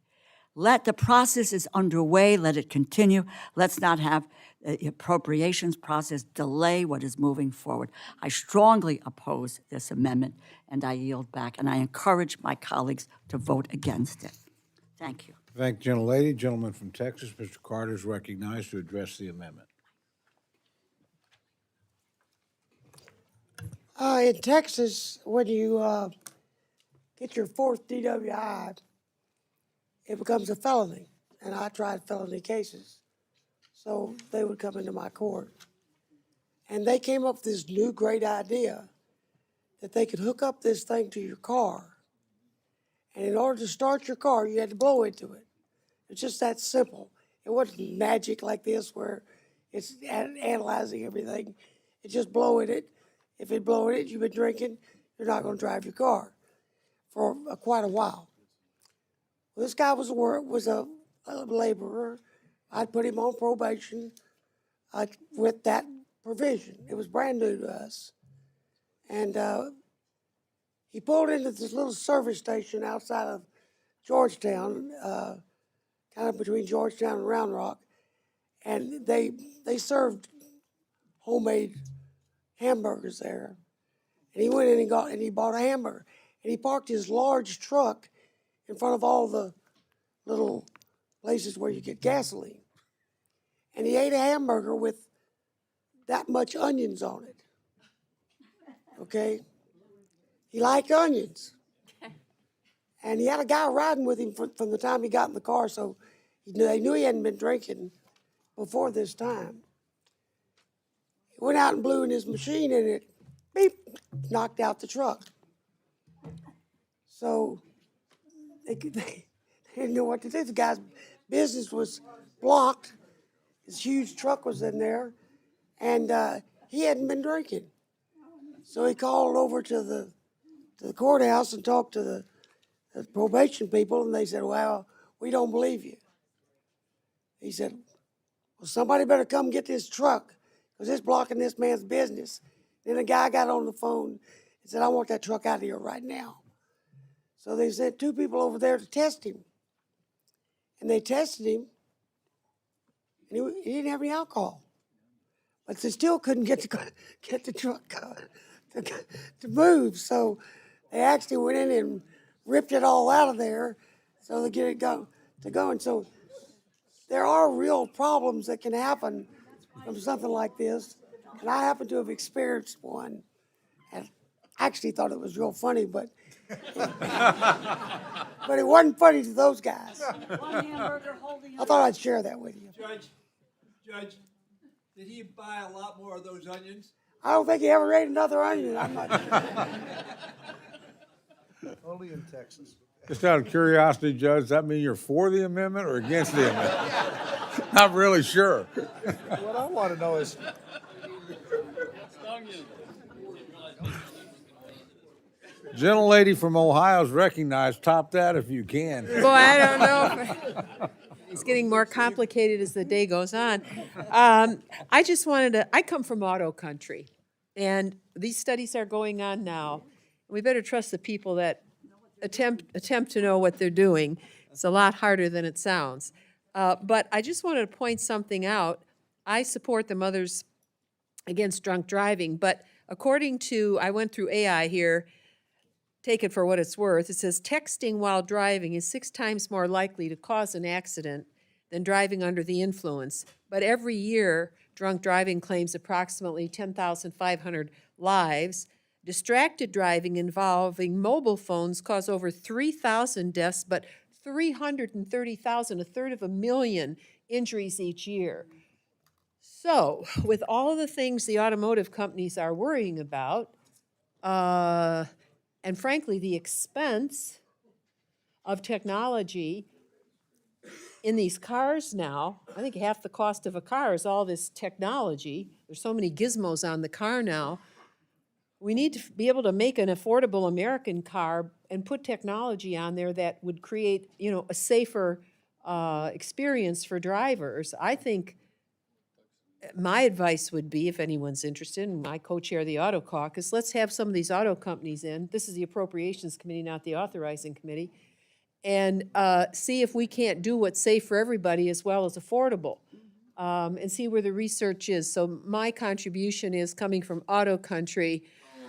Let the process is underway, let it continue. Let's not have the appropriations process delay what is moving forward. I strongly oppose this amendment, and I yield back, and I encourage my colleagues to vote against it. Thank you. Thank you, gentlelady. Gentleman from Texas, Mr. Carter, is recognized to address the amendment. In Texas, when you get your fourth DWI, it becomes a felony, and I tried felony cases. So they would come into my court. And they came up with this new great idea that they could hook up this thing to your car. And in order to start your car, you had to blow into it. It's just that simple. It wasn't magic like this where it's analyzing everything. It's just blow in it. If it blow in it, you've been drinking, you're not going to drive your car for quite a while. Well, this guy was a laborer. I'd put him on probation with that provision. It was brand new to us. And he pulled into this little service station outside of Georgetown, kind of between Georgetown and Round Rock, and they served homemade hamburgers there. And he went in and he bought a hamburger, and he parked his large truck in front of all the little places where you get gasoline. And he ate a hamburger with that much onions on it. Okay? He liked onions. And he had a guy riding with him from the time he got in the car, so they knew he hadn't been drinking before this time. He went out and blew in his machine, and it, beep, knocked out the truck. So they didn't know what to do. The guy's business was blocked. His huge truck was in there, and he hadn't been drinking. So he called over to the courthouse and talked to the probation people, and they said, well, we don't believe you. He said, well, somebody better come get this truck because it's blocking this man's business. Then the guy got on the phone and said, I want that truck out of here right now. So they sent 2 people over there to test him. And they tested him, and he didn't have any alcohol. But they still couldn't get the truck to move. So they actually went in and ripped it all out of there so they get it to go. And so there are real problems that can happen from something like this. And I happen to have experienced one. And I actually thought it was real funny, but but it wasn't funny to those guys. I thought I'd share that with you. Judge, did he buy a lot more of those onions? I don't think he ever ate another onion. I'm not sure. Only in Texas. Just out of curiosity, Judge, does that mean you're for the amendment or against the amendment? Not really sure. What I want to know is, Gentlelady from Ohio is recognized. Top that if you can. Boy, I don't know. It's getting more complicated as the day goes on. I just wanted to, I come from auto country, and these studies are going on now. We better trust the people that attempt to know what they're doing. It's a lot harder than it sounds. But I just wanted to point something out. I support the Mothers Against Drunk Driving, but according to, I went through AI here, take it for what it's worth, it says texting while driving is 6 times more likely to cause an accident than driving under the influence. But every year, drunk driving claims approximately 10,500 lives. Distracted driving involving mobile phones cause over 3,000 deaths, but 330,000, 1/3 of a million injuries each year. So, with all of the things the automotive companies are worrying about, and frankly, the expense of technology in these cars now, I think half the cost of a car is all this technology. There's so many gizmos on the car now. We need to be able to make an affordable American car and put technology on there that would create, a safer experience for drivers. I think my advice would be, if anyone's interested, and I co-chair the Auto Caucus, let's have some of these auto companies in. This is the Appropriations Committee, not the Authorizing Committee, and see if we can't do what's safe for everybody as well as affordable, and see where the research is. So my contribution is coming from auto country.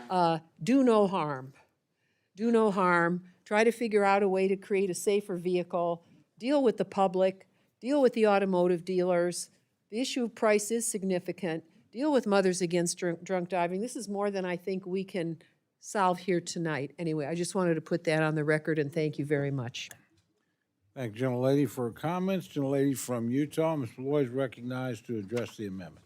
Do no harm. Do no harm. Try to figure out a way to create a safer vehicle. Deal with the public. Deal with the automotive dealers. The issue of price is significant. Deal with Mothers Against Drunk Driving. This is more than I think we can solve here tonight. Anyway, I just wanted to put that on the record, and thank you very much. Thank you, Gentlelady, for her comments. Gentlelady from Utah, Ms. Malloy is recognized to address the amendment.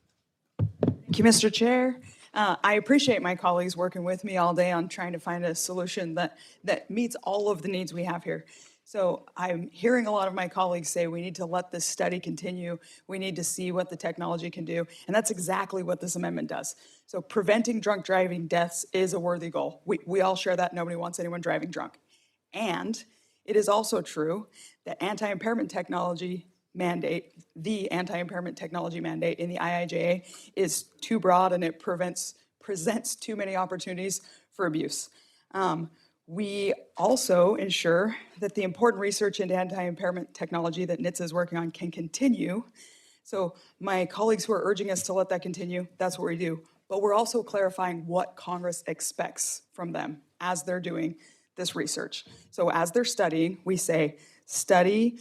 Thank you, Mr. Chair. I appreciate my colleagues working with me all day on trying to find a solution that meets all of the needs we have here. So I'm hearing a lot of my colleagues say we need to let this study continue. We need to see what the technology can do. And that's exactly what this amendment does. So preventing drunk driving deaths is a worthy goal. We all share that. Nobody wants anyone driving drunk. And it is also true that anti-impairment technology mandate, the anti-impairment technology mandate in the IIJA is too broad and it presents too many opportunities for abuse. We also ensure that the important research into anti-impairment technology that NHTSA is working on can continue. So my colleagues who are urging us to let that continue, that's what we do. But we're also clarifying what Congress expects from them as they're doing this research. So as they're studying, we say, study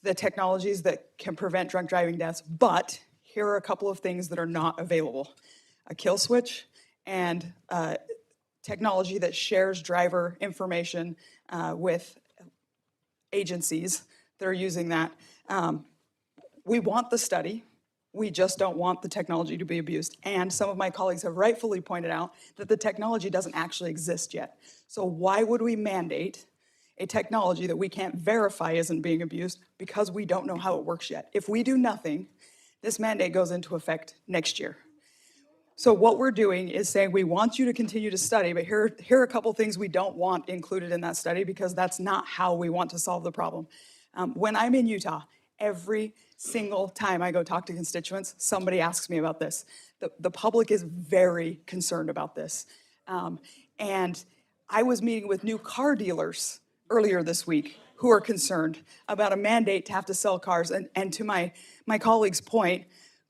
the technologies that can prevent drunk driving deaths, but here are a couple of things that are not available. A kill switch and technology that shares driver information with agencies that are using that. We want the study. We just don't want the technology to be abused. And some of my colleagues have rightfully pointed out that the technology doesn't actually exist yet. So why would we mandate a technology that we can't verify isn't being abused because we don't know how it works yet? If we do nothing, this mandate goes into effect next year. So what we're doing is saying we want you to continue to study, but here are a couple things we don't want included in that study because that's not how we want to solve the problem. When I'm in Utah, every single time I go talk to constituents, somebody asks me about this. The public is very concerned about this. And I was meeting with new car dealers earlier this week who are concerned about a mandate to have to sell cars. And to my colleague's point,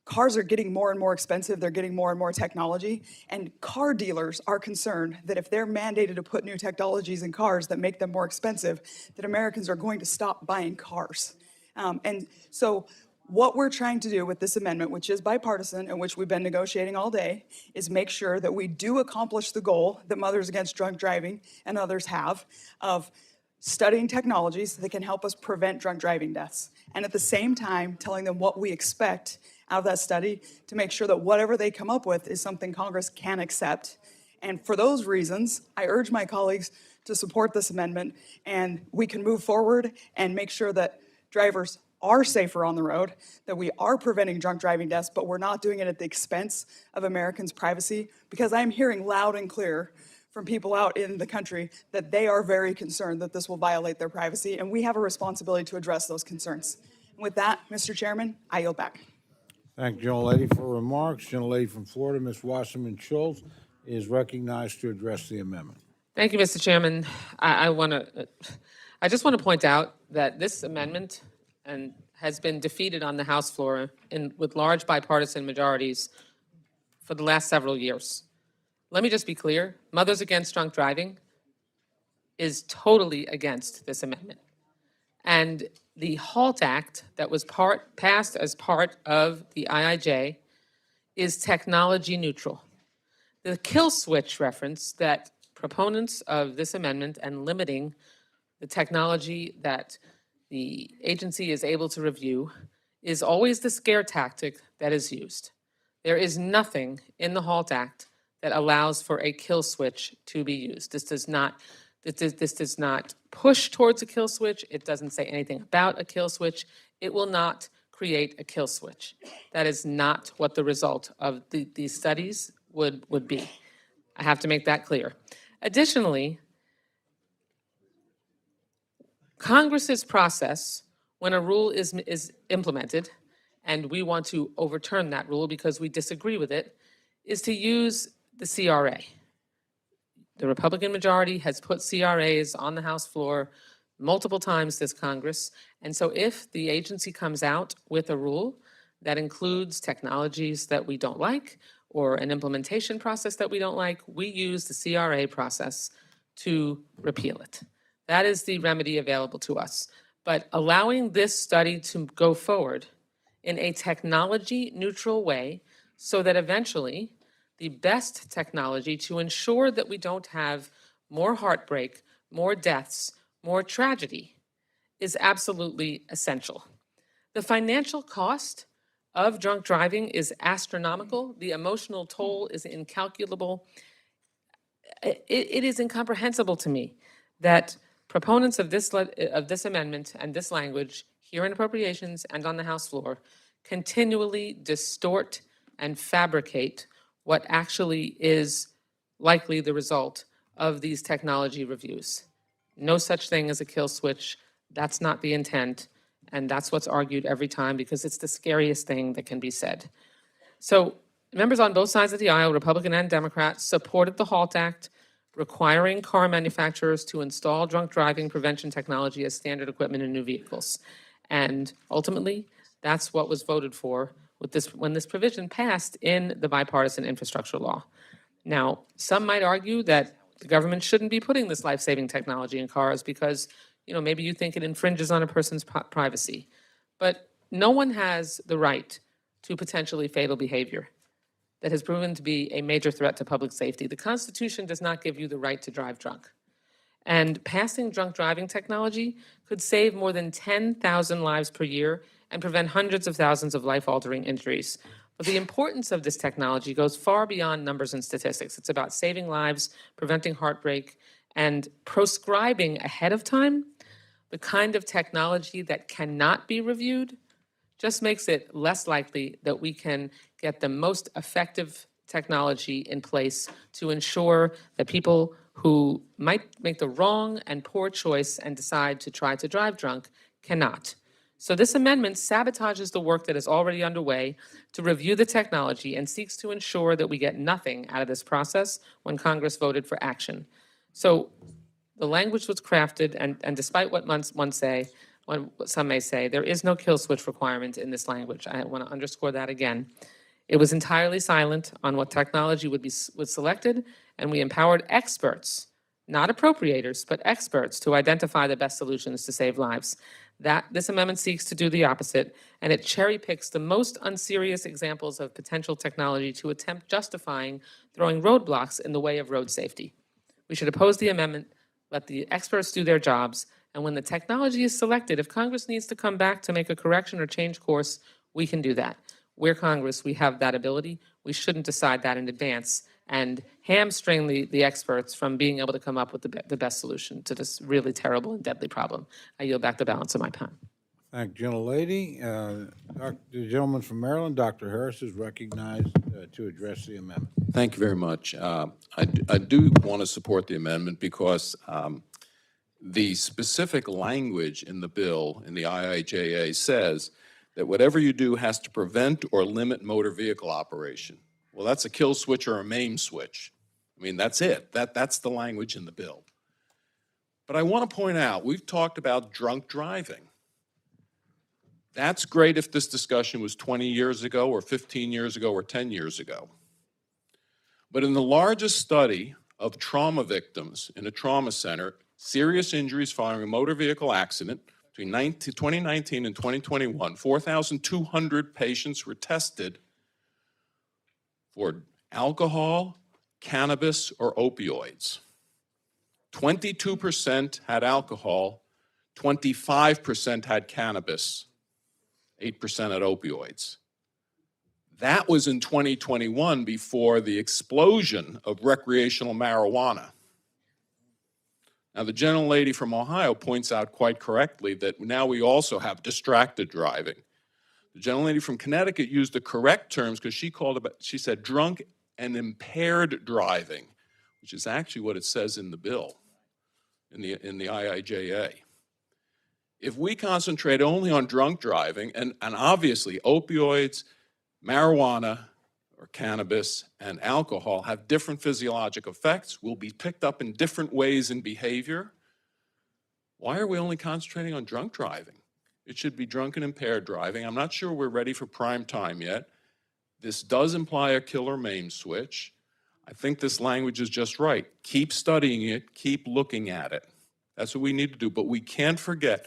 cars are getting more and more expensive. They're getting more and more technology. And car dealers are concerned that if they're mandated to put new technologies in cars that make them more expensive, that Americans are going to stop buying cars. And so what we're trying to do with this amendment, which is bipartisan and which we've been negotiating all day, is make sure that we do accomplish the goal that Mothers Against Drunk Driving and others have of studying technologies that can help us prevent drunk driving deaths. And at the same time, telling them what we expect out of that study to make sure that whatever they come up with is something Congress can accept. And for those reasons, I urge my colleagues to support this amendment and we can move forward and make sure that drivers are safer on the road, that we are preventing drunk driving deaths, but we're not doing it at the expense of Americans' privacy, because I'm hearing loud and clear from people out in the country that they are very concerned that this will violate their privacy, and we have a responsibility to address those concerns. And with that, Mr. Chairman, I yield back. Thank you, gentlelady, for remarks. Gentlelady from Florida, Ms. Wasserman Schultz, is recognized to address the amendment. Thank you, Mr. Chairman. I just want to point out that this amendment has been defeated on the House floor with large bipartisan majorities for the last several years. Let me just be clear. Mothers Against Drunk Driving is totally against this amendment. And the HALT Act that was passed as part of the IIJ is technology neutral. The kill switch reference that proponents of this amendment and limiting the technology that the agency is able to review is always the scare tactic that is used. There is nothing in the HALT Act that allows for a kill switch to be used. This does not push towards a kill switch. It doesn't say anything about a kill switch. It will not create a kill switch. That is not what the result of these studies would be. I have to make that clear. Additionally, Congress's process, when a rule is implemented, and we want to overturn that rule because we disagree with it, is to use the CRA. The Republican majority has put CRAs on the House floor multiple times this Congress. And so if the agency comes out with a rule that includes technologies that we don't like or an implementation process that we don't like, we use the CRA process to repeal it. That is the remedy available to us. But allowing this study to go forward in a technology neutral way so that eventually the best technology to ensure that we don't have more heartbreak, more deaths, more tragedy is absolutely essential. The financial cost of drunk driving is astronomical. The emotional toll is incalculable. It is incomprehensible to me that proponents of this amendment and this language here in Appropriations and on the House floor continually distort and fabricate what actually is likely the result of these technology reviews. No such thing as a kill switch. That's not the intent. And that's what's argued every time because it's the scariest thing that can be said. So members on both sides of the aisle, Republican and Democrat, supported the HALT Act, requiring car manufacturers to install drunk driving prevention technology as standard equipment in new vehicles. And ultimately, that's what was voted for with this, when this provision passed in the bipartisan infrastructure law. Now, some might argue that the government shouldn't be putting this life-saving technology in cars because, you know, maybe you think it infringes on a person's privacy. But no one has the right to potentially fatal behavior that has proven to be a major threat to public safety. The Constitution does not give you the right to drive drunk. And passing drunk driving technology could save more than 10,000 lives per year and prevent hundreds of thousands of life-altering injuries. But the importance of this technology goes far beyond numbers and statistics. It's about saving lives, preventing heartbreak, and proscribing ahead of time the kind of technology that cannot be reviewed just makes it less likely that we can get the most effective technology in place to ensure that people who might make the wrong and poor choice and decide to try to drive drunk cannot. So this amendment sabotages the work that is already underway to review the technology and seeks to ensure that we get nothing out of this process when Congress voted for action. So the language was crafted, and despite what some may say, there is no kill switch requirement in this language. I want to underscore that again. It was entirely silent on what technology was selected, and we empowered experts, not appropriators, but experts to identify the best solutions to save lives. This amendment seeks to do the opposite, and it cherry picks the most unserious examples of potential technology to attempt justifying throwing roadblocks in the way of road safety. We should oppose the amendment, let the experts do their jobs, and when the technology is selected, if Congress needs to come back to make a correction or change course, we can do that. We're Congress, we have that ability. We shouldn't decide that in advance and hamstring the experts from being able to come up with the best solution to this really terrible and deadly problem. I yield back the balance of my time. Thank you, gentlelady. The gentleman from Maryland, Dr. Harris, is recognized to address the amendment. Thank you very much. I do want to support the amendment because the specific language in the bill, in the IIJA, says that whatever you do has to prevent or limit motor vehicle operation. Well, that's a kill switch or a MAME switch. I mean, that's it. That's the language in the bill. But I want to point out, we've talked about drunk driving. That's great if this discussion was 20 years ago or 15 years ago or 10 years ago. But in the largest study of trauma victims in a trauma center, serious injuries following a motor vehicle accident between 2019 and 2021, 4,200 patients were tested for alcohol, cannabis, or opioids. 22% had alcohol, 25% had cannabis, 8% had opioids. That was in 2021 before the explosion of recreational marijuana. Now, the gentlelady from Ohio points out quite correctly that now we also have distracted driving. The gentlelady from Connecticut used the correct terms because she said drunk and impaired driving, which is actually what it says in the bill, in the IIJA. If we concentrate only on drunk driving, and obviously opioids, marijuana, or cannabis, and alcohol have different physiologic effects, will be picked up in different ways in behavior, why are we only concentrating on drunk driving? It should be drunk and impaired driving. I'm not sure we're ready for prime time yet. This does imply a kill or MAME switch. I think this language is just right. Keep studying it, keep looking at it. That's what we need to do, but we can't forget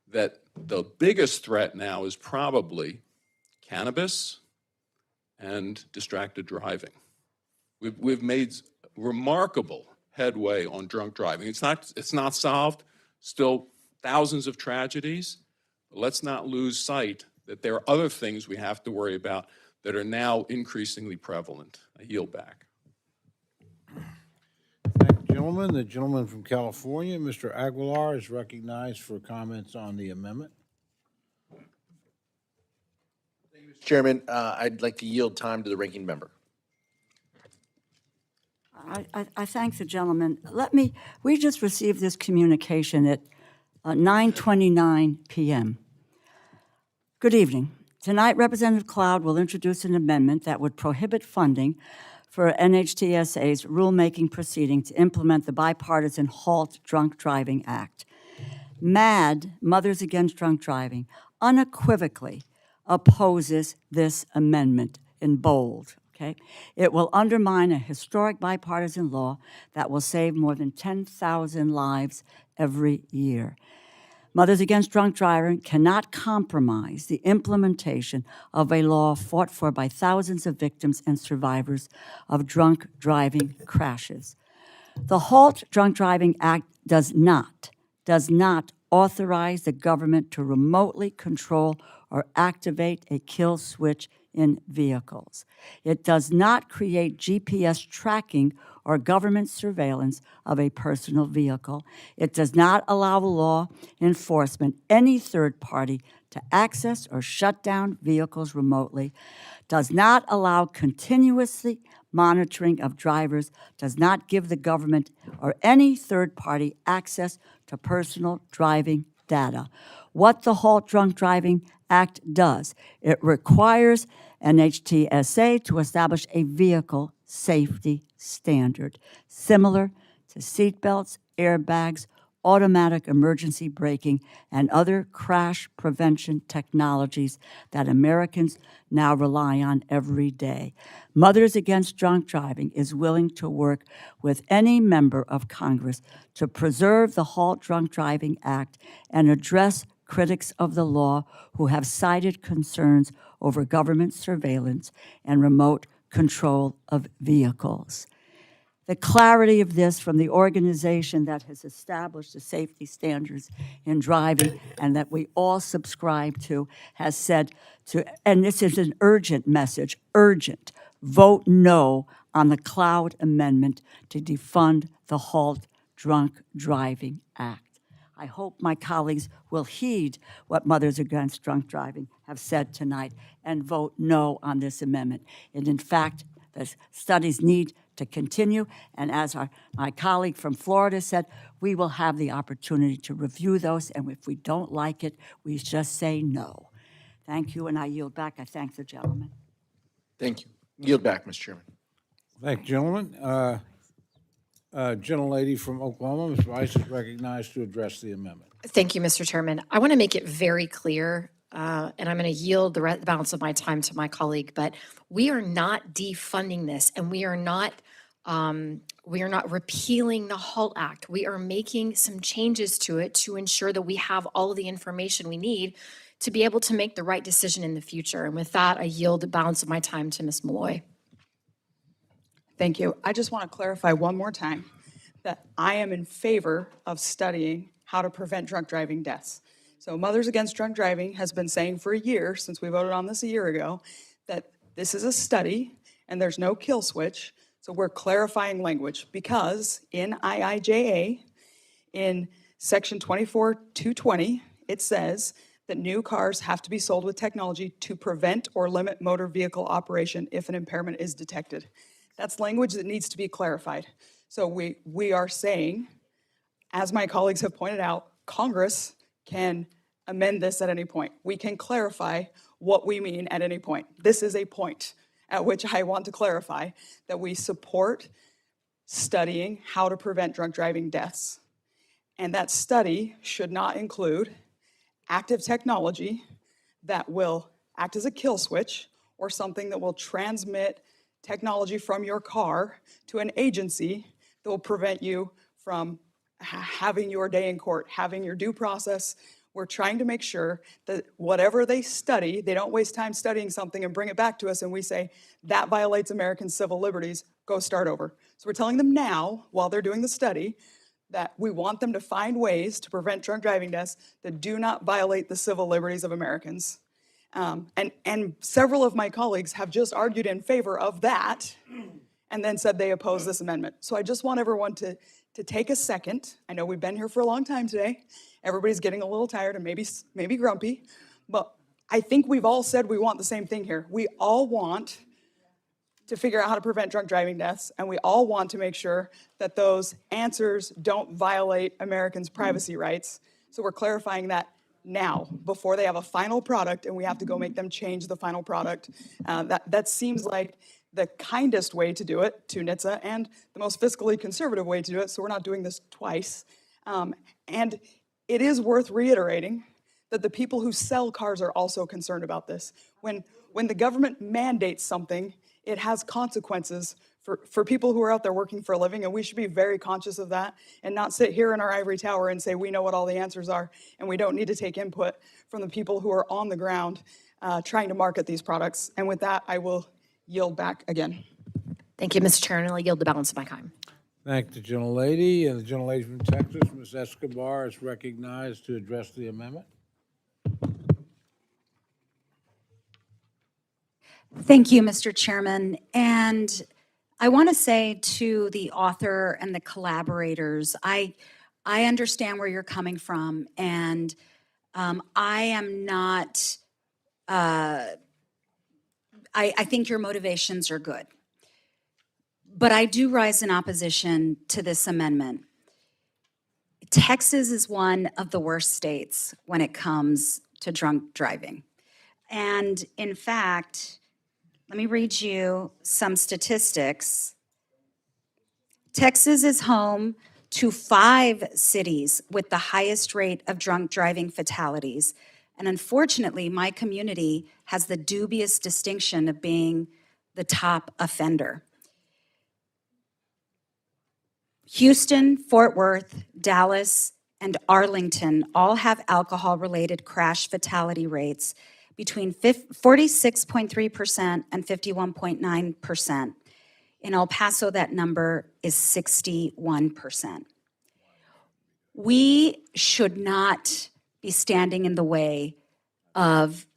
that the biggest threat now is probably cannabis and distracted driving. We've made remarkable headway on drunk driving. It's not solved, still thousands of tragedies. But let's not lose sight that there are other things we have to worry about that are now increasingly prevalent. I yield back. Thank you, gentlemen. The gentleman from California, Mr. Aguilar, is recognized for comments on the amendment. Chairman, I'd like to yield time to the ranking member. I thank the gentleman. We just received this communication at 9:29 p.m. Good evening. Tonight, Representative Cloud will introduce an amendment that would prohibit funding for NHTSA's rulemaking proceeding to implement the bipartisan Halt Drunk Driving Act. MAD, Mothers Against Drunk Driving, unequivocally opposes this amendment in bold. Okay? It will undermine a historic bipartisan law that will save more than 10,000 lives every year. Mothers Against Drunk Driving cannot compromise the implementation of a law fought for by thousands of victims and survivors of drunk driving crashes. The Halt Drunk Driving Act does not authorize the government to remotely control or activate a kill switch in vehicles. It does not create GPS tracking or government surveillance of a personal vehicle. It does not allow law enforcement, any third party, to access or shut down vehicles remotely, does not allow continuously monitoring of drivers, does not give the government or any third party access to personal driving data. What the Halt Drunk Driving Act does, it requires NHTSA to establish a vehicle safety standard, similar to seatbelts, airbags, automatic emergency braking, and other crash prevention technologies that Americans now rely on every day. Mothers Against Drunk Driving is willing to work with any member of Congress to preserve the Halt Drunk Driving Act and address critics of the law who have cited concerns over government surveillance and remote control of vehicles. The clarity of this from the organization that has established the safety standards in driving and that we all subscribe to has said to, and this is an urgent message, urgent, vote no on the Cloud Amendment to defund the Halt Drunk Driving Act. I hope my colleagues will heed what Mothers Against Drunk Driving have said tonight and vote no on this amendment. And in fact, the studies need to continue, and as my colleague from Florida said, we will have the opportunity to review those, and if we don't like it, we just say no. Thank you, and I yield back. I thank the gentleman. Thank you. Yield back, Mr. Chairman. Thank you, gentlemen. Gentlelady from Oklahoma, Ms. Weiss, is recognized to address the amendment. Thank you, Mr. Chairman. I want to make it very clear, and I'm going to yield the balance of my time to my colleague, but we are not defunding this, and we are not repealing the HALT Act. We are making some changes to it to ensure that we have all of the information we need to be able to make the right decision in the future. And with that, I yield the balance of my time to Ms. Malloy. Thank you. I just want to clarify one more time that I am in favor of studying how to prevent drunk driving deaths. So Mothers Against Drunk Driving has been saying for a year, since we voted on this a year ago, that this is a study and there's no kill switch. So we're clarifying language because in IIJA, in section 24.220, it says that new cars have to be sold with technology to prevent or limit motor vehicle operation if an impairment is detected. That's language that needs to be clarified. So we are saying, as my colleagues have pointed out, Congress can amend this at any point. We can clarify what we mean at any point. This is a point at which I want to clarify that we support studying how to prevent drunk driving deaths. And that study should not include active technology that will act as a kill switch or something that will transmit technology from your car to an agency that will prevent you from having your day in court, having your due process. We're trying to make sure that whatever they study, they don't waste time studying something and bring it back to us and we say, that violates American civil liberties, go start over. So we're telling them now, while they're doing the study, that we want them to find ways to prevent drunk driving deaths that do not violate the civil liberties of Americans. And several of my colleagues have just argued in favor of that and then said they oppose this amendment. So I just want everyone to take a second. I know we've been here for a long time today. Everybody's getting a little tired and maybe grumpy, but I think we've all said we want the same thing here. We all want to figure out how to prevent drunk driving deaths, and we all want to make sure that those answers don't violate Americans' privacy rights. So we're clarifying that now, before they have a final product and we have to go make them change the final product. That seems like the kindest way to do it to NHTSA and the most fiscally conservative way to do it, so we're not doing this twice. And it is worth reiterating that the people who sell cars are also concerned about this. When the government mandates something, it has consequences for people who are out there working for a living, and we should be very conscious of that and not sit here in our ivory tower and say we know what all the answers are and we don't need to take input from the people who are on the ground trying to market these products. And with that, I will yield back again. Thank you, Mr. Chair, and I'll yield the balance of my time. Thank the gentlelady. And the gentlelady from Texas, Ms. Escobar, is recognized to address the amendment. Thank you, Mr. Chairman. And I want to say to the author and the collaborators, I understand where you're coming from, and I am not, I think your motivations are good. But I do rise in opposition to this amendment. Texas is one of the worst states when it comes to drunk driving. And in fact, let me read you some statistics. Texas is home to 5 cities with the highest rate of drunk driving fatalities. And unfortunately, my community has the dubious distinction of being the top offender. Houston, Fort Worth, Dallas, and Arlington all have alcohol-related crash fatality rates between 46.3% and 51.9%. In El Paso, that number is 61%. We should not be standing in the way of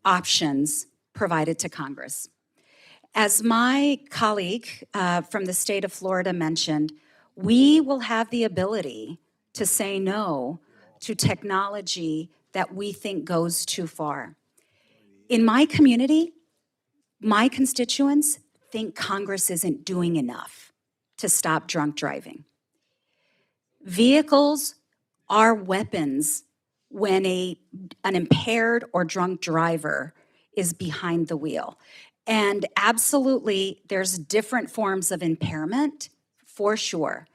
options provided to Congress. As my colleague from the state of Florida mentioned, we will have the ability to say no to technology that we think goes too far. In my community, my constituents think Congress isn't doing enough to stop drunk driving. Vehicles are weapons when an impaired or drunk driver is behind the wheel. And absolutely, there's different forms of impairment, for sure.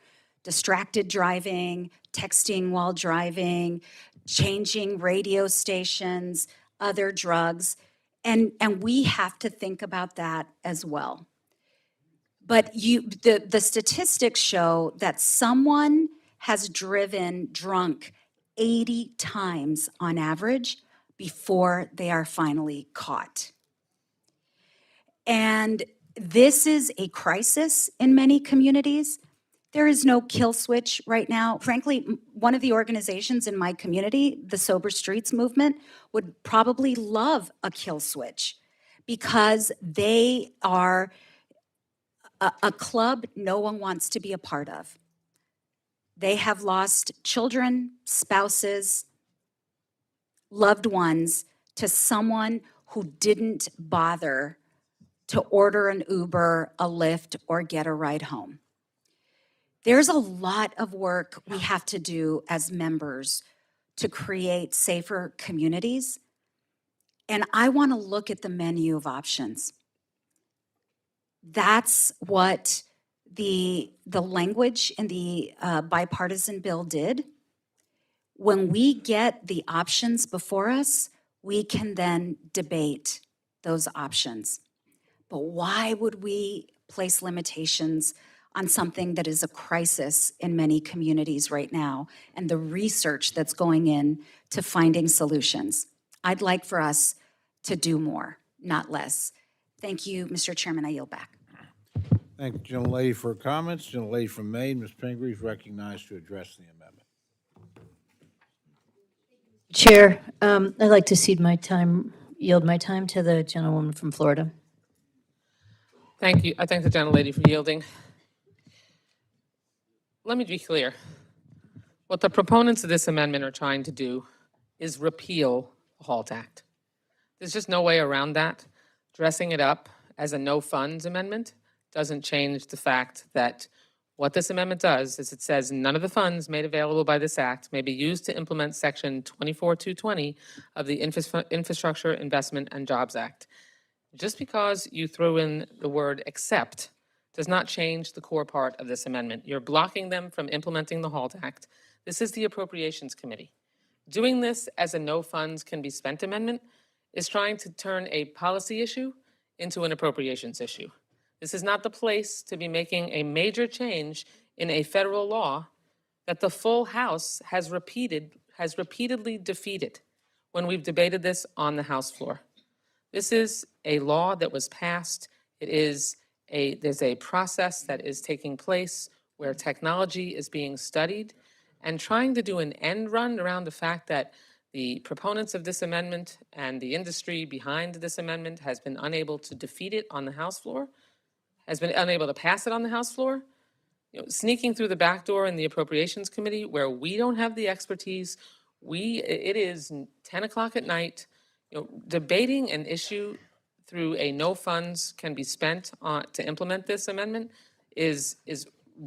Distracted driving, texting while driving, changing radio stations, other drugs, and we have to think about that as well. But the statistics show that someone has driven drunk 80 times on average before they are finally caught. And this is a crisis in many communities. There is no kill switch right now. Frankly, one of the organizations in my community, the Sober Streets Movement, would probably love a kill switch because they are a club no one wants to be a part of. They have lost children, spouses, loved ones to someone who didn't bother to order an Uber, a Lyft, or get a ride home. There's a lot of work we have to do as members to create safer communities, and I want to look at the menu of options. That's what the language in the bipartisan bill did. When we get the options before us, we can then debate those options. But why would we place limitations on something that is a crisis in many communities right now and the research that's going in to finding solutions? I'd like for us to do more, not less. Thank you, Mr. Chairman. I yield back. Thank the gentlelady for her comments. Gentlelady from Maine, Ms. Pingree, is recognized to address the amendment. Chair, I'd like to yield my time to the gentlewoman from Florida. Thank you. I thank the gentlelady for yielding. Let me be clear. What the proponents of this amendment are trying to do is repeal the HALT Act. There's just no way around that. Dressing it up as a no funds amendment doesn't change the fact that what this amendment does is it says none of the funds made available by this act may be used to implement section 24220 of the Infrastructure Investment and Jobs Act. Just because you throw in the word except does not change the core part of this amendment. You're blocking them from implementing the HALT Act. This is the Appropriations Committee. Doing this as a no funds can be spent amendment is trying to turn a policy issue into an appropriations issue. This is not the place to be making a major change in a federal law that the full House has repeatedly defeated when we've debated this on the House floor. This is a law that was passed. There's a process that is taking place where technology is being studied, and trying to do an end run around the fact that the proponents of this amendment and the industry behind this amendment has been unable to defeat it on the House floor, has been unable to pass it on the House floor, sneaking through the back door in the Appropriations Committee where we don't have the expertise. It is 10 o'clock at night. Debating an issue through a no funds can be spent to implement this amendment is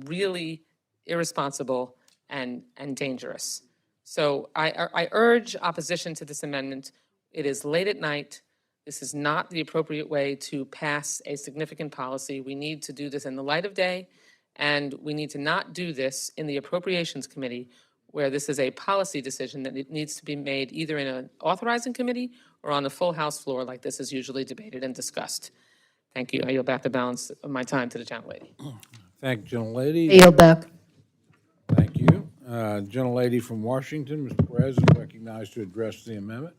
really irresponsible and dangerous. So I urge opposition to this amendment. It is late at night. This is not the appropriate way to pass a significant policy. We need to do this in the light of day, and we need to not do this in the Appropriations Committee, where this is a policy decision that it needs to be made either in an authorizing committee or on the full House floor like this is usually debated and discussed. Thank you. I yield back the balance of my time to the gentlelady. Thank you, gentlelady. I yield back. Thank you. Gentlelady from Washington, Mr. Perez, is recognized to address the amendment.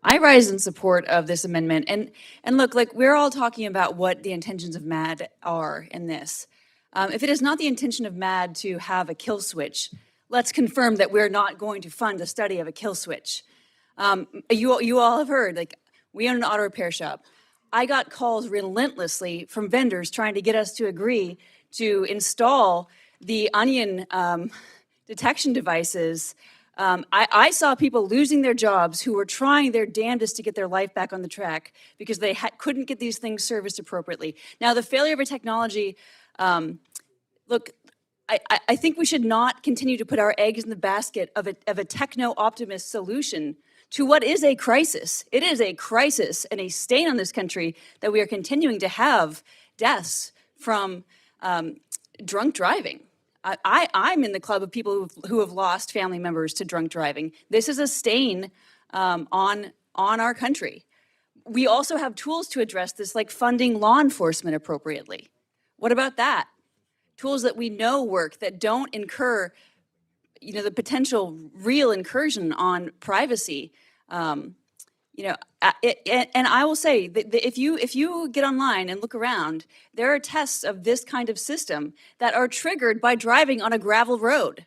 I rise in support of this amendment. And look, like, we're all talking about what the intentions of MAD are in this. If it is not the intention of MAD to have a kill switch, let's confirm that we're not going to fund a study of a kill switch. You all have heard, like, we own an auto repair shop. I got calls relentlessly from vendors trying to get us to agree to install the onion detection devices. I saw people losing their jobs who were trying their damnedest to get their life back on the track because they couldn't get these things serviced appropriately. Now, the failure of a technology, look, I think we should not continue to put our eggs in the basket of a techno-optimist solution to what is a crisis. It is a crisis and a stain on this country that we are continuing to have deaths from drunk driving. I'm in the club of people who have lost family members to drunk driving. This is a stain on our country. We also have tools to address this, like funding law enforcement appropriately. What about that? Tools that we know work, that don't incur, the potential real incursion on privacy. And I will say that if you get online and look around, there are tests of this kind of system that are triggered by driving on a gravel road.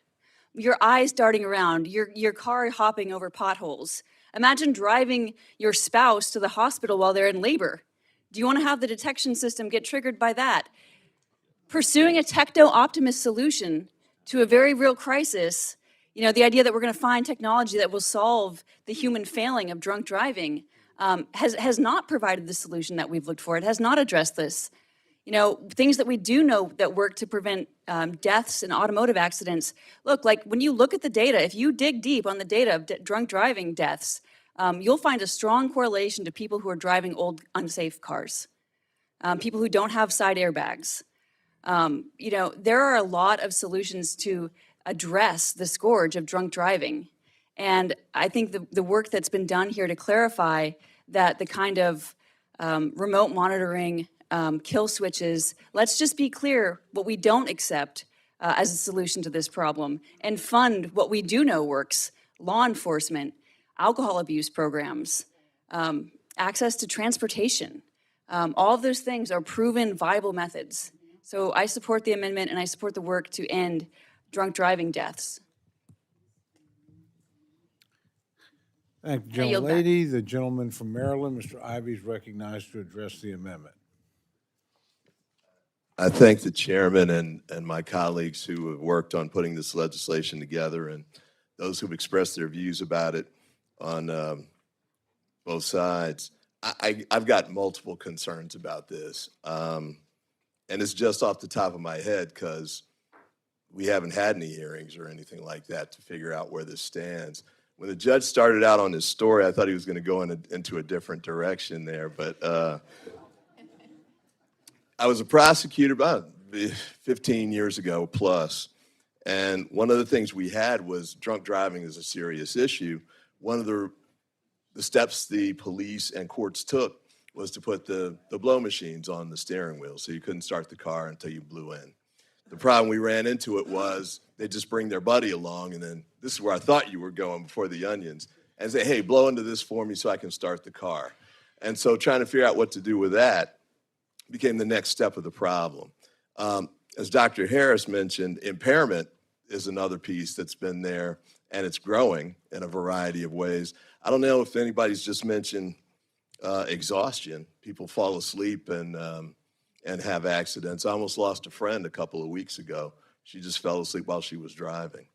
Your eyes darting around, your car hopping over potholes. Imagine driving your spouse to the hospital while they're in labor. Do you want to have the detection system get triggered by that? Pursuing a techno-optimist solution to a very real crisis, the idea that we're going to find technology that will solve the human failing of drunk driving has not provided the solution that we've looked for. It has not addressed this. Things that we do know that work to prevent deaths and automotive accidents. Look, like, when you look at the data, if you dig deep on the data of drunk driving deaths, you'll find a strong correlation to people who are driving old, unsafe cars, people who don't have side airbags. There are a lot of solutions to address the scourge of drunk driving. And I think the work that's been done here to clarify that the kind of remote monitoring kill switches, let's just be clear what we don't accept as a solution to this problem, and fund what we do know works: law enforcement, alcohol abuse programs, access to transportation. All of those things are proven viable methods. So I support the amendment, and I support the work to end drunk driving deaths. Thank the I yield back. gentlelady. The gentleman from Maryland, Mr. Ivey, is recognized to address the amendment. I thank the chairman and my colleagues who have worked on putting this legislation together and those who've expressed their views about it on both sides. I've got multiple concerns about this. And it's just off the top of my head because we haven't had any hearings or anything like that to figure out where this stands. When the judge started out on his story, I thought he was going to go into a different direction there, but I was a prosecutor about 15 years ago plus, and one of the things we had was drunk driving is a serious issue. One of the steps the police and courts took was to put the blow machines on the steering wheel so you couldn't start the car until you blew in. The problem we ran into it was they just bring their buddy along, and then this is where I thought you were going before the onions, and say, hey, blow into this for me so I can start the car. And so trying to figure out what to do with that became the next step of the problem. As Dr. Harris mentioned, impairment is another piece that's been there, and it's growing in a variety of ways. I don't know if anybody's just mentioned exhaustion. People fall asleep and have accidents. I almost lost a friend a couple of weeks ago. She just fell asleep while she was driving.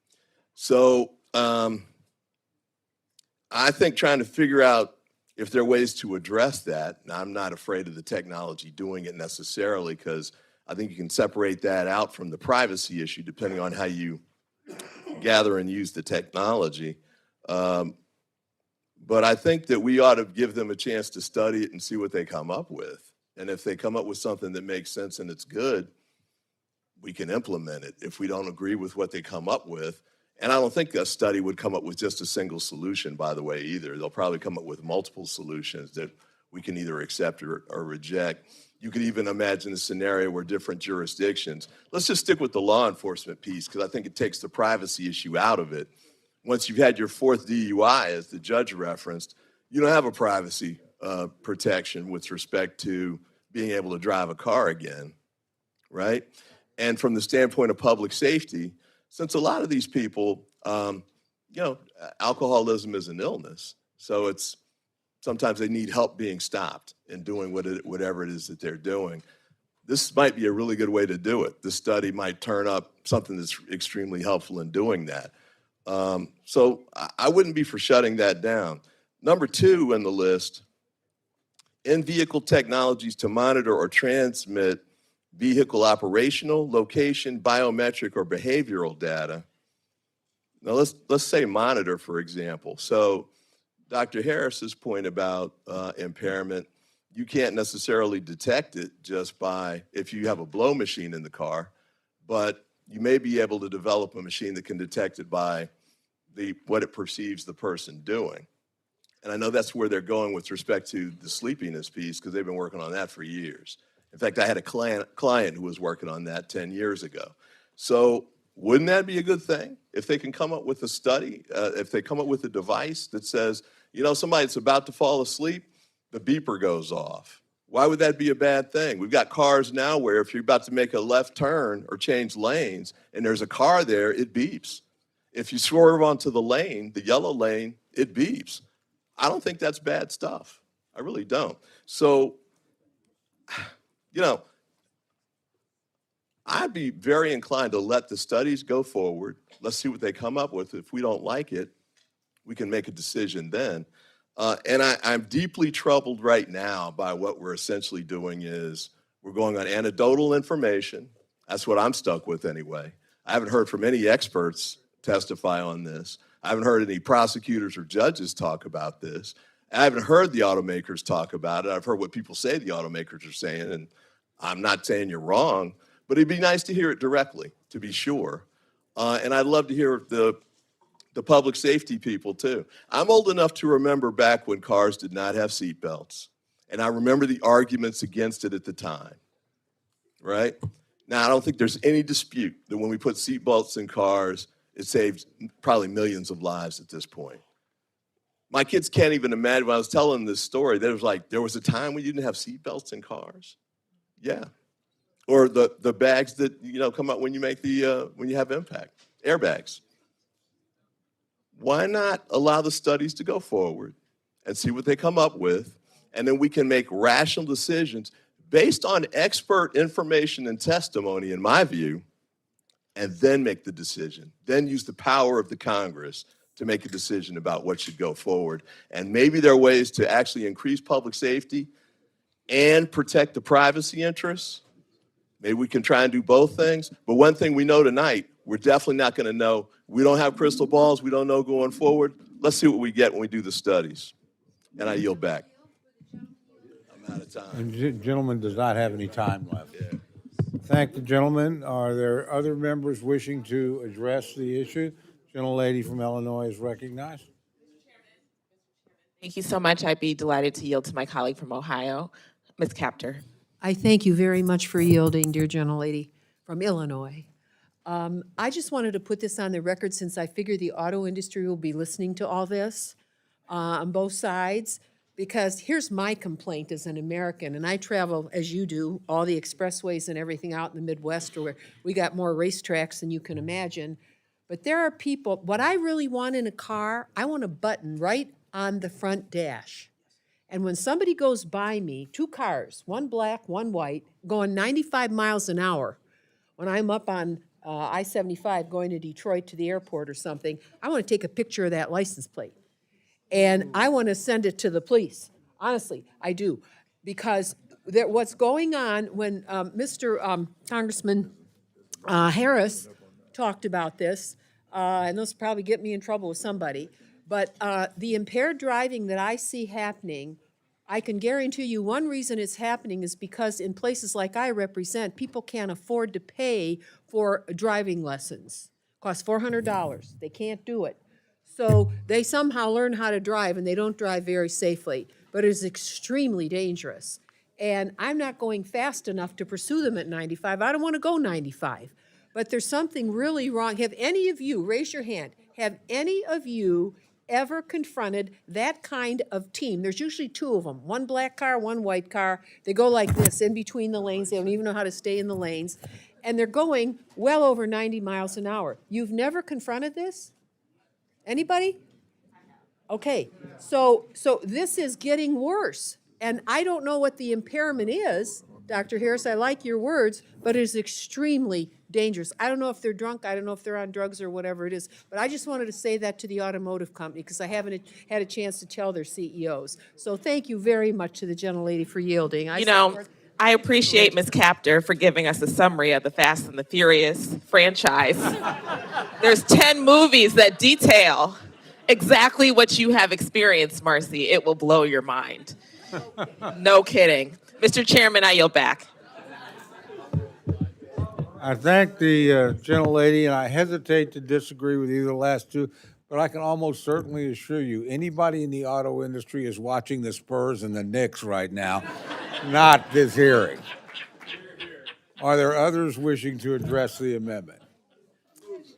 So I think trying to figure out if there are ways to address that, and I'm not afraid of the technology doing it necessarily, because I think you can separate that out from the privacy issue depending on how you gather and use the technology. But I think that we ought to give them a chance to study it and see what they come up with. And if they come up with something that makes sense and it's good, we can implement it. If we don't agree with what they come up with, and I don't think a study would come up with just a single solution, by the way, either. They'll probably come up with multiple solutions that we can either accept or reject. You could even imagine a scenario where different jurisdictions, let's just stick with the law enforcement piece, because I think it takes the privacy issue out of it. Once you've had your fourth DUI, as the judge referenced, you don't have a privacy protection with respect to being able to drive a car again, right? And from the standpoint of public safety, since a lot of these people, alcoholism is an illness, so sometimes they need help being stopped and doing whatever it is that they're doing. This might be a really good way to do it. This study might turn up something that's extremely helpful in doing that. So I wouldn't be for shutting that down. Number 2 in the list, in-vehicle technologies to monitor or transmit vehicle operational, location, biometric, or behavioral data. Now let's say monitor, for example. So Dr. Harris's point about impairment, you can't necessarily detect it just by if you have a blow machine in the car, but you may be able to develop a machine that can detect it by what it perceives the person doing. And I know that's where they're going with respect to the sleepiness piece, because they've been working on that for years. In fact, I had a client who was working on that 10 years ago. So wouldn't that be a good thing? If they can come up with a study, if they come up with a device that says, somebody that's about to fall asleep, the beeper goes off. Why would that be a bad thing? We've got cars now where if you're about to make a left turn or change lanes and there's a car there, it beeps. If you swerve onto the lane, the yellow lane, it beeps. I don't think that's bad stuff. I really don't. So, I'd be very inclined to let the studies go forward. Let's see what they come up with. If we don't like it, we can make a decision then. And I'm deeply troubled right now by what we're essentially doing is we're going on anecdotal information. That's what I'm stuck with anyway. I haven't heard from any experts testify on this. I haven't heard any prosecutors or judges talk about this. I haven't heard the automakers talk about it. I've heard what people say the automakers are saying, and I'm not saying you're wrong, but it'd be nice to hear it directly, to be sure. And I'd love to hear the public safety people too. I'm old enough to remember back when cars did not have seatbelts, and I remember the arguments against it at the time, right? Now, I don't think there's any dispute that when we put seatbelts in cars, it saved probably millions of lives at this point. My kids can't even imagine, when I was telling this story, there was a time when you didn't have seatbelts in cars. Yeah. Or the bags that, come out when you make when you have impact, airbags. why not allow the studies to go forward and see what they come up with, and then we can make rational decisions based on expert information and testimony, in my view, and then make the decision. Then use the power of the Congress to make a decision about what should go forward. And maybe there are ways to actually increase public safety and protect the privacy interests. Maybe we can try and do both things. But one thing we know tonight, we're definitely not going to know. We don't have crystal balls. We don't know going forward. Let's see what we get when we do the studies. And I yield back. I'm out of time. And gentleman does not have any time left. Thank the gentleman. Are there other members wishing to address the issue? Gentlelady from Illinois is recognized. Thank you so much. I'd be delighted to yield to my colleague from Ohio, Ms. Capter. I thank you very much for yielding, dear gentlelady from Illinois. I just wanted to put this on the record since I figure the auto industry will be listening to all this on both sides, because here's my complaint as an American, and I travel, as you do, all the expressways and everything out in the Midwest where we got more racetracks than you can imagine. But there are people, what I really want in a car, I want a button right on the front dash. And when somebody goes by me, two cars, one black, one white, going 95 miles an hour, when I'm up on I-75 going to Detroit to the airport or something, I want to take a picture of that license plate. And I want to send it to the police. Honestly, I do. Because what's going on when Mr. Congressman Harris talked about this, and this will probably get me in trouble with somebody, but the impaired driving that I see happening, I can guarantee you one reason it's happening is because in places like I represent, people can't afford to pay for driving lessons. It costs $400. They can't do it. So they somehow learn how to drive, and they don't drive very safely, but it is extremely dangerous. And I'm not going fast enough to pursue them at 95. I don't want to go 95. But there's something really wrong. Have any of you, raise your hand, have any of you ever confronted that kind of team? There's usually two of them, one black car, one white car. They go like this in between the lanes. They don't even know how to stay in the lanes. And they're going well over 90 miles an hour. You've never confronted this? Anybody? Okay, so this is getting worse. And I don't know what the impairment is, Dr. Harris, I like your words, but it is extremely dangerous. I don't know if they're drunk, I don't know if they're on drugs or whatever it is, but I just wanted to say that to the automotive company because I haven't had a chance to tell their CEOs. So thank you very much to the gentlelady for yielding. I appreciate Ms. Capter for giving us a summary of the Fast and the Furious franchise. There's 10 movies that detail exactly what you have experienced, Marcy. It will blow your mind. No kidding. Mr. Chairman, I yield back. I thank the gentlelady, and I hesitate to disagree with either the last two, but I can almost certainly assure you, anybody in the auto industry is watching the Spurs and the Knicks right now, not this hearing. Are there others wishing to address the amendment?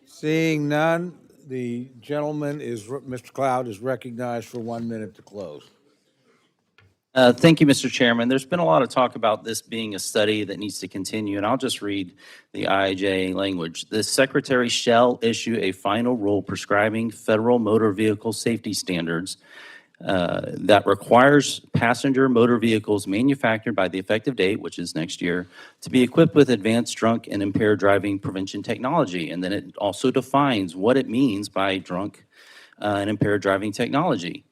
Seeing none, the gentleman Mr. Cloud is recognized for 1 minute to close. Thank you, Mr. Chairman. There's been a lot of talk about this being a study that needs to continue, and I'll just read the IIJA language. The Secretary shall issue a final rule prescribing federal motor vehicle safety standards that requires passenger motor vehicles manufactured by the effective date, which is next year, to be equipped with advanced drunk and impaired driving prevention technology. And then it also defines what it means by drunk and impaired driving technology.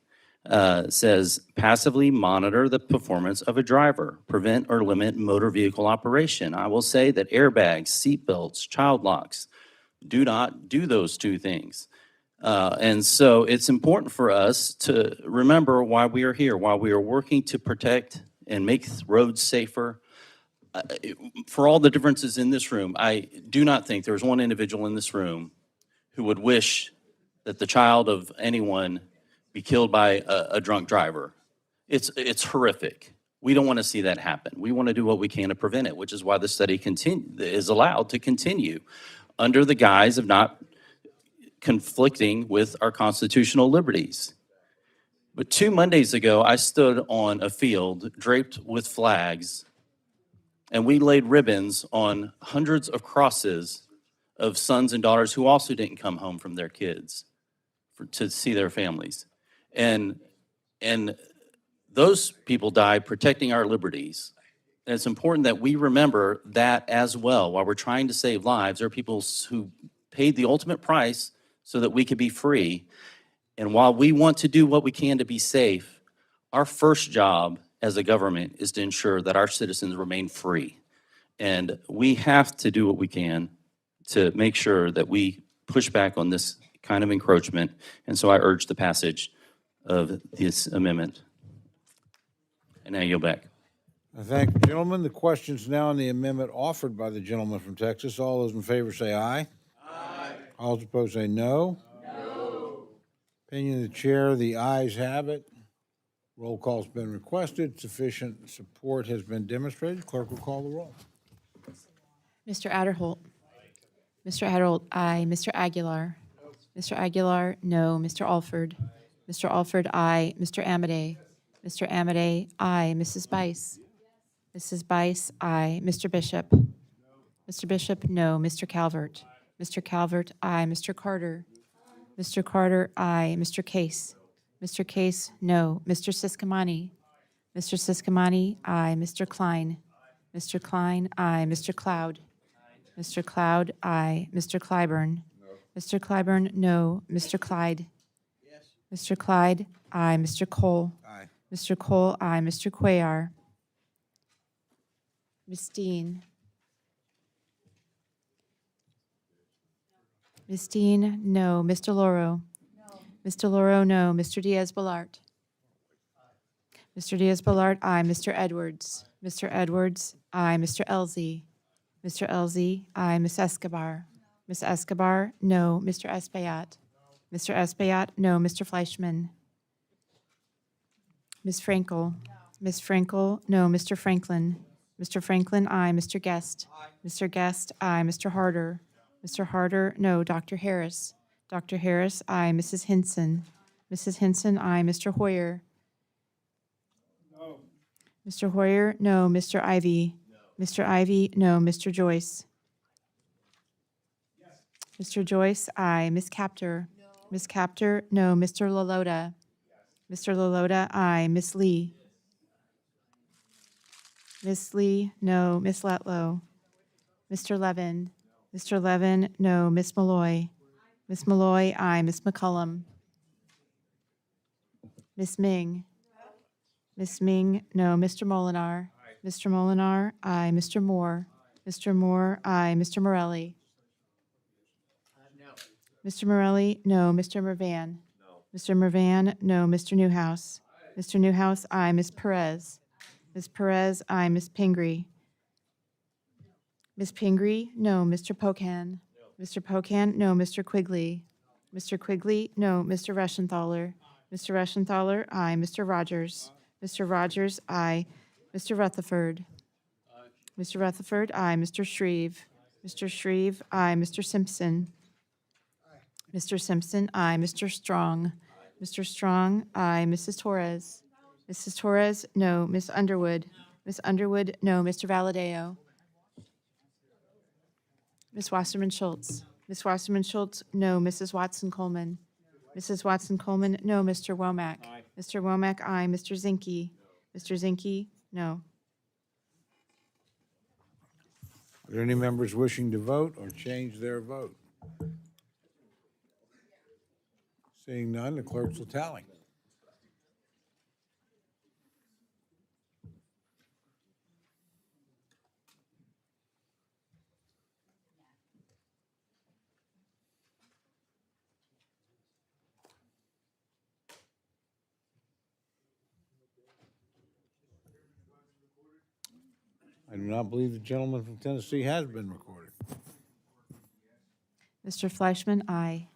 Says passively monitor the performance of a driver, prevent or limit motor vehicle operation. I will say that airbags, seat belts, child locks do not do those two things. And so it's important for us to remember why we are here, why we are working to protect and make roads safer. For all the differences in this room, I do not think there's one individual in this room who would wish that the child of anyone be killed by a drunk driver. It's horrific. We don't want to see that happen. We want to do what we can to prevent it, which is why the study is allowed to continue under the guise of not conflicting with our constitutional liberties. But 2 Mondays ago, I stood on a field draped with flags, and we laid ribbons on hundreds of crosses of sons and daughters who also didn't come home from their kids to see their families. And those people died protecting our liberties. And it's important that we remember that as well. While we're trying to save lives, there are people who paid the ultimate price so that we could be free. And while we want to do what we can to be safe, our first job as a government is to ensure that our citizens remain free. And we have to do what we can to make sure that we push back on this kind of encroachment. And so I urge the passage of this amendment. And now yield back. I thank the gentleman. The question's now on the amendment offered by the gentleman from Texas. All those in favor say aye. Aye. All those opposed say no. No. Opinion of the chair, the ayes have it. Roll call's been requested. Sufficient support has been demonstrated. Clerk will call the roll. Mr. Adderholt. Mr. Adderholt, aye. Mr. Aguilar. Mr. Aguilar, no. Mr. Alford. Mr. Alford, aye. Mr. Amade. Mr. Amade, aye. Mrs. Bice. Mrs. Bice, aye. Mr. Bishop. Mr. Bishop, no. Mr. Calvert. Mr. Calvert, aye. Mr. Carter. Mr. Carter, aye. Mr. Case. Mr. Case, no. Mr. Siscomani. Mr. Siscomani, aye. Mr. Klein. Mr. Klein, aye. Mr. Cloud. Mr. Cloud, aye. Mr. Clyburn. Mr. Clyburn, no. Mr. Clyde. Mr. Clyde, aye. Mr. Cole. Aye. Mr. Cole, aye. Mr. Cuellar. Ms. Dean. Ms. Dean, no. Mr. Loro. Mr. Loro, no. Mr. Diaz-Balart. Mr. Diaz-Balart, aye. Mr. Edwards. Mr. Edwards, aye. Mr. Elzey. Mr. Elzey, aye. Ms. Escobar. Ms. Escobar, no. Mr. Espaillat. Mr. Espaillat, no. Mr. Fleischman. Ms. Frankel. Ms. Frankel, no. Mr. Franklin. Mr. Franklin, aye. Mr. Guest. Mr. Guest, aye. Mr. Harder. Mr. Harder, no. Dr. Harris. Dr. Harris, aye. Mrs. Hinson. Mrs. Hinson, aye. Mr. Hoyer. Mr. Hoyer, no. Mr. Ivy. Mr. Ivy, no. Mr. Joyce. Mr. Joyce, aye. Ms. Captor. Ms. Captor, no. Mr. Lalota. Mr. Lalota, aye. Ms. Lee. Ms. Lee, no. Ms. Letlow. Mr. Levin. Mr. Levin, no. Ms. Malloy. Ms. Malloy, aye. Ms. McCullum. Ms. Ming. Ms. Ming, no. Mr. Molinar. Mr. Molinar, aye. Mr. Moore. Mr. Moore, aye. Mr. Morelli. Mr. Morelli, no. Mr. Mervan. Mr. Mervan, no. Mr. Newhouse. Mr. Newhouse, aye. Ms. Perez. Ms. Perez, aye. Ms. Pingree. Ms. Pingree, no. Mr. Pocan. Mr. Pocan, no. Mr. Quigley. Mr. Quigley, no. Mr. Reschenthaler. Mr. Reschenthaler, aye. Mr. Rogers. Mr. Rogers, aye. Mr. Rutherford. Mr. Rutherford, aye. Mr. Shreve. Mr. Shreve, aye. Mr. Simpson. Mr. Simpson, aye. Mr. Strong. Mr. Strong, aye. Mrs. Torres. Mrs. Torres, no. Ms. Underwood. Ms. Underwood, no. Mr. Valadeo. Ms. Wasserman Schultz. Ms. Wasserman Schultz, no. Mrs. Watson Coleman. Mrs. Watson Coleman, no. Mr. Womack. Mr. Womack, aye. Mr. Zinke. Mr. Zinke, no. Are there any members wishing to vote or change their vote? Seeing none, the clerks will tally. I do not believe the gentleman from Tennessee has been recorded. Mr. Fleischman, aye.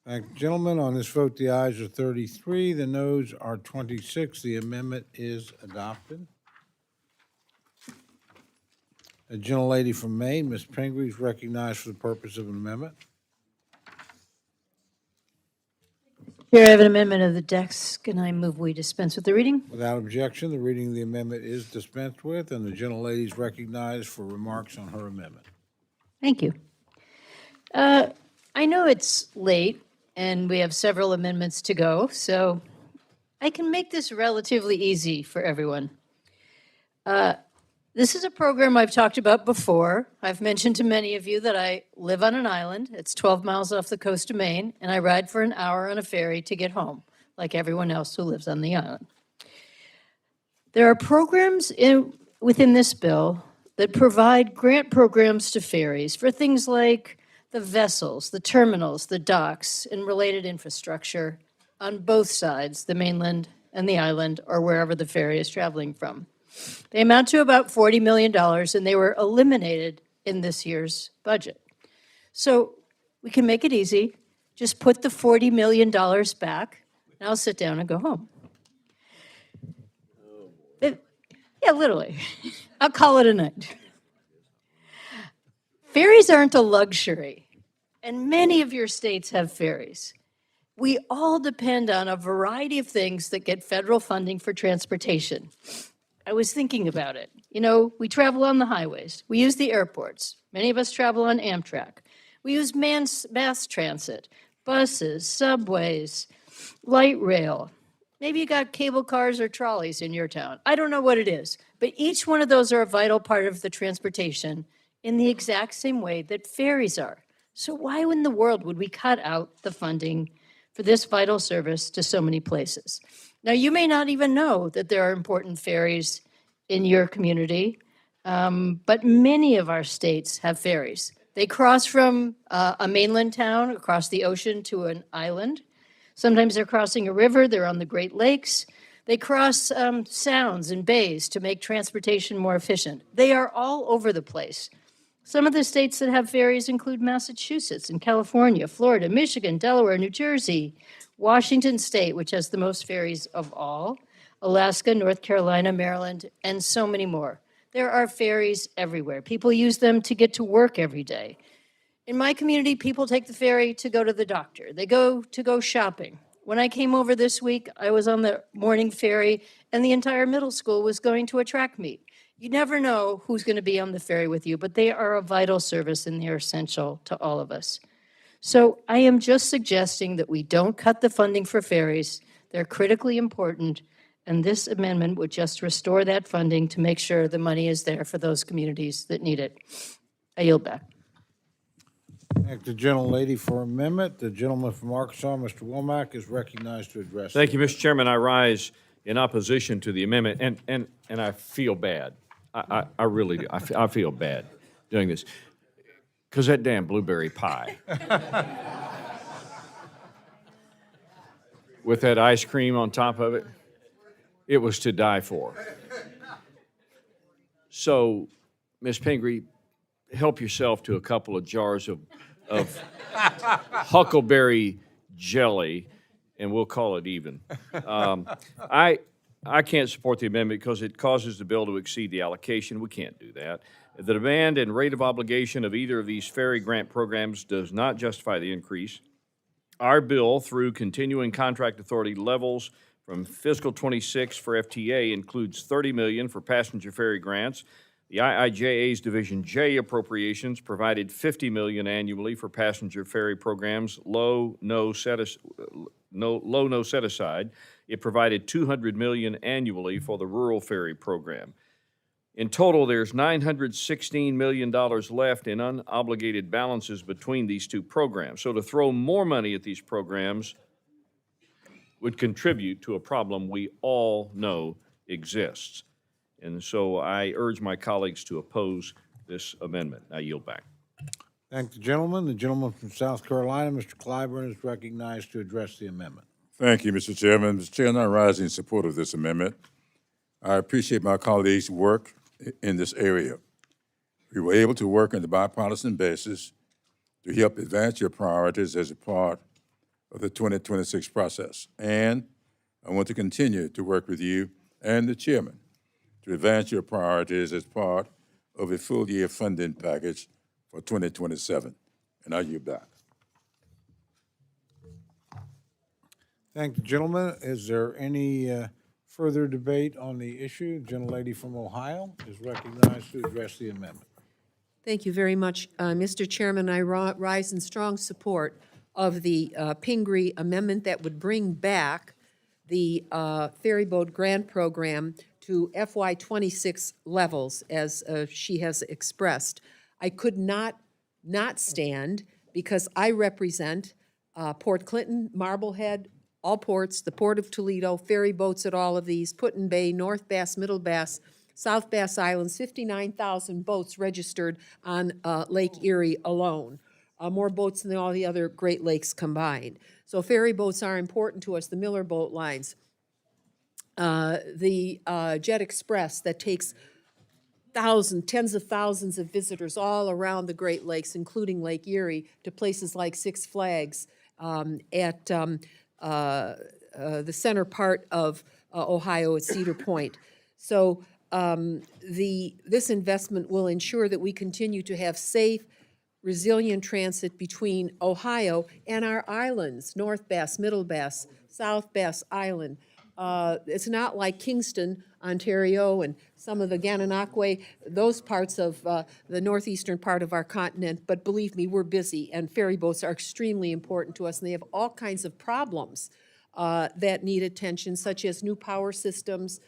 Thank you, gentlemen. On this vote, the ayes are 33, the noes are 26. The amendment is adopted. The gentlelady from Maine, Ms. Pingree, is recognized for the purpose of an amendment. Here I have an amendment of the desk, and I move we dispense with the reading. Without objection, the reading of the amendment is dispensed with, and the gentlelady is recognized for remarks on her amendment. Thank you. I know it's late, and we have several amendments to go, so I can make this relatively easy for everyone. This is a program I've talked about before. I've mentioned to many of you that I live on an island. It's 12 miles off the coast of Maine, and I ride for an hour on a ferry to get home, like everyone else who lives on the island. There are programs within this bill that provide grant programs to ferries for things like the vessels, the terminals, the docks, and related infrastructure on both sides, the mainland and the island, or wherever the ferry is traveling from. They amount to about $40 million, and they were eliminated in this year's budget. So we can make it easy. Just put the $40 million back, and I'll sit down and go home. Yeah, literally. I'll call it a night. Ferries aren't a luxury, and many of your states have ferries. We all depend on a variety of things that get federal funding for transportation. I was thinking about it. You know, we travel on the highways. We use the airports. Many of us travel on Amtrak. We use mass transit, buses, subways, light rail. Maybe you got cable cars or trolleys in your town. I don't know what it is, but each one of those are a vital part of the transportation in the exact same way that ferries are. So why in the world would we cut out the funding for this vital service to so many places? Now, you may not even know that there are important ferries in your community, but many of our states have ferries. They cross from a mainland town across the ocean to an island. Sometimes they're crossing a river, they're on the Great Lakes. They cross sounds and bays to make transportation more efficient. They are all over the place. Some of the states that have ferries include Massachusetts and California, Florida, Michigan, Delaware, New Jersey, Washington State, which has the most ferries of all, Alaska, North Carolina, Maryland, and so many more. There are ferries everywhere. People use them to get to work every day. In my community, people take the ferry to go to the doctor. They go shopping. When I came over this week, I was on the morning ferry, and the entire middle school was going to a track meet. You never know who's going to be on the ferry with you, but they are a vital service, and they are essential to all of us. So I am just suggesting that we don't cut the funding for ferries. They're critically important, and this amendment would just restore that funding to make sure the money is there for those communities that need it. I yield back. Thank the gentlelady for amendment. The gentleman from Arkansas, Mr. Womack, is recognized to address. Thank you, Mr. Chairman. I rise in opposition to the amendment, and I feel bad. I really do. I feel bad doing this. Because that damn blueberry pie. With that ice cream on top of it, it was to die for. So, Ms. Pingree, help yourself to a couple of jars of huckleberry jelly, and we'll call it even. I can't support the amendment because it causes the bill to exceed the allocation. We can't do that. The demand and rate of obligation of either of these ferry grant programs does not justify the increase. Our bill, through continuing contract authority levels from fiscal 26 for FTA, includes $30 million for passenger ferry grants. The IIJA's Division J appropriations provided $50 million annually for passenger ferry programs, no set aside. It provided $200 million annually for the rural ferry program. In total, there's $916 million left in unobligated balances between these two programs. So to throw more money at these programs would contribute to a problem we all know exists. And so I urge my colleagues to oppose this amendment. I yield back. Thank the gentleman. The gentleman from South Carolina, Mr. Clyburn, is recognized to address the amendment. Thank you, Mr. Chairman. Mr. Chairman, I rise in support of this amendment. I appreciate my colleagues' work in this area. We were able to work on a bipartisan basis to help advance your priorities as a part of the 2026 process. And I want to continue to work with you and the chairman to advance your priorities as part of a full-year funding package for 2027. And I yield back. Thank the gentleman. Is there any further debate on the issue? The gentlelady from Ohio is recognized to address the amendment. Thank you very much, Mr. Chairman. I rise in strong support of the Pingree amendment that would bring back the ferry boat grant program to FY26 levels, as she has expressed. I could not stand, because I represent Port Clinton, Marblehead, all ports, the Port of Toledo, ferry boats at all of these, Put-in-Bay, North Bass, Middle Bass, South Bass Islands, 59,000 boats registered on Lake Erie alone. More boats than all the other Great Lakes combined. So ferry boats are important to us, the Miller Boat Lines. The Jet Express that takes tens of thousands of visitors all around the Great Lakes, including Lake Erie, to places like Six Flags, at the center part of Ohio at Cedar Point. So this investment will ensure that we continue to have safe, resilient transit between Ohio and our islands, North Bass, Middle Bass, South Bass Island. It's not like Kingston, Ontario, and some of the Gananoque, those parts of the northeastern part of our continent, but believe me, we're busy, and ferry boats are extremely important to us, and they have all kinds of problems that need attention, such as new power systems,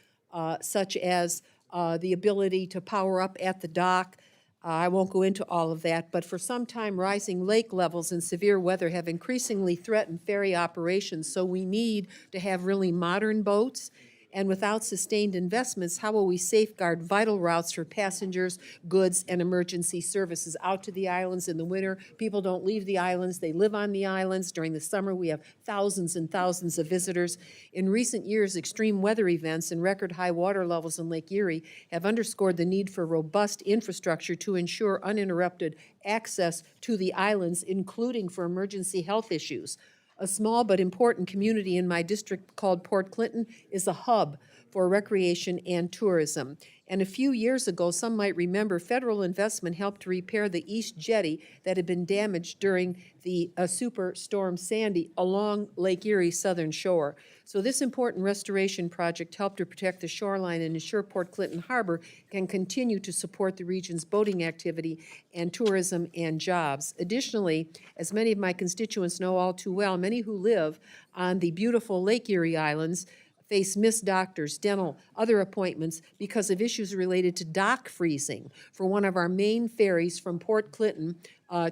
such as the ability to power up at the dock. I won't go into all of that, but for some time, rising lake levels and severe weather have increasingly threatened ferry operations, so we need to have really modern boats. And without sustained investments, how will we safeguard vital routes for passengers, goods, and emergency services out to the islands in the winter? People don't leave the islands, they live on the islands. During the summer, we have thousands and thousands of visitors. In recent years, extreme weather events and record high water levels in Lake Erie have underscored the need for robust infrastructure to ensure uninterrupted access to the islands, including for emergency health issues. A small but important community in my district called Port Clinton is a hub for recreation and tourism. And a few years ago, some might remember, federal investment helped to repair the East Jetty that had been damaged during the Superstorm Sandy along Lake Erie's southern shore. So this important restoration project helped to protect the shoreline and ensure Port Clinton Harbor can continue to support the region's boating activity and tourism and jobs. Additionally, as many of my constituents know all too well, many who live on the beautiful Lake Erie Islands face missed doctors, dental, other appointments because of issues related to dock freezing for one of our main ferries from Port Clinton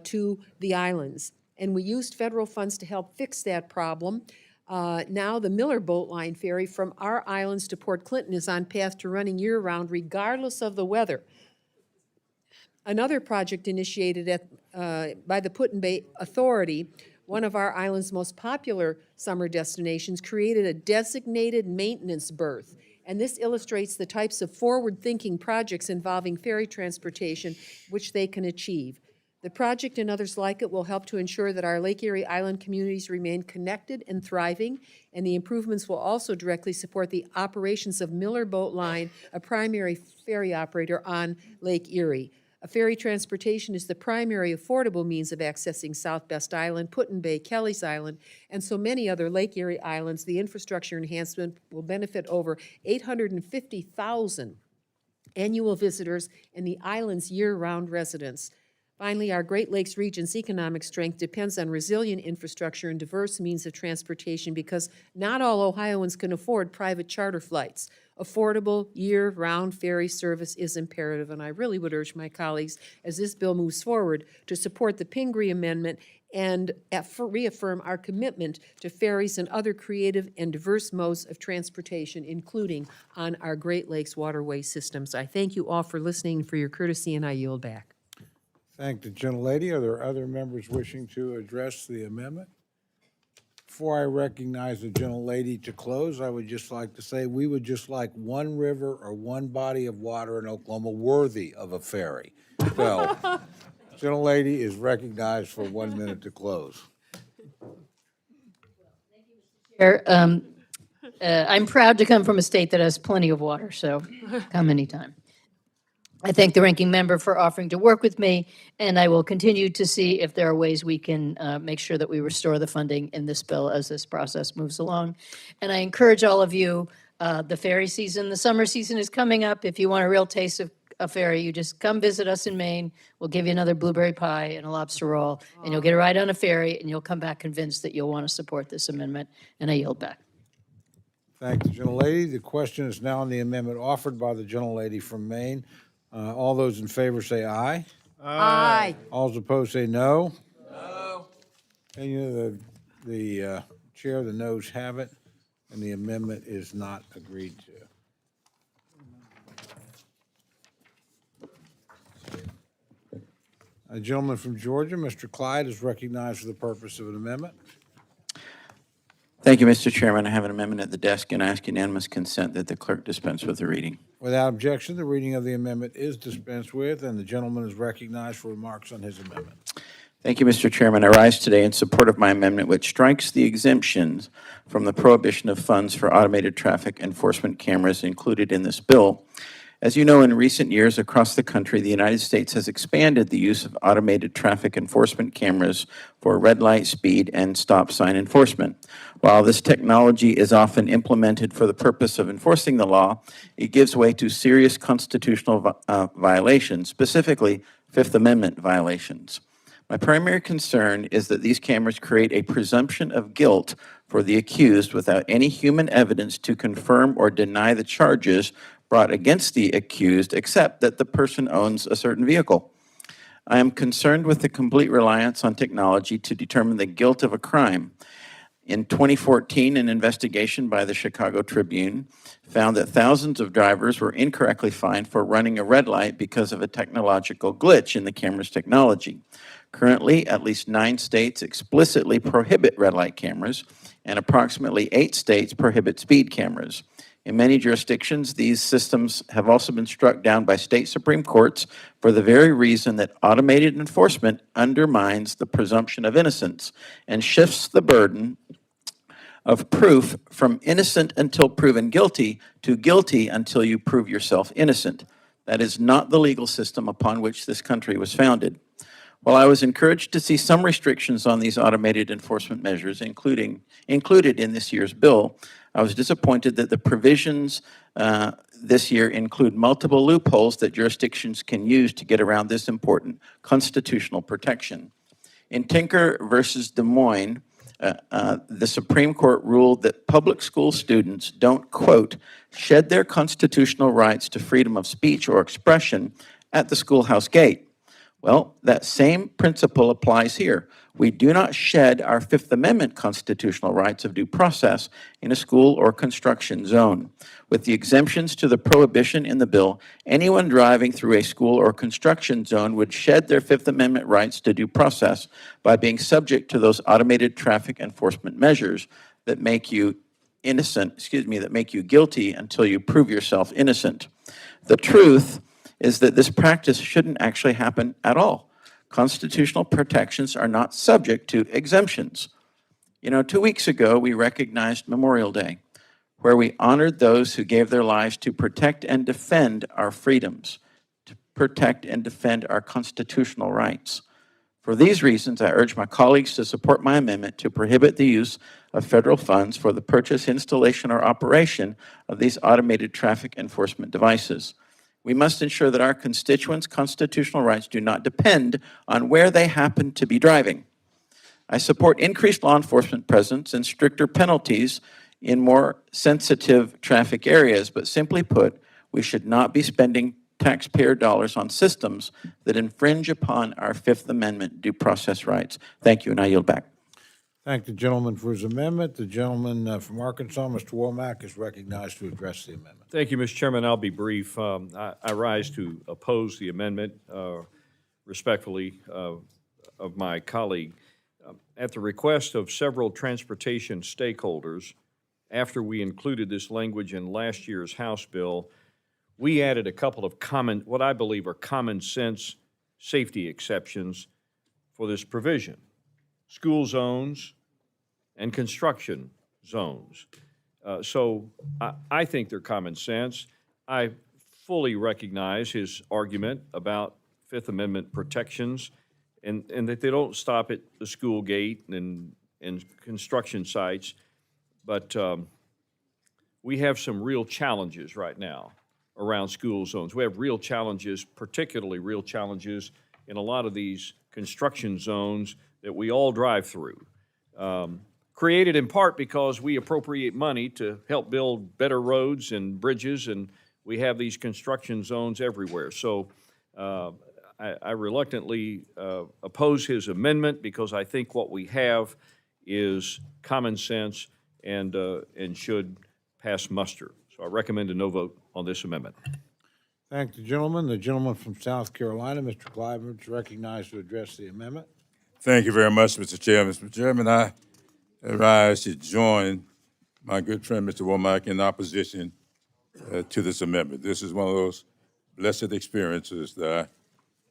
to the islands. And we used federal funds to help fix that problem. Now the Miller Boat Line ferry from our islands to Port Clinton is on path to running year-round regardless of the weather. Another project initiated by the Put-in-Bay Authority, one of our island's most popular summer destinations, created a designated maintenance berth. And this illustrates the types of forward-thinking projects involving ferry transportation which they can achieve. The project and others like it will help to ensure that our Lake Erie Island communities remain connected and thriving, and the improvements will also directly support the operations of Miller Boat Line, a primary ferry operator on Lake Erie. A ferry transportation is the primary affordable means of accessing South Best Island, Put-in-Bay, Kelly's Island, and so many other Lake Erie islands. The infrastructure enhancement will benefit over 850,000 annual visitors and the island's year-round residents. Finally, our Great Lakes region's economic strength depends on resilient infrastructure and diverse means of transportation because not all Ohioans can afford private charter flights. Affordable, year-round ferry service is imperative, and I really would urge my colleagues, as this bill moves forward, to support the Pingree Amendment and reaffirm our commitment to ferries and other creative and diverse modes of transportation, including on our Great Lakes waterway systems. I thank you all for listening and for your courtesy, and I yield back. Thank the gentlelady. Are there other members wishing to address the amendment? Before I recognize the gentlelady to close, I would just like to say we would just like one river or one body of water in Oklahoma worthy of a ferry. So, gentlelady is recognized for 1 minute to close. Chair, I'm proud to come from a state that has plenty of water, so come anytime. I thank the ranking member for offering to work with me, and I will continue to see if there are ways we can make sure that we restore the funding in this bill as this process moves along. And I encourage all of you, the ferry season, the summer season is coming up. If you want a real taste of a ferry, you just come visit us in Maine. We'll give you another blueberry pie and a lobster roll, and you'll get a ride on a ferry, and you'll come back convinced that you'll want to support this amendment, and I yield back. Thank the gentlelady. The question is now on the amendment offered by the gentlelady from Maine. All those in favor say aye. Aye. All those opposed say no. No. And the chair, the noes have it, and the amendment is not agreed to. A gentleman from Georgia, Mr. Clyde, is recognized for the purpose of an amendment. Thank you, Mr. Chairman. I have an amendment at the desk and ask unanimous consent that the clerk dispense with the reading. Without objection, the reading of the amendment is dispensed with, and the gentleman is recognized for remarks on his amendment. Thank you, Mr. Chairman. I rise today in support of my amendment, which strikes the exemptions from the prohibition of funds for automated traffic enforcement cameras included in this bill. As you know, in recent years across the country, the United States has expanded the use of automated traffic enforcement cameras for red light, speed, and stop sign enforcement. While this technology is often implemented for the purpose of enforcing the law, it gives way to serious constitutional violations, specifically Fifth Amendment violations. My primary concern is that these cameras create a presumption of guilt for the accused without any human evidence to confirm or deny the charges brought against the accused, except that the person owns a certain vehicle. I am concerned with the complete reliance on technology to determine the guilt of a crime. In 2014, an investigation by the Chicago Tribune found that thousands of drivers were incorrectly fined for running a red light because of a technological glitch in the camera's technology. Currently, at least 9 states explicitly prohibit red light cameras, and approximately 8 states prohibit speed cameras. In many jurisdictions, these systems have also been struck down by state Supreme Courts for the very reason that automated enforcement undermines the presumption of innocence and shifts the burden of proof from innocent until proven guilty to guilty until you prove yourself innocent. That is not the legal system upon which this country was founded. While I was encouraged to see some restrictions on these automated enforcement measures included in this year's bill, I was disappointed that the provisions this year include multiple loopholes that jurisdictions can use to get around this important constitutional protection. In Tinker versus Des Moines, the Supreme Court ruled that public school students don't, quote, shed their constitutional rights to freedom of speech or expression at the schoolhouse gate. Well, that same principle applies here. We do not shed our Fifth Amendment constitutional rights of due process in a school or construction zone. With the exemptions to the prohibition in the bill, anyone driving through a school or construction zone would shed their Fifth Amendment rights to due process by being subject to those automated traffic enforcement measures that make you that make you guilty until you prove yourself innocent. The truth is that this practice shouldn't actually happen at all. Constitutional protections are not subject to exemptions. You know, 2 weeks ago, we recognized Memorial Day, where we honored those who gave their lives to protect and defend our freedoms, to protect and defend our constitutional rights. For these reasons, I urge my colleagues to support my amendment to prohibit the use of federal funds for the purchase, installation, or operation of these automated traffic enforcement devices. We must ensure that our constituents' constitutional rights do not depend on where they happen to be driving. I support increased law enforcement presence and stricter penalties in more sensitive traffic areas, but simply put, we should not be spending taxpayer dollars on systems that infringe upon our Fifth Amendment due process rights. Thank you, and I yield back. Thank the gentleman for his amendment. The gentleman from Arkansas, Mr. Womack, is recognized to address the amendment. Thank you, Mr. Chairman. I'll be brief. I rise to oppose the amendment respectfully of my colleague. At the request of several transportation stakeholders, after we included this language in last year's House bill, we added a couple of what I believe are common sense safety exceptions for this provision. School zones and construction zones. So I think they're common sense. I fully recognize his argument about Fifth Amendment protections and that they don't stop at the school gate and construction sites. But we have some real challenges right now around school zones. We have real challenges, particularly real challenges in a lot of these construction zones that we all drive through. Created in part because we appropriate money to help build better roads and bridges, and we have these construction zones everywhere. So I reluctantly oppose his amendment because I think what we have is common sense and should pass muster. So I recommend a no vote on this amendment. Thank the gentleman. The gentleman from South Carolina, Mr. Cliver, is recognized to address the amendment. Thank you very much, Mr. Chairman. Mr. Chairman, I rise to join my good friend, Mr. Womack, in opposition to this amendment. This is one of those blessed experiences that I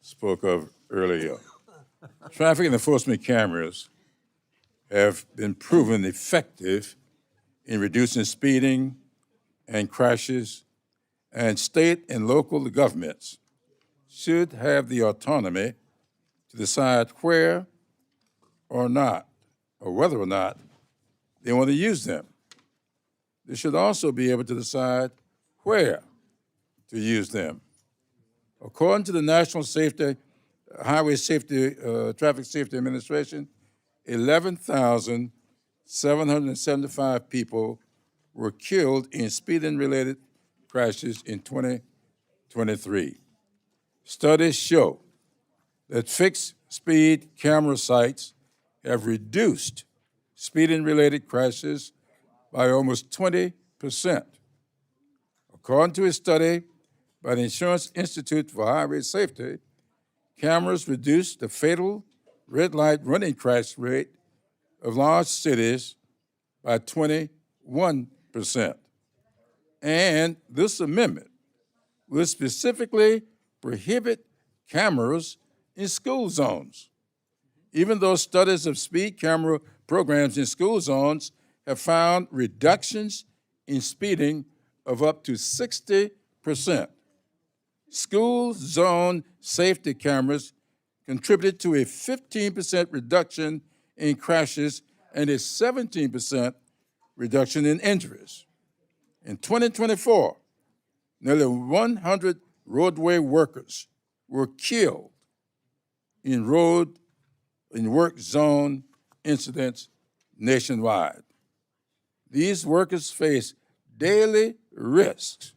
spoke of earlier. Traffic enforcement cameras have been proven effective in reducing speeding and crashes, and state and local governments should have the autonomy to decide where or not, or whether or not they want to use them. They should also be able to decide where to use them. According to the National Highway Traffic Safety Administration, 11,775 people were killed in speeding-related crashes in 2023. Studies show that fixed speed camera sites have reduced speeding-related crashes by almost 20%. According to a study by the Insurance Institute for Highway Safety, cameras reduced the fatal red light running crash rate of large cities by 21%. And this amendment will specifically prohibit cameras in school zones. Even though studies of speed camera programs in school zones have found reductions in speeding of up to 60%. School zone safety cameras contributed to a 15% reduction in crashes and a 17% reduction in injuries. In 2024, nearly 100 roadway workers were killed in work zone incidents nationwide. These workers face daily risks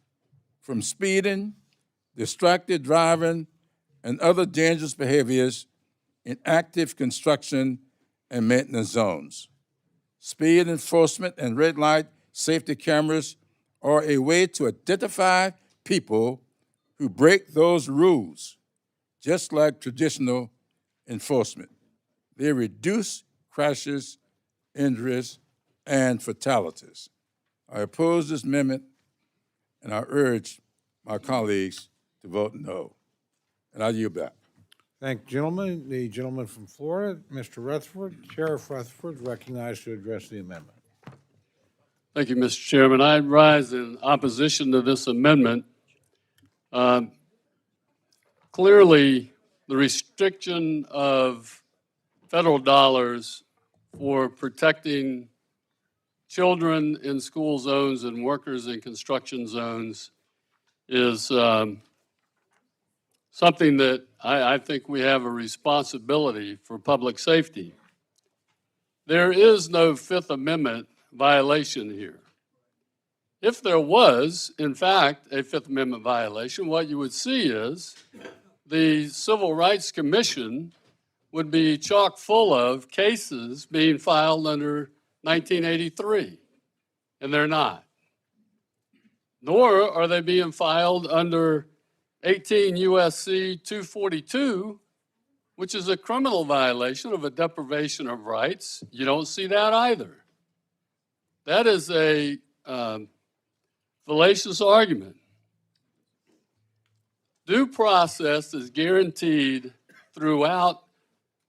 from speeding, distracted driving, and other dangerous behaviors in active construction and maintenance zones. Speed enforcement and red light safety cameras are a way to identify people who break those rules, just like traditional enforcement. They reduce crashes, injuries, and fatalities. I oppose this amendment, and I urge my colleagues to vote no. And I yield back. Thank the gentleman. The gentleman from Florida, Mr. Rutherford. Sheriff Rutherford, recognized to address the amendment. Thank you, Mr. Chairman. I rise in opposition to this amendment. Clearly, the restriction of federal dollars for protecting children in school zones and workers in construction zones is something that I think we have a responsibility for public safety. There is no Fifth Amendment violation here. If there was, in fact, a Fifth Amendment violation, what you would see is the Civil Rights Commission would be chock full of cases being filed under 1983, and they're not. Nor are they being filed under 18 U.S.C. 242, which is a criminal violation of a deprivation of rights. You don't see that either. That is a fallacious argument. Due process is guaranteed throughout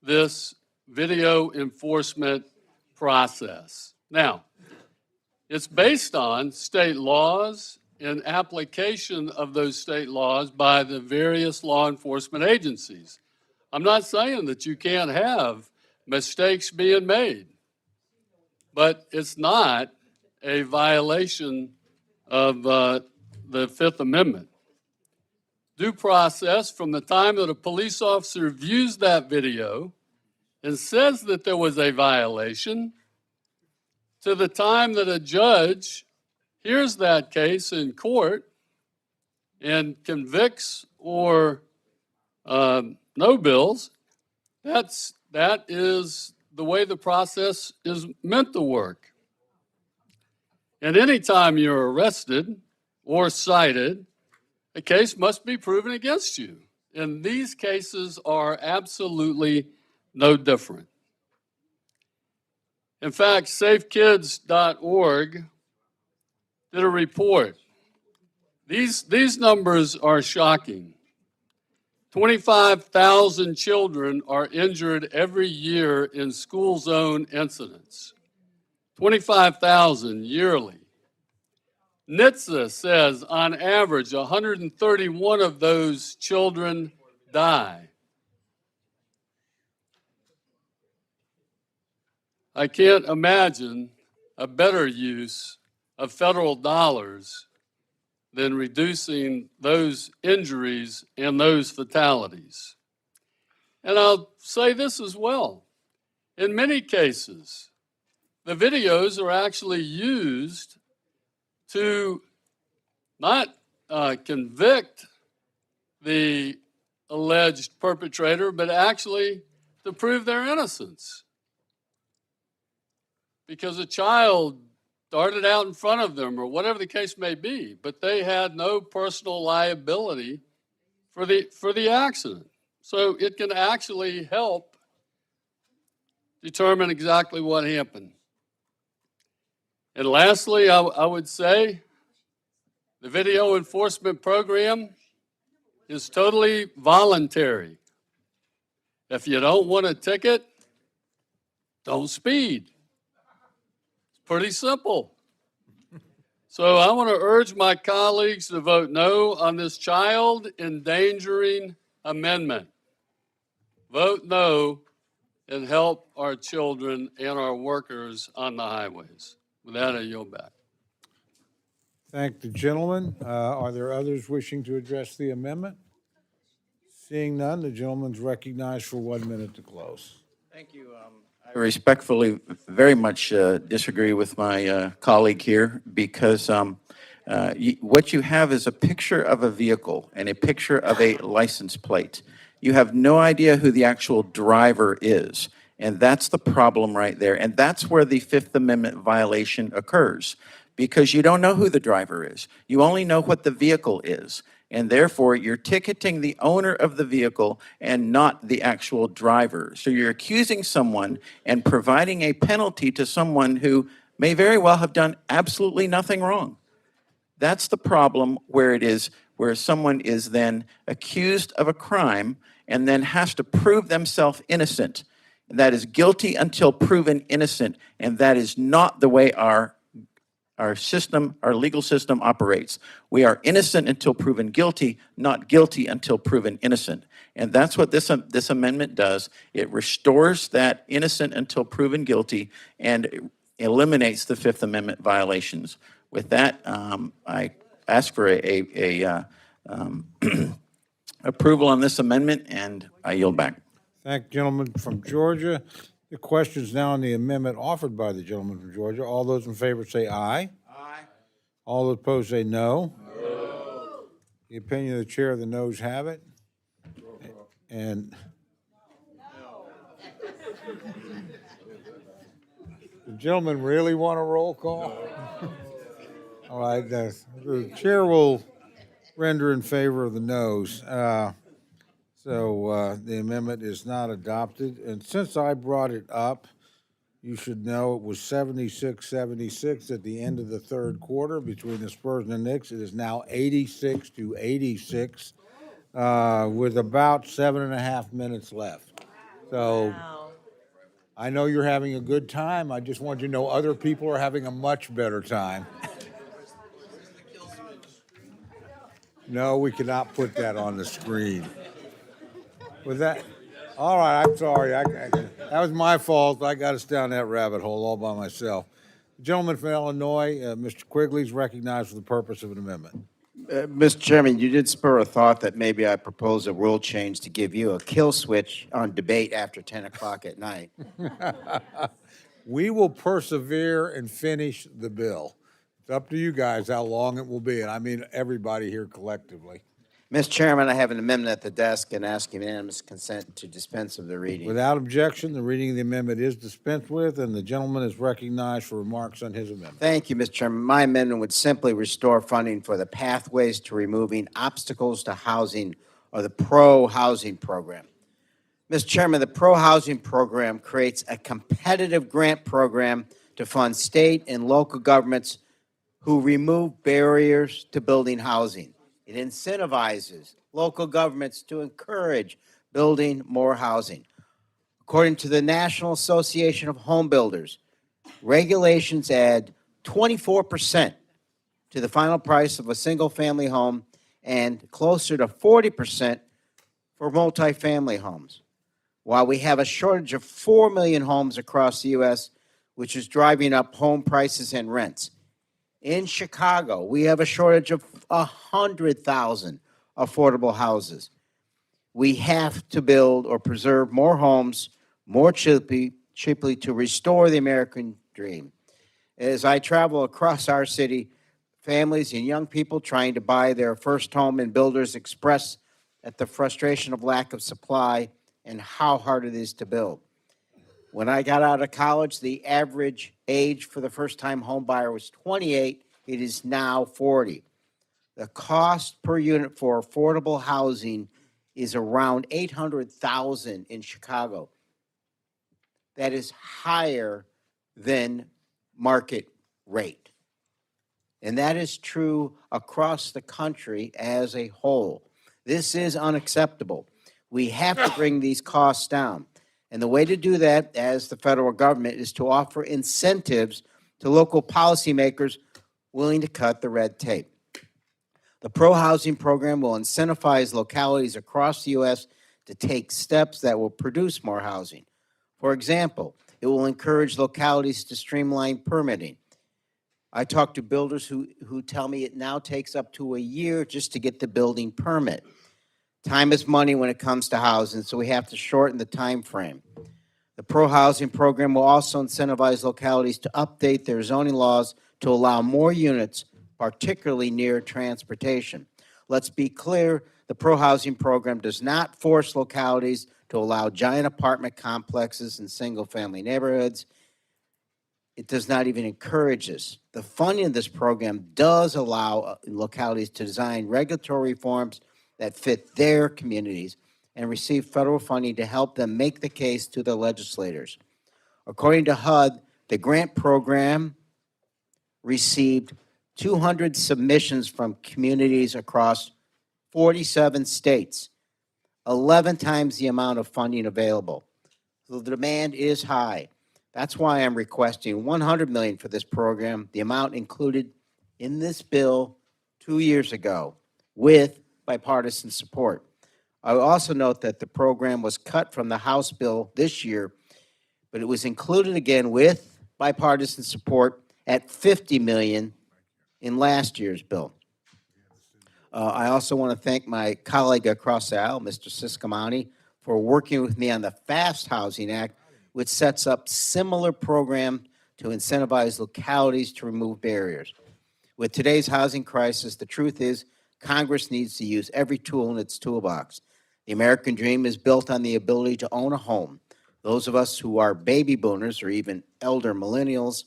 this video enforcement process. Now, It's based on state laws and application of those state laws by the various law enforcement agencies. I'm not saying that you can't have mistakes being made, but it's not a violation of the Fifth Amendment. Due process from the time that a police officer views that video and says that there was a violation to the time that a judge hears that case in court and convicts or no bills, that is the way the process is meant to work. And anytime you're arrested or cited, a case must be proven against you. And these cases are absolutely no different. In fact, safekids.org did a report. These numbers are shocking. 25,000 children are injured every year in school zone incidents. 25,000 yearly. NHTSA says on average 131 of those children die. I can't imagine a better use of federal dollars than reducing those injuries and those fatalities. And I'll say this as well. In many cases, the videos are actually used to not convict the alleged perpetrator, but actually to prove their innocence. Because a child darted out in front of them or whatever the case may be, but they had no personal liability for the accident. So it can actually help determine exactly what happened. And lastly, I would say the video enforcement program is totally voluntary. If you don't want a ticket, don't speed. It's pretty simple. So I want to urge my colleagues to vote no on this child endangering amendment. Vote no and help our children and our workers on the highways. With that, I yield back. Thank the gentleman. Are there others wishing to address the amendment? Seeing none, the gentleman's recognized for 1 minute to close. Thank you. I respectfully very much disagree with my colleague here because what you have is a picture of a vehicle and a picture of a license plate. You have no idea who the actual driver is, and that's the problem right there. And that's where the Fifth Amendment violation occurs, because you don't know who the driver is. You only know what the vehicle is. And therefore, you're ticketing the owner of the vehicle and not the actual driver. So you're accusing someone and providing a penalty to someone who may very well have done absolutely nothing wrong. That's the problem where someone is then accused of a crime and then has to prove themselves innocent. And that is guilty until proven innocent. And that is not the way our system, our legal system operates. We are innocent until proven guilty, not guilty until proven innocent. And that's what this amendment does. It restores that innocent until proven guilty and eliminates the Fifth Amendment violations. With that, I ask for a approval on this amendment, and I yield back. Thank the gentleman from Georgia. The question is now on the amendment offered by the gentleman from Georgia. All those in favor say aye. Aye. All opposed say no. No. The opinion of the chair, the noes have it. And the gentleman really want a roll call? All right, the chair will render in favor of the noes. So the amendment is not adopted. And since I brought it up, you should know it was 76-76 at the end of the third quarter between the Spurs and the Knicks. It is now 86-86 with about 7.5 minutes left. So I know you're having a good time. I just want you to know other people are having a much better time. No, we cannot put that on the screen. Was that? All right, I'm sorry. That was my fault. I got us down that rabbit hole all by myself. The gentleman from Illinois, Mr. Quigley, is recognized for the purpose of an amendment. Mr. Chairman, you did spur a thought that maybe I propose a rule change to give you a kill switch on debate after 10 o'clock at night. We will persevere and finish the bill. It's up to you guys how long it will be, and I mean everybody here collectively. Mr. Chairman, I have an amendment at the desk and ask unanimous consent to dispense of the reading. Without objection, the reading of the amendment is dispensed with, and the gentleman is recognized for remarks on his amendment. Thank you, Mr. Chairman. My amendment would simply restore funding for the Pathways to Removing Obstacles to Housing, or the Pro-Housing Program. Mr. Chairman, the Pro-Housing Program creates a competitive grant program to fund state and local governments who remove barriers to building housing. It incentivizes local governments to encourage building more housing. According to the National Association of Home Builders, regulations add 24% to the final price of a single-family home and closer to 40% for multifamily homes. While we have a shortage of 4 million homes across the U.S., which is driving up home prices and rents. In Chicago, we have a shortage of 100,000 affordable houses. We have to build or preserve more homes more cheaply to restore the American dream. As I travel across our city, families and young people trying to buy their first home and builders express at the frustration of lack of supply and how hard it is to build. When I got out of college, the average age for the first-time home buyer was 28. It is now 40. The cost per unit for affordable housing is around $800,000 in Chicago. That is higher than market rate. And that is true across the country as a whole. This is unacceptable. We have to bring these costs down. And the way to do that, as the federal government, is to offer incentives to local policymakers willing to cut the red tape. The Pro-Housing Program will incentivize localities across the U.S. to take steps that will produce more housing. For example, it will encourage localities to streamline permitting. I talk to builders who tell me it now takes up to a year just to get the building permit. Time is money when it comes to housing, so we have to shorten the time frame. The Pro-Housing Program will also incentivize localities to update their zoning laws to allow more units, particularly near transportation. Let's be clear, the Pro-Housing Program does not force localities to allow giant apartment complexes in single-family neighborhoods. It does not even encourage this. The funding of this program does allow localities to design regulatory reforms that fit their communities and receive federal funding to help them make the case to the legislators. According to HUD, the grant program received 200 submissions from communities across 47 states, 11 times the amount of funding available. So the demand is high. That's why I'm requesting $100 million for this program, the amount included in this bill 2 years ago, with bipartisan support. I will also note that the program was cut from the House bill this year, but it was included again with bipartisan support at $50 million in last year's bill. I also want to thank my colleague across the aisle, Mr. Subcommittee, for working with me on the FAST Housing Act, which sets up similar program to incentivize localities to remove barriers. With today's housing crisis, the truth is Congress needs to use every tool in its toolbox. The American dream is built on the ability to own a home. Those of us who are baby boomers or even elder millennials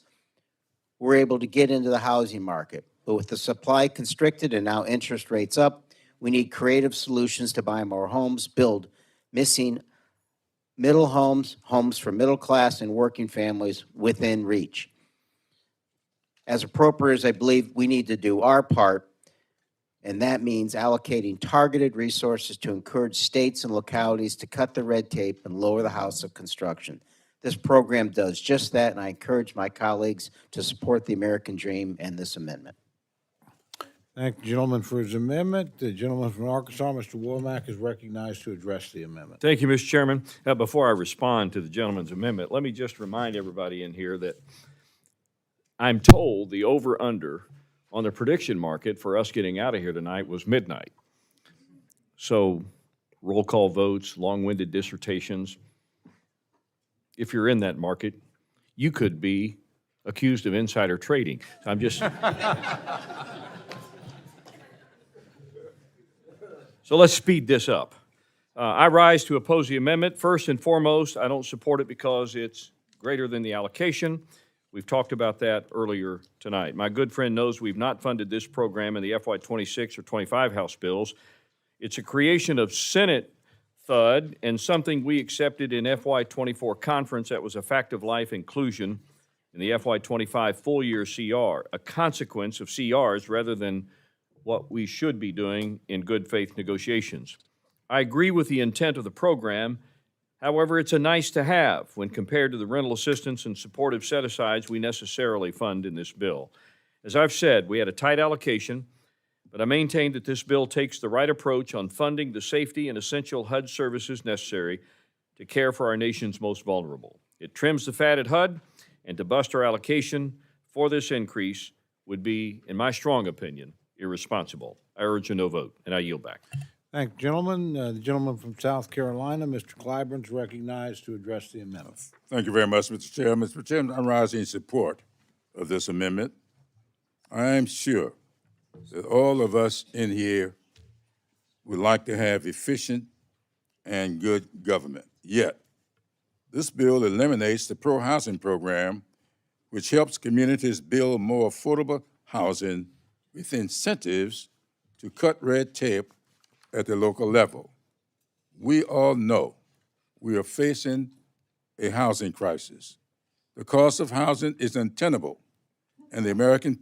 were able to get into the housing market. But with the supply constricted and now interest rates up, we need creative solutions to buy more homes, build missing middle homes, homes for middle class and working families within reach. As appropriators, I believe we need to do our part, and that means allocating targeted resources to encourage states and localities to cut the red tape and lower the cost of construction. This program does just that, and I encourage my colleagues to support the American dream and this amendment. Thank the gentleman for his amendment. The gentleman from Arkansas, Mr. Womack, is recognized to address the amendment. Thank you, Mr. Chairman. Before I respond to the gentleman's amendment, let me just remind everybody in here that I'm told the over-under on the prediction market for us getting out of here tonight was midnight. So roll call votes, long-winded dissertations. If you're in that market, you could be accused of insider trading. I'm just... So let's speed this up. I rise to oppose the amendment. First and foremost, I don't support it because it's greater than the allocation. We've talked about that earlier tonight. My good friend knows we've not funded this program in the FY26 or 25 House bills. It's a creation of Senate THUD and something we accepted in FY24 conference that was a fact of life inclusion in the FY25 full year CR, a consequence of CRs rather than what we should be doing in good faith negotiations. I agree with the intent of the program. However, it's a nice to have when compared to the rental assistance and supportive set-asides we necessarily fund in this bill. As I've said, we had a tight allocation, but I maintain that this bill takes the right approach on funding the safety and essential HUD services necessary to care for our nation's most vulnerable. It trims the fat at HUD, and to bust our allocation for this increase would be, in my strong opinion, irresponsible. I urge a no vote, and I yield back. Thank you, gentlemen. The gentleman from South Carolina, Mr. Clyburn, is recognized to address the amendment. Thank you very much, Mr. Chairman. Mr. Chairman, I'm rising in support of this amendment. I am sure that all of us in here would like to have efficient and good government. Yet, this bill eliminates the pro-housing program, which helps communities build more affordable housing with incentives to cut red tape at the local level. We all know we are facing a housing crisis. The cost of housing is untenable, and the American people